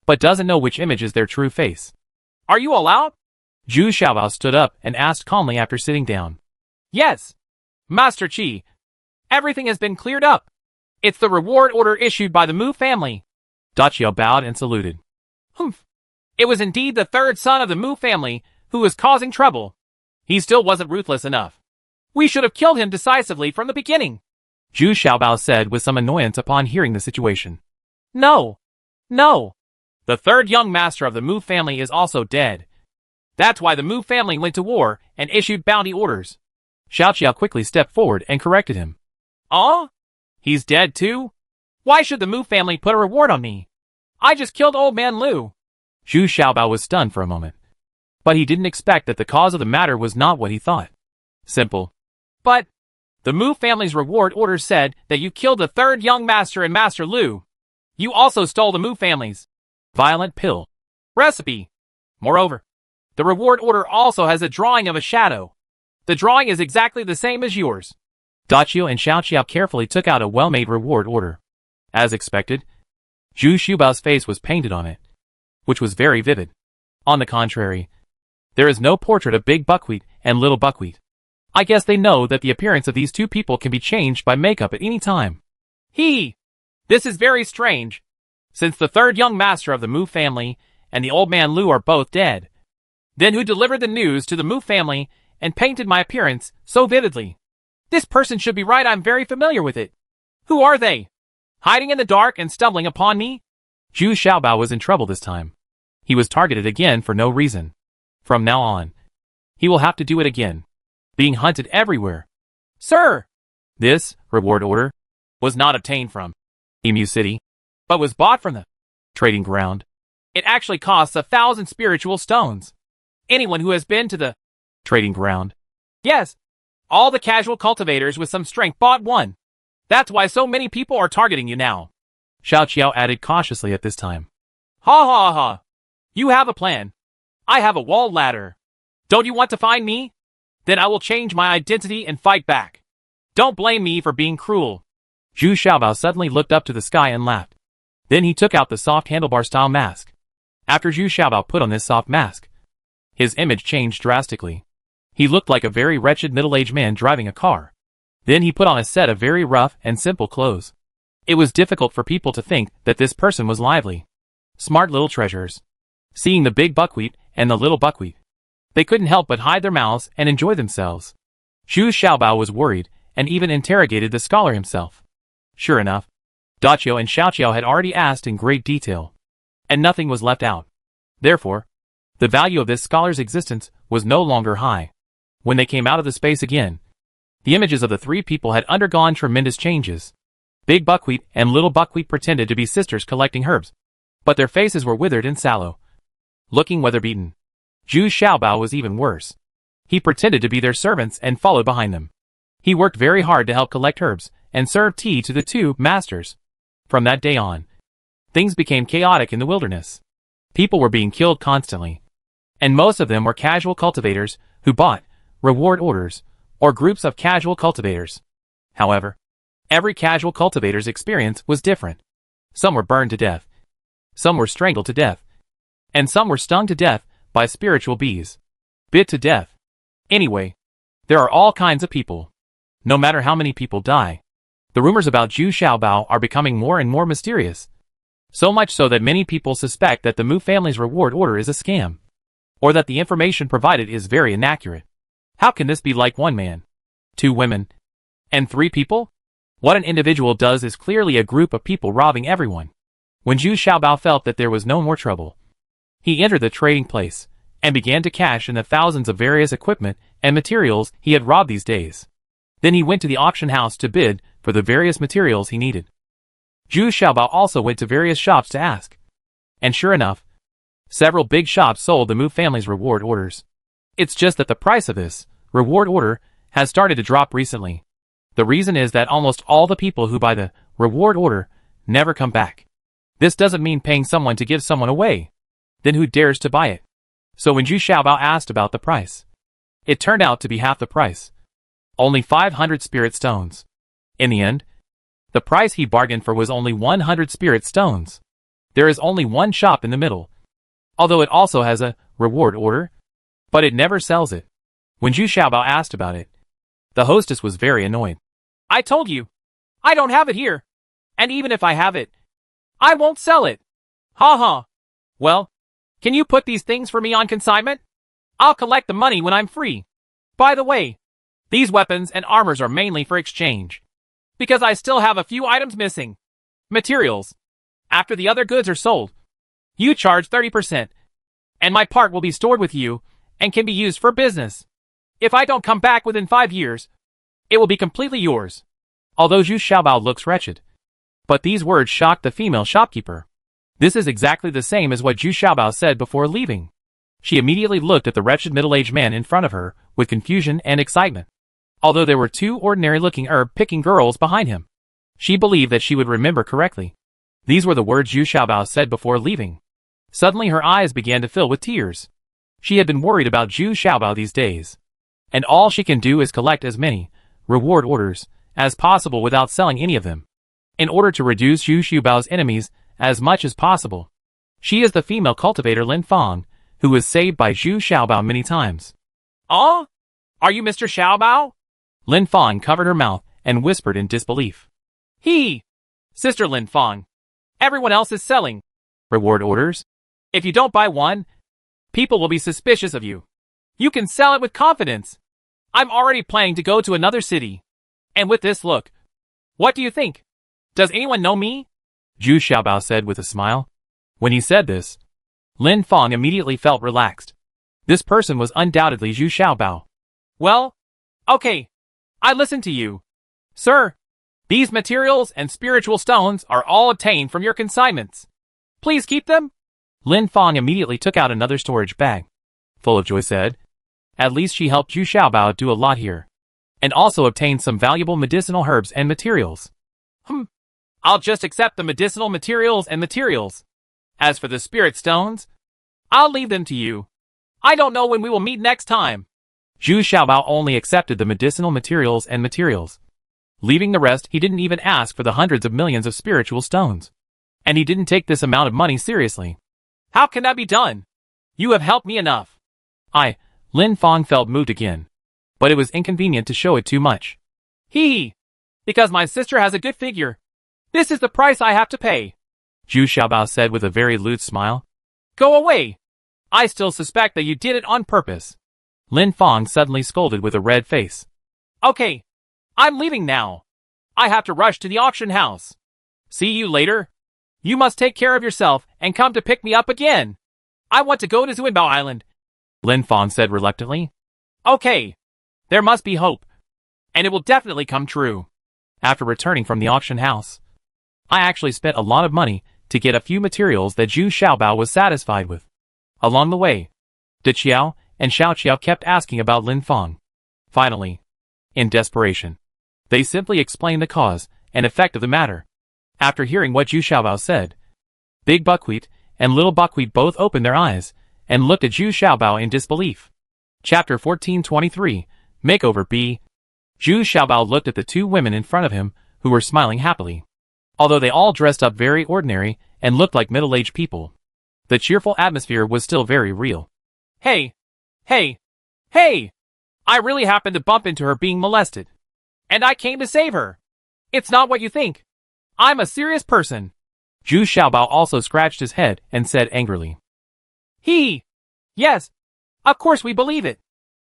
but doesn't know which image is their true face. Are you all out? Zhu Xiaobao stood up and asked calmly after sitting down. Yes, Master Qi. Everything has been cleared up. It's the reward order issued by the Mu family. Daqiao bowed and saluted. Humph. It was indeed the 3rd son of the Mu family who was causing trouble. He still wasn't ruthless enough. We should have killed him decisively from the beginning, Zhu Xiaobao said with some annoyance upon hearing the situation. No. No. The 3rd young master of the Mu family is also dead. That's why the Mu family went to war and issued bounty orders. Xiaoqiao quickly stepped forward and corrected him. Oh? He's dead too? Why should the Mu family put a reward on me? I just killed old man Lu. Zhu Xiaobao was stunned for a moment. But he didn't expect that the cause of the matter was not what he thought. Simple. But the Mu family's reward order said that you killed the third young master and Master Lu. You also stole the Mu family's violent pill recipe. Moreover, the reward order also has a drawing of a shadow. The drawing is exactly the same as yours. Dachio and Xiaoqiao carefully took out a well-made reward order. As expected, Zhu Xiaobao's face was painted on it, which was very vivid. On the contrary, there is no portrait of Big Buckwheat and Little Buckwheat. I guess they know that the appearance of these two people can be changed by makeup at any time. This is very strange, since the third young master of the Mu family and the old man Lu are both dead. Then who delivered the news to the Mu family and painted my appearance so vividly? This person should be right. I'm very familiar with it. Who are they? Hiding in the dark and stumbling upon me? Zhu Xiaobao was in trouble this time. He was targeted again for no reason. From now on, he will have to do it again. Being hunted everywhere. Sir! This reward order was not obtained from Emu City, but was bought from the trading ground. It actually costs 1,000 spiritual stones. Anyone who has been to the trading ground. Yes. All the casual cultivators with some strength bought one. That's why so many people are targeting you now. Xiaoqiao added cautiously at this time. Ha ha ha. You have a plan. I have a wall ladder. Don't you want to find me? Then I will change my identity and fight back. Don't blame me for being cruel. Zhu Xiaobao suddenly looked up to the sky and laughed. Then he took out the soft handlebar-style mask. After Zhu Xiaobao put on this soft mask, his image changed drastically. He looked like a very wretched middle-aged man driving a car. Then he put on a set of very rough and simple clothes. It was difficult for people to think that this person was lively. Smart little treasures. Seeing the Big Buckwheat and the Little Buckwheat, they couldn't help but hide their mouths and enjoy themselves. Zhu Xiaobao was worried and even interrogated the scholar himself. Sure enough, Dachio and Xiaoqiao had already asked in great detail, and nothing was left out. Therefore, the value of this scholar's existence was no longer high. When they came out of the space again, the images of the three people had undergone tremendous changes. Big Buckwheat and Little Buckwheat pretended to be sisters collecting herbs, but their faces were withered and sallow, looking weather-beaten. Zhu Xiaobao was even worse. He pretended to be their servants and followed behind them. He worked very hard to help collect herbs and serve tea to the two masters. From that day on, things became chaotic in the wilderness. People were being killed constantly, and most of them were casual cultivators who bought reward orders or groups of casual cultivators. However, every casual cultivator's experience was different. Some were burned to death, some were strangled to death, and some were stung to death by spiritual bees. Bit to death. Anyway, there are all kinds of people. No matter how many people die, the rumors about Zhu Xiaobao are becoming more and more mysterious. So much so that many people suspect that the Mu family's reward order is a scam, or that the information provided is very inaccurate. How can this be like one man, two women, and three people? What an individual does is clearly a group of people robbing everyone. When Zhu Xiaobao felt that there was no more trouble, he entered the trading place and began to cash in the thousands of various equipment and materials he had robbed these days. Then he went to the auction house to bid for the various materials he needed. Zhu Xiaobao also went to various shops to ask. And sure enough, several big shops sold the Mu family's reward orders. It's just that the price of this reward order has started to drop recently. The reason is that almost all the people who buy the reward order never come back. This doesn't mean paying someone to give someone away. Then who dares to buy it? So when Zhu Xiaobao asked about the price, it turned out to be half the price. Only 500 spirit stones. In the end, the price he bargained for was only 100 spirit stones. There is only one shop in the middle, although it also has a reward order, but it never sells it. When Zhu Xiaobao asked about it, the hostess was very annoyed. I told you, I don't have it here. And even if I have it, I won't sell it. Ha ha. Well, can you put these things for me on consignment? I'll collect the money when I'm free. By the way, these weapons and armors are mainly for exchange, because I still have a few items missing. Materials. After the other goods are sold, you charge 30%, and my part will be stored with you and can be used for business. If I don't come back within 5 years, it will be completely yours. Although Zhu Xiaobao looks wretched, But these words shocked the female shopkeeper. This is exactly the same as what Zhu Xiaobao said before leaving. She immediately looked at the wretched middle-aged man in front of her, with confusion and excitement. Although there were two ordinary-looking herb-picking girls behind him, she believed that she would remember correctly. These were the words Zhu Xiaobao said before leaving. Suddenly her eyes began to fill with tears. She had been worried about Zhu Xiaobao these days. And all she can do is collect as many reward orders as possible without selling any of them, in order to reduce Zhu Xiaobao's enemies as much as possible. She is the female cultivator Lin Fang, who was saved by Zhu Xiaobao many times. Oh? Are you Mr. Xiaobao? Lin Fang covered her mouth and whispered in disbelief. Sister Lin Fang. Everyone else is selling reward orders. If you don't buy one, people will be suspicious of you. You can sell it with confidence. I'm already planning to go to another city. And with this look, what do you think? Does anyone know me? Zhu Xiaobao said with a smile. When he said this, Lin Fang immediately felt relaxed. This person was undoubtedly Zhu Xiaobao. Well, okay. I listen to you. Sir, these materials and spiritual stones are all obtained from your consignments. Please keep them. Lin Fang immediately took out another storage bag. Full of joy said, at least she helped Zhu Xiaobao do a lot here, and also obtained some valuable medicinal herbs and materials. I'll just accept the medicinal materials and materials. As for the spirit stones, I'll leave them to you. I don't know when we will meet next time. Zhu Xiaobao only accepted the medicinal materials and materials. Leaving the rest, he didn't even ask for the hundreds of millions of spiritual stones. And he didn't take this amount of money seriously. How can that be done? You have helped me enough. Lin Fang felt moved again. But it was inconvenient to show it too much. Because my sister has a good figure. This is the price I have to pay. Zhu Xiaobao said with a very lewd smile. Go away. I still suspect that you did it on purpose. Lin Fang suddenly scolded with a red face. Okay. I'm leaving now. I have to rush to the auction house. See you later. You must take care of yourself and come to pick me up again. I want to go to Zuanbao Island. Lin Fang said reluctantly. Okay. There must be hope. And it will definitely come true. After returning from the auction house, I actually spent a lot of money to get a few materials that Zhu Xiaobao was satisfied with. Along the way, De Qiao and Xiao Qiao kept asking about Lin Fang. Finally, in desperation, they simply explained the cause and effect of the matter. After hearing what Zhu Xiaobao said, Big Buckwheat and Little Buckwheat both opened their eyes and looked at Zhu Xiaobao in disbelief. Chapter 1423, Makeover B. Zhu Xiaobao looked at the two women in front of him who were smiling happily. Although they all dressed up very ordinary and looked like middle-aged people, the cheerful atmosphere was still very real. Hey! I really happened to bump into her being molested. And I came to save her. It's not what you think. I'm a serious person. Zhu Xiaobao also scratched his head and said angrily. Yes. Of course we believe it.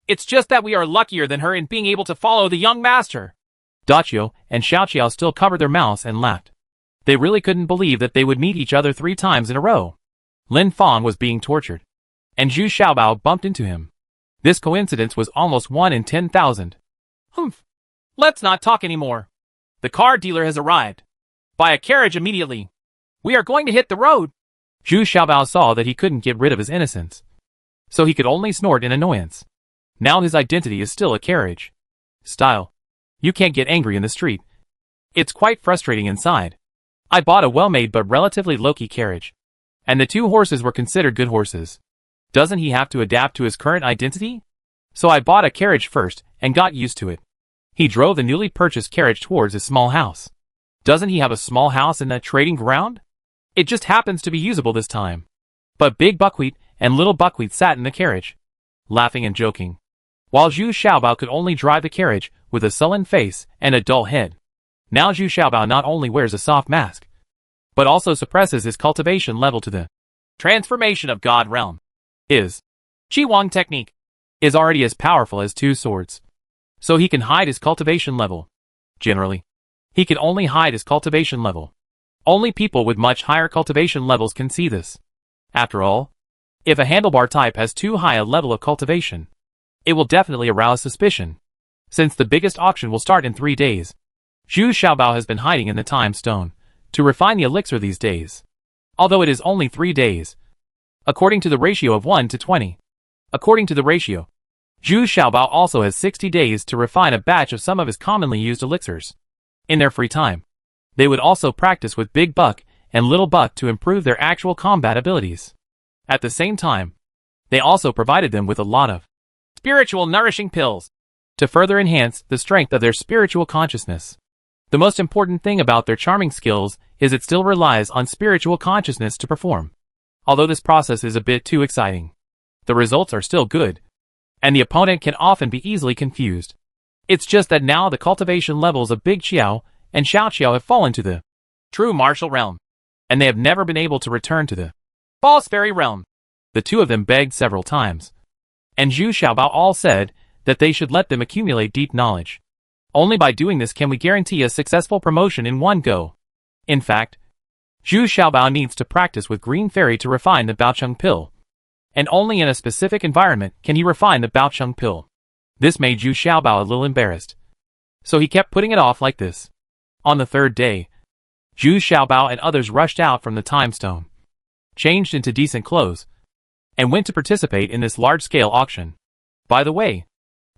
It's just that we are luckier than her in being able to follow the young master. Dachio and Xiaoqiao still covered their mouths and laughed. They really couldn't believe that they would meet each other 3 times in a row. Lin Fang was being tortured, and Zhu Xiaobao bumped into him. This coincidence was almost 1 in 10,000. Let's not talk anymore. The car dealer has arrived. Buy a carriage immediately. We are going to hit the road. Zhu Xiaobao saw that he couldn't get rid of his innocence, so he could only snort in annoyance. Now his identity is still a carriage. Style. You can't get angry in the street. It's quite frustrating inside. I bought a well-made but relatively low-key carriage, and the 2 horses were considered good horses. Doesn't he have to adapt to his current identity? So I bought a carriage first and got used to it. He drove the newly purchased carriage towards his small house. Doesn't he have a small house in that trading ground? It just happens to be usable this time. But Big Buckwheat and Little Buckwheat sat in the carriage, laughing and joking, while Zhu Xiaobao could only drive the carriage with a sullen face and a dull head. Now Zhu Xiaobao not only wears a soft mask, but also suppresses his cultivation level to the transformation of God realm. His Qi-Wang technique is already as powerful as 2 swords, so he can hide his cultivation level. Generally, he can only hide his cultivation level. Only people with much higher cultivation levels can see this. After all, if a handlebar type has too high a level of cultivation, it will definitely arouse suspicion, since the biggest auction will start in 3 days. Zhu Xiaobao has been hiding in the time stone to refine the elixir these days. Although it is only 3 days. According to the ratio of 1 to 20. According to the ratio, Zhu Xiaobao also has 60 days to refine a batch of some of his commonly used elixirs. In their free time, they would also practice with Big Buck and Little Buck to improve their actual combat abilities. At the same time, they also provided them with a lot of spiritual nourishing pills to further enhance the strength of their spiritual consciousness. The most important thing about their charming skills is it still relies on spiritual consciousness to perform. Although this process is a bit too exciting, the results are still good, and the opponent can often be easily confused. It's just that now the cultivation levels of Big Qiao and Xiao Qiao have fallen to the true martial realm, and they have never been able to return to the false fairy realm. The two of them begged several times, and Zhu Xiaobao all said that they should let them accumulate deep knowledge. Only by doing this can we guarantee a successful promotion in one go. In fact, Zhu Xiaobao needs to practice with Green Fairy to refine the Baocheng pill, and only in a specific environment can he refine the Baocheng pill. This made Zhu Xiaobao a little embarrassed, so he kept putting it off like this. On the third day, Zhu Xiaobao and others rushed out from the time stone, changed into decent clothes, and went to participate in this large-scale auction. By the way,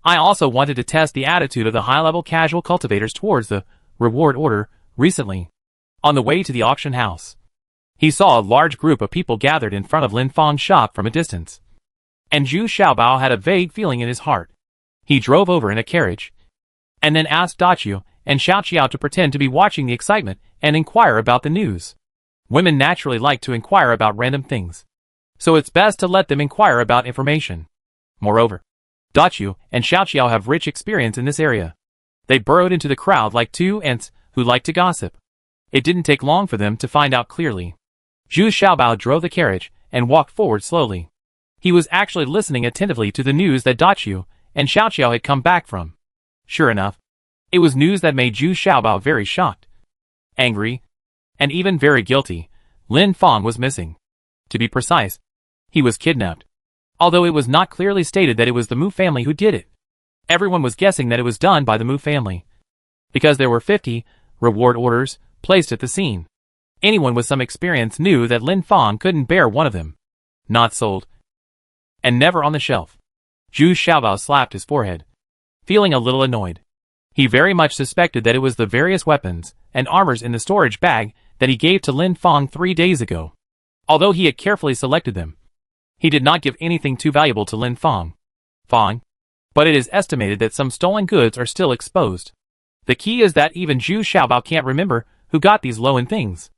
I also wanted to test the attitude of the high-level casual cultivators towards the reward order recently. On the way to the auction house, he saw a large group of people gathered in front of Lin Fang's shop from a distance, and Zhu Xiaobao had a vague feeling in his heart. He drove over in a carriage, and then asked Daqiu and Xiao Qiao to pretend to be watching the excitement and inquire about the news. Women naturally like to inquire about random things, so it's best to let them inquire about information. Moreover, Daqiu and Xiao Qiao have rich experience in this area. They burrowed into the crowd like two ants who like to gossip. It didn't take long for them to find out clearly. Zhu Xiaobao drove the carriage and walked forward slowly. He was actually listening attentively to the news that Daqiu and Xiao Qiao had come back from. Sure enough, it was news that made Zhu Xiaobao very shocked, angry, and even very guilty. Lin Fang was missing. To be precise, he was kidnapped. Although it was not clearly stated that it was the Mu family who did it. Everyone was guessing that it was done by the Mu family, because there were 50 reward orders placed at the scene. Anyone with some experience knew that Lin Fang couldn't bear one of them. Not sold, and never on the shelf. Zhu Xiaobao slapped his forehead, feeling a little annoyed. He very much suspected that it was the various weapons and armors in the storage bag that he gave to Lin Fang 3 days ago. Although he had carefully selected them, he did not give anything too valuable to Lin Fang. But it is estimated that some stolen goods are still exposed. The key is that even Zhu Xiaobao can't remember who got these low-end things.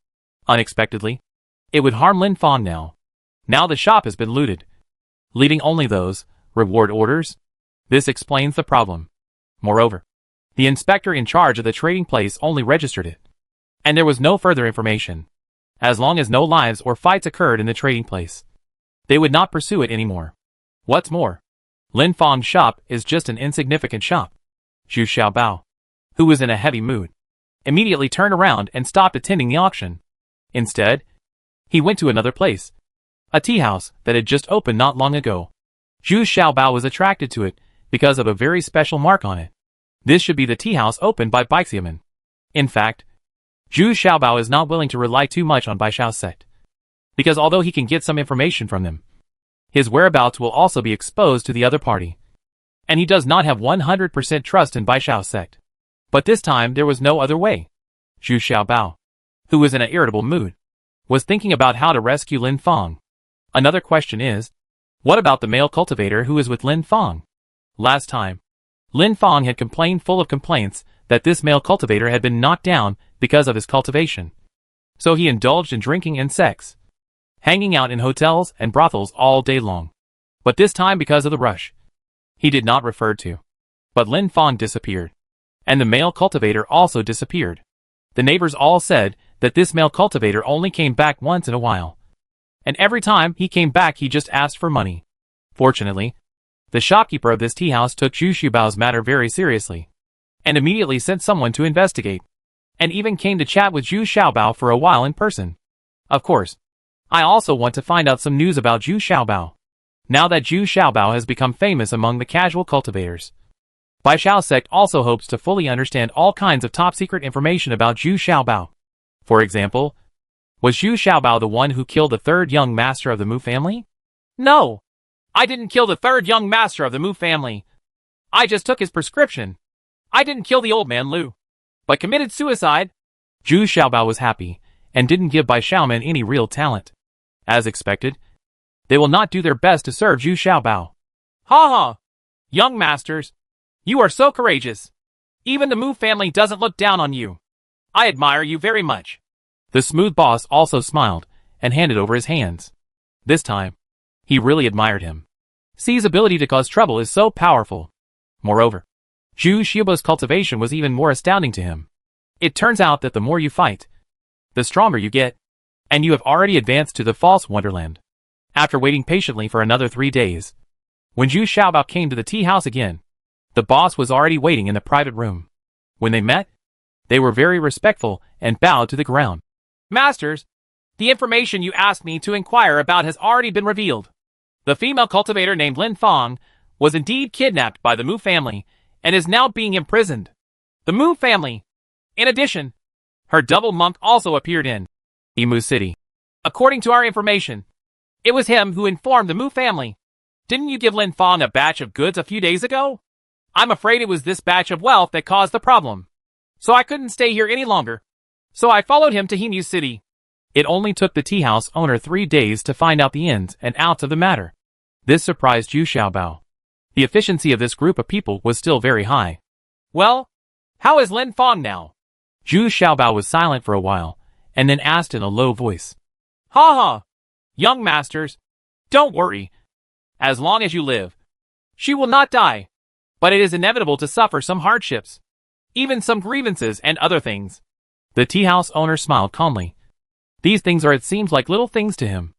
Unexpectedly, it would harm Lin Fang now. Now the shop has been looted, leaving only those reward orders. This explains the problem. Moreover, the inspector in charge of the trading place only registered it, and there was no further information. As long as no lives or fights occurred in the trading place, they would not pursue it anymore. What's more, Lin Fang's shop is just an insignificant shop. Zhu Xiaobao, who was in a heavy mood, immediately turned around and stopped attending the auction. Instead, he went to another place, a tea house that had just opened not long ago. Zhu Xiaobao was attracted to it because of a very special mark on it. This should be the tea house opened by Baixiamen. In fact, Zhu Xiaobao is not willing to rely too much on Baishao's sect, because although he can get some information from them, his whereabouts will also be exposed to the other party, and he does not have 100% trust in Baishao's sect. But this time there was no other way. Zhu Xiaobao, who was in an irritable mood, was thinking about how to rescue Lin Fang. Another question is, what about the male cultivator who is with Lin Fang? Last time, Lin Fang had complained full of complaints that this male cultivator had been knocked down because of his cultivation. So he indulged in drinking and sex, hanging out in hotels and brothels all day long. But this time, because of the rush, he did not refer to. But Lin Fang disappeared, and the male cultivator also disappeared. The neighbors all said that this male cultivator only came back once in a while, and every time he came back he just asked for money. Fortunately, the shopkeeper of this tea house took Zhu Xiaobao's matter very seriously, and immediately sent someone to investigate, and even came to chat with Zhu Xiaobao for a while in person. Of course, I also want to find out some news about Zhu Xiaobao, now that Zhu Xiaobao has become famous among the casual cultivators. Baishao's sect also hopes to fully understand all kinds of top-secret information about Zhu Xiaobao. For example, was Zhu Xiaobao the one who killed the third young master of the Mu family? No, I didn't kill the third young master of the Mu family. I just took his prescription. I didn't kill the old man Lu, but committed suicide. Zhu Xiaobao was happy, and didn't give Bai Xiaoman any real talent. As expected, they will not do their best to serve Zhu Xiaobao. Ha ha! Young masters, you are so courageous. Even the Mu family doesn't look down on you. I admire you very much. The smooth boss also smiled, and handed over his hands. This time, he really admired him. C's ability to cause trouble is so powerful. Moreover, Zhu Xiaobao's cultivation was even more astounding to him. It turns out that the more you fight, the stronger you get, and you have already advanced to the false wonderland. After waiting patiently for another 3 days, when Zhu Xiaobao came to the tea house again, the boss was already waiting in the private room. When they met, they were very respectful and bowed to the ground. Masters, the information you asked me to inquire about has already been revealed. The female cultivator named Lin Fang was indeed kidnapped by the Mu family and is now being imprisoned. The Mu family. In addition, her double monk also appeared in Mu City. According to our information, it was him who informed the Mu family. Didn't you give Lin Fang a batch of goods a few days ago? I'm afraid it was this batch of wealth that caused the problem. So I couldn't stay here any longer. So I followed him to Mu City. It only took the tea house owner 3 days to find out the ins and outs of the matter. This surprised Zhu Xiaobao. The efficiency of this group of people was still very high. Well, how is Lin Fang now? Zhu Xiaobao was silent for a while, and then asked in a low voice. Ha ha! Young masters, don't worry. As long as you live, she will not die. But it is inevitable to suffer some hardships, even some grievances and other things. The tea house owner smiled calmly. These things are, it seems, like little things to him.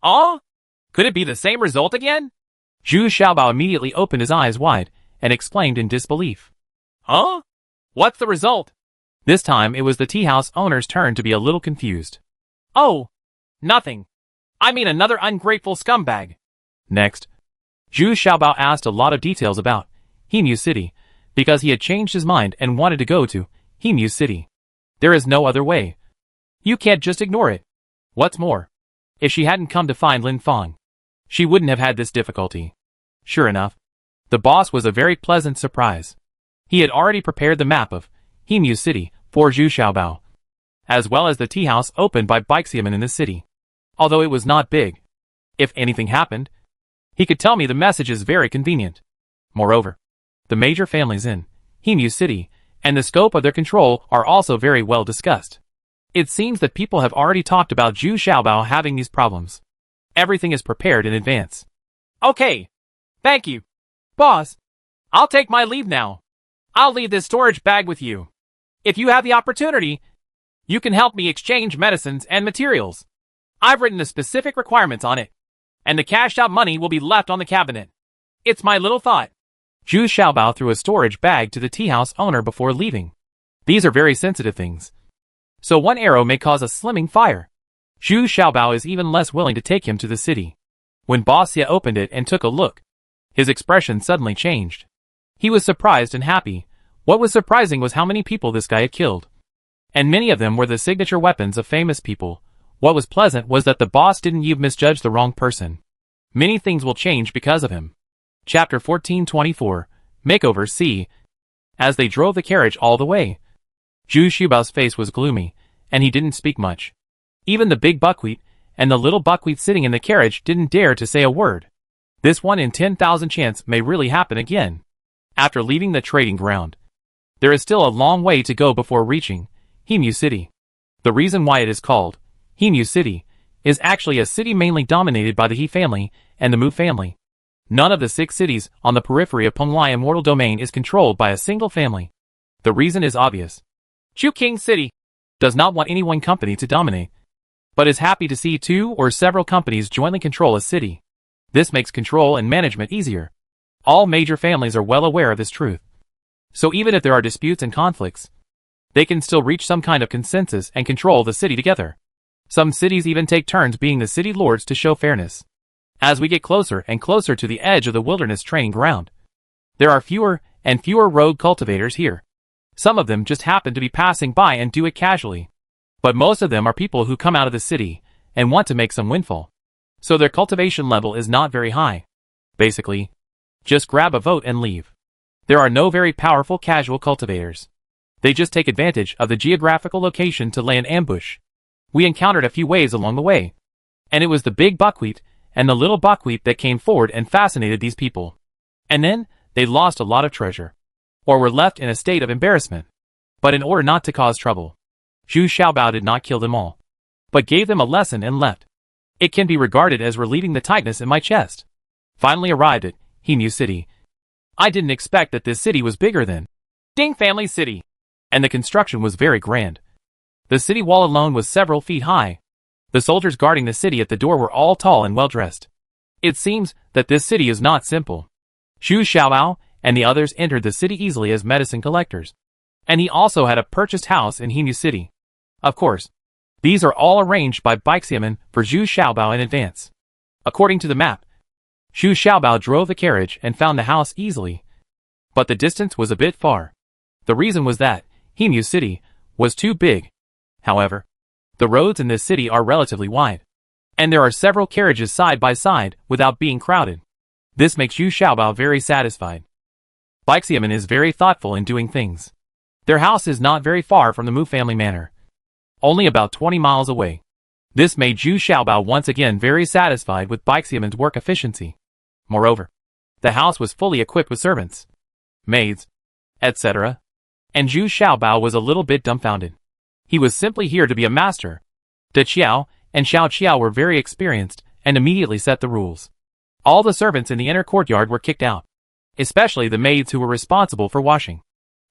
Oh? Could it be the same result again? Zhu Xiaobao immediately opened his eyes wide and exclaimed in disbelief. Huh? What's the result? This time it was the tea house owner's turn to be a little confused. Oh, nothing. I mean another ungrateful scumbag. Next, Zhu Xiaobao asked a lot of details about Mu City, because he had changed his mind and wanted to go to Mu City. There is no other way. You can't just ignore it. What's more, if she hadn't come to find Lin Fang, she wouldn't have had this difficulty. Sure enough, the boss was a very pleasant surprise. He had already prepared the map of Mu City for Zhu Xiaobao, as well as the tea house opened by Bai Xiaoman in the city. Although it was not big, if anything happened, he could tell me the message is very convenient. Moreover, the major families in Mu City and the scope of their control are also very well discussed. It seems that people have already talked about Zhu Xiaobao having these problems. Everything is prepared in advance. Okay. Thank you, boss. I'll take my leave now. I'll leave this storage bag with you. If you have the opportunity, you can help me exchange medicines and materials. I've written the specific requirements on it, and the cashed out money will be left on the cabinet. It's my little thought. Zhu Xiaobao threw a storage bag to the tea house owner before leaving. These are very sensitive things, so one arrow may cause a slimming fire. Zhu Xiaobao is even less willing to take him to the city. When Boss Xie opened it and took a look, his expression suddenly changed. He was surprised and happy. What was surprising was how many people this guy had killed. And many of them were the signature weapons of famous people. What was pleasant was that the boss didn't even misjudge the wrong person. Many things will change because of him. Chapter 1424, Makeover C. As they drove the carriage all the way, Zhu Xiaobao's face was gloomy, and he didn't speak much. Even the big buckwheat and the little buckwheat sitting in the carriage didn't dare to say a word. This 1 in 10,000 chance may really happen again. After leaving the trading ground, there is still a long way to go before reaching Mu City. The reason why it is called Mu City is actually a city mainly dominated by the He family and the Mu family. None of the 6 cities on the periphery of Penglai Immortal Domain is controlled by a single family. The reason is obvious. Chu King City does not want any one company to dominate, but is happy to see 2 or several companies jointly control a city. This makes control and management easier. All major families are well aware of this truth. So even if there are disputes and conflicts, they can still reach some kind of consensus and control the city together. Some cities even take turns being the city lords to show fairness. As we get closer and closer to the edge of the wilderness training ground, there are fewer and fewer rogue cultivators here. Some of them just happen to be passing by and do it casually. But most of them are people who come out of the city and want to make some windfall. So their cultivation level is not very high. Basically, just grab a vote and leave. There are no very powerful casual cultivators. They just take advantage of the geographical location to lay an ambush. We encountered a few waves along the way, and it was the big buckwheat and the little buckwheat that came forward and fascinated these people. And then, they lost a lot of treasure, or were left in a state of embarrassment. But in order not to cause trouble, Zhu Xiaobao did not kill them all, but gave them a lesson and left. It can be regarded as relieving the tightness in my chest. Finally arrived at Hemu City. I didn't expect that this city was bigger than Ding Family City, and the construction was very grand. The city wall alone was several feet high. The soldiers guarding the city at the door were all tall and well-dressed. It seems that this city is not simple. Zhu Xiaobao and the others entered the city easily as medicine collectors. And he also had a purchased house in Hemu City. Of course, these are all arranged by Baixiamen for Zhu Xiaobao in advance. According to the map, Zhu Xiaobao drove the carriage and found the house easily. But the distance was a bit far. The reason was that Hemu City was too big. However, the roads in this city are relatively wide, and there are several carriages side by side without being crowded. This makes Zhu Xiaobao very satisfied. Baixiamen is very thoughtful in doing things. Their house is not very far from the Mu family manor, only about 20 miles away. This made Zhu Xiaobao once again very satisfied with Baixiamen's work efficiency. Moreover, the house was fully equipped with servants, maids, etc. And Zhu Xiaobao was a little bit dumbfounded. He was simply here to be a master. De Qiao and Xiao Qiao were very experienced and immediately set the rules. All the servants in the inner courtyard were kicked out, especially the maids who were responsible for washing,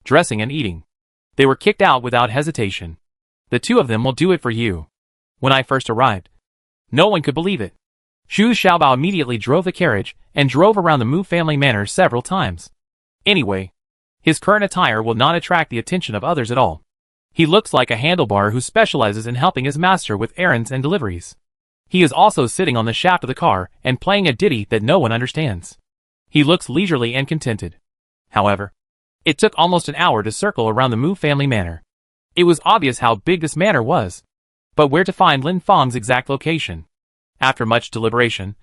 dressing and eating. They were kicked out without hesitation. The two of them will do it for you. When I first arrived, no one could believe it. Zhu Xiaobao immediately drove the carriage and drove around the Mu family manor several times. Anyway, his current attire will not attract the attention of others at all. He looks like a handlebar who specializes in helping his master with errands and deliveries. He is also sitting on the shaft of the car and playing a ditty that no one understands. He looks leisurely and contented. However, it took almost an hour to circle around the Mu family manor. It was obvious how big this manor was, but where to find Lin Fang's exact location? After much deliberation,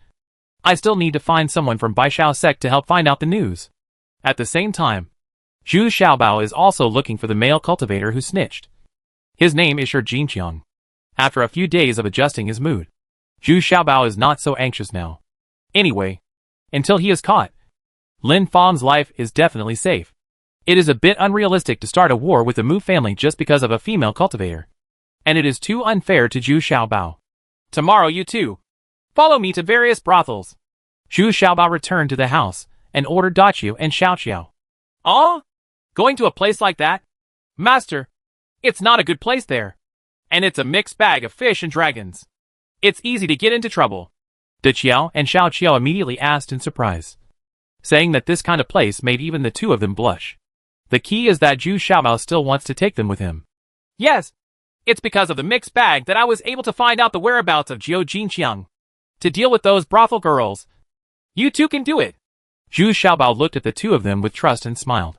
I still need to find someone from Baishao sect to help find out the news. At the same time, Zhu Xiaobao is also looking for the male cultivator who snitched. His name is Shi Jinqiang. After a few days of adjusting his mood, Zhu Xiaobao is not so anxious now. Anyway, until he is caught, Lin Fang's life is definitely safe. It is a bit unrealistic to start a war with the Mu family just because of a female cultivator. And it is too unfair to Zhu Xiaobao. Tomorrow you too. Follow me to various brothels. Zhu Xiaobao returned to the house and ordered Daqiu and Xiao Qiao. Oh? Going to a place like that? Master, it's not a good place there. And it's a mixed bag of fish and dragons. It's easy to get into trouble. De Qiao and Xiao Qiao immediately asked in surprise, saying that this kind of place made even the two of them blush. The key is that Zhu Xiaobao still wants to take them with him. Yes, it's because of the mixed bag that I was able to find out the whereabouts of Zhou Jinqiang. To deal with those brothel girls. You two can do it. Zhu Xiaobao looked at the two of them with trust and smiled.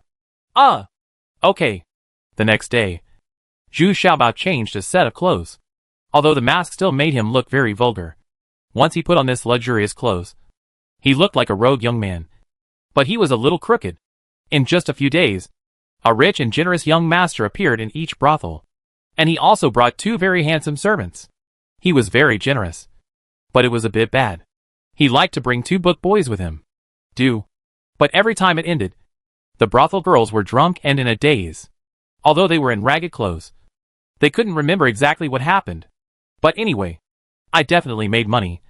Okay. The next day, Zhu Xiaobao changed his set of clothes. Although the mask still made him look very vulgar. Once he put on this luxurious clothes, he looked like a rogue young man. But he was a little crooked. In just a few days, a rich and generous young master appeared in each brothel. And he also brought two very handsome servants. He was very generous. But it was a bit bad. He liked to bring two book boys with him. But every time it ended, the brothel girls were drunk and in a daze. Although they were in ragged clothes, they couldn't remember exactly what happened. But anyway, I definitely made money.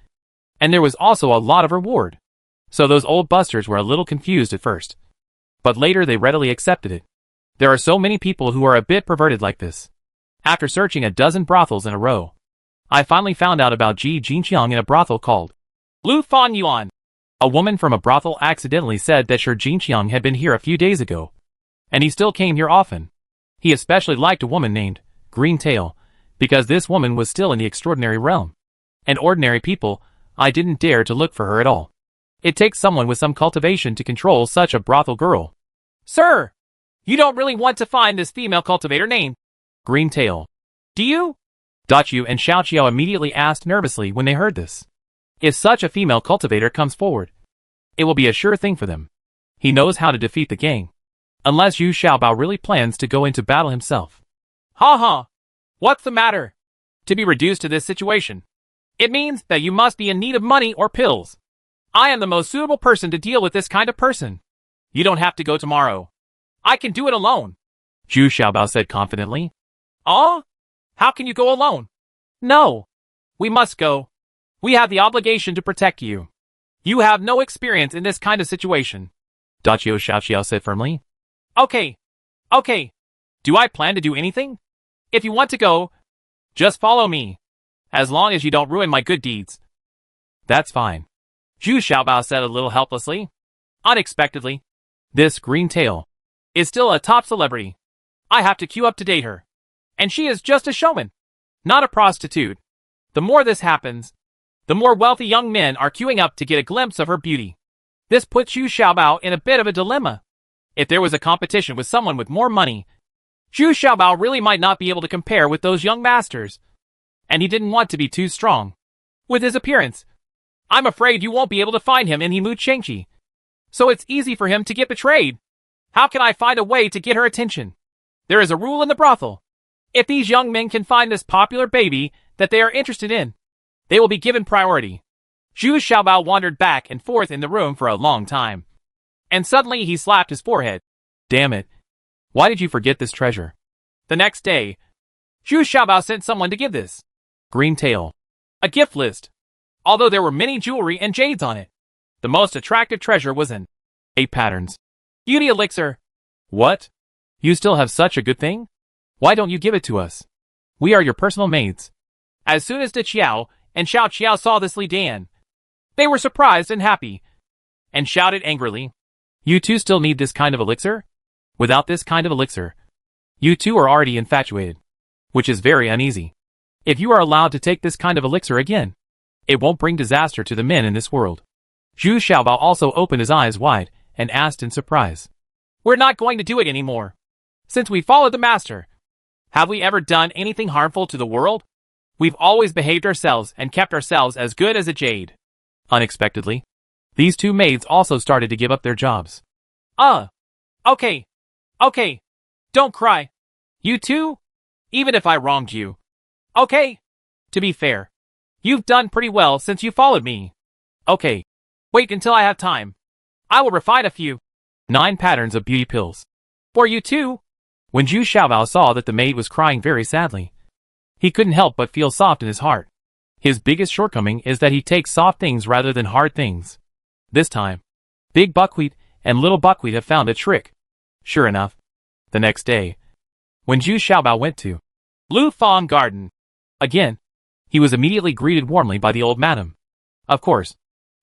And there was also a lot of reward. So those old busters were a little confused at first. But later they readily accepted it. There are so many people who are a bit perverted like this. After searching a dozen brothels in a row, I finally found out about Ji Jinqiang in a brothel called Lu Fan Yuan. A woman from a brothel accidentally said that Shi Jinqiang had been here a few days ago, and he still came here often. He especially liked a woman named Green Tail, because this woman was still in the extraordinary realm. And ordinary people, I didn't dare to look for her at all. It takes someone with some cultivation to control such a brothel girl. Sir, you don't really want to find this female cultivator named Green Tail, do you? Dachu and Xiaoqiao immediately asked nervously when they heard this. If such a female cultivator comes forward, it will be a sure thing for them. He knows how to defeat the gang. Unless Yu Xiaobao really plans to go into battle himself. Ha ha! What's the matter? To be reduced to this situation. It means that you must be in need of money or pills. I am the most suitable person to deal with this kind of person. You don't have to go tomorrow. I can do it alone. Zhu Xiaobao said confidently. Oh? How can you go alone? No. We must go. We have the obligation to protect you. You have no experience in this kind of situation. Dachio Xiaoqiao said firmly. Okay. Okay. Do I plan to do anything? If you want to go, just follow me. As long as you don't ruin my good deeds. That's fine. Zhu Xiaobao said a little helplessly. Unexpectedly, this Green Tail is still a top celebrity. I have to queue up to date her. And she is just a showman, not a prostitute. The more this happens, the more wealthy young men are queuing up to get a glimpse of her beauty. This puts Zhu Xiaobao in a bit of a dilemma. If there was a competition with someone with more money, Zhu Xiaobao really might not be able to compare with those young masters. And he didn't want to be too strong. With his appearance, I'm afraid you won't be able to find him in Himu Chengqi. So it's easy for him to get betrayed. How can I find a way to get her attention? There is a rule in the brothel. If these young men can find this popular baby that they are interested in, they will be given priority. Zhu Xiaobao wandered back and forth in the room for a long time. And suddenly he slapped his forehead. Damn it. Why did you forget this treasure? The next day, Zhu Xiaobao sent someone to give this Green Tail a gift list. Although there were many jewelry and jades on it, the most attractive treasure was in 8 patterns. Beauty elixir. What? You still have such a good thing? Why don't you give it to us? We are your personal maids. As soon as De Qiao and Xiao Qiao saw this Li Dan, they were surprised and happy, and shouted angrily, You two still need this kind of elixir? Without this kind of elixir, you two are already infatuated, which is very uneasy. If you are allowed to take this kind of elixir again, it won't bring disaster to the men in this world. Zhu Xiaobao also opened his eyes wide and asked in surprise. We're not going to do it anymore. Since we followed the master, have we ever done anything harmful to the world? We've always behaved ourselves and kept ourselves as good as a jade. Unexpectedly, these two maids also started to give up their jobs. Okay. Okay. Don't cry. You too? Even if I wronged you. Okay. To be fair, you've done pretty well since you followed me. Okay. Wait until I have time. I will refine a few 9 patterns of beauty pills. For you too. When Zhu Xiaobao saw that the maid was crying very sadly, he couldn't help but feel soft in his heart. His biggest shortcoming is that he takes soft things rather than hard things. This time, Big Buckwheat and Little Buckwheat have found a trick. Sure enough, the next day, when Zhu Xiaobao went to Lu Fang Garden, again, he was immediately greeted warmly by the old madam. Of course,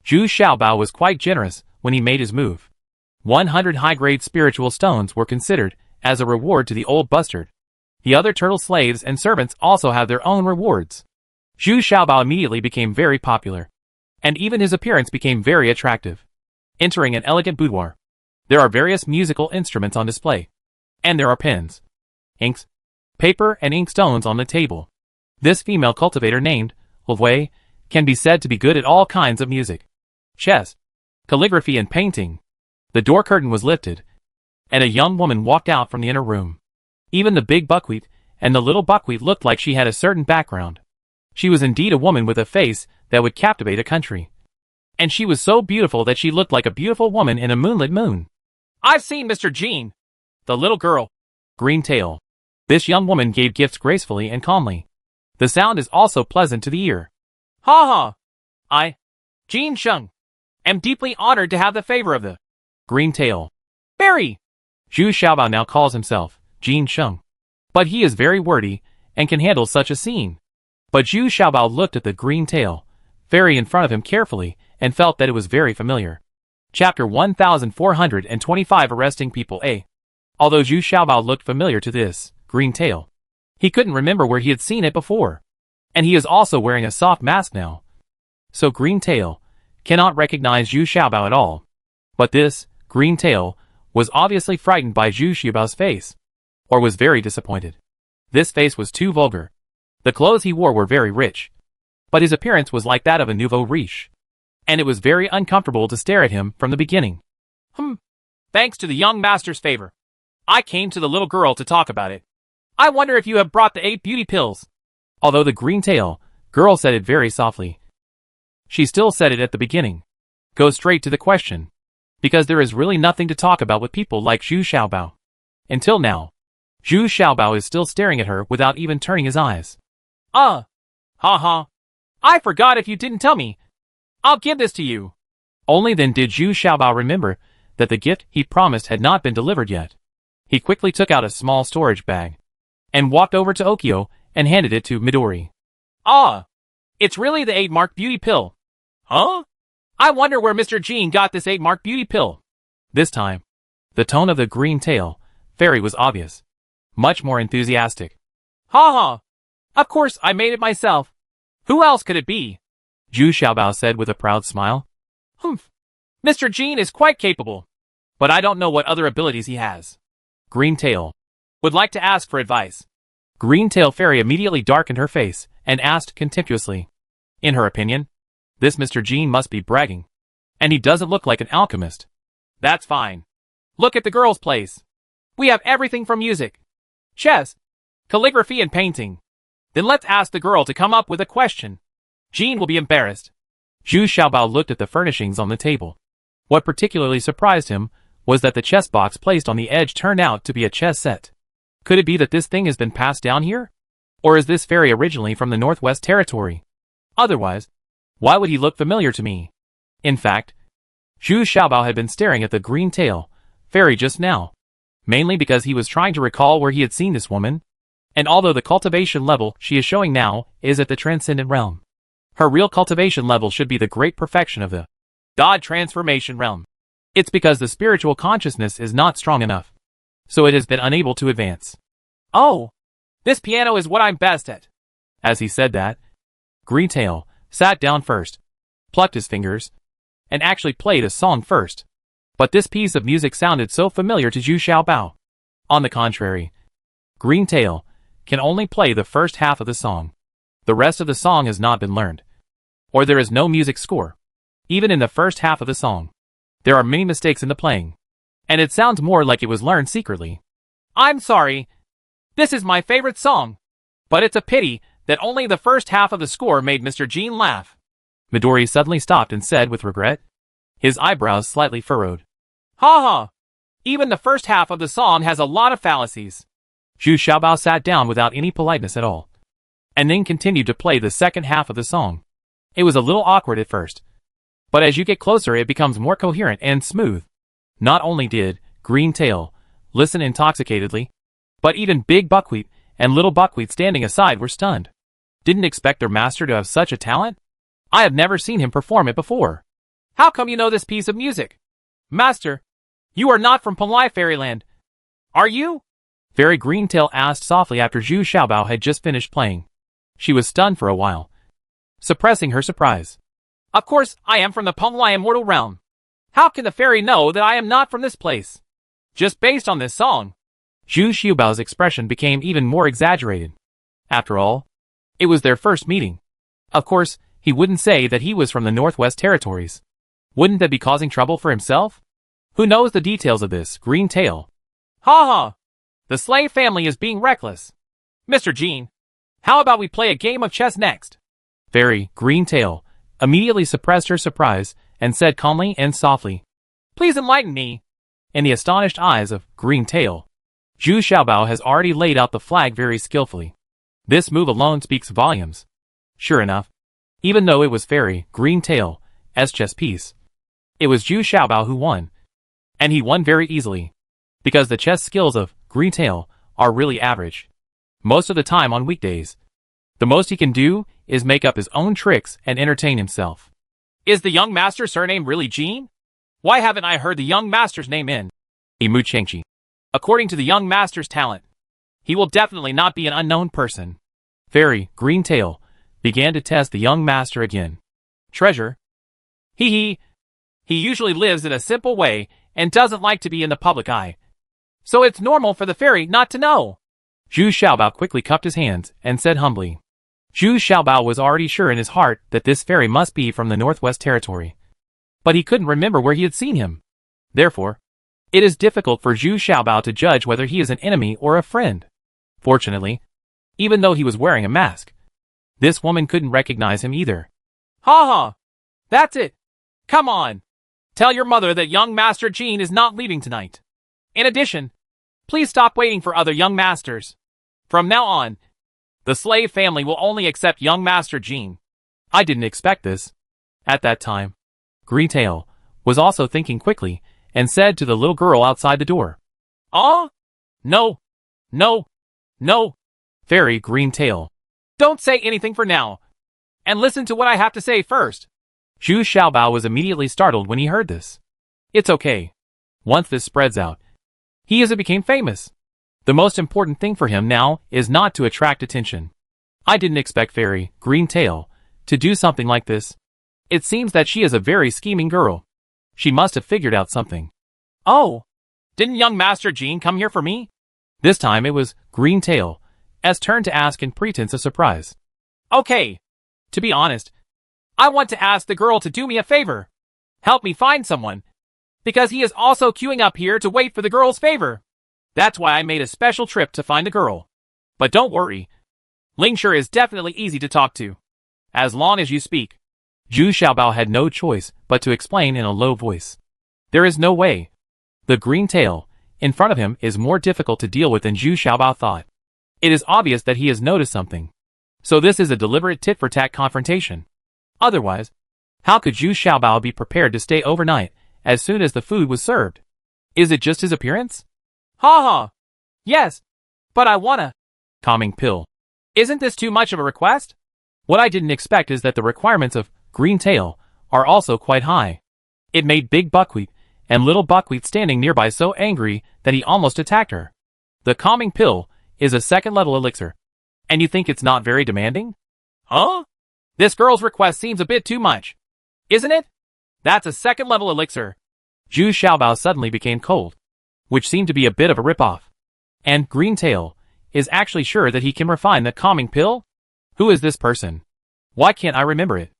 Zhu Xiaobao was quite generous when he made his move. 100 high-grade spiritual stones were considered as a reward to the old bastard. The other turtle slaves and servants also have their own rewards. Zhu Xiaobao immediately became very popular, and even his appearance became very attractive. Entering an elegant boudoir, there are various musical instruments on display, and there are pens, inks, paper and ink stones on the table. This female cultivator named Wei can be said to be good at all kinds of music, chess, calligraphy and painting. The door curtain was lifted, and a young woman walked out from the inner room. Even the Big Buckwheat and the Little Buckwheat looked like she had a certain background. She was indeed a woman with a face that would captivate a country. And she was so beautiful that she looked like a beautiful woman in a moonlit moon. I've seen Mr. Jean, the little girl, Green Tail. This young woman gave gifts gracefully and calmly. The sound is also pleasant to the ear. Ha ha! I, Jean Sheng, am deeply honored to have the favor of the Green Tail. Fairy! Zhu Xiaobao now calls himself Jean Sheng. But he is very wordy and can handle such a scene. But Zhu Xiaobao looked at the Green Tail fairy in front of him carefully and felt that it was very familiar. Chapter 1425 Arresting People A. Although Zhu Xiaobao looked familiar to this Green Tail, he couldn't remember where he had seen it before. And he is also wearing a soft mask now. So Green Tail cannot recognize Zhu Xiaobao at all. But this Green Tail was obviously frightened by Zhu Xiaobao's face, or was very disappointed. This face was too vulgar. The clothes he wore were very rich, but his appearance was like that of a nouveau riche, and it was very uncomfortable to stare at him from the beginning. Thanks to the young master's favor, I came to the little girl to talk about it. I wonder if you have brought the 8 beauty pills. Although the green-tail girl said it very softly, she still said it at the beginning. Go straight to the question, because there is really nothing to talk about with people like Zhu Xiaobao. Until now, Zhu Xiaobao is still staring at her without even turning his eyes. I forgot if you didn't tell me. I'll give this to you. Only then did Zhu Xiaobao remember that the gift he promised had not been delivered yet. He quickly took out a small storage bag and walked over to Okio and handed it to Midori. It's really the 8-mark beauty pill. Huh? I wonder where Mr. Jean got this 8-mark beauty pill. This time, the tone of the green-tail fairy was obvious, much more enthusiastic. Of course I made it myself. Who else could it be? Zhu Xiaobao said with a proud smile. Mr. Jean is quite capable, but I don't know what other abilities he has. Green-tail would like to ask for advice. Green-tail fairy immediately darkened her face and asked contemptuously. In her opinion, this Mr. Jean must be bragging, and he doesn't look like an alchemist. That's fine. Look at the girls' place. We have everything from music, chess, calligraphy and painting. Then let's ask the girl to come up with a question. Jean will be embarrassed. Zhu Xiaobao looked at the furnishings on the table. What particularly surprised him was that the chess box placed on the edge turned out to be a chess set. Could it be that this thing has been passed down here? Or is this fairy originally from the Northwest Territory? Otherwise, why would he look familiar to me? In fact, Zhu Xiaobao had been staring at the green-tail fairy just now, mainly because he was trying to recall where he had seen this woman. And although the cultivation level she is showing now is at the transcendent realm, her real cultivation level should be the great perfection of the God transformation realm. It's because the spiritual consciousness is not strong enough, so it has been unable to advance. Oh, this piano is what I'm best at. As he said that, Green-tail sat down first, plucked his fingers, and actually played a song first. But this piece of music sounded so familiar to Zhu Xiaobao. On the contrary, Green-tail can only play the first half of the song. The rest of the song has not been learned, or there is no music score. Even in the first half of the song, there are many mistakes in the playing, and it sounds more like it was learned secretly. I'm sorry. This is my favorite song, but it's a pity that only the first half of the score made Mr. Jean laugh. Midori suddenly stopped and said with regret, his eyebrows slightly furrowed. Even the first half of the song has a lot of fallacies. Zhu Xiaobao sat down without any politeness at all, and then continued to play the second half of the song. It was a little awkward at first, but as you get closer it becomes more coherent and smooth. Not only did Green-tail listen intoxicatedly, but even Big Buckwheat and Little Buckwheat standing aside were stunned. Didn't expect their master to have such a talent? I have never seen him perform it before. How come you know this piece of music? Master, you are not from Polai Fairyland, are you? Fairy Green-tail asked softly after Zhu Xiaobao had just finished playing. She was stunned for a while, suppressing her surprise. Of course, I am from the Polai Immortal Realm. How can the fairy know that I am not from this place? Just based on this song. Zhu Xiaobao's expression became even more exaggerated. After all, it was their first meeting. Of course, he wouldn't say that he was from the Northwest Territories. Wouldn't that be causing trouble for himself? Who knows the details of this Green-tail? The slave family is being reckless. Mr. Jean, how about we play a game of chess next? Fairy Green-tail immediately suppressed her surprise and said calmly and softly, Please enlighten me. In the astonished eyes of Green-tail, Zhu Xiaobao has already laid out the flag very skillfully. This move alone speaks volumes. Sure enough, even though it was Fairy Green-tail's chess piece, it was Zhu Xiaobao who won. And he won very easily, because the chess skills of Green-tail are really average. Most of the time on weekdays, the most he can do is make up his own tricks and entertain himself. Is the young master's surname really Jean? Why haven't I heard the young master's name in Imu Chengqi? According to the young master's talent, he will definitely not be an unknown person. Fairy Green-tail began to test the young master again. Treasure? He usually lives in a simple way and doesn't like to be in the public eye. So it's normal for the fairy not to know. Zhu Xiaobao quickly cupped his hands and said humbly, Zhu Xiaobao was already sure in his heart that this fairy must be from the Northwest Territory. But he couldn't remember where he had seen him. Therefore, it is difficult for Zhu Xiaobao to judge whether he is an enemy or a friend. Fortunately, even though he was wearing a mask, this woman couldn't recognize him either. Ha ha! That's it! Come on! Tell your mother that young Master Jean is not leaving tonight. In addition, please stop waiting for other young masters. From now on, the slave family will only accept young Master Jean. I didn't expect this. At that time, Greentail was also thinking quickly and said to the little girl outside the door. Oh? No. No. No. Fairy Greentail. Don't say anything for now. And listen to what I have to say first. Zhu Xiaobao was immediately startled when he heard this. It's okay. Once this spreads out, he became famous. The most important thing for him now is not to attract attention. I didn't expect Fairy Greentail to do something like this. It seems that she is a very scheming girl. She must have figured out something. Oh, didn't young Master Jean come here for me? This time it was Greentail's turn to ask in pretense of surprise. Okay, to be honest, I want to ask the girl to do me a favor. Help me find someone. Because he is also queuing up here to wait for the girl's favor. That's why I made a special trip to find the girl. But don't worry. Lingshi is definitely easy to talk to. As long as you speak. Zhu Xiaobao had no choice but to explain in a low voice. There is no way. The Greentail in front of him is more difficult to deal with than Zhu Xiaobao thought. It is obvious that he has noticed something. So this is a deliberate tit-for-tat confrontation. Otherwise, how could Zhu Xiaobao be prepared to stay overnight as soon as the food was served? Is it just his appearance? Ha ha! Yes, but I wanna. Calming pill. Isn't this too much of a request? What I didn't expect is that the requirements of Greentail are also quite high. It made Big Buckwheat and Little Buckwheat standing nearby so angry that he almost attacked her. The calming pill is a second-level elixir. And you think it's not very demanding? Huh? This girl's request seems a bit too much. Isn't it? That's a second-level elixir. Zhu Xiaobao suddenly became cold, which seemed to be a bit of a rip-off. And Greentail is actually sure that he can refine the calming pill? Who is this person? Why can't I remember it?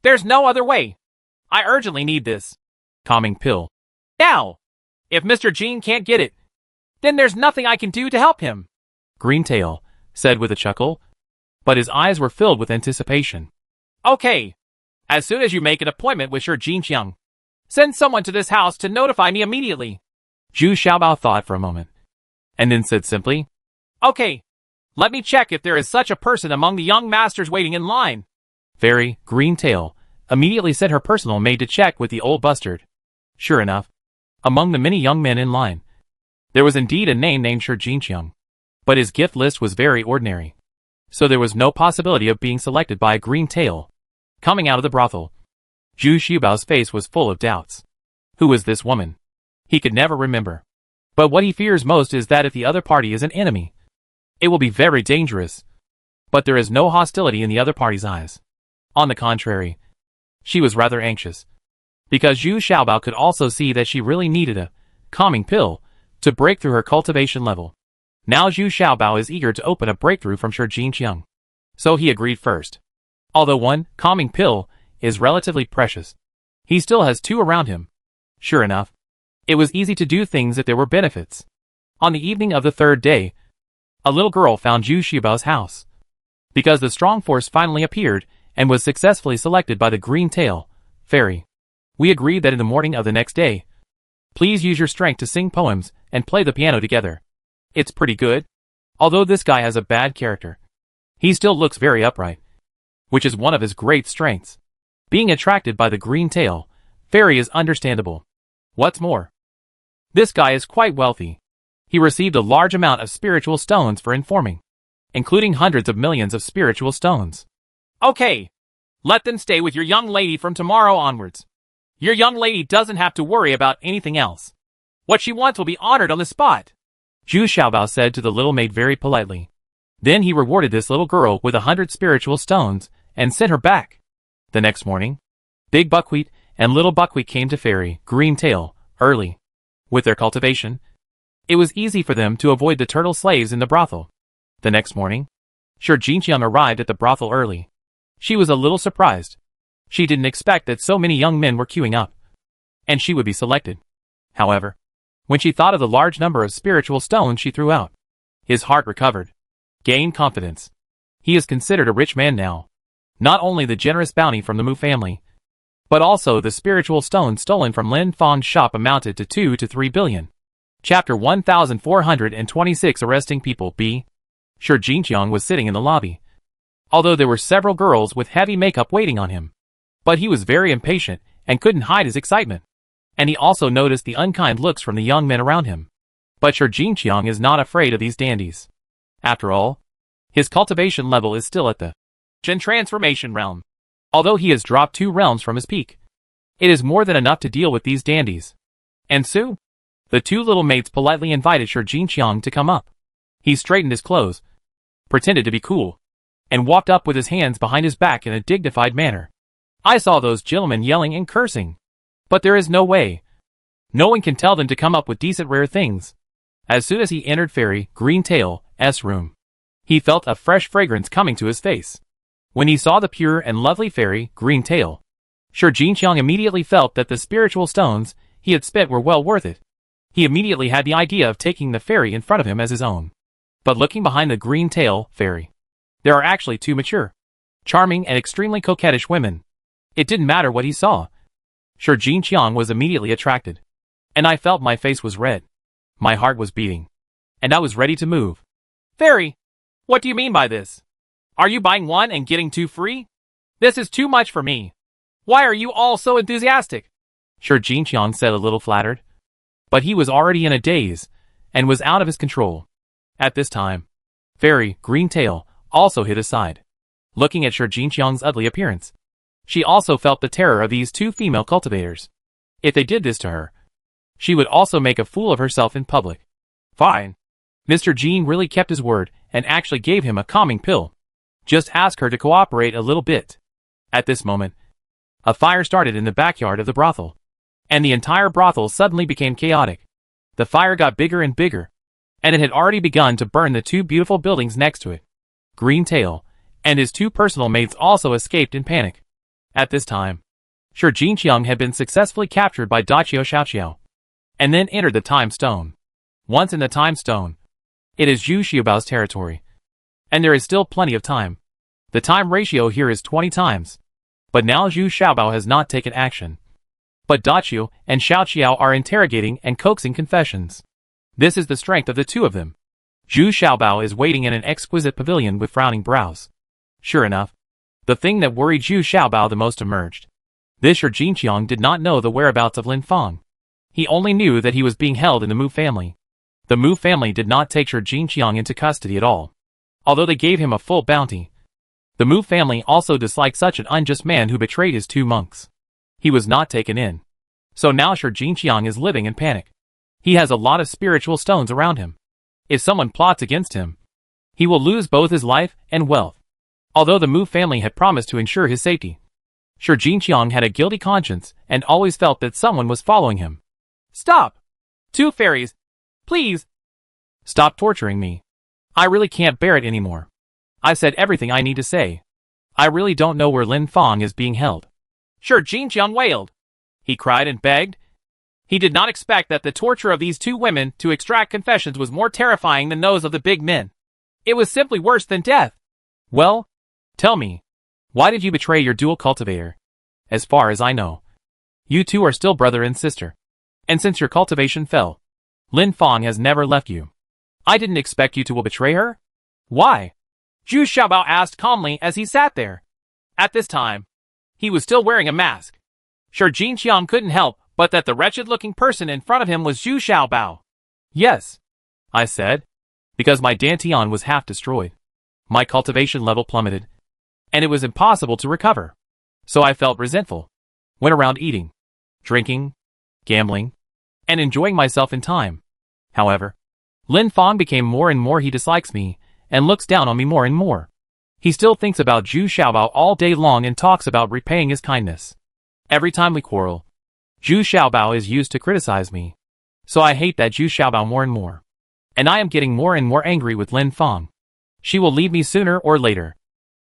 There's no other way. I urgently need this. Calming pill. Now! If Mr. Jean can't get it, then there's nothing I can do to help him. Greentail said with a chuckle, but his eyes were filled with anticipation. Okay. As soon as you make an appointment with Sir Jean Qiang, send someone to this house to notify me immediately. Zhu Xiaobao thought for a moment, and then said simply, Okay. Let me check if there is such a person among the young masters waiting in line. Fairy Greentail immediately sent her personal maid to check with the old bustard. Sure enough, among the many young men in line, there was indeed a name named Sir Jean Qiang, but his gift list was very ordinary, so there was no possibility of being selected by a Greentail. Coming out of the brothel, Zhu Xiaobao's face was full of doubts. Who was this woman? He could never remember. But what he fears most is that if the other party is an enemy, it will be very dangerous. But there is no hostility in the other party's eyes. On the contrary, she was rather anxious, because Zhu Xiaobao could also see that she really needed a calming pill to break through her cultivation level. Now Zhu Xiaobao is eager to open a breakthrough from Sir Jean Qiang. So he agreed first. Although one calming pill is relatively precious, he still has two around him. Sure enough, it was easy to do things if there were benefits. On the evening of the third day, a little girl found Zhu Xiaobao's house. Because the strong force finally appeared and was successfully selected by the Greentail Fairy, we agreed that in the morning of the next day, please use your strength to sing poems and play the piano together. It's pretty good. Although this guy has a bad character, he still looks very upright, which is one of his great strengths. Being attracted by the Greentail Fairy is understandable. What's more, this guy is quite wealthy. He received a large amount of spiritual stones for informing, including hundreds of millions of spiritual stones. Okay. Let them stay with your young lady from tomorrow onwards. Your young lady doesn't have to worry about anything else. What she wants will be honored on the spot. Zhu Xiaobao said to the little maid very politely. Then he rewarded this little girl with 100 spiritual stones and sent her back. The next morning, Big Buckwheat and Little Buckwheat came to Fairy Greentail early. With their cultivation, it was easy for them to avoid the turtle slaves in the brothel. The next morning, Shi Jinqiang arrived at the brothel early. She was a little surprised. She didn't expect that so many young men were queuing up, and she would be selected. However, when she thought of the large number of spiritual stones she threw out, his heart recovered, gained confidence. He is considered a rich man now. Not only the generous bounty from the Mu family, but also the spiritual stones stolen from Lin Fang's shop amounted to 2 to 3 billion. Chapter 1426 Arresting People B. Shi Jinqiang was sitting in the lobby, although there were several girls with heavy makeup waiting on him. But he was very impatient and couldn't hide his excitement. And he also noticed the unkind looks from the young men around him. But Shi Jinqiang is not afraid of these dandies. After all, his cultivation level is still at the Gen transformation realm. Although he has dropped 2 realms from his peak, it is more than enough to deal with these dandies. And Su? The 2 little mates politely invited Shi Jinqiang to come up. He straightened his clothes, pretended to be cool, and walked up with his hands behind his back in a dignified manner. I saw those gentlemen yelling and cursing. But there is no way. No one can tell them to come up with decent rare things. As soon as he entered Fairy Greentail's room, he felt a fresh fragrance coming to his face. When he saw the pure and lovely Fairy Greentail, Shi Jinqiang immediately felt that the spiritual stones he had spent were well worth it. He immediately had the idea of taking the fairy in front of him as his own. But looking behind the Greentail fairy, there are actually 2 mature, charming and extremely coquettish women. It didn't matter what he saw. Shi Jinqiang was immediately attracted. And I felt my face was red. My heart was beating. And I was ready to move. Fairy, what do you mean by this? Are you buying 1 and getting 2 free? This is too much for me. Why are you all so enthusiastic? Shi Jinqiang said, a little flattered. But he was already in a daze, and was out of his control. At this time, Fairy Greentail also hid aside, looking at Shi Jinqiang's ugly appearance. She also felt the terror of these 2 female cultivators. If they did this to her, she would also make a fool of herself in public. Fine. Mr. Jean really kept his word and actually gave him a calming pill. Just ask her to cooperate a little bit. At this moment, a fire started in the backyard of the brothel, and the entire brothel suddenly became chaotic. The fire got bigger and bigger, and it had already begun to burn the 2 beautiful buildings next to it. Greentail and his 2 personal mates also escaped in panic. At this time, Shi Jinqiang had been successfully captured by Dachio Xiaoqiao, and then entered the Time Stone. Once in the Time Stone, it is Zhu Xiaobao's territory, and there is still plenty of time. The time ratio here is 20 times. But now Zhu Xiaobao has not taken action. But Dachio and Xiaoqiao are interrogating and coaxing confessions. This is the strength of the 2 of them. Zhu Xiaobao is waiting in an exquisite pavilion with frowning brows. Sure enough, the thing that worried Zhu Xiaobao the most emerged. This Shi Jinqiang did not know the whereabouts of Lin Fang. He only knew that he was being held in the Mu family. The Mu family did not take Shi Jinqiang into custody at all, although they gave him a full bounty. The Mu family also disliked such an unjust man who betrayed his 2 monks. He was not taken in. So now Shi Jinqiang is living in panic. He has a lot of spiritual stones around him. If someone plots against him, he will lose both his life and wealth. Although the Mu family had promised to ensure his safety, Shi Jinqiang had a guilty conscience and always felt that someone was following him. Stop! 2 fairies! Please! Stop torturing me. I really can't bear it anymore. I've said everything I need to say. I really don't know where Lin Fang is being held. Shi Jinqiang wailed. He cried and begged. He did not expect that the torture of these 2 women to extract confessions was more terrifying than those of the big men. It was simply worse than death. Well, tell me, why did you betray your dual cultivator? As far as I know, you 2 are still brother and sister. And since your cultivation fell, Lin Fang has never left you. I didn't expect you to will betray her? Why? Zhu Xiaobao asked calmly as he sat there. At this time, he was still wearing a mask. Shi Jinqiang couldn't help but that the wretched-looking person in front of him was Zhu Xiaobao. Yes, I said, because my Dantian was half destroyed. My cultivation level plummeted, and it was impossible to recover. So I felt resentful. Went around eating, drinking, gambling, and enjoying myself in time. However, Lin Fang became more and more he dislikes me, and looks down on me more and more. He still thinks about Zhu Xiaobao all day long and talks about repaying his kindness. Every time we quarrel, Zhu Xiaobao is used to criticize me. So I hate that Zhu Xiaobao more and more. And I am getting more and more angry with Lin Fang. She will leave me sooner or later.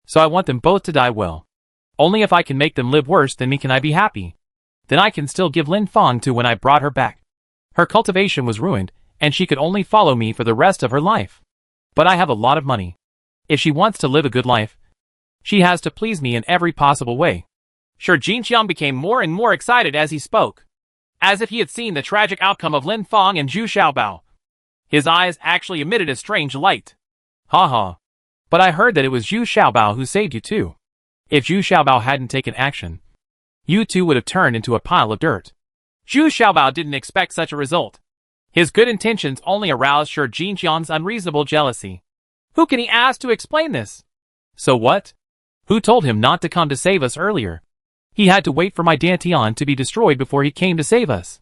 So I want them both to die well. Only if I can make them live worse than me can I be happy. Then I can still give Lin Fang to when I brought her back. Her cultivation was ruined, and she could only follow me for the rest of her life. But I have a lot of money. If she wants to live a good life, she has to please me in every possible way. Shi Jinqiang became more and more excited as he spoke, as if he had seen the tragic outcome of Lin Fang and Zhu Xiaobao. His eyes actually emitted a strange light. Ha ha. But I heard that it was Zhu Xiaobao who saved you too. If Zhu Xiaobao hadn't taken action, you two would have turned into a pile of dirt. Zhu Xiaobao didn't expect such a result. His good intentions only aroused Shi Jinqiang's unreasonable jealousy. Who can he ask to explain this? So what? Who told him not to come to save us earlier? He had to wait for my Dantian to be destroyed before he came to save us.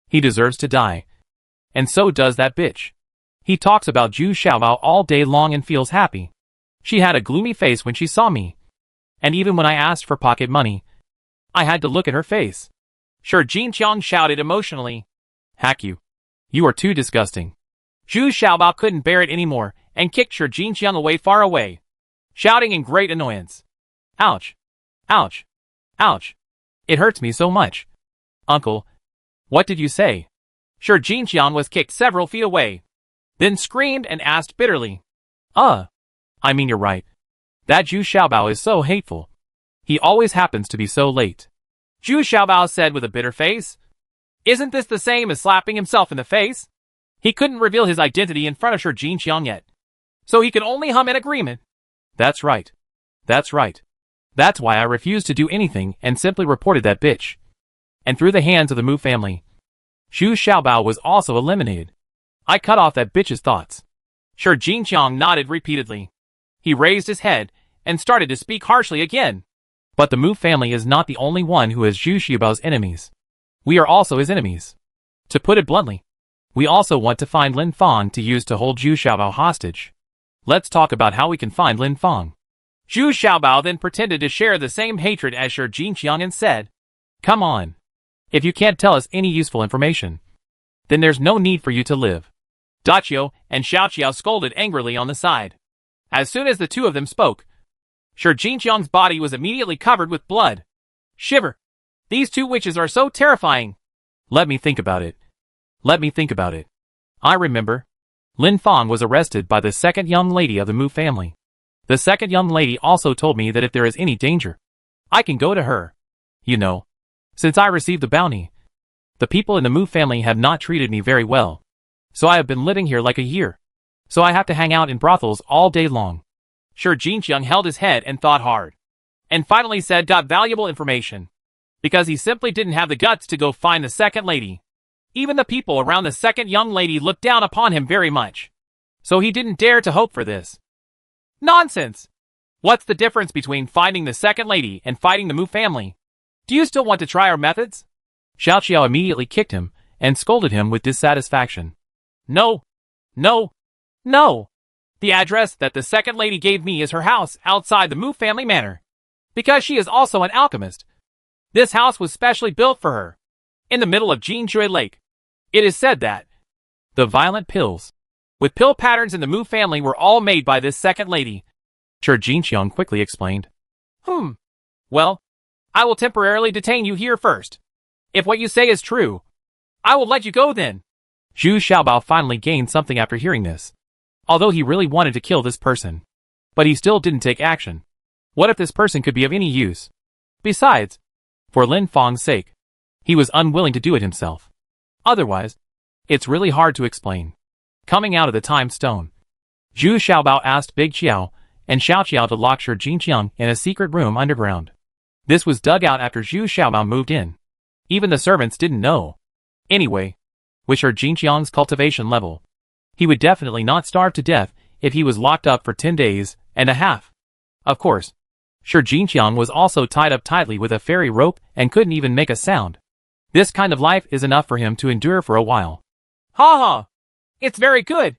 He deserves to die. And so does that bitch. He talks about Zhu Xiaobao all day long and feels happy. She had a gloomy face when she saw me. And even when I asked for pocket money, I had to look at her face. Shi Jinqiang shouted emotionally. Hack you. You are too disgusting. Zhu Xiaobao couldn't bear it anymore and kicked Shi Jinqiang far away, shouting in great annoyance. Ouch. Ouch. Ouch. It hurts me so much. Uncle, what did you say? Shi Jinqiang was kicked several feet away, then screamed and asked bitterly. I mean you're right. That Zhu Xiaobao is so hateful. He always happens to be so late. Zhu Xiaobao said with a bitter face. Isn't this the same as slapping himself in the face? He couldn't reveal his identity in front of Shi Jinqiang yet, so he could only hum in agreement. That's right. That's right. That's why I refused to do anything and simply reported that bitch. And through the hands of the Mu family, Zhu Xiaobao was also eliminated. I cut off that bitch's thoughts. Shi Jinqiang nodded repeatedly. He raised his head and started to speak harshly again. But the Mu family is not the only one who is Zhu Xiaobao's enemies. We are also his enemies. To put it bluntly, we also want to find Lin Fang to use to hold Zhu Xiaobao hostage. Let's talk about how we can find Lin Fang. Zhu Xiaobao then pretended to share the same hatred as Shi Jinqiang and said, Come on. If you can't tell us any useful information, then there's no need for you to live. Dachio and Xiaoqiao scolded angrily on the side. As soon as the two of them spoke, Shi Jinqiang's body was immediately covered with blood. Shiver! These two witches are so terrifying. Let me think about it. I remember. Lin Fang was arrested by the second young lady of the Mu family. The second young lady also told me that if there is any danger, I can go to her. You know, since I received the bounty, the people in the Mu family have not treated me very well. So I have been living here like a year. So I have to hang out in brothels all day long. Shi Jinqiang held his head and thought hard, and finally said got valuable information, because he simply didn't have the guts to go find the second lady. Even the people around the second young lady looked down upon him very much. So he didn't dare to hope for this. Nonsense! What's the difference between finding the second lady and fighting the Mu family? Do you still want to try our methods? Xiaoqiao immediately kicked him and scolded him with dissatisfaction. No! No! No! The address that the second lady gave me is her house outside the Mu family manor, because she is also an alchemist. This house was specially built for her, in the middle of Jinjue Lake. It is said that the violent pills with pill patterns in the Mu family were all made by this second lady. Shi Jinqiang quickly explained. Well, I will temporarily detain you here first. If what you say is true, I will let you go then. Zhu Xiaobao finally gained something after hearing this. Although he really wanted to kill this person, but he still didn't take action. What if this person could be of any use? Besides, for Lin Fang's sake, he was unwilling to do it himself. Otherwise, it's really hard to explain. Coming out of the time stone, Zhu Xiaobao asked Big Qiao and Xiaoqiao to lock Shi Jinqiang in a secret room underground. This was dug out after Zhu Xiaobao moved in. Even the servants didn't know. Anyway, with Shi Jinqiang's cultivation level, he would definitely not starve to death if he was locked up for 10 days and a half. Of course, Shi Jinqiang was also tied up tightly with a fairy rope and couldn't even make a sound. This kind of life is enough for him to endure for a while. Ha ha! It's very good.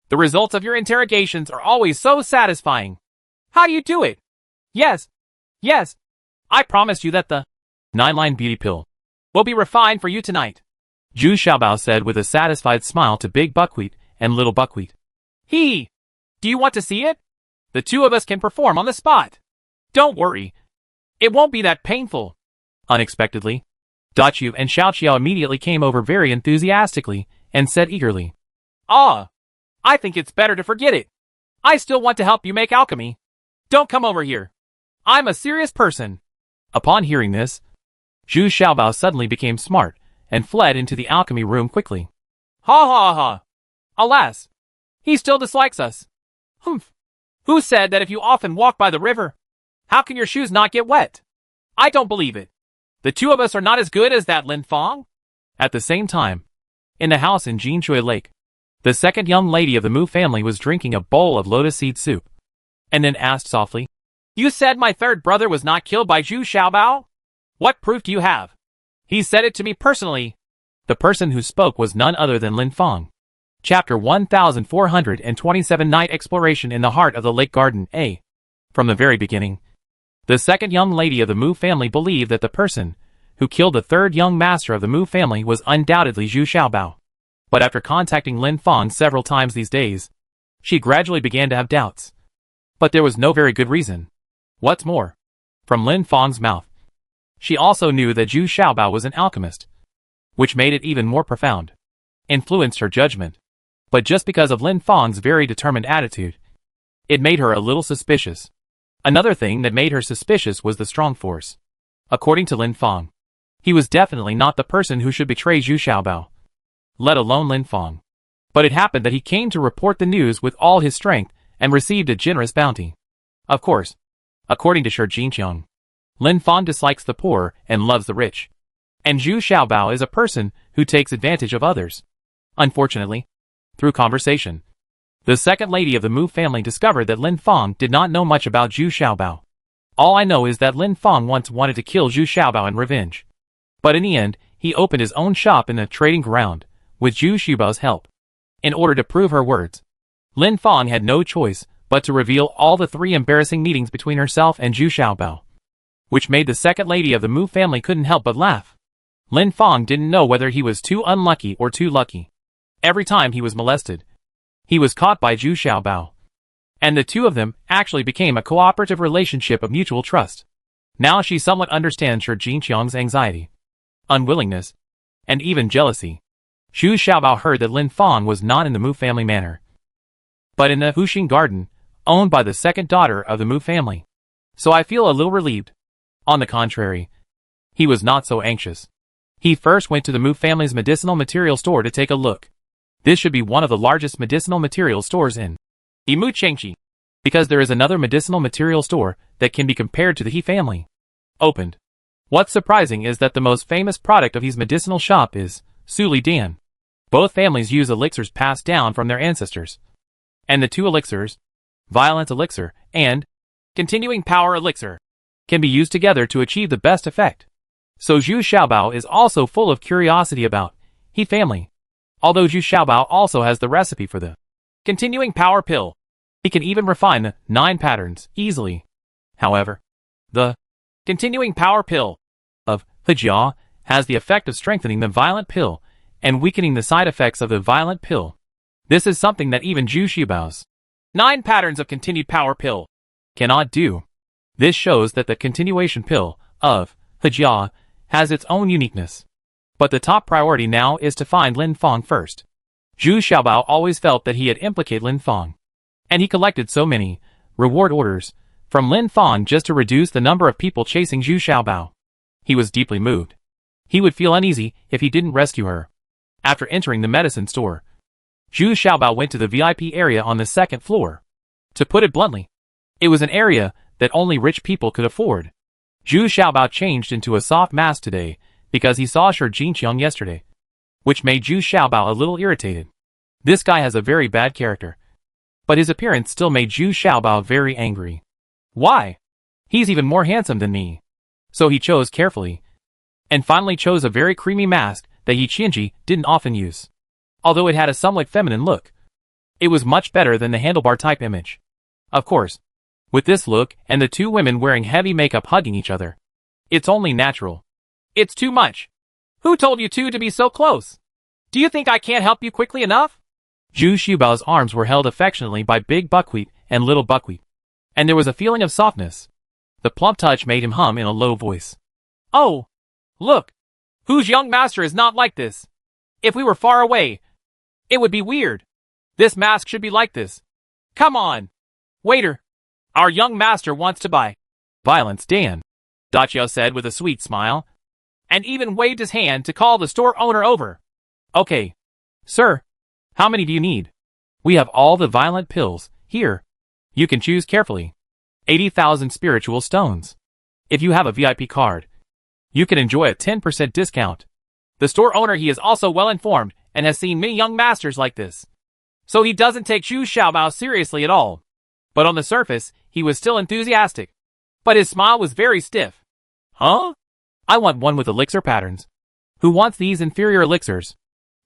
The results of your interrogations are always so satisfying. How do you do it? Yes. I promised you that the 9-line beauty pill will be refined for you tonight, Zhu Xiaobao said with a satisfied smile to Big Buckwheat and Little Buckwheat. Do you want to see it? The two of us can perform on the spot. Don't worry. It won't be that painful. Unexpectedly, Dachu and Xiaoqiao immediately came over very enthusiastically and said eagerly, Ah, I think it's better to forget it. I still want to help you make alchemy. Don't come over here. I'm a serious person. Upon hearing this, Zhu Xiaobao suddenly became smart and fled into the alchemy room quickly. Ha ha ha. Alas, he still dislikes us. Humph. Who said that if you often walk by the river, how can your shoes not get wet? I don't believe it. The two of us are not as good as that Lin Fang. At the same time, in the house in Jinshui Lake, the second young lady of the Mu family was drinking a bowl of lotus seed soup, and then asked softly, You said my third brother was not killed by Zhu Xiaobao? What proof do you have? He said it to me personally. The person who spoke was none other than Lin Fang. Chapter 1427 Night Exploration in the Heart of the Lake Garden A. From the very beginning, the second young lady of the Mu family believed that the person who killed the third young master of the Mu family was undoubtedly Zhu Xiaobao. But after contacting Lin Fang several times these days, she gradually began to have doubts. But there was no very good reason. What's more, from Lin Fang's mouth, she also knew that Zhu Xiaobao was an alchemist, which made it even more profound, influenced her judgment. But just because of Lin Fang's very determined attitude, it made her a little suspicious. Another thing that made her suspicious was the strong force. According to Lin Fang, he was definitely not the person who should betray Zhu Xiaobao, let alone Lin Fang. But it happened that he came to report the news with all his strength and received a generous bounty. Of course, according to Shi Jinqiang, Lin Fang dislikes the poor and loves the rich. And Zhu Xiaobao is a person who takes advantage of others. Unfortunately, through conversation, the second lady of the Mu family discovered that Lin Fang did not know much about Zhu Xiaobao. All I know is that Lin Fang once wanted to kill Zhu Xiaobao in revenge. But in the end, he opened his own shop in a trading ground, with Zhu Xiaobao's help. In order to prove her words, Lin Fang had no choice but to reveal all the 3 embarrassing meetings between herself and Zhu Xiaobao, which made the second lady of the Mu family couldn't help but laugh. Lin Fang didn't know whether he was too unlucky or too lucky. Every time he was molested, he was caught by Zhu Xiaobao. And the two of them actually became a cooperative relationship of mutual trust. Now she somewhat understands Shi Jinqiang's anxiety, unwillingness, and even jealousy. Zhu Xiaobao heard that Lin Fang was not in the Mu family manor, but in the Huxing garden, owned by the second daughter of the Mu family. So I feel a little relieved. On the contrary, he was not so anxious. He first went to the Mu family's medicinal material store to take a look. This should be one of the largest medicinal material stores in Yimu Chengqi, because there is another medicinal material store that can be compared to the He family. Opened. What's surprising is that the most famous product of his medicinal shop is Suli Dan. Both families use elixirs passed down from their ancestors. And the 2 elixirs, Violent Elixir and Continuing Power Elixir, can be used together to achieve the best effect. So Zhu Xiaobao is also full of curiosity about He family. Although Zhu Xiaobao also has the recipe for the Continuing Power Pill, he can even refine the 9 patterns easily. However, the Continuing Power Pill of Hejia has the effect of strengthening the Violent Pill and weakening the side effects of the Violent Pill. This is something that even Zhu Xiaobao's 9 patterns of Continued Power Pill cannot do. This shows that the Continuation Pill of Hejia has its own uniqueness. But the top priority now is to find Lin Fang first. Zhu Xiaobao always felt that he had implicated Lin Fang, and he collected so many reward orders from Lin Fang just to reduce the number of people chasing Zhu Xiaobao. He was deeply moved. He would feel uneasy if he didn't rescue her. After entering the medicine store, Zhu Xiaobao went to the VIP area on the 2nd floor. To put it bluntly, it was an area that only rich people could afford. Zhu Xiaobao changed into a soft mask today because he saw Shi Jinqiang yesterday, which made Zhu Xiaobao a little irritated. This guy has a very bad character. But his appearance still made Zhu Xiaobao very angry. Why? He's even more handsome than me. So he chose carefully, and finally chose a very creamy mask that He Qinji didn't often use. Although it had a somewhat feminine look, it was much better than the handlebar type image. Of course, with this look and the 2 women wearing heavy makeup hugging each other, it's only natural. It's too much. Who told you 2 to be so close? Do you think I can't help you quickly enough? Zhu Xiaobao's arms were held affectionately by Big Buckwheat and Little Buckwheat. and there was a feeling of softness. The plump touch made him hum in a low voice. Oh! Look! Whose young master is not like this? If we were far away, it would be weird. This mask should be like this. Come on! Waiter! Our young master wants to buy. Violence Dan, Daccio said with a sweet smile, and even waved his hand to call the store owner over. Okay. Sir, how many do you need? We have all the violent pills, here. You can choose carefully. 80,000 spiritual stones. If you have a VIP card, you can enjoy a 10% discount. The store owner, he is also well informed and has seen many young masters like this. So he doesn't take Zhu Xiaobao seriously at all. But on the surface, he was still enthusiastic. But his smile was very stiff. Huh? I want one with elixir patterns. Who wants these inferior elixirs?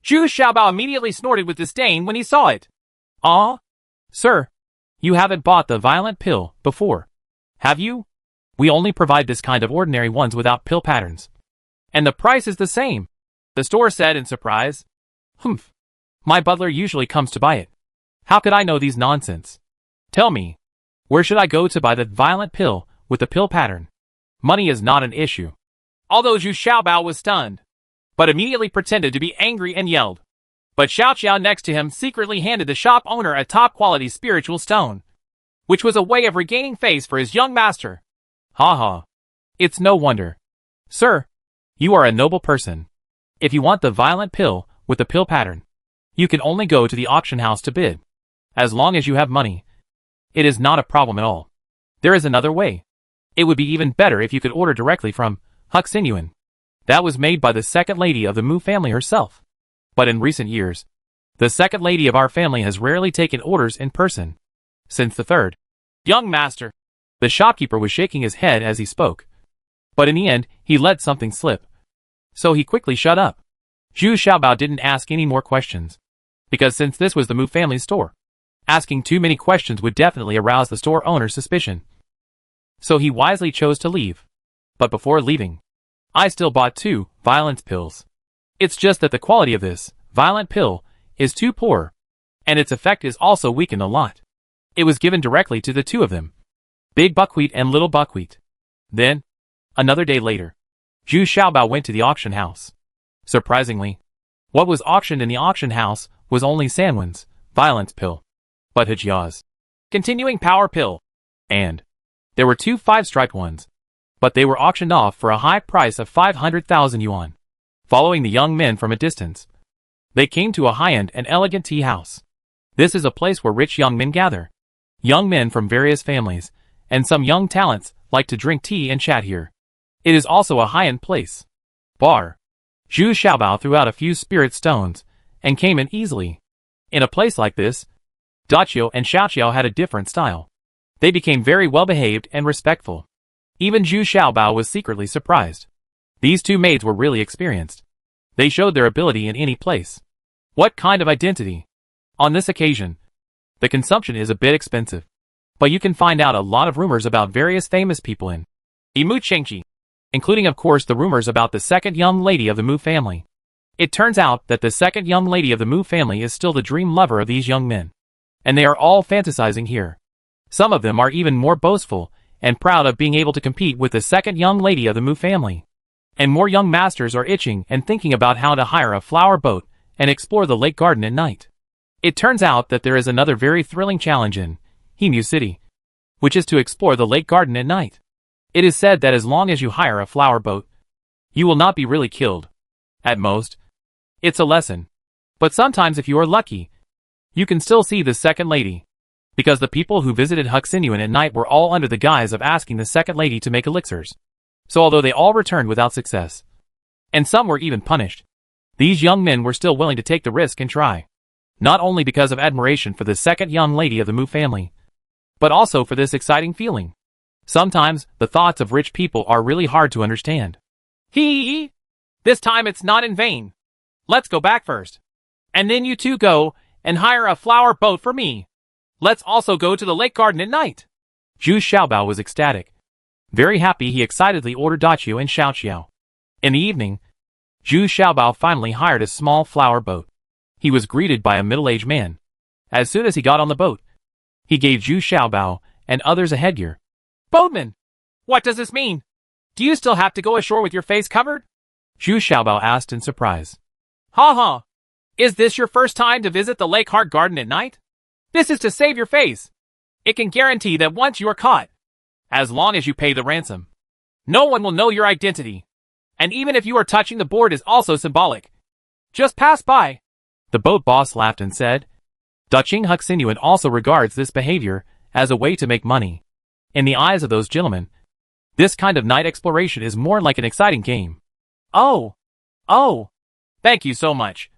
Zhu Xiaobao immediately snorted with disdain when he saw it. Ah? Sir, you haven't bought the violent pill before, have you? We only provide this kind of ordinary ones without pill patterns. And the price is the same, the store said in surprise. Humph. My butler usually comes to buy it. How could I know these nonsense? Tell me, where should I go to buy the violent pill with the pill pattern? Money is not an issue. Although Zhu Xiaobao was stunned, but immediately pretended to be angry and yelled. But Xiao Qiao next to him secretly handed the shop owner a top-quality spiritual stone, which was a way of regaining face for his young master. Ha ha. It's no wonder. Sir, you are a noble person. If you want the violent pill with the pill pattern, you can only go to the auction house to bid. As long as you have money, it is not a problem at all. There is another way. It would be even better if you could order directly from Huxinyuan. That was made by the second lady of the Mu family herself. But in recent years, the second lady of our family has rarely taken orders in person. Since the third young master, the shopkeeper was shaking his head as he spoke. But in the end, he let something slip. So he quickly shut up. Zhu Xiaobao didn't ask any more questions. Because since this was the Mu family's store, asking too many questions would definitely arouse the store owner's suspicion. So he wisely chose to leave. But before leaving, I still bought 2 violence pills. It's just that the quality of this violent pill is too poor, and its effect is also weakened a lot. It was given directly to the 2 of them, Big Buckwheat and Little Buckwheat. Then, another day later, Zhu Xiaobao went to the auction house. Surprisingly, what was auctioned in the auction house was only Sanwen's violence pill, but Hejia's continuing power pill, and there were 2 5-striped ones, but they were auctioned off for a high price of 500,000 yuan. Following the young men from a distance, they came to a high-end and elegant tea house. This is a place where rich young men gather. Young men from various families, and some young talents, like to drink tea and chat here. It is also a high-end place. Bar. Zhu Xiaobao threw out a few spirit stones, and came in easily. In a place like this, Daccio and Xiao Qiao had a different style. They became very well-behaved and respectful. Even Zhu Xiaobao was secretly surprised. These 2 maids were really experienced. They showed their ability in any place. What kind of identity? On this occasion, the consumption is a bit expensive, but you can find out a lot of rumors about various famous people in Mu Chengqi, including of course the rumors about the second young lady of the Mu family. It turns out that the second young lady of the Mu family is still the dream lover of these young men. And they are all fantasizing here. Some of them are even more boastful and proud of being able to compete with the second young lady of the Mu family. And more young masters are itching and thinking about how to hire a flower boat and explore the lake garden at night. It turns out that there is another very thrilling challenge in Mu City, which is to explore the lake garden at night. It is said that as long as you hire a flower boat, you will not be really killed. At most, it's a lesson. But sometimes if you are lucky, you can still see the second lady. Because the people who visited Huxinyuan at night were all under the guise of asking the second lady to make elixirs. So although they all returned without success, and some were even punished, these young men were still willing to take the risk and try. Not only because of admiration for the second young lady of the Mu family, but also for this exciting feeling. Sometimes, the thoughts of rich people are really hard to understand. Hee! This time it's not in vain. Let's go back first. And then you 2 go and hire a flower boat for me. Let's also go to the lake garden at night. Zhu Xiaobao was ecstatic. Very happy, he excitedly ordered Daccio and Xiao Qiao. In the evening, Zhu Xiaobao finally hired a small flower boat. He was greeted by a middle-aged man. As soon as he got on the boat, he gave Zhu Xiaobao and others a headgear. Boatman! What does this mean? Do you still have to go ashore with your face covered? Zhu Xiaobao asked in surprise. Ha ha! Is this your first time to visit the Lake Heart Garden at night? This is to save your face. It can guarantee that once you are caught, as long as you pay the ransom, no one will know your identity. And even if you are touching the board is also symbolic. Just pass by. The boat boss laughed and said, Duching Huxinuan also regards this behavior as a way to make money. In the eyes of those gentlemen, this kind of night exploration is more like an exciting game. Oh! Thank you so much.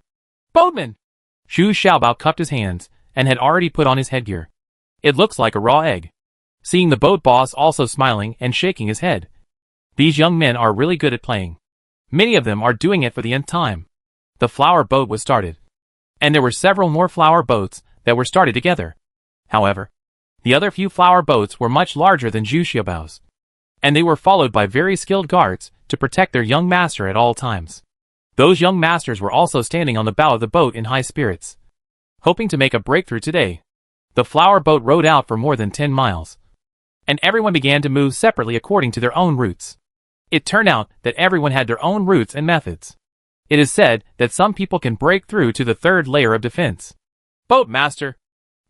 Boatman! Zhu Xiaobao cupped his hands and had already put on his headgear. It looks like a raw egg. Seeing the boat boss also smiling and shaking his head. These young men are really good at playing. Many of them are doing it for the nth time. The flower boat was started. And there were several more flower boats that were started together. However, the other few flower boats were much larger than Zhu Xiaobao's. And they were followed by very skilled guards to protect their young master at all times. Those young masters were also standing on the bow of the boat in high spirits. Hoping to make a breakthrough today, the flower boat rowed out for more than 10 miles. And everyone began to move separately according to their own routes. It turned out that everyone had their own routes and methods. It is said that some people can break through to the third layer of defense. Boatmaster,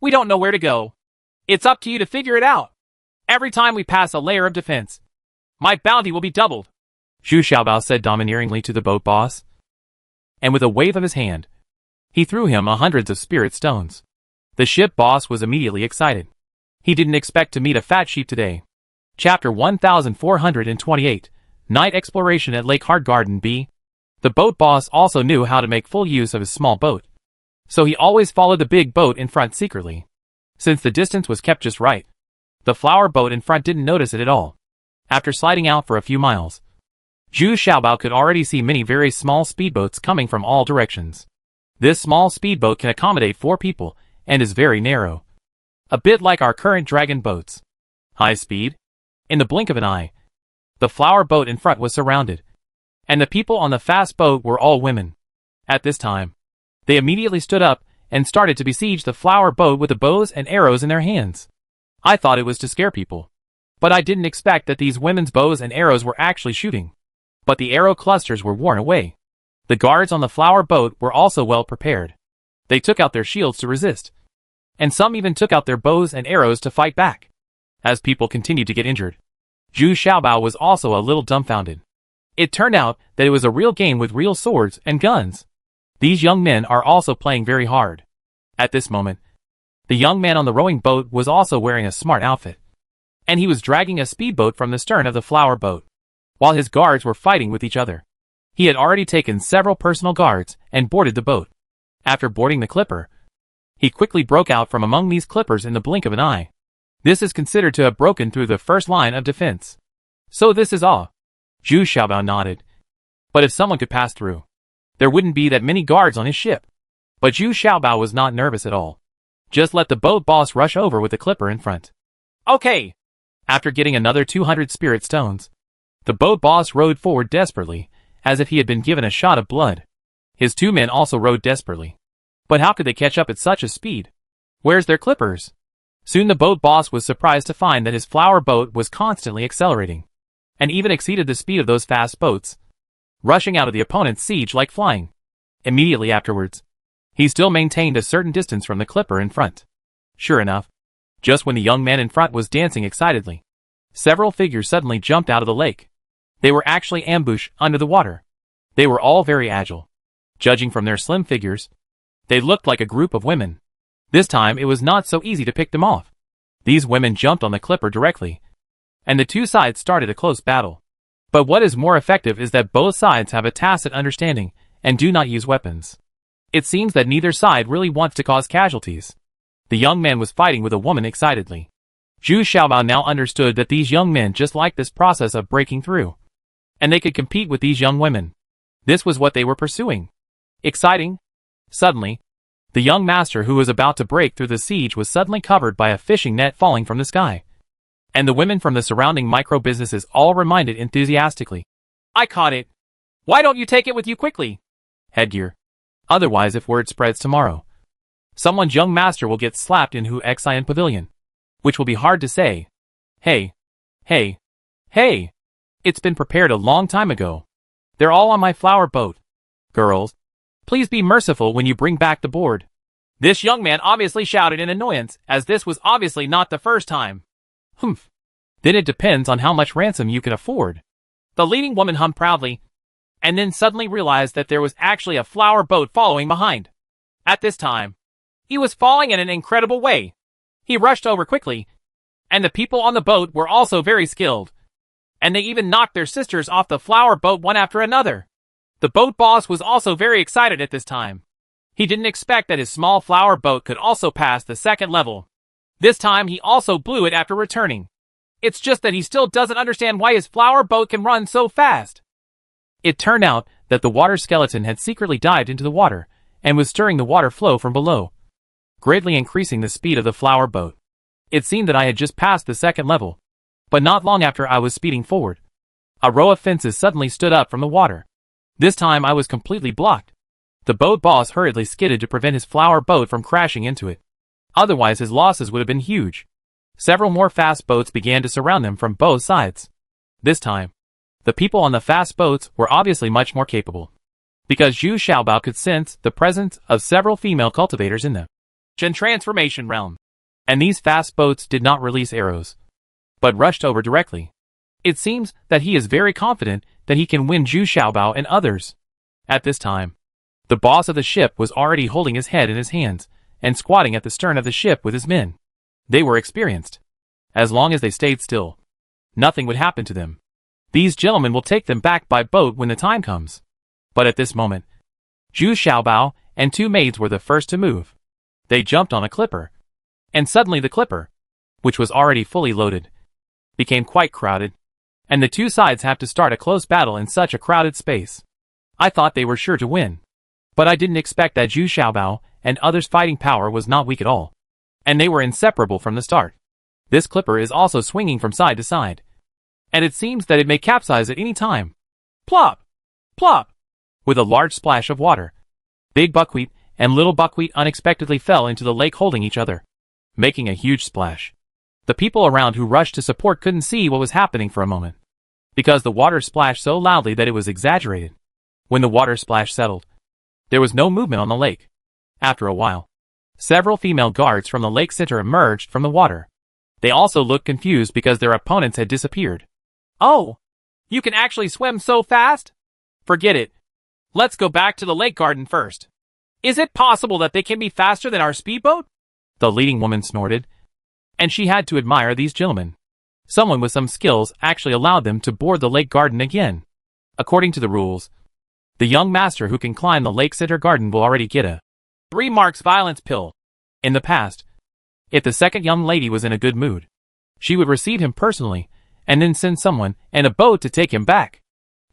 we don't know where to go. It's up to you to figure it out. Every time we pass a layer of defense, my bounty will be doubled. Zhu Xiaobao said domineeringly to the boat boss. And with a wave of his hand, he threw him hundreds of spirit stones. The ship boss was immediately excited. He didn't expect to meet a fat sheep today. Chapter 1428, Night Exploration at Lake Heart Garden B. The boat boss also knew how to make full use of his small boat. So he always followed the big boat in front secretly. Since the distance was kept just right, the flower boat in front didn't notice it at all. After sliding out for a few miles, Zhu Xiaobao could already see many very small speedboats coming from all directions. This small speedboat can accommodate 4 people and is very narrow. A bit like our current dragon boats. High speed. In the blink of an eye, the flower boat in front was surrounded. And the people on the fast boat were all women. At this time, they immediately stood up and started to besiege the flower boat with the bows and arrows in their hands. I thought it was to scare people. But I didn't expect that these women's bows and arrows were actually shooting. But the arrow clusters were worn away. The guards on the flower boat were also well prepared. They took out their shields to resist. And some even took out their bows and arrows to fight back. As people continued to get injured, Zhu Xiaobao was also a little dumbfounded. It turned out that it was a real game with real swords and guns. These young men are also playing very hard. At this moment, the young man on the rowing boat was also wearing a smart outfit. And he was dragging a speedboat from the stern of the flower boat, while his guards were fighting with each other. He had already taken several personal guards and boarded the boat. After boarding the clipper, he quickly broke out from among these clippers in the blink of an eye. This is considered to have broken through the first line of defense. So this is all. Zhu Xiaobao nodded. But if someone could pass through, there wouldn't be that many guards on his ship. But Zhu Xiaobao was not nervous at all. Just let the boat boss rush over with the clipper in front. Okay. After getting another 200 spirit stones, the boat boss rowed forward desperately, as if he had been given a shot of blood. His 2 men also rowed desperately. But how could they catch up at such a speed? Where's their clippers? Soon the boat boss was surprised to find that his flower boat was constantly accelerating, and even exceeded the speed of those fast boats, rushing out of the opponent's siege like flying. Immediately afterwards, he still maintained a certain distance from the clipper in front. Sure enough, just when the young man in front was dancing excitedly, several figures suddenly jumped out of the lake. They were actually ambushed under the water. They were all very agile. Judging from their slim figures, they looked like a group of women. This time it was not so easy to pick them off. These women jumped on the clipper directly, and the 2 sides started a close battle. But what is more effective is that both sides have a tacit understanding and do not use weapons. It seems that neither side really wants to cause casualties. The young man was fighting with a woman excitedly. Zhu Xiaobao now understood that these young men just liked this process of breaking through, and they could compete with these young women. This was what they were pursuing. Exciting. Suddenly, the young master who was about to break through the siege was suddenly covered by a fishing net falling from the sky. And the women from the surrounding micro-businesses all reminded enthusiastically. I caught it. Why don't you take it with you quickly? Headgear. Otherwise, if word spreads tomorrow, someone's young master will get slapped in Hu Xian Pavilion. which will be hard to say. Hey, hey, hey! It's been prepared a long time ago. They're all on my flower boat. Girls, please be merciful when you bring back the board. This young man obviously shouted in annoyance, as this was obviously not the first time. Humph. Then it depends on how much ransom you can afford. The leading woman hummed proudly, and then suddenly realized that there was actually a flower boat following behind. At this time, he was falling in an incredible way. He rushed over quickly, and the people on the boat were also very skilled, and they even knocked their sisters off the flower boat one after another. The boat boss was also very excited at this time. He didn't expect that his small flower boat could also pass the second level. This time he also blew it after returning. It's just that he still doesn't understand why his flower boat can run so fast. It turned out that the water skeleton had secretly dived into the water and was stirring the water flow from below, greatly increasing the speed of the flower boat. It seemed that I had just passed the second level, but not long after I was speeding forward, a row of fences suddenly stood up from the water. This time I was completely blocked. The boat boss hurriedly skidded to prevent his flower boat from crashing into it. Otherwise his losses would have been huge. Several more fast boats began to surround them from both sides. This time, the people on the fast boats were obviously much more capable, because Zhu Xiaobao could sense the presence of several female cultivators in the Gen transformation realm. And these fast boats did not release arrows, but rushed over directly. It seems that he is very confident that he can win Zhu Xiaobao and others. At this time, the boss of the ship was already holding his head in his hands and squatting at the stern of the ship with his men. They were experienced. As long as they stayed still, nothing would happen to them. These gentlemen will take them back by boat when the time comes. But at this moment, Zhu Xiaobao and two maids were the first to move. They jumped on a clipper, and suddenly the clipper, which was already fully loaded, became quite crowded, and the two sides have to start a close battle in such a crowded space. I thought they were sure to win, but I didn't expect that Zhu Xiaobao and others' fighting power was not weak at all, and they were inseparable from the start. This clipper is also swinging from side to side, and it seems that it may capsize at any time. Plop! Plop! With a large splash of water, Big Buckwheat and Little Buckwheat unexpectedly fell into the lake holding each other, making a huge splash. The people around who rushed to support couldn't see what was happening for a moment, because the water splashed so loudly that it was exaggerated. When the water splash settled, there was no movement on the lake. After a while, several female guards from the lake center emerged from the water. They also looked confused because their opponents had disappeared. Oh, you can actually swim so fast? Forget it. Let's go back to the lake garden first. Is it possible that they can be faster than our speedboat? The leading woman snorted, and she had to admire these gentlemen. Someone with some skills actually allowed them to board the lake garden again. According to the rules, the young master who can climb the lake center garden will already get a 3 marks violence pill. In the past, if the second young lady was in a good mood, she would receive him personally and then send someone and a boat to take him back.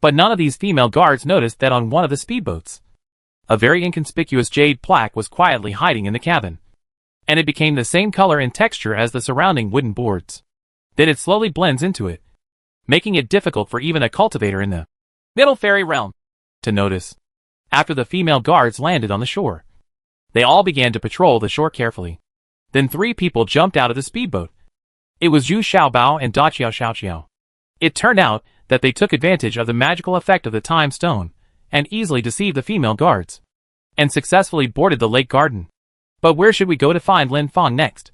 But none of these female guards noticed that on one of the speedboats, a very inconspicuous jade plaque was quietly hiding in the cabin, and it became the same color and texture as the surrounding wooden boards. Then it slowly blends into it, making it difficult for even a cultivator in the Middle Fairy realm to notice. After the female guards landed on the shore, they all began to patrol the shore carefully. Then 3 people jumped out of the speedboat. It was Zhu Xiaobao and Da Qiao Xiaoqiao. It turned out that they took advantage of the magical effect of the time stone and easily deceived the female guards, and successfully boarded the lake garden. But where should we go to find Lin Fang next?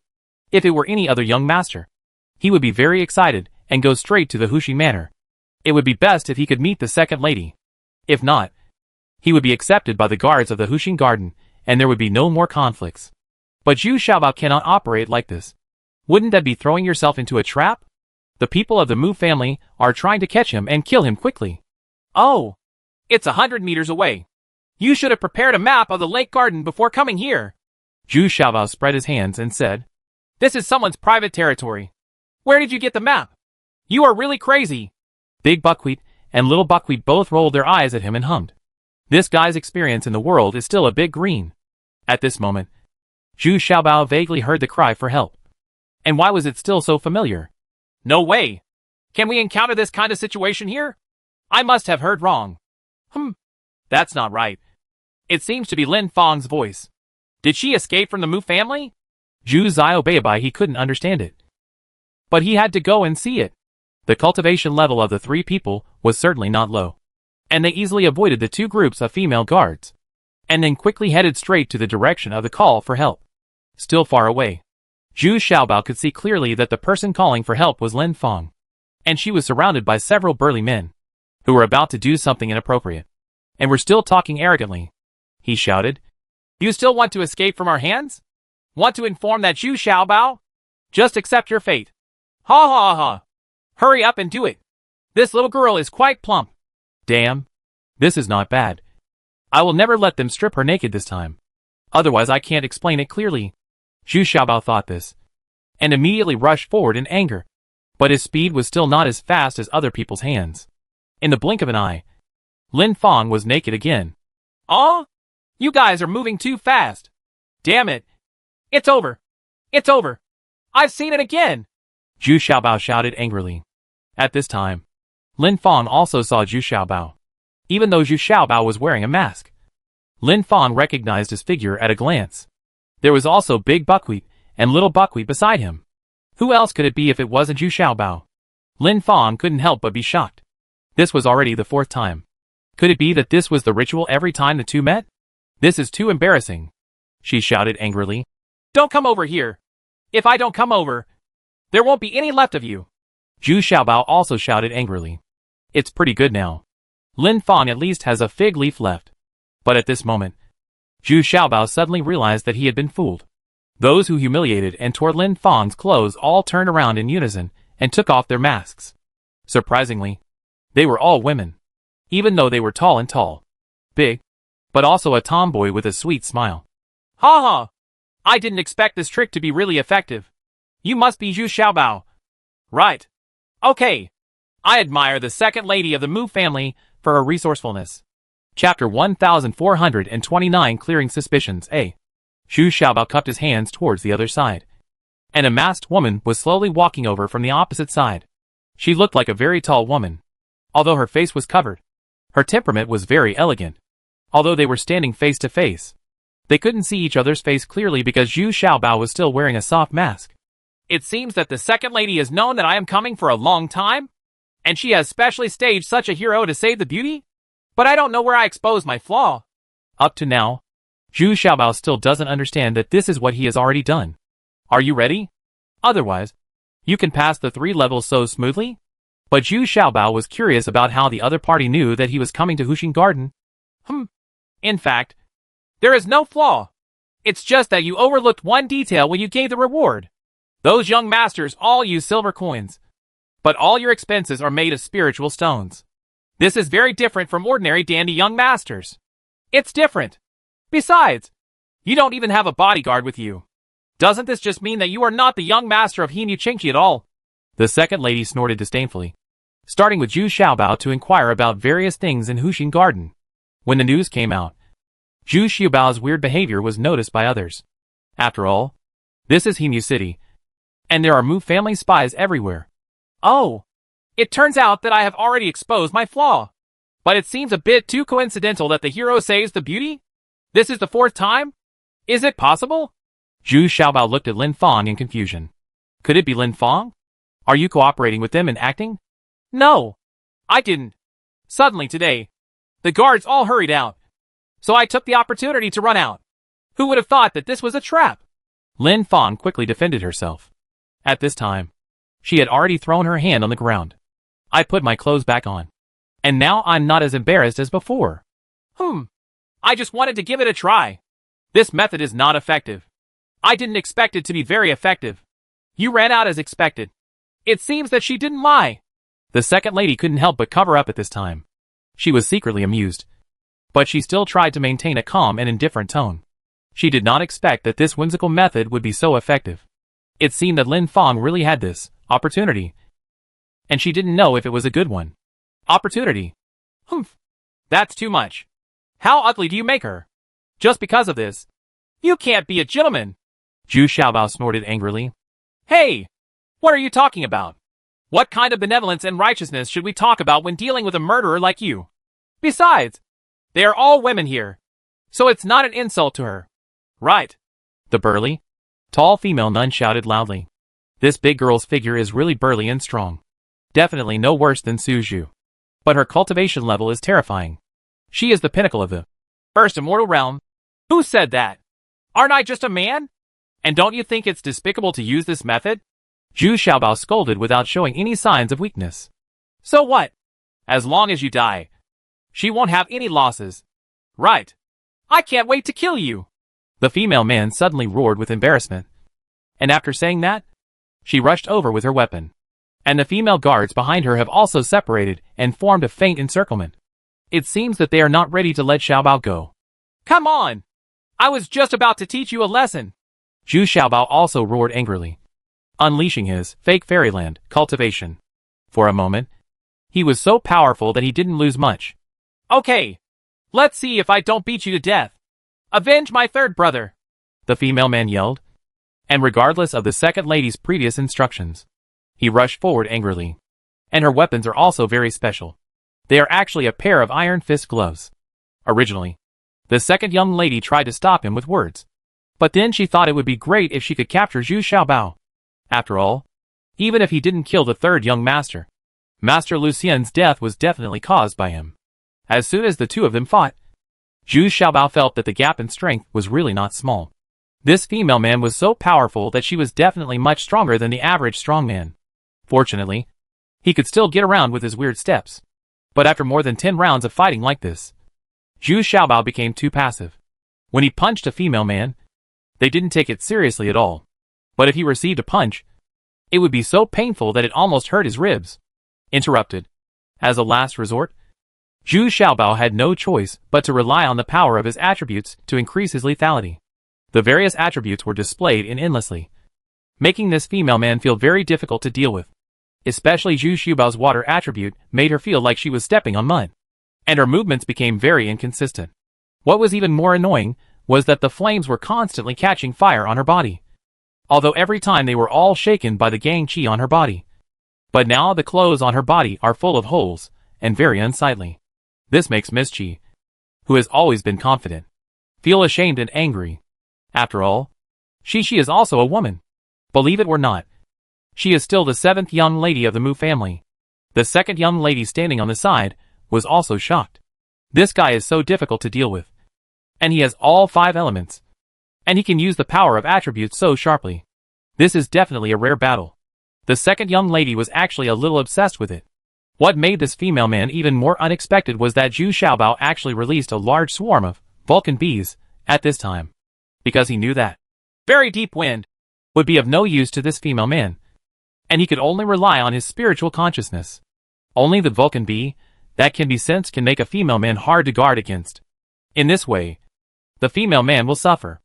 If it were any other young master, he would be very excited and go straight to the Hushi Manor. It would be best if he could meet the second lady. If not, he would be accepted by the guards of the Huxing Garden, and there would be no more conflicts. But Zhu Xiaobao cannot operate like this. Wouldn't that be throwing yourself into a trap? The people of the Mu family are trying to catch him and kill him quickly. Oh, it's 100 meters away. You should have prepared a map of the lake garden before coming here. Zhu Xiaobao spread his hands and said, "This is someone's private territory. Where did you get the map? You are really crazy." Big Buckwheat and Little Buckwheat both rolled their eyes at him and hummed. This guy's experience in the world is still a bit green. At this moment, Zhu Xiaobao vaguely heard the cry for help. And why was it still so familiar? No way! Can we encounter this kind of situation here? I must have heard wrong. That's not right. It seems to be Lin Fang's voice. Did she escape from the Mu family? Zhu Xiaobao he couldn't understand it. But he had to go and see it. The cultivation level of the three people was certainly not low, and they easily avoided the two groups of female guards, and then quickly headed straight to the direction of the call for help. Still far away, Zhu Xiaobao could see clearly that the person calling for help was Lin Feng, and she was surrounded by several burly men, who were about to do something inappropriate, and were still talking arrogantly. He shouted, "You still want to escape from our hands? Want to inform that Zhu Xiaobao? Just accept your fate. Ha ha ha. Hurry up and do it. This little girl is quite plump." Damn. This is not bad. I will never let them strip her naked this time. Otherwise I can't explain it clearly. Zhu Xiaobao thought this, and immediately rushed forward in anger. But his speed was still not as fast as other people's hands. In the blink of an eye, Lin Feng was naked again. "Oh? You guys are moving too fast. Damn it. It's over. It's over. I've seen it again." Zhu Xiaobao shouted angrily. At this time, Lin Feng also saw Zhu Xiaobao. Even though Zhu Xiaobao was wearing a mask, Lin Feng recognized his figure at a glance. There was also Big Buckwheat and Little Buckwheat beside him. Who else could it be if it wasn't Zhu Xiaobao? Lin Feng couldn't help but be shocked. This was already the fourth time. Could it be that this was the ritual every time the two met? This is too embarrassing. She shouted angrily. "Don't come over here. If I don't come over, there won't be any left of you." Zhu Xiaobao also shouted angrily. It's pretty good now. Lin Feng at least has a fig leaf left. But at this moment, Zhu Xiaobao suddenly realized that he had been fooled. Those who humiliated and tore Lin Feng's clothes all turned around in unison and took off their masks. Surprisingly, they were all women, even though they were tall, big, but also a tomboy with a sweet smile. "Ha ha! I didn't expect this trick to be really effective. You must be Zhu Xiaobao. Right. Okay. I admire the second lady of the Mu family for her resourcefulness." Chapter 1429 Clearing Suspicions A. Zhu Xiaobao cupped his hands towards the other side. An masked woman was slowly walking over from the opposite side. She looked like a very tall woman. Although her face was covered, her temperament was very elegant. Although they were standing face to face, they couldn't see each other's face clearly because Zhu Xiaobao was still wearing a soft mask. "It seems that the second lady has known that I am coming for a long time, and she has specially staged such a hero to save the beauty? But I don't know where I exposed my flaw." Up to now, Zhu Xiaobao still doesn't understand that this is what he has already done. Are you ready? Otherwise, you can pass the 3 levels so smoothly? But Zhu Xiaobao was curious about how the other party knew that he was coming to Huxing Garden. In fact, there is no flaw. It's just that you overlooked one detail when you gave the reward. Those young masters all use silver coins, but all your expenses are made of spiritual stones. This is very different from ordinary dandy young masters. It's different. Besides, you don't even have a bodyguard with you. Doesn't this just mean that you are not the young master of Hinu Qingqi at all?" The second lady snorted disdainfully, starting with Zhu Xiaobao to inquire about various things in Huxing Garden. When the news came out, Zhu Xiaobao's weird behavior was noticed by others. After all, this is Hinu City, and there are Mu family spies everywhere. "Oh, it turns out that I have already exposed my flaw. But it seems a bit too coincidental that the hero saves the beauty? This is the 4th time? Is it possible?" Zhu Xiaobao looked at Lin Feng in confusion. Could it be Lin Feng? Are you cooperating with them in acting? "No, I didn't. Suddenly today, the guards all hurried out, so I took the opportunity to run out. Who would have thought that this was a trap?" Lin Feng quickly defended herself. At this time, she had already thrown her hand on the ground. "I put my clothes back on, and now I'm not as embarrassed as before." I just wanted to give it a try. This method is not effective. I didn't expect it to be very effective. You ran out as expected. It seems that she didn't lie." The second lady couldn't help but cover up at this time. She was secretly amused, but she still tried to maintain a calm and indifferent tone. She did not expect that this whimsical method would be so effective. It seemed that Lin Feng really had this opportunity, and she didn't know if it was a good one. Opportunity. That's too much. How ugly do you make her? Just because of this, you can't be a gentleman. Zhu Xiaobao snorted angrily. Hey! What are you talking about? What kind of benevolence and righteousness should we talk about when dealing with a murderer like you? Besides, they are all women here, so it's not an insult to her. Right. The burly, tall female nun shouted loudly. This big girl's figure is really burly and strong. Definitely no worse than Suju. But her cultivation level is terrifying. She is the pinnacle of the first immortal realm. Who said that? Aren't I just a man? And don't you think it's despicable to use this method? Zhu Xiaobao scolded without showing any signs of weakness. So what? As long as you die, she won't have any losses. Right. I can't wait to kill you. The female man suddenly roared with embarrassment. And after saying that, she rushed over with her weapon. And the female guards behind her have also separated and formed a faint encirclement. It seems that they are not ready to let Xiaobao go. Come on! I was just about to teach you a lesson. Zhu Xiaobao also roared angrily, unleashing his fake fairyland cultivation. For a moment, he was so powerful that he didn't lose much. Okay, let's see if I don't beat you to death. Avenge my third brother, the female man yelled. And regardless of the second lady's previous instructions, he rushed forward angrily. And her weapons are also very special. They are actually a pair of iron fist gloves. Originally, the second young lady tried to stop him with words. But then she thought it would be great if she could capture Zhu Xiaobao. After all, even if he didn't kill the third young master, Master Lucien's death was definitely caused by him. As soon as the two of them fought, Zhu Xiaobao felt that the gap in strength was really not small. This female man was so powerful that she was definitely much stronger than the average strongman. Fortunately, he could still get around with his weird steps. But after more than 10 rounds of fighting like this, Zhu Xiaobao became too passive. When he punched a female man, they didn't take it seriously at all. But if he received a punch, it would be so painful that it almost hurt his ribs. Interrupted. As a last resort, Zhu Xiaobao had no choice but to rely on the power of his attributes to increase his lethality. The various attributes were displayed endlessly, making this female man feel very difficult to deal with. Especially Zhu Xiaobao's water attribute made her feel like she was stepping on mud, and her movements became very inconsistent. What was even more annoying was that the flames were constantly catching fire on her body, although every time they were all shaken by the gang qi on her body. But now the clothes on her body are full of holes, and very unsightly. This makes Miss Qi, who has always been confident, feel ashamed and angry. After all, she is also a woman. Believe it or not, she is still the 7th young lady of the Mu family. The second young lady standing on the side was also shocked. This guy is so difficult to deal with. And he has all 5 elements. And he can use the power of attributes so sharply. This is definitely a rare battle. The second young lady was actually a little obsessed with it. What made this female man even more unexpected was that Zhu Xiaobao actually released a large swarm of Vulcan bees at this time. Because he knew that very deep wind would be of no use to this female man. And he could only rely on his spiritual consciousness. Only the Vulcan bee that can be sensed can make a female man hard to guard against. In this way, the female man will suffer.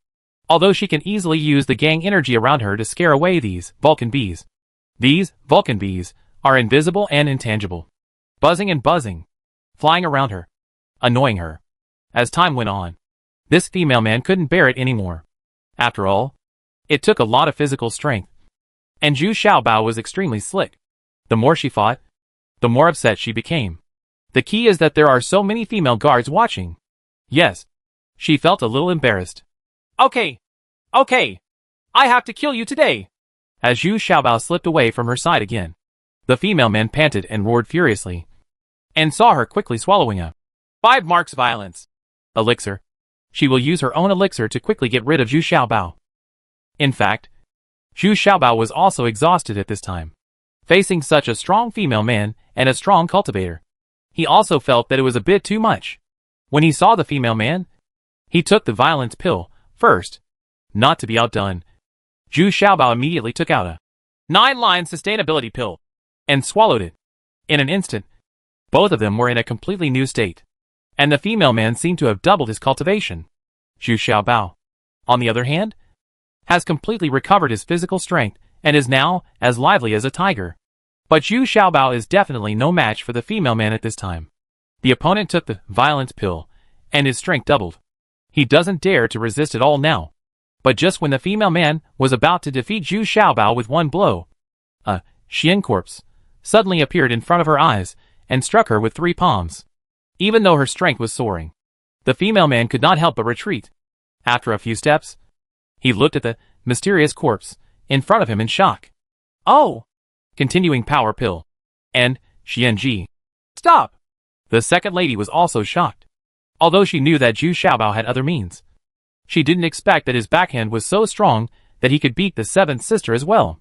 Although she can easily use the gang energy around her to scare away these Vulcan bees. These Vulcan bees are invisible and intangible, buzzing and buzzing, flying around her, annoying her. As time went on, this female man couldn't bear it anymore. After all, it took a lot of physical strength. And Zhu Xiaobao was extremely slick. The more she fought, the more upset she became. The key is that there are so many female guards watching. Yes, she felt a little embarrassed. Okay, I have to kill you today. As Zhu Xiaobao slipped away from her side again, the female man panted and roared furiously, and saw her quickly swallowing a 5 marks violence elixir. She will use her own elixir to quickly get rid of Zhu Xiaobao. In fact, Zhu Xiaobao was also exhausted at this time. Facing such a strong female man and a strong cultivator, he also felt that it was a bit too much. When he saw the female man, he took the violence pill first. Not to be outdone, Zhu Xiaobao immediately took out a 9-line sustainability pill and swallowed it. In an instant, both of them were in a completely new state, and the female man seemed to have doubled his cultivation. Zhu Xiaobao, on the other hand, has completely recovered his physical strength and is now as lively as a tiger. But Zhu Xiaobao is definitely no match for the female man at this time. The opponent took the violence pill, and his strength doubled. He doesn't dare to resist at all now. But just when the female man was about to defeat Zhu Xiaobao with one blow, a Xian corpse suddenly appeared in front of her eyes and struck her with 3 palms. Even though her strength was soaring, the female man could not help but retreat. After a few steps, he looked at the mysterious corpse in front of him in shock. Oh! Continuing power pill. And, Xianji. Stop! The second lady was also shocked. Although she knew that Zhu Xiaobao had other means. She didn't expect that his backhand was so strong that he could beat the seventh sister as well.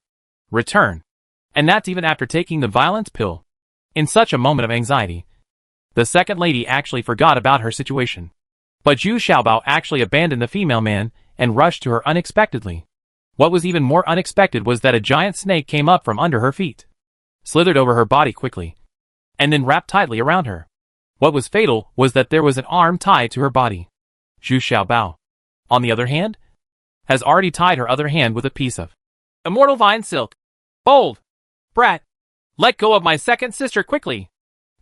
Return. And that's even after taking the violence pill. In such a moment of anxiety, the second lady actually forgot about her situation. But Zhu Xiaobao actually abandoned the female man and rushed to her unexpectedly. What was even more unexpected was that a giant snake came up from under her feet, slithered over her body quickly, and then wrapped tightly around her. What was fatal was that there was an arm tied to her body. Zhu Xiaobao, on the other hand, has already tied her other hand with a piece of immortal vine silk. Bold! Brat! Let go of my second sister quickly!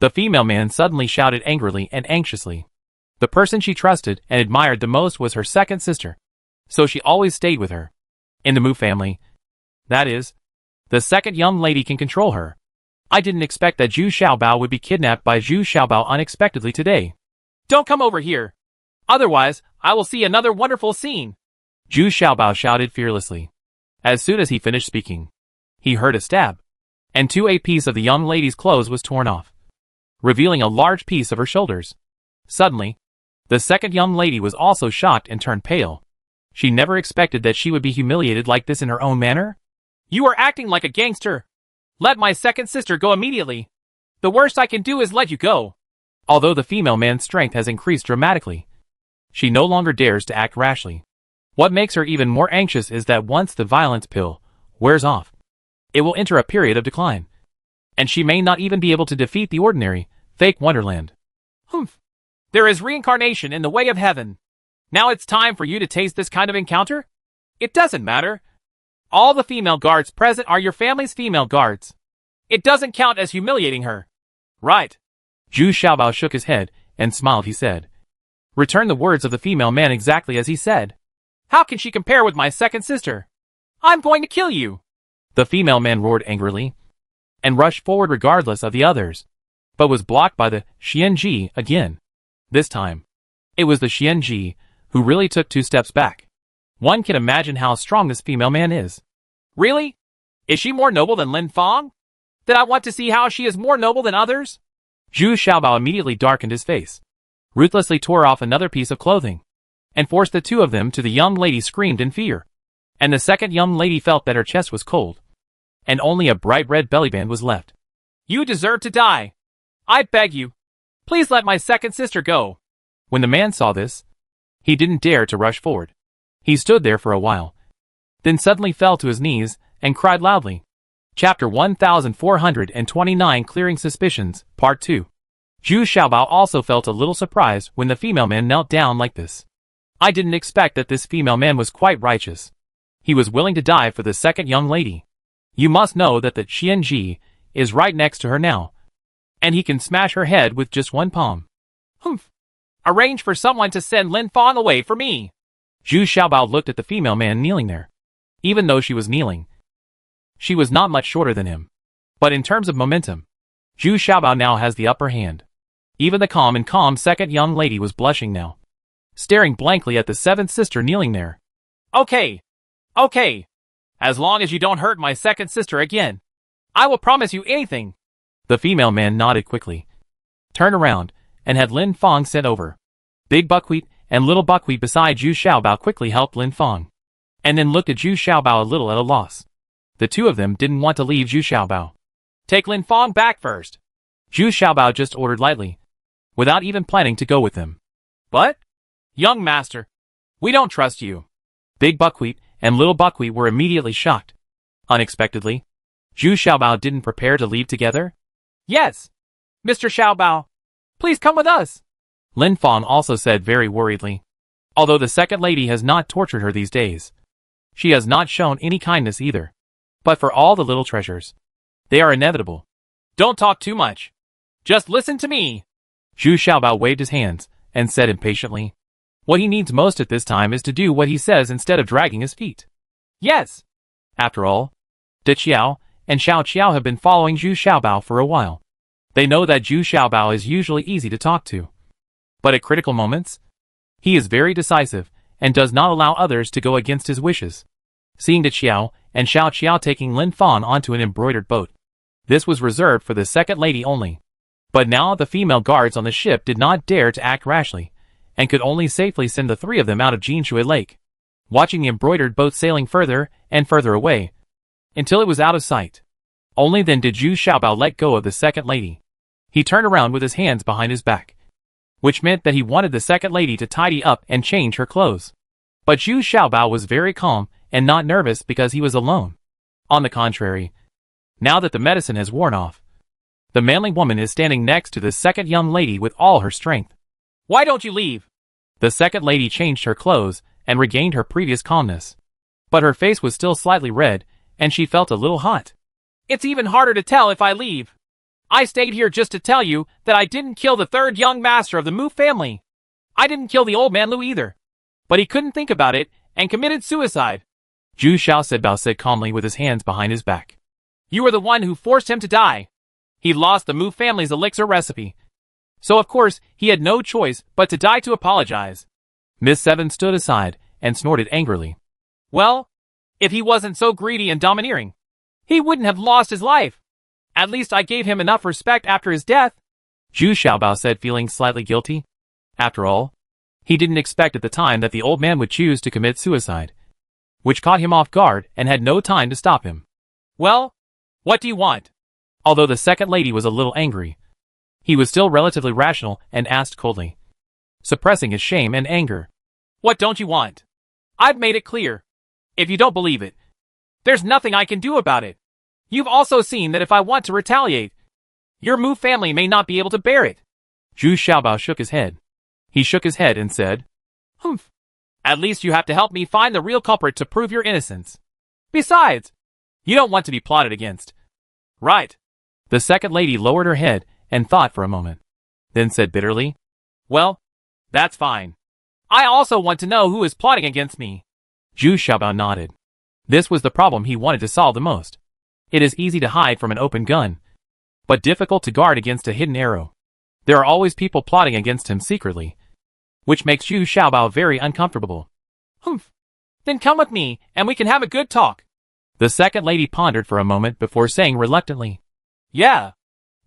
The female man suddenly shouted angrily and anxiously. The person she trusted and admired the most was her second sister, so she always stayed with her. In the Mu family, that is, the second young lady can control her. I didn't expect that Zhu Xiaobao would be kidnapped by Zhu Xiaobao unexpectedly today. Don't come over here! Otherwise, I will see another wonderful scene! Zhu Xiaobao shouted fearlessly. As soon as he finished speaking, he heard a stab, and a piece of the young lady's clothes was torn off, revealing a large piece of her shoulders. Suddenly, the second young lady was also shocked and turned pale. She never expected that she would be humiliated like this in her own manner. You are acting like a gangster! Let my second sister go immediately! The worst I can do is let you go! Although the female man's strength has increased dramatically, she no longer dares to act rashly. What makes her even more anxious is that once the violence pill wears off, it will enter a period of decline, and she may not even be able to defeat the ordinary, fake Wonderland. Humph! There is reincarnation in the way of heaven. Now it's time for you to taste this kind of encounter? It doesn't matter. All the female guards present are your family's female guards. It doesn't count as humiliating her. Right. Zhu Xiaobao shook his head and smiled. He said, "Return the words of the female man exactly as he said." How can she compare with my second sister? I'm going to kill you! The female man roared angrily, and rushed forward regardless of the others, but was blocked by the Xianji again. This time, it was the Xianji who really took 2 steps back. One can imagine how strong this female man is. Really? Is she more noble than Lin Fang? Then I want to see how she is more noble than others. Zhu Xiaobao immediately darkened his face, ruthlessly tore off another piece of clothing, and forced the 2 of them to the young lady screamed in fear. And the second young lady felt that her chest was cold, and only a bright red bellyband was left. You deserve to die. I beg you. Please let my second sister go. When the man saw this, he didn't dare to rush forward. He stood there for a while, then suddenly fell to his knees and cried loudly. Chapter 1429 Clearing Suspicions, Part 2. Zhu Xiaobao also felt a little surprised when the female man knelt down like this. I didn't expect that this female man was quite righteous. He was willing to die for the second young lady. You must know that the Xianji is right next to her now, and he can smash her head with just one palm. Humph! Arrange for someone to send Lin Fang away for me. Zhu Xiaobao looked at the female man kneeling there. Even though she was kneeling, she was not much shorter than him. But in terms of momentum, Zhu Xiaobao now has the upper hand. Even the calm second young lady was blushing now, staring blankly at the seventh sister kneeling there. Okay. Okay. As long as you don't hurt my second sister again, I will promise you anything. The female man nodded quickly, turned around, and had Lin Fang sent over. Big Buckwheat and Little Buckwheat beside Zhu Xiaobao quickly helped Lin Fang, and then looked at Zhu Xiaobao a little at a loss. The 2 of them didn't want to leave Zhu Xiaobao. Take Lin Fang back first. Zhu Xiaobao just ordered lightly, without even planning to go with them. But, young master, we don't trust you. Big Buckwheat and Little Buckwheat were immediately shocked. Unexpectedly, Zhu Xiaobao didn't prepare to leave together. Yes, Mr. Xiaobao, please come with us. Lin Fang also said very worriedly. Although the second lady has not tortured her these days, she has not shown any kindness either. But for all the little treasures, they are inevitable. Don't talk too much. Just listen to me. Zhu Xiaobao waved his hands and said impatiently, what he needs most at this time is to do what he says instead of dragging his feet. Yes. After all, De Qiao and Xiao Qiao have been following Zhu Xiaobao for a while. They know that Zhu Xiaobao is usually easy to talk to. But at critical moments, he is very decisive and does not allow others to go against his wishes. seeing that Xiao and Xiao Qiao taking Lin Fan onto an embroidered boat. This was reserved for the second lady only. But now the female guards on the ship did not dare to act rashly, and could only safely send the three of them out of Jinshui Lake, watching the embroidered boat sailing further and further away, until it was out of sight. Only then did Zhu Xiaobao let go of the second lady. He turned around with his hands behind his back, which meant that he wanted the second lady to tidy up and change her clothes. But Zhu Xiaobao was very calm and not nervous because he was alone. On the contrary, now that the medicine has worn off, the manly woman is standing next to the second young lady with all her strength. Why don't you leave? The second lady changed her clothes and regained her previous calmness. But her face was still slightly red, and she felt a little hot. It's even harder to tell if I leave. I stayed here just to tell you that I didn't kill the third young master of the Mu family. I didn't kill the old man Lu either. But he couldn't think about it and committed suicide. Zhu Xiaobao said calmly with his hands behind his back. You were the one who forced him to die. He lost the Mu family's elixir recipe. So of course, he had no choice but to die to apologize. Miss Seven stood aside and snorted angrily. Well, if he wasn't so greedy and domineering, he wouldn't have lost his life. At least I gave him enough respect after his death. Zhu Xiaobao said, feeling slightly guilty. After all, he didn't expect at the time that the old man would choose to commit suicide, which caught him off guard and had no time to stop him. Well, what do you want? Although the second lady was a little angry, he was still relatively rational and asked coldly, suppressing his shame and anger. What don't you want? I've made it clear. If you don't believe it, there's nothing I can do about it. You've also seen that if I want to retaliate, your Mu family may not be able to bear it. Zhu Xiaobao shook his head. He shook his head and said, Humph. At least you have to help me find the real culprit to prove your innocence. Besides, you don't want to be plotted against. Right. The second lady lowered her head and thought for a moment, then said bitterly, Well, that's fine. I also want to know who is plotting against me. Zhu Xiaobao nodded. This was the problem he wanted to solve the most. It is easy to hide from an open gun, but difficult to guard against a hidden arrow. There are always people plotting against him secretly, which makes Zhu Xiaobao very uncomfortable. Humph. Then come with me, and we can have a good talk. The second lady pondered for a moment before saying reluctantly, Yeah,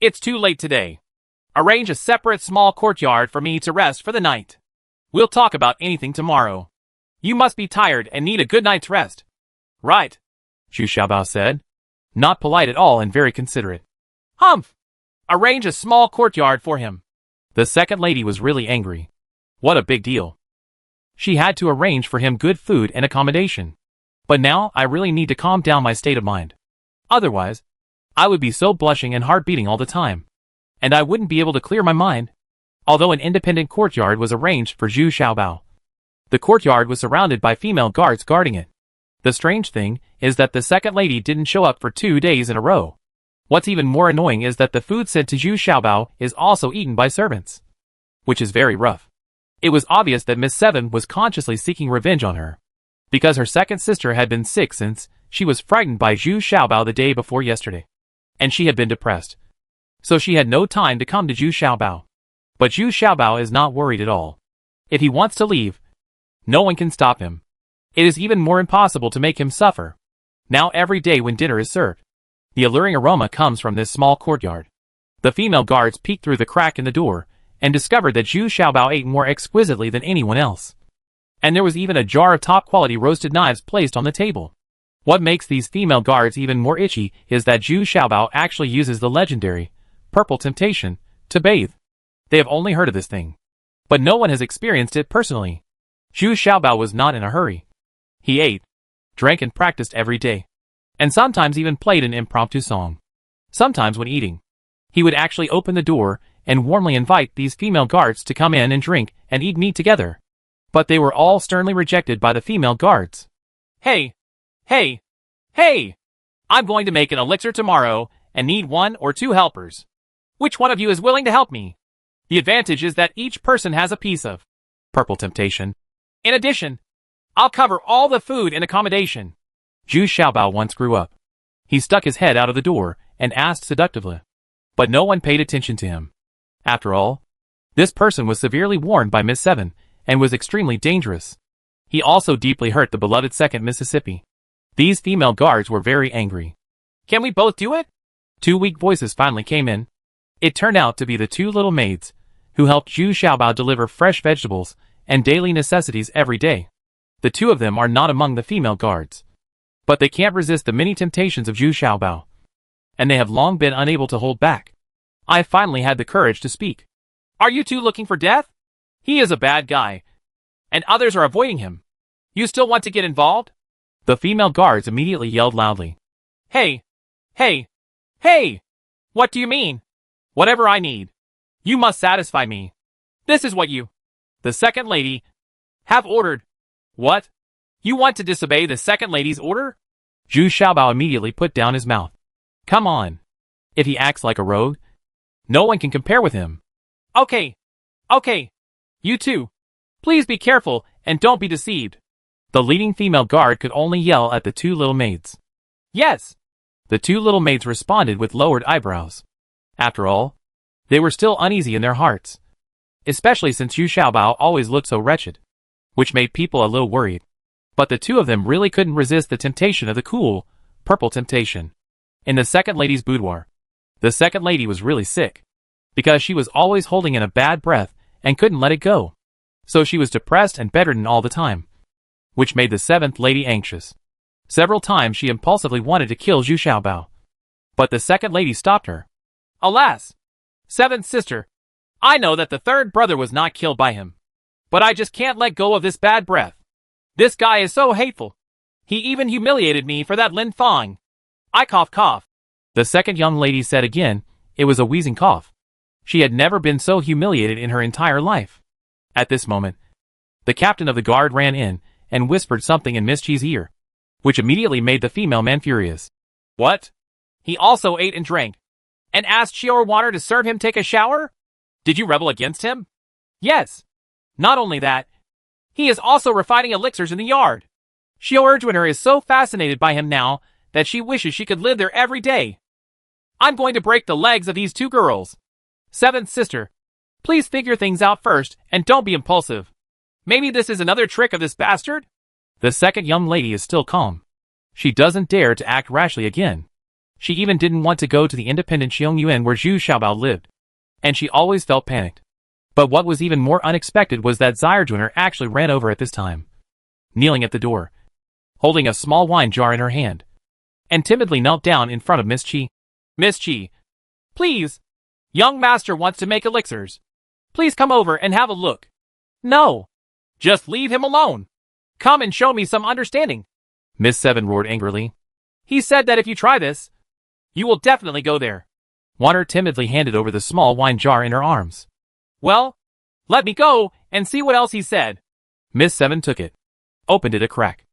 it's too late today. Arrange a separate small courtyard for me to rest for the night. We'll talk about anything tomorrow. You must be tired and need a good night's rest. Right, Zhu Xiaobao said, not polite at all and very considerate. Humph! Arrange a small courtyard for him. The second lady was really angry. What a big deal. She had to arrange for him good food and accommodation. But now I really need to calm down my state of mind. Otherwise, I would be so blushing and heart beating all the time, and I wouldn't be able to clear my mind. Although an independent courtyard was arranged for Zhu Xiaobao, the courtyard was surrounded by female guards guarding it. The strange thing is that the second lady didn't show up for 2 days in a row. What's even more annoying is that the food sent to Zhu Xiaobao is also eaten by servants, which is very rough. It was obvious that Miss Seven was consciously seeking revenge on her, because her second sister had been sick since she was frightened by Zhu Xiaobao the day before yesterday, and she had been depressed. So she had no time to come to Zhu Xiaobao. But Zhu Xiaobao is not worried at all. If he wants to leave, no one can stop him. It is even more impossible to make him suffer. Now every day when dinner is served, the alluring aroma comes from this small courtyard. The female guards peeked through the crack in the door and discovered that Zhu Xiaobao ate more exquisitely than anyone else. And there was even a jar of top-quality roasted knives placed on the table. What makes these female guards even more itchy is that Zhu Xiaobao actually uses the legendary Purple Temptation to bathe. They have only heard of this thing, but no one has experienced it personally. Zhu Xiaobao was not in a hurry. He ate, drank and practiced every day, and sometimes even played an impromptu song. Sometimes when eating, he would actually open the door and warmly invite these female guards to come in and drink and eat meat together. But they were all sternly rejected by the female guards. Hey! Hey! Hey! I'm going to make an elixir tomorrow and need 1 or 2 helpers. Which one of you is willing to help me? The advantage is that each person has a piece of Purple Temptation. In addition, I'll cover all the food and accommodation. Zhu Xiaobao once grew up. He stuck his head out of the door and asked seductively. But no one paid attention to him. After all, this person was severely warned by Miss Seven and was extremely dangerous. He also deeply hurt the beloved second Mississippi. These female guards were very angry. Can we both do it? Two weak voices finally came in. It turned out to be the two little maids, who helped Zhu Xiaobao deliver fresh vegetables and daily necessities every day. The two of them are not among the female guards, but they can't resist the many temptations of Zhu Xiaobao, and they have long been unable to hold back. I finally had the courage to speak. Are you two looking for death? He is a bad guy, and others are avoiding him. You still want to get involved? The female guards immediately yelled loudly. Hey! Hey! Hey! What do you mean? Whatever I need. You must satisfy me. This is what you, the second lady, have ordered. What? You want to disobey the second lady's order? Zhu Xiaobao immediately put down his mouth. Come on. If he acts like a rogue, no one can compare with him. Okay. Okay. You two. Please be careful and don't be deceived. The leading female guard could only yell at the two little maids. Yes. The two little maids responded with lowered eyebrows. After all, they were still uneasy in their hearts, especially since Zhu Xiaobao always looked so wretched, which made people a little worried. But the two of them really couldn't resist the temptation of the cool, purple temptation. In the second lady's boudoir, the second lady was really sick, because she was always holding in a bad breath and couldn't let it go. So she was depressed and bedridden all the time, which made the seventh lady anxious. Several times she impulsively wanted to kill Zhu Xiaobao, but the second lady stopped her. Alas! Seventh sister, I know that the third brother was not killed by him, but I just can't let go of this bad breath. This guy is so hateful. He even humiliated me for that Lin Fang. I cough. The second young lady said again. It was a wheezing cough. She had never been so humiliated in her entire life. At this moment, the captain of the guard ran in and whispered something in Miss Chi's ear, which immediately made the female man furious. What? He also ate and drank, and asked Xiao Water to serve him take a shower? Did you rebel against him? Yes. Not only that, he is also refining elixirs in the yard. Xiao Erjuiner is so fascinated by him now that she wishes she could live there every day. I'm going to break the legs of these two girls. Seventh sister, please figure things out first and don't be impulsive. Maybe this is another trick of this bastard? The second young lady is still calm. She doesn't dare to act rashly again. She even didn't want to go to the independent Xiangyuan where Zhu Xiaobao lived, and she always felt panicked. But what was even more unexpected was that Zierjuner actually ran over at this time, kneeling at the door, holding a small wine jar in her hand, and timidly knelt down in front of Miss Chi. Miss Chi, please. Young master wants to make elixirs. Please come over and have a look. No. Just leave him alone. Come and show me some understanding. Miss Seven roared angrily. He said that if you try this, you will definitely go there. Water timidly handed over the small wine jar in her arms. Well, let me go and see what else he said. Miss Seven took it, opened it a crack,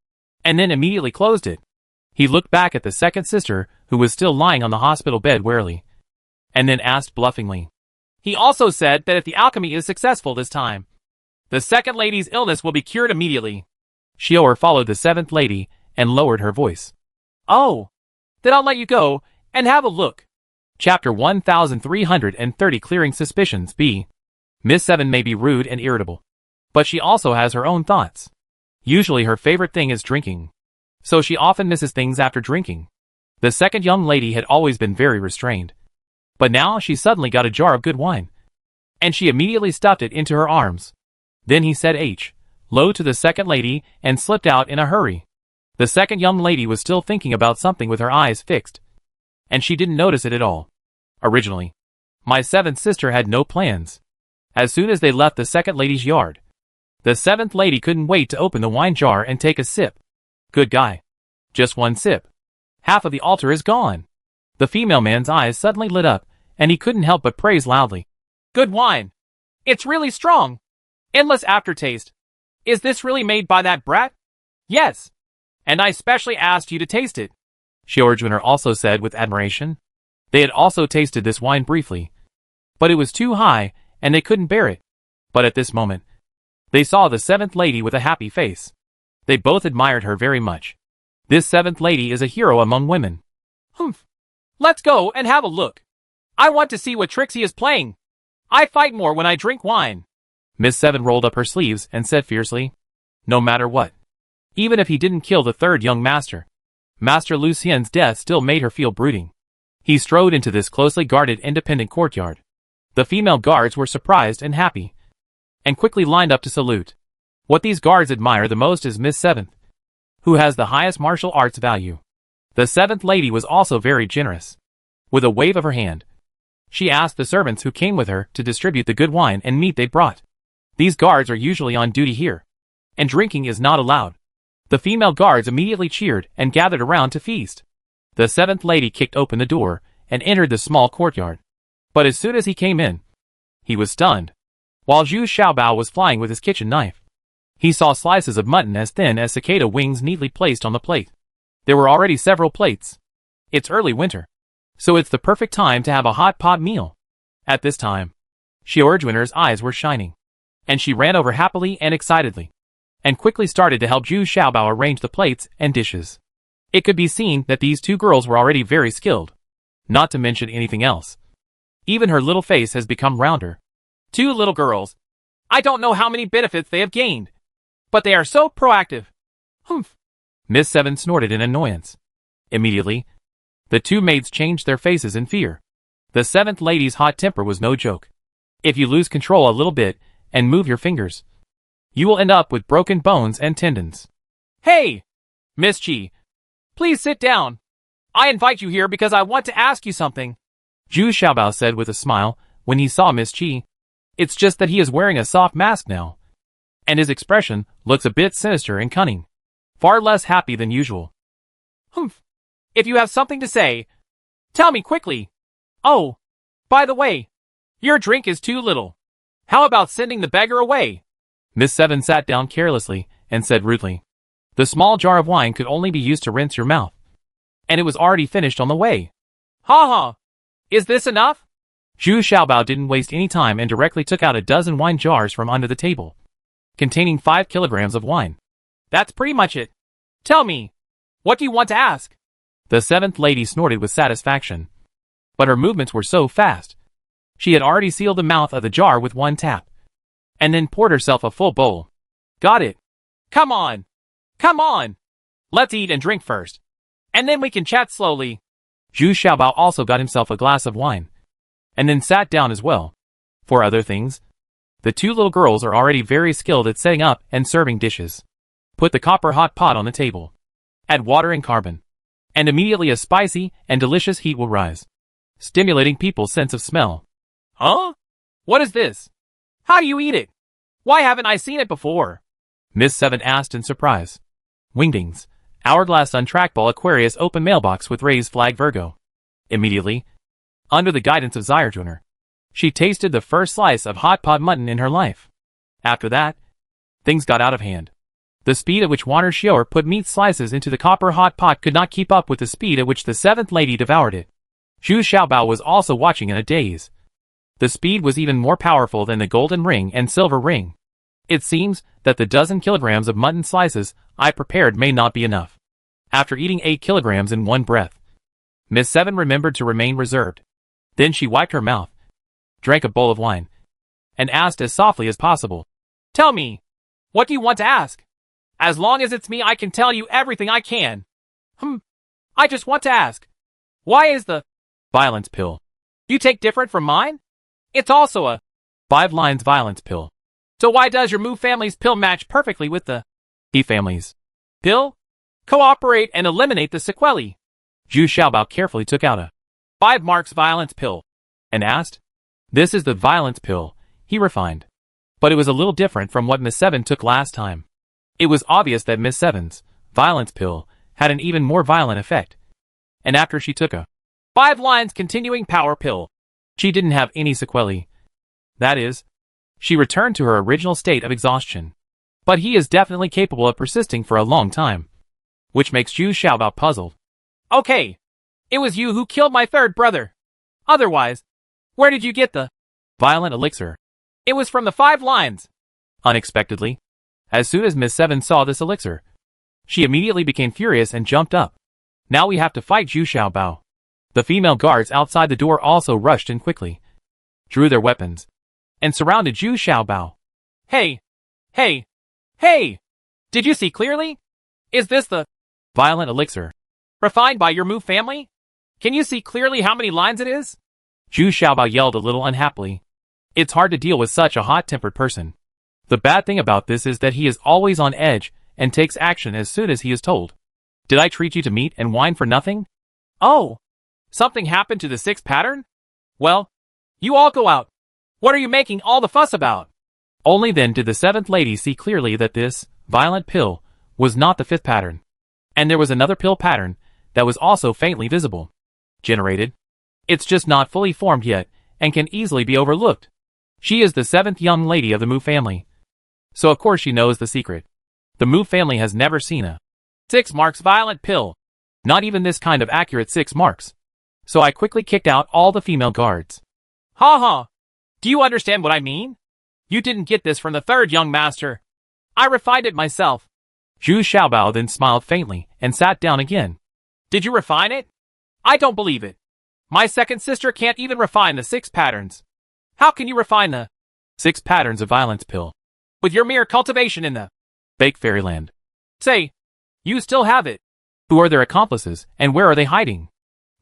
and then immediately closed it. He looked back at the second sister, who was still lying on the hospital bed warily, and then asked bluffingly. He also said that if the alchemy is successful this time, the second lady's illness will be cured immediately. Xiaoer followed the seventh lady and lowered her voice. Oh, then I'll let you go and have a look. Chapter 1330 Clearing Suspicions B. Miss Seven may be rude and irritable, but she also has her own thoughts. Usually her favorite thing is drinking, so she often misses things after drinking. The second young lady had always been very restrained, but now she suddenly got a jar of good wine, and she immediately stuffed it into her arms. Then he said low to the second lady and slipped out in a hurry. The second young lady was still thinking about something with her eyes fixed, and she didn't notice it at all. Originally, my seventh sister had no plans. As soon as they left the second lady's yard, the seventh lady couldn't wait to open the wine jar and take a sip. Good guy. Just one sip. Half of the altar is gone. The female man's eyes suddenly lit up, and he couldn't help but praise loudly. Good wine. It's really strong. Endless aftertaste. Is this really made by that brat? Yes. And I specially asked you to taste it. Xiaojuner also said with admiration. They had also tasted this wine briefly, but it was too high, and they couldn't bear it. But at this moment, they saw the seventh lady with a happy face. They both admired her very much. This seventh lady is a hero among women. Humph. Let's go and have a look. I want to see what tricks he is playing. I fight more when I drink wine. Miss Seven rolled up her sleeves and said fiercely, no matter what. Even if he didn't kill the third young master, Master Lucien's death still made her feel brooding. He strode into this closely guarded independent courtyard. The female guards were surprised and happy, and quickly lined up to salute. What these guards admire the most is Miss Seventh, who has the highest martial arts value. The seventh lady was also very generous. With a wave of her hand, she asked the servants who came with her to distribute the good wine and meat they brought. These guards are usually on duty here, and drinking is not allowed. The female guards immediately cheered and gathered around to feast. The seventh lady kicked open the door and entered the small courtyard. But as soon as he came in, he was stunned. While Zhu Xiaobao was flying with his kitchen knife, he saw slices of mutton as thin as cicada wings neatly placed on the plate. There were already several plates. It's early winter, so it's the perfect time to have a hot pot meal. At this time, Xiaojuaner's eyes were shining, and she ran over happily and excitedly, and quickly started to help Zhu Xiaobao arrange the plates and dishes. It could be seen that these two girls were already very skilled, not to mention anything else. Even her little face has become rounder. Two little girls. I don't know how many benefits they have gained, but they are so proactive. Humph. Miss Seven snorted in annoyance. Immediately, the two maids changed their faces in fear. The seventh lady's hot temper was no joke. If you lose control a little bit and move your fingers, you will end up with broken bones and tendons. Hey! Miss Chi, please sit down. I invite you here because I want to ask you something, Zhu Xiaobao said with a smile when he saw Miss Chi. It's just that he is wearing a soft mask now, and his expression looks a bit sinister and cunning, far less happy than usual. Humph. If you have something to say, tell me quickly. Oh, by the way, your drink is too little. How about sending the beggar away? Miss Seven sat down carelessly and said rudely. The small jar of wine could only be used to rinse your mouth, and it was already finished on the way. Ha ha! Is this enough? Zhu Xiaobao didn't waste any time and directly took out a dozen wine jars from under the table, containing 5 kilograms of wine. That's pretty much it. Tell me, what do you want to ask? The seventh lady snorted with satisfaction, but her movements were so fast. She had already sealed the mouth of the jar with one tap, and then poured herself a full bowl. Got it. Come on. Come on. Let's eat and drink first, and then we can chat slowly. Zhu Xiaobao also got himself a glass of wine, and then sat down as well. For other things, the two little girls are already very skilled at setting up and serving dishes. Put the copper hot pot on the table. Add water and carbon, and immediately a spicy and delicious heat will rise, stimulating people's sense of smell. Huh? What is this? How do you eat it? Why haven't I seen it before? Miss Seven asked in surprise. Wingdings, Hourglass Untrackball Aquarius Open Mailbox with Raised Flag Virgo. Immediately, under the guidance of Xiaojuaner, she tasted the first slice of hot pot mutton in her life. After that, things got out of hand. The speed at which Water Xiaoer put meat slices into the copper hot pot could not keep up with the speed at which the seventh lady devoured it. Zhu Xiaobao was also watching in a daze. The speed was even more powerful than the golden ring and silver ring. It seems that the dozen kilograms of mutton slices I prepared may not be enough. After eating 8 kilograms in one breath, Miss Seven remembered to remain reserved. Then she wiped her mouth, drank a bowl of wine, and asked as softly as possible. Tell me, what do you want to ask? As long as it's me, I can tell you everything I can. I just want to ask, why is the violence pill you take different from mine? It's also a 5 lines violence pill. So why does your Mu family's pill match perfectly with the He family's pill? Cooperate and eliminate the sequelae. Zhu Xiaobao carefully took out a 5 marks violence pill and asked. This is the violence pill, he refined. But it was a little different from what Miss Seven took last time. It was obvious that Miss Seven's violence pill had an even more violent effect. And after she took a 5 lines continuing power pill, she didn't have any sequelae. That is, she returned to her original state of exhaustion. But he is definitely capable of persisting for a long time, which makes Zhu Xiaobao puzzled. Okay, it was you who killed my third brother. Otherwise, where did you get the violent elixir? It was from the 5 lines. Unexpectedly, as soon as Miss Seven saw this elixir, she immediately became furious and jumped up. Now we have to fight Zhu Xiaobao. The female guards outside the door also rushed in quickly, drew their weapons, and surrounded Zhu Xiaobao. Hey! Hey! Hey! Did you see clearly? Is this the violent elixir? Refined by your Mu family? Can you see clearly how many lines it is? Zhu Xiaobao yelled a little unhappily. It's hard to deal with such a hot-tempered person. The bad thing about this is that he is always on edge and takes action as soon as he is told. Did I treat you to meat and wine for nothing? Oh, something happened to the sixth pattern? Well, you all go out. What are you making all the fuss about? Only then did the seventh lady see clearly that this violent pill was not the fifth pattern. And there was another pill pattern that was also faintly visible. Generated. It's just not fully formed yet and can easily be overlooked. She is the seventh young lady of the Mu family. So of course she knows the secret. The Mu family has never seen a 6 marks violent pill. Not even this kind of accurate 6 marks. So I quickly kicked out all the female guards. Ha ha. Do you understand what I mean? You didn't get this from the third young master. I refined it myself. Zhu Xiaobao then smiled faintly and sat down again. Did you refine it? I don't believe it. My second sister can't even refine the 6 patterns. How can you refine the 6 patterns of violence pill? With your mere cultivation in the fake fairyland. Say, you still have it. Who are their accomplices and where are they hiding?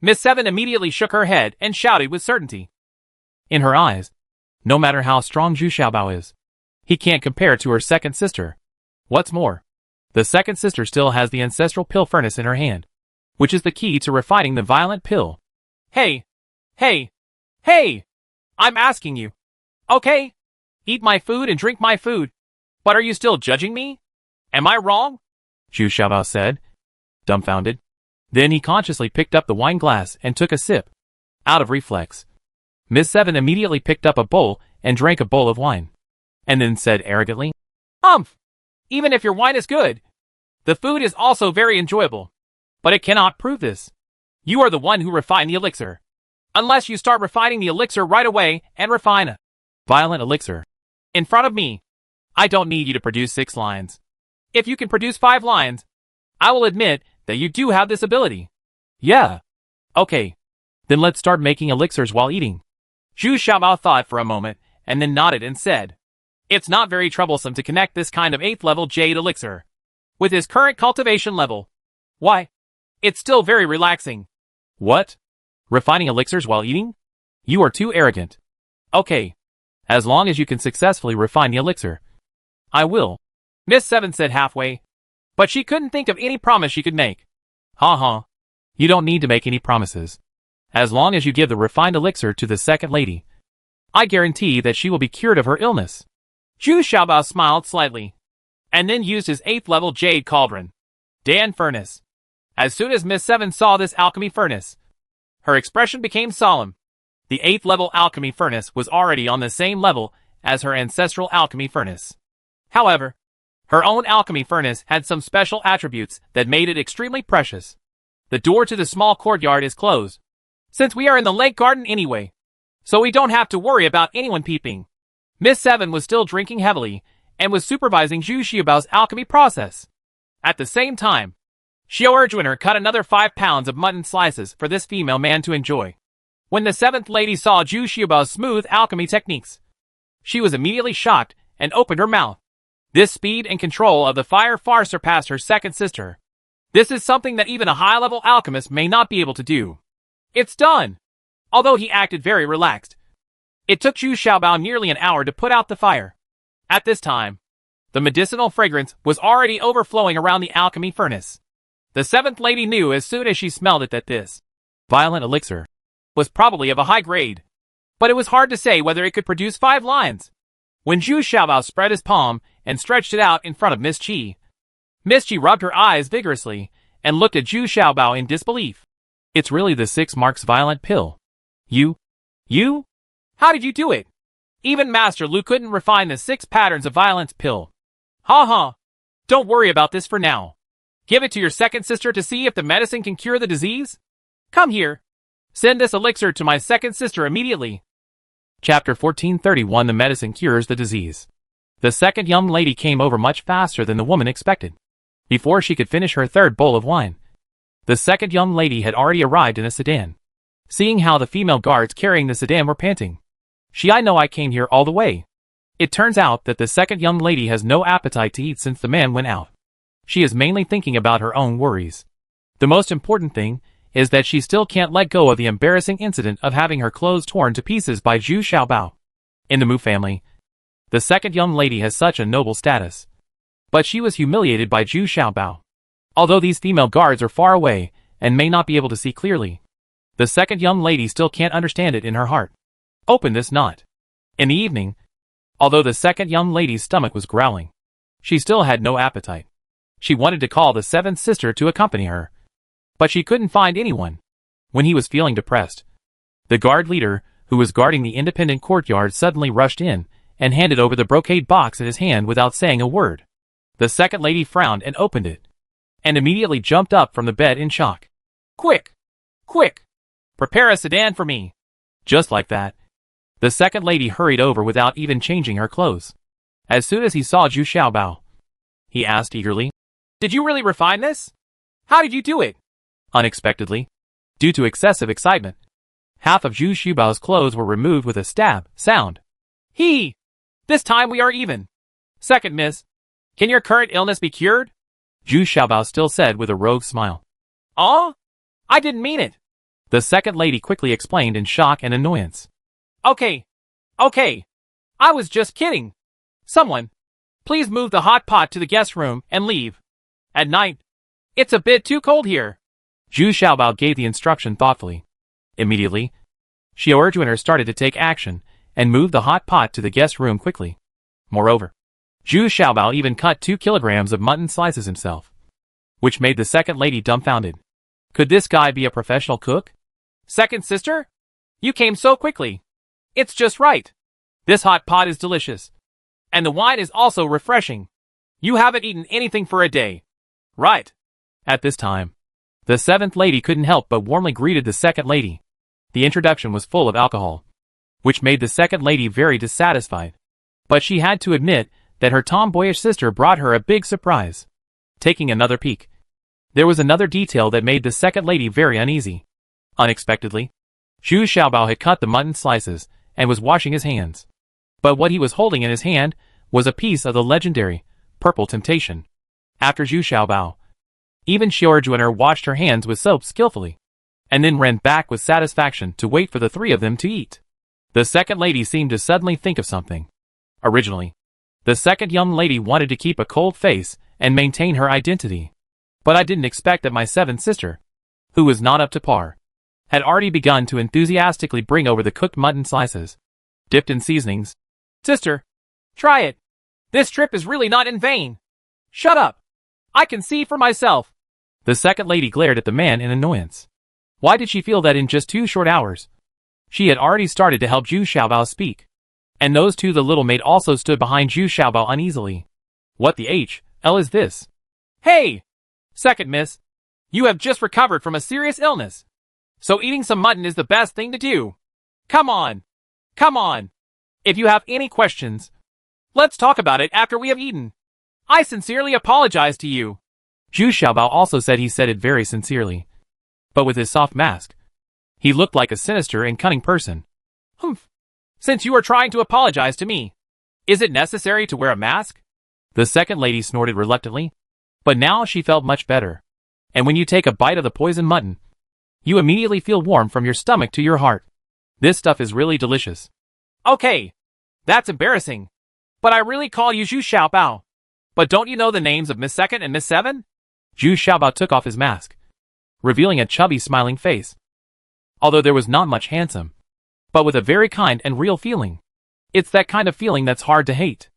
Miss Seven immediately shook her head and shouted with certainty. In her eyes, no matter how strong Zhu Xiaobao is, he can't compare to her second sister. What's more, the second sister still has the ancestral pill furnace in her hand, which is the key to refining the violent pill. Hey! Hey! Hey! I'm asking you. Okay? Eat my food and drink my food. But are you still judging me? Am I wrong? Zhu Xiaobao said, dumbfounded. Then he consciously picked up the wine glass and took a sip. Out of reflex, Miss Seven immediately picked up a bowl and drank a bowl of wine. And then said arrogantly, Even if your wine is good, the food is also very enjoyable. But it cannot prove this. You are the one who refined the elixir. Unless you start refining the elixir right away and refine a violent elixir in front of me. I don't need you to produce 6 lines. If you can produce 5 lines, I will admit that you do have this ability. Yeah. Okay. Then let's start making elixirs while eating. Zhu Xiaobao thought for a moment and then nodded and said, It's not very troublesome to connect this kind of 8th level jade elixir. With his current cultivation level. Why? It's still very relaxing. What? Refining elixirs while eating? You are too arrogant. Okay. As long as you can successfully refine the elixir, I will. Miss Seven said halfway. But she couldn't think of any promise she could make. Ha ha. You don't need to make any promises. As long as you give the refined elixir to the second lady, I guarantee that she will be cured of her illness. Zhu Xiaobao smiled slightly, and then used his 8th level jade cauldron, Dan furnace. As soon as Miss Seven saw this alchemy furnace, her expression became solemn. The 8th level alchemy furnace was already on the same level as her ancestral alchemy furnace. However, her own alchemy furnace had some special attributes that made it extremely precious. The door to the small courtyard is closed, since we are in the lake garden anyway, so we don't have to worry about anyone peeping. Miss Seven was still drinking heavily and was supervising Zhu Xiaobao's alchemy process. At the same time, Xiao Erjuiner cut another 5 pounds of mutton slices for this female man to enjoy. When the 7th lady saw Zhu Xiaobao's smooth alchemy techniques, she was immediately shocked and opened her mouth. This speed and control of the fire far surpassed her second sister. This is something that even a high-level alchemist may not be able to do. It's done! Although he acted very relaxed. It took Zhu Xiaobao nearly an hour to put out the fire. At this time, the medicinal fragrance was already overflowing around the alchemy furnace. The 7th lady knew as soon as she smelled it that this violent elixir was probably of a high grade. But it was hard to say whether it could produce 5 lines. When Zhu Xiaobao spread his palm and stretched it out in front of Miss Qi rubbed her eyes vigorously and looked at Zhu Xiaobao in disbelief. It's really the 6 marks violent pill. You? How did you do it? Even Master Lu couldn't refine the 6 patterns of violence pill. Ha ha. Don't worry about this for now. Give it to your second sister to see if the medicine can cure the disease. Come here. Send this elixir to my second sister immediately. Chapter 1431 The medicine cures the disease. The second young lady came over much faster than the woman expected. Before she could finish her third bowl of wine, the second young lady had already arrived in a sedan. Seeing how the female guards carrying the sedan were panting, I know I came here all the way. It turns out that the second young lady has no appetite to eat since the man went out. She is mainly thinking about her own worries. The most important thing is that she still can't let go of the embarrassing incident of having her clothes torn to pieces by Zhu Xiaobao. In the Mu family, the second young lady has such a noble status. But she was humiliated by Zhu Xiaobao. Although these female guards are far away and may not be able to see clearly, the second young lady still can't understand it in her heart. Open this knot. In the evening, although the second young lady's stomach was growling, she still had no appetite. She wanted to call the seventh sister to accompany her, but she couldn't find anyone. When he was feeling depressed, the guard leader, who was guarding the independent courtyard, suddenly rushed in and handed over the brocade box in his hand without saying a word. The second lady frowned and opened it, and immediately jumped up from the bed in shock. Quick! Quick! Prepare a sedan for me! Just like that, the second lady hurried over without even changing her clothes. As soon as he saw Zhu Xiaobao, he asked eagerly, "Did you really refine this? How did you do it?" Unexpectedly, due to excessive excitement, half of Zhu Xiaobao's clothes were removed with a stab sound. This time we are even. Second miss, can your current illness be cured? Zhu Xiaobao still said with a rogue smile. Oh? I didn't mean it. The second lady quickly explained in shock and annoyance. Okay. I was just kidding. Someone, please move the hot pot to the guest room and leave. At night, it's a bit too cold here. Zhu Xiaobao gave the instruction thoughtfully. Immediately, Xiao Erjuiner started to take action and moved the hot pot to the guest room quickly. Moreover, Zhu Xiaobao even cut 2 kilograms of mutton slices himself, which made the second lady dumbfounded. Could this guy be a professional cook? Second sister? You came so quickly. It's just right. This hot pot is delicious. And the wine is also refreshing. You haven't eaten anything for a day. Right. At this time, the seventh lady couldn't help but warmly greeted the second lady. The introduction was full of alcohol, which made the second lady very dissatisfied. But she had to admit that her tomboyish sister brought her a big surprise. Taking another peek, there was another detail that made the second lady very uneasy. Unexpectedly, Zhu Xiaobao had cut the mutton slices and was washing his hands. But what he was holding in his hand was a piece of the legendary purple temptation. After Zhu Xiaobao, even Xiao Erjuiner washed her hands with soap skillfully, and then ran back with satisfaction to wait for the three of them to eat. The second lady seemed to suddenly think of something. Originally, the second young lady wanted to keep a cold face and maintain her identity. But I didn't expect that my seventh sister, who was not up to par, had already begun to enthusiastically bring over the cooked mutton slices, dipped in seasonings. Sister, try it. This trip is really not in vain. Shut up. I can see for myself. The second lady glared at the man in annoyance. Why did she feel that in just 2 short hours, she had already started to help Zhu Xiaobao speak? And those two, the little maid, also stood behind Zhu Xiaobao uneasily. What the hell is this? Hey! Second miss, you have just recovered from a serious illness. So eating some mutton is the best thing to do. Come on. If you have any questions, let's talk about it after we have eaten. I sincerely apologize to you. Zhu Xiaobao also said he said it very sincerely. But with his soft mask, he looked like a sinister and cunning person. Humph. Since you are trying to apologize to me, is it necessary to wear a mask? The second lady snorted reluctantly, but now she felt much better. And when you take a bite of the poisoned mutton, you immediately feel warm from your stomach to your heart. This stuff is really delicious. Okay, that's embarrassing. But I really call you Zhu Xiaobao. But don't you know the names of Miss Second and Miss Seven? Zhu Xiaobao took off his mask, revealing a chubby smiling face. Although there was not much handsome, but with a very kind and real feeling. It's that kind of feeling that's hard to hate.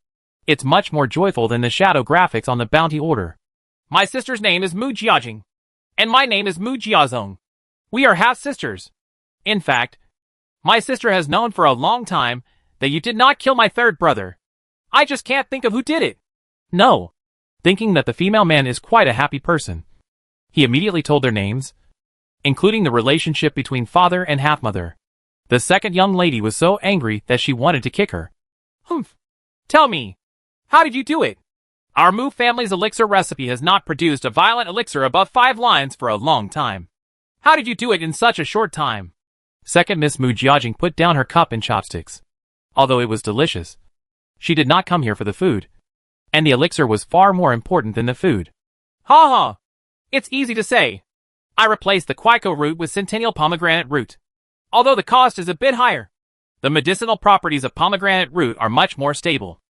It's much more joyful than the shadow graphics on the bounty order. My sister's name is Mu Jiajing, and my name is Mu Jiazong. We are half-sisters. In fact, my sister has known for a long time that you did not kill my third brother. I just can't think of who did it. No. Thinking that the female man is quite a happy person, he immediately told their names, including the relationship between father and half-mother. The second young lady was so angry that she wanted to kick her. Humph. Tell me, how did you do it? Our Mu family's elixir recipe has not produced a violent elixir above 5 lines for a long time. How did you do it in such a short time? Second Miss Mu Jiajing put down her cup and chopsticks. Although it was delicious, she did not come here for the food, and the elixir was far more important than the food. Ha ha! It's easy to say. I replaced the Quaiko root with Centennial pomegranate root. Although the cost is a bit higher, the medicinal properties of pomegranate root are much more stable.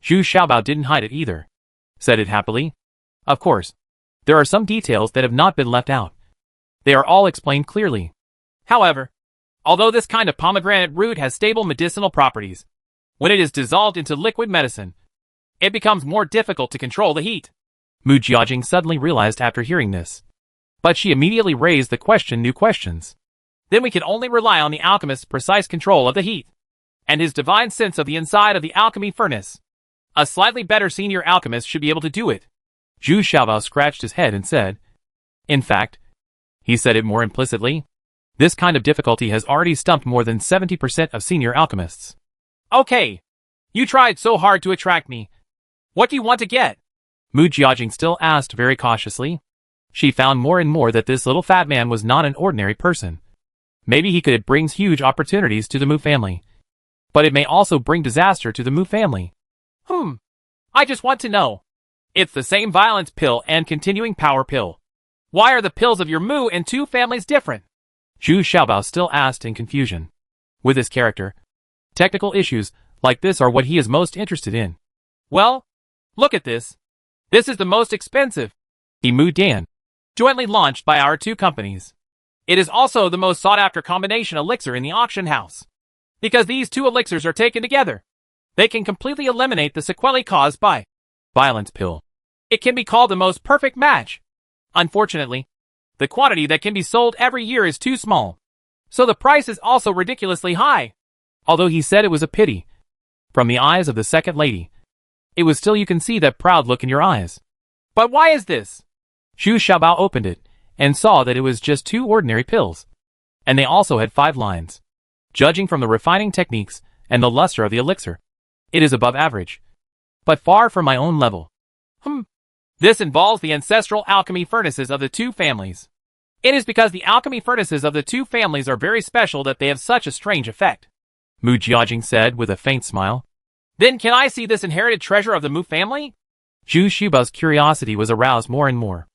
Zhu Xiaobao didn't hide it either. Said it happily. Of course, there are some details that have not been left out. They are all explained clearly. However, although this kind of pomegranate root has stable medicinal properties, when it is dissolved into liquid medicine, it becomes more difficult to control the heat. Mu Jiajing suddenly realized after hearing this. But she immediately raised the question new questions. Then we can only rely on the alchemist's precise control of the heat, and his divine sense of the inside of the alchemy furnace. A slightly better senior alchemist should be able to do it. Zhu Xiaobao scratched his head and said, in fact, he said it more implicitly, this kind of difficulty has already stumped more than 70% of senior alchemists. Okay. You tried so hard to attract me. What do you want to get? Mu Jiajing still asked very cautiously. She found more and more that this little fat man was not an ordinary person. Maybe he could bring huge opportunities to the Mu family. But it may also bring disaster to the Mu family. I just want to know. It's the same violence pill and continuing power pill. Why are the pills of your Mu and two families different? Zhu Xiaobao still asked in confusion. With his character, technical issues like this are what he is most interested in. Well, look at this. This is the most expensive. Mu Dan. Jointly launched by our two companies. It is also the most sought-after combination elixir in the auction house. Because these two elixirs are taken together, they can completely eliminate the sequelae caused by violence pill. It can be called the most perfect match. Unfortunately, the quantity that can be sold every year is too small. So the price is also ridiculously high. Although he said it was a pity. From the eyes of the second lady, it was still you can see that proud look in your eyes. But why is this? Zhu Xiaobao opened it, and saw that it was just two ordinary pills. And they also had 5 lines. Judging from the refining techniques and the luster of the elixir, it is above average. But far from my own level. This involves the ancestral alchemy furnaces of the two families. It is because the alchemy furnaces of the two families are very special that they have such a strange effect. Mu Jiajing said with a faint smile. Then can I see this inherited treasure of the Mu family? Zhu Xiaobao's curiosity was aroused more and more.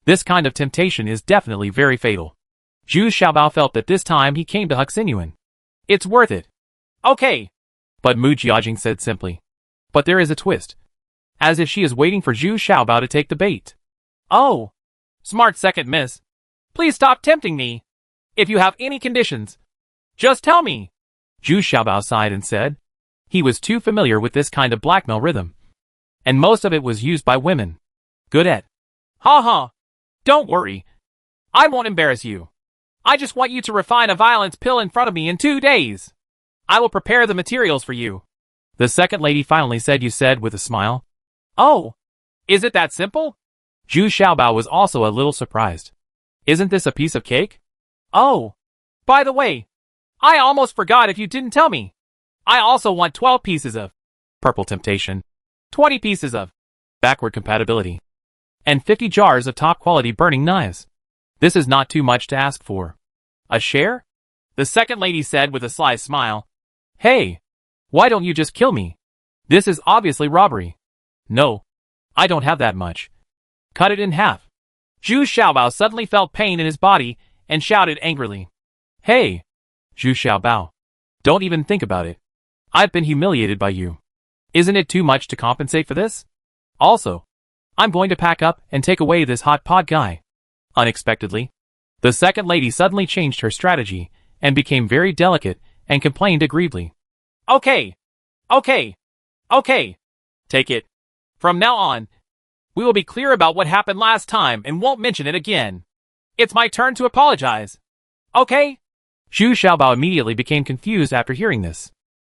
This kind of temptation is definitely very fatal. Zhu Xiaobao felt that this time he came to Huxinyuan. It's worth it. Okay. But Mu Jiajing said simply. But there is a twist. As if she is waiting for Zhu Xiaobao to take the bait. Oh. Smart second miss. Please stop tempting me. If you have any conditions, just tell me. Zhu Xiaobao sighed and said. He was too familiar with this kind of blackmail rhythm. And most of it was used by women. Good at. Ha. Don't worry. I won't embarrass you. I just want you to refine a violence pill in front of me in 2 days. I will prepare the materials for you. The second lady finally said you said with a smile. Oh. Is it that simple? Zhu Xiaobao was also a little surprised. Isn't this a piece of cake? Oh. By the way, I almost forgot if you didn't tell me. I also want 12 pieces of purple temptation, 20 pieces of backward compatibility, and 50 jars of top-quality burning knives. This is not too much to ask for. A share? The second lady said with a sly smile. Hey, why don't you just kill me? This is obviously robbery. No, I don't have that much. Cut it in half. Zhu Xiaobao suddenly felt pain in his body and shouted angrily. Hey, Zhu Xiaobao, don't even think about it. I've been humiliated by you. Isn't it too much to compensate for this? Also, I'm going to pack up and take away this hot pot guy. Unexpectedly, the second lady suddenly changed her strategy and became very delicate and complained aggrievedly. Okay. Take it. From now on, we will be clear about what happened last time and won't mention it again. It's my turn to apologize. Okay? Zhu Xiaobao immediately became confused after hearing this.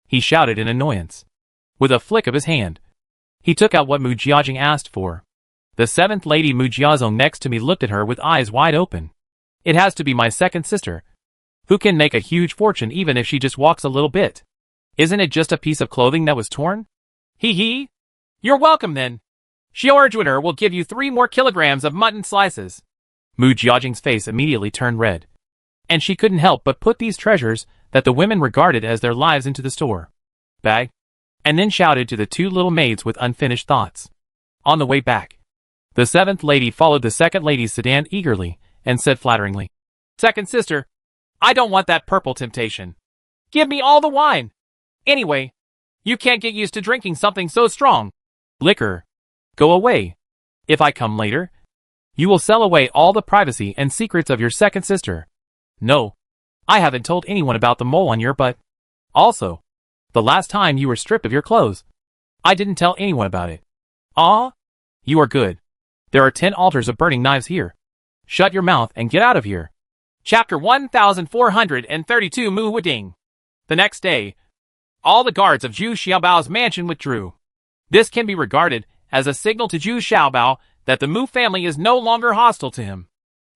He shouted in annoyance. With a flick of his hand, he took out what Mu Jiajing asked for. The seventh lady Mu Jiazong next to me looked at her with eyes wide open. It has to be my second sister, who can make a huge fortune even if she just walks a little bit. Isn't it just a piece of clothing that was torn? Hee. You're welcome then. Xiao'erjuaner will give you 3 more kilograms of mutton slices. Mu Jiajing's face immediately turned red. And she couldn't help but put these treasures that the women regarded as their lives into the store bag, and then shouted to the 2 little maids with unfinished thoughts. On the way back, the seventh lady followed the second lady's sedan eagerly, and said flatteringly, Second sister, I don't want that purple temptation. Give me all the wine. Anyway, you can't get used to drinking something so strong. Liquor. Go away. If I come later, you will sell away all the privacy and secrets of your second sister. No, I haven't told anyone about the mole on your butt. Also, the last time you were stripped of your clothes, I didn't tell anyone about it. Ah, you are good. There are 10 altars of burning knives here. Shut your mouth and get out of here. Chapter 1432 Mu Wading. The next day, all the guards of Zhu Xiaobao's mansion withdrew. This can be regarded as a signal to Zhu Xiaobao that the Mu family is no longer hostile to him.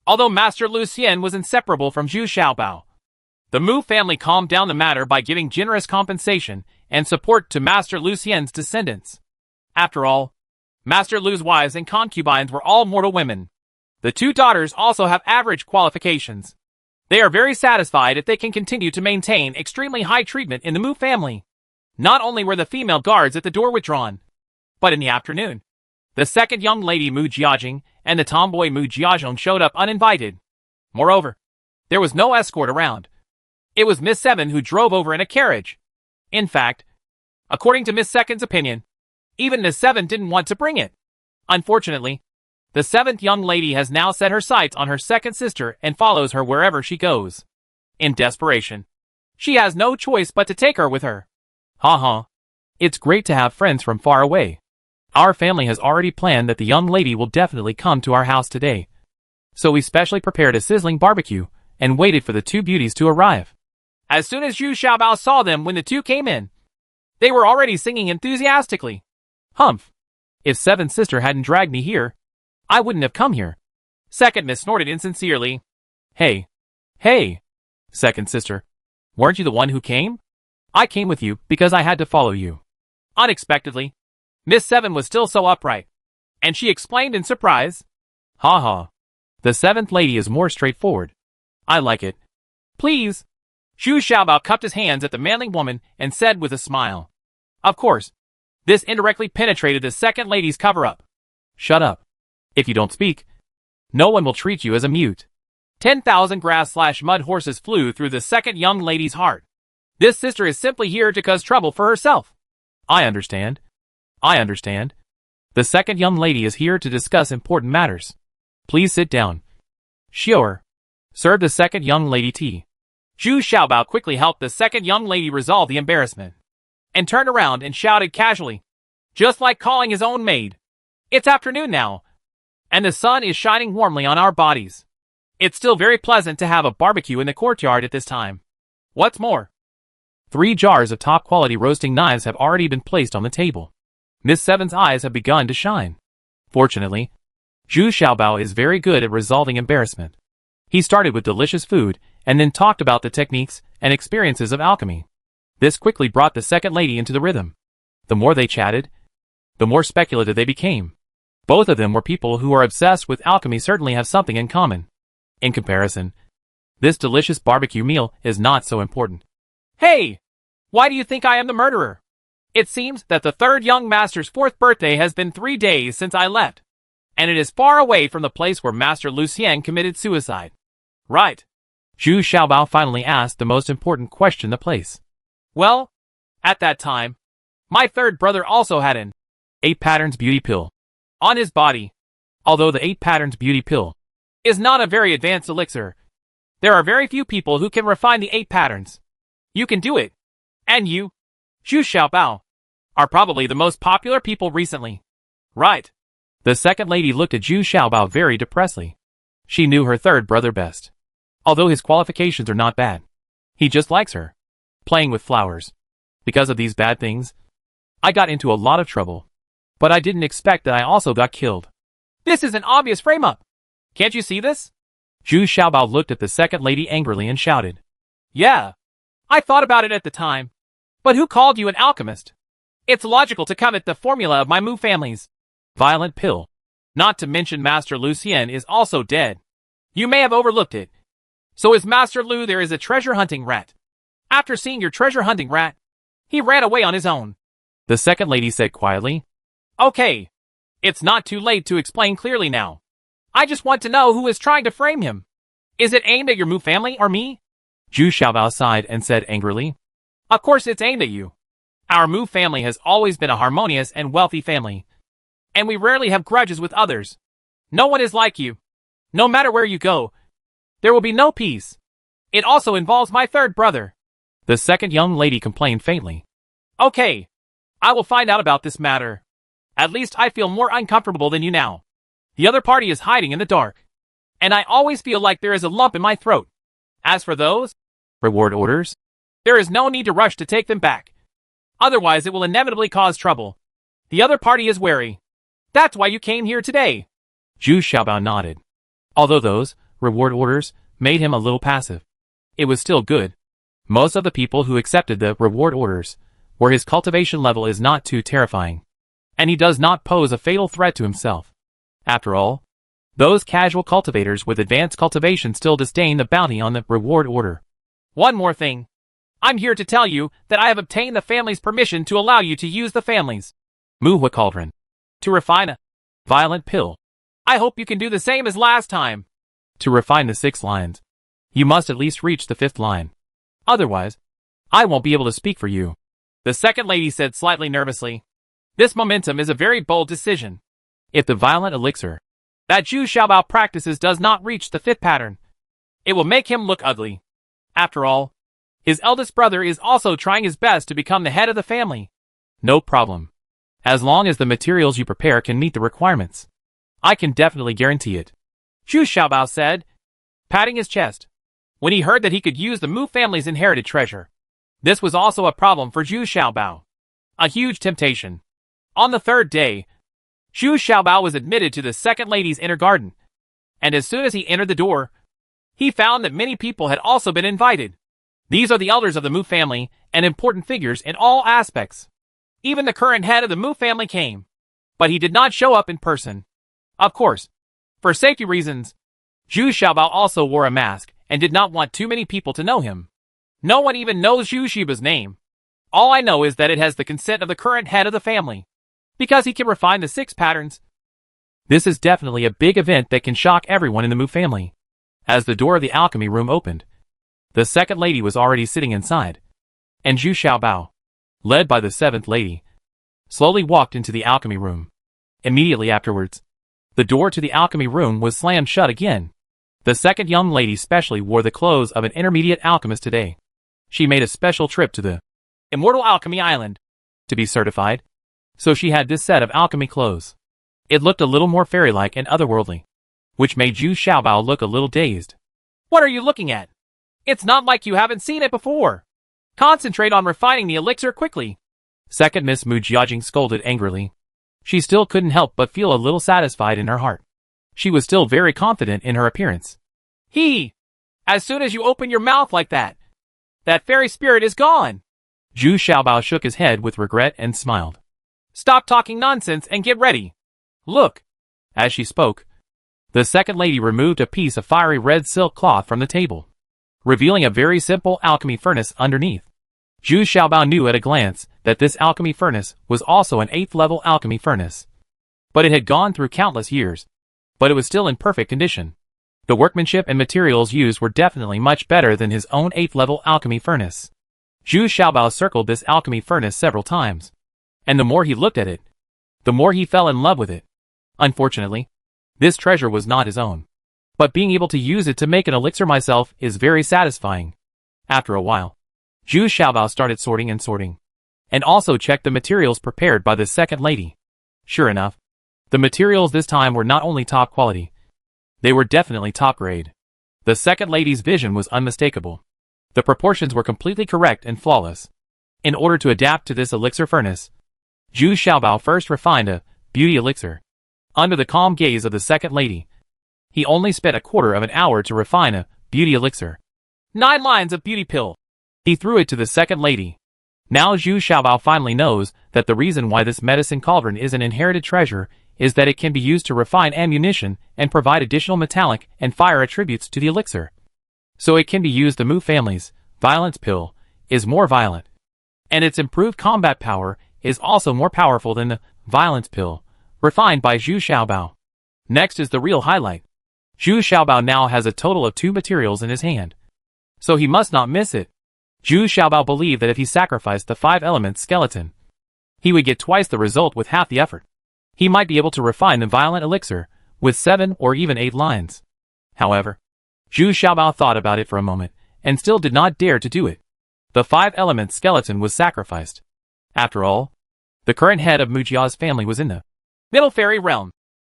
Although Master Lucien was inseparable from Zhu Xiaobao, the Mu family calmed down the matter by giving generous compensation and support to Master Lucien's descendants. After all, Master Lu's wives and concubines were all mortal women. The 2 daughters also have average qualifications. They are very satisfied if they can continue to maintain extremely high treatment in the Mu family. Not only were the female guards at the door withdrawn, but in the afternoon, the second young lady Mu Jiajing and the tomboy Mu Jiazhong showed up uninvited. Moreover, there was no escort around. It was Miss Seven who drove over in a carriage. In fact, according to Miss Second's opinion, even Miss Seven didn't want to bring it. Unfortunately, the 7th young lady has now set her sights on her second sister and follows her wherever she goes. In desperation, she has no choice but to take her with her. Ha. It's great to have friends from far away. Our family has already planned that the young lady will definitely come to our house today. So we specially prepared a sizzling barbecue and waited for the 2 beauties to arrive. As soon as Zhu Xiaobao saw them when the 2 came in, they were already singing enthusiastically. Humph. If 7th sister hadn't dragged me here, I wouldn't have come here. Second Miss snorted insincerely. Hey. Second sister, weren't you the one who came? I came with you because I had to follow you. Unexpectedly, Miss Seven was still so upright, and she explained in surprise. Ha. The 7th lady is more straightforward. I like it. Please. Zhu Xiaobao cupped his hands at the manly woman and said with a smile. Of course, this indirectly penetrated the second lady's cover-up. Shut up. If you don't speak, no one will treat you as a mute. 10,000 grass/mud horses flew through the second young lady's heart. This sister is simply here to cause trouble for herself. I understand. The second young lady is here to discuss important matters. Please sit down. Sure. Serve the second young lady tea. Zhu Xiaobao quickly helped the second young lady resolve the embarrassment, and turned around and shouted casually, just like calling his own maid. It's afternoon now, and the sun is shining warmly on our bodies. It's still very pleasant to have a barbecue in the courtyard at this time. What's more, 3 jars of top-quality roasting knives have already been placed on the table. Miss Seven's eyes have begun to shine. Fortunately, Zhu Xiaobao is very good at resolving embarrassment. He started with delicious food and then talked about the techniques and experiences of alchemy. This quickly brought the second lady into the rhythm. The more they chatted, the more speculative they became. Both of them were people who are obsessed with alchemy, certainly have something in common. In comparison, this delicious barbecue meal is not so important. Hey! Why do you think I am the murderer? It seems that the 3rd young master's 4th birthday has been 3 days since I left, and it is far away from the place where Master Lucien committed suicide. Right. Zhu Xiaobao finally asked the most important question in the place. Well, at that time, my 3rd brother also had an 8 patterns beauty pill on his body. Although the 8 patterns beauty pill is not a very advanced elixir, there are very few people who can refine the 8 patterns. You can do it. And you, Zhu Xiaobao, are probably the most popular people recently. Right. The second lady looked at Zhu Xiaobao very depressedly. She knew her 3rd brother best. Although his qualifications are not bad, he just likes her. Playing with flowers. Because of these bad things, I got into a lot of trouble. But I didn't expect that I also got killed. This is an obvious frame-up. Can't you see this? Zhu Xiaobao looked at the second lady angrily and shouted. Yeah. I thought about it at the time. But who called you an alchemist? It's logical to covet the formula of my Mu families. Violent pill. Not to mention Master Lucien is also dead. You may have overlooked it. So is Master Lu. There is a treasure-hunting rat. After seeing your treasure-hunting rat, he ran away on his own. The second lady said quietly. Okay. It's not too late to explain clearly now. I just want to know who is trying to frame him. Is it aimed at your Mu family or me? Zhu Xiaobao sighed and said angrily. Of course it's aimed at you. Our Mu family has always been a harmonious and wealthy family. And we rarely have grudges with others. No one is like you. No matter where you go, there will be no peace. It also involves my third brother. The second young lady complained faintly. Okay. I will find out about this matter. At least I feel more uncomfortable than you now. The other party is hiding in the dark. And I always feel like there is a lump in my throat. As for those reward orders, there is no need to rush to take them back. Otherwise it will inevitably cause trouble. The other party is wary. That's why you came here today. Zhu Xiaobao nodded. Although those reward orders made him a little passive, it was still good. Most of the people who accepted the reward orders, where his cultivation level is not too terrifying, and he does not pose a fatal threat to himself. After all, those casual cultivators with advanced cultivation still disdain the bounty on the reward order. One more thing. I'm here to tell you that I have obtained the family's permission to allow you to use the family's Muhua cauldron to refine a violent pill. I hope you can do the same as last time. To refine the 6 lines, you must at least reach the 5th line. Otherwise, I won't be able to speak for you. The second lady said slightly nervously. This momentum is a very bold decision. If the violent elixir that Zhu Xiaobao practices does not reach the 5th pattern, it will make him look ugly. After all, his eldest brother is also trying his best to become the head of the family. No problem. As long as the materials you prepare can meet the requirements, I can definitely guarantee it. Zhu Xiaobao said, patting his chest, when he heard that he could use the Mu family's inherited treasure. This was also a problem for Zhu Xiaobao. A huge temptation. On the 3rd day, Zhu Xiaobao was admitted to the second lady's inner garden, and as soon as he entered the door, he found that many people had also been invited. These are the elders of the Mu family and important figures in all aspects. Even the current head of the Mu family came, but he did not show up in person. Of course, for safety reasons, Zhu Xiaobao also wore a mask and did not want too many people to know him. No one even knows Zhu Xiaobao's name. All I know is that it has the consent of the current head of the family, because he can refine the 6 patterns. This is definitely a big event that can shock everyone in the Mu family. As the door of the alchemy room opened, the second lady was already sitting inside, and Zhu Xiaobao, led by the 7th lady, slowly walked into the alchemy room. Immediately afterwards, the door to the alchemy room was slammed shut again. The second young lady specially wore the clothes of an intermediate alchemist today. She made a special trip to the Immortal Alchemy Island to be certified, so she had this set of alchemy clothes. It looked a little more fairy-like and otherworldly, which made Zhu Xiaobao look a little dazed. What are you looking at? It's not like you haven't seen it before. Concentrate on refining the elixir quickly. Second Miss Mu Jiajing scolded angrily. She still couldn't help but feel a little satisfied in her heart. She was still very confident in her appearance. As soon as you open your mouth like that fairy spirit is gone. Zhu Xiaobao shook his head with regret and smiled. Stop talking nonsense and get ready. Look. As she spoke, the second lady removed a piece of fiery red silk cloth from the table, revealing a very simple alchemy furnace underneath. Zhu Xiaobao knew at a glance that this alchemy furnace was also an 8th level alchemy furnace. But it had gone through countless years, but it was still in perfect condition. The workmanship and materials used were definitely much better than his own 8th level alchemy furnace. Zhu Xiaobao circled this alchemy furnace several times, and the more he looked at it, the more he fell in love with it. Unfortunately, this treasure was not his own, but being able to use it to make an elixir myself is very satisfying. After a while, Zhu Xiaobao started sorting, and also checked the materials prepared by the second lady. Sure enough, the materials this time were not only top quality, they were definitely top grade. The second lady's vision was unmistakable. The proportions were completely correct and flawless. In order to adapt to this elixir furnace, Zhu Xiaobao first refined a beauty elixir. Under the calm gaze of the second lady, he only spent a quarter of an hour to refine a beauty elixir. 9 lines of beauty pill. He threw it to the second lady. Now Zhu Xiaobao finally knows that the reason why this medicine cauldron is an inherited treasure is that it can be used to refine ammunition and provide additional metallic and fire attributes to the elixir. So it can be used. The Mu family's violence pill is more violent, and its improved combat power is also more powerful than the violence pill refined by Zhu Xiaobao. Next is the real highlight. Zhu Xiaobao now has a total of 2 materials in his hand, so he must not miss it. Zhu Xiaobao believed that if he sacrificed the 5-element skeleton, he would get twice the result with half the effort. He might be able to refine the violent elixir with 7 or even 8 lines. However, Zhu Xiaobao thought about it for a moment and still did not dare to do it. The 5-element skeleton was sacrificed. After all, the current head of Mujia's family was in the Middle Fairy realm,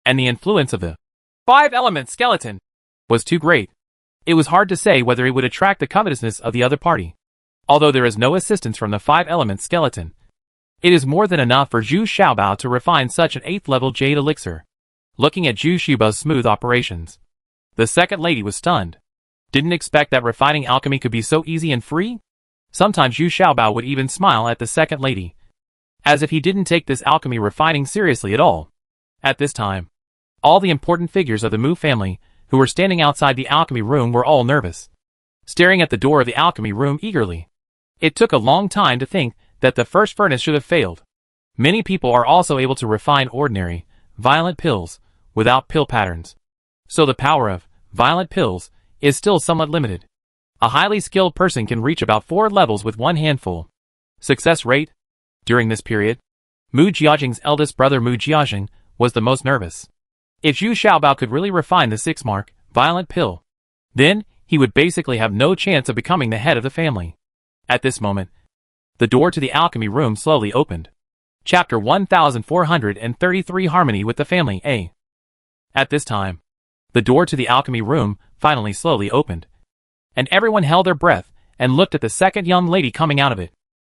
and the influence of the 5-element skeleton was too great. It was hard to say whether it would attract the covetousness of the other party. Although there is no assistance from the 5-element skeleton, it is more than enough for Zhu Xiaobao to refine such an 8th-level jade elixir. Looking at Zhu Xiaobao's smooth operations, the second lady was stunned. Didn't expect that refining alchemy could be so easy and free? Sometimes Zhu Xiaobao would even smile at the second lady, as if he didn't take this alchemy refining seriously at all. At this time, all the important figures of the Mu family who were standing outside the alchemy room were all nervous, staring at the door of the alchemy room eagerly. It took a long time to think that the first furnace should have failed. Many people are also able to refine ordinary, violent pills without pill patterns, so the power of violent pills is still somewhat limited. A highly skilled person can reach about 4 levels with 1 handful. Success rate? During this period, Mu Jiajing's eldest brother Mu Jiajing was the most nervous. If Zhu Xiaobao could really refine the 6-mark, violent pill, then he would basically have no chance of becoming the head of the family. At this moment, the door to the alchemy room slowly opened. Chapter 1433 Harmony with the Family A. At this time, the door to the alchemy room finally slowly opened, and everyone held their breath and looked at the second young lady coming out of it.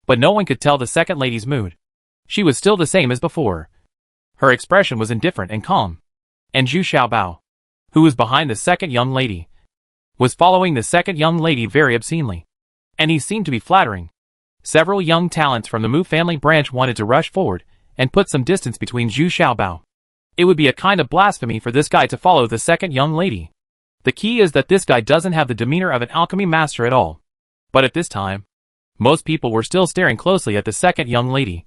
But no one could tell the second lady's mood. She was still the same as before. Her expression was indifferent and calm. And Zhu Xiaobao, who was behind the second young lady, was following the second young lady very obscenely. And he seemed to be flattering. Several young talents from the Mu family branch wanted to rush forward and put some distance between Zhu Xiaobao. It would be a kind of blasphemy for this guy to follow the second young lady. The key is that this guy doesn't have the demeanor of an alchemy master at all. But at this time, most people were still staring closely at the second young lady.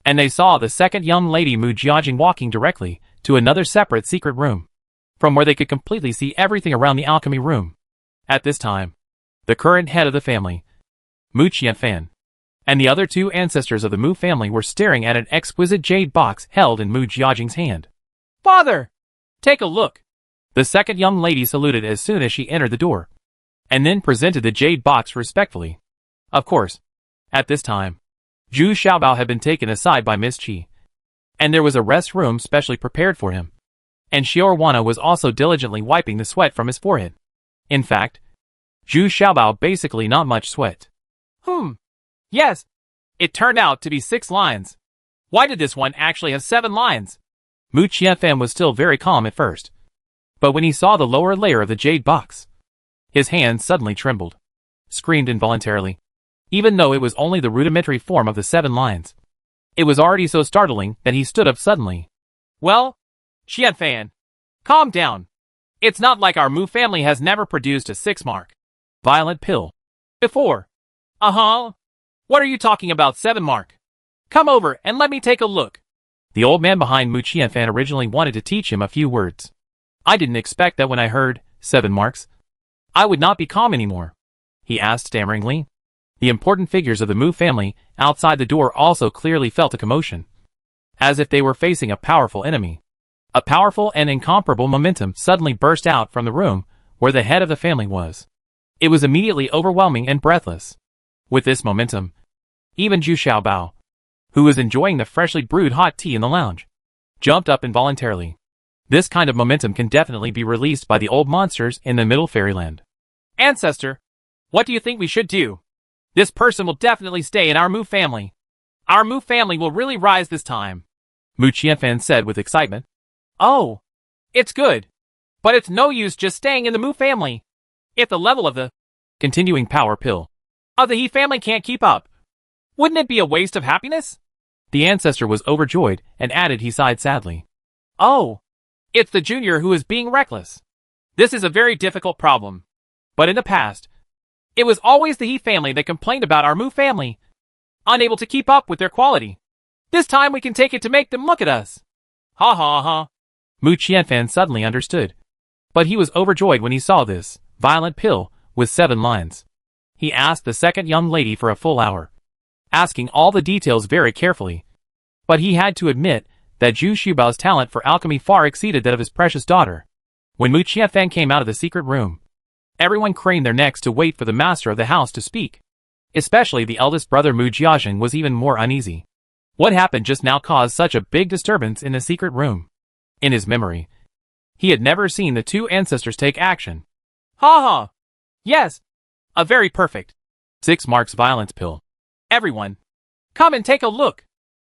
And they saw the second young lady Mu Jiajing walking directly to another separate secret room, from where they could completely see everything around the alchemy room. At this time, the current head of the family, Mu Qianfan, and the other 2 ancestors of the Mu family were staring at an exquisite jade box held in Mu Jiajing's hand. "Father! Take a look!" The second young lady saluted as soon as she entered the door, and then presented the jade box respectfully. Of course, at this time, Zhu Xiaobao had been taken aside by Miss Qi, and there was a rest room specially prepared for him, and Xiaowana was also diligently wiping the sweat from his forehead. In fact, Zhu Xiaobao basically not much sweat. Yes, it turned out to be 6 lines. Why did this one actually have 7 lines? Mu Qianfan was still very calm at first, but when he saw the lower layer of the jade box, his hands suddenly trembled, screamed involuntarily, even though it was only the rudimentary form of the 7 lines. It was already so startling that he stood up suddenly. "Well, Qianfan, calm down. It's not like our Mu family has never produced a 6-mark violent pill before." What are you talking about 7-mark? Come over and let me take a look." The old man behind Mu Qianfan originally wanted to teach him a few words. "I didn't expect that when I heard 7 marks, I would not be calm anymore," he asked stammeringly. The important figures of the Mu family outside the door also clearly felt a commotion, as if they were facing a powerful enemy. A powerful and incomparable momentum suddenly burst out from the room where the head of the family was. It was immediately overwhelming and breathless. With this momentum, even Zhu Xiaobao, who was enjoying the freshly brewed hot tea in the lounge, jumped up involuntarily. This kind of momentum can definitely be released by the old monsters in the Middle Fairyland. "Ancestor, what do you think we should do? This person will definitely stay in our Mu family. Our Mu family will really rise this time," Mu Qianfan said with excitement. "Oh, it's good. But it's no use just staying in the Mu family. If the level of the continuing power pill of the He family can't keep up, wouldn't it be a waste of happiness?" The ancestor was overjoyed and added he sighed sadly. "Oh, it's the junior who is being reckless. This is a very difficult problem. But in the past, it was always the He family that complained about our Mu family, unable to keep up with their quality. This time we can take it to make them look at us." Ha ha ha. Mu Qianfan suddenly understood. But he was overjoyed when he saw this violent pill with 7 lines. He asked the second young lady for a full hour, asking all the details very carefully. But he had to admit that Zhu Xiaobao's talent for alchemy far exceeded that of his precious daughter. When Mu Qianfan came out of the secret room, everyone craned their necks to wait for the master of the house to speak. Especially the eldest brother Mu Jiazheng was even more uneasy. What happened just now caused such a big disturbance in the secret room? In his memory, he had never seen the 2 ancestors take action. Ha ha! Yes! A very perfect 6 marks violence pill. Everyone, come and take a look,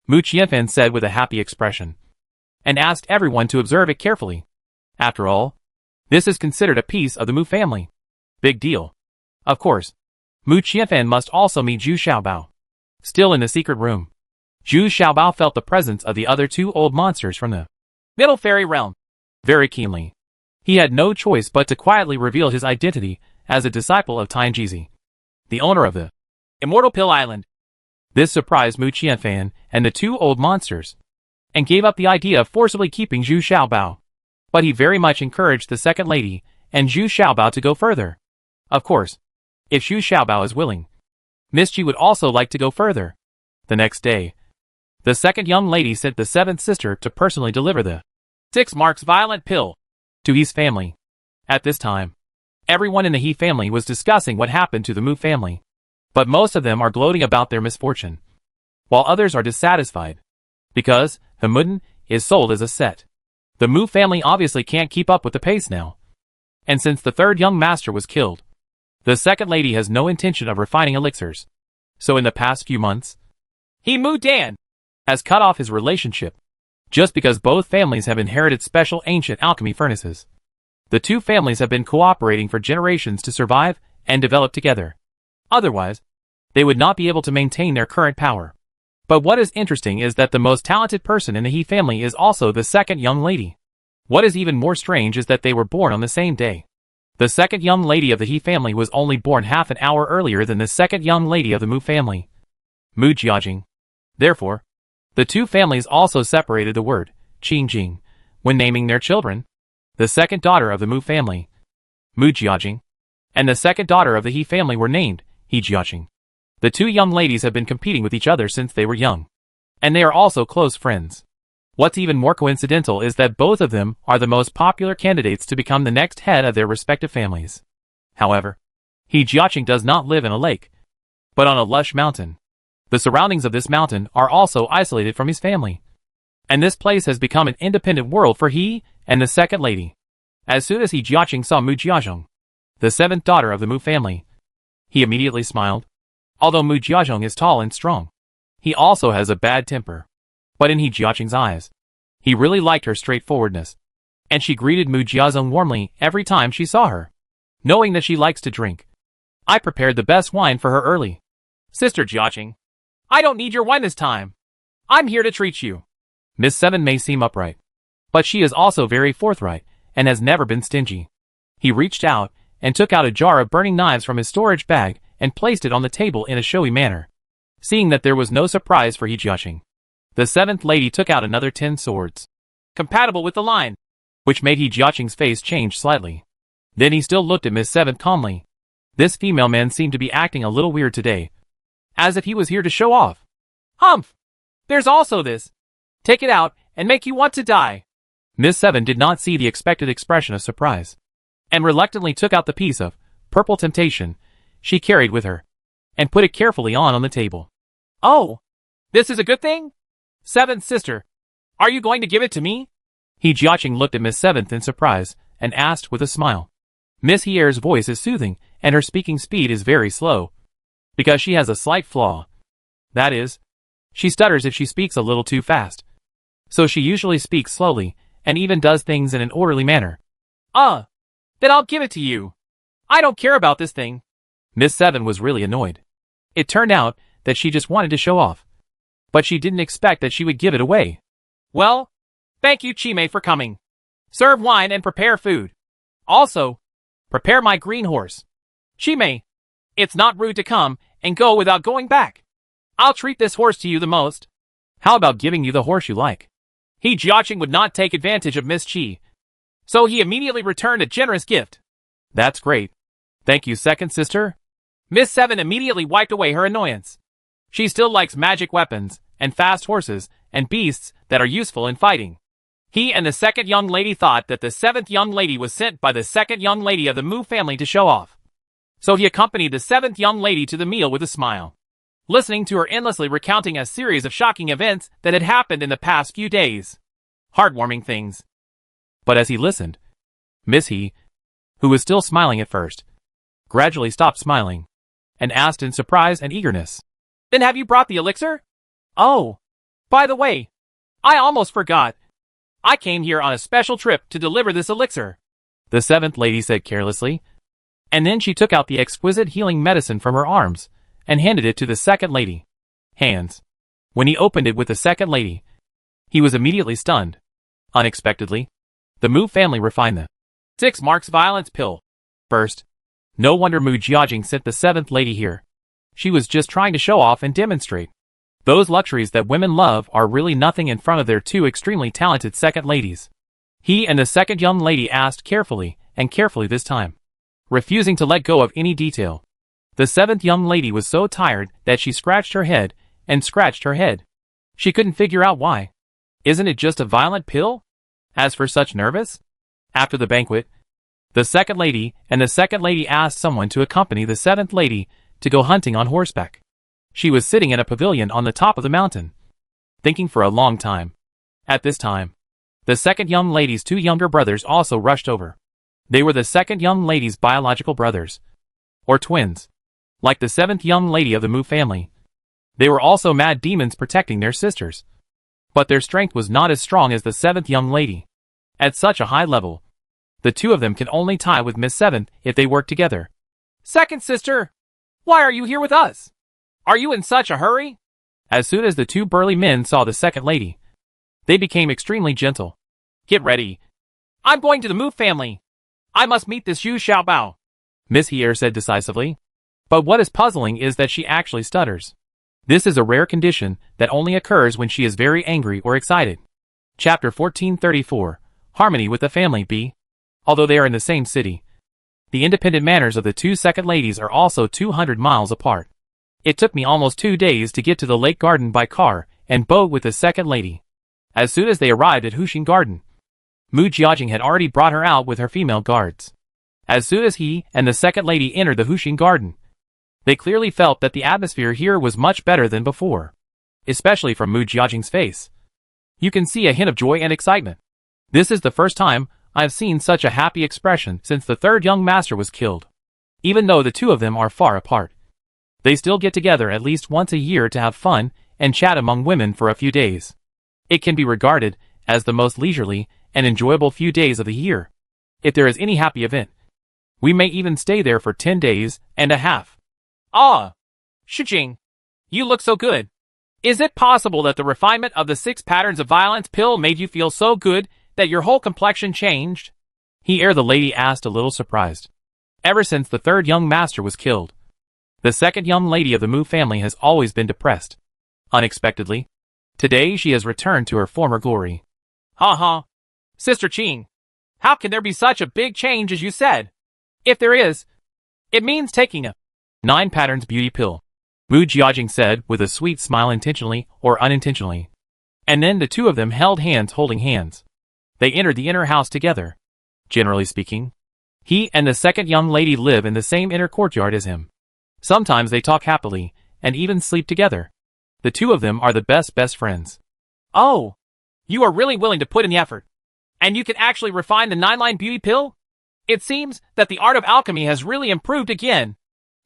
Mu Qianfan said with a happy expression, and asked everyone to observe it carefully. After all, this is considered a piece of the Mu family. Big deal. Of course, Mu Qianfan must also meet Zhu Xiaobao. Still in the secret room, Zhu Xiaobao felt the presence of the other 2 old monsters from the Middle Fairy Realm very keenly. He had no choice but to quietly reveal his identity as a disciple of Tianjizi, the owner of the Immortal Pill Island. This surprised Mu Qianfan and the 2 old monsters, and gave up the idea of forcibly keeping Zhu Xiaobao. But he very much encouraged the second lady and Zhu Xiaobao to go further. Of course, if Zhu Xiaobao is willing, Miss Ji would also like to go further. The next day, the second young lady sent the 7th sister to personally deliver the 6 marks violent pill to He's family. At this time, everyone in the He family was discussing what happened to the Mu family. But most of them are gloating about their misfortune, while others are dissatisfied, because the Muden is sold as a set. The Mu family obviously can't keep up with the pace now. And since the 3rd young master was killed, the second lady has no intention of refining elixirs. So in the past few months, He Mu Dan has cut off his relationship, just because both families have inherited special ancient alchemy furnaces. The 2 families have been cooperating for generations to survive and develop together. Otherwise, they would not be able to maintain their current power. But what is interesting is that the most talented person in the He family is also the second young lady. What is even more strange is that they were born on the same day. The second young lady of the He family was only born half an hour earlier than the second young lady of the Mu family, Mu Jiajing. Therefore, the 2 families also separated the word Qingjing when naming their children. The second daughter of the Mu family, Mu Jiajing, and the second daughter of the He family were named He Jiajing. The 2 young ladies have been competing with each other since they were young, and they are also close friends. What's even more coincidental is that both of them are the most popular candidates to become the next head of their respective families. However, He Jiaqing does not live in a lake, but on a lush mountain. The surroundings of this mountain are also isolated from his family, and this place has become an independent world for he and the second lady. As soon as He Jiaqing saw Mu Jiazhong, the 7th daughter of the Mu family, he immediately smiled. Although Mu Jiazhong is tall and strong, he also has a bad temper. But in He Jiaqing's eyes, he really liked her straightforwardness, and she greeted Mu Jiazhong warmly every time she saw her. Knowing that she likes to drink, I prepared the best wine for her early. Sister Jiaqing, I don't need your wine this time. I'm here to treat you. Miss 7 may seem upright, but she is also very forthright and has never been stingy. He reached out and took out a jar of burning knives from his storage bag and placed it on the table in a showy manner. Seeing that there was no surprise for He Jiaqing, the 7th lady took out another 10 swords, compatible with the line, which made He Jiaqing's face change slightly. Then he still looked at Miss 7 calmly. This female man seemed to be acting a little weird today, as if he was here to show off. Humph! There's also this. Take it out and make you want to die. Miss 7 did not see the expected expression of surprise, and reluctantly took out the piece of purple temptation she carried with her, and put it carefully on the table. Oh, this is a good thing? 7th sister, are you going to give it to me? He Jiaqing looked at Miss 7th in surprise, and asked with a smile. Miss Hier's voice is soothing, and her speaking speed is very slow, because she has a slight flaw. That is, she stutters if she speaks a little too fast. So she usually speaks slowly, and even does things in an orderly manner. Then I'll give it to you. I don't care about this thing. Miss 7 was really annoyed. It turned out that she just wanted to show off, but she didn't expect that she would give it away. Well, thank you Chime for coming. Serve wine and prepare food. Also, prepare my green horse. Chime, it's not rude to come and go without going back. I'll treat this horse to you the most. How about giving you the horse you like? He Jiaqing would not take advantage of Miss Chi, So he immediately returned a generous gift. That's great. Thank you, second sister. Miss Seven immediately wiped away her annoyance. She still likes magic weapons, and fast horses, and beasts that are useful in fighting. He and the second young lady thought that the seventh young lady was sent by the second young lady of the Mu family to show off. So he accompanied the seventh young lady to the meal with a smile, listening to her endlessly recounting a series of shocking events that had happened in the past few days. Heartwarming things. But as he listened, Miss He, who was still smiling at first, gradually stopped smiling, and asked in surprise and eagerness, Then have you brought the elixir? Oh, by the way, I almost forgot. I came here on a special trip to deliver this elixir, the seventh lady said carelessly, and then she took out the exquisite healing medicine from her arms and handed it to the second lady. Hands. When he opened it with the second lady, he was immediately stunned. Unexpectedly, the Mu family refined the 6 marks violence pill. First, no wonder Mu Jiajing sent the seventh lady here. She was just trying to show off and demonstrate. Those luxuries that women love are really nothing in front of their two extremely talented second ladies. He and the second young lady asked carefully, and carefully this time, refusing to let go of any detail. The seventh young lady was so tired that she scratched her head and scratched her head. She couldn't figure out why. Isn't it just a violent pill? As for such nervous? After the banquet, the second lady and the second lady asked someone to accompany the seventh lady to go hunting on horseback. She was sitting in a pavilion on the top of the mountain, thinking for a long time. At this time, the second young lady's two younger brothers also rushed over. They were the second young lady's biological brothers, or twins. Like the seventh young lady of the Mu family, they were also mad demons protecting their sisters. But their strength was not as strong as the seventh young lady. At such a high level, the two of them can only tie with Miss Seventh if they work together. Second sister, why are you here with us? Are you in such a hurry? As soon as the two burly men saw the second lady, they became extremely gentle. Get ready. I'm going to the Mu family. I must meet this Zhu Xiaobao, Miss He said decisively. But what is puzzling is that she actually stutters. This is a rare condition that only occurs when she is very angry or excited. Chapter 1434, Harmony with the Family B. Although they are in the same city, the independent manners of the two second ladies are also 200 miles apart. It took me almost 2 days to get to the lake garden by car and boat with the second lady. As soon as they arrived at Huxing Garden, Mu Jiajing had already brought her out with her female guards. As soon as he and the second lady entered the Huxing Garden, they clearly felt that the atmosphere here was much better than before, especially from Mu Jiajing's face. You can see a hint of joy and excitement. This is the first time I have seen such a happy expression since the third young master was killed. Even though the two of them are far apart, they still get together at least once a year to have fun and chat among women for a few days. It can be regarded as the most leisurely and enjoyable few days of the year. If there is any happy event, we may even stay there for 10 days and a half. Ah, Shijing, you look so good. Is it possible that the refinement of the 6 patterns of violence pill made you feel so good that your whole complexion changed? The lady asked a little surprised. Ever since the third young master was killed, the second young lady of the Mu family has always been depressed. Unexpectedly, today she has returned to her former glory. Ha. Sister Qing, how can there be such a big change as you said? If there is, it means taking a 9 patterns beauty pill, Mu Jiajing said with a sweet smile intentionally or unintentionally. And then the two of them held hands holding hands. They entered the inner house together. Generally speaking, he and the second young lady live in the same inner courtyard as him. Sometimes they talk happily, and even sleep together. The two of them are the best friends. Oh, you are really willing to put in the effort. And you can actually refine the 9-line beauty pill? It seems that the art of alchemy has really improved again,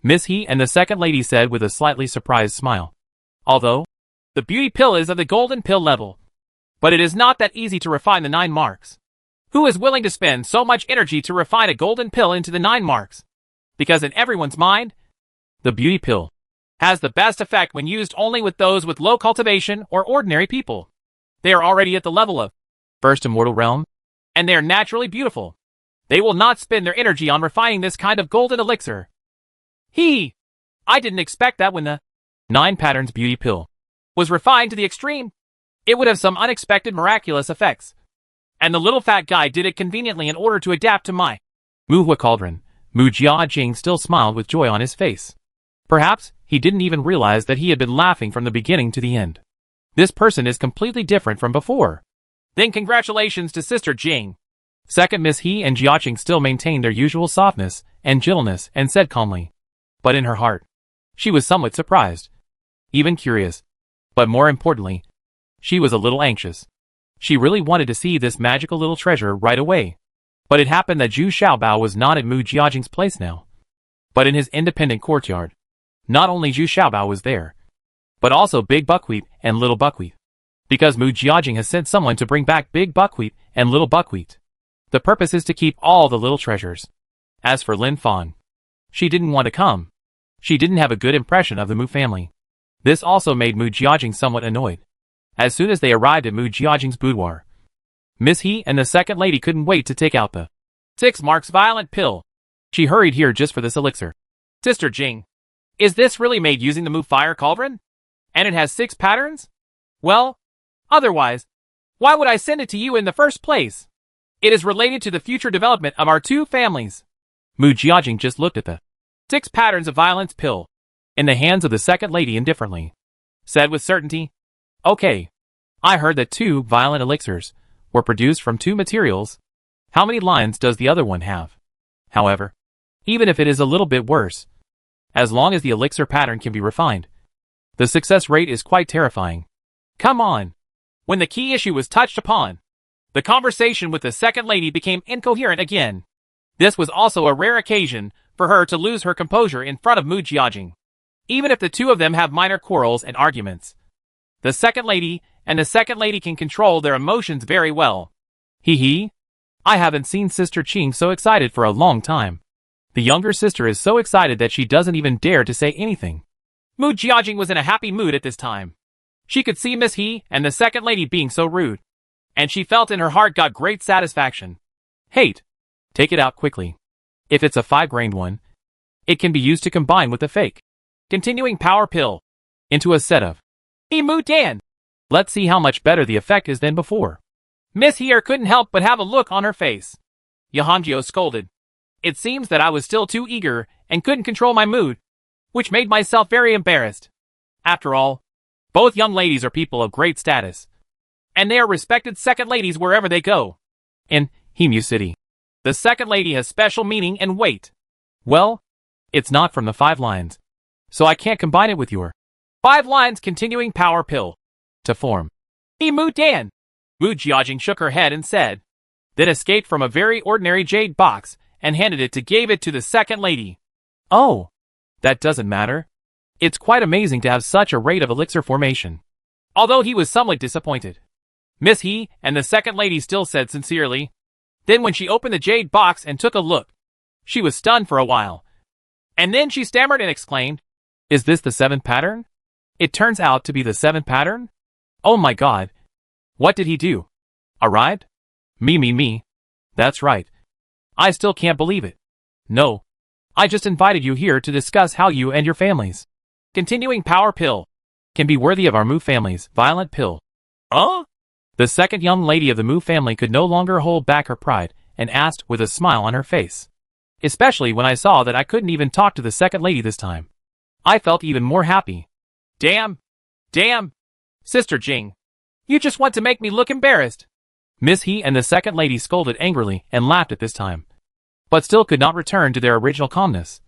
Miss He and the second lady said with a slightly surprised smile. Although, the beauty pill is of the golden pill level. But it is not that easy to refine the 9 marks. Who is willing to spend so much energy to refine a golden pill into the 9 marks? Because in everyone's mind, the beauty pill has the best effect when used only with those with low cultivation or ordinary people. They are already at the level of first immortal realm, and they are naturally beautiful. They will not spend their energy on refining this kind of golden elixir. I didn't expect that when the 9 patterns beauty pill was refined to the extreme, it would have some unexpected miraculous effects. And the little fat guy did it conveniently in order to adapt to my Mu Cauldron. Mu Jiajing still smiled with joy on his face. Perhaps he didn't even realize that he had been laughing from the beginning to the end. This person is completely different from before. Then congratulations to Sister Jing. Second Miss He and Jiaqing still maintained their usual softness and gentleness and said calmly. But in her heart, she was somewhat surprised. Even curious. But more importantly, she was a little anxious. She really wanted to see this magical little treasure right away. But it happened that Zhu Xiaobao was not at Mu Jiajing's place now, but in his independent courtyard. Not only Zhu Xiaobao was there, but also Big Buckwheat and Little Buckwheat. Because Mu Jiajing has sent someone to bring back Big Buckwheat and Little Buckwheat. The purpose is to keep all the little treasures. As for Lin Fan, she didn't want to come. She didn't have a good impression of the Mu family. This also made Mu Jiajing somewhat annoyed. As soon as they arrived at Mu Jiajing's boudoir, Miss He and the second lady couldn't wait to take out the 6 marks violet pill. She hurried here just for this elixir. Sister Jing, is this really made using the Mu fire cauldron? And it has 6 patterns? Well, otherwise, why would I send it to you in the first place? It is related to the future development of our 2 families. Mu Jiajing just looked at the 6 patterns of violence pill in the hands of the second lady indifferently. Said with certainty, okay, I heard that 2 violent elixirs were produced from 2 materials. How many lines does the other one have? However, even if it is a little bit worse, as long as the elixir pattern can be refined, the success rate is quite terrifying. Come on. When the key issue was touched upon, the conversation with the second lady became incoherent again. This was also a rare occasion for her to lose her composure in front of Mu Jiajing. Even if the 2 of them have minor quarrels and arguments, the second lady and the second lady can control their emotions very well. Hee. I haven't seen Sister Qing so excited for a long time. The younger sister is so excited that she doesn't even dare to say anything. Mu Jiajing was in a happy mood at this time. She could see Miss He and the second lady being so rude, and she felt in her heart got great satisfaction. Hate. Take it out quickly. If it's a 5-grained one, it can be used to combine with the fake continuing power pill into a set of Mu Dan. Let's see how much better the effect is than before. Miss He couldn't help but have a look on her face. Yahanjio scolded. It seems that I was still too eager and couldn't control my mood, which made myself very embarrassed. After all, both young ladies are people of great status, and they are respected second ladies wherever they go. In Hemu City, the second lady has special meaning and weight. Well, it's not from the 5 lines, so I can't combine it with your 5 lines continuing power pill to form Mu Dan. Mu Jiajing shook her head and said, then escaped from a very ordinary jade box and handed it to the second lady. Oh, that doesn't matter. It's quite amazing to have such a rate of elixir formation. Although he was somewhat disappointed, Miss He and the second lady still said sincerely. Then when she opened the jade box and took a look, she was stunned for a while. And then she stammered and exclaimed, is this the 7th pattern? It turns out to be the 7th pattern? Oh my god. What did he do? Arrived? Me. That's right. I still can't believe it. No. I just invited you here to discuss how you and your families continuing power pill can be worthy of our Mu family's violent pill. The second young lady of the Mu family could no longer hold back her pride and asked with a smile on her face. Especially when I saw that I couldn't even talk to the second lady this time. I felt even more happy. Damn. Sister Jing, you just want to make me look embarrassed. Miss He and the second lady scolded angrily and laughed at this time, but still could not return to their original calmness,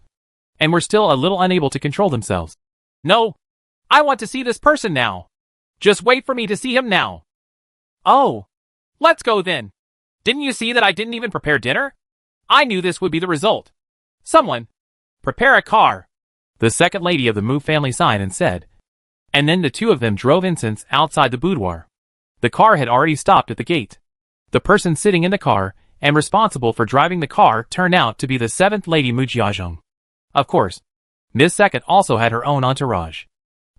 and were still a little unable to control themselves. No, I want to see this person now. Just wait for me to see him now. Oh, let's go then. Didn't you see that I didn't even prepare dinner? I knew this would be the result. Someone, prepare a car. The second lady of the Mu family sighed and said, and then the 2 of them drove incense outside the boudoir. The car had already stopped at the gate. The person sitting in the car and responsible for driving the car turned out to be the 7th lady Mu Jiajing. Of course, Miss Second also had her own entourage.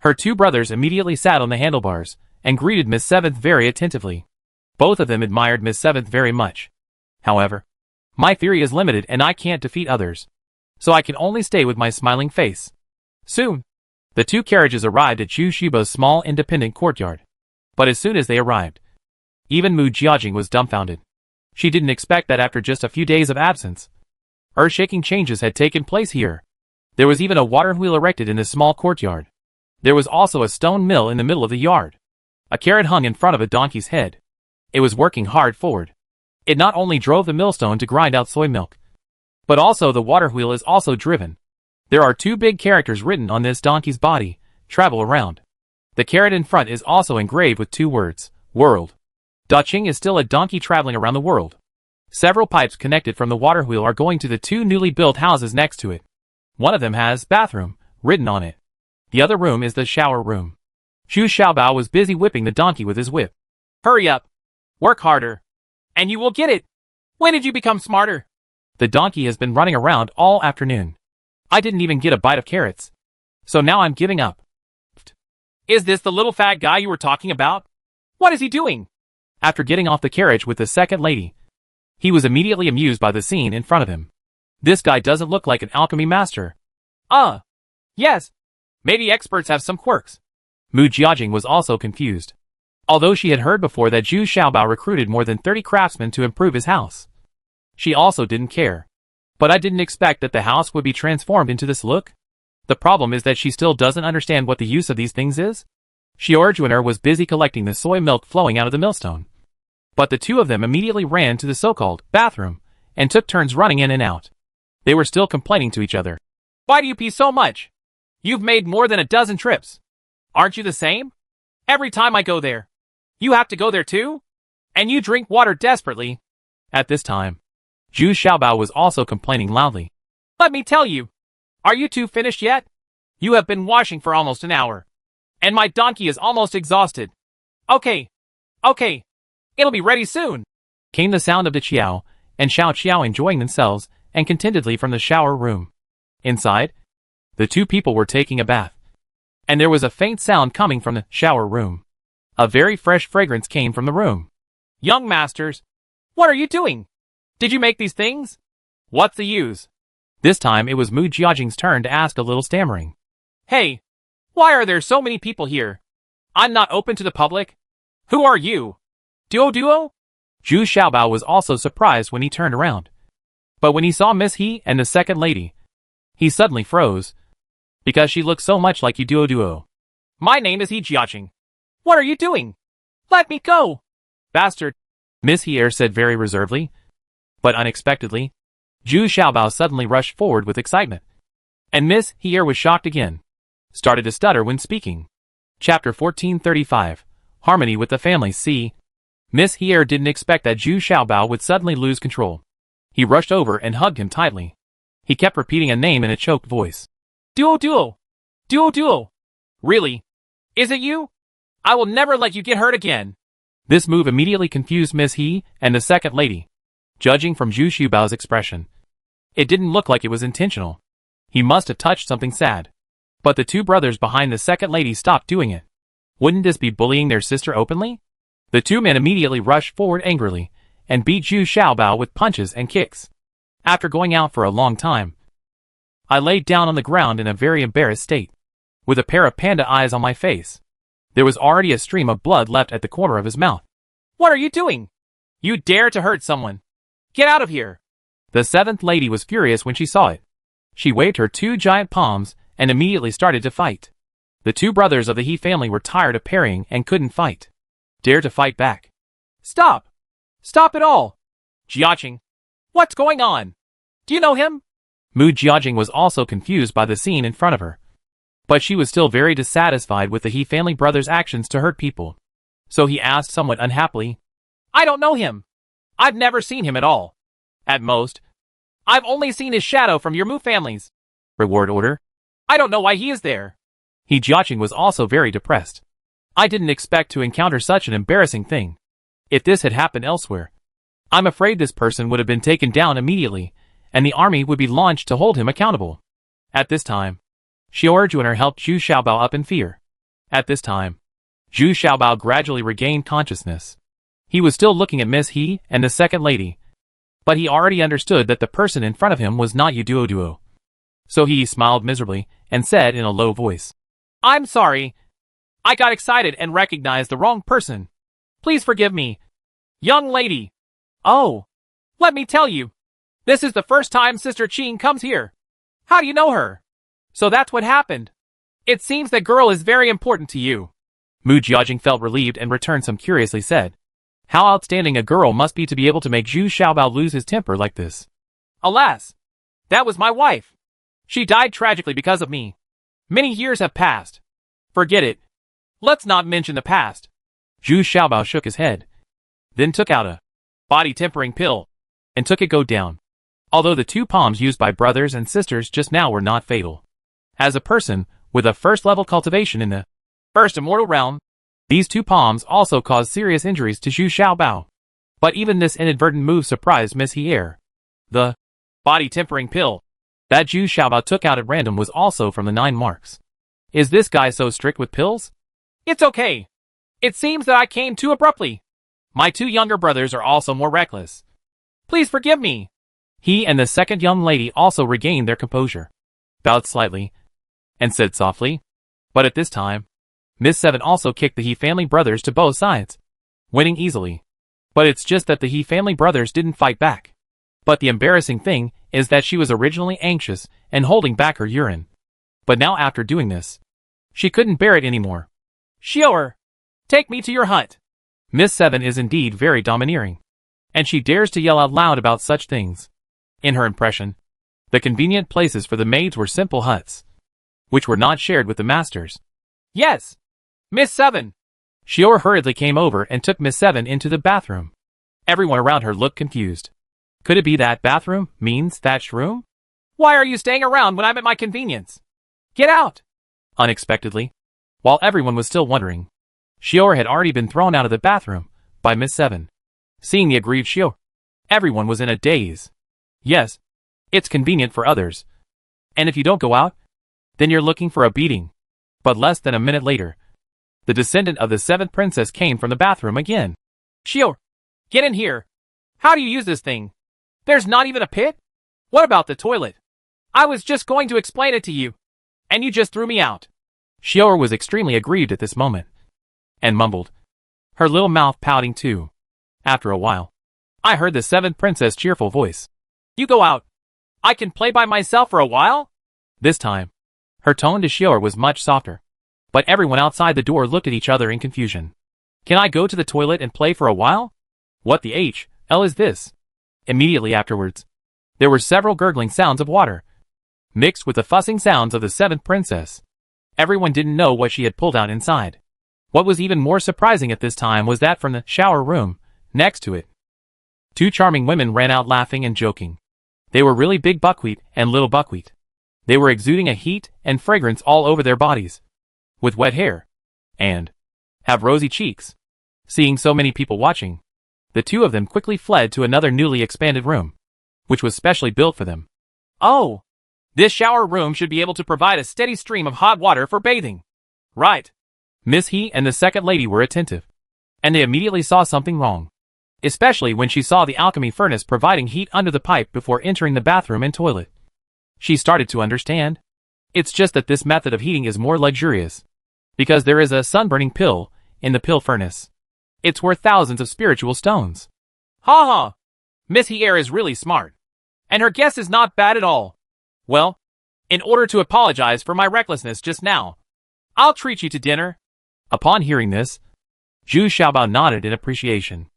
Her 2 brothers immediately sat on the handlebars and greeted Miss 7th very attentively. Both of them admired Miss 7th very much. However, my theory is limited and I can't defeat others, so I can only stay with my smiling face. Soon, the 2 carriages arrived at Zhu Shiba's small independent courtyard. But as soon as they arrived, even Mu Jiajing was dumbfounded. She didn't expect that after just a few days of absence, earth-shaking changes had taken place here. There was even a water wheel erected in this small courtyard. There was also a stone mill in the middle of the yard. A carrot hung in front of a donkey's head. It was working hard forward. It not only drove the millstone to grind out soy milk, but also the water wheel is also driven. There are two big characters written on this donkey's body, travel around. The carrot in front is also engraved with two words, world. Daching is still a donkey traveling around the world. Several pipes connected from the water wheel are going to the two newly built houses next to it. One of them has bathroom written on it. The other room is the shower room. Zhu Xiaobao was busy whipping the donkey with his whip. Hurry up. Work harder. And you will get it. When did you become smarter? The donkey has been running around all afternoon. I didn't even get a bite of carrots. So now I'm giving up. Is this the little fat guy you were talking about? What is he doing? After getting off the carriage with the second lady, he was immediately amused by the scene in front of him. This guy doesn't look like an alchemy master. Yes. Maybe experts have some quirks. Mu Jiajing was also confused. Although she had heard before that Zhu Xiaobao recruited more than 30 craftsmen to improve his house, she also didn't care. But I didn't expect that the house would be transformed into this look. The problem is that she still doesn't understand what the use of these things is. Xiaojuaner was busy collecting the soy milk flowing out of the millstone. But the two of them immediately ran to the so-called bathroom and took turns running in and out. They were still complaining to each other. Why do you pee so much? You've made more than a dozen trips. Aren't you the same? Every time I go there, you have to go there too? And you drink water desperately. At this time, Zhu Xiaobao was also complaining loudly. Let me tell you. Are you two finished yet? You have been washing for almost an hour. And my donkey is almost exhausted. Okay. It'll be ready soon. Came the sound of the Qiao and Xiao Qiao enjoying themselves and contentedly from the shower room. Inside, the two people were taking a bath. And there was a faint sound coming from the shower room. A very fresh fragrance came from the room. Young masters, what are you doing? Did you make these things? What's the use? This time it was Mu Jiajing's turn to ask a little stammering. Hey, why are there so many people here? I'm not open to the public. Who are you? Duo? Zhu Xiaobao was also surprised when he turned around. But when he saw Miss He and the second lady, he suddenly froze, because she looked so much like Duo. My name is He Jiajing. What are you doing? Let me go! Bastard! Miss He said very reservedly. But unexpectedly, Zhu Xiaobao suddenly rushed forward with excitement. And Miss He was shocked again. Started to stutter when speaking. Chapter 1435, Harmony with the Family. C. Miss He didn't expect that Zhu Xiaobao would suddenly lose control. He rushed over and hugged him tightly. He kept repeating a name in a choked voice. Duo. Really? Is it you? I will never let you get hurt again. This move immediately confused Miss He and the second lady. Judging from Zhu Xiaobao's expression, it didn't look like it was intentional. He must have touched something sad. But the two brothers behind the second lady stopped doing it. Wouldn't this be bullying their sister openly? The two men immediately rushed forward angrily and beat Zhu Xiaobao with punches and kicks. After going out for a long time, I laid down on the ground in a very embarrassed state, with a pair of panda eyes on my face. There was already a stream of blood left at the corner of his mouth. What are you doing? You dare to hurt someone. Get out of here. The seventh lady was furious when she saw it. She waved her two giant palms and immediately started to fight. The two brothers of the He family were tired of parrying and couldn't fight. Dare to fight back. Stop! Stop it all! Jiajing, what's going on? Do you know him? Mu Jiajing was also confused by the scene in front of her. But she was still very dissatisfied with the He family brothers' actions to hurt people. So he asked somewhat unhappily, I don't know him. I've never seen him at all. At most, I've only seen his shadow from your Mu families. Reward order. I don't know why he is there. He Jiajing was also very depressed. I didn't expect to encounter such an embarrassing thing. If this had happened elsewhere, I'm afraid this person would have been taken down immediately, and the army would be launched to hold him accountable. At this time, Xiaojuaner helped Zhu Xiaobao up in fear. At this time, Zhu Xiaobao gradually regained consciousness. He was still looking at Miss He and the second lady, but he already understood that the person in front of him was not Duo. So he smiled miserably and said in a low voice, I'm sorry. I got excited and recognized the wrong person. Please forgive me. Young lady. Oh, Let me tell you. This is the first time Sister Ching comes here. How do you know her? So that's what happened. It seems that girl is very important to you. Mu Jiajing felt relieved and returned some curiously said. How outstanding a girl must be to be able to make Zhu Xiaobao lose his temper like this. Alas, that was my wife. She died tragically because of me. Many years have passed. Forget it. Let's not mention the past. Zhu Xiaobao shook his head, then took out a body-tempering pill, and took it go down. Although the 2 palms used by brothers and sisters just now were not fatal. As a person with a first-level cultivation in the first immortal realm, these 2 palms also caused serious injuries to Zhu Xiaobao. But even this inadvertent move surprised Miss Hier. The body-tempering pill that Zhu Xiaobao took out at random was also from the 9 marks. Is this guy so strict with pills? It's okay. It seems that I came too abruptly. My 2 younger brothers are also more reckless. Please forgive me. He and the second young lady also regained their composure, bowed slightly, and said softly. But at this time, Miss Seven also kicked the He family brothers to both sides, winning easily. But it's just that the He family brothers didn't fight back. But the embarrassing thing is that she was originally anxious and holding back her urine. But now after doing this, she couldn't bear it anymore. Xiaoer, take me to your hut. Miss Seven is indeed very domineering, and she dares to yell out loud about such things. In her impression, the convenient places for the maids were simple huts, which were not shared with the masters. Yes, Miss Seven. Xiaoer hurriedly came over and took Miss Seven into the bathroom. Everyone around her looked confused. Could it be that bathroom means thatched room? Why are you staying around when I'm at my convenience? Get out! Unexpectedly, while everyone was still wondering, Xiaoer had already been thrown out of the bathroom by Miss Seven. Seeing the aggrieved Xiaoer, everyone was in a daze. Yes, it's convenient for others. And if you don't go out, then you're looking for a beating. But less than a minute later, the descendant of the 7th princess came from the bathroom again. Xiaoer, get in here. How do you use this thing? There's not even a pit? What about the toilet? I was just going to explain it to you, and you just threw me out. Xiaoer was extremely aggrieved at this moment, and mumbled, her little mouth pouting too. After a while, I heard the 7th princess' cheerful voice. You go out. I can play by myself for a while? This time, her tone to Xiaoer was much softer. But everyone outside the door looked at each other in confusion. Can I go to the toilet and play for a while? What the hell is this? Immediately afterwards, there were several gurgling sounds of water, mixed with the fussing sounds of the 7th princess. Everyone didn't know what she had pulled out inside. What was even more surprising at this time was that from the shower room, next to it, 2 charming women ran out laughing and joking. They were really big buckwheat and little buckwheat. They were exuding a heat and fragrance all over their bodies, with wet hair, and have rosy cheeks. Seeing so many people watching, the 2 of them quickly fled to another newly expanded room, which was specially built for them. Oh, this shower room should be able to provide a steady stream of hot water for bathing. Right. Miss He and the second lady were attentive, and they immediately saw something wrong, especially when she saw the alchemy furnace providing heat under the pipe before entering the bathroom and toilet. She started to understand. It's just that this method of heating is more luxurious, because there is a sun-burning pill in the pill furnace. It's worth thousands of spiritual stones. Ha ha! Miss Hier is really smart, and her guess is not bad at all. Well, in order to apologize for my recklessness just now, I'll treat you to dinner. Upon hearing this, Zhu Xiaobao nodded in appreciation,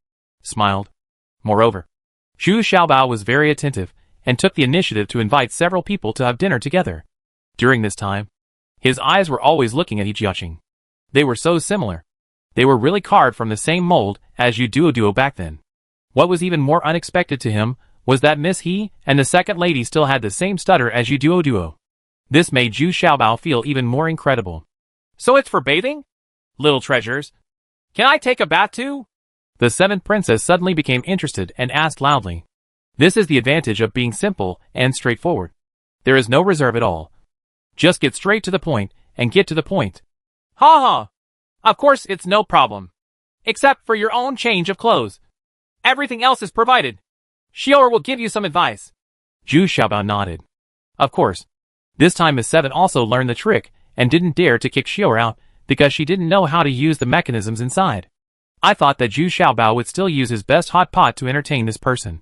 smiled. Moreover, Zhu Xiaobao was very attentive and took the initiative to invite several people to have dinner together. During this time, his eyes were always looking at He Jiaqing. They were so similar. They were really carved from the same mold as Yu Duo back then. What was even more unexpected to him was that Miss He and the second lady still had the same stutter as Yu Duo. This made Zhu Xiaobao feel even more incredible. So it's for bathing? Little treasures. Can I take a bath too? The 7th princess suddenly became interested and asked loudly. This is the advantage of being simple and straightforward. There is no reserve at all. Just get straight to the point and get to the point. Ha ha! Of course it's no problem. Except for your own change of clothes. Everything else is provided. Xiaoer will give you some advice. Zhu Xiaobao nodded. Of course. This time Miss Seven also learned the trick and didn't dare to kick Xiaoer out because she didn't know how to use the mechanisms inside. I thought that Zhu Xiaobao would still use his best hot pot to entertain this person.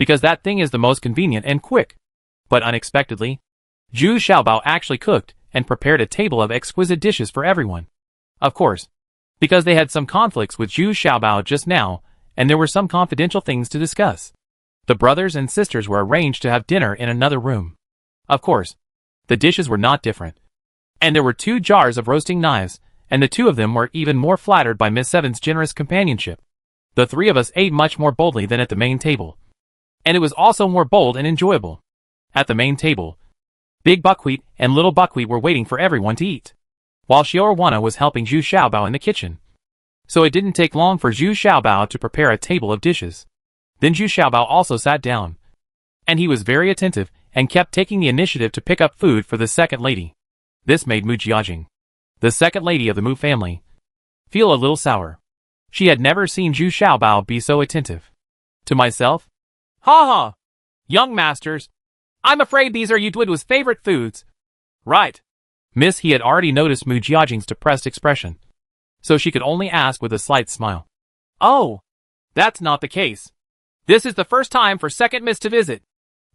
because that thing is the most convenient and quick. But unexpectedly, Zhu Xiaobao actually cooked and prepared a table of exquisite dishes for everyone. Of course, because they had some conflicts with Zhu Xiaobao just now, and there were some confidential things to discuss. The brothers and sisters were arranged to have dinner in another room. Of course, the dishes were not different. And there were 2 jars of roasting knives, and the 2 of them were even more flattered by Miss Seven's generous companionship. The 3 of us ate much more boldly than at the main table. And it was also more bold and enjoyable. At the main table, Big Buckwheat and Little Buckwheat were waiting for everyone to eat, while Xiaowana was helping Zhu Xiaobao in the kitchen. So it didn't take long for Zhu Xiaobao to prepare a table of dishes. Then Zhu Xiaobao also sat down. And he was very attentive and kept taking the initiative to pick up food for the second lady. This made Mu Jiajing, the second lady of the Mu family, feel a little sour. She had never seen Zhu Xiaobao be so attentive. To myself, ha ha, young masters, I'm afraid these are Yudwidwa's favorite foods. Right. Miss He had already noticed Mu Jiajing's depressed expression, so she could only ask with a slight smile. Oh, that's not the case. This is the first time for Second Miss to visit,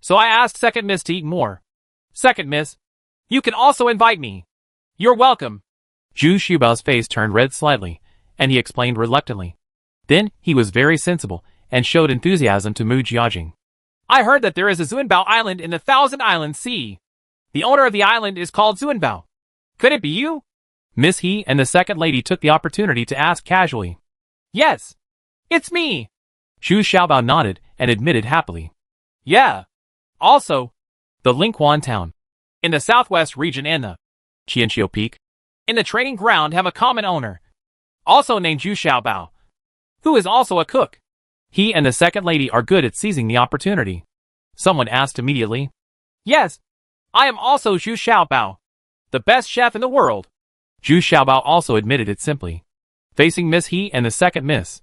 so I asked Second Miss to eat more. Second Miss, you can also invite me. You're welcome. Zhu Xiaobao's face turned red slightly, and he explained reluctantly. Then he was very sensible and showed enthusiasm to Mu Jiajing. I heard that there is a Zunbao Island in the Thousand Islands Sea. The owner of the island is called Zunbao. Could it be you? Miss He and the second lady took the opportunity to ask casually. Yes, it's me. Zhu Xiaobao nodded and admitted happily. Yeah. Also, the Lingquan town, in the southwest region and the Qianqiu Peak, in the training ground have a common owner, also named Zhu Xiaobao, who is also a cook. He and the second lady are good at seizing the opportunity. Someone asked immediately. Yes, I am also Zhu Xiaobao, the best chef in the world. Zhu Xiaobao also admitted it simply. Facing Miss He and the second miss,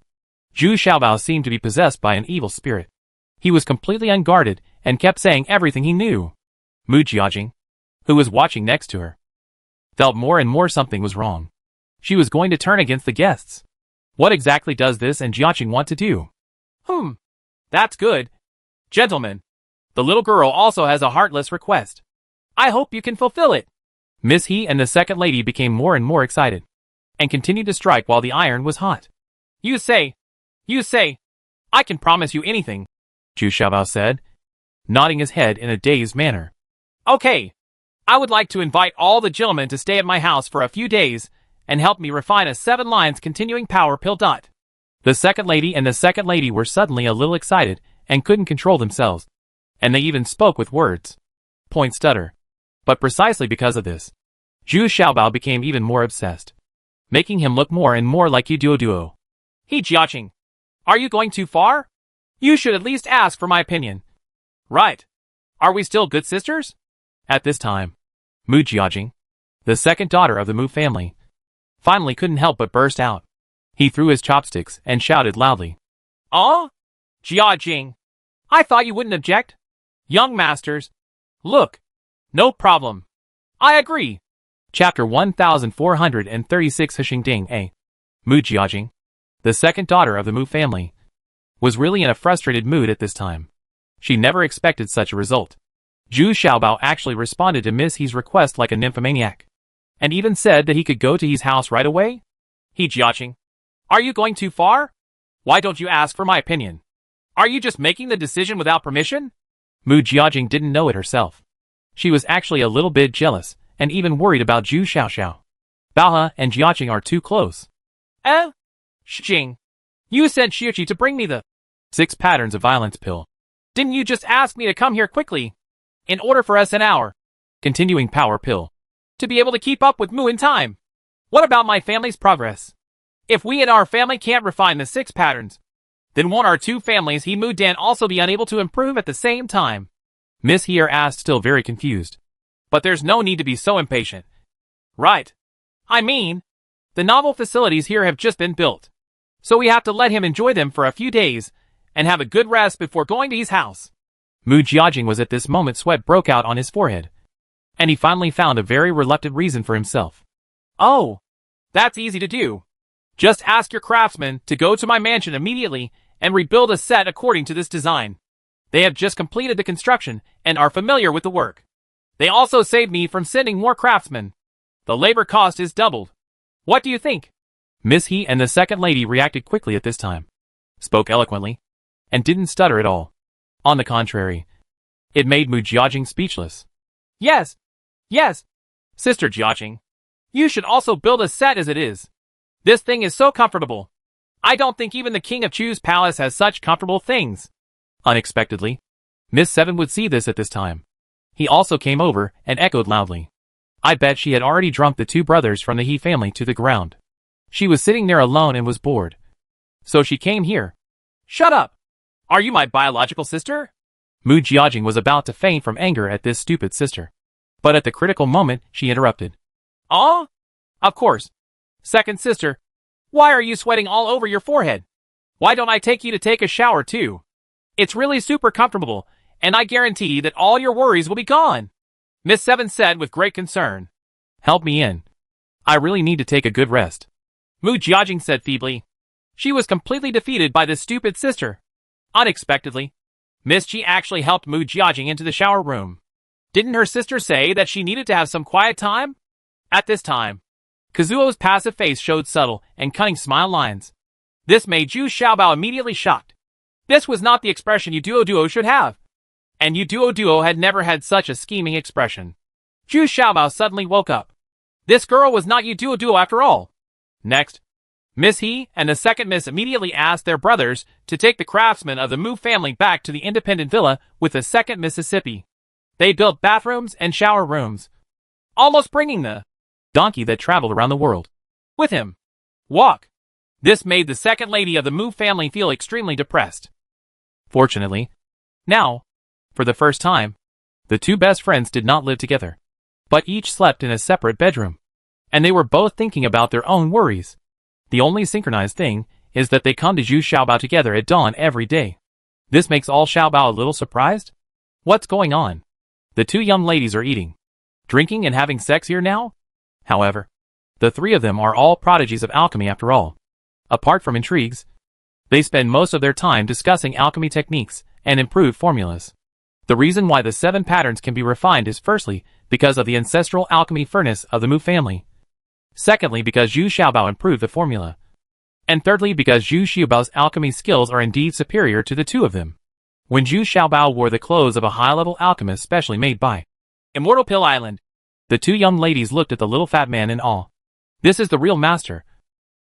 Zhu Xiaobao seemed to be possessed by an evil spirit. He was completely unguarded and kept saying everything he knew. Mu Jiajing, who was watching next to her, felt more and more something was wrong. She was going to turn against the guests. What exactly does this and Jiaqing want to do? That's good. Gentlemen, the little girl also has a heartless request. I hope you can fulfill it. Miss He and the second lady became more and more excited, and continued to strike while the iron was hot. You say, I can promise you anything, Zhu Xiaobao said, nodding his head in a dazed manner. Okay, I would like to invite all the gentlemen to stay at my house for a few days, and help me refine a 7 lines continuing power pill. The second lady and the second lady were suddenly a little excited, and couldn't control themselves, and they even spoke with words. Point stutter. But precisely because of this, Zhu Xiaobao became even more obsessed, making him look more and more like Duo. He Jiaqing, are you going too far? You should at least ask for my opinion. Right. Are we still good sisters? At this time, Mu Jiajing, the second daughter of the Mu family, finally couldn't help but burst out. He threw his chopsticks and shouted loudly. Jiajing, I thought you wouldn't object. Young masters, look, no problem. I agree. Chapter 1436 Hixingding A. Mu Jiajing, the second daughter of the Mu family, was really in a frustrated mood at this time. She never expected such a result. Zhu Xiaobao actually responded to Miss He's request like a nymphomaniac, and even said that he could go to his house right away. He Jiaqing, are you going too far? Why don't you ask for my opinion? Are you just making the decision without permission? Mu Jiajing didn't know it herself. She was actually a little bit jealous, and even worried about Zhu Xiaoxiao. Baohe and Jiaqing are too close. Xing, you sent Xiuqi to bring me the 6 patterns of violence pill. Didn't you just ask me to come here quickly, in order for us an hour, continuing power pill, to be able to keep up with Mu in time? What about my family's progress? If we and our family can't refine the 6 patterns, then won't our 2 families He Mu Dan also be unable to improve at the same time? Miss Here asked, still very confused. But there's no need to be so impatient. Right. I mean, the novel facilities here have just been built, so we have to let him enjoy them for a few days, and have a good rest before going to his house. Mu Jiajing was at this moment sweat broke out on his forehead, and he finally found a very reluctant reason for himself. Oh, that's easy to do. Just ask your craftsman to go to my mansion immediately and rebuild a set according to this design. They have just completed the construction and are familiar with the work. They also saved me from sending more craftsmen. The labor cost is doubled. What do you think? Miss He and the second lady reacted quickly at this time, spoke eloquently, and didn't stutter at all. On the contrary, it made Mu Jiajing speechless. Yes, yes, Sister Jiajing. You should also build a set as it is. This thing is so comfortable. I don't think even the King of Chu's palace has such comfortable things. Unexpectedly, Miss Seven would see this at this time. He also came over and echoed loudly. I bet she had already drunk the two brothers from the He family to the ground. She was sitting there alone and was bored. So she came here. Shut up! Are you my biological sister? Mu Jiajing was about to faint from anger at this stupid sister. But at the critical moment, she interrupted. Oh? Of course. Second sister, why are you sweating all over your forehead? Why don't I take you to take a shower too? It's really super comfortable, and I guarantee that all your worries will be gone. Miss Seven said with great concern. Help me in. I really need to take a good rest. Mu Jiajing said feebly. She was completely defeated by this stupid sister. Unexpectedly, Miss Ji actually helped Mu Jiajing into the shower room. Didn't her sister say that she needed to have some quiet time? At this time, Kazuo's passive face showed subtle and cunning smile lines. This made Zhu Xiaobao immediately shocked. This was not the expression Duo should have. And Duo had never had such a scheming expression. Zhu Xiaobao suddenly woke up. This girl was not Duo after all. Next, Miss He and the second miss immediately asked their brothers to take the craftsmen of the Mu family back to the independent villa with the second Mississippi. They built bathrooms and shower rooms, almost bringing the donkey that traveled around the world with him. Walk. This made the second lady of the Mu family feel extremely depressed. Fortunately, now, for the first time, the two best friends did not live together, but each slept in a separate bedroom, and they were both thinking about their own worries. The only synchronized thing is that they come to Zhu Xiaobao together at dawn every day. This makes all Xiaobao a little surprised. What's going on? The two young ladies are eating, drinking and having sex here now? However, the three of them are all prodigies of alchemy after all. Apart from intrigues, they spend most of their time discussing alchemy techniques and improved formulas. The reason why the 7 patterns can be refined is firstly because of the ancestral alchemy furnace of the Mu family. Secondly, because Zhu Xiaobao improved the formula. And thirdly, because Zhu Xiaobao's alchemy skills are indeed superior to the two of them. When Zhu Xiaobao wore the clothes of a high-level alchemist specially made by Immortal Pill Island, the two young ladies looked at the little fat man in awe. This is the real master,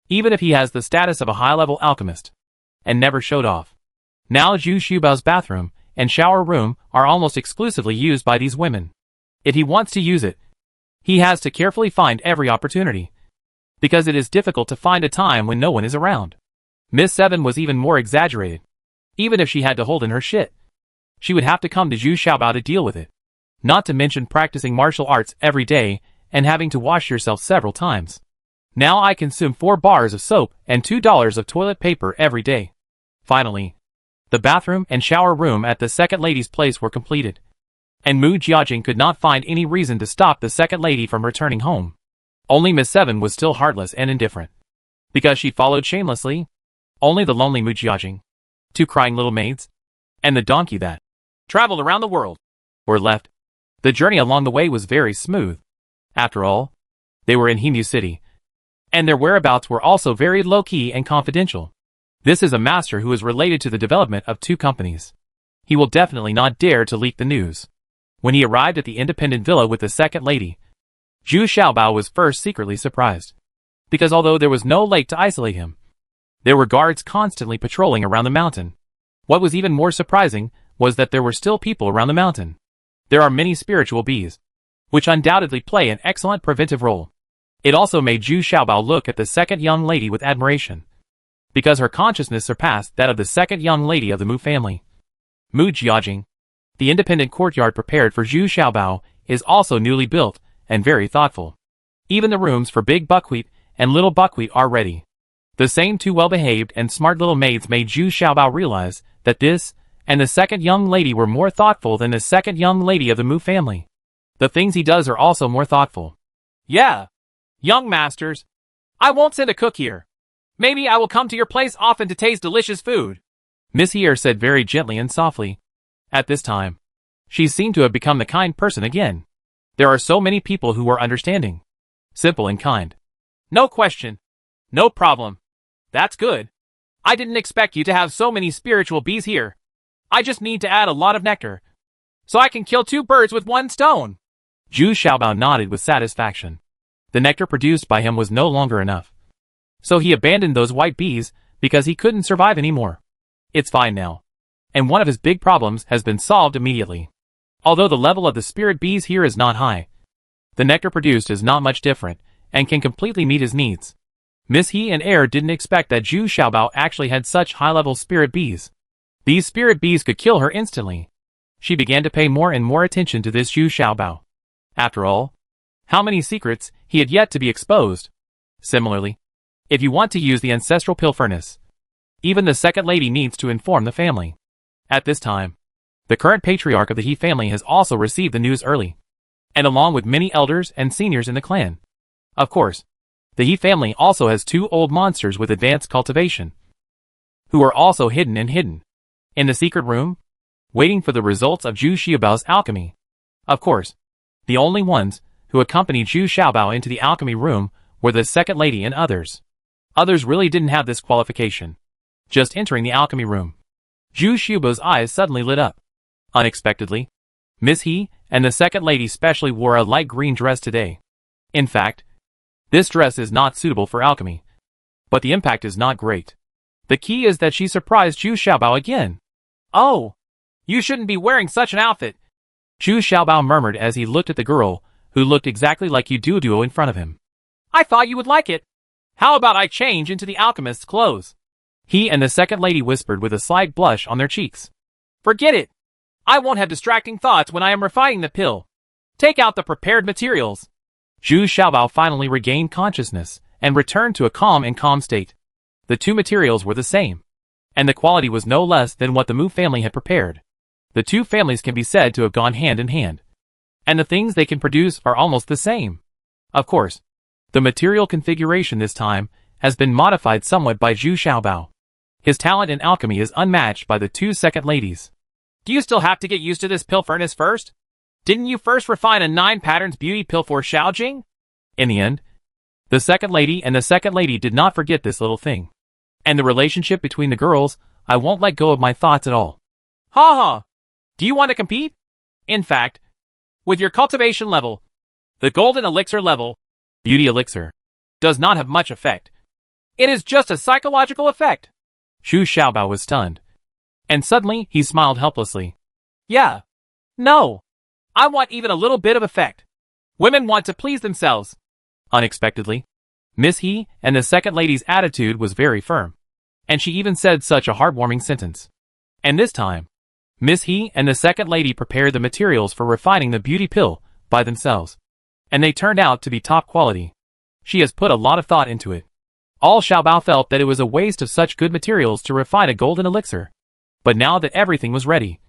even if he has the status of a high-level alchemist, and never showed off. Now Zhu Xiaobao's bathroom and shower room are almost exclusively used by these women. If he wants to use it, he has to carefully find every opportunity, because it is difficult to find a time when no one is around. Miss Seven was even more exaggerated. Even if she had to hold in her shit, she would have to come to Zhu Xiaobao to deal with it. Not to mention practicing martial arts every day and having to wash yourself several times. Now I consume 4 bars of soap and $2 of toilet paper every day. Finally, the bathroom and shower room at the second lady's place were completed, and Mu Jiajing could not find any reason to stop the second lady from returning home. Only Miss Seven was still heartless and indifferent, because she followed shamelessly. Only the lonely Mu Jiajing, 2 crying little maids, and the donkey that traveled around the world were left. The journey along the way was very smooth. After all, they were in Hemu City, and their whereabouts were also very low-key and confidential. This is a master who is related to the development of 2 companies. He will definitely not dare to leak the news. When he arrived at the independent villa with the second lady, Zhu Xiaobao was first secretly surprised, because although there was no lake to isolate him, there were guards constantly patrolling around the mountain. What was even more surprising was that there were still people around the mountain. There are many spiritual bees, which undoubtedly play an excellent preventive role. It also made Zhu Xiaobao look at the second young lady with admiration, because her consciousness surpassed that of the second young lady of the Mu family. Mu Jiajing, the independent courtyard prepared for Zhu Xiaobao, is also newly built and very thoughtful. Even the rooms for Big Buckwheat and Little Buckwheat are ready. The same 2 well-behaved and smart little maids made Zhu Xiaobao realize that this and the second young lady were more thoughtful than the second young lady of the Mu family. The things he does are also more thoughtful. Yeah. Young masters, I won't send a cook here. Maybe I will come to your place often to taste delicious food. Miss He said very gently and softly. At this time, she seemed to have become the kind person again. There are so many people who are understanding, simple and kind. No question. No problem. That's good. I didn't expect you to have so many spiritual bees here. I just need to add a lot of nectar, so I can kill 2 birds with 1 stone. Zhu Xiaobao nodded with satisfaction. The nectar produced by him was no longer enough. So he abandoned those white bees because he couldn't survive anymore. It's fine now. And one of his big problems has been solved immediately. Although the level of the spirit bees here is not high, the nectar produced is not much different and can completely meet his needs. Miss He and Air didn't expect that Zhu Xiaobao actually had such high-level spirit bees. These spirit bees could kill her instantly. She began to pay more and more attention to this Zhu Xiaobao. After all, how many secrets he had yet to be exposed. Similarly, if you want to use the ancestral pill furnace, even the second lady needs to inform the family. At this time, the current patriarch of the He family has also received the news early, and along with many elders and seniors in the clan. Of course, the He family also has 2 old monsters with advanced cultivation, who are also hidden in the secret room, waiting for the results of Zhu Xiaobao's alchemy. Of course, the only ones who accompanied Zhu Xiaobao into the alchemy room were the second lady and others. Others really didn't have this qualification. Just entering the alchemy room, Zhu Xiaobao's eyes suddenly lit up. Unexpectedly, Miss He and the second lady specially wore a light green dress today. In fact, this dress is not suitable for alchemy, but the impact is not great. The key is that she surprised Zhu Xiaobao again. Oh, you shouldn't be wearing such an outfit, Zhu Xiaobao murmured as he looked at the girl, who looked exactly like Duo in front of him. I thought you would like it. How about I change into the alchemist's clothes? He and the second lady whispered with a slight blush on their cheeks. Forget it. I won't have distracting thoughts when I am refining the pill. Take out the prepared materials. Zhu Xiaobao finally regained consciousness and returned to a calm state. The 2 materials were the same, and the quality was no less than what the Mu family had prepared. The 2 families can be said to have gone hand in hand, and the things they can produce are almost the same. Of course, the material configuration this time has been modified somewhat by Zhu Xiaobao. His talent in alchemy is unmatched by the 2 second ladies. Do you still have to get used to this pill furnace first? Didn't you first refine a 9 patterns beauty pill for Xiaojing? In the end, the second lady and the second lady did not forget this little thing. And the relationship between the girls, I won't let go of my thoughts at all. Ha ha! Do you want to compete? In fact, with your cultivation level, the golden elixir level, beauty elixir, does not have much effect. It is just a psychological effect. Zhu Xiaobao was stunned. And suddenly, he smiled helplessly. Yeah. No. I want even a little bit of effect. Women want to please themselves. Unexpectedly, Miss He and the second lady's attitude was very firm. And she even said such a heartwarming sentence. And this time, Miss He and the second lady prepared the materials for refining the beauty pill by themselves. And they turned out to be top quality. She has put a lot of thought into it. All Xiaobao felt that it was a waste of such good materials to refine a golden elixir. But now that everything was ready,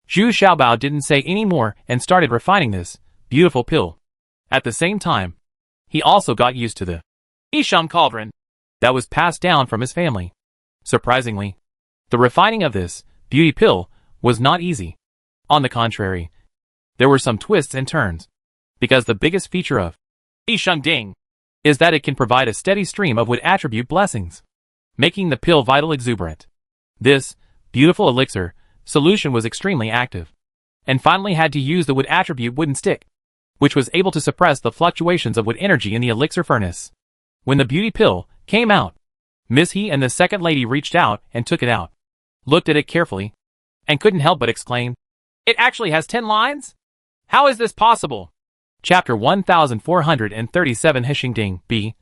Zhu Xiaobao didn't say any more and started refining this beautiful pill. At the same time, he also got used to the Isham cauldron that was passed down from his family. Surprisingly, the refining of this beauty pill was not easy. On the contrary, there were some twists and turns, because the biggest feature of Isham Ding is that it can provide a steady stream of wood attribute blessings, making the pill vital exuberant. This beautiful elixir solution was extremely active, and finally had to use the wood attribute wooden stick, which was able to suppress the fluctuations of wood energy in the elixir furnace. When the beauty pill came out, Miss He and the second lady reached out and took it out, looked at it carefully, and couldn't help but exclaim, "It actually has 10 lines? How is this possible?" Chapter 1437 Hishingding B.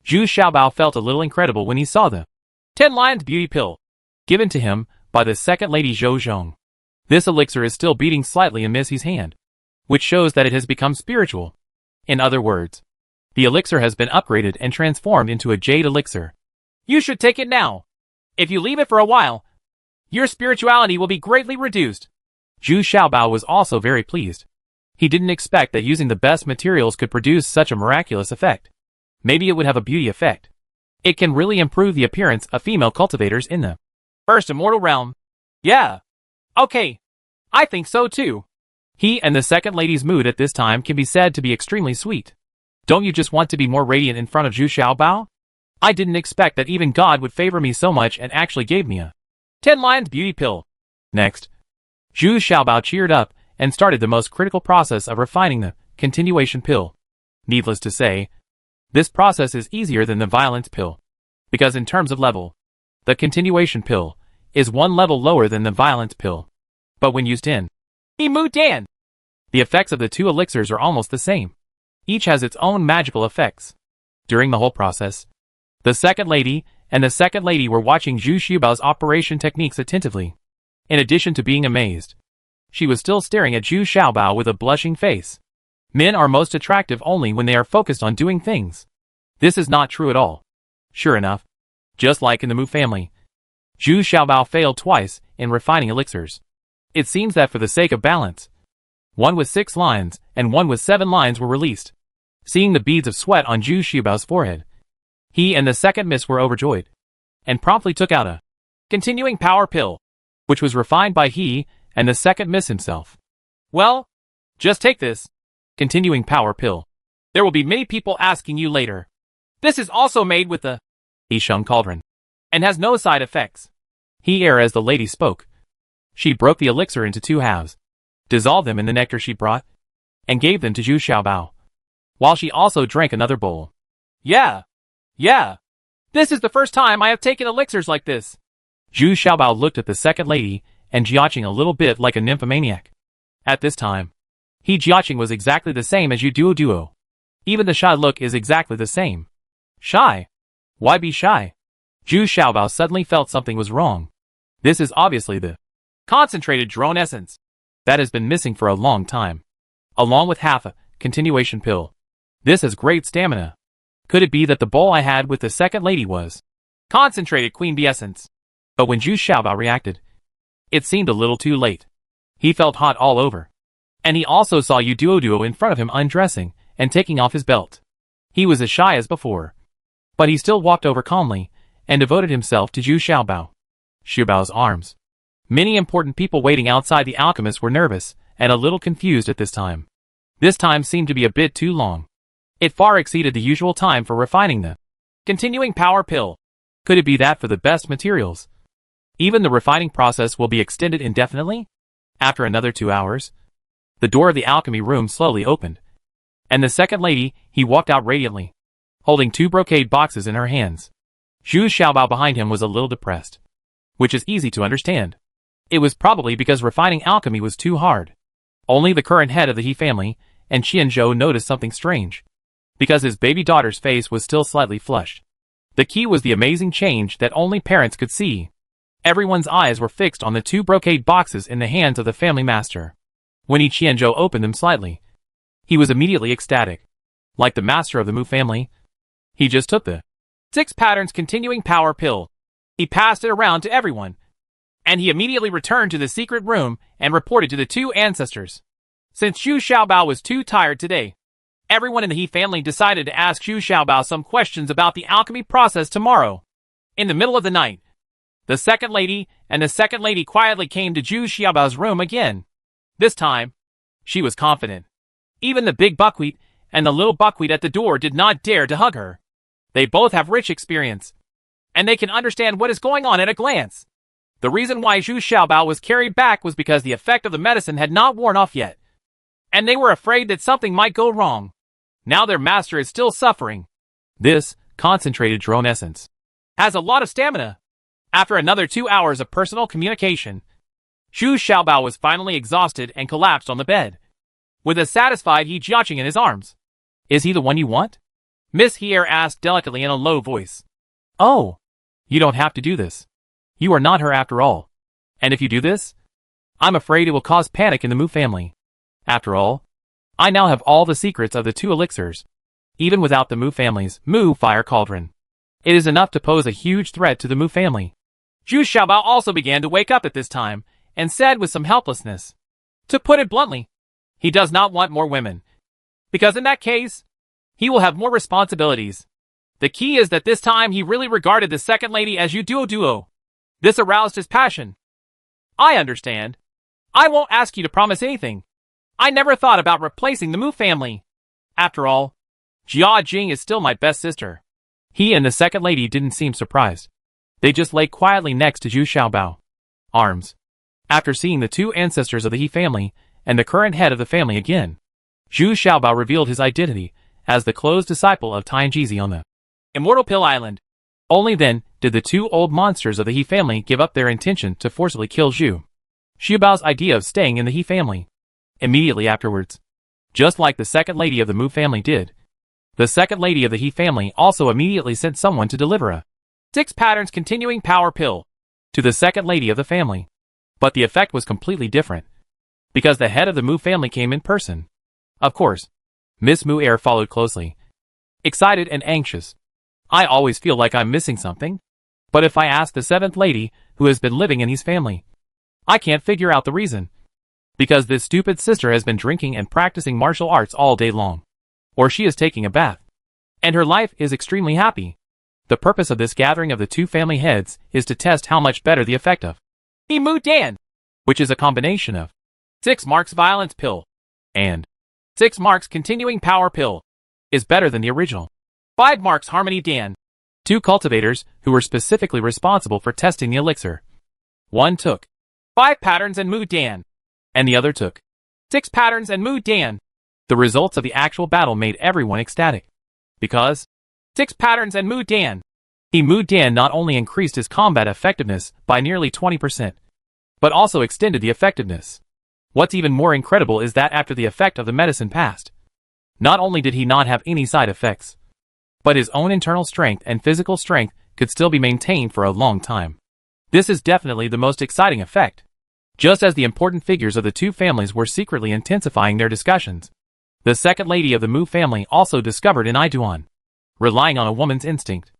Zhu Xiaobao felt a little incredible when he saw the 10-lined beauty pill given to him by the second lady Zhou Zhong. This elixir is still beating slightly in Miss He's hand, which shows that it has become spiritual. In other words, the elixir has been upgraded and transformed into a jade elixir. You should take it now. If you leave it for a while, your spirituality will be greatly reduced. Zhu Xiaobao was also very pleased. He didn't expect that using the best materials could produce such a miraculous effect. Maybe it would have a beauty effect. It can really improve the appearance of female cultivators in the first immortal realm. Yeah. Okay. I think so too. He and the second lady's mood at this time can be said to be extremely sweet. Don't you just want to be more radiant in front of Zhu Xiaobao? I didn't expect that even God would favor me so much and actually gave me a 10 Lions Beauty Pill. Next, Zhu Xiaobao cheered up and started the most critical process of refining the continuation pill. Needless to say, this process is easier than the violence pill, because in terms of level, the continuation pill is one level lower than the violence pill. But when used in Emu Dan, the effects of the two elixirs are almost the same. Each has its own magical effects. During the whole process, the second lady and the second lady were watching Zhu Xiaobao's operation techniques attentively. In addition to being amazed, she was still staring at Zhu Xiaobao with a blushing face. Men are most attractive only when they are focused on doing things. This is not true at all. Sure enough, just like in the Mu family, Zhu Xiaobao failed twice in refining elixirs. It seems that for the sake of balance, one with 6 lines and one with 7 lines were released. Seeing the beads of sweat on Zhu Xiaobao's forehead, he and the second miss were overjoyed, and promptly took out a continuing power pill, which was refined by he and the second miss himself. Well, just take this continuing power pill. There will be many people asking you later. This is also made with the Yisheng cauldron, and has no side effects. He ere as the lady spoke, she broke the elixir into 2 halves, dissolved them in the nectar she brought, and gave them to Zhu Xiaobao, while she also drank another bowl. Yeah. This is the first time I have taken elixirs like this. Zhu Xiaobao looked at the second lady and Jiaqing a little bit like a nymphomaniac. At this time, he Jiaqing was exactly the same as Yu Duo. Even the shy look is exactly the same. Shy? Why be shy? Zhu Xiaobao suddenly felt something was wrong. This is obviously the concentrated drone essence that has been missing for a long time, along with half a continuation pill. This has great stamina. Could it be that the bowl I had with the second lady was concentrated queen bee essence? But when Zhu Xiaobao reacted, it seemed a little too late. He felt hot all over. And he also saw Yu Duo in front of him undressing and taking off his belt. He was as shy as before, but he still walked over calmly and devoted himself to Zhu Xiaobao. Xiaobao's arms. Many important people waiting outside the alchemist were nervous and a little confused at this time. This time seemed to be a bit too long. It far exceeded the usual time for refining the continuing power pill. Could it be that for the best materials, even the refining process will be extended indefinitely? After another 2 hours, the door of the alchemy room slowly opened, and the second lady, he walked out radiantly, holding 2 brocade boxes in her hands. Zhu Xiaobao behind him was a little depressed, which is easy to understand. It was probably because refining alchemy was too hard. Only the current head of the He family and Qianzhou noticed something strange, because his baby daughter's face was still slightly flushed. The key was the amazing change that only parents could see. Everyone's eyes were fixed on the 2 brocade boxes in the hands of the family master. When Qianzhou opened them slightly, he was immediately ecstatic. Like the master of the Mu family, he just took the 6 patterns continuing power pill. He passed it around to everyone, and he immediately returned to the secret room and reported to the 2 ancestors. Since Zhu Xiaobao was too tired today, everyone in the He family decided to ask Zhu Xiaobao some questions about the alchemy process tomorrow. In the middle of the night, the second lady and the second lady quietly came to Zhu Xiaobao's room again. This time, she was confident. Even the big buckwheat and the little buckwheat at the door did not dare to hug her. They both have rich experience, and they can understand what is going on at a glance. The reason why Zhu Xiaobao was carried back was because the effect of the medicine had not worn off yet, and they were afraid that something might go wrong. Now their master is still suffering. This concentrated drone essence has a lot of stamina. After another 2 hours of personal communication, Zhu Xiaobao was finally exhausted and collapsed on the bed, with a satisfied He Jiaqing in his arms. Is he the one you want? Miss Hier asked delicately in a low voice. Oh, you don't have to do this. You are not her after all. And if you do this, I'm afraid it will cause panic in the Mu family. After all, I now have all the secrets of the 2 elixirs. Even without the Mu family's Mu fire cauldron, it is enough to pose a huge threat to the Mu family. Zhu Xiaobao also began to wake up at this time, and said with some helplessness, to put it bluntly, he does not want more women, because in that case, he will have more responsibilities. The key is that this time he really regarded the second lady as Yu Duo. This aroused his passion. I understand. I won't ask you to promise anything. I never thought about replacing the Mu family. After all, Jia Jing is still my best sister. He and the second lady didn't seem surprised. They just lay quietly next to Zhu Xiaobao. Arms. After seeing the two ancestors of the He family and the current head of the family again, Zhu Xiaobao revealed his identity as the close disciple of Tianjizi on the Immortal Pill Island. Only then did the two old monsters of the He family give up their intention to forcibly kill Zhu Xiaobao's idea of staying in the He family. Immediately afterwards, just like the second lady of the Mu family did, the second lady of the He family also immediately sent someone to deliver a 6 patterns continuing power pill to the second lady of the family. But the effect was completely different, because the head of the Mu family came in person. Of course, Miss Mu Air followed closely, excited and anxious. I always feel like I'm missing something. But if I ask the seventh lady, who has been living in his family, I can't figure out the reason. Because this stupid sister has been drinking and practicing martial arts all day long. Or she is taking a bath. And her life is extremely happy. The purpose of this gathering of the two family heads is to test how much better the effect of Mu Dan, which is a combination of 6 marks violence pill and 6 marks continuing power pill is better than the original. 5 marks harmony Dan. 2 cultivators who were specifically responsible for testing the elixir. One took 5 patterns and Mu Dan, and the other took 6 patterns and Mu Dan. The results of the actual battle made everyone ecstatic. Because 6 patterns and Mu Dan. Mu Dan not only increased his combat effectiveness by nearly 20%, but also extended the effectiveness. What's even more incredible is that after the effect of the medicine passed, not only did he not have any side effects, but his own internal strength and physical strength could still be maintained for a long time. This is definitely the most exciting effect. Just as the important figures of the two families were secretly intensifying their discussions, the second lady of the Mu family also discovered in Iduan, relying on a woman's instinct.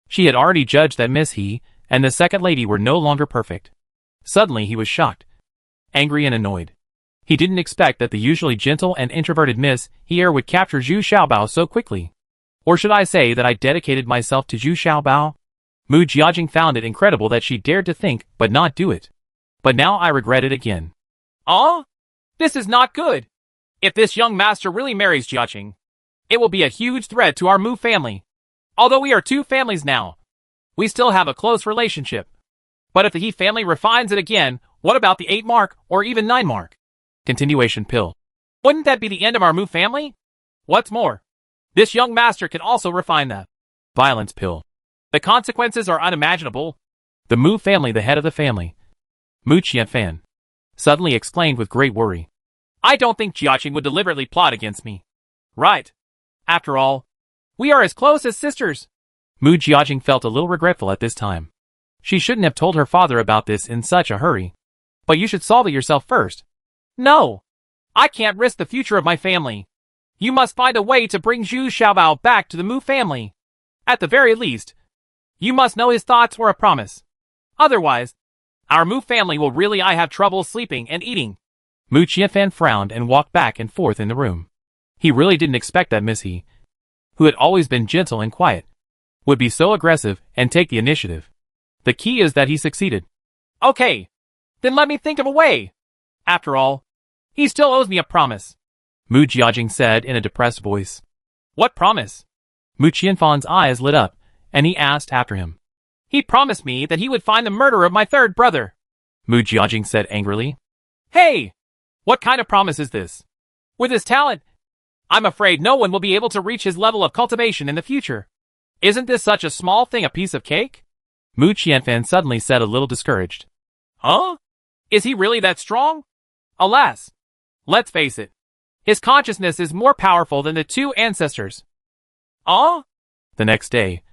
She had already judged that Miss He and the second lady were no longer perfect. Suddenly he was shocked, angry and annoyed. He didn't expect that the usually gentle and introverted Miss He would capture Zhu Xiaobao so quickly. Or should I say that I dedicated myself to Zhu Xiaobao? Mu Jiajing found it incredible that she dared to think but not do it. But now I regret it again. This is not good. If this young master really marries Jiajing, it will be a huge threat to our Mu family. Although we are two families now, we still have a close relationship. But if the He family refines it again, what about the 8 mark or even 9 mark? Continuation pill. Wouldn't that be the end of our Mu family? What's more, this young master can also refine the violence pill. The consequences are unimaginable. The Mu family, the head of the family, Mu Qianfan, suddenly exclaimed with great worry. I don't think Jiaqing would deliberately plot against me. Right. After all, we are as close as sisters. Mu Jiajing felt a little regretful at this time. She shouldn't have told her father about this in such a hurry. But you should solve it yourself first. No. I can't risk the future of my family. You must find a way to bring Zhu Xiaobao back to the Mu family. At the very least, you must know his thoughts or a promise. Otherwise, our Mu family will really have trouble sleeping and eating. Mu Qianfan frowned and walked back and forth in the room. He really didn't expect that Miss He, who had always been gentle and quiet, would be so aggressive and take the initiative. The key is that he succeeded. Okay, then let me think of a way. After all, he still owes me a promise. Mu Jiajing said in a depressed voice. What promise? Mu Qianfan's eyes lit up, and he asked after him. He promised me that he would find the murderer of my third brother. Mu Jiajing said angrily. Hey! What kind of promise is this? With his talent, I'm afraid no one will be able to reach his level of cultivation in the future. Isn't this such a small thing, a piece of cake? Mu Qianfan suddenly said a little discouraged. Huh? Is he really that strong? Alas, let's face it. His consciousness is more powerful than the two ancestors. The next day,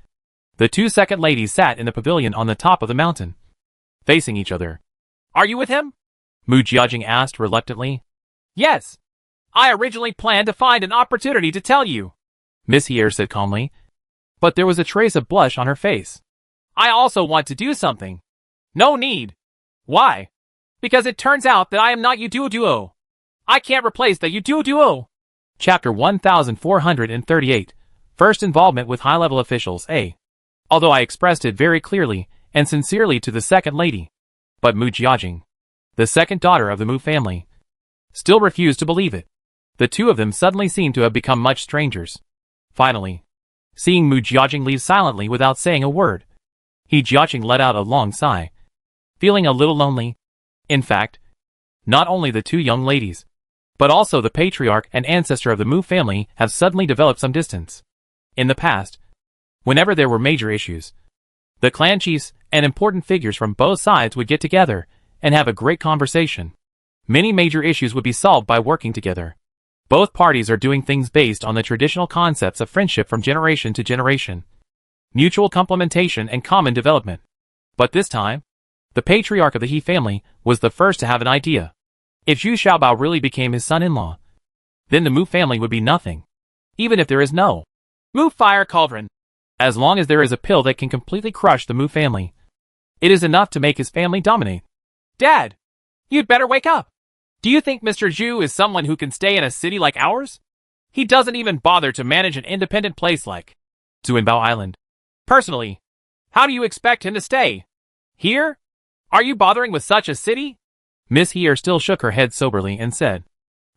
the two second ladies sat in the pavilion on the top of the mountain, facing each other. Are you with him? Mu Jiajing asked reluctantly. Yes. I originally planned to find an opportunity to tell you, Miss He said calmly, but there was a trace of blush on her face. I also want to do something. No need. Why? Because it turns out that I am not Yuduo Duo. I can't replace the Yuduo Duo. Chapter 1438. First involvement with high-level officials, A. Although I expressed it very clearly and sincerely to the second lady. But Mu Jiajing, the second daughter of the Mu family, still refused to believe it. The two of them suddenly seemed to have become much strangers. Finally, seeing Mu Jiajing leave silently without saying a word, He Jiaqing let out a long sigh, feeling a little lonely. In fact, not only the two young ladies, but also the patriarch and ancestor of the Mu family have suddenly developed some distance. In the past, whenever there were major issues, the clan chiefs and important figures from both sides would get together and have a great conversation. Many major issues would be solved by working together. Both parties are doing things based on the traditional concepts of friendship from generation to generation, mutual complementation and common development. But this time, the patriarch of the He family was the first to have an idea. If Zhu Xiaobao really became his son-in-law, then the Mu family would be nothing, even if there is no Mu fire cauldron. As long as there is a pill that can completely crush the Mu family, it is enough to make his family dominate. Dad, you'd better wake up. Do you think Mr. Zhu is someone who can stay in a city like ours? He doesn't even bother to manage an independent place like Zuanbao Island. Personally, how do you expect him to stay? Here? Are you bothering with such a city? Miss He still shook her head soberly and said,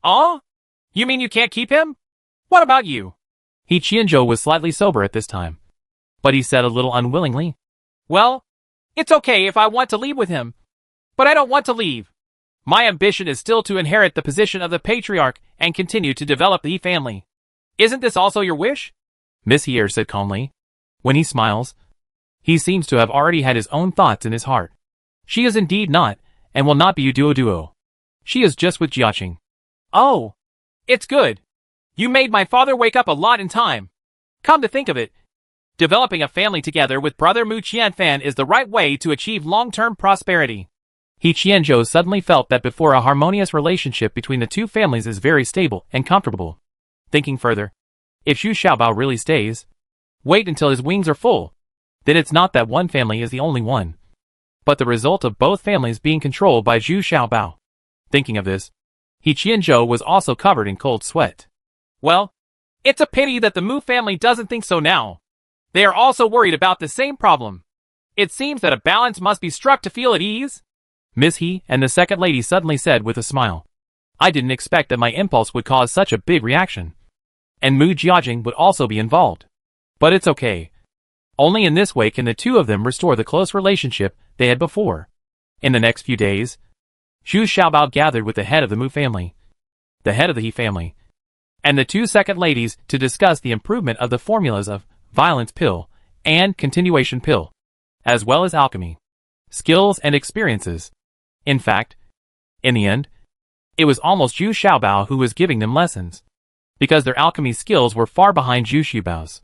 "Oh? You mean you can't keep him? What about you?" He Qianzhou was slightly sober at this time, but he said a little unwillingly, "Well, it's okay if I want to leave with him, but I don't want to leave. My ambition is still to inherit the position of the patriarch and continue to develop the He family. Isn't this also your wish?" Miss He said calmly. When he smiles, he seems to have already had his own thoughts in his heart. She is indeed not, and will not be Duo. She is just with Jiaqing. Oh, it's good. You made my father wake up a lot in time. Come to think of it, developing a family together with brother Mu Qianfan is the right way to achieve long-term prosperity. He Qianzhou suddenly felt that before a harmonious relationship between the two families is very stable and comfortable. Thinking further, if Zhu Xiaobao really stays, wait until his wings are full, then it's not that one family is the only one, but the result of both families being controlled by Zhu Xiaobao. Thinking of this, He Qianzhou was also covered in cold sweat. Well, it's a pity that the Mu family doesn't think so now. They are also worried about the same problem. It seems that a balance must be struck to feel at ease. Miss He and the second lady suddenly said with a smile, "I didn't expect that my impulse would cause such a big reaction. And Mu Jiajing would also be involved. But it's okay. Only in this way can the two of them restore the close relationship they had before." In the next few days, Zhu Xiaobao gathered with the head of the Mu family, the head of the He family, and the two second ladies to discuss the improvement of the formulas of violence pill and continuation pill, as well as alchemy, skills and experiences. In fact, in the end, it was almost Zhu Xiaobao who was giving them lessons, because their alchemy skills were far behind Zhu Xiaobao's.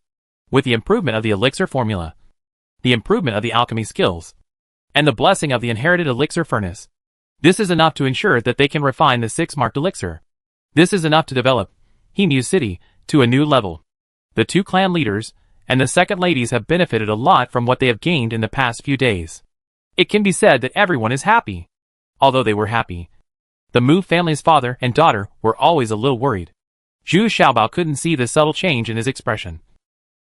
With the improvement of the elixir formula, the improvement of the alchemy skills, and the blessing of the inherited elixir furnace, this is enough to ensure that they can refine the 6-marked elixir. This is enough to develop Hemu City to a new level. The two clan leaders and the second ladies have benefited a lot from what they have gained in the past few days. It can be said that everyone is happy. Although they were happy, the Mu family's father and daughter were always a little worried. Zhu Xiaobao couldn't see the subtle change in his expression,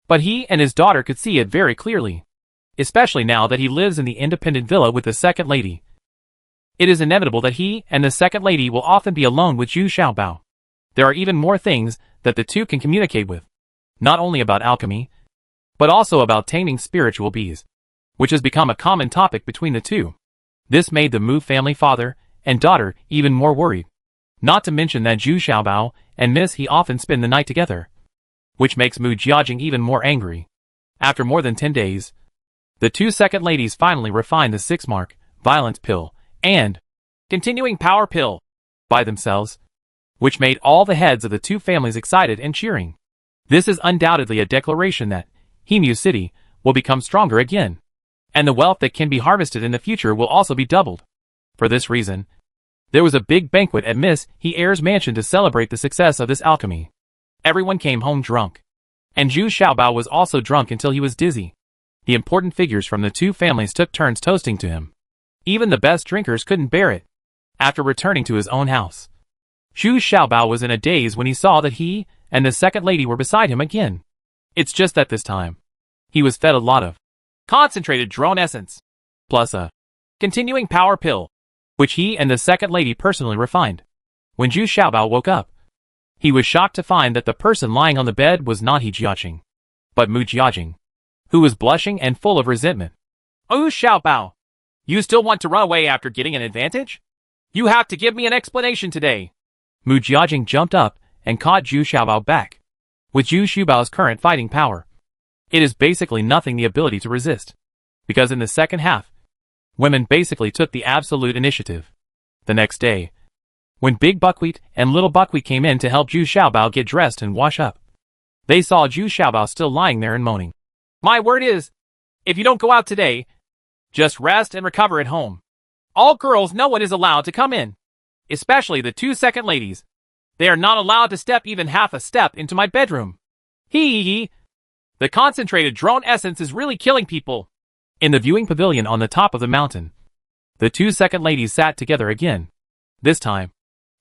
but he and his daughter could see it very clearly, especially now that he lives in the independent villa with the second lady. It is inevitable that he and the second lady will often be alone with Zhu Xiaobao. There are even more things that the two can communicate with, not only about alchemy, but also about taming spiritual bees, which has become a common topic between the two. This made the Mu family father and daughter even more worried, not to mention that Zhu Xiaobao and Miss He often spend the night together, which makes Mu Jiajing even more angry. After more than 10 days, the two second ladies finally refined the 6-mark violence pill and continuing power pill by themselves, which made all the heads of the two families excited and cheering. This is undoubtedly a declaration that Hemu City will become stronger again, and the wealth that can be harvested in the future will also be doubled. For this reason, there was a big banquet at Miss He's mansion to celebrate the success of this alchemy. Everyone came home drunk, and Zhu Xiaobao was also drunk until he was dizzy. The important figures from the two families took turns toasting to him. Even the best drinkers couldn't bear it. After returning to his own house, Zhu Xiaobao was in a daze when he saw that he and the second lady were beside him again. It's just that this time, he was fed a lot of concentrated drone essence, plus a continuing power pill, which he and the second lady personally refined. When Zhu Xiaobao woke up, he was shocked to find that the person lying on the bed was not He Jiaqing, but Mu Jiajing, who was blushing and full of resentment. Oh, Xiaobao, you still want to run away after getting an advantage? You have to give me an explanation today. Mu Jiajing jumped up and caught Zhu Xiaobao back. With Zhu Xiaobao's current fighting power, it is basically nothing the ability to resist. Because in the second half, women basically took the absolute initiative. The next day, when Big Buckwheat and Little Buckwheat came in to help Zhu Xiaobao get dressed and wash up, they saw Zhu Xiaobao still lying there and moaning. My word is, if you don't go out today, just rest and recover at home. All girls, no one is allowed to come in. Especially the 2 second ladies. They are not allowed to step even half a step into my bedroom. Hee. The concentrated drone essence is really killing people. In the viewing pavilion on the top of the mountain, the 2 second ladies sat together again. This time,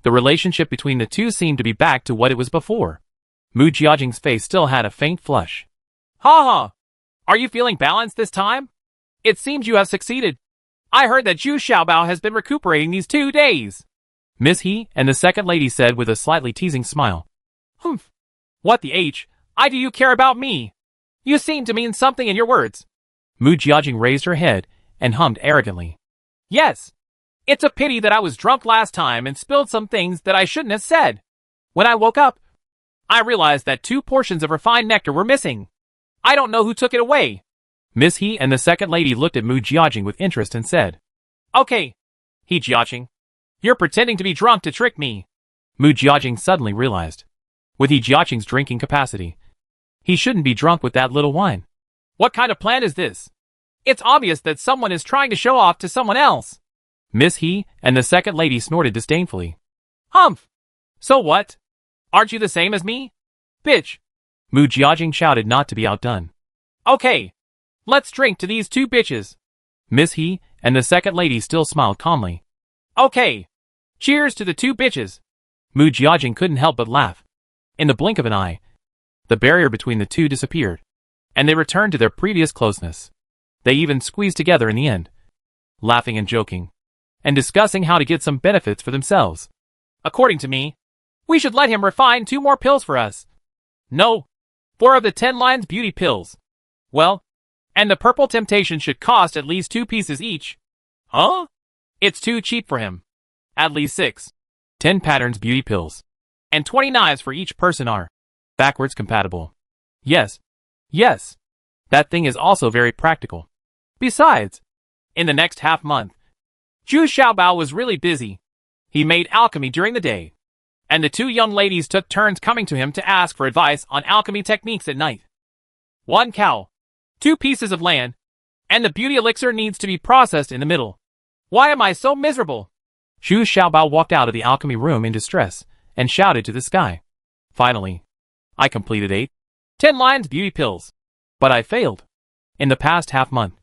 the relationship between the two seemed to be back to what it was before. Mu Jiajing's face still had a faint flush. Ha! Are you feeling balanced this time? It seems you have succeeded. I heard that Zhu Xiaobao has been recuperating these 2 days. Miss He and the second lady said with a slightly teasing smile. Humph. What the H? I do you care about me? You seem to mean something in your words. Mu Jiajing raised her head and hummed arrogantly. Yes. It's a pity that I was drunk last time and spilled some things that I shouldn't have said. When I woke up, I realized that 2 portions of refined nectar were missing. I don't know who took it away. Miss He and the second lady looked at Mu Jiajing with interest and said, Okay, He Jiaqing, you're pretending to be drunk to trick me. Mu Jiajing suddenly realized, with He Jiaqing's drinking capacity, he shouldn't be drunk with that little wine. What kind of plan is this? It's obvious that someone is trying to show off to someone else. Miss He and the second lady snorted disdainfully. Humph! So what? Aren't you the same as me? Bitch! Mu Jiajing shouted not to be outdone. Okay, let's drink to these 2 bitches. Miss He and the second lady still smiled calmly. Okay, cheers to the 2 bitches. Mu Jiajing couldn't help but laugh. In the blink of an eye, the barrier between the two disappeared, and they returned to their previous closeness. They even squeezed together in the end, laughing and joking, and discussing how to get some benefits for themselves. According to me, we should let him refine 2 more pills for us. No, 4 of the 10 lines beauty pills. Well, and the purple temptation should cost at least 2 pieces each. Huh? It's too cheap for him. At least 6. 10 patterns beauty pills. And 20 knives for each person are backwards compatible. Yes. That thing is also very practical. Besides, in the next half month, Zhu Xiaobao was really busy. He made alchemy during the day, and the 2 young ladies took turns coming to him to ask for advice on alchemy techniques at night. 1 cow, 2 pieces of land, and the beauty elixir needs to be processed in the middle. Why am I so miserable? Zhu Xiaobao walked out of the alchemy room in distress and shouted to the sky. Finally, I completed 10 lines beauty pills. But I failed. In the past half month,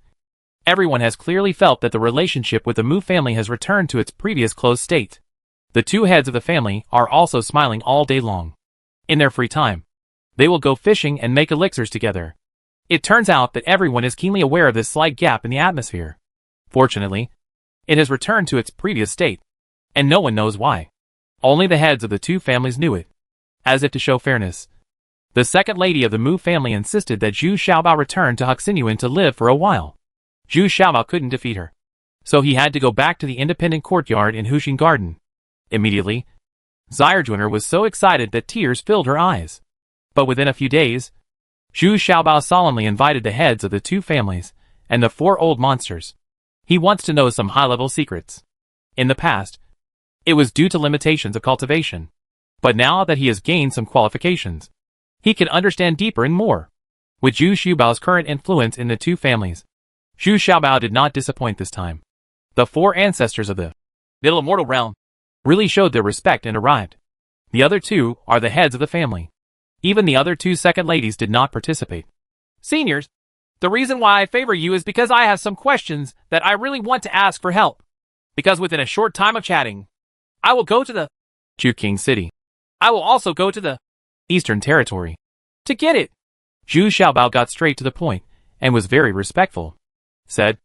everyone has clearly felt that the relationship with the Mu family has returned to its previous close state. The 2 heads of the family are also smiling all day long. In their free time, they will go fishing and make elixirs together. It turns out that everyone is keenly aware of this slight gap in the atmosphere. Fortunately, it has returned to its previous state, and no one knows why. Only the heads of the 2 families knew it. As if to show fairness, the second lady of the Mu family insisted that Zhu Xiaobao return to Hoxinyuan to live for a while. Zhu Xiaobao couldn't defeat her, so he had to go back to the independent courtyard in Huxing Garden. Immediately, Zyrjuner was so excited that tears filled her eyes. But within a few days, Zhu Xiaobao solemnly invited the heads of the 2 families and the 4 old monsters. He wants to know some high-level secrets. In the past, it was due to limitations of cultivation. But now that he has gained some qualifications, he can understand deeper and more. With Zhu Xiaobao's current influence in the 2 families, Zhu Xiaobao did not disappoint this time. The 4 ancestors of the Middle Immortal Realm really showed their respect and arrived. The other 2 are the heads of the family. Even the other 2 second ladies did not participate. Seniors, the reason why I favor you is because I have some questions that I really want to ask for help. Because within a short time of chatting, I will go to the Chuking City. I will also go to the Eastern Territory to get it. Zhu Xiaobao got straight to the point and was very respectful. Said,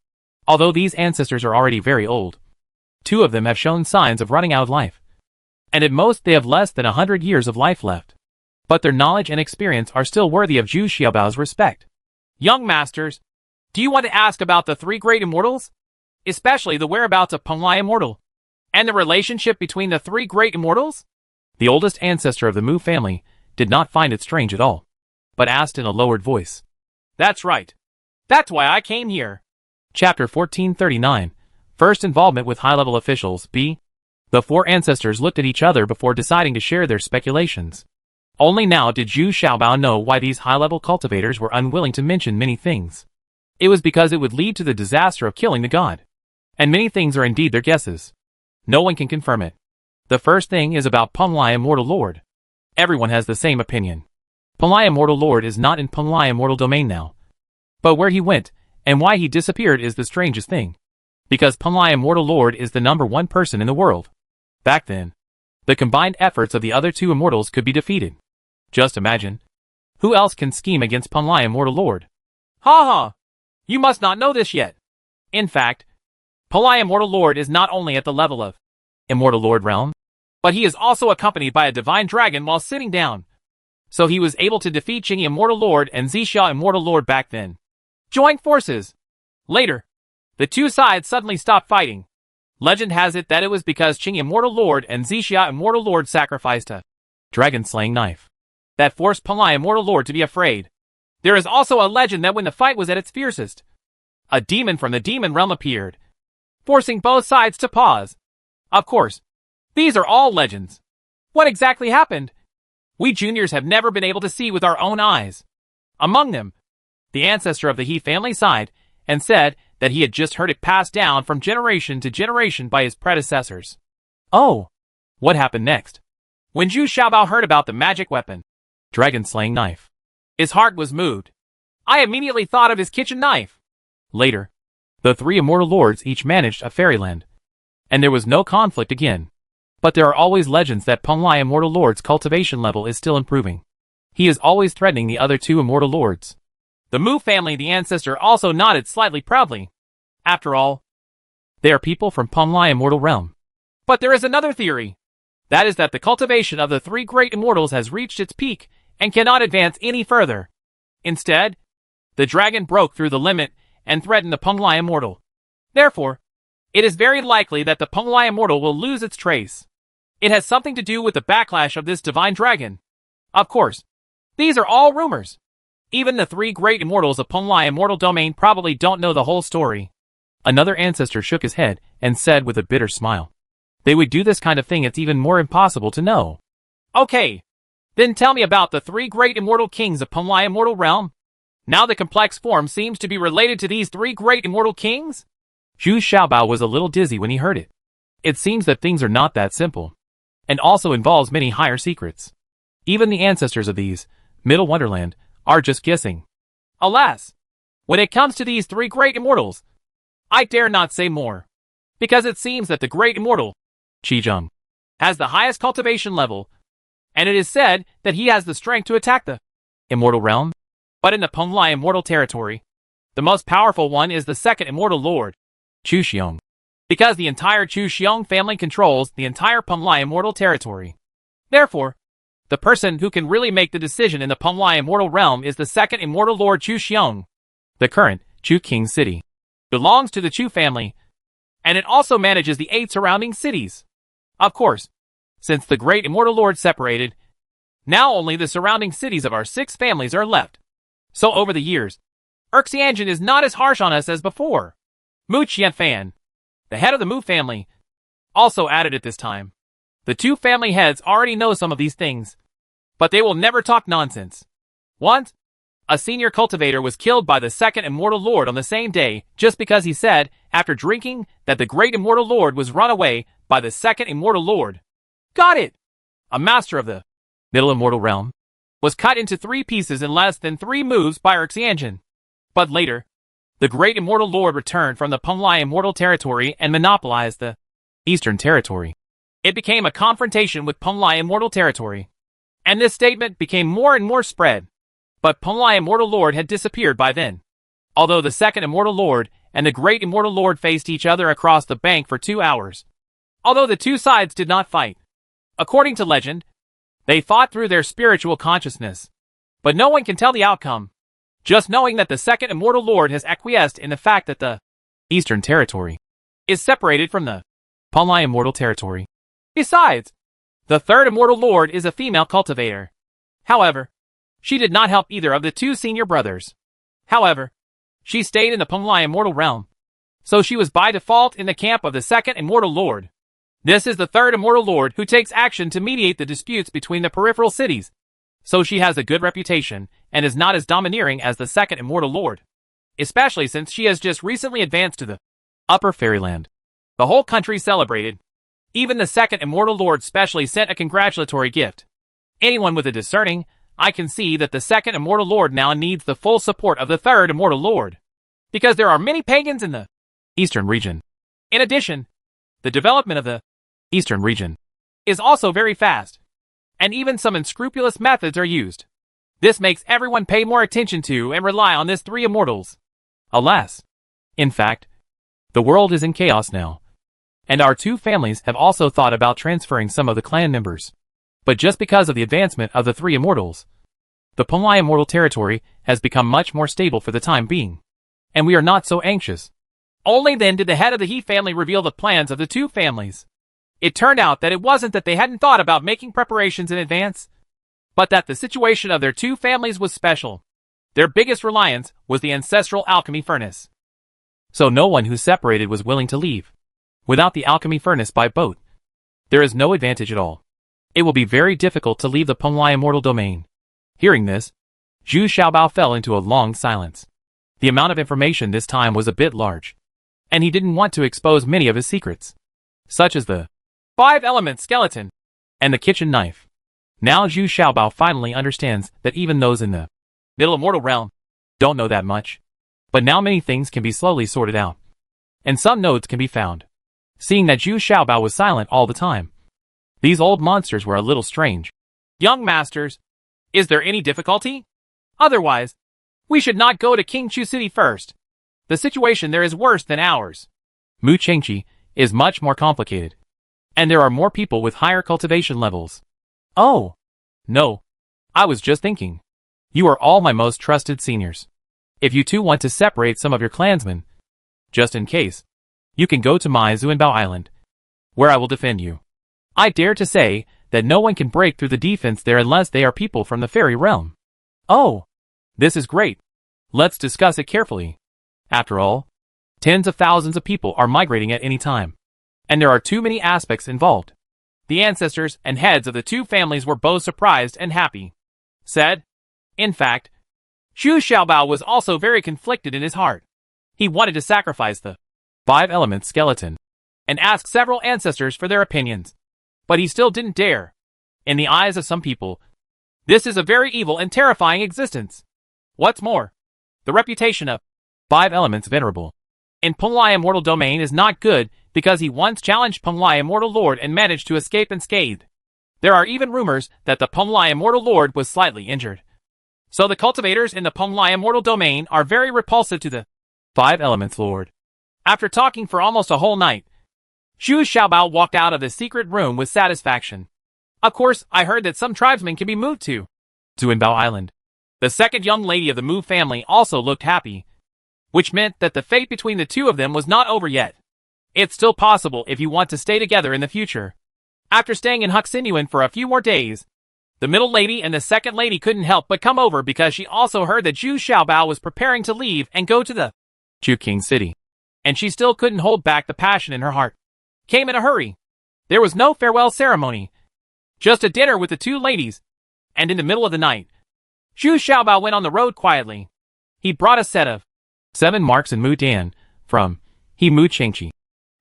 although these ancestors are already very old, 2 of them have shown signs of running out of life. And at most they have less than 100 years of life left. But their knowledge and experience are still worthy of Zhu Xiaobao's respect. Young masters, do you want to ask about the 3 great immortals? Especially the whereabouts of Penglai Immortal, and the relationship between the 3 great immortals? The oldest ancestor of the Mu family did not find it strange at all, but asked in a lowered voice. That's right. That's why I came here. Chapter 1439. First involvement with high-level officials. B. The 4 ancestors looked at each other before deciding to share their speculations. Only now did Zhu Xiaobao know why these high-level cultivators were unwilling to mention many things. It was because it would lead to the disaster of killing the god. And many things are indeed their guesses. No one can confirm it. The first thing is about Penglai Immortal Lord. Everyone has the same opinion. Penglai Immortal Lord is not in Penglai Immortal domain now. But where he went, and why he disappeared is the strangest thing. Because Penglai Immortal Lord is the #1 person in the world. Back then, the combined efforts of the other 2 immortals could be defeated. Just imagine. Who else can scheme against Penglai Immortal Lord? Ha ha! You must not know this yet. In fact, Penglai Immortal Lord is not only at the level of Immortal Lord realm, but he is also accompanied by a divine dragon while sitting down. So he was able to defeat Qingyi Immortal Lord and Zixia Immortal Lord back then. Join forces. Later, the 2 sides suddenly stopped fighting. Legend has it that it was because Qingyi Immortal Lord and Zixia Immortal Lord sacrificed a dragon-slaying knife that forced Penglai Immortal Lord to be afraid. There is also a legend that when the fight was at its fiercest, a demon from the demon realm appeared, forcing both sides to pause. Of course, these are all legends. What exactly happened? We juniors have never been able to see with our own eyes. Among them, the ancestor of the He family sighed and said that he had just heard it passed down from generation to generation by his predecessors. Oh, what happened next? When Zhu Xiaobao heard about the magic weapon, dragon-slaying knife, his heart was moved. I immediately thought of his kitchen knife. Later, the 3 immortal lords each managed a fairyland, and there was no conflict again. But there are always legends that Penglai Immortal Lord's cultivation level is still improving. He is always threatening the other 2 immortal lords. The Mu family, the ancestor, also nodded slightly proudly. After all, they are people from Penglai Immortal Realm. But there is another theory. That is that the cultivation of the 3 great immortals has reached its peak and cannot advance any further. Instead, the dragon broke through the limit and threatened the Penglai Immortal. Therefore, it is very likely that the Penglai Immortal will lose its trace. It has something to do with the backlash of this divine dragon. Of course, these are all rumors. Even the 3 great immortals of Penglai Immortal domain probably don't know the whole story. Another ancestor shook his head and said with a bitter smile, they would do this kind of thing, it's even more impossible to know. Okay, then tell me about the 3 great immortal kings of Penglai Immortal Realm. Now the complex form seems to be related to these 3 great immortal kings? Zhu Xiaobao was a little dizzy when he heard it. It seems that things are not that simple, and also involves many higher secrets. Even the ancestors of these, Middle Wonderland, are just guessing. Alas, when it comes to these 3 great immortals, I dare not say more, because it seems that the great immortal, Qizheng, has the highest cultivation level, and it is said that he has the strength to attack the Immortal Realm. But in the Penglai Immortal territory, the most powerful one is the 2nd Immortal Lord, Chu Xiong, because the entire Chu Xiong family controls the entire Penglai Immortal territory. Therefore, the person who can really make the decision in the Penglai Immortal realm is the 2nd Immortal Lord Chu Xiong. The current Chu King city belongs to the Chu family, and it also manages the 8 surrounding cities. Of course, since the great Immortal Lord separated, now only the surrounding cities of our 6 families are left. So over the years, Xianjin is not as harsh on us as before. Mu Qianfan, the head of the Mu family, also added at this time. The 2 family heads already know some of these things, but they will never talk nonsense. Once, a senior cultivator was killed by the 2nd Immortal Lord on the same day just because he said, after drinking, that the great Immortal Lord was run away by the 2nd Immortal Lord. Got it! A master of the Middle Immortal Realm was cut into 3 pieces in less than 3 moves by Xianjin. But later, the great Immortal Lord returned from the Penglai Immortal territory and monopolized the Eastern territory. It became a confrontation with Penglai Immortal territory. And this statement became more and more spread. But Penglai Immortal Lord had disappeared by then. Although the 2nd Immortal Lord and the Great Immortal Lord faced each other across the bank for 2 hours, Although the two sides did not fight. According to legend, they fought through their spiritual consciousness. But no one can tell the outcome. Just knowing that the second immortal lord has acquiesced in the fact that the Eastern Territory is separated from the Punlai Immortal Territory. Besides, the third immortal lord is a female cultivator. However, she did not help either of the two senior brothers. However, she stayed in the Punlai Immortal realm. So she was by default in the camp of the second immortal lord. This is the third immortal lord who takes action to mediate the disputes between the peripheral cities. So she has a good reputation and is not as domineering as the second immortal lord. Especially since she has just recently advanced to the Upper Fairyland. The whole country celebrated. Even the second immortal lord specially sent a congratulatory gift. Anyone with a discerning eye can see that the second immortal lord now needs the full support of the third immortal lord. Because there are many pagans in the Eastern region. In addition, the development of the Eastern region is also very fast. And even some unscrupulous methods are used. This makes everyone pay more attention to and rely on these three immortals. Alas. In fact, the world is in chaos now. And our two families have also thought about transferring some of the clan members. But just because of the advancement of the three immortals, the Punlai Immortal Territory has become much more stable for the time being. And we are not so anxious. Only then did the head of the He family reveal the plans of the two families. It turned out that it wasn't that they hadn't thought about making preparations in advance, but that the situation of their two families was special. Their biggest reliance was the ancestral alchemy furnace. So no one who separated was willing to leave. Without the alchemy furnace by boat, there is no advantage at all. It will be very difficult to leave the Punlai Immortal domain. Hearing this, Zhu Xiaobao fell into a long silence. The amount of information this time was a bit large, and he didn't want to expose many of his secrets, such as the 5-element skeleton and the kitchen knife. Now Zhu Xiaobao finally understands that even those in the middle immortal realm don't know that much. But now many things can be slowly sorted out, and some nodes can be found. Seeing that Zhu Xiaobao was silent all the time, these old monsters were a little strange. Young masters, is there any difficulty? Otherwise, we should not go to King Chu City first. The situation there is worse than ours. Mu Chengqi is much more complicated, and there are more people with higher cultivation levels. Oh, no. I was just thinking. You are all my most trusted seniors. If you two want to separate some of your clansmen, just in case, you can go to my Zuanbao Island, where I will defend you. I dare to say that no one can break through the defense there unless they are people from the fairy realm. Oh, this is great. Let's discuss it carefully. After all, tens of thousands of people are migrating at any time, and there are too many aspects involved. The ancestors and heads of the two families were both surprised and happy. Said, in fact, Zhu Xiaobao was also very conflicted in his heart. He wanted to sacrifice the 5-element skeleton and ask several ancestors for their opinions. But he still didn't dare. In the eyes of some people, this is a very evil and terrifying existence. What's more, the reputation of 5 elements venerable in Punlai Immortal Domain is not good because he once challenged Punlai Immortal Lord and managed to escape unscathed. There are even rumors that the Punlai Immortal Lord was slightly injured. So the cultivators in the Punlai Immortal Domain are very repulsive to the 5 elements lord. After talking for almost a whole night, Zhu Xiaobao walked out of the secret room with satisfaction. Of course, I heard that some tribesmen can be moved to Zuanbao Island. The second young lady of the Mu family also looked happy, which meant that the fate between the two of them was not over yet. It's still possible if you want to stay together in the future. After staying in Huxinyuan for a few more days, the middle lady and the second lady couldn't help but come over because she also heard that Zhu Xiaobao was preparing to leave and go to the Chu King City. And she still couldn't hold back the passion in her heart. Came in a hurry. There was no farewell ceremony. Just a dinner with the two ladies. And in the middle of the night, Zhu Xiaobao went on the road quietly. He brought a set of 7 marks in Mu Dan from He Mu Chengqi.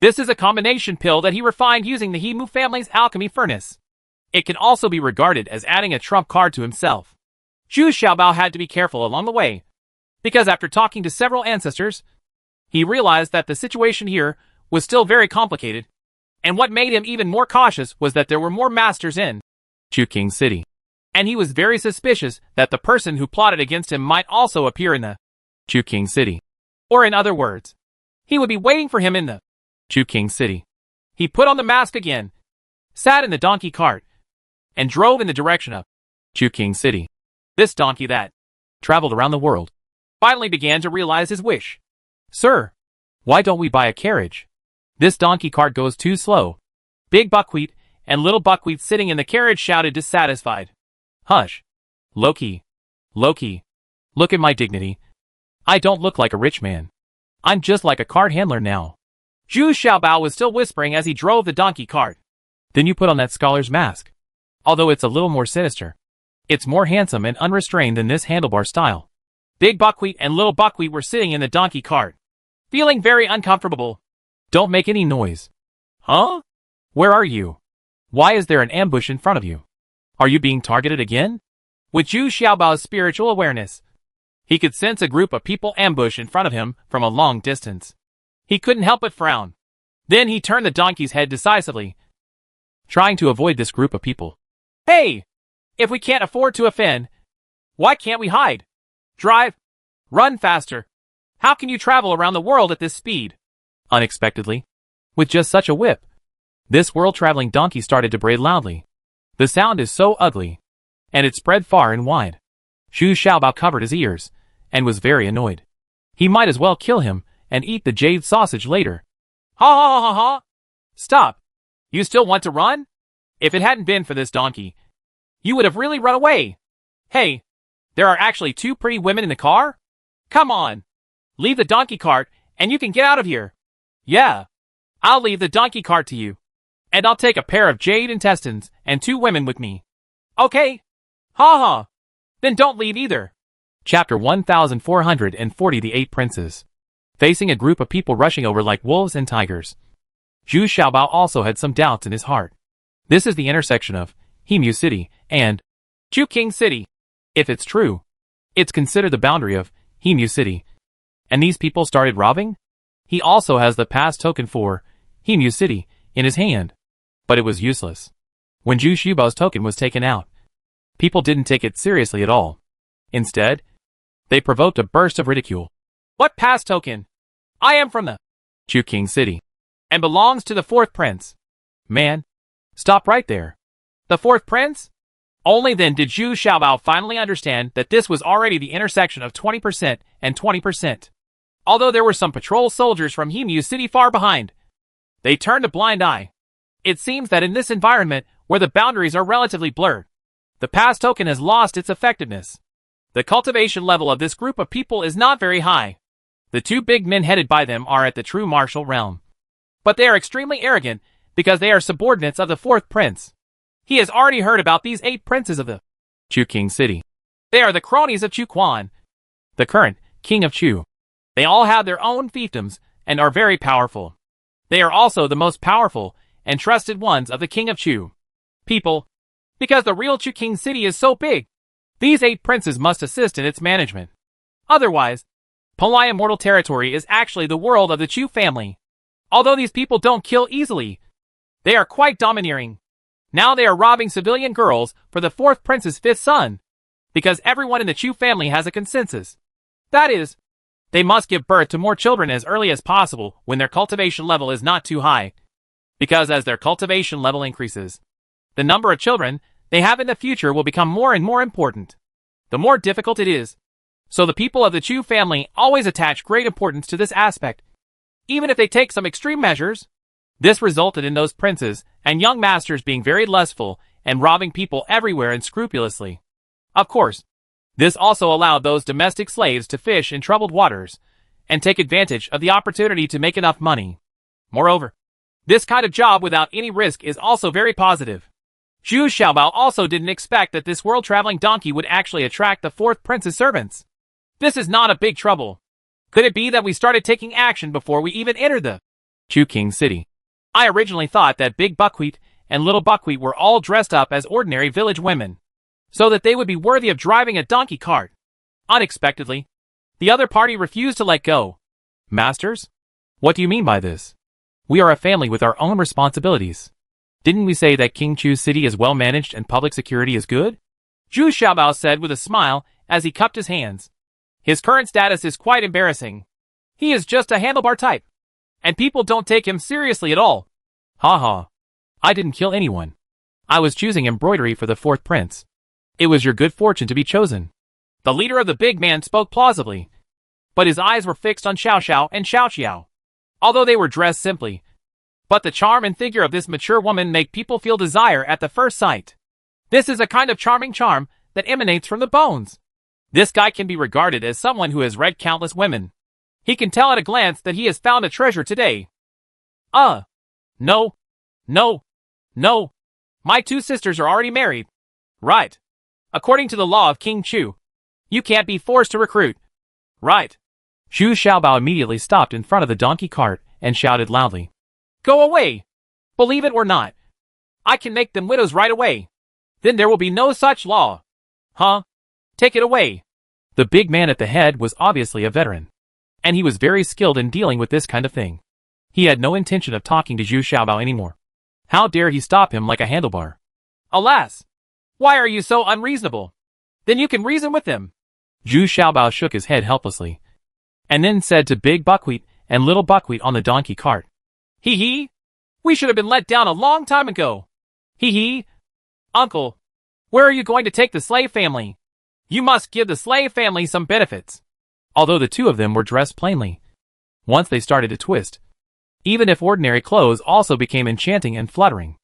This is a combination pill that he refined using the He Mu family's alchemy furnace. It can also be regarded as adding a trump card to himself. Zhu Xiaobao had to be careful along the way, because after talking to several ancestors, he realized that the situation here was still very complicated, and what made him even more cautious was that there were more masters in Chu King City, and he was very suspicious that the person who plotted against him might also appear in the Chu King City. Or in other words, he would be waiting for him in the Chu King City. He put on the mask again, sat in the donkey cart, and drove in the direction of Chungking City. this donkey that Traveled around the world. finally began to realize his wish. Sir, why don't we buy a carriage? This donkey cart goes too slow. Big Buckwheat and Little Buckwheat sitting in the carriage shouted dissatisfied. Hush. Loki. Loki. Look at my dignity. I don't look like a rich man. I'm just like a cart handler now. Zhu Xiaobao was still whispering as he drove the donkey cart. Then you put on that scholar's mask. Although it's a little more sinister. It's more handsome and unrestrained than this handlebar style. Big Buckwheat and Little Buckwheat were sitting in the donkey cart, feeling very uncomfortable. Don't make any noise. Huh? Where are you? Why is there an ambush in front of you? Are you being targeted again? With Zhu Xiaobao's spiritual awareness, he could sense a group of people ambush in front of him from a long distance. He couldn't help but frown. Then he turned the donkey's head decisively, trying to avoid this group of people. Hey! If we can't afford to offend, why can't we hide? Drive? Run faster. How can you travel around the world at this speed? Unexpectedly, with just such a whip, this world-traveling donkey started to bray loudly. The sound is so ugly, and it spread far and wide. Zhu Xiaobao covered his ears, and was very annoyed. He might as well kill him, and eat the jade sausage later. Ha ha ha ha! Stop! You still want to run? If it hadn't been for this donkey, you would have really run away. Hey, there are actually 2 pretty women in the car? Come on! Leave the donkey cart, and you can get out of here. Yeah, I'll leave the donkey cart to you. And I'll take a pair of jade intestines and 2 women with me. Okay? Ha ha! Then don't leave either. Chapter 1440 The 8 Princes. Facing a group of people rushing over like wolves and tigers. Zhu Xiaobao also had some doubts in his heart. This is the intersection of Hemu City and Chungking City. If it's true, it's considered the boundary of Hemu City. And these people started robbing? He also has the pass token for Hemu City in his hand. But it was useless. When Zhu Xiaobao's token was taken out, people didn't take it seriously at all. Instead, they provoked a burst of ridicule. What pass token? I am from the Chungking City and belongs to the 4th prince. Man, stop right there. The 4th prince? Only then did Zhu Xiaobao finally understand that this was already the intersection of 20% and 20%. Although there were some patrol soldiers from Hemu City far behind, they turned a blind eye. It seems that in this environment, where the boundaries are relatively blurred, the pass token has lost its effectiveness. The cultivation level of this group of people is not very high. The 2 big men headed by them are at the true martial realm. But they are extremely arrogant because they are subordinates of the 4th prince. He has already heard about these 8 princes of the Chungking City. They are the cronies of Chu Quan, the current king of Chu. They all have their own fiefdoms and are very powerful. They are also the most powerful and trusted ones of the king of Chu. People, because the real Chungking City is so big, these 8 princes must assist in its management. Otherwise, Palaya Mortal Territory is actually the world of the Chu family. Although these people don't kill easily, they are quite domineering. Now they are robbing civilian girls for the 4th prince's 5th son, because everyone in the Chu family has a consensus. That is, they must give birth to more children as early as possible when their cultivation level is not too high. Because as their cultivation level increases, the number of children they have in the future will become more and more important. The more difficult it is. So the people of the Chu family always attach great importance to this aspect, even if they take some extreme measures. This resulted in those princes and young masters being very lustful and robbing people everywhere unscrupulously. Of course, this also allowed those domestic slaves to fish in troubled waters and take advantage of the opportunity to make enough money. Moreover, this kind of job without any risk is also very positive. Zhu Xiaobao also didn't expect that this world-traveling donkey would actually attract the 4th prince's servants. This is not a big trouble. Could it be that we started taking action before we even entered the Chungking City? I originally thought that Big Buckwheat and Little Buckwheat were all dressed up as ordinary village women, so that they would be worthy of driving a donkey cart. Unexpectedly, the other party refused to let go. Masters? What do you mean by this? We are a family with our own responsibilities. Didn't we say that King Chu's city is well managed and public security is good? Zhu Xiaobao said with a smile as he cupped his hands. His current status is quite embarrassing. He is just a handlebar type, and people don't take him seriously at all. Ha ha. I didn't kill anyone. I was choosing embroidery for the fourth prince. It was your good fortune to be chosen. The leader of the big man spoke plausibly, but his eyes were fixed on Xiao Xiao and Xiao Xiao. Although they were dressed simply, but the charm and figure of this mature woman make people feel desire at the first sight. This is a kind of charming charm that emanates from the bones. This guy can be regarded as someone who has read countless women. He can tell at a glance that he has found a treasure today. No. No. My two sisters are already married. Right. According to the law of King Chu, you can't be forced to recruit. Right. Zhu Xiaobao immediately stopped in front of the donkey cart and shouted loudly. Go away! Believe it or not, I can make them widows right away. Then there will be no such law. Huh? Take it away. The big man at the head was obviously a veteran, and he was very skilled in dealing with this kind of thing. He had no intention of talking to Zhu Xiaobao anymore. How dare he stop him like a handlebar? Alas! Why are you so unreasonable? Then you can reason with him. Zhu Xiaobao shook his head helplessly, and then said to Big Buckwheat and Little Buckwheat on the donkey cart, Hee hee! We should have been let down a long time ago. Hee hee! Uncle, where are you going to take the slave family? You must give the slave family some benefits. Although the two of them were dressed plainly, once they started to twist, even if ordinary clothes also became enchanting and fluttering.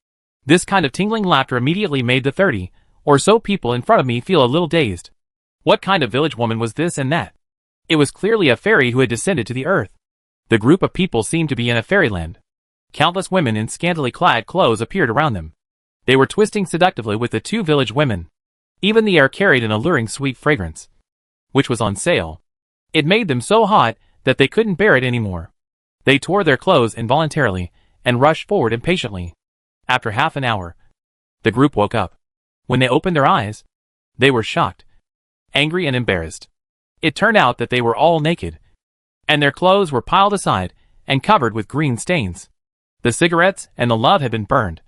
This kind of tingling laughter immediately made the 30 or so people in front of me feel a little dazed. What kind of village woman was this and that? It was clearly a fairy who had descended to the earth. The group of people seemed to be in a fairyland. Countless women in scantily clad clothes appeared around them. They were twisting seductively with the two village women. Even the air carried an alluring sweet fragrance, which was on sale. It made them so hot that they couldn't bear it anymore. They tore their clothes involuntarily and rushed forward impatiently. After half an hour, the group woke up. When they opened their eyes, they were shocked, angry and embarrassed. It turned out that they were all naked, and their clothes were piled aside and covered with green stains. The cigarettes and the love had been burned,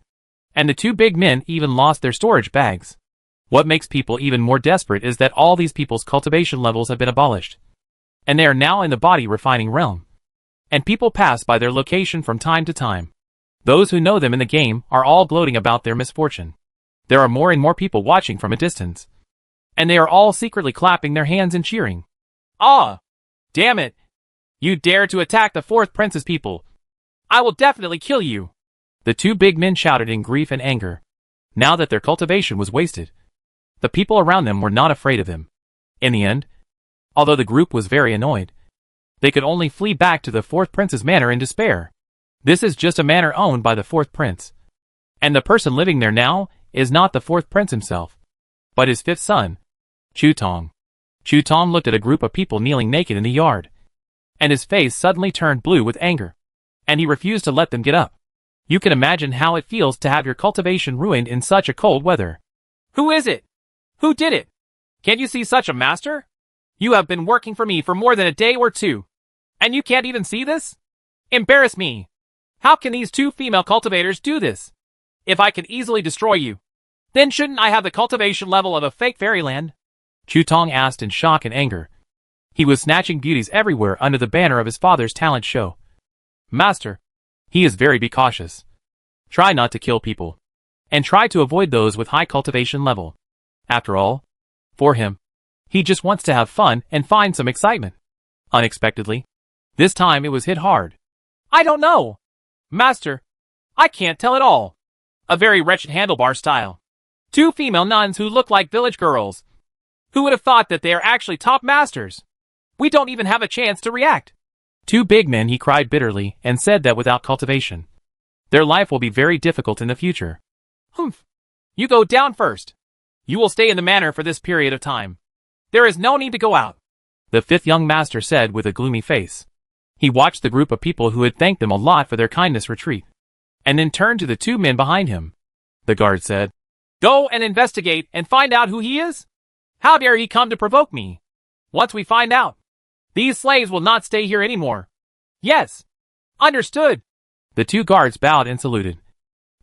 and the two big men even lost their storage bags. What makes people even more desperate is that all these people's cultivation levels have been abolished, and they are now in the body refining realm. And people pass by their location from time to time. Those who know them in the game are all gloating about their misfortune. There are more and more people watching from a distance, and they are all secretly clapping their hands and cheering. Ah! Damn it! You dare to attack the fourth prince's people! I will definitely kill you! The two big men shouted in grief and anger. Now that their cultivation was wasted, the people around them were not afraid of them. In the end, although the group was very annoyed, they could only flee back to the fourth prince's manor in despair. This is just a manor owned by the fourth prince, and the person living there now is not the fourth prince himself, but his fifth son, Chu Tong. Chu Tong looked at a group of people kneeling naked in the yard, and his face suddenly turned blue with anger, and he refused to let them get up. You can imagine how it feels to have your cultivation ruined in such a cold weather. Who is it? Who did it? Can't you see such a master? You have been working for me for more than a day or two, and you can't even see this? Embarrass me! How can these two female cultivators do this? If I can easily destroy you, then shouldn't I have the cultivation level of a fake fairyland? Chu Tong asked in shock and anger. He was snatching beauties everywhere under the banner of his father's talent show. Master, he is very be cautious. Try not to kill people, and try to avoid those with high cultivation level. After all, for him, he just wants to have fun and find some excitement. Unexpectedly, this time it was hit hard. I don't know. Master, I can't tell at all. A very wretched handlebar style. Two female nuns who look like village girls. Who would have thought that they are actually top masters? We don't even have a chance to react. Two big men, he cried bitterly, and said that without cultivation, their life will be very difficult in the future. Humph. You go down first. You will stay in the manor for this period of time. There is no need to go out. The fifth young master said with a gloomy face. He watched the group of people who had thanked them a lot for their kindness retreat, and then turned to the two men behind him. The guard said, Go and investigate and find out who he is. How dare he come to provoke me? Once we find out, these slaves will not stay here anymore. Yes. Understood. The two guards bowed and saluted,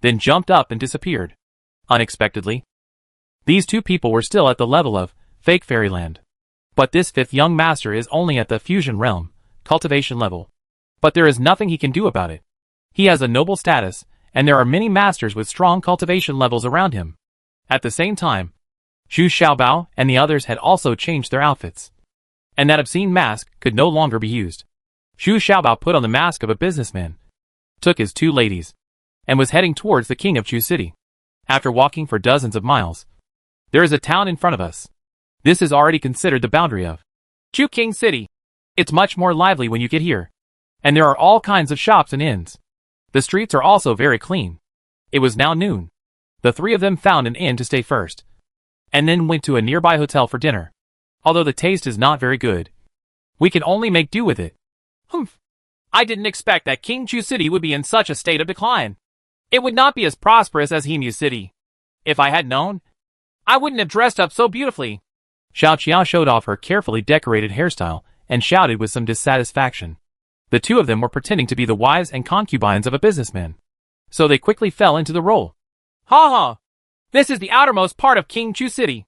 then jumped up and disappeared. Unexpectedly, these two people were still at the level of fake fairyland. But this fifth young master is only at the fusion realm, cultivation level. But there is nothing he can do about it. He has a noble status and there are many masters with strong cultivation levels around him. At the same time, Zhu Xiaobao and the others had also changed their outfits, and that obscene mask could no longer be used. Zhu Xiaobao put on the mask of a businessman, took his 2 ladies, and was heading towards the king of Chu City. After walking for dozens of miles, there is a town in front of us. This is already considered the boundary of Chu King City. It's much more lively when you get here, and there are all kinds of shops and inns. The streets are also very clean. It was now noon. The 3 of them found an inn to stay first, and then went to a nearby hotel for dinner. Although the taste is not very good, we can only make do with it. Humph. I didn't expect that King Chu City would be in such a state of decline. It would not be as prosperous as Hemu City. If I had known, I wouldn't have dressed up so beautifully. Xiao Qia showed off her carefully decorated hairstyle and shouted with some dissatisfaction. The 2 of them were pretending to be the wives and concubines of a businessman, so they quickly fell into the role. Ha ha! This is the outermost part of King Chu City.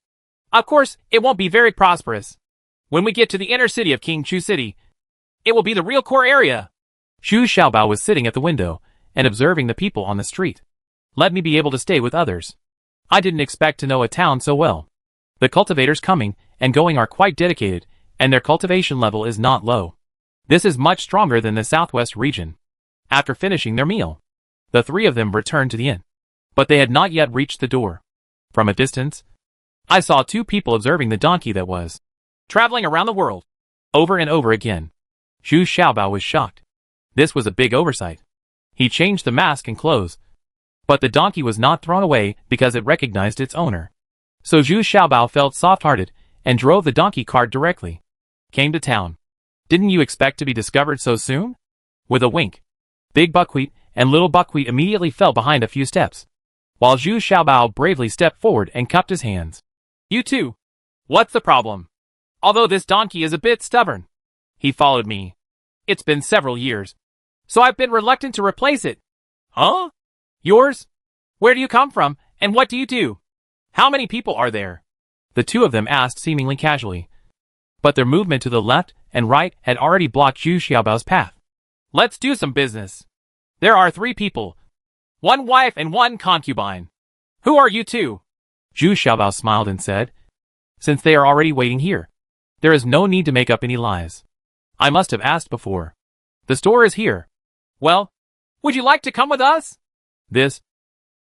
Of course, it won't be very prosperous. When we get to the inner city of King Chu City, it will be the real core area. Zhu Xiaobao was sitting at the window and observing the people on the street. Let me be able to stay with others. I didn't expect to know a town so well. The cultivators coming and going are quite dedicated, and their cultivation level is not low. This is much stronger than the southwest region. After finishing their meal, the 3 of them returned to the inn, but they had not yet reached the door. From a distance, I saw 2 people observing the donkey that was traveling around the world, over and over again. Zhu Xiaobao was shocked. This was a big oversight. He changed the mask and clothes, but the donkey was not thrown away because it recognized its owner. So Zhu Xiaobao felt soft-hearted and drove the donkey cart directly. Came to town. Didn't you expect to be discovered so soon? With a wink, Big Buckwheat and Little Buckwheat immediately fell behind a few steps, while Zhu Xiaobao bravely stepped forward and cupped his hands. You too. What's the problem? Although this donkey is a bit stubborn, he followed me. It's been several years, so I've been reluctant to replace it. Huh? Yours? Where do you come from, and what do you do? How many people are there? The 2 of them asked seemingly casually, but their movement to the left and right had already blocked Zhu Xiaobao's path. Let's do some business. There are 3 people, 1 wife and 1 concubine. Who are you 2? Zhu Xiaobao smiled and said, since they are already waiting here, there is no need to make up any lies. I must have asked before. The store is here. Well, would you like to come with us? This